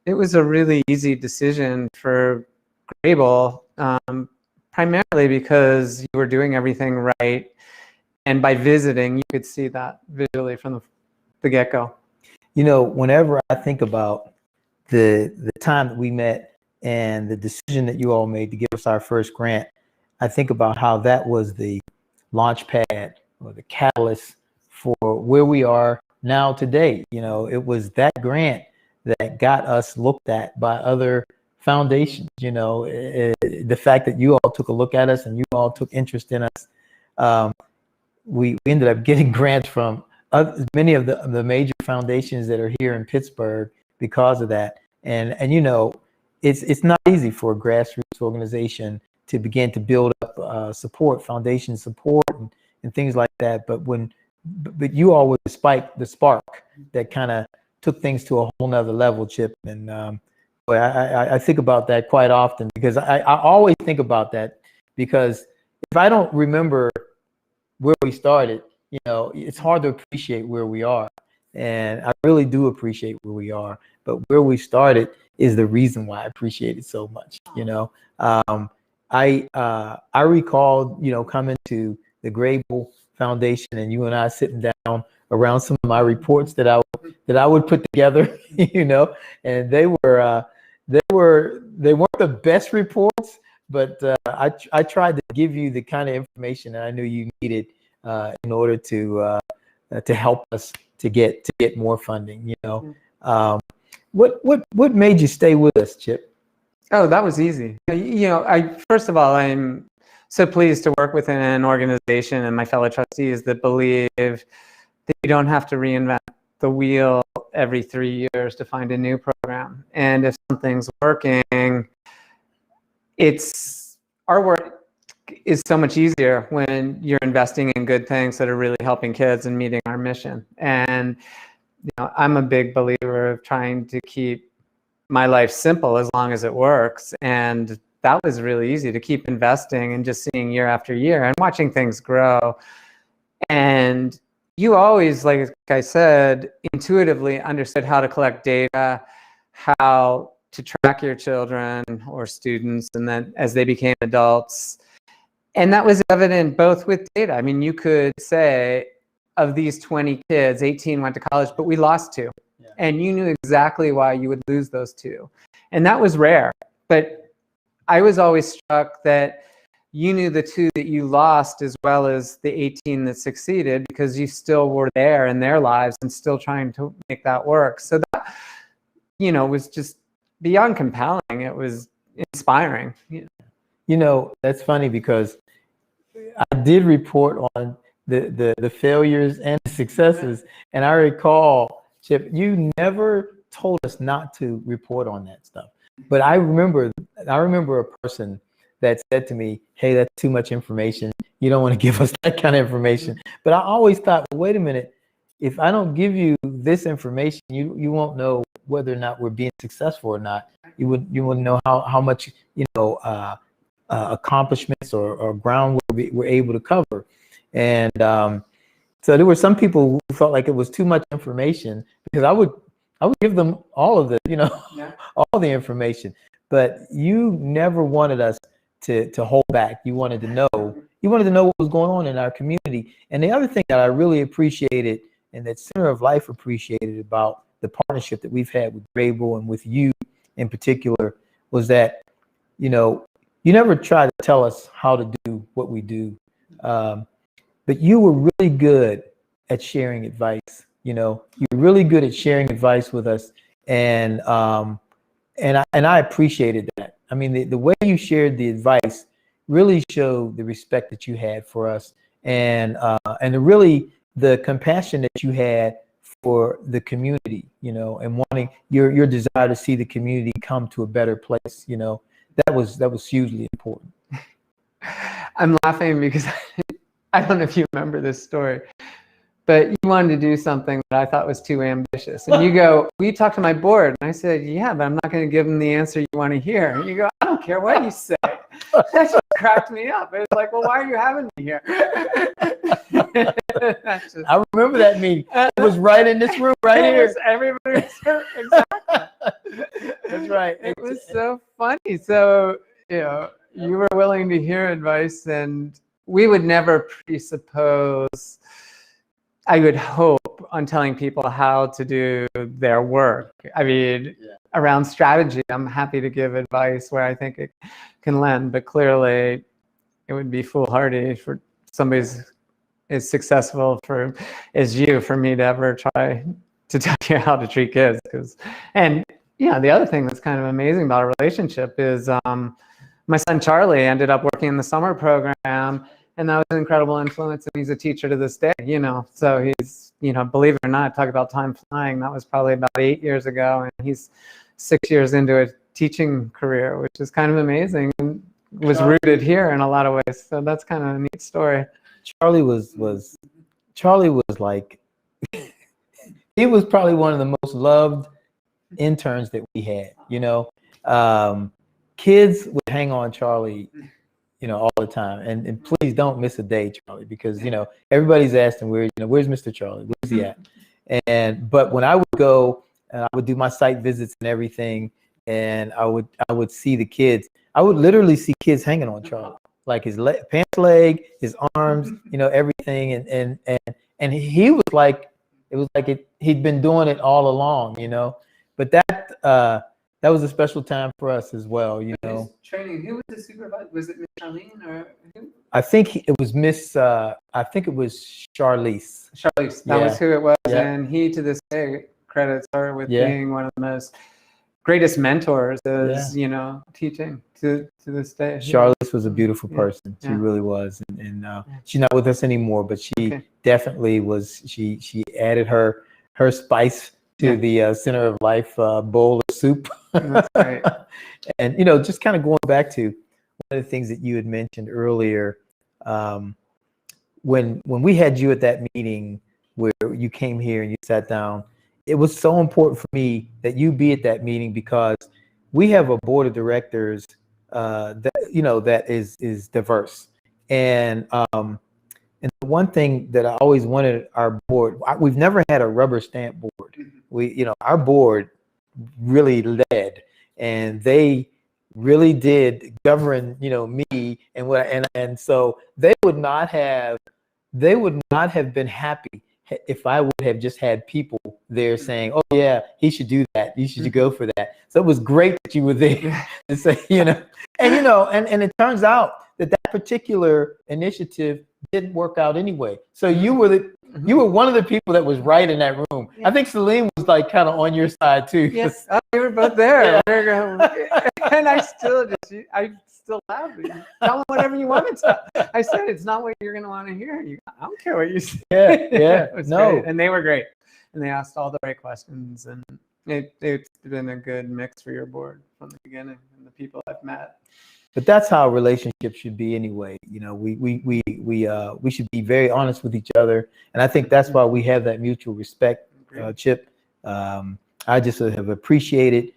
it was a really easy decision for Grable, primarily because you were doing everything right. And by visiting, you could see that visually from the get-go. Whenever I think about the time that we met and the decision that you all made to give us our first grant, I think about how that was the launch pad or the catalyst for where we are now today. It was that grant that got us looked at by other foundations. The fact that you all took a look at us and you all took interest in us. We ended up getting grants from many of the major foundations that are here in Pittsburgh because of that. And it's not easy for a grassroots organization to begin to build up support, foundation support, and things like that. But you all were the spark that kind of took things to a whole nother level, Chip. And I think about that quite often because I always think about that because if I don't remember where we started, it's hard to appreciate where we are. And I really do appreciate where we are, but where we started is the reason why I appreciate it so much. I recall, coming to the Grable Foundation and you and I sitting down around some of my reports that I would put together, and they weren't the best reports, but I tried to give you the kind of information that I knew you needed in order to help us to get more funding. What made you stay with us, Chip? Oh, that was easy. First of all, I'm so pleased to work within an organization and my fellow trustees that believe that you don't have to reinvent the wheel every 3 years to find a new program. And if something's working, our work is so much easier when you're investing in good things that are really helping kids and meeting our mission. And I'm a big believer of trying to keep my life simple as long as it works. And that was really easy to keep investing and just seeing year after year and watching things grow. And you always, like I said, intuitively understood how to collect data, how to track your children or students, and then as they became adults. And that was evident both with data. I mean, you could say of these 20 kids, 18 went to college, but we lost 2. Yeah. And you knew exactly why you would lose those 2. And that was rare. But I was always struck that you knew the 2 that you lost as well as the 18 that succeeded, because you still were there in their lives and still trying to make that work. So that, you know, was just beyond compelling. It was inspiring. You know, that's funny because I did report on the failures and the successes. And I recall, Chip, you never told us not to report on that stuff. But I remember a person that said to me, hey, that's too much information. You don't want to give us that kind of information. But I always thought, well, wait a minute, if I don't give you this information, you won't know whether or not we're being successful or not. You wouldn't know how much, you know, accomplishments or ground we're able to cover. And so there were some people who felt like it was too much information, because I would give them all of the, you know, all the information. But you never wanted us to hold back. You wanted to know what was going on in our community. And the other thing that I really appreciated, and that Center of Life appreciated about the partnership that we've had with Grable and with you in particular, was that, you know, you never try to tell us how to do what we do. But you were really good at sharing advice. You know, you're really good at sharing advice with us. And I appreciated that. I mean, the way you shared the advice really showed the respect that you had for us, and really the compassion that you had for the community, you know, and wanting your desire to see the community come to a better place. You know, that was hugely important. I'm laughing because I don't know if you remember this story, but you wanted to do something that I thought was too ambitious. And you go, will you talk to my board? And I said, yeah, but I'm not going to give them the answer you want to hear. And you go, I don't care what you say. That just cracked me up. It was like, well, why are you having me here? I remember that meeting. It was right in this room right here. Everybody was here. Exactly. That's right. It was so funny. So, you know, you were willing to hear advice, and we would never presuppose, I would hope, on telling people how to do their work. I mean, around strategy, I'm happy to give advice where I think it can lend, but clearly it would be foolhardy for somebody as successful as you for me to ever try to tell you how to treat kids. And yeah, the other thing that's kind of amazing about our relationship is my son Charlie ended up working in the summer program. And that was an incredible influence. And he's a teacher to this day, you know. So he's, you know, believe it or not, talk about time flying. That was probably about 8 years ago. And he's 6 years into a teaching career, which is kind of amazing, and was rooted here in a lot of ways. So that's kind of a neat story. Charlie was like, he was probably one of the most loved interns that we had, you know. Kids would hang on Charlie, you know, all the time. And please don't miss a day, Charlie, because, you know, everybody's asking where's Mr. Charlie? Where's he at? But when I would go and I would do my site visits and everything, and I would see the kids, I would literally see kids hanging on Charlie, like his pants leg, his arms, you know, everything. And he was like, it was like he'd been doing it all along, you know. But that was a special time for us as well, you know. Training, who was the supervisor? Was it Miss Charlene or who? I think it was Charlize. Charlize, that was who it was. Yeah. And he, to this day, credits her with being one of the most greatest mentors as, you know, teaching to this day. Charlize was a beautiful person. She really was. And she's not with us anymore, but she definitely was, she added her spice to the Center of Life bowl of soup. That's right. And, you know, just kind of going back to one of the things that you had mentioned earlier, when we had you at that meeting where you came here and you sat down, it was so important for me that you be at that meeting, because we have a board of directors that, you know, that is diverse. And the one thing that I always wanted our board, we've never had a rubber stamp board. We, you know, our board really led, and they really did govern, me and what, and so they would not have been happy if I would have just had people there saying, "Oh yeah, he should do that. You should go for that." So it was great that you were there to say, and it turns out that particular initiative didn't work out anyway. So you were one of the people that was right in that room. I think Celine was like kind of on your side too. Yes, we were both there. And I still have it. Tell them whatever you want to tell. I said it's not what you're going to want to hear. I don't care what you say. Yeah. It was great. And they were great. And they asked all the right questions. And it's been a good mix for your board from the beginning and the people I've met. But that's how relationships should be anyway. We should be very honest with each other, and I think that's why we have that mutual respect, Chip. I just have appreciated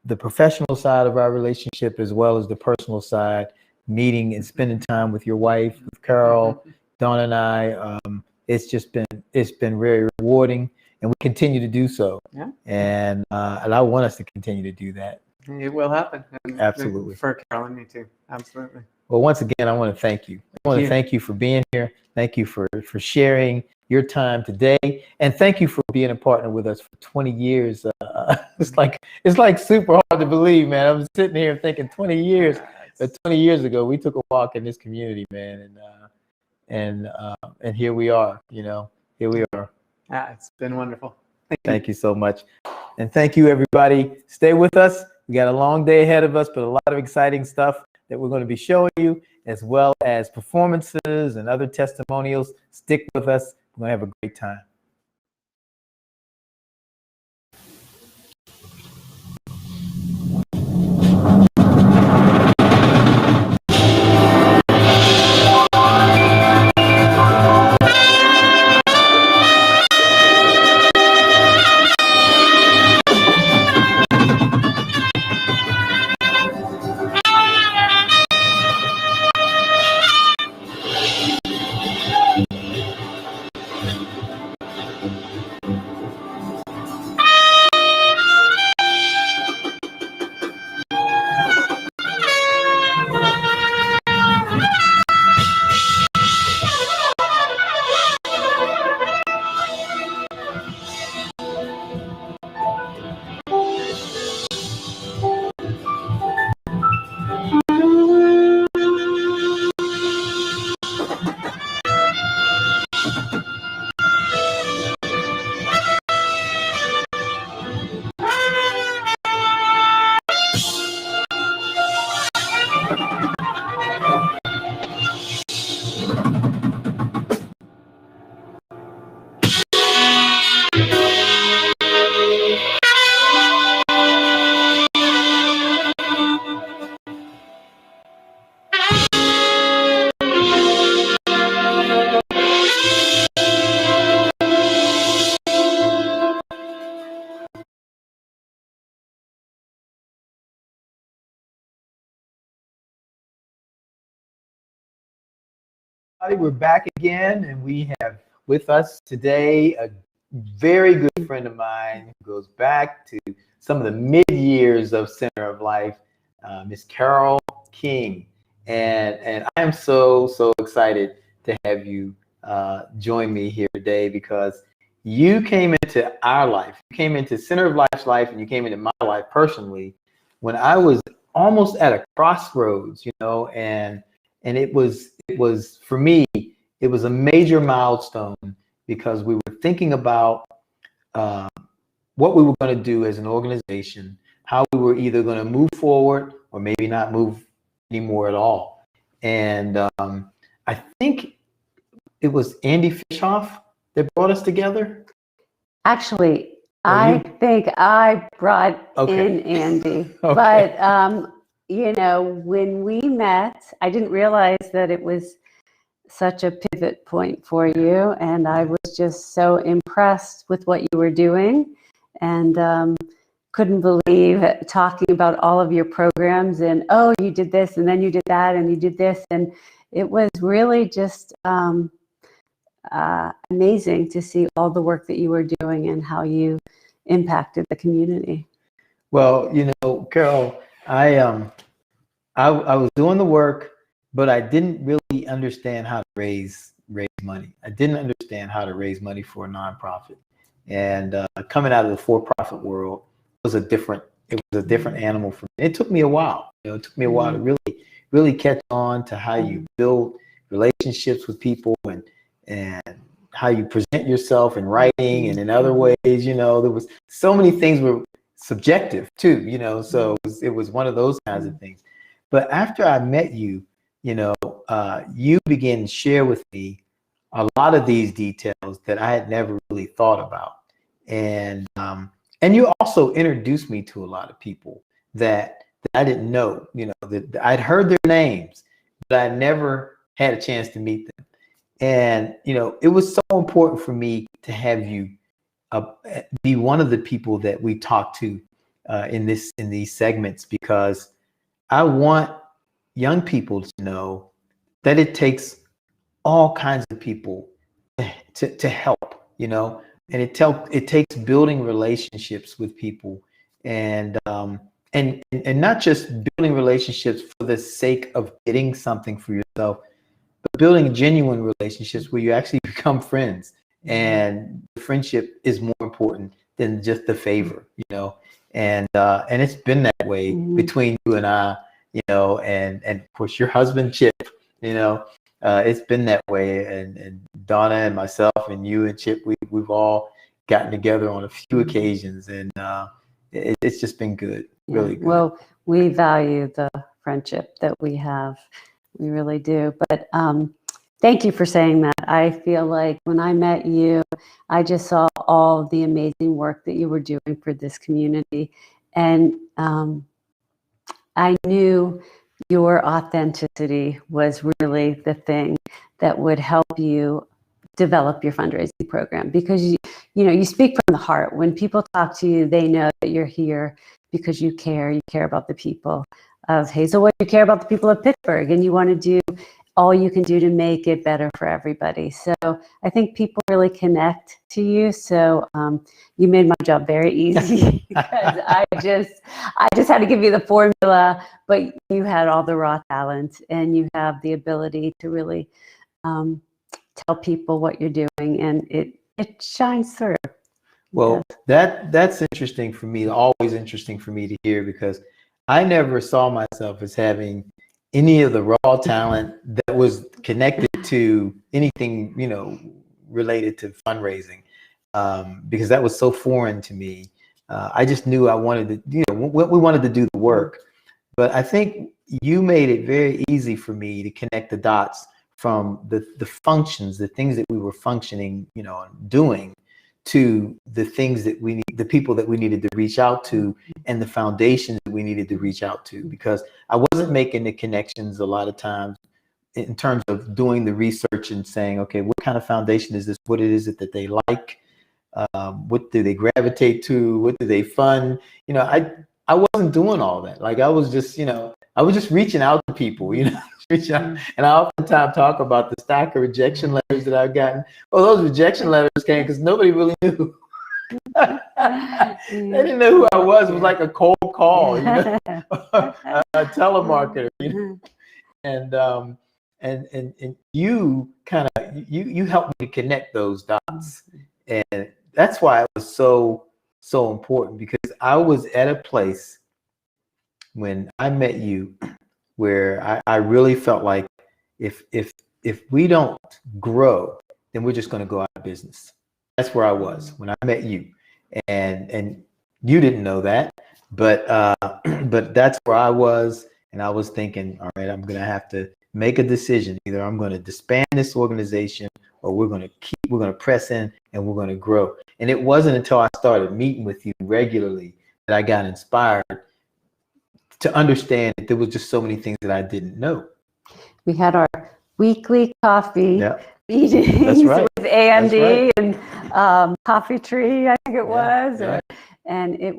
the professional side of our relationship as well as the personal side. Meeting and spending time with your wife, with Carol, Dawn, and I. It's been very rewarding, and we continue to do so. Yeah. And I want us to continue to do that. It will happen. And Absolutely. For Carol and me too. Absolutely. Well, once again, I want to thank you. I want to thank you for being here. Thank you for sharing your time today, and thank you for being a partner with us for 20 years. It's like super hard to believe, man. I'm sitting here thinking 20 years. But 20 years ago, we took a walk in this community, man, and here we are. Here we are. Yeah, it's been wonderful. Thank you so much, and thank you, everybody. Stay with us. We got a long day ahead of us, but a lot of exciting stuff that we're going to be showing you, as well as performances and other testimonials. Stick with us. We're going to have a great time. We're back again, and we have with us today a very good friend of mine who goes back to some of the mid-years of Center of Life, Miss Carol King. And I am so excited to have you join me here today, because you came into our life, you came into Center of Life's life, and you came into my life personally when I was almost at a crossroads, and it was for me, it was a major milestone, because we were thinking about what we were going to do as an organization, how we were either going to move forward or maybe not move anymore at all. And I think it was Andy Fishoff that brought us together. Actually, I think I brought in Andy, but when we met, I didn't realize that it was such a pivot point for you, and I was just so impressed with what you were doing, and couldn't believe talking about all of your programs, and you did this, and then you did that, and you did this, and it was really just amazing to see all the work that you were doing and how you impacted the community. Well, Carol, I I was doing the work, but I didn't really understand how to raise money. I didn't understand how to raise money for a nonprofit. And coming out of the for-profit world was a different animal for me. It took me a while. It took me a while to really catch on to how you build relationships with people and how you present yourself in writing and in other ways. There was so many things were subjective too, so it was one of those kinds of things. But after I met you, you began to share with me a lot of these details that I had never really thought about. And you also introduced me to a lot of people that I didn't know, that I'd heard their names, but I never had a chance to meet them. And, it was so important for me to have you be one of the people that we talk to in these segments, because I want young people to know that it takes all kinds of people to help, and it takes building relationships with people, and not just building relationships for the sake of getting something for yourself, but building genuine relationships where you actually become friends, and the friendship is more important than just the favor, and it's been that way between you and I, and of course your husband Chip, it's been that way, and Donna and myself and you and Chip, we've all gotten together on a few occasions, and it's just been good, really good. Well, we value the friendship that we have. We really do. But thank you for saying that. I feel like when I met you, I just saw all the amazing work that you were doing for this community. And I knew your authenticity was really the thing that would help you develop your fundraising program, because you speak from the heart. When people talk to you, they know that you're here because you care about the people of Hazelwood, you care about the people of Pittsburgh, and you want to do all you can do to make it better for everybody. So I think people really connect to you. So you made my job very easy because I just had to give you the formula, but you had all the raw talent, and you have the ability to really tell people what you're doing, and it shines through. Well, that's interesting for me, always interesting for me to hear, because I never saw myself as having any of the raw talent that was connected to anything, related to fundraising, because that was so foreign to me. I just knew I wanted to, we wanted to do the work, but I think you made it very easy for me to connect the dots from the functions, the things that we were functioning, doing, to the things that we need, the people that we needed to reach out to, and the foundations that we needed to reach out to, because I wasn't making the connections a lot of times in terms of doing the research and saying, okay, what kind of foundation is this? What is it that they like? What do they gravitate to? What do they fund? I wasn't doing all that. Like I was just reaching out to people, reaching out. And I oftentimes talk about the stack of rejection letters that I've gotten. Well, those rejection letters came because nobody really knew. They didn't know who I was. It was like a cold call, a telemarketer, and you kind of you helped me to connect those dots, and that's why it was so important, because I was at a place when I met you where I really felt like if we don't grow, then we're just going to go out of business. That's where I was when I met you, and you didn't know that, but that's where I was, and I was thinking, all right, I'm going to have to make a decision. Either I'm going to disband this organization, or we're going to press in and we're going to grow. And it wasn't until I started meeting with you regularly that I got inspired to understand that there was just so many things that I didn't know. We had our weekly coffee meetings with Andy and Coffee Tree, I think it was. And it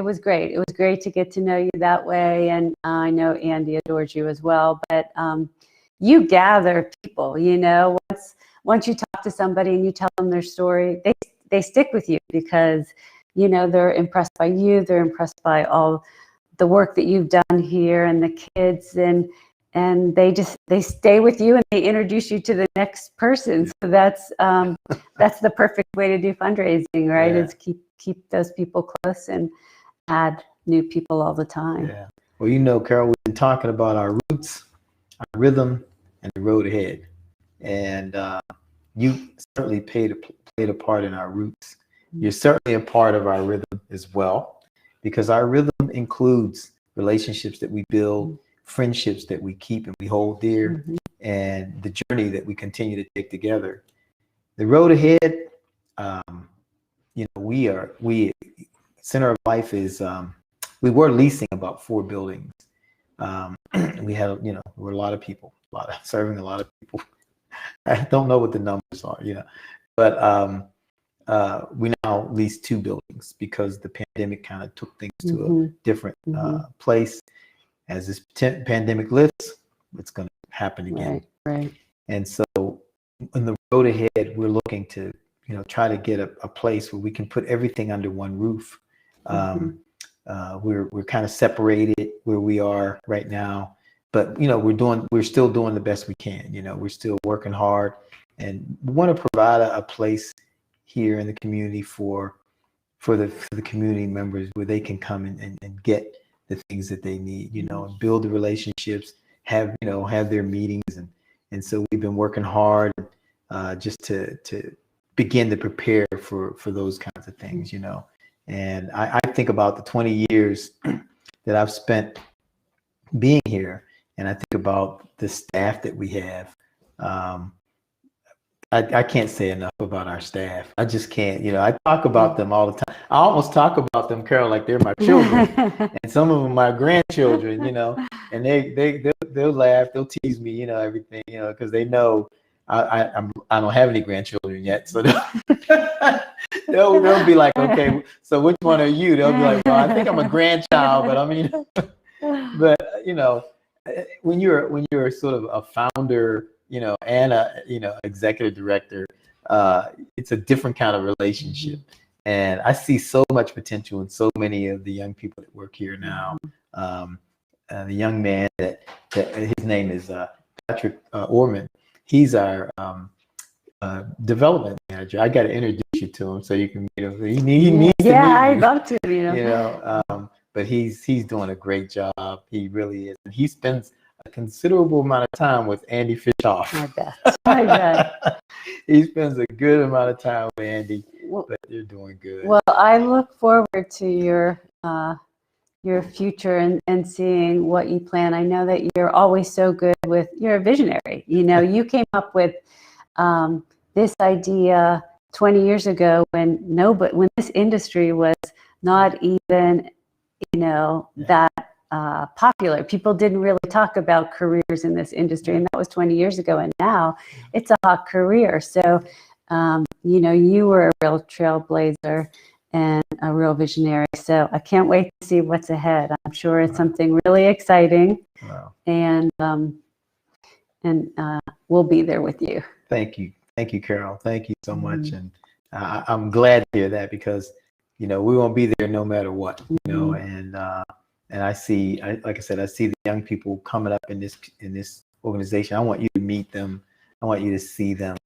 was great. It was great to get to know you that way. And I know Andy adores you as well. But you gather people, once you talk to somebody and you tell them their story, they stick with you because, they're impressed by you. They're impressed by all the work that you've done here and the kids, and they stay with you and they introduce you to the next person. So that's the perfect way to do fundraising, right? Yeah. Is keep those people close and add new people all the time. Yeah. Well, you know, Carol, we've been talking about our roots, our rhythm, and the road ahead. And you certainly played a part in our roots. You're certainly a part of our rhythm as well, because our rhythm includes relationships that we build, friendships that we keep and we hold dear, and the journey that we continue to take together. The road ahead, you know, we Center of Life is, we were leasing about 4 buildings. We had, you know, we're a lot of people, serving a lot of people. I don't know what the numbers are, you know, but we now lease 2 buildings because the pandemic kind of took things to a different place. As this pandemic lifts, it's going to happen again. Right. And so in the road ahead, we're looking to, you know, try to get a place where we can put everything under one roof. We're kind of separated where we are right now, but, you know, we're still doing the best we can. You know, we're still working hard, and we want to provide a place here in the community for the community members where they can come and get the things that they need, you know, and build the relationships, have their meetings. And so we've been working hard just to begin to prepare for those kinds of things, you know. And I think about the 20 years that I've spent being here, and I think about the staff that we have. I can't say enough about our staff. I just can't, you know, I talk about them all the time. I almost talk about them, Carol, like they're my children, and some of them my grandchildren, you know, and they'll laugh, they'll tease me, you know, everything, you know, because they know I don't have any grandchildren yet. So they'll be like, okay, so which one are you? They'll be like, well, I think I'm a grandchild, but I mean, but you know, when you're sort of a founder, you know, and a, you know, executive director, it's a different kind of relationship. And I see so much potential in so many of the young people that work here now. The young man that his name is Patrick Orman. He's our development manager. I got to introduce you to him so you can meet him. He needs to meet I'd love to, you know. You know, but he's doing a great job. He really is. And he spends a considerable amount of time with Andy Fishoff. I bet. He spends a good amount of time with Andy, but you're doing good. Well, I look forward to your future and seeing what you plan. I know that you're always so good you're a visionary. You know, you came up with this idea 20 years ago when this industry was not even, you know, that popular. People didn't really talk about careers in this industry, and that was 20 years ago, and now it's a hot career. So, you know, you were a real trailblazer and a real visionary. So I can't wait to see what's ahead. I'm sure it's something really exciting. Wow. And we'll be there with you. Thank you, Carol. Thank you so much, and I'm glad to hear that, because, you know, we won't be there no matter what, you know, and I see, like I said, I see the young people coming up in this organization. I want you to meet them. I want you to see them.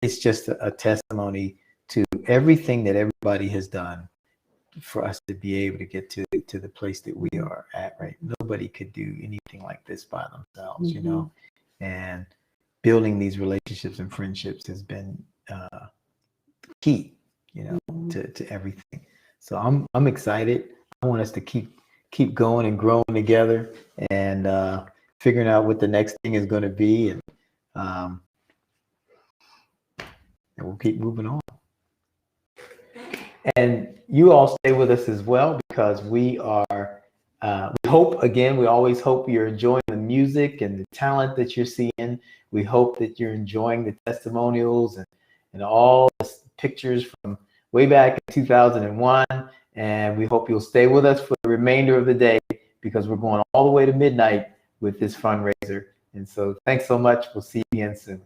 It's just a testimony to everything that everybody has done for us to be able to get to the place that we are at, right? Nobody could do anything like this by themselves, you know, and building these relationships and friendships has been key, you know, to everything. So I'm excited. I want us to keep going and growing together, and figuring out what the next thing is going to be, and we'll keep moving on. And you all stay with us as well, because we are, we always hope you're enjoying the music and the talent that you're seeing. We hope that you're enjoying the testimonials and all the pictures from way back in 2001. And we hope you'll stay with us for the remainder of the day, because we're going all the way to midnight with this fundraiser. And so thanks so much. We'll see you again soon.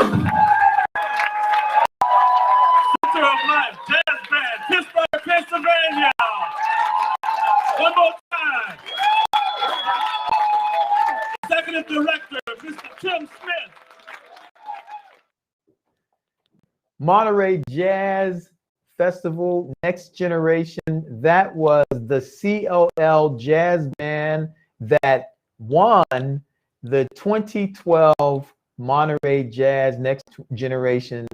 Center of Life Jazz Band, Pittsburgh, Pennsylvania. One more time. Executive Director, Mr. Tim Smith. Monterey Jazz Festival, Next Generation. That was the COL Jazz Band that won the 2012 Monterey Jazz Next Generation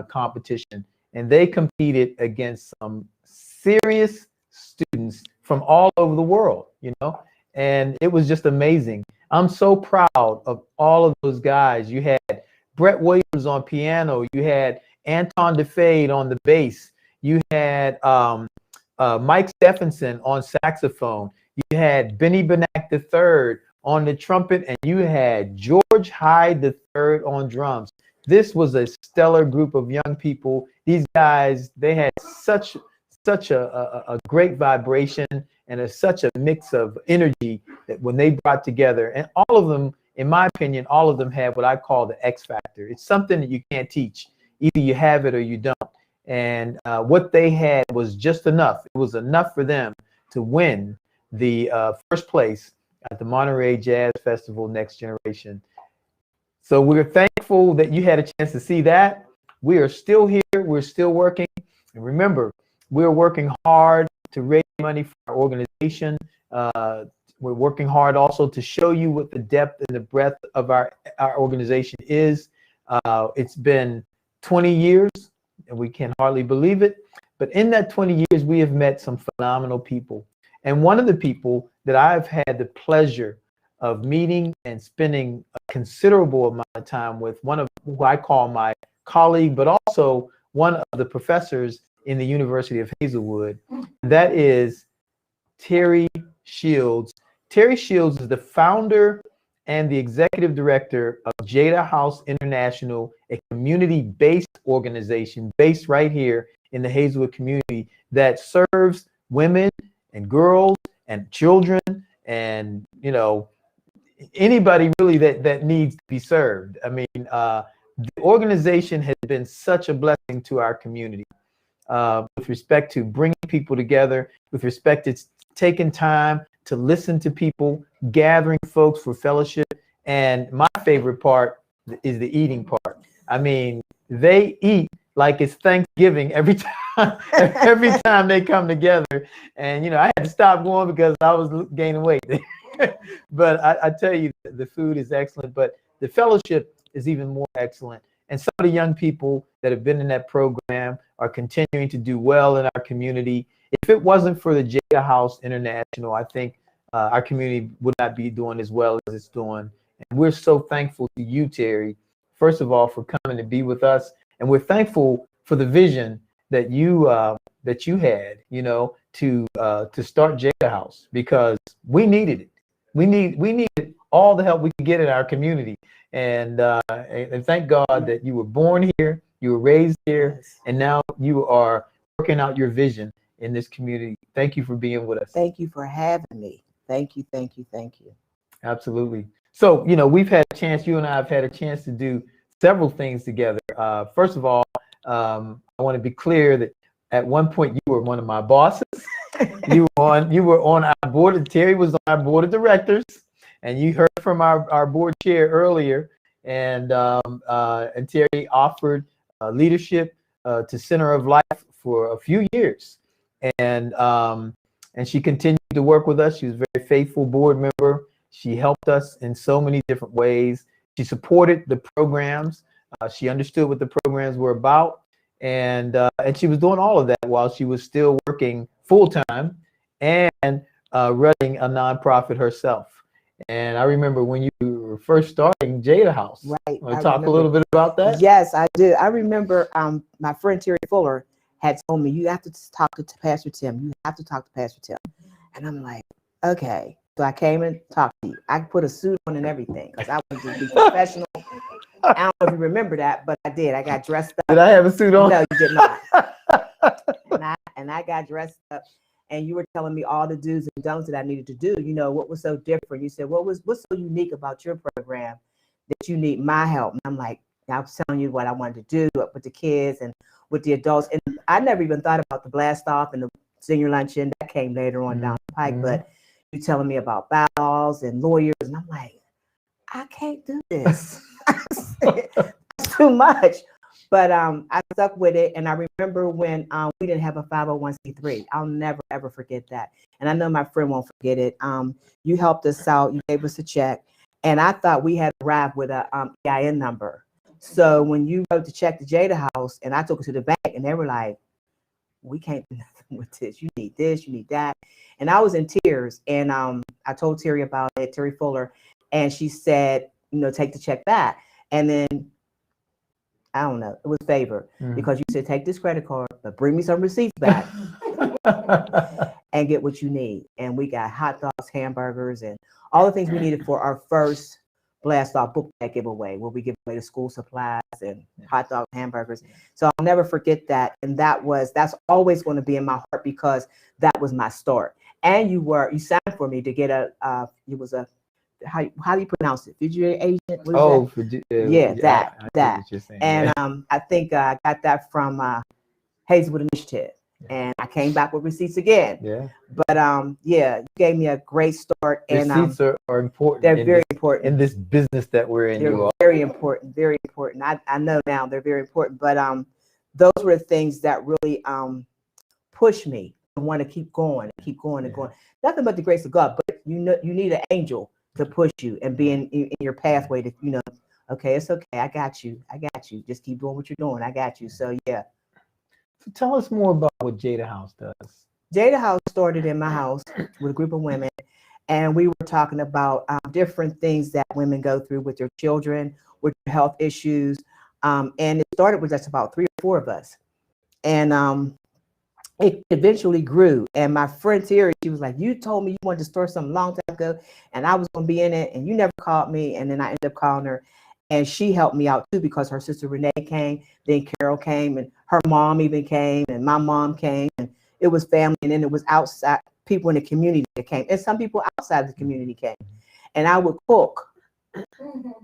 competition. And they competed against some serious students from all over the world, you know, and it was just amazing. I'm so proud of all of those guys. You had Brett Williams on piano, you had Anton DeFade on the bass, you had Mike Stephenson on saxophone, you had Benny Benack III on the trumpet, and you had George Hyde III on drums. This was a stellar group of young people. These guys, they had such a great vibration and such a mix of energy that when they brought together, and all of them, in my opinion, all of them had what I call the X factor. It's something that you can't teach. Either you have it or you don't. And what they had was just enough. It was enough for them to win the first place at the Monterey Jazz Festival Next Generation. So we're thankful that you had a chance to see that. We are still here. We're still working. And remember, we're working hard to raise money for our organization. We're working hard also to show you what the depth and the breadth of our organization is. It's been 20 years, and we can hardly believe it. But in that 20 years, we have met some phenomenal people. And one of the people that I've had the pleasure of meeting and spending a considerable amount of time with, one of who I call my colleague, but also one of the professors in the University of Hazelwood. That is Terry Shields. Terry Shields is the founder and the executive director of Jada House International, a community-based organization based right here in the Hazelwood community that serves women and girls and children and, you know, anybody really that needs to be served. I mean, the organization has been such a blessing to our community with respect to bringing people together, with respect to taking time to listen to people, gathering folks for fellowship. And my favorite part is the eating part. I mean, they eat like it's Thanksgiving every time they come together. And, you know, I had to stop going because I was gaining weight. But I tell you, the food is excellent, but the fellowship is even more excellent. And some of the young people that have been in that program are continuing to do well in our community. If it wasn't for the Jada House International, I think our community would not be doing as well as it's doing. And we're so thankful to you, Terry, first of all, for coming to be with us. And we're thankful for the vision that you had, you know, to start Jada House, because we needed it. We needed all the help we could get in our community. And thank God that you were born here, you were raised here, and now you are working out your vision in this community. Thank you for being with us. Thank you for having me. Thank you, thank you, thank you. Absolutely. So, you know, we've had a chance, you and I have had a chance to do several things together. First of all, I want to be clear that at one point you were one of my bosses. You were on our board. Terry was on our board of directors, and you heard from our board chair earlier. And Terry offered leadership to Center of Life for a few years, and she continued to work with us. She was a very faithful board member. She helped us in so many different ways. She supported the programs. She understood what the programs were about, and she was doing all of that while she was still working full-time and running a nonprofit herself. And I remember when you were first starting Jada House. Right. Want to talk a little bit about that? Yes, I do. I remember my friend Terry Fuller had told me, you have to talk to Pastor Tim. You have to talk to Pastor Tim. And I'm like, okay. So I came and talked to you. I put a suit on and everything because I wanted to be professional. I don't know if you remember that, but I did. I got dressed up. Did I have a suit on? No, you did not. and I got dressed up, and you were telling me all the do's and don'ts that I needed to do. You know, what was so different? You said, what's so unique about your program that you need my help? And I'm like, I was telling you what I wanted to do with the kids and with the adults. And I never even thought about the blast off and the senior luncheon that came later on down the pike. But you telling me about bylaws and lawyers, and I'm like, I can't do this. It's too much. But I stuck with it. And I remember when we didn't have a 501c3. I'll never, ever forget that. And I know my friend won't forget it. You helped us out. You gave us a check. And I thought we had arrived with a EIN number. So when you wrote the check to Jada House, and I took it to the bank, and they were like, we can't do nothing with this. You need this, you need that. And I was in tears. And I told Terry about it, Terry Fuller. And she said, you know, take the check back. And then I don't know, it was favor because you said, take this credit card, but bring me some receipts back and get what you need. And we got hot dogs, hamburgers, and all the things we needed for our first blast off book bag giveaway, where we give away the school supplies and hot dogs, hamburgers. So I'll never forget that. And that's always going to be in my heart because that was my start. And you signed for me to get how do you pronounce it? Fiduciary agent? That. And I think I got that from Hazelwood Initiative. And I came back with receipts again. Yeah. But you gave me a great start. And receipts are important. They're very important in this business that we're in. They're very important. Very important. I know now they're very important. But those were the things that really pushed me to want to keep going and going. Nothing but the grace of God. But you need an angel to push you and be in your pathway to, you know, okay, it's okay. I got you. Just keep doing what you're doing. I got you. So yeah. So tell us more about what Jada House does. Jada House started in my house with a group of women, and we were talking about different things that women go through with their children, with their health issues. And it started with just about 3 or 4 of us. And it eventually grew. And my friend Terry, she was like, you told me you wanted to start something a long time ago, and I was going to be in it, and you never called me. And then I ended up calling her. And she helped me out too because her sister Renee came, then Carol came, and her mom even came, and my mom came, and it was family. And then it was outside people in the community that came, and some people outside the community came. And I would cook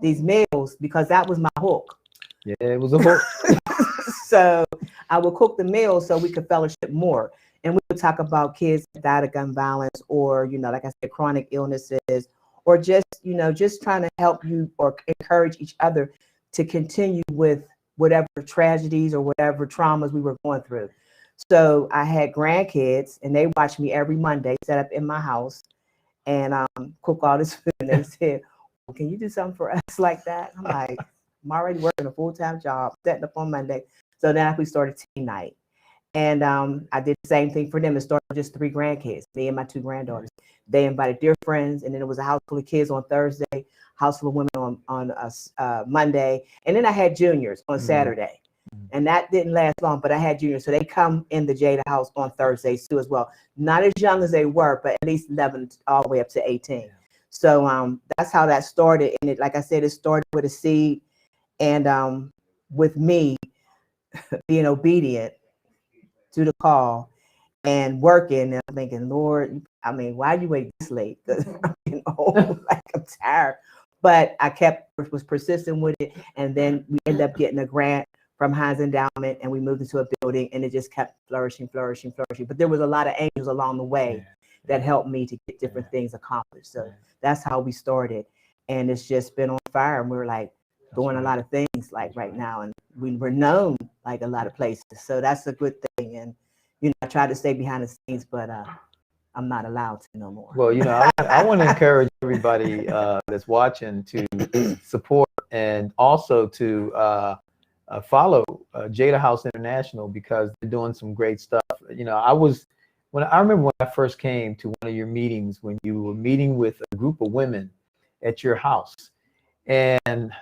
these meals because that was my hook. Yeah, it was a hook. So I would cook the meals so we could fellowship more. And we would talk about kids that died of gun violence, or, you know, like I said, chronic illnesses, or just, you know, just trying to help you or encourage each other to continue with whatever tragedies or whatever traumas we were going through. So I had grandkids, and they watched me every Monday set up in my house and cook all this food. And they said, well, can you do something for us like that? I'm like, I'm already working a full-time job, setting up on Monday. So then we started teen night. And I did the same thing for them. It started with just 3 grandkids, me and my 2 granddaughters. They invited their friends, and then it was a house full of kids on Thursday, house full of women on Monday. And then I had juniors on Saturday. And that didn't last long, but I had juniors. So they come in the Jada House on Thursdays too as well. Not as young as they were, but at least 11 all the way up to 18. Yeah. So that's how that started. And it, like I said, it started with a seed, and with me being obedient to the call and working. And I'm thinking, Lord, I mean, why you wait this late? Because I'm getting old, like I'm tired. But I was persistent with it. And then we ended up getting a grant from Heinz Endowment, and we moved into a building, and it just kept flourishing. But there was a lot of angels along the way that helped me to get different things accomplished. So that's how we started. And it's just been on fire. And we're like doing a lot of things like right now. And we were known like a lot of places. So that's a good thing. And, you know, I try to stay behind the scenes, but I'm not allowed to no more. Well, you know, I want to encourage everybody that's watching to support and also to follow Jada House International, because they're doing some great stuff. You know, I remember when I first came to one of your meetings, when you were meeting with a group of women at your house, and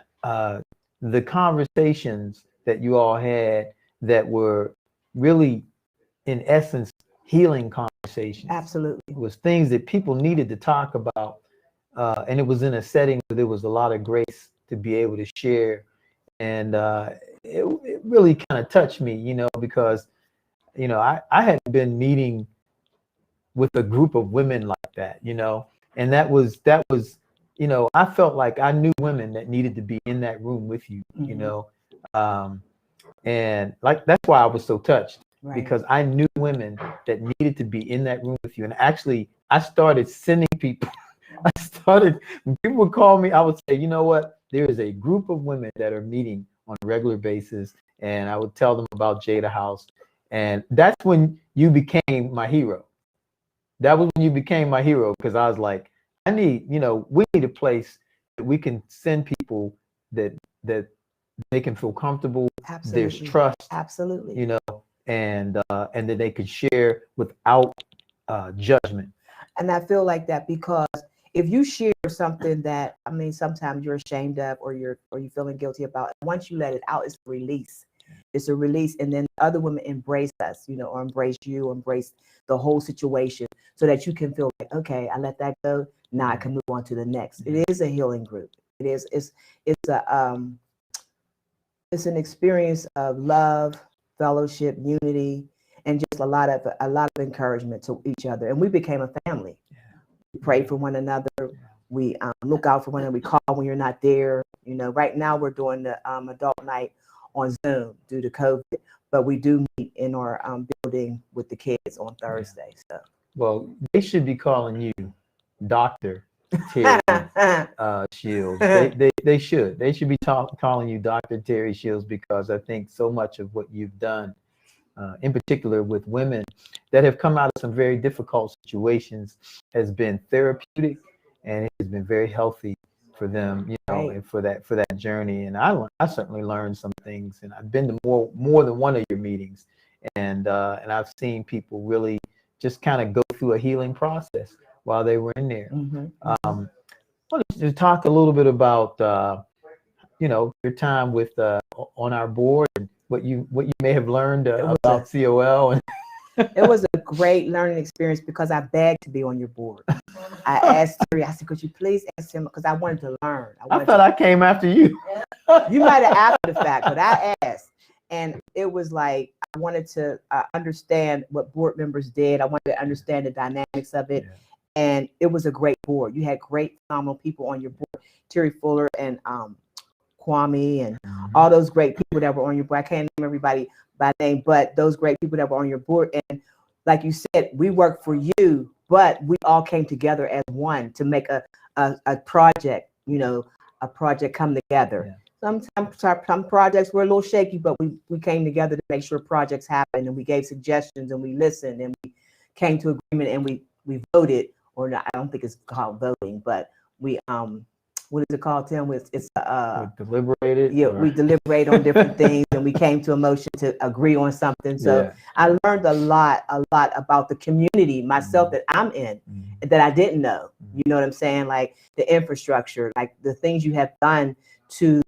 the conversations that you all had that were really, in essence, healing conversations. Absolutely. It was things that people needed to talk about, and it was in a setting where there was a lot of grace to be able to share. And it really kind of touched me, you know, because, you know, I had been meeting with a group of women like that, you know, and that was you know, I felt like I knew women that needed to be in that room with you, you know, and like that's why I was so touched because I knew women that needed to be in that room with you. And actually, I started sending people. When people would call me, I would say, you know what? There is a group of women that are meeting on a regular basis, and I would tell them about Jada House. And that's when you became my hero. That was when you became my hero, because I was like, I need, you know, we need a place that we can send people that they can feel comfortable. Absolutely. There's trust. Absolutely. You know, and that they could share without judgment. And I feel like that because if you share something that, I mean, sometimes you're ashamed of or you're feeling guilty about, once you let it out, it's a release. It's a release, and then other women embrace us, you know, or embrace you, or embrace the whole situation, so that you can feel like, okay, I let that go. Now I can move on to the next. It is a healing group. It is. It's an experience of love, fellowship, unity, and just a lot of encouragement to each other. And we became a family. We pray for one another. We look out for one another. We call when you're not there. You know, right now we're doing the adult night on Zoom due to COVID, but we do meet in our building with the kids on Thursday. So, well, they should be calling you Dr. Terry Shields. They should. They should be calling you Dr. Terry Shields, because I think so much of what you've done, in particular with women that have come out of some very difficult situations, has been therapeutic, and it has been very healthy for them, you know, and for that journey. And I certainly learned some things, and I've been to more than one of your meetings, and I've seen people really just kind of go through a healing process while they were in there. I wanted to talk a little bit about you know, your time with on our board, and what you may have learned about COL. And it was a great learning experience because I begged to be on your board. I asked Terry, I said, could you please ask him, because I wanted to learn. I thought I came after you. You might have after the fact, but I asked. And it was like, I wanted to understand what board members did. I wanted to understand the dynamics of it. And it was a great board. You had great, phenomenal people on your board. Terry Fuller and Kwame and all those great people that were on your board. I can't name everybody by name, but those great people that were on your board. And like you said, we worked for you, but we all came together as one to make a project, you know, a project come together. Sometimes some projects were a little shaky, but we came together to make sure projects happened, and we gave suggestions, and we listened, and we came to agreement, and we voted, or not, I don't think it's called voting, but we what is it called, Tim? It's deliberated. Yeah, we deliberate on different things, and we came to a motion to agree on something. So I learned a lot about the community myself that I'm in, that I didn't know. You know what I'm saying? Like the infrastructure, like the things you have done to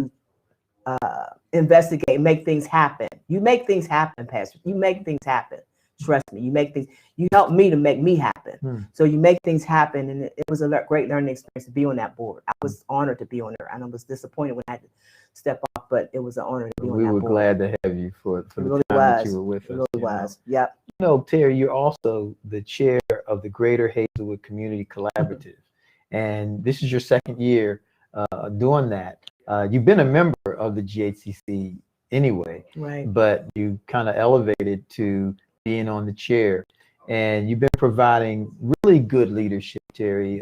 investigate, make things happen. You make things happen, Pastor. You make things happen. Trust me, you make things. You help me to make me happen. So you make things happen, and it was a great learning experience to be on that board. I was honored to be on there, and I was disappointed when I had to step off, but it was an honor to be on that board. We were glad to have you for the really time that you were with us. It really was. Yep. You know, Terry, you're also the chair of the Greater Hazelwood Community Collaborative, and this is your second year doing that. You've been a member of the GHCC anyway, right? But you kind of elevated to being on the chair, and you've been providing really good leadership, Terry.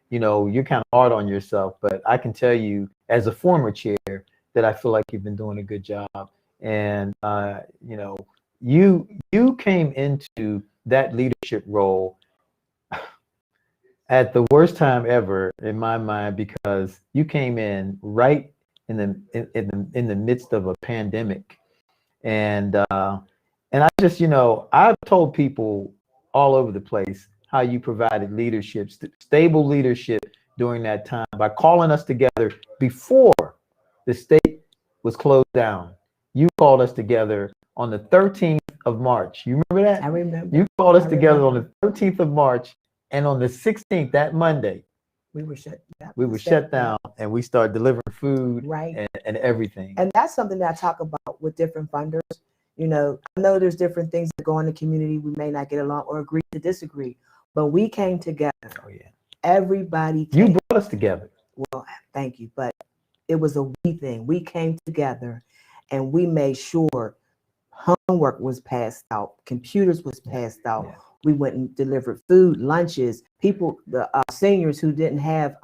You know, you're kind of hard on yourself, but I can tell you as a former chair that I feel like you've been doing a good job. And you know, you came into that leadership role at the worst time ever in my mind, because you came in right in the midst of a pandemic, and I just, you know, I've told people all over the place how you provided leadership, stable leadership during that time by calling us together before the state was closed down. You called us together on the 13th of March. You remember that? I remember. You called us together on the 13th of March, and on the 16th, that Monday, we were shut down. We were shut down, and we started delivering food, right, and everything. And that's something that I talk about with different funders. You know, I know there's different things that go in the community. We may not get along or agree to disagree, but we came together. Oh yeah. Everybody came. You brought us together. well, thank you, but it was a we thing. We came together and we made sure homework was passed out, computers was passed out. Yeah. We went and delivered food, lunches, people, the seniors who didn't have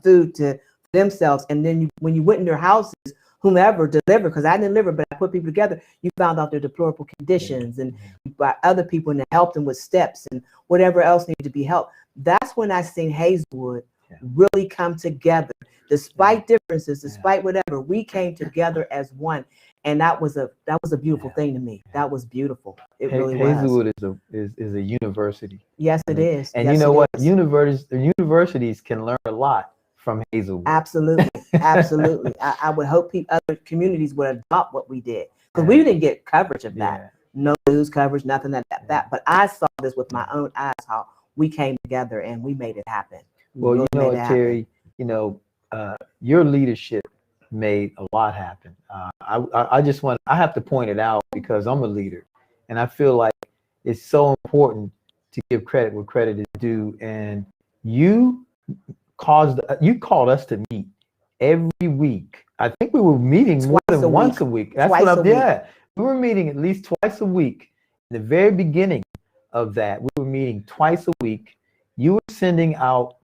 food to themselves. And then when you went in their houses, whomever delivered, because I didn't deliver, but I put people together, you found out their deplorable conditions, and you brought other people and helped them with steps and whatever else needed to be helped. That's when I seen Hazelwood really come together, despite differences, despite whatever. We came together as one, and that was a beautiful thing to me. That was beautiful. It really was. Hazelwood is a university. Yes, it is. And yes, you know what? Universities can learn a lot from Hazelwood. Absolutely, absolutely. I would hope other communities would adopt what we did, because we didn't get coverage of that. No news coverage, nothing like that. But I saw this with my own eyes, how we came together and we made it happen. Well, you know what, Terry, you know, your leadership made a lot happen. I just I have to point it out because I'm a leader, and I feel like it's so important to give credit where credit is due. And you called us to meet every week. I think we were meeting more than once a week. That's what I'm, yeah. We were meeting at least twice a week. In the very beginning of that, we were meeting twice a week. You were sending out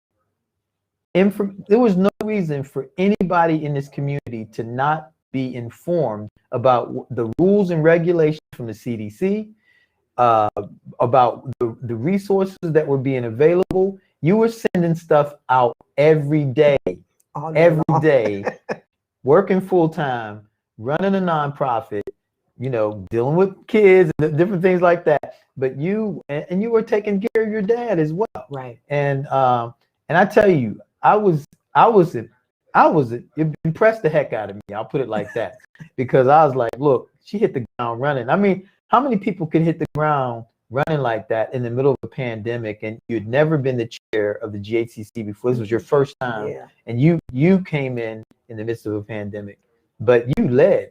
there was no reason for anybody in this community to not be informed about the rules and regulations from the CDC, about the resources that were being available. You were sending stuff out every day, working full time, running a nonprofit, you know, dealing with kids and different things like that. But you were taking care of your dad as well, right? And I tell you, it impressed the heck out of me. I'll put it like that, because I was like, look, she hit the ground running. I mean, how many people could hit the ground running like that in the middle of a pandemic, and you'd never been the chair of the GHCC before? This was your first time, and you came in the midst of a pandemic, but you led.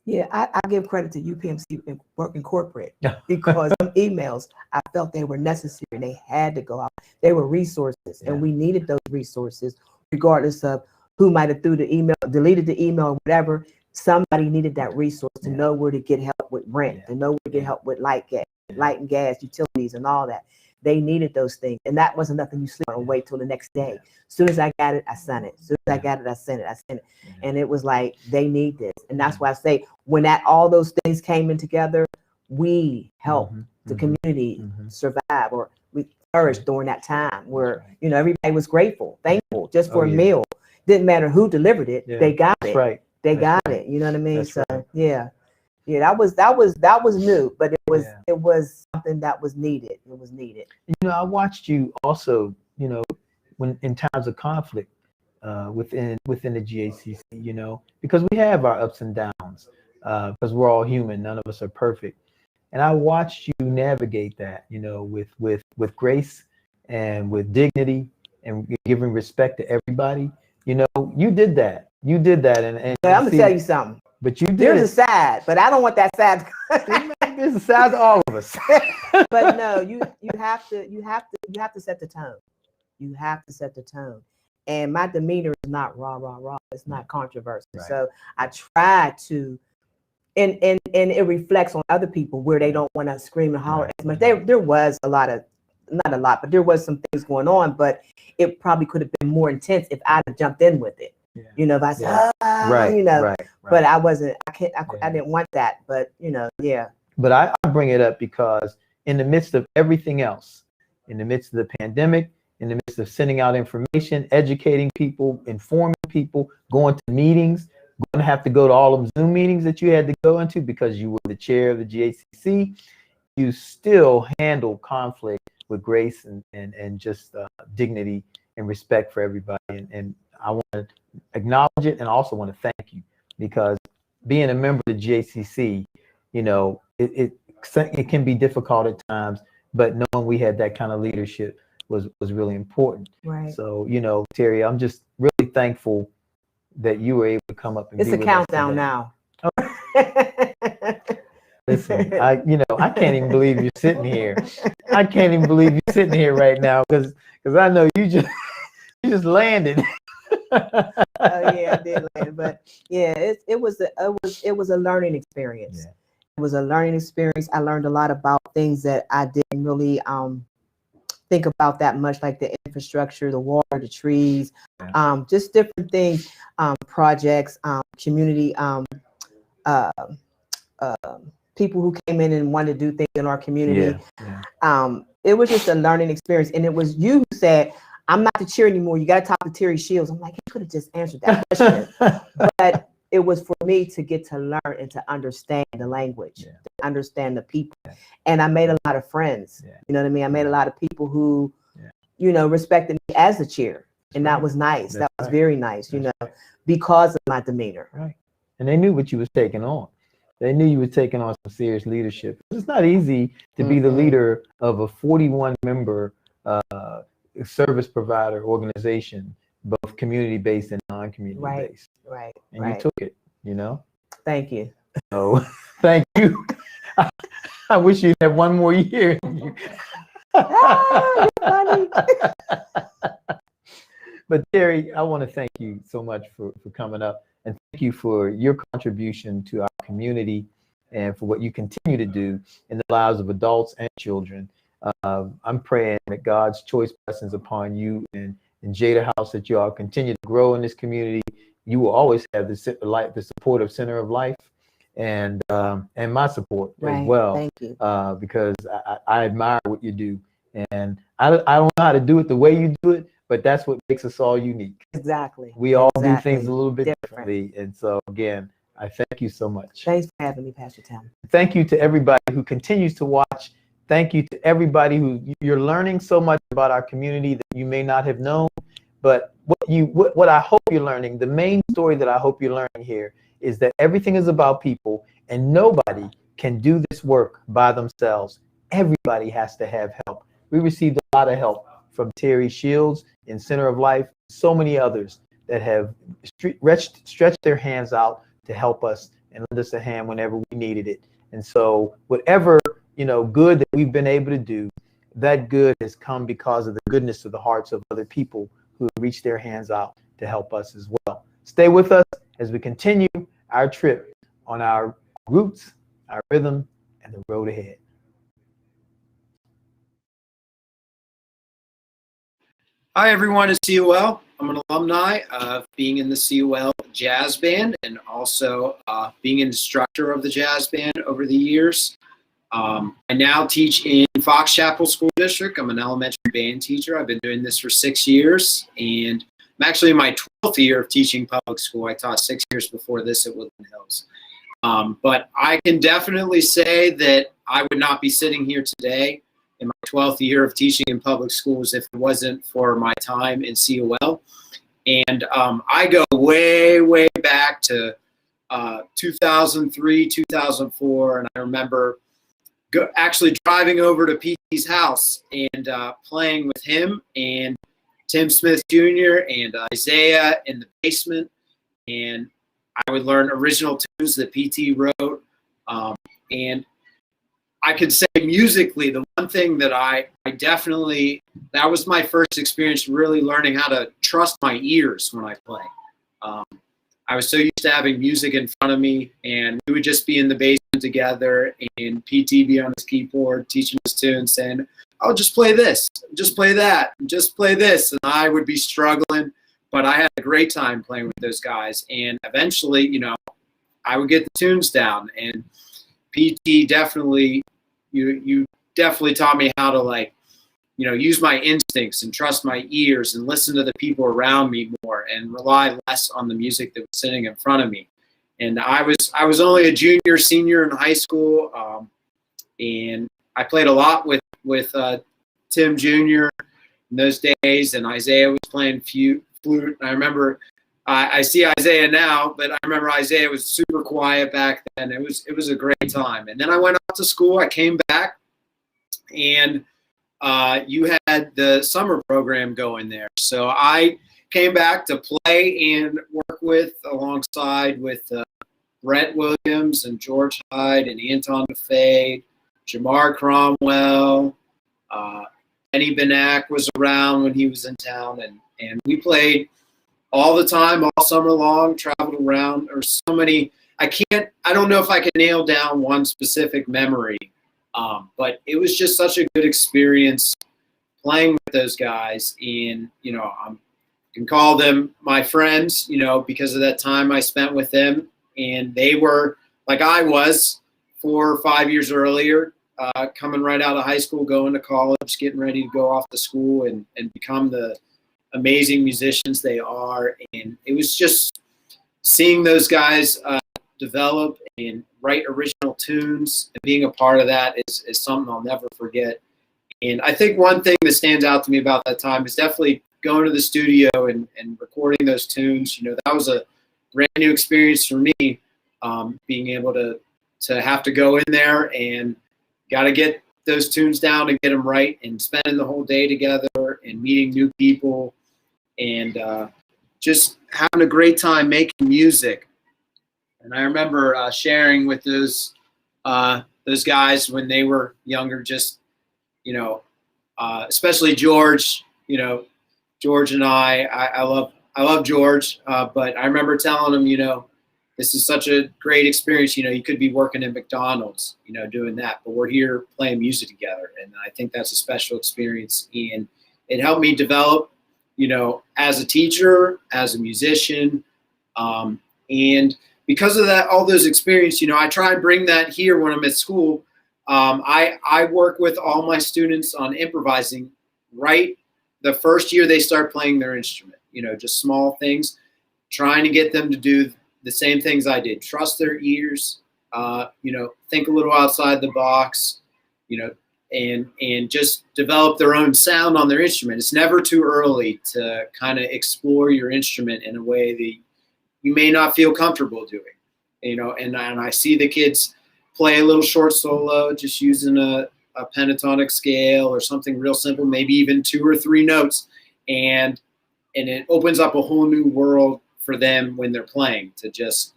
Yeah, I give credit to UPMC and working corporate, because them emails, I felt they were necessary and they had to go out. They were resources, and we needed those resources, regardless of who might have threw the email, deleted the email, or whatever. Somebody needed that resource to know where to get help with rent, to know where to get help with light and gas, utilities, and all that. They needed those things, and that wasn't nothing you sleep on and wait till the next day. As soon as I got it, I sent it. As soon as I got it, I sent it. And it was like, they need this. And that's why I say, when all those things came in together, we helped the community survive, or we flourished during that time where, you know, everybody was grateful, thankful just for a meal. Didn't matter who delivered it, they got it. Right. They got it. You know what I mean? So yeah, that was new, but it was something that was needed. It was needed. You know, I watched you also, you know, when in times of conflict within the GHCC, you know, because we have our ups and downs, because we're all human. None of us are perfect. And I watched you navigate that, you know, with grace and with dignity and giving respect to everybody. You know, you did that. You did that, and I'm gonna tell you something. But you did. There's a side, but I don't want that side. There's a side to all of us. But no, you have to set the tone. You have to set the tone. And my demeanor is not rah rah rah. It's not controversial. Right. So I try to, and it reflects on other people where they don't want to scream and holler as much. There was not a lot, but there was some things going on. But it probably could have been more intense if I'd have jumped in with it. Yeah. You know, if I said, you know, but I wasn't, I didn't want that, but you know, But I bring it up because in the midst of everything else, in the midst of the pandemic, in the midst of sending out information, educating people, informing people, going to meetings, going to have to go to all of Zoom meetings that you had to go into because you were the chair of the GHCC, you still handle conflict with grace and just dignity and respect for everybody. And I want to acknowledge it, and also want to thank you, because being a member of the GHCC, you know, it can be difficult at times, but knowing we had that kind of leadership was really important. Right. So, you know, Terry, I'm just really thankful that you were able to come up and it's be a with countdown us now. Listen, I can't even believe you're sitting here. I can't even believe you're sitting here right now, because I know you just You just landed. Oh yeah, I did land, but yeah, it was a learning experience. Yeah. It was a learning experience. I learned a lot about things that I didn't really think about that much, like the infrastructure, the water, the trees, just different things, projects, community, people who came in and wanted to do things in our community. It was just a learning experience, and it was you who said, "I'm not the chair anymore. You got to talk to Terry Shields." I'm like, you could have just answered that question, but it was for me to get to learn and to understand the language, to understand the people, and I made a lot of friends. You know what I mean? I made a lot of people who, respected me as a chair, and that was nice. That was very nice. Because of my demeanor. Right, and they knew what you was taking on. They knew you were taking on some serious leadership. It's not easy to be the leader of a 41-member service provider organization, both community-based and non-community-based. Right. And you took it, Thank you. So, thank you. I wish you'd have one more year. You're funny. But Terry, I want to thank you so much for coming up, and thank you for your contribution to our community and for what you continue to do in the lives of adults and children. I'm praying that God's choice blessings upon you and Jada House, that you all continue to grow in this community. You will always have the support of Center of Life and my support as well. Thank you. Because I admire what you do, and I don't know how to do it the way you do it, but that's what makes us all unique. Exactly. We all do things a little bit differently, and so again, I thank you so much. Thanks for having me, Pastor Tim. Thank you to everybody who continues to watch. Thank you to everybody who you're learning so much about our community that you may not have known. But what I hope you're learning, the main story that I hope you're learning here, is that everything is about people, and nobody can do this work by themselves. Everybody has to have help. We received a lot of help from Terry Shields in Center of Life, so many others that have stretched their hands out to help us and lend us a hand whenever we needed it. And so whatever good that we've been able to do, that good has come because of the goodness of the hearts of other people who have reached their hands out to help us as well. Stay with us as we continue our trip on our roots, our rhythm, and the road ahead. Hi, everyone. It's COL. I'm an alumni of being in the COL Jazz Band and also being an instructor of the jazz band over the years. I now teach in Fox Chapel School District. I'm an elementary band teacher. I've been doing this for 6 years, and I'm actually in my 12th year of teaching public school. I taught 6 years before this at Woodland Hills. But I can definitely say that I would not be sitting here today in my 12th year of teaching in public schools if it wasn't for my time in COL. And I go way, way back to 2003, 2004, and I remember actually driving over to PT's house and playing with him and Tim Smith Jr. and Isaiah in the basement, and I would learn original tunes that PT wrote. And I could say musically, the one thing that I definitely, that was my first experience really learning how to trust my ears when I play. I was so used to having music in front of me, and we would just be in the basement together, and PT be on his keyboard teaching us tunes, saying, "Oh, just play this, just play that, just play this," and I would be struggling, but I had a great time playing with those guys, and eventually, I would get the tunes down, and PT definitely, you definitely taught me how to use my instincts and trust my ears and listen to the people around me more and rely less on the music that was sitting in front of me. And I was only a junior, senior in high school, and I played a lot with Tim Jr. in those days, and Isaiah was playing flute. And I remember I see Isaiah now, but I remember Isaiah was super quiet back then. It was a great time. And then I went off to school. I came back, and you had the summer program going there. So I came back to play and work alongside with Brett Williams and George Hyde and Anton DeFade, Jamar Cromwell, Benny Benak was around when he was in town, and we played all the time, all summer long, traveled around. There were so many. I don't know if I can nail down one specific memory, but it was just such a good experience playing with those guys. And, I can call them my friends, because of that time I spent with them. And they were like I was 4 or 5 years earlier, coming right out of high school, going to college, getting ready to go off to school and become the amazing musicians they are. And it was just seeing those guys develop and write original tunes, and being a part of that is something I'll never forget. And I think one thing that stands out to me about that time is definitely going to the studio and recording those tunes. That was a brand new experience for me, being able to have to go in there and got to get those tunes down and get them right, and spending the whole day together and meeting new people and just having a great time making music. And I remember sharing with those guys when they were younger, just, especially George, George and I love George, but I remember telling him, this is such a great experience. You could be working in McDonald's, doing that, but we're here playing music together. And I think that's a special experience. And it helped me develop, as a teacher, as a musician. And because of that, all those experiences, I try and bring that here when I'm at school. I work with all my students on improvising right the first year they start playing their instrument, just small things, trying to get them to do the same things I did. Trust their ears, think a little outside the box, and just develop their own sound on their instrument. It's never too early to kind of explore your instrument in a way that you may not feel comfortable doing, and I see the kids play a little short solo, just using a pentatonic scale or something real simple, maybe even 2 or 3 notes. And it opens up a whole new world for them when they're playing, to just,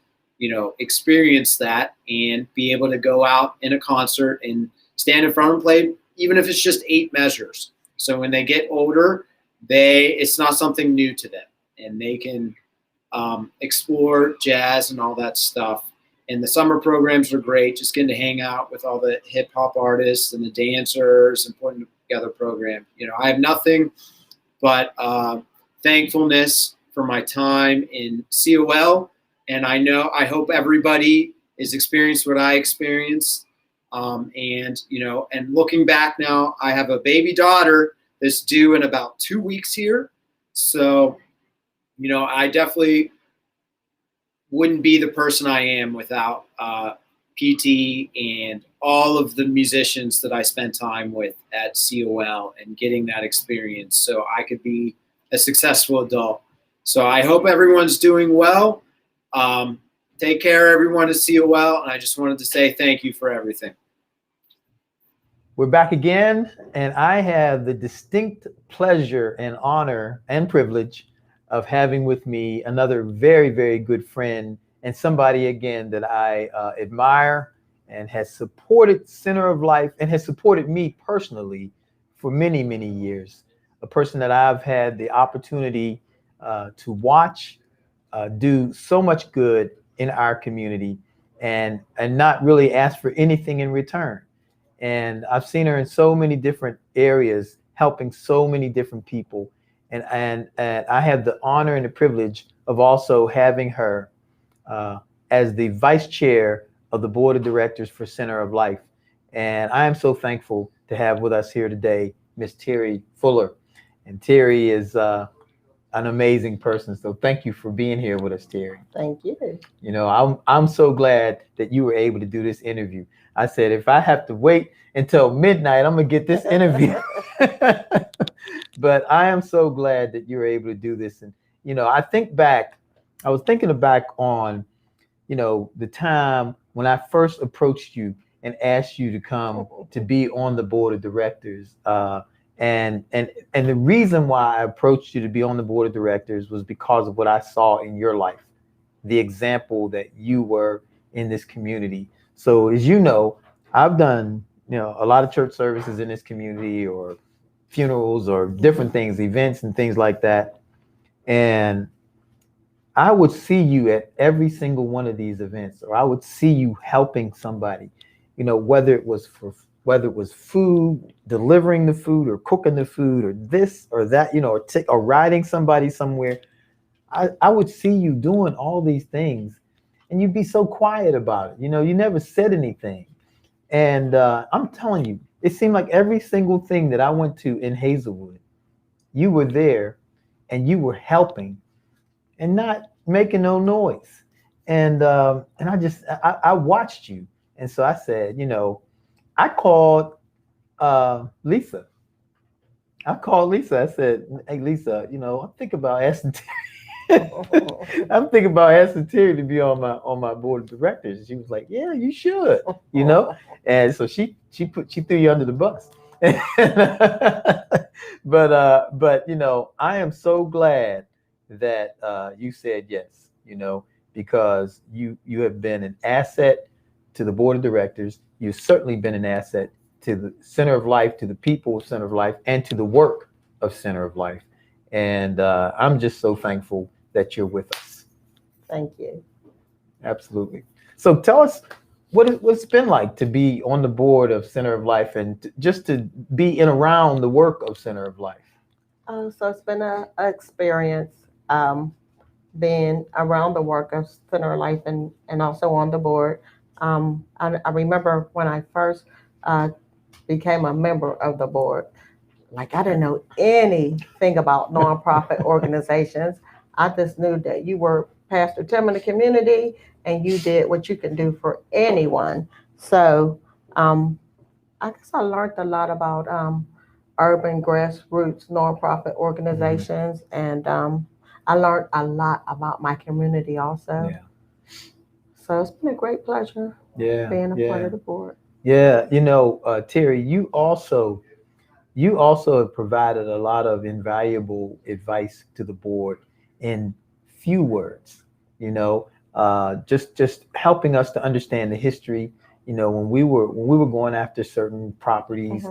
experience that and be able to go out in a concert and stand in front and play, even if it's just 8 measures. So when they get older, it's not something new to them, and they can explore jazz and all that stuff. And the summer programs are great, just getting to hang out with all the hip hop artists and the dancers and putting together a program. I have nothing but thankfulness for my time in COL. And I hope everybody has experienced what I experienced. And looking back now, I have a baby daughter that's due in about 2 weeks here. So, I definitely wouldn't be the person I am without PT and all of the musicians that I spent time with at COL and getting that experience so I could be a successful adult. So I hope everyone's doing well. Take care, everyone at COL. And I just wanted to say thank you for everything. We're back again, and I have the distinct pleasure and honor and privilege of having with me another very, very good friend, and somebody, again, that I admire and has supported Center of Life and has supported me personally for many, many years. A person that I've had the opportunity to watch do so much good in our community and not really ask for anything in return. And I've seen her in so many different areas, helping so many different people. And I have the honor and the privilege of also having her as the vice chair of the board of directors for Center of Life. And I am so thankful to have with us here today, Miss Terry Fuller. And Terry is an amazing person. So thank you for being here with us, Terry. Thank you. I'm so glad that you were able to do this interview. I said, if I have to wait until midnight, I'm going to get this interview. But I am so glad that you were able to do this. And, I was thinking back on, the time when I first approached you and asked you to come to be on the board of directors. And the reason why I approached you to be on the board of directors was because of what I saw in your life, the example that you were in this community. So as you know, I've done, a lot of church services in this community, or funerals or different things, events and things like that. And I would see you at every single one of these events, or I would see you helping somebody, you know, whether it was food, delivering the food or cooking the food or this or that, you know, or riding somebody somewhere. I would see you doing all these things and you'd be so quiet about it. You know, you never said anything. And I'm telling you, it seemed like every single thing that I went to in Hazelwood, you were there and you were helping and not making no noise. And I watched you. And so I said, you know, I called Lisa. I said, hey, Lisa, you know, I'm thinking about asking Terry to be on my board of directors. And she was like, yeah, you should, you know? And so she threw you under the bus. But you know, I am so glad that you said yes, you know, because you have been an asset to the board of directors. You've certainly been an asset to the Center of Life, to the people of Center of Life, and to the work of Center of Life. And I'm just so thankful that you're with us. Thank you. Absolutely. So tell us what it's been like to be on the board of Center of Life and just to be in around the work of Center of Life. So it's been an experience being around the work of Center of Life and also on the board. I remember when I first became a member of the board, like I didn't know anything about nonprofit organizations. I just knew that you were Pastor Tim in the community and you did what you can do for anyone. So I guess I learned a lot about urban grassroots nonprofit organizations, and I learned a lot about my community also. Yeah. So it's been a great pleasure being a part of the board. Yeah, you know, Terry, you also have provided a lot of invaluable advice to the board in few words, you know, just helping us to understand the history. You know, when we were going after certain properties,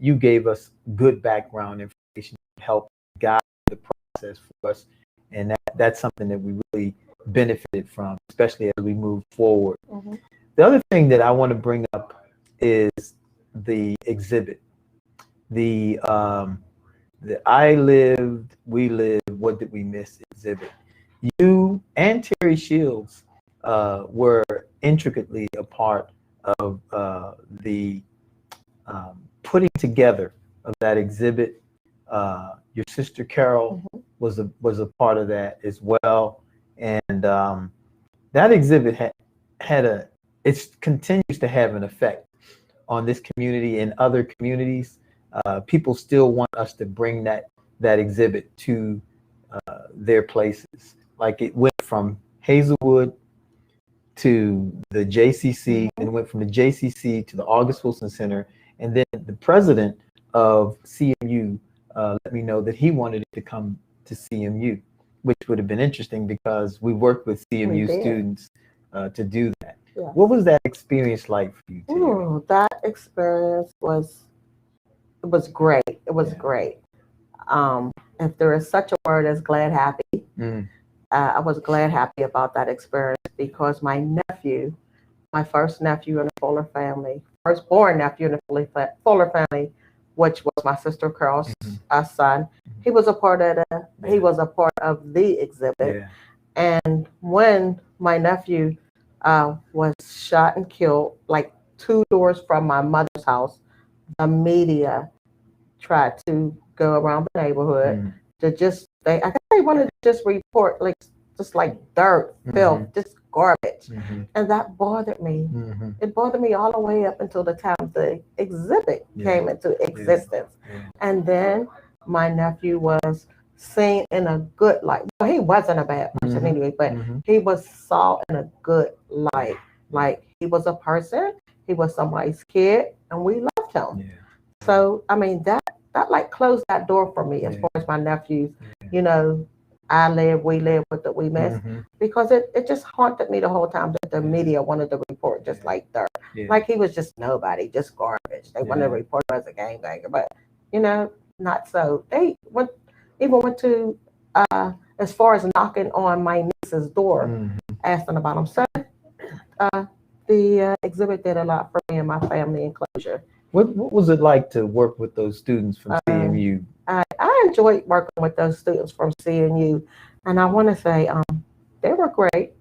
you gave us good background information to help guide the process for us. And that's something that we really benefited from, especially as we move forward. The other thing that I want to bring up is the exhibit. The I lived, we lived, what did we miss exhibit. You and Terry Shields were intricately a part of the putting together of that exhibit. Your sister Carol was a part of that as well, and that exhibit it continues to have an effect on this community and other communities. People still want us to bring that exhibit to their places. Like it went from Hazelwood to the JCC, and went from the JCC to the August Wilson Center, and then the president of CMU let me know that he wanted it to come to CMU, which would have been interesting because we worked with CMU students to do that. Yeah. What was that experience like for you, Terry? That experience was great. It was great. If there is such a word as glad happy, I was glad happy about that experience because my nephew, my first nephew in the Fuller family, firstborn nephew in the Fuller family, which was my sister Carol's son, he was a part of the exhibit. And when my nephew was shot and killed, like 2 doors from my mother's house, the media tried to go around the neighborhood to I think they wanted to just report just like dirt, filth, just garbage. And that bothered me. It bothered me all the way up until the time the exhibit came into existence. And then my nephew was seen in a good light. Well, he wasn't a bad person anyway, but he was saw in a good light. Like he was a person, he was somebody's kid, and we loved him. So I mean that like closed that door for me as far as my nephews. You know, we live with it, we miss, because it just haunted me the whole time that the media wanted to report just like dirt. Like he was just nobody, just garbage. They wanted to report him as a gangbanger, but not so. They went to as far as knocking on my niece's door, asking about them. So the exhibit did a lot for me and my family and closure. What was it like to work with those students from CMU? I enjoyed working with those students from CMU, and I want to say they were great,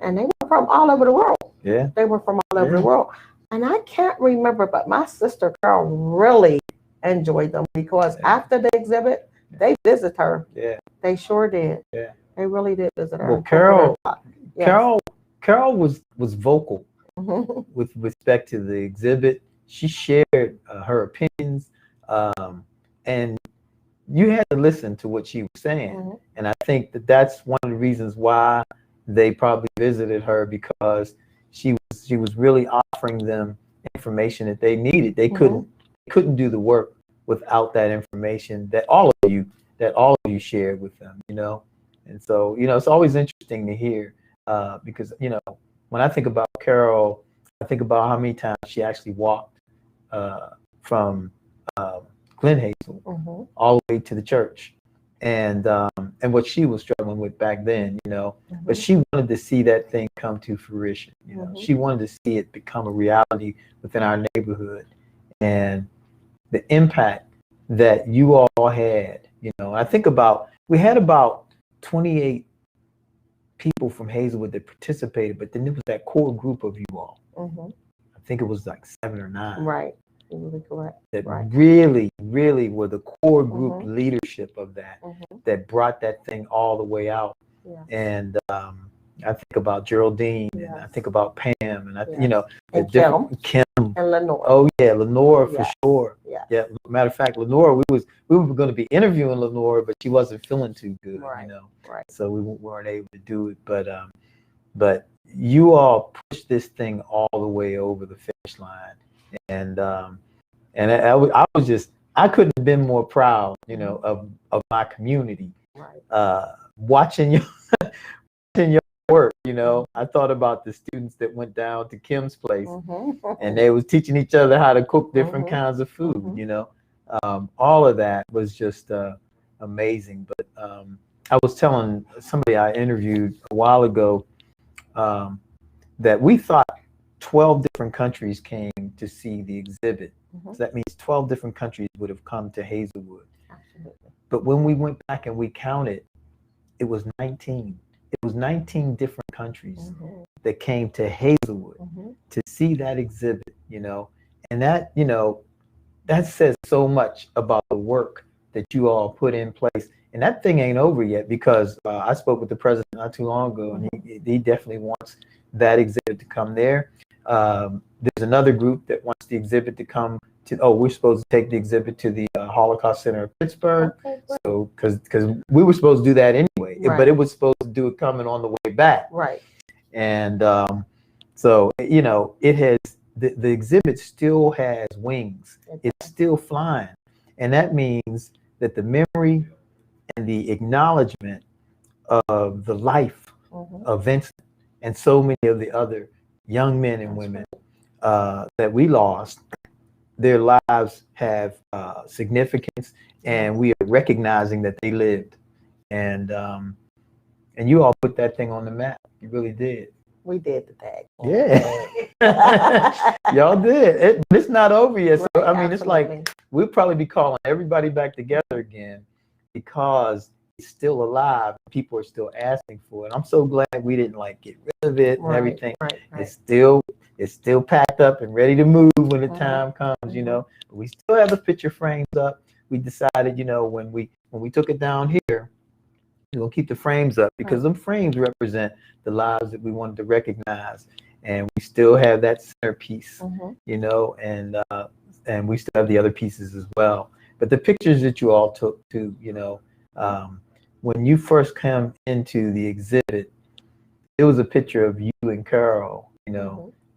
and they were from all over the world. Yeah, they were from all over the world, and I can't remember, but my sister Carol really enjoyed them because after the exhibit, they visited her. Yeah, they sure did. Yeah, they really did visit her. Well, Yes. Carol was vocal with respect to the exhibit. She shared her opinions, and you had to listen to what she was saying. And I think that's one of the reasons why they probably visited her, because she was really offering them information that they needed. They couldn't do the work without that information that all of you shared with them, And so, it's always interesting to hear, because, when I think about Carol, I think about how many times she actually walked from Glen Hazel all the way to the church, and what she was struggling with back then, But she wanted to see that thing come to fruition. She wanted to see it become a reality within our neighborhood, and the impact that you all had. I think we had about 28 people from Hazelwood that participated, but then there was that core group of you all. I think it was like 7 or 9. Right. You're really correct. That really, really were the core group leadership of that brought that thing all the way out. Yeah. And I think about Geraldine, and I think about Pam, and and Kim and Lenore. Oh yeah, Lenore for sure. Yeah. Matter of fact, Lenore, we were going to be interviewing Lenore, but she wasn't feeling too good. Right. So we weren't able to do it. But you all pushed this thing all the way over the finish line, and I couldn't have been more proud, of my community. Right. Watching your work, I thought about the students that went down to Kim's place, and they was teaching each other how to cook different kinds of food. All of that was just amazing. But I was telling somebody I interviewed a while ago that we thought 12 different countries came to see the exhibit. So that means 12 different countries would have come to Hazelwood. Absolutely. But when we went back and we counted, it was 19. It was 19 different countries that came to Hazelwood to see that exhibit, and that, that says so much about the work that you all put in place. And that thing ain't over yet, because I spoke with the president not too long ago, and he definitely wants that exhibit to come there. There's another group that wants the exhibit to come to, we're supposed to take the exhibit to the Holocaust Center of Pittsburgh. So, because we were supposed to do that anyway, but it was supposed to do it coming on the way back. Right. And so, it has, the exhibit still has wings. It's still flying. And that means that the memory and the acknowledgement of the life of Vincent and so many of the other young men and women that we lost, their lives have significance, and we are recognizing that they lived. And you all put that thing on the map. You really did. We did the tag. Yeah. Y'all did. It's not over yet. So, Right, I mean, it's like, we'll probably be calling everybody back together again, because it's still alive. People are still asking for it. I'm so glad we didn't get rid of it and everything. Right. It's still packed up and ready to move when the time comes, But we still have the picture frames up. We decided, when we took it down here, we're gonna keep the frames up, because them frames represent the lives that we wanted to recognize. And we still have that centerpiece, and we still have the other pieces as well. But the pictures that you all took too, when you first came into the exhibit, it was a picture of you and Carol,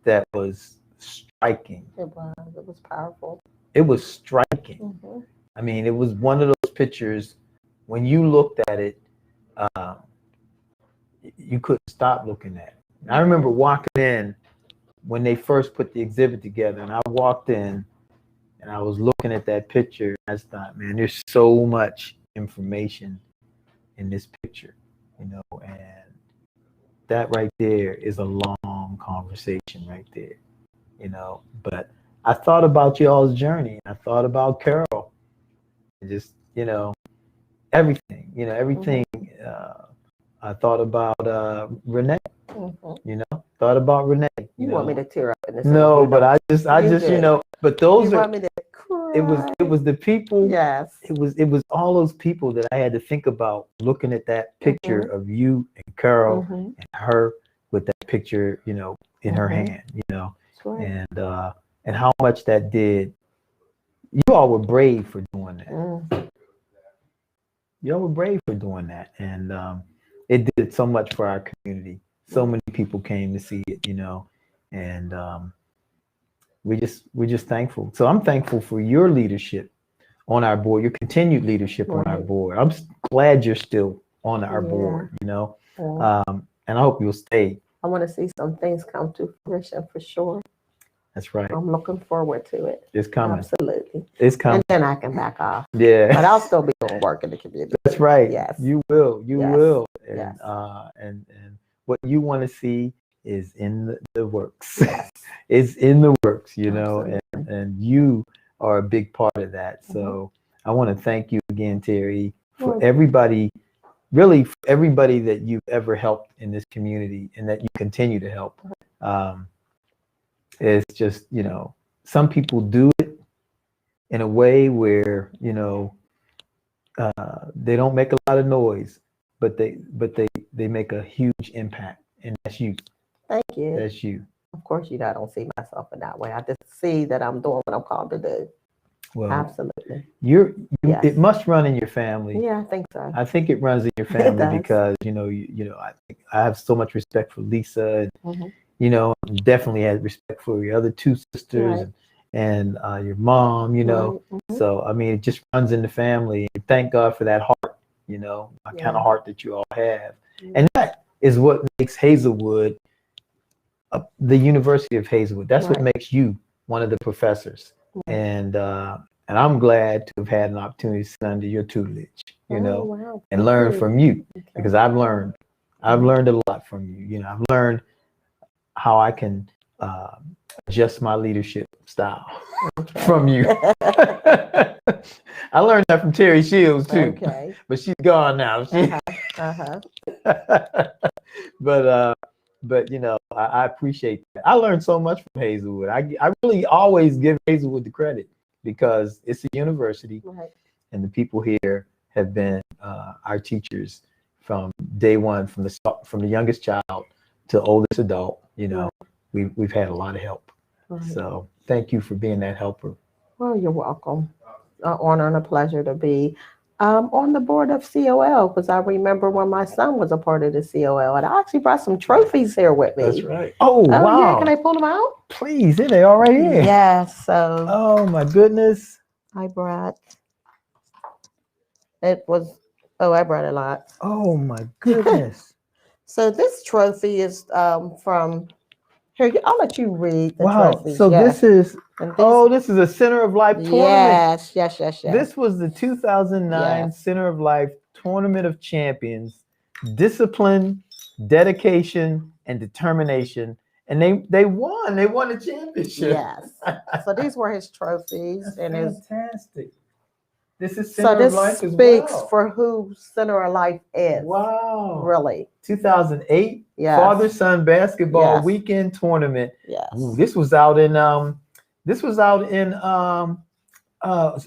that was striking. It was powerful. It was striking. I mean, it was one of those pictures, when you looked at it, you couldn't stop looking at it. I remember walking in when they first put the exhibit together, and I walked in, And I was looking at that picture. I just thought, man, there's so much information in this picture, you know, and that right there is a long conversation right there, you know. But I thought about y'all's journey. I thought about Carol, and just, you know, everything, you know, everything. I thought about Renee, you know, thought about Renee. You want me to tear up in this? No, but I just, you know, but those You are, want me to cry? it was the people. Yes. It was all those people that I had to think about looking at that picture of you and Carol and her with that picture, you know, in her hand, you know, Right. and how much that did. You all were brave for doing that. You all were brave for doing that, and it did so much for our community. So many people came to see it, you know, and we're just thankful. So I'm thankful for your leadership on our board, your continued leadership on our board. I'm glad you're still on our board, you know, and I hope you'll stay. I want to see some things come to fruition for sure. That's right. I'm looking forward to it. It's coming. Absolutely. It's coming. And then I can back off. Yeah. But I'll still be doing work in the community. That's right. Yes. You will. You Yes. will. And, Yes. and what you want to see is in the works. It's in the works, you know, and you are a big part of that. So I want to thank you again, Terry, for everybody, really for everybody that you've ever helped in this community and that you continue to help. It's just, you know, some people do it in a way where, you know, they don't make a lot of noise, but they make a huge impact, and that's you. Thank you. That's you. Of course, you know, I don't see myself in that way. I just see that I'm doing what I'm called to do. Well, Absolutely. Yes. It must run in your family. Yeah, I think so. I think it runs in your It family does. because, you know, I think I have so much respect for Lisa, and you know, definitely had respect for your other two sisters, Right. and your mom, you know. So I mean, it just runs in the family. And thank God for that heart, you know, the kind of heart that you all have, and that is what makes Hazelwood the University of Hazelwood. That's what makes you one of the professors, and I'm glad to have had an opportunity to sit under your tutelage, you know, wow. and Thank learn you. from you, because I've learned a lot from you. You know, I've learned how I can adjust my leadership style from you. I learned that from Terry Shields too, but she's gone now. But you know, I appreciate that. I learned so much from Hazelwood. I really always give Hazelwood the credit because it's a university, and the people here have been our teachers from day one, from the youngest child to the oldest adult. You know, we've had a lot of help. So thank you for being that helper. Well, you're welcome. An honor and a pleasure to be on the board of COL, because I remember when my son was a part of the COL, and I actually brought some trophies here with me. That's right. Oh, Yeah, wow. can I pull them out? Please, here they are right here. Yes. So. Oh my goodness. I brought. It was. Oh, I brought a lot. Oh my goodness. So this trophy is from. Here, I'll let you read the Wow. trophy. So Yes. this is. And This is a Center of Life tournament. Yes. This was the 2009 Center of Life Tournament of Champions. Discipline, dedication, and determination. And they won. They won the championship. Yes. So these were his trophies and his. Fantastic. This is So Center this of Life as speaks well. for who Center of Life is. Wow. Really. 2008 Yes. Father-son basketball Yes. weekend tournament. Yes. Ooh, this was out in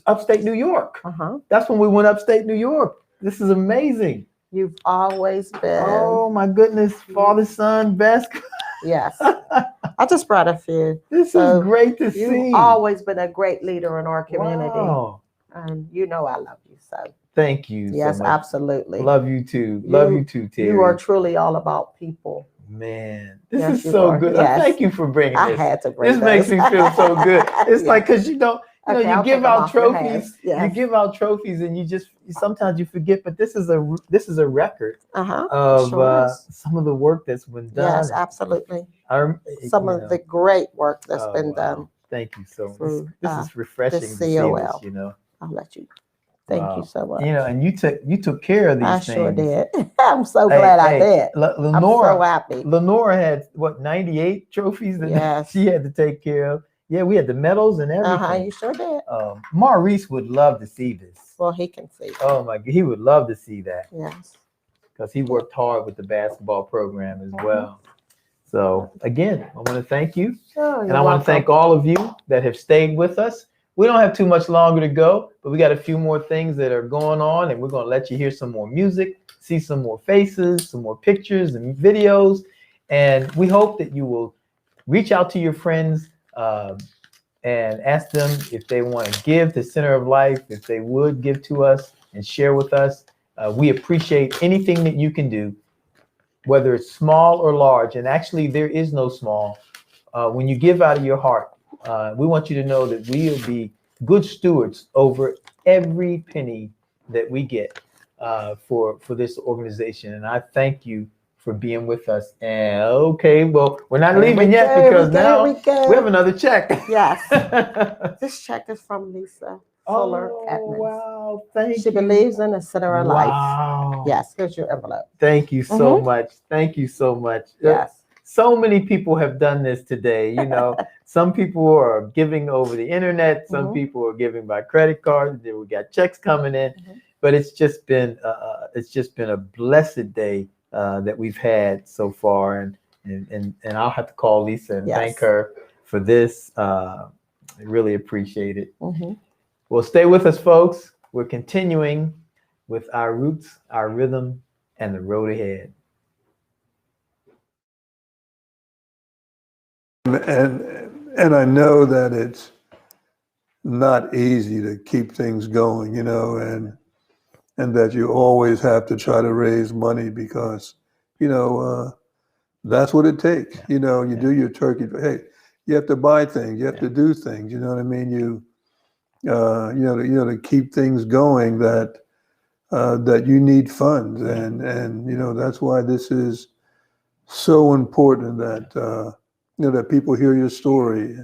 upstate New York. That's when we went upstate New York. This is amazing. You've always been. Oh my goodness, father-son basketball. Yes. I just brought a few. This is great to see. You've always been a great leader in our community. Wow. And you know I love you so. Thank you. Yes, so much. absolutely. Love you too. Love you too, Terry. You are truly all about people. Man, this Yes, is you so are. good. Yes. Thank you for bringing I this. had to bring this. Makes those. me feel so good. It's Yeah. like, because you know, Okay, you I'll give take 'em out off your trophies. hands. Yes. You give out trophies, and you just sometimes you forget. But this is a record of Sure is. some of the work that's been done. Yes, absolutely. Some Some of the great work that's been done. Thank you so much. through This is refreshing the to see this, COL. you know. I'll let you. Thank Wow. you so much. You know, and you took care of these I things. sure did. I'm so glad I did. Lenora, I'm so happy. Lenora had what 98 trophies that Yes. she had to take care of. Yeah, we had the medals and everything. You sure did. Maurice would love to see this. Well, he can see. Oh my God, he would love to see that. Yes. Because he worked hard with the basketball program as well. So again, I want to thank you. And I want to thank all of you that have stayed with us. We don't have too much longer to go, but we got a few more things that are going on, and we're going to let you hear some more music, see some more faces, some more pictures and videos. And we hope that you will reach out to your friends and ask them if they want to give to Center of Life, if they would give to us and share with us. We appreciate anything that you can do, whether it's small or large. And actually, there is no small. When you give out of your heart, we want you to know that we will be good stewards over every penny that we get for this organization. And I thank you for being with us. And okay, well, we're not leaving yet because now we have another check. Yes. This check is from Lisa Fuller Edmonds. Wow, thank you. She believes in the Center of Life. Wow. Yes, here's your envelope. Thank you so much. Thank you so much. Yes. So many people have done this today. You know, some people are giving over the internet. Some people are giving by credit card. Then we got checks coming in. But it's just been a blessed day that we've had so far. And I'll have to call Lisa and thank her for this. I really appreciate it. Well, stay with us, folks. We're continuing with our roots, our rhythm, and the road ahead. And I know that it's not easy to keep things going, you know, and that you always have to try to raise money because, you know, that's what it takes. You know, you do your turkey. Hey, you have to buy things. You have to do things. You know what I mean? You know, to keep things going, that that you need funds, and you know, that's why this is so important that you know, that people hear your story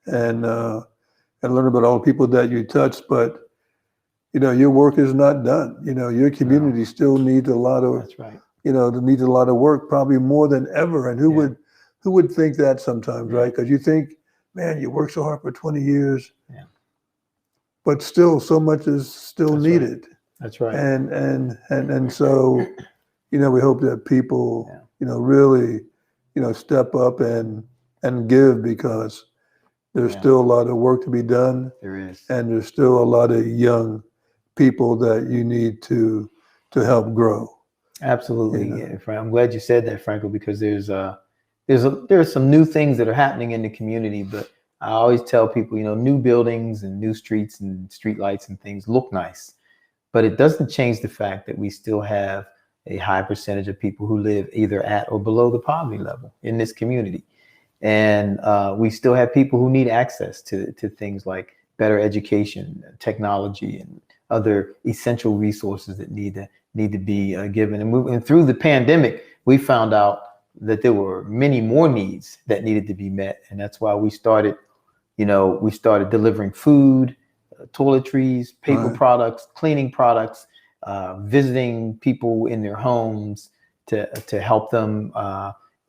and learn about all the people that you touched. But you know, your work is not done. You know, your community still needs a lot of. That's right. You know, needs a lot of work, probably more than ever. And who would think that sometimes, right? Because you think, man, you worked so hard for 20 years. But still, so much is still needed. That's right. And so, you know, we hope that people, you know, really, you know, step up and give, because there's still a lot of work to be done. There is. And there's still a lot of young people that you need to help grow. Absolutely. Yeah, I'm glad you said that, Franco, because there's some new things that are happening in the community, but I always tell people, you know, new buildings and new streets and street lights and things look nice, but it doesn't change the fact that we still have a high percentage of people who live either at or below the poverty level in this community. And we still have people who need access to things like better education, technology, and other essential resources that need to be given. And through the pandemic, we found out that there were many more needs that needed to be met. And that's why we started delivering food, toiletries, paper products, cleaning products, visiting people in their homes to help them,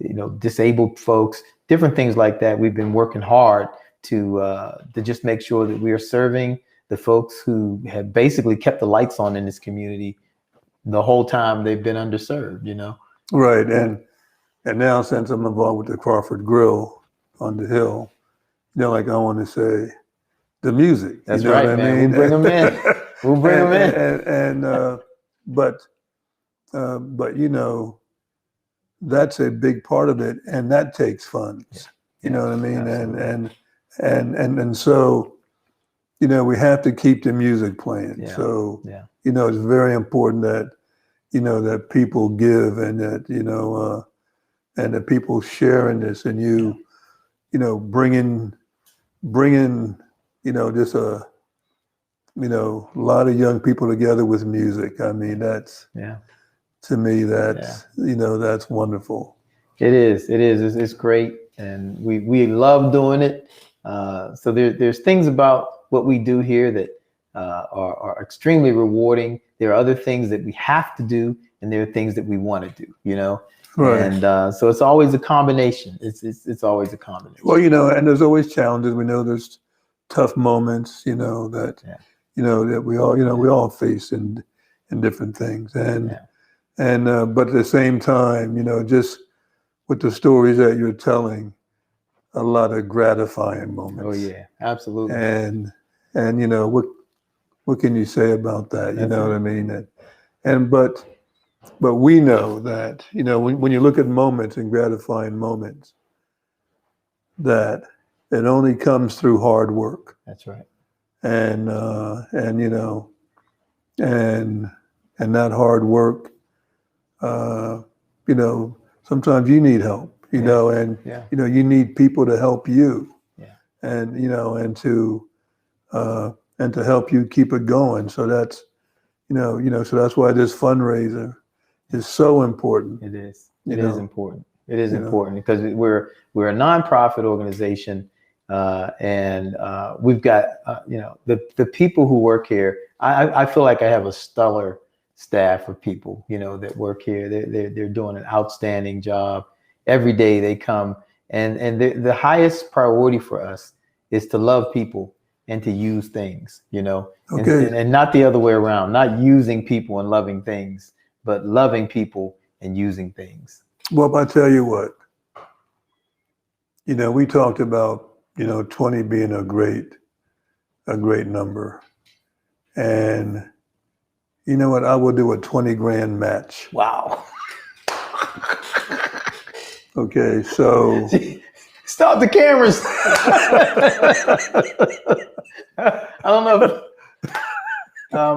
you know, disabled folks, different things like that. We've been working hard to just make sure that we are serving the folks who have basically kept the lights on in this community the whole time they've been underserved, you know? Right. And now, since I'm involved with the Crawford Grill on the Hill, you know, like I want to say the music. That's you know right, what I man. mean? We'll bring them in. We'll bring them in. But you know, that's a big part of it, and that takes funds. You know what I mean? And so, you know, we have to keep the music playing. So, you know, it's very important that, you know, that people give, and that, you know, and that people share in this, and you know, bringing, you know, just a lot of young people together with music. I mean, that's, to me, that's, you know, that's wonderful. It is. It's great. And we love doing it. So there's things about what we do here that are extremely rewarding. There are other things that we have to do, and there are things that we want to do, you know. Right. And so it's always a combination. It's always a combination. Well, you know, and there's always challenges. We know there's tough moments, you know, that that we all face in different things, and but at the same time, you know, just with the stories that you're telling, a lot of gratifying moments. Oh yeah, absolutely. And you know, what can you say about that? You know what I mean? But we know that, you know, when you look at moments and gratifying moments, that it only comes through hard work. That's right. And you know, and that hard work, you know, sometimes you need help, you know, and you know, you need people to help you, and you know, and to help you keep it going. So that's, you know, so that's why this fundraiser is so important. It is. It is important. It is important because we're a nonprofit organization, and we've got you know, the people who work here. I feel like I have a stellar staff of people, you know, that work here. They're doing an outstanding job. Every day they come, and the highest priority for us is to love people and to use things, you know, and not the other way around, not using people and loving things, but loving people and using things. Well, I tell you what, you know, we talked about, you know, 20 being a great number. And you know what? I will do a 20 grand match. Wow. Okay, so. Stop the cameras. I don't know.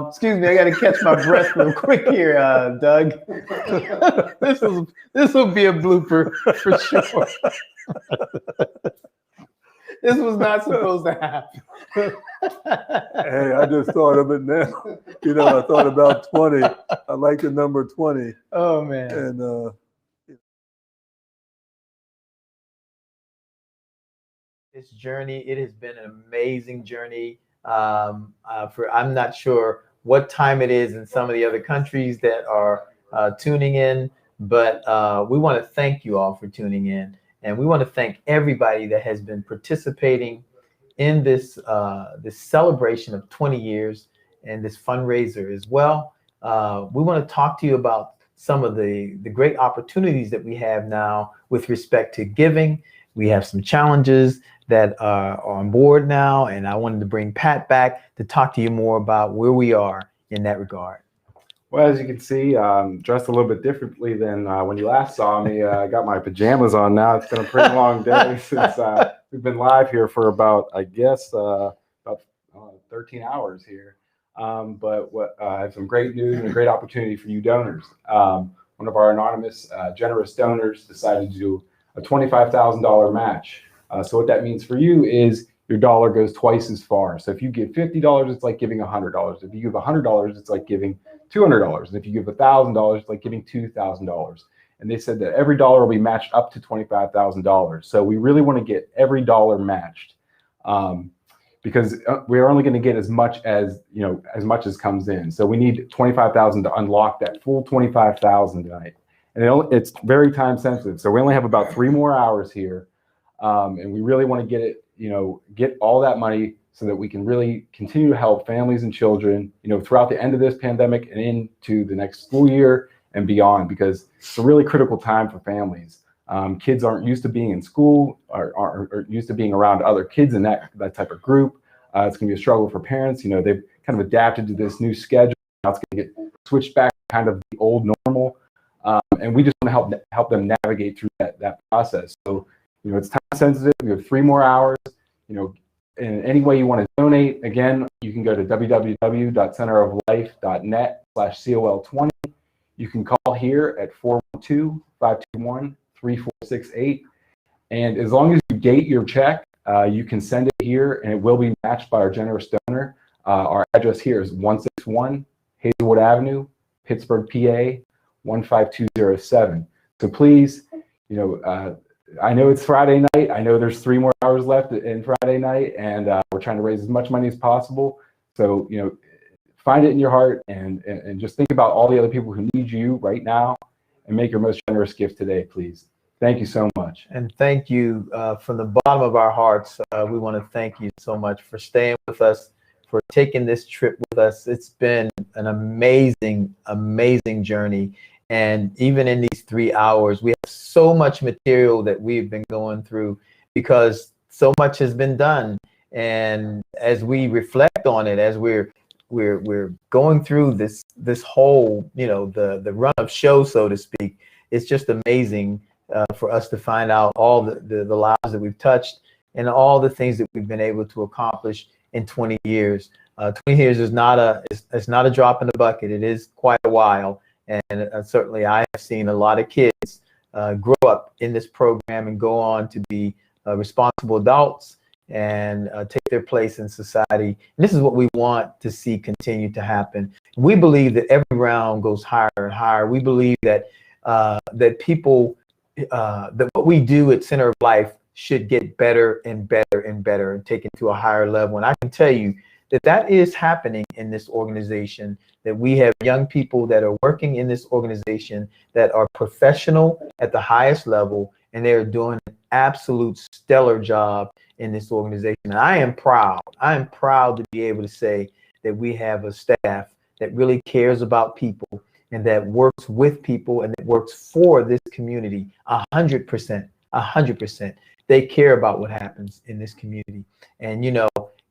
Excuse me, I got to catch my breath real quick here, Doug. This will be a blooper for sure. This was not supposed to happen. Hey, I just thought of it now. You know, I thought about 20. I like the number 20. Oh man. And this journey, it has been an amazing journey. I'm not sure what time it is in some of the other countries that are tuning in, but we want to thank you all for tuning in, and we want to thank everybody that has been participating in this this celebration of 20 years and this fundraiser as well. We want to talk to you about some of the great opportunities that we have now with respect to giving. We have some challenges that are on board now, and I wanted to bring Pat back to talk to you more about where we are in that regard. Well, as you can see, dressed a little bit differently than when you last saw me. I got my pajamas on now. It's been a pretty long day since we've been live here for about, I guess, about 13 hours here. But I have some great news and a great opportunity for you donors. One of our anonymous, generous donors decided to do a $25,000 match. So what that means for you is your dollar goes twice as far. So if you give $50, it's like giving $100. If you give $100, it's like giving $200. And if you give $1,000, it's like giving $2,000. And they said that every dollar will be matched up to $25,000. So we really want to get every dollar matched, because we're only going to get as much as, you know, as much as comes in. So we need 25,000 to unlock that full 25,000 tonight. And it's very time sensitive. So we only have about 3 more hours here. And we really want to get it, you know, get all that money so that we can really continue to help families and children, you know, throughout the end of this pandemic and into the next school year and beyond, because it's a really critical time for families. Kids aren't used to being in school or aren't used to being around other kids in that type of group. It's going to be a struggle for parents. You know, they've kind of adapted to this new schedule. Now it's going to get switched back to kind of the old normal. And we just want to help them navigate through that process. So, you know, it's time sensitive. We have 3 more hours. You know, in any way you want to donate, again, you can go to www.centeroflife.net/COL20. You can call here at 412-521-3468. And as long as you date your check, you can send it here and it will be matched by our generous donor. Our address here is 161 Hazelwood Avenue, Pittsburgh, PA, 15207. So please, you know, I know it's Friday night. I know there's 3 more hours left in Friday night, and we're trying to raise as much money as possible. So, you know, find it in your heart and just think about all the other people who need you right now and make your most generous gift today, please. Thank you so much. And thank you from the bottom of our hearts. We want to thank you so much for staying with us, for taking this trip with us. It's been an amazing, amazing journey. And even in these 3 hours, we have so much material that we've been going through because so much has been done. And as we reflect on it, as we're going through this whole, you know, the run of show, so to speak, it's just amazing for us to find out all the lives that we've touched and all the things that we've been able to accomplish in 20 years. 20 years is not a drop in the bucket. It is quite a while. And certainly I have seen a lot of kids grow up in this program and go on to be responsible adults and take their place in society. And this is what we want to see continue to happen. We believe that every round goes higher and higher. We believe that that people, that what we do at Center of Life should get better and better and better and take it to a higher level. And I can tell you that that is happening in this organization, that we have young people that are working in this organization that are professional at the highest level, and they're doing an absolute stellar job in this organization. And I am proud. I am proud to be able to say that we have a staff that really cares about people and that works with people and that works for this community 100%, 100%. They care about what happens in this community. And, you know,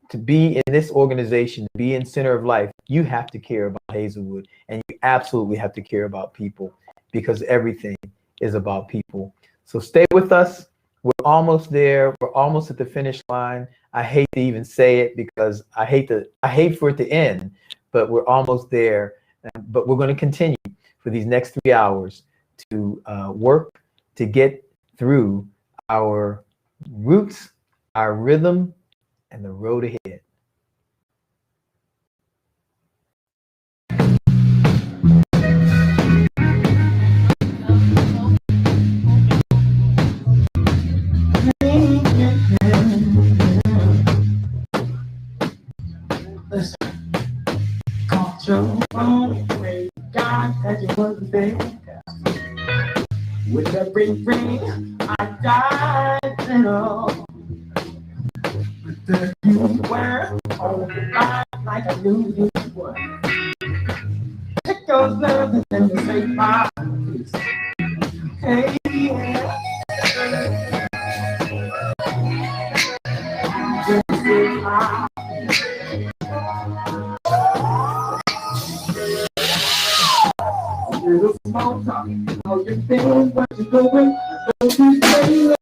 to be in this organization, to be in Center of Life, you have to care about Hazelwood, and you absolutely have to care about people because everything is about people. So stay with us. We're almost there. We're almost at the finish line. I hate to even say it because I hate for it to end, but we're almost there. But we're going to continue for these next 3 hours to work to get through our roots, our rhythm, and the road ahead. Caught your phone, pray God that you wasn't there. With every ring, I died and all. But there you were, on the line like I knew you were. Take your love and you say my peace. Hey, yeah. Just say my little small talk, how you feeling, what you doing, don't you say love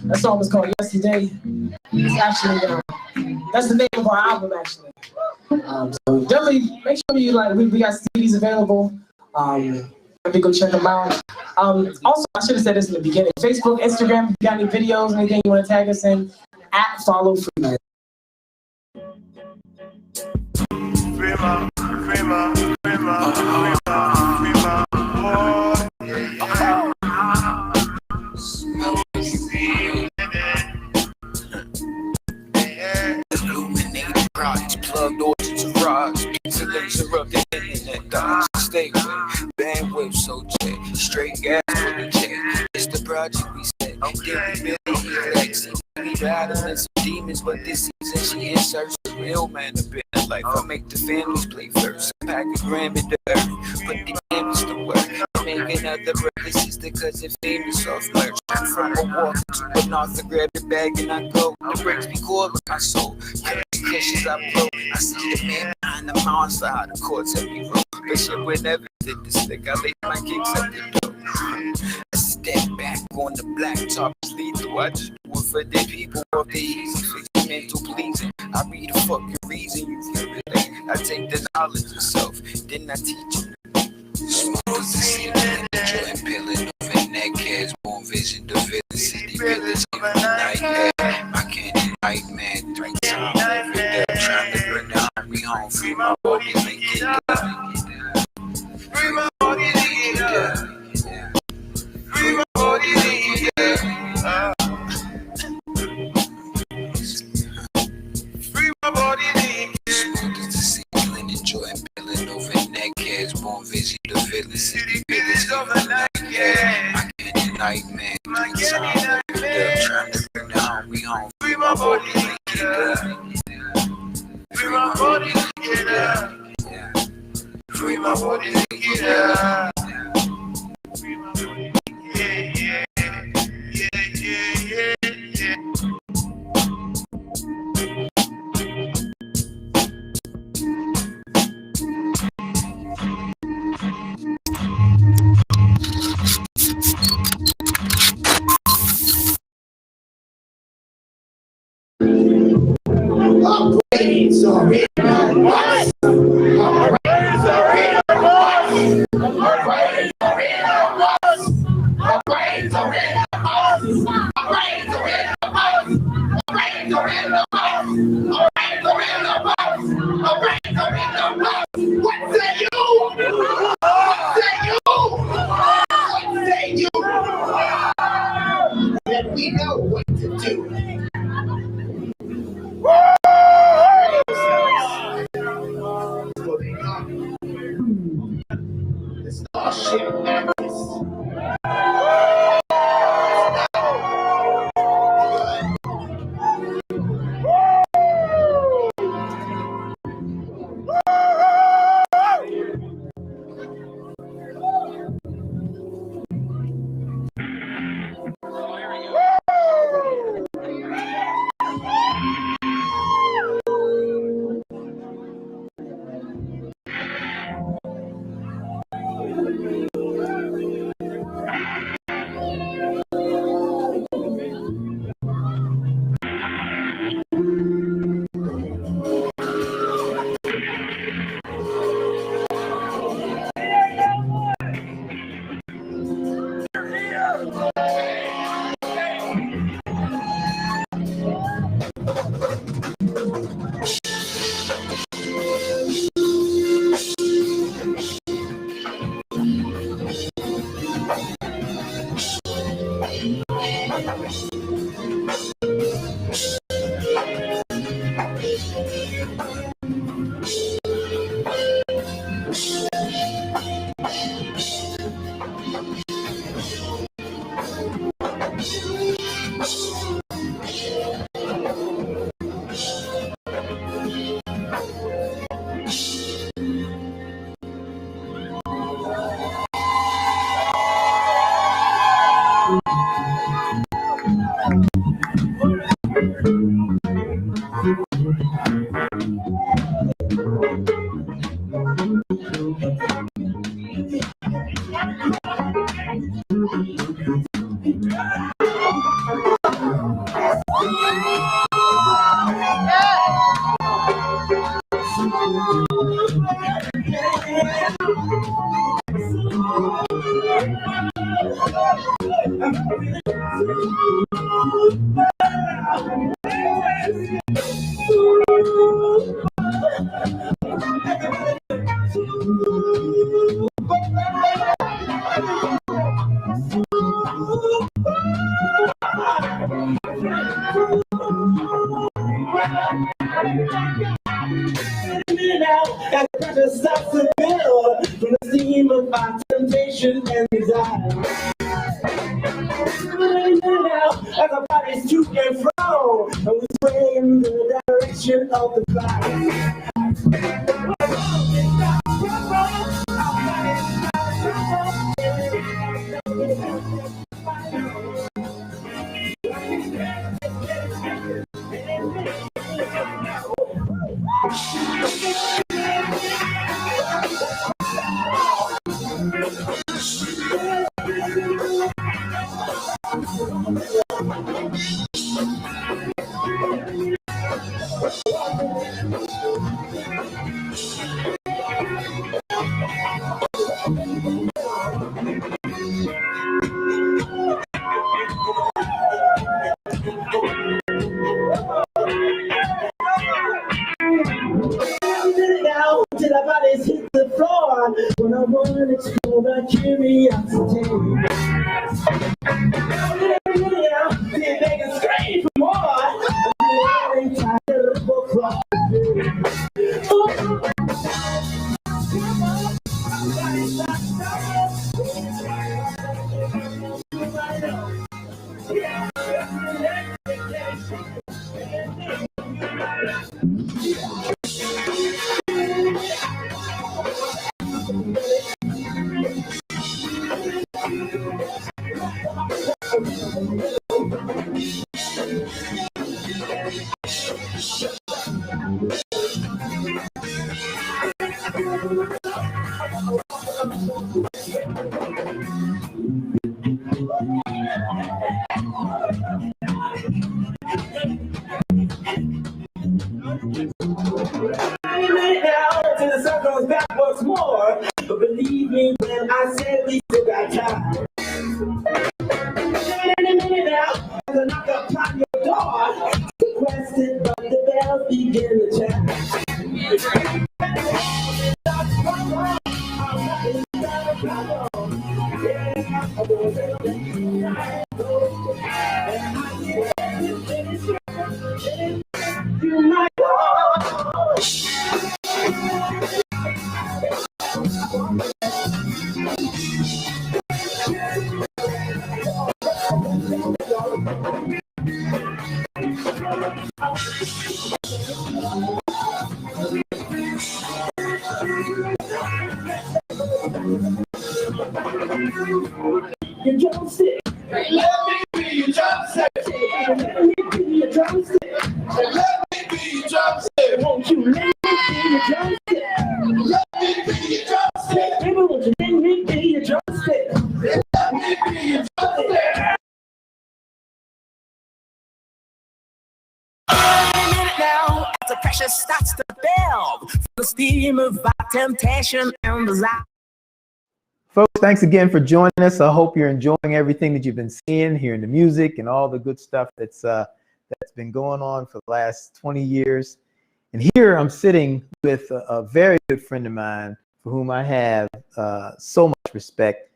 That song was called Yesterday. It's actually, that's the name of our album, actually. So definitely make sure you we got CDs available. Maybe go check them out. Also, I should have said this in the beginning. Facebook, Instagram, if you got any videos, anything you want to tag us in, @FollowFreeman. Illuminated projects, plugged orders to rods, pixelates of the internet, dots, stay with bandwidth, so check, straight gas for the check. It's the project we set, then we build Lex. We battling some demons, but this season she inserts a real man up in her life. I make the families play first, pack a gram in the earth, put the canvas to work. Make another brother sister, cause it famous off merch. From a walk to an author, grab the bag and I go. The breaks be core with my soul. Cushions I blow. I see the man behind the monster, how the courts have me roll. But shit, whenever did this slick, I lay my kicks at the door. I step back on the black top, it's lethal. I just do it for the people off the easy. Fix the mental pleasing. I read a fucking reason you feel it. I take the knowledge of self, then I teach you. Smooth as the ceiling, enjoying peeling off in that cash, born vision, the villain, city village, even the nightmare. I can't nightmare, 3 times every day, trying to bring the army home, free my body, link it down. Free my body, link it down. Free my body, link it down. Free my body, link it down. Smooth as the ceiling, enjoying peeling over in that cash, born vision, the villain, city village, over nightmare. I can't nightmare, 3 times every day, trying to bring the army home. Free my body, link it down. Free my body, link it down. Free my body, link it down. Free my body, yeah, yeah. Upgrades are in the box. Upgrades are in the box. Upgrades are in the box. Upgrades are in the box. Upgrades are in the box. Upgrades are in the box. Upgrades are in the box. Upgrades are in the box. What say you? What say you? What say you? Then we know what to do. The Starship Atlas. Got the pressure starts to build from the steam of our temptation and desire. Now, as our bodies to and fro, and we sway in the direction of the fire. Till our bodies hit the floor, when I wanna explore that curiosity. They make us scream for more. They ain't tired of the clock. Till the sun goes back once more, but believe me when I said we still got time. Now, as I knock upon your door, requested, but the bells begin to chime. You might your drumstick. Let me be your drumstick. Let me be your drumstick. Let me be your drumstick. Won't you let me be your drumstick? Let me be your drumstick. Baby, won't you let me be your drumstick? Let me be your drumstick. Now, as the pressure starts to build, from the steam of our temptation and desire. Folks, thanks again for joining us. I hope you're enjoying everything that you've been seeing, hearing the music and all the good stuff that's been going on for the last 20 years. And here I'm sitting with a very good friend of mine for whom I have so much respect.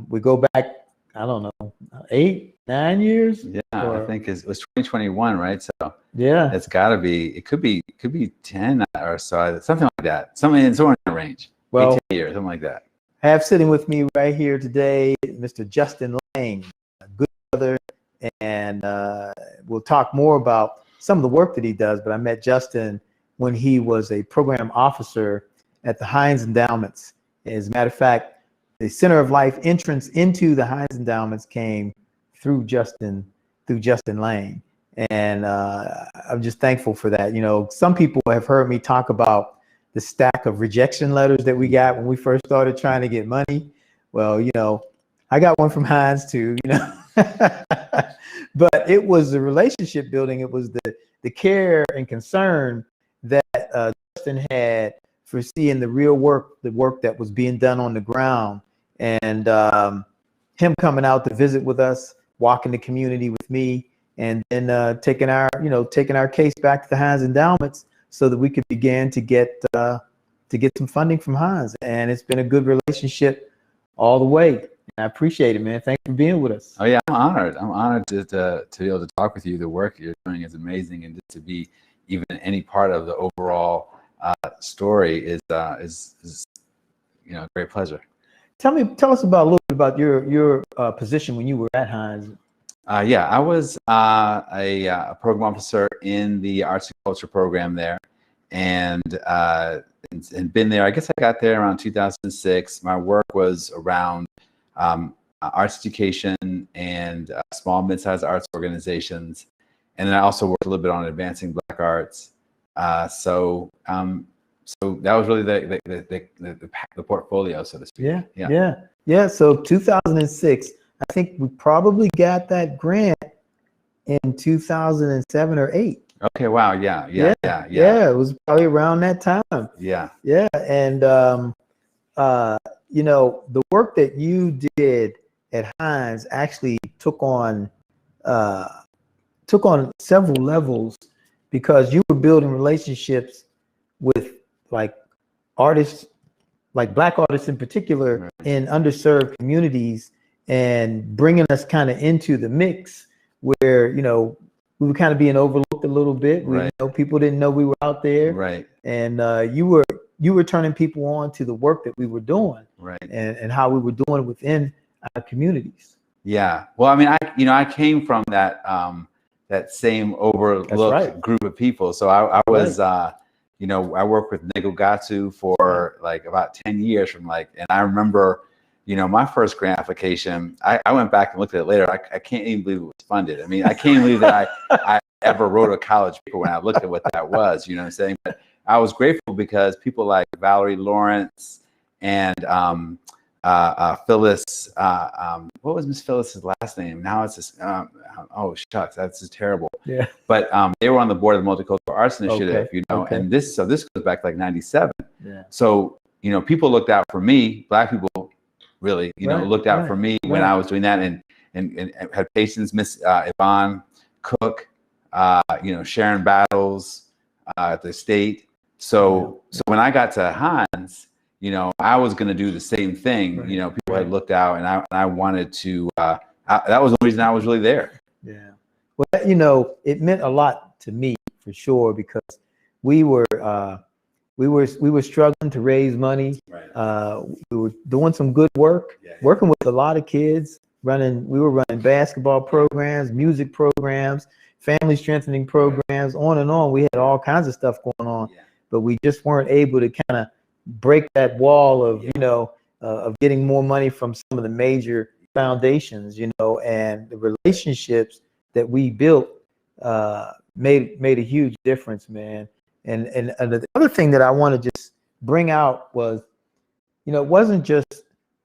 We go back, I don't know, 8, 9 years? Yeah, I think it was 2021, right? So yeah, it's got to be, it could be 10 or so, something like that. Somewhere in the range. Well, 8 years, something like that. I have sitting with me right here today, Mr. Justin Lane, a good brother, and we'll talk more about some of the work that he does, but I met Justin when he was a program officer at the Heinz Endowments. As a matter of fact, the Center of Life entrance into the Heinz Endowments came through Justin Lane. And I'm just thankful for that. You know, some people have heard me talk about the stack of rejection letters that we got when we first started trying to get money. Well, you know, I got one from Heinz too, you know. But it was the relationship building. It was the care and concern that Justin had for seeing the real work, the work that was being done on the ground, and him coming out to visit with us, walking the community with me, and then taking our case back to the Heinz Endowments so that we could begin to get some funding from Heinz. And it's been a good relationship all the way. I appreciate it, man. Thanks for being with us. Oh yeah, I'm honored. I'm honored to be able to talk with you. The work you're doing is amazing, and just to be even any part of the overall story is you know, a great pleasure. Tell us about a little bit about your position when you were at Heinz. Yeah, I was a program officer in the arts and culture program there, and been there. I guess I got there around 2006. My work was around arts education and small, mid-sized arts organizations, and then I also worked a little bit on advancing Black arts. So that was really the portfolio, so to speak. Yeah. So 2006, I think we probably got that grant in 2007 or 8. Okay. Wow. Yeah. It was probably around that time. Yeah. And you know, the work that you did at Heinz actually took on several levels, because you were building relationships with like artists, like Black artists in particular, in underserved communities, and bringing us kind of into the mix where, you know, we were kind of being overlooked a little bit. We, you know, people didn't know we were out there. Right. And you were turning people on to the work that we were doing. Right. And how we were doing it within our communities. Yeah. Well, I mean, I came from that that same overlooked group of people. So I was you know, I worked with Nego Gatsu for like about 10 years and I remember, you know, my first grant application, I went back and looked at it later. I can't even believe it was funded. I mean, I can't believe that I ever wrote a college paper when I looked at what that was, you know what I'm saying? But I was grateful because people like Valerie Lawrence and Phyllis, what was Miss Phyllis's last name? Now it's just, oh shucks, that's just terrible. Yeah. But they were on the board of the Multicultural Arts Initiative, you know, and this goes back like 97. Yeah. So, you know, people looked out for me, Black people really, you know, looked out for me when I was doing that, and had patients, Miss Yvonne Cook, you know, Sharon Battles at the state. So when I got to Heinz, you know, I was going to do the same thing. You know, people had looked out, and I wanted to. That was the reason I was really there. Yeah. Well, you know, it meant a lot to me for sure, because we were struggling to raise money. We were doing some good work, working with a lot of kids. We were running basketball programs, music programs, family strengthening programs, on and on. We had all kinds of stuff going on, but we just weren't able to kind of break that wall of, you know, of getting more money from some of the major foundations, you know, and the relationships that we built made a huge difference, man. And the other thing that I want to just bring out was, you know, it wasn't just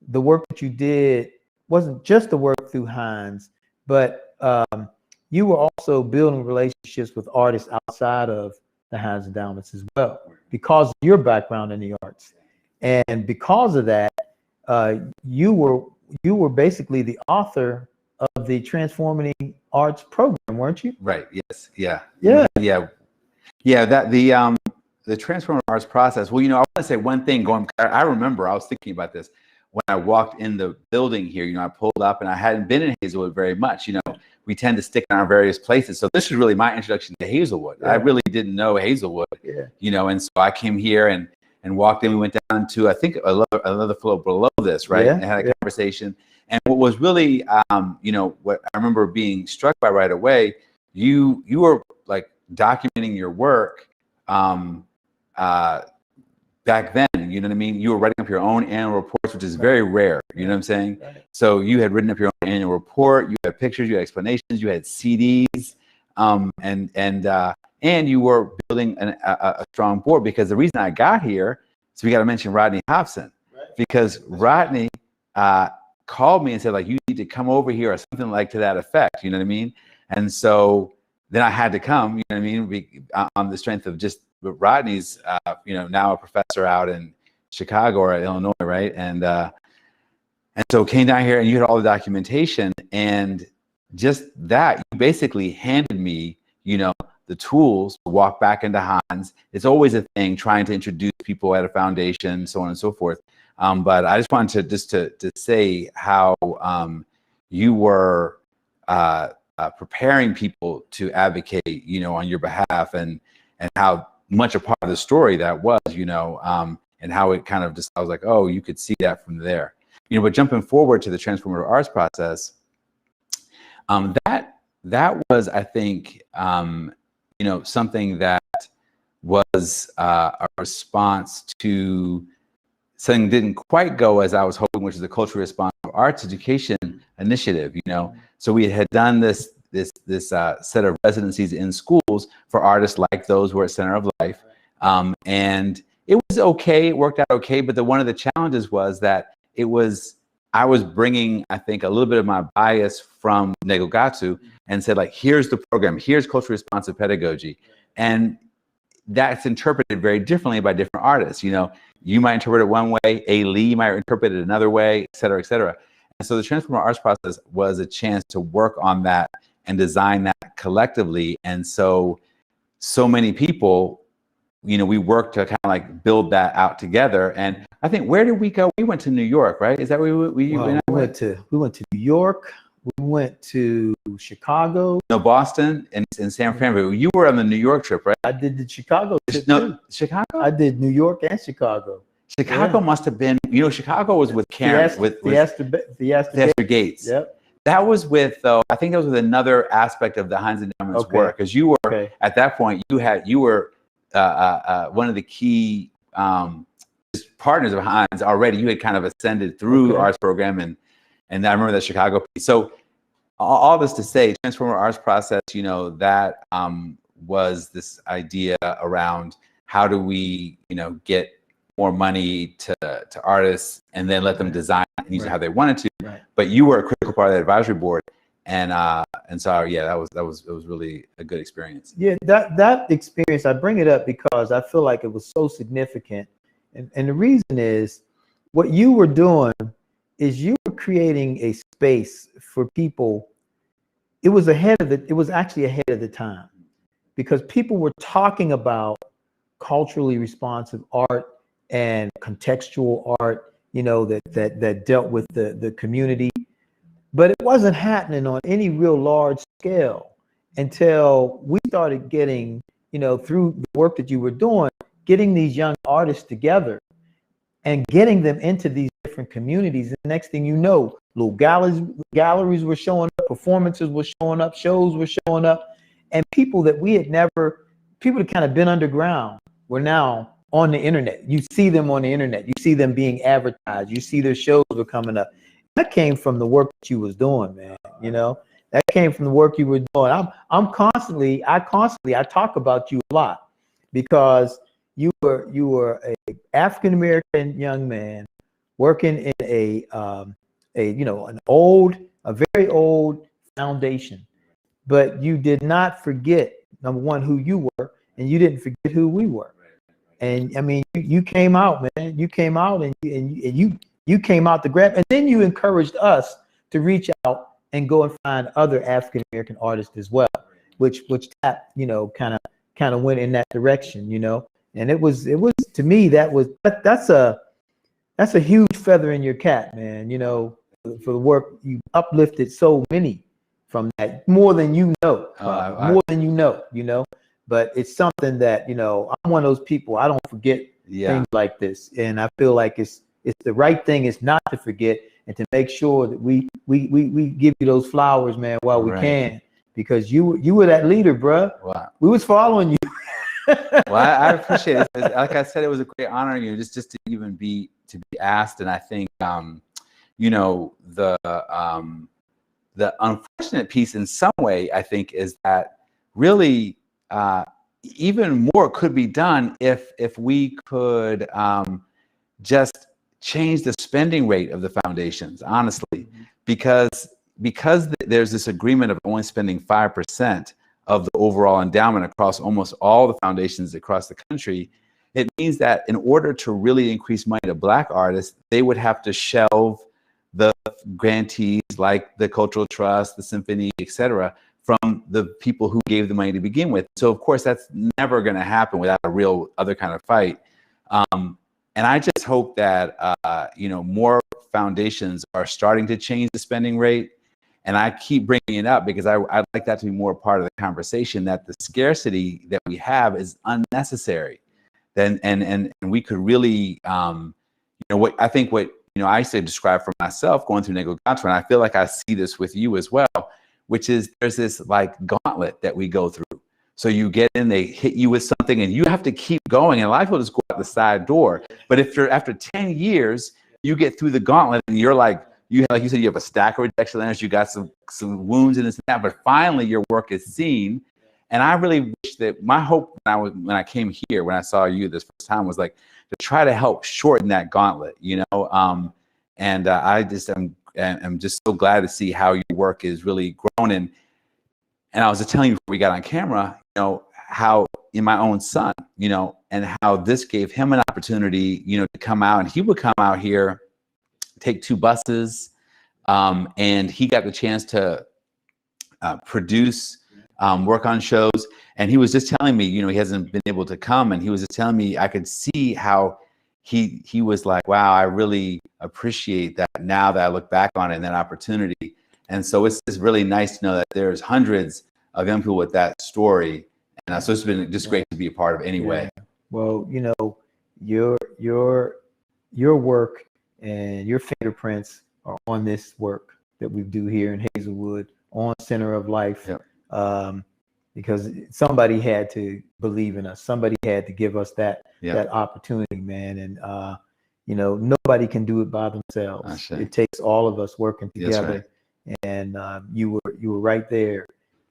the work that you did, wasn't just the work through Heinz, but you were also building relationships with artists outside of the Heinz Endowments as well, because of your background in the arts. And because of that, you were basically the author of the Transforming Arts program, weren't you? Right. Yes. Yeah. Yeah. Yeah. That the Transforming Arts process. Well, you know, I want to say one thing. I remember I was thinking about this when I walked in the building here. You know, I pulled up and I hadn't been in Hazelwood very much. You know, we tend to stick in our various places. So this was really my introduction to Hazelwood. I really didn't know Hazelwood. You know, and so I came here and walked in. We went down to, I think, another floor below this, right? And had a conversation. And what was really, you know, what I remember being struck by right away, you were like documenting your work back then, you know what I mean? You were writing up your own annual reports, which is very rare, you know what I'm saying? So you had written up your own annual report, you had pictures, you had explanations, you had CDs, And you were building a strong board, because the reason I got here, so we got to mention Rodney Hobson, because Rodney called me and said, like, you need to come over here or something like to that effect. You know what I mean? And so then I had to come, you know what I mean? On the strength of just Rodney's, now a professor out in Chicago or Illinois, right? And so came down here, and you had all the documentation, and just that, you basically handed me, the tools to walk back into Hans. It's always a thing trying to introduce people at a foundation, so on and so forth. But I just wanted to say how you were preparing people to advocate, on your behalf, and how much a part of the story that was, and how it kind of just, I was like, oh, you could see that from there. But jumping forward to the transformative arts process, that was, I think, something that was a response to something that didn't quite go as I was hoping, which is the culturally responsive arts education initiative. So we had done this set of residencies in schools for artists like those who are at Center of Life, and it was okay. It worked out okay, but one of the challenges was that I was bringing, I think, a little bit of my bias from Negogatsu, and said, like, here's the program, here's culturally responsive pedagogy. And that's interpreted very differently by different artists. You might interpret it one way, A. Lee might interpret it another way, et cetera, et cetera. And so the transformative arts process was a chance to work on that and design that collectively. And so many people, we worked to kind of like build that out together. And I think, where did we go? We went to New York, right? Is that where we went to New York. We went to Chicago. No, Boston and San Francisco. You were on the New York trip, right? I did the Chicago trip too. Chicago? I did New York and Chicago. Chicago must have been, Chicago was with Karen, Theaster Gates. Yep. That was with, though, I think that was with another aspect of the Heinz Endowment's work, because you were, at that point, you were one of the key partners of Heinz already. You had kind of ascended through arts program, and I remember that Chicago piece. So all this to say, transformative arts process, that was this idea around how do we, get more money to artists and then let them design and use it how they wanted to. But you were a critical part of the advisory board, and so yeah, it was really a good experience. Yeah, that experience, I bring it up because I feel like it was so significant, and the reason is what you were doing is you were creating a space for people. It was actually ahead of the time, because people were talking about culturally responsive art and contextual art, that dealt with the community, but it wasn't happening on any real large scale until we started getting, through the work that you were doing, getting these young artists together and getting them into these different communities. And the next thing you know, little galleries were showing up, performances were showing up, shows were showing up, and people that kind of been underground were now on the internet. You see them on the internet. You see them being advertised. You see their shows were coming up. That came from the work that you was doing, man. That came from the work you were doing. I talk about you a lot because you were a African-American young man working in a very old foundation, but you did not forget, number one, who you were, and you didn't forget who we were. And I mean, you came out, man. You came out, and you came out to grab, and then you encouraged us to reach out and go and find other African American artists as well, which kind of went in that direction, And it was to me that's a huge feather in your cap, man. For the work you uplifted so many from that, more than more than you know. But it's something that, I'm one of those people, I don't forget things like this. And I feel like it's the right thing is not to forget and to make sure that we give you those flowers, man, while we can, because you were that leader, bruh. Wow. We was following you. Well, I appreciate it. Like I said, it was a great honor, just to even be asked. And I think, the unfortunate piece in some way, I think, is that really even more could be done if we could just change the spending rate of the foundations, honestly, because there's this agreement of only spending 5% of the overall endowment across almost all the foundations across the country. It means that in order to really increase money to Black artists, they would have to shelve the grantees like the Cultural Trust, the Symphony, etc., from the people who gave the money to begin with. So of course that's never going to happen without a real other kind of fight. And I just hope that more foundations are starting to change the spending rate. And I keep bringing it up because I'd like that to be more part of the conversation, that the scarcity that we have is unnecessary. And we could really, what I used to describe for myself going through Negligence, and I feel like I see this with you as well, which is there's this like gauntlet that we go through. So you get in, they hit you with something and you have to keep going, and a lot of people just go out the side door. But if you're after 10 years, you get through the gauntlet and you're like you said, you have a stack of rejection letters, you got some wounds and this and that, but finally your work is seen. And I really wish that my hope when I came here, when I saw you this first time, was like to try to help shorten that gauntlet, I'm just so glad to see how your work is really grown. And I was just telling you before we got on camera, how in my own son, and how this gave him an opportunity, to come out, and he would come out here, take 2 buses, and he got the chance to produce, work on shows. And he was just telling me, he hasn't been able to come, and he was just telling me I could see how he was like, wow, I really appreciate that now that I look back on it and that opportunity. And so it's just really nice to know that there's hundreds of young people with that story. And so it's been just great to be a part of anyway. Yeah. Well, your work and your fingerprints are on this work that we do here in Hazelwood on Center of Life. Yep. Because somebody had to believe in us. Somebody had to give us that opportunity, man. And nobody can do it by themselves. It takes all of us working together. Right. And you were right there.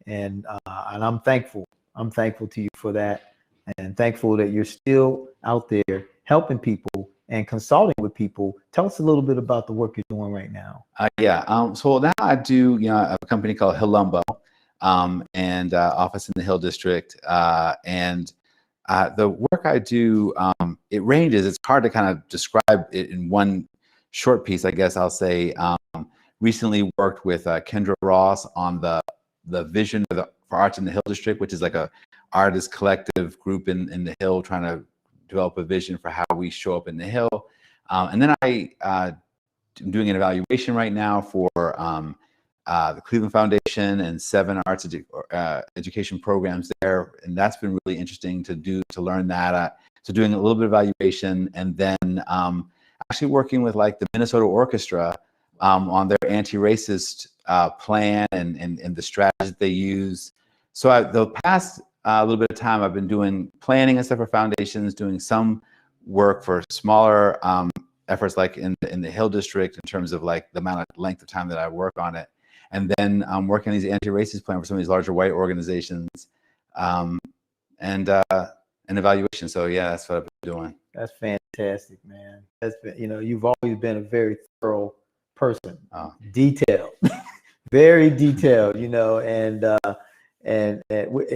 And I'm thankful. I'm thankful to you for that, and thankful that you're still out there helping people and consulting with people. Tell us a little bit about the work you're doing right now. So now I do, a company called Hillumbo, and office in the Hill District. And the work I do, it ranges. It's hard to kind of describe it in one short piece, I guess I'll say. Recently worked with Kendra Ross on the vision for Arts in the Hill District, which is like a artist collective group in the Hill trying to develop a vision for how we show up in the Hill. And then I'm doing an evaluation right now for the Cleveland Foundation and 7 arts education programs there. And that's been really interesting to learn that. So doing a little bit of evaluation, and then actually working with like the Minnesota Orchestra on their anti-racist plan and the strategies that they use. So the past little bit of time, I've been doing planning and stuff for foundations, doing some work for smaller efforts like in the Hill District in terms of like the amount of length of time that I work on it. And then I'm working on these anti-racist plans for some of these larger white organizations and evaluation. So yeah, that's what I've been doing. That's fantastic, man. That's been, you've always been a very thorough person, detailed, very detailed, and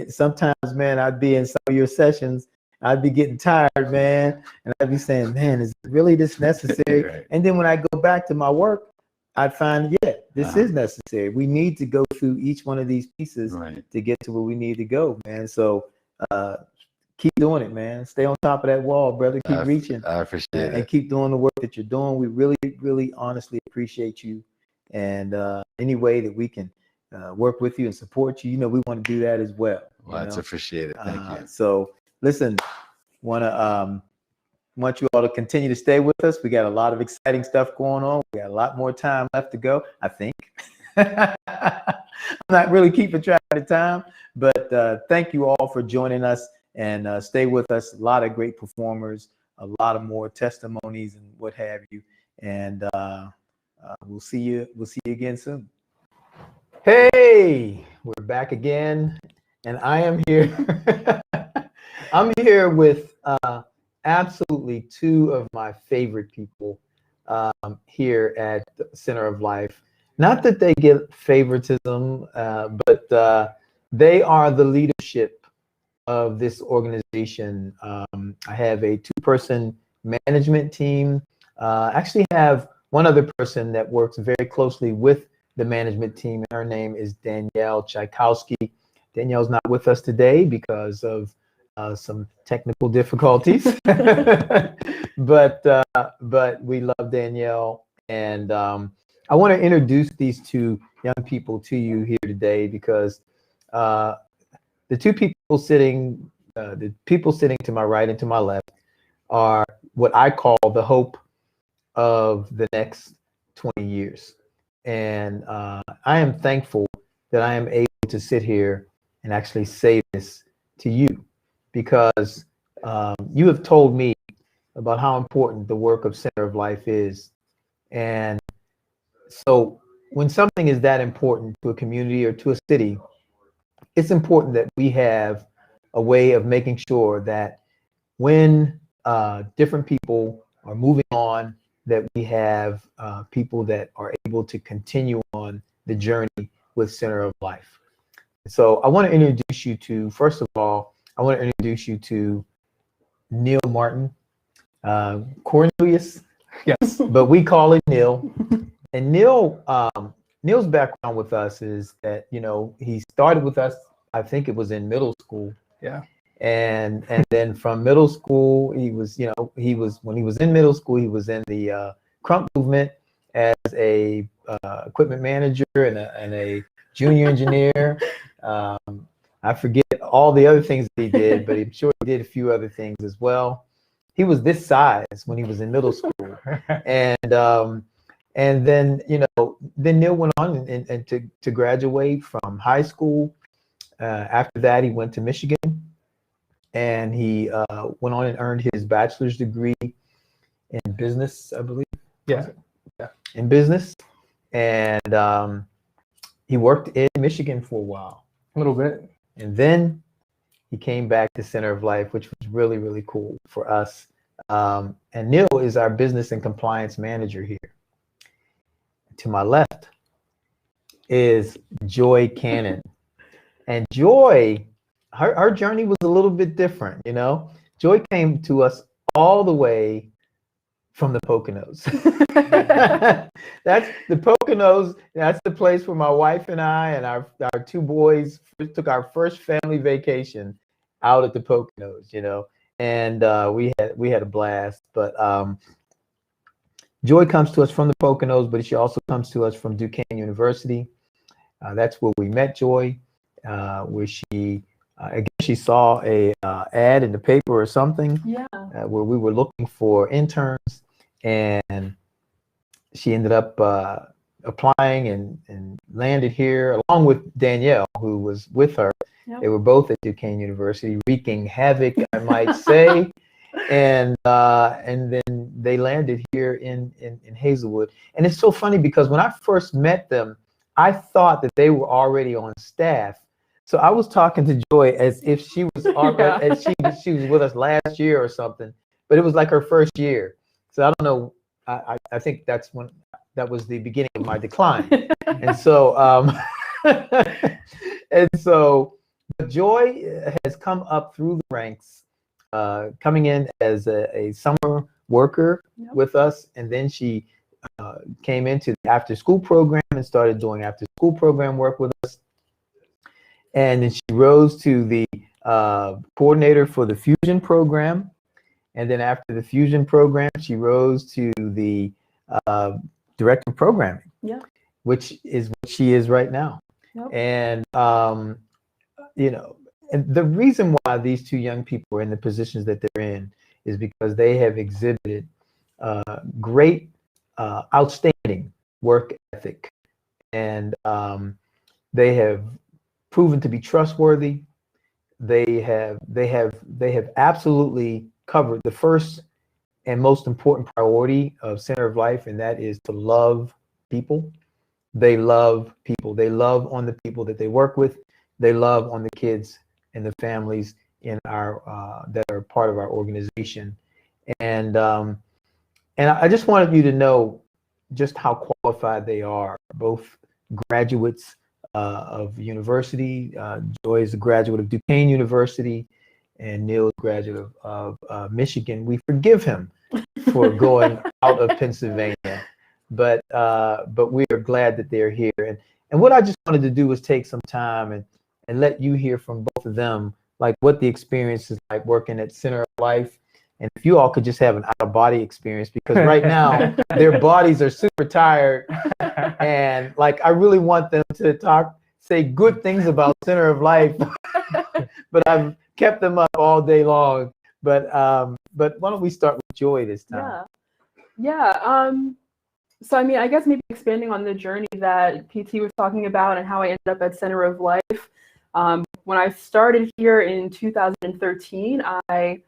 sometimes, man, I'd be in some of your sessions, I'd be getting tired, man, and I'd be saying, man, is really this necessary? Right. And then when I go back to my work, I'd find, this is necessary. We need to go through each one of these pieces to get to where we need to go, man. So keep doing it, man. Stay on top of that wall, brother. Keep reaching. I appreciate it. And keep doing the work that you're doing. We really, really honestly appreciate you. And any way that we can work with you and support you, we want to do that as well. Well, that's appreciated. Thank you. So listen, want you all to continue to stay with us. We got a lot of exciting stuff going on. We got a lot more time left to go, I think. I'm not really keeping track of the time, but thank you all for joining us, and stay with us. A lot of great performers, a lot of more testimonies and what have you. And we'll see you again soon. Hey, we're back again. and I am here. I'm here with absolutely two of my favorite people here at the Center of Life. Not that they get favoritism, but they are the leadership of this organization. I have a two-person management team. Actually have one other person that works very closely with the management team, and her name is Danielle Tchaikovsky. Danielle's not with us today because of some technical difficulties, but we love Danielle, and I want to introduce these two young people to you here today because the people sitting to my right and to my left are what I call the hope of the next 20 years. And I am thankful that I am able to sit here and actually say this to you because you have told me about how important the work of Center of Life is. And so when something is that important to a community or to a city, it's important that we have a way of making sure that when different people are moving on, that we have people that are able to continue on the journey with Center of Life. So I want to introduce you to, first of all, I want to introduce you to Neil Martin, Cornelius, yes, but we call it Neil. And Neil, Neil's background with us is that, you know, he started with us, I think it was in middle school. Yeah. And then from middle school, he was, you know, when he was in middle school, he was in the Crump movement as a equipment manager and a junior engineer. I forget all the other things that he did, but I'm sure he did a few other things as well. He was this size when he was in middle school, and then, you know, then Neil went on and to graduate from high school. After that, he went to Michigan. And he went on and earned his bachelor's degree in business, I believe. Yeah. In business. And he worked in Michigan for a while. A little bit. And then he came back to Center of Life, which was really, really cool for us. And Neil is our business and compliance manager here. To my left is Joy Cannon. And Joy, her journey was a little bit different, you know. Joy came to us all the way from the Poconos. That's the Poconos. That's the place where my wife and I and our two boys took our first family vacation out at the Poconos, you know. And we had a blast. But Joy comes to us from the Poconos, but she also comes to us from Duquesne University. That's where we met Joy, where she. I guess she saw a ad in the paper or something, where we were looking for interns, and she ended up applying and landed here along with Danielle, who was with her. Yep. They were both at Duquesne University, wreaking havoc, I might say, and then they landed here in Hazelwood. And it's so funny because when I first met them, I thought that they were already on staff. So I was talking to Joy as if she was already, as she was with us last year or something, but it was like her first year. So I don't know. I think that was the beginning of my decline. And so but Joy has come up through the ranks, coming in as a summer worker with us, and then she came into the after school program and started doing after school program work with us. And then she rose to the coordinator for the Fusion program. And then after the Fusion program, she rose to the director of programming, which is what she is right now. Yep. And, you know, and the reason why these two young people are in the positions that they're in is because they have exhibited great, outstanding work ethic. And they have proven to be trustworthy. They have absolutely covered the first and most important priority of Center of Life, and that is to love people. They love people. They love on the people that they work with. they love on the kids and the families in our that are part of our organization. And I just wanted you to know just how qualified they are, both graduates of university. Joy is a graduate of Duquesne University, and Neil is a graduate of Michigan. We forgive him for going out of Pennsylvania, but we are glad that they're here. And what I just wanted to do was take some time and let you hear from both of them, like what the experience is like working at Center of Life. And if you all could just have an out-of-body experience, because right now their bodies are super tired, and like I really want them to say good things about Center of Life, but I've kept them up all day long. But why don't we start with Joy this time? Yeah. So I mean, I guess maybe expanding on the journey that PT was talking about and how I ended up at Center of Life. When I started here in 2013, I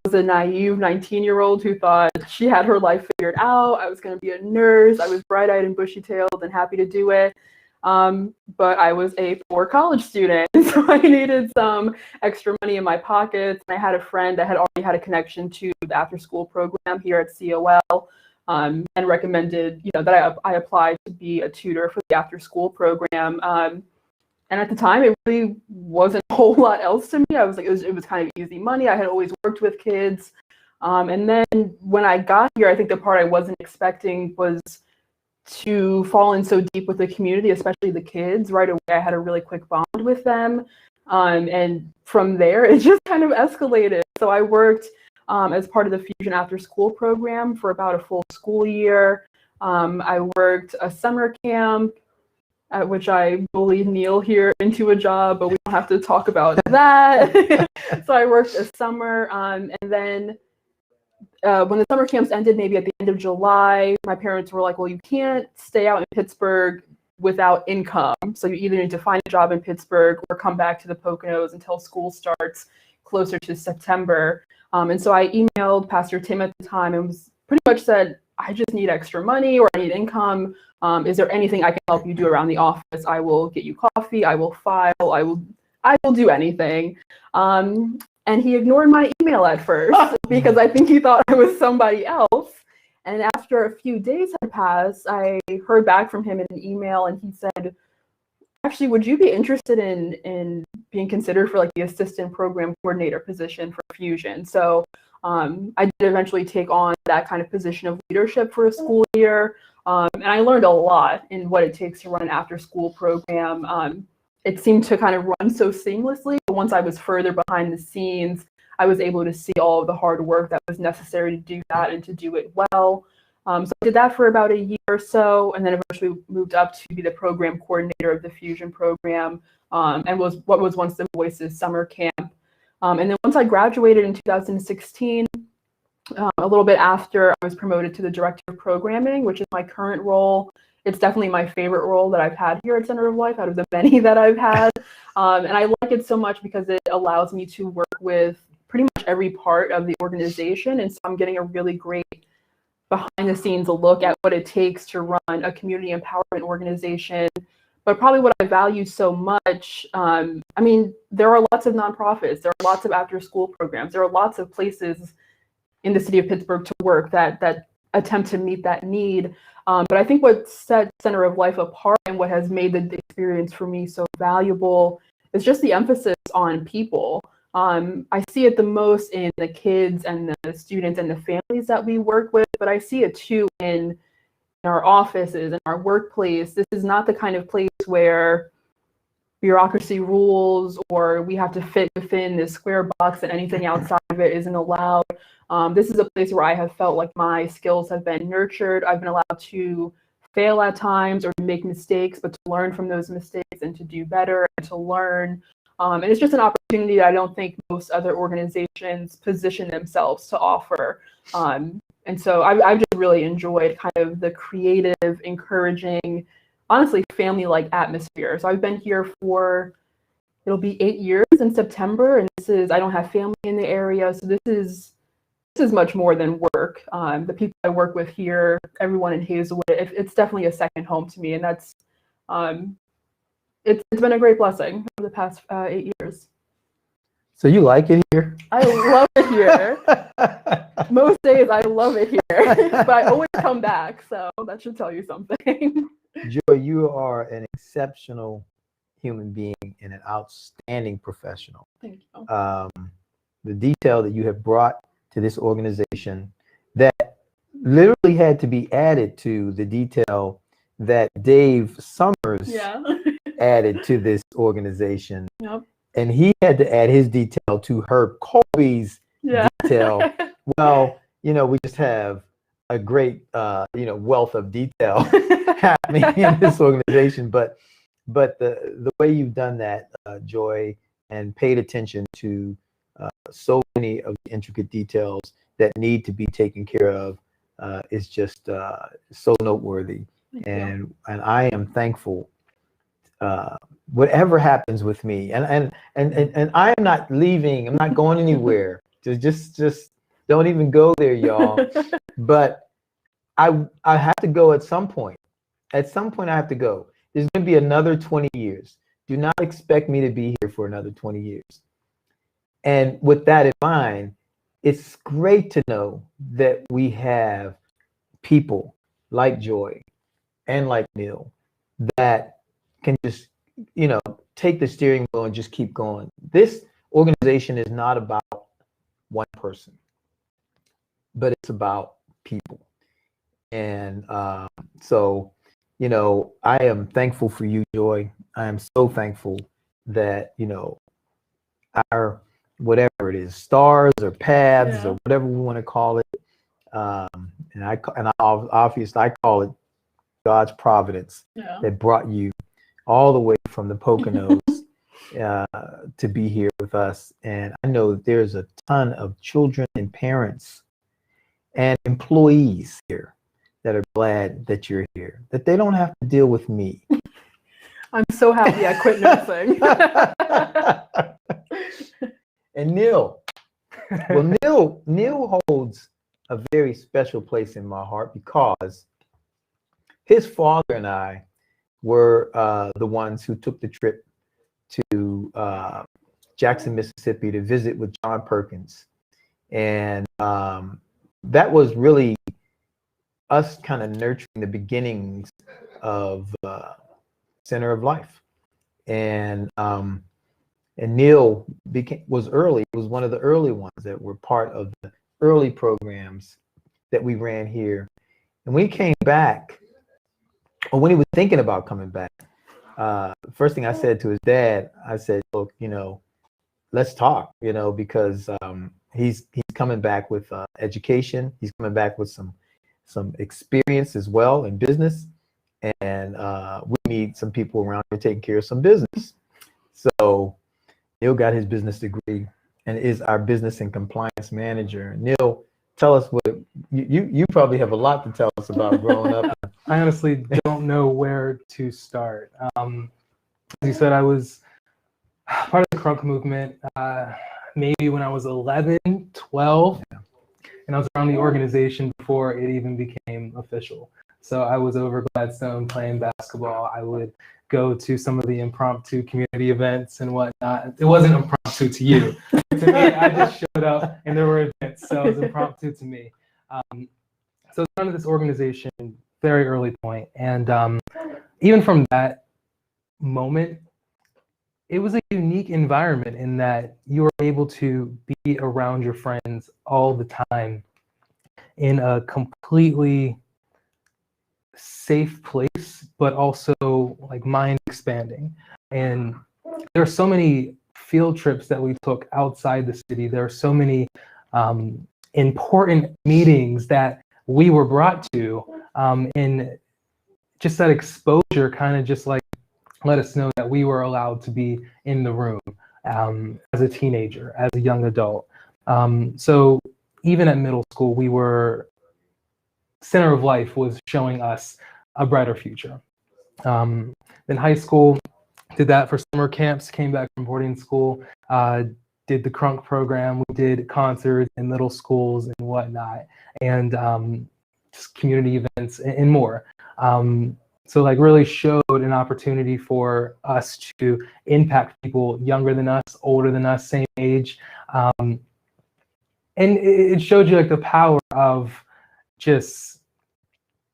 was a naive 19-year-old who thought she had her life figured out. I was going to be a nurse. I was bright-eyed and bushy-tailed and happy to do it. But I was a poor college student, so I needed some extra money in my pockets. And I had a friend that had already had a connection to the after-school program here at COL, and recommended, that I applied to be a tutor for the after-school program. And at the time, it really wasn't a whole lot else to me. I was like, it was kind of easy money. I had always worked with kids. And then when I got here, I think the part I wasn't expecting was to fall in so deep with the community, especially the kids. Right away, I had a really quick bond with them. And from there, it just kind of escalated. So I worked as part of the Fusion After School program for about a full school year. I worked a summer camp, at which I bullied Neil here into a job, but we don't have to talk about that. So I worked a summer, and then when the summer camps ended, maybe at the end of July, my parents were like, well, you can't stay out in Pittsburgh without income. So you either need to find a job in Pittsburgh or come back to the Poconos until school starts closer to September. And so I emailed Pastor Tim at the time and was pretty much said, I just need extra money or I need income. Is there anything I can help you do around the office? I will get you coffee. I will file. I will do anything. And he ignored my email at first because I think he thought I was somebody else. And after a few days had passed, I heard back from him in an email, and he said, actually, would you be interested in being considered for like the assistant program coordinator position for Fusion? So I did eventually take on that kind of position of leadership for a school year. And I learned a lot in what it takes to run an after-school program. It seemed to kind of run so seamlessly, but once I was further behind the scenes, I was able to see all of the hard work that was necessary to do that and to do it well. So I did that for about a year or so, and then eventually moved up to be the program coordinator of the Fusion program, and was what was once the Voices summer camp. And then once I graduated in 2016, a little bit after, I was promoted to the director of programming, which is my current role. It's definitely my favorite role that I've had here at Center of Life out of the many that I've had. And I like it so much because it allows me to work with pretty much every part of the organization. And so I'm getting a really great behind the scenes look at what it takes to run a community empowerment organization. But probably what I value so much, I mean, there are lots of nonprofits, there are lots of after school programs, there are lots of places in the city of Pittsburgh to work that attempt to meet that need. But I think what set Center of Life apart and what has made the experience for me so valuable is just the emphasis on people. I see it the most in the kids and the students and the families that we work with, but I see it too in our offices and our workplace. This is not the kind of place where bureaucracy rules or we have to fit within this square box and anything outside of it isn't allowed. This is a place where I have felt like my skills have been nurtured. I've been allowed to fail at times or make mistakes, but to learn from those mistakes and to do better and to learn. And it's just an opportunity that I don't think most other organizations position themselves to offer. And so I've just really enjoyed kind of the creative, encouraging, honestly, family-like atmosphere. So I've been here for, it'll be 8 years in September, and I don't have family in the area, so this is much more than work. The people I work with here, everyone in Hazelwood, it's definitely a second home to me, and that's it's been a great blessing over the past 8 years. So you like it here? I love it here. Most days I love it here, but I always come back, so that should tell you something. Joy, you are an exceptional human being and an outstanding professional. Thank you. The detail that you have brought to this organization that literally had to be added to the detail that Dave Summers added to this organization. Yep. And he had to add his detail to Herb Colby's detail. Well, you know, we just have a great, you know, wealth of detail happening in this organization. But the way you've done that, Joy, and paid attention to so many of the intricate details that need to be taken care of is just so noteworthy. And I am thankful. Whatever happens with me, and I am not leaving. I'm not going anywhere. Just don't even go there, y'all. But I have to go at some point. At some point, I have to go. There's going to be another 20 years. Do not expect me to be here for another 20 years. And with that in mind, it's great to know that we have people like Joy and like Neil that can just, you know, take the steering wheel and just keep going. This organization is not about one person, but it's about people. And so, you know, I am thankful for you, Joy. I am so thankful that, you know, our, whatever it is, stars or paths or whatever we want to call it. And I obviously I call it God's providence that brought you all the way from the Poconos to be here with us. And I know that there's a ton of children and parents and employees here that are glad that you're here, that they don't have to deal with me. I'm so happy I quit nursing. And Neil, well, Neil holds a very special place in my heart because his father and I were the ones who took the trip to Jackson, Mississippi to visit with John Perkins. And that was really us kind of nurturing the beginnings of Center of Life. And Neil was one of the early ones that were part of the early programs that we ran here. And when he came back, or when he was thinking about coming back, first thing I said to his dad, I said, look, you know, let's talk, you know, because he's coming back with education. He's coming back with some experience as well in business. And we need some people around here taking care of some business. So Neil got his business degree and is our business and compliance manager. Neil, tell us what you probably have a lot to tell us about growing up. I honestly don't know where to start. As you said, I was part of the crunk movement maybe when I was 11, 12, and I was around the organization before it even became official. So I was over Gladstone playing basketball. I would go to some of the impromptu community events and whatnot. It wasn't impromptu to you. To me, I just showed up and there were events, so it was impromptu to me. So it's under this organization, very early point. And even from that moment, it was a unique environment in that you were able to be around your friends all the time in a completely safe place, but also like mind expanding. And there are so many field trips that we took outside the city. There are so many important meetings that we were brought to, and just that exposure kind of just like let us know that we were allowed to be in the room as a teenager, as a young adult. So even at middle school, we were, Center of Life was showing us a brighter future. Then high school, did that for summer camps, came back from boarding school, did the Crunk program, we did concerts in middle schools and whatnot, and just community events and more. So like really showed an opportunity for us to impact people younger than us, older than us, same age. And it showed you like the power of just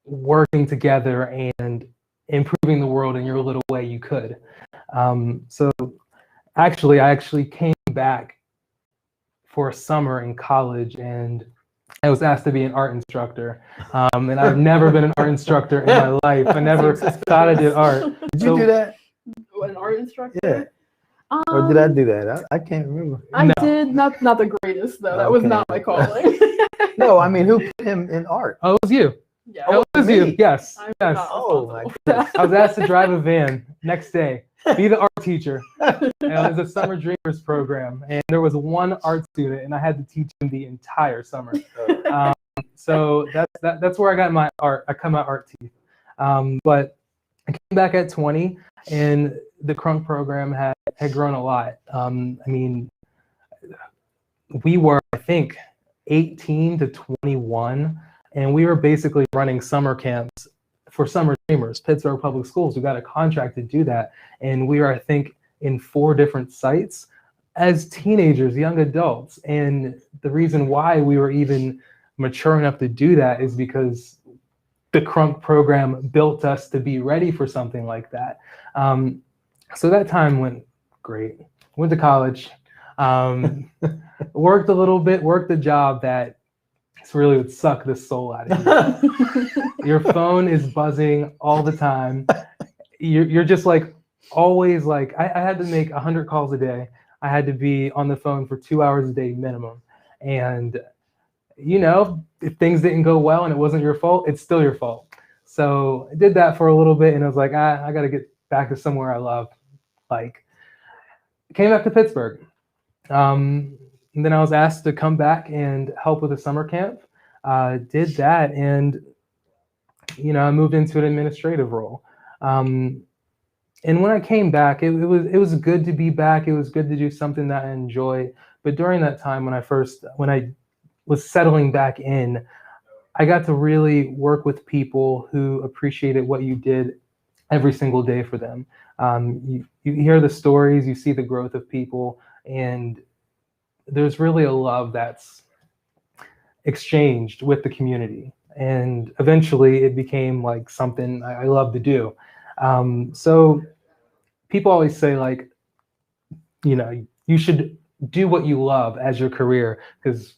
working together and improving the world in your little way you could. So actually, I actually came back for a summer in college, and I was asked to be an art instructor. And I've never been an art instructor in my life. I never thought I did art. Did you do that? An art instructor? Yeah. Or did I do that? I can't remember. I did, not the greatest though. That was Okay. not my calling. No, I mean, who put him in art? Oh, it was you. Yeah. Oh, it was you. Yes. I'm Yes. not Oh my responsible. I was asked to drive a van next day, be the art teacher. And it was a Summer Dreamers program, and there was one art student, and I had to teach him the entire summer. So that's where I got my art. I cut my art teeth. But I came back at 20, and the Crunk program had grown a lot. I mean, we were, I think, 18 to 21, and we were basically running summer camps for Summer Dreamers, Pittsburgh Public Schools. We got a contract to do that, and we were, I think, in 4 different sites as teenagers, young adults. And the reason why we were even mature enough to do that is because the Crunk program built us to be ready for something like that. So that time went great. Went to college, worked a little bit, worked a job that really would suck the soul out of you. Your phone is buzzing all the time. You're just like always like, I had to make 100 calls a day. I had to be on the phone for 2 hours a day minimum. And you know, if things didn't go well and it wasn't your fault, it's still your fault. So I did that for a little bit, and I was like, I got to get back to somewhere I love. Like, came back to Pittsburgh. And then I was asked to come back and help with a summer camp. Did that, and you know, I moved into an administrative role. And when I came back, it was good to be back. It was good to do something that I enjoy. But during that time, when I was settling back in, I got to really work with people who appreciated what you did every single day for them. You hear the stories, you see the growth of people, and there's really a love that's exchanged with the community. And eventually it became like something I love to do. So people always say, like, you know, you should do what you love as your career, because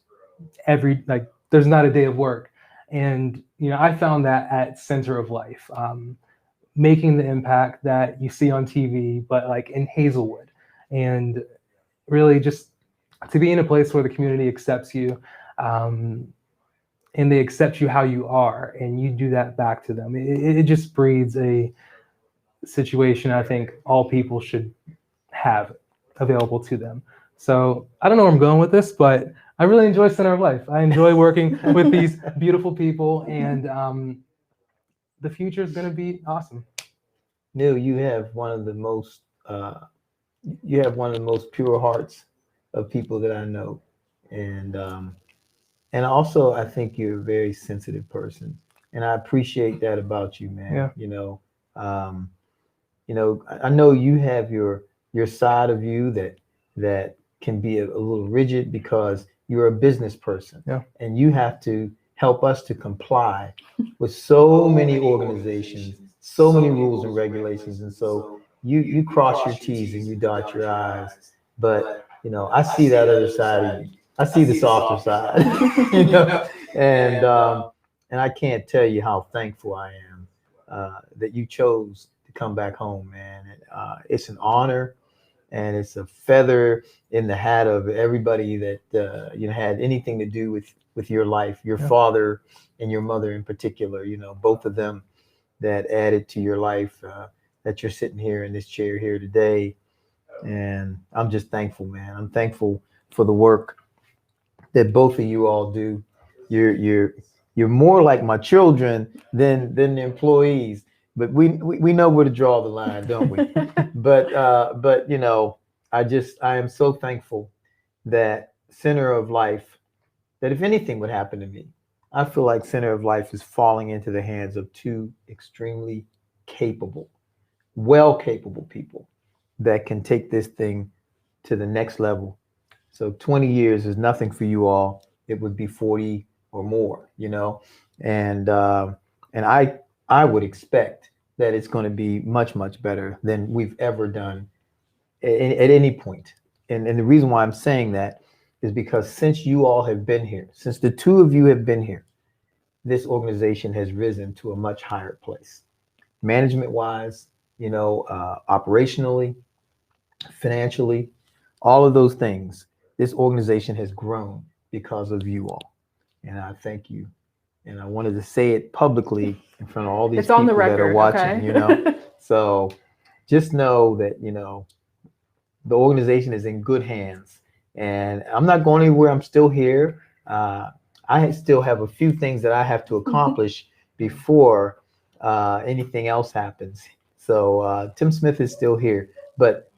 there's not a day of work. And you know, I found that at Center of Life, making the impact that you see on TV, but like in Hazelwood, and really just to be in a place where the community accepts you, and they accept you how you are, and you do that back to them. It just breeds a situation I think all people should have available to them. So I don't know where I'm going with this, but I really enjoy Center of Life. I enjoy working with these beautiful people, and the future is going to be awesome. Neil, you have one of the most pure hearts of people that I know, and also I think you're a very sensitive person, and I appreciate that about you, man. Yeah. You know, I know you have your side of you that can be a little rigid because you're a business person, yeah, and you have to help us to comply with so many organizations, so many rules and regulations, and so you cross your T's and you dot your I's. But you know, I see that other side of you. I see the softer side, you know, and I can't tell you how thankful I am that you chose to come back home, man. It's an honor, and it's a feather in the hat of everybody that you know, had anything to do with your life, your father and your mother in particular. You know, both of them that added to your life, that you're sitting here in this chair here today. And I'm just thankful, man. I'm thankful for the work that both of you all do. You're more like my children than the employees, but we know where to draw the line, don't we? but you know, I am so thankful that Center of Life, that if anything would happen to me, I feel like Center of Life is falling into the hands of 2 extremely capable, well capable people that can take this thing to the next level. So 20 years is nothing for you all. It would be 40 or more, you know, and I would expect that it's going to be much, much better than we've ever done at any point. And the reason why I'm saying that is because since you all have been here, since the two of you have been here, this organization has risen to a much higher place, management wise, you know, operationally, financially, all of those things. This organization has grown because of you all. And I thank you. And I wanted to say it publicly in front of all these people that are watching, okay. you know. So just know that, you know, the organization is in good hands. And I'm not going anywhere. I'm still here. I still have a few things that I have to accomplish before anything else happens. So Tim Smith is still here, but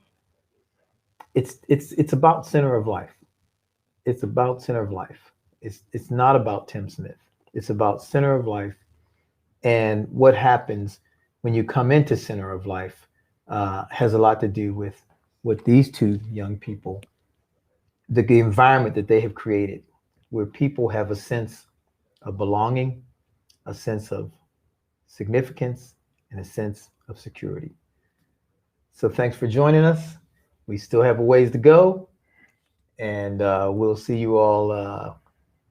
it's about Center of Life. It's about Center of Life. It's not about Tim Smith. It's about Center of Life, and what happens when you come into Center of Life has a lot to do with what these two young people, the environment that they have created, where people have a sense of belonging, a sense of significance, and a sense of security. So thanks for joining us. We still have a ways to go, and we'll see you all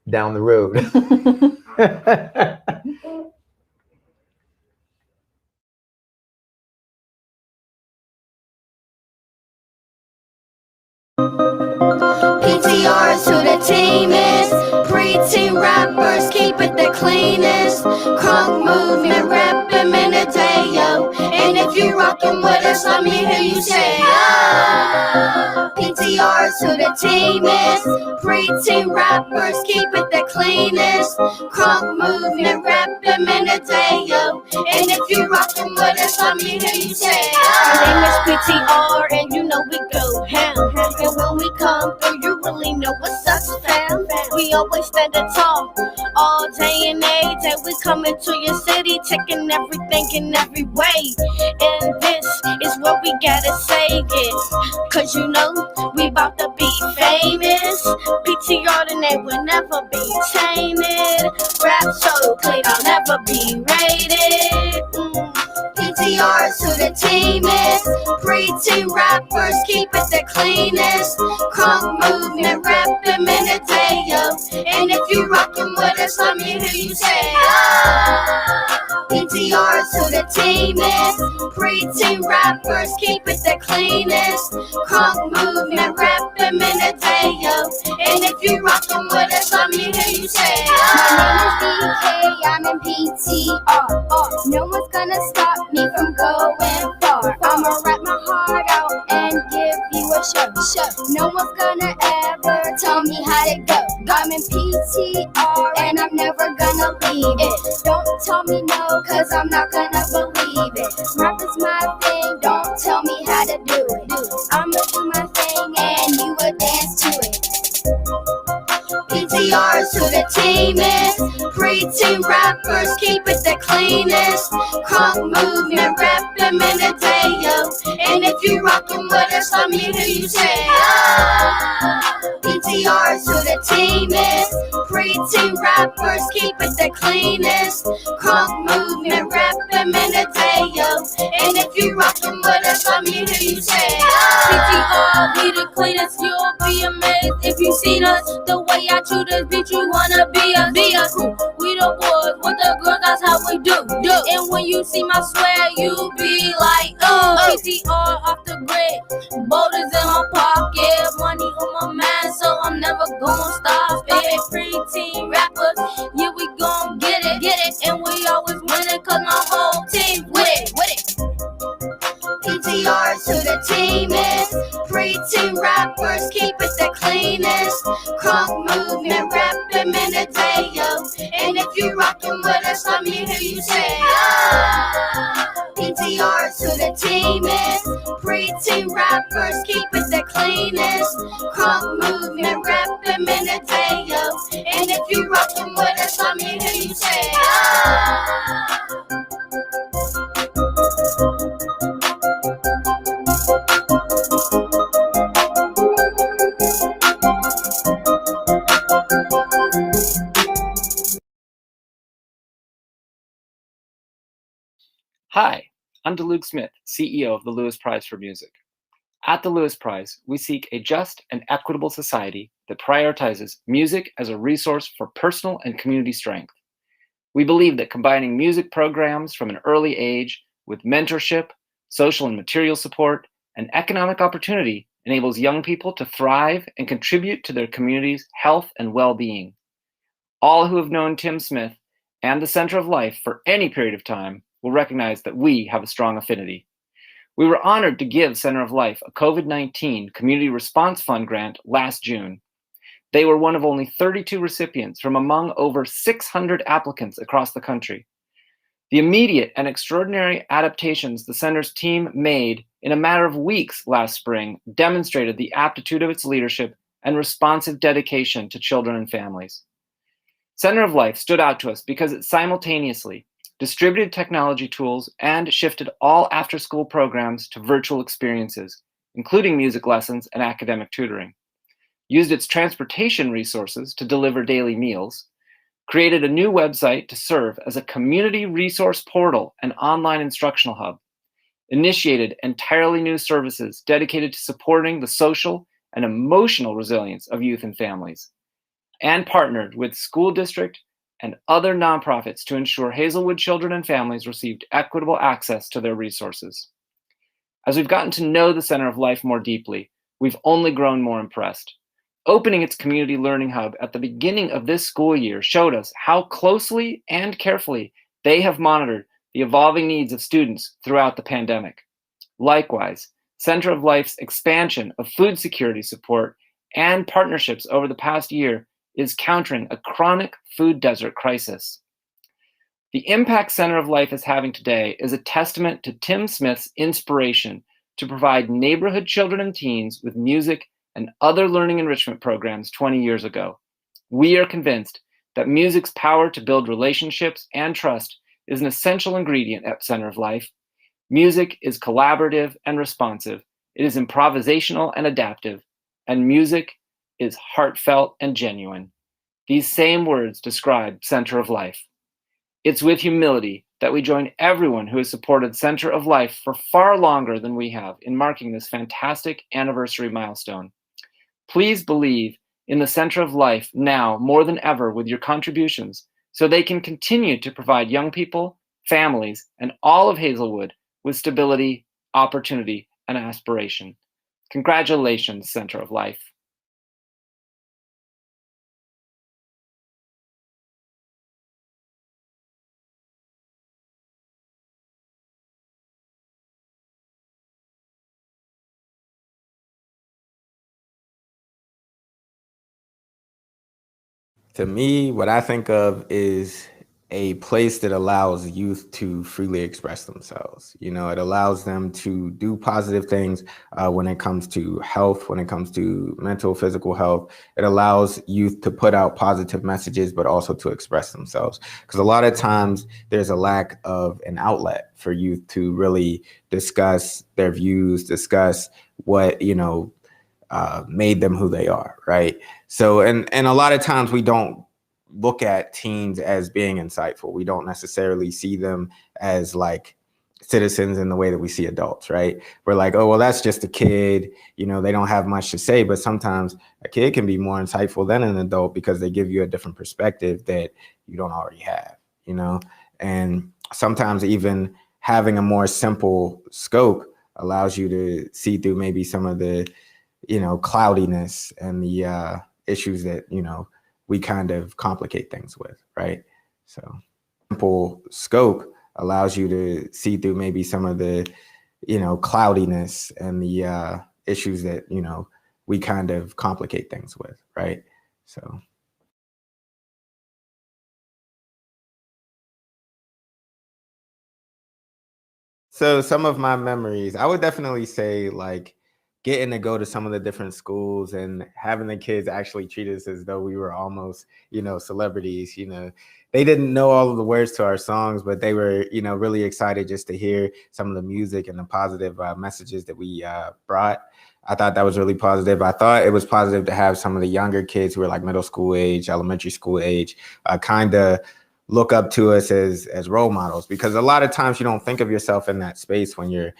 down the road. PTRs to the team is pre-teen rappers, keep it the cleanest. Crunk movement, rapping in a day, yo. And if you rockin' with us, let me hear you say, oh. PTRs to the team is pre-teen rappers, keep it the cleanest. Crunk movement, rapping in a day, yo. And if you rockin' with us, let me hear you say, oh. My name is PTR, and you know we go ham. And when we come through, you really know what's up, fam. We always stand tall, all day and every day. We come into your city, taking everything in every way. And this is what we gotta say it, cause you know we about to be famous. PTR and they will never be tainted. Rap so clean, I'll never be rated. PTRs to the team is pre-teen rappers, keep it the cleanest. Crunk movement, rapping in a day, yo. And if you rockin' with us, let me hear you say, oh. PTRs to the team is pre-teen rappers, keep it the cleanest. Crunk movement, rapping in a day, yo. And if you rockin' with us, let me hear you say, oh. My name is DK, I'm in PTR. No one's gonna stop me from going far. I'ma rap my heart out and give you a show. No one's gonna ever tell me how to go. I'm in PTR and I'm never gonna leave it. Don't tell me no, cause I'm not gonna believe it. Rap is my thing, don't tell me how to do it. I'ma do my thing and you will dance to it. PTRs to the team is pre-teen rappers, keep it the cleanest. Crunk movement, rapping in a day, yo. And if you rockin' with us, let me hear you say, oh. PTRs to the team is pre-teen rappers, keep it the cleanest. Crunk movement, rapping in a day, yo. And if you rockin' with us, let me hear you say, oh. PTR, we the cleanest, you'll be amazed if you seen us. The way I chew this beat, you wanna be a crew. We the boys with the girls, that's how we do. And when you see my swag, you be like, PTR off the grid, boulders in my pocket, money on my mind, so I'm never gonna stop it. Pre-teen rappers, yeah, we gon' get it, and we always win it, cause my whole team with it. PTRs to the team is pre-teen rappers, keep it the cleanest. Crunk movement, rapping in a day, yo. And if you rockin' with us, let me hear you say, oh. PTRs to the team is pre-teen rappers, keep it the cleanest. Crunk movement, rapping in a day, yo. And if you rockin' with us, let me hear you say, oh. Hi, I'm DeLuke Smith, CEO of the Lewis Prize for Music. At the Lewis Prize, we seek a just and equitable society that prioritizes music as a resource for personal and community strength. We believe that combining music programs from an early age with mentorship, social and material support, and economic opportunity enables young people to thrive and contribute to their community's health and well-being. All who have known Tim Smith and the Center of Life for any period of time will recognize that we have a strong affinity. We were honored to give Center of Life a COVID-19 Community Response Fund grant last June. They were one of only 32 recipients from among over 600 applicants across the country. The immediate and extraordinary adaptations the center's team made in a matter of weeks last spring demonstrated the aptitude of its leadership and responsive dedication to children and families. Center of Life stood out to us because it simultaneously distributed technology tools and shifted all after-school programs to virtual experiences, including music lessons and academic tutoring, used its transportation resources to deliver daily meals, created a new website to serve as a community resource portal and online instructional hub, initiated entirely new services dedicated to supporting the social and emotional resilience of youth and families, and partnered with school district and other nonprofits to ensure Hazelwood children and families received equitable access to their resources. As we've gotten to know the Center of Life more deeply, we've only grown more impressed. Opening its community learning hub at the beginning of this school year showed us how closely and carefully they have monitored the evolving needs of students throughout the pandemic. Likewise, Center of Life's expansion of food security support and partnerships over the past year is countering a chronic food desert crisis. The impact Center of Life is having today is a testament to Tim Smith's inspiration to provide neighborhood children and teens with music and other learning enrichment programs 20 years ago. We are convinced that music's power to build relationships and trust is an essential ingredient at Center of Life. Music is collaborative and responsive. It is improvisational and adaptive, and music is heartfelt and genuine. These same words describe Center of Life. It's with humility that we join everyone who has supported Center of Life for far longer than we have in marking this fantastic anniversary milestone. Please believe in the Center of Life now more than ever with your contributions so they can continue to provide young people, families, and all of Hazelwood with stability, opportunity, and aspiration. Congratulations, Center of Life. To me, what I think of is a place that allows youth to freely express themselves. You know, it allows them to do positive things when it comes to health, when it comes to mental, physical health. It allows youth to put out positive messages, but also to express themselves. Because a lot of times there's a lack of an outlet for youth to really discuss their views, discuss what, you know, made them who they are, right? So, and a lot of times we don't look at teens as being insightful. We don't necessarily see them as like citizens in the way that we see adults, right? We're like, oh, well, that's just a kid, you know, they don't have much to say. But sometimes a kid can be more insightful than an adult because they give you a different perspective that you don't already have, you know? And sometimes even having a more simple scope allows you to see through maybe some of the, you know, cloudiness and the issues that, you know, we kind of complicate things with, right? So simple scope allows you to see through maybe some of the, you know, cloudiness and the issues that, you know, we kind of complicate things with, right? So. So some of my memories, I would definitely say like getting to go to some of the different schools and having the kids actually treat us as though we were almost, you know, celebrities. You know, they didn't know all of the words to our songs, but they were, you know, really excited just to hear some of the music and the positive messages that we brought. I thought that was really positive. I thought it was positive to have some of the younger kids who were like middle school age, elementary school age, kind of look up to us as role models, because a lot of times you don't think of yourself in that space when you're,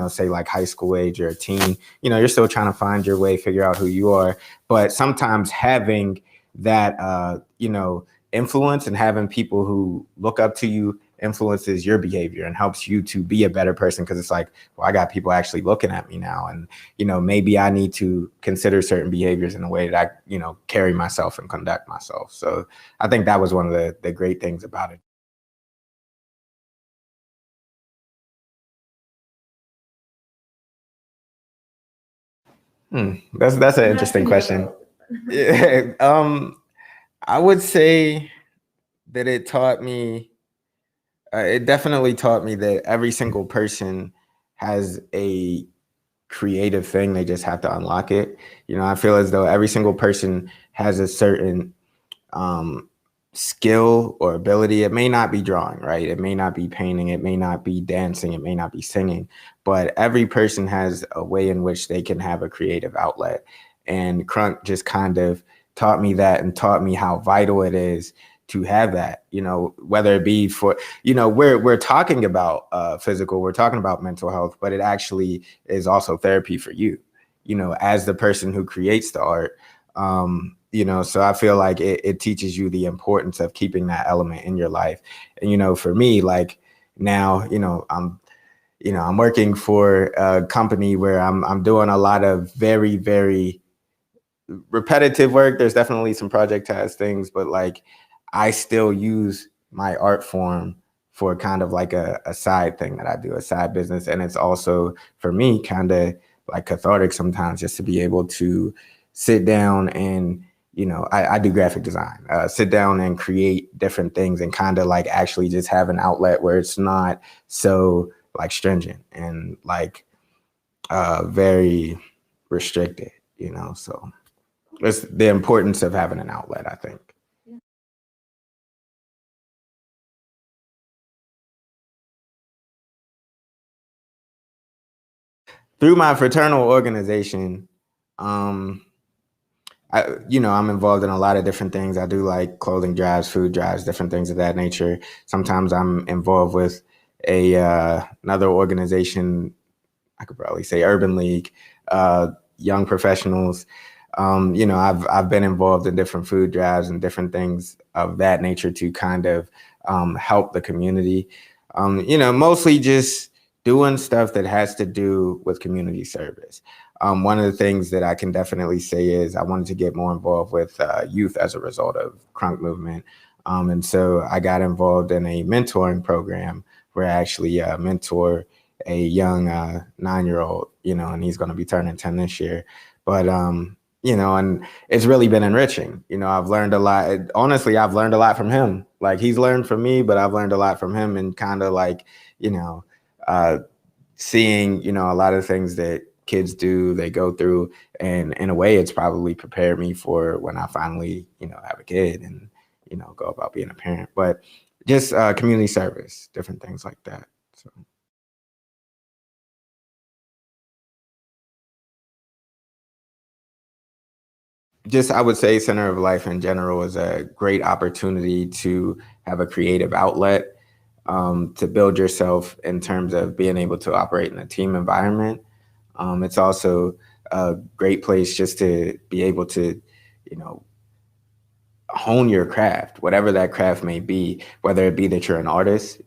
say like high school age or a teen, you're still trying to find your way, figure out who you are. But sometimes having that, influence and having people who look up to you influences your behavior and helps you to be a better person, because it's like, well, I got people actually looking at me now, and maybe I need to consider certain behaviors in the way that I carry myself and conduct myself. So I think that was one of the great things about it. That's an interesting question. Yeah, I would say that it taught me. It definitely taught me that every single person has a creative thing. They just have to unlock it. I feel as though every single person has a certain skill or ability. It may not be drawing, right? It may not be painting. It may not be dancing. It may not be singing. But every person has a way in which they can have a creative outlet. And Crunk just kind of taught me that and taught me how vital it is to have that, whether it be for, we're talking about physical, we're talking about mental health, but it actually is also therapy for you, as the person who creates the art. So I feel like it teaches you the importance of keeping that element in your life. And, for me, like now, I'm working for a company where I'm doing a lot of very, very repetitive work. There's definitely some project task things, but like, I still use my art form for kind of like a side thing that I do, a side business. And it's also, for me, kind of like cathartic sometimes, just to be able to sit down and, I do graphic design, sit down and create different things and kind of like actually just have an outlet where it's not so like stringent and like very restricted, so it's the importance of having an outlet, I think. Through my fraternal organization, I'm involved in a lot of different things. I do like clothing drives, food drives, different things of that nature. Sometimes I'm involved with another organization, I could probably say Urban League, young professionals. I've been involved in different food drives and different things of that nature to kind of help the community. Mostly just doing stuff that has to do with community service. One of the things that I can definitely say is I wanted to get more involved with youth as a result of Crunk movement. And so I got involved in a mentoring program where I actually mentor a young 9-year-old, and he's going to be turning 10 this year. But, and it's really been enriching. I've learned a lot. Honestly, I've learned a lot from him. Like he's learned from me, but I've learned a lot from him, and kind of like, seeing, a lot of things that kids do, they go through, and in a way it's probably prepared me for when I finally, have a kid and, go about being a parent. But just community service, different things like that. So. Just, I would say Center of Life in general is a great opportunity to have a creative outlet, to build yourself in terms of being able to operate in a team environment. It's also a great place just to be able to, hone your craft, whatever that craft may be, whether it be that you're an artist,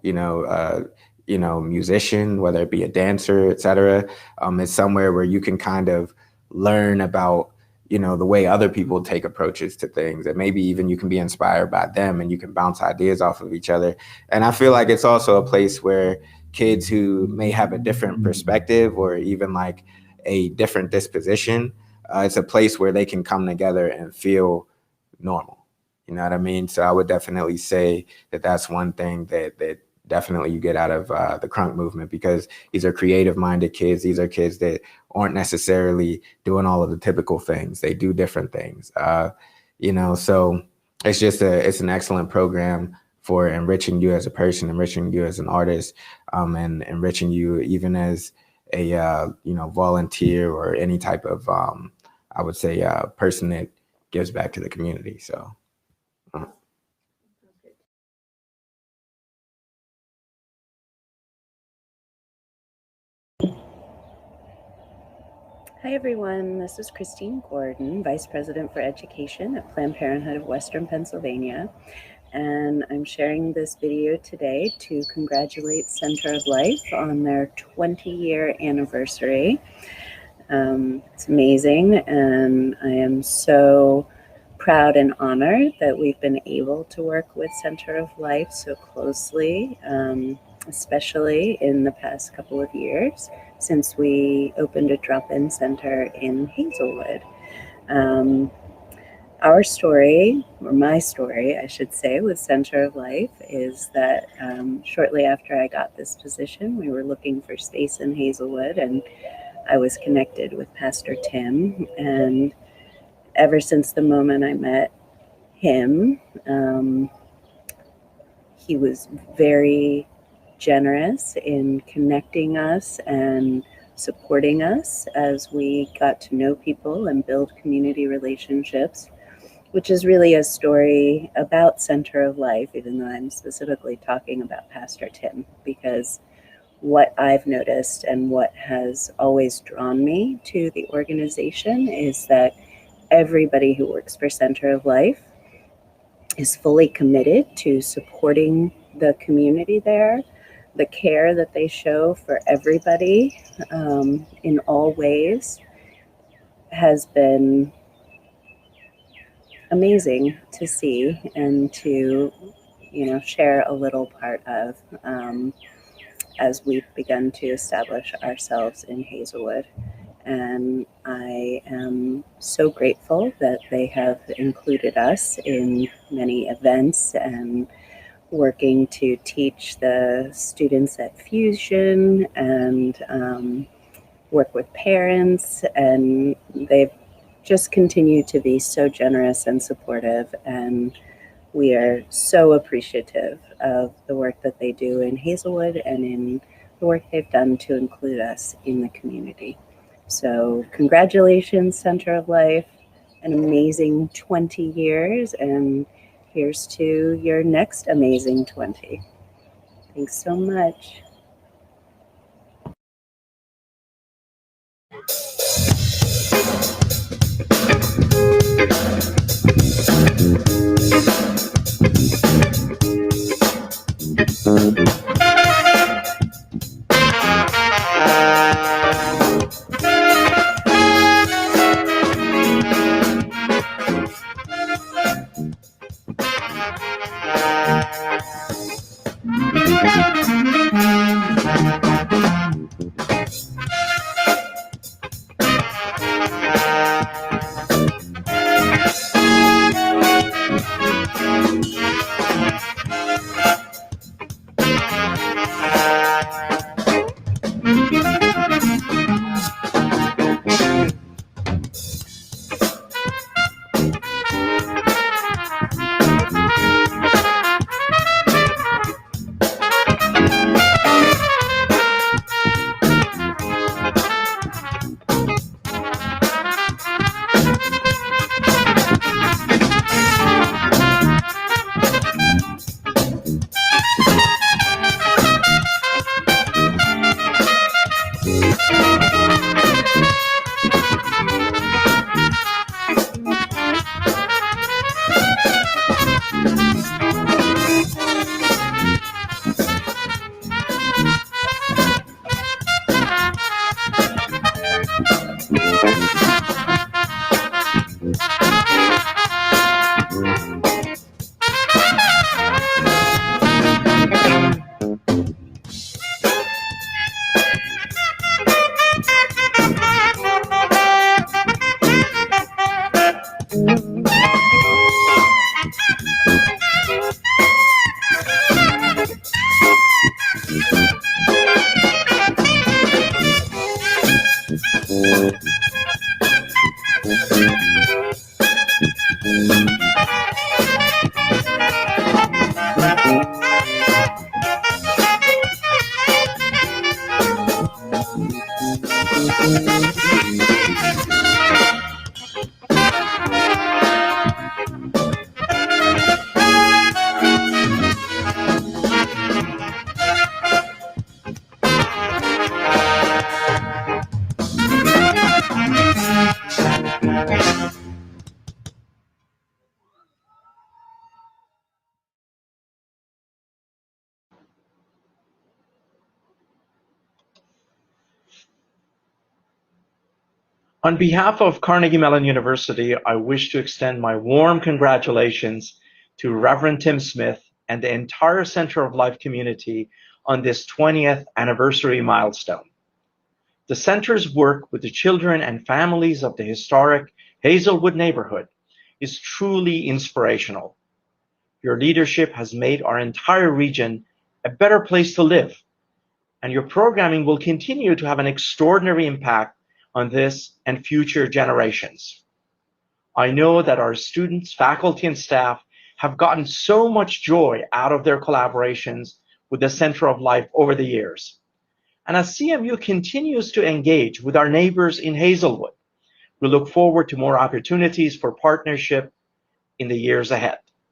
musician, whether it be a dancer, et cetera. It's somewhere where you can kind of learn about, the way other people take approaches to things, and maybe even you can be inspired by them and you can bounce ideas off of each other. And I feel like it's also a place where kids who may have a different perspective or even like a different disposition, it's a place where they can come together and feel normal. You know what I mean? So I would definitely say that that's one thing that definitely you get out of the Crunk movement, because these are creative-minded kids. These are kids that aren't necessarily doing all of the typical things. They do different things, so it's just it's an excellent program for enriching you as a person, enriching you as an artist, and enriching you even as a, volunteer or any type of, I would say, person that gives back to the community. So. Hi everyone, this is Christine Gordon, Vice President for Education at Planned Parenthood of Western Pennsylvania. And I'm sharing this video today to congratulate Center of Life on their 20-year anniversary. It's amazing, and I am so proud and honored that we've been able to work with Center of Life so closely, especially in the past couple of years since we opened a drop-in center in Hazelwood. Our story, or my story, I should say, with Center of Life is that shortly after I got this position, we were looking for space in Hazelwood, and I was connected with Pastor Tim. And ever since the moment I met him, he was very generous in connecting us and supporting us as we got to know people and build community relationships, which is really a story about Center of Life, even though I'm specifically talking about Pastor Tim, because what I've noticed and what has always drawn me to the organization is that everybody who works for Center of Life is fully committed to supporting the community there. The care that they show for everybody in all ways has been amazing to see and to, share a little part of as we've begun to establish ourselves in Hazelwood. And I am so grateful that they have included us in many events and working to teach the students at Fusion and work with parents. And they've just continued to be so generous and supportive. And we are so appreciative of the work that they do in Hazelwood and in the work they've done to include us in the community. So congratulations, Center of Life, an amazing 20 years, and here's to your next amazing 20. Thanks so much. On behalf of Carnegie Mellon University, I wish to extend my warm congratulations to Reverend Tim Smith and the entire Center of Life community on this 20th anniversary milestone. The center's work with the children and families of the historic Hazelwood neighborhood is truly inspirational. Your leadership has made our entire region a better place to live, and your programming will continue to have an extraordinary impact on this and future generations. I know that our students, faculty, and staff have gotten so much joy out of their collaborations with the Center of Life over the years. And as CMU continues to engage with our neighbors in Hazelwood, we look forward to more opportunities for partnership in the years ahead.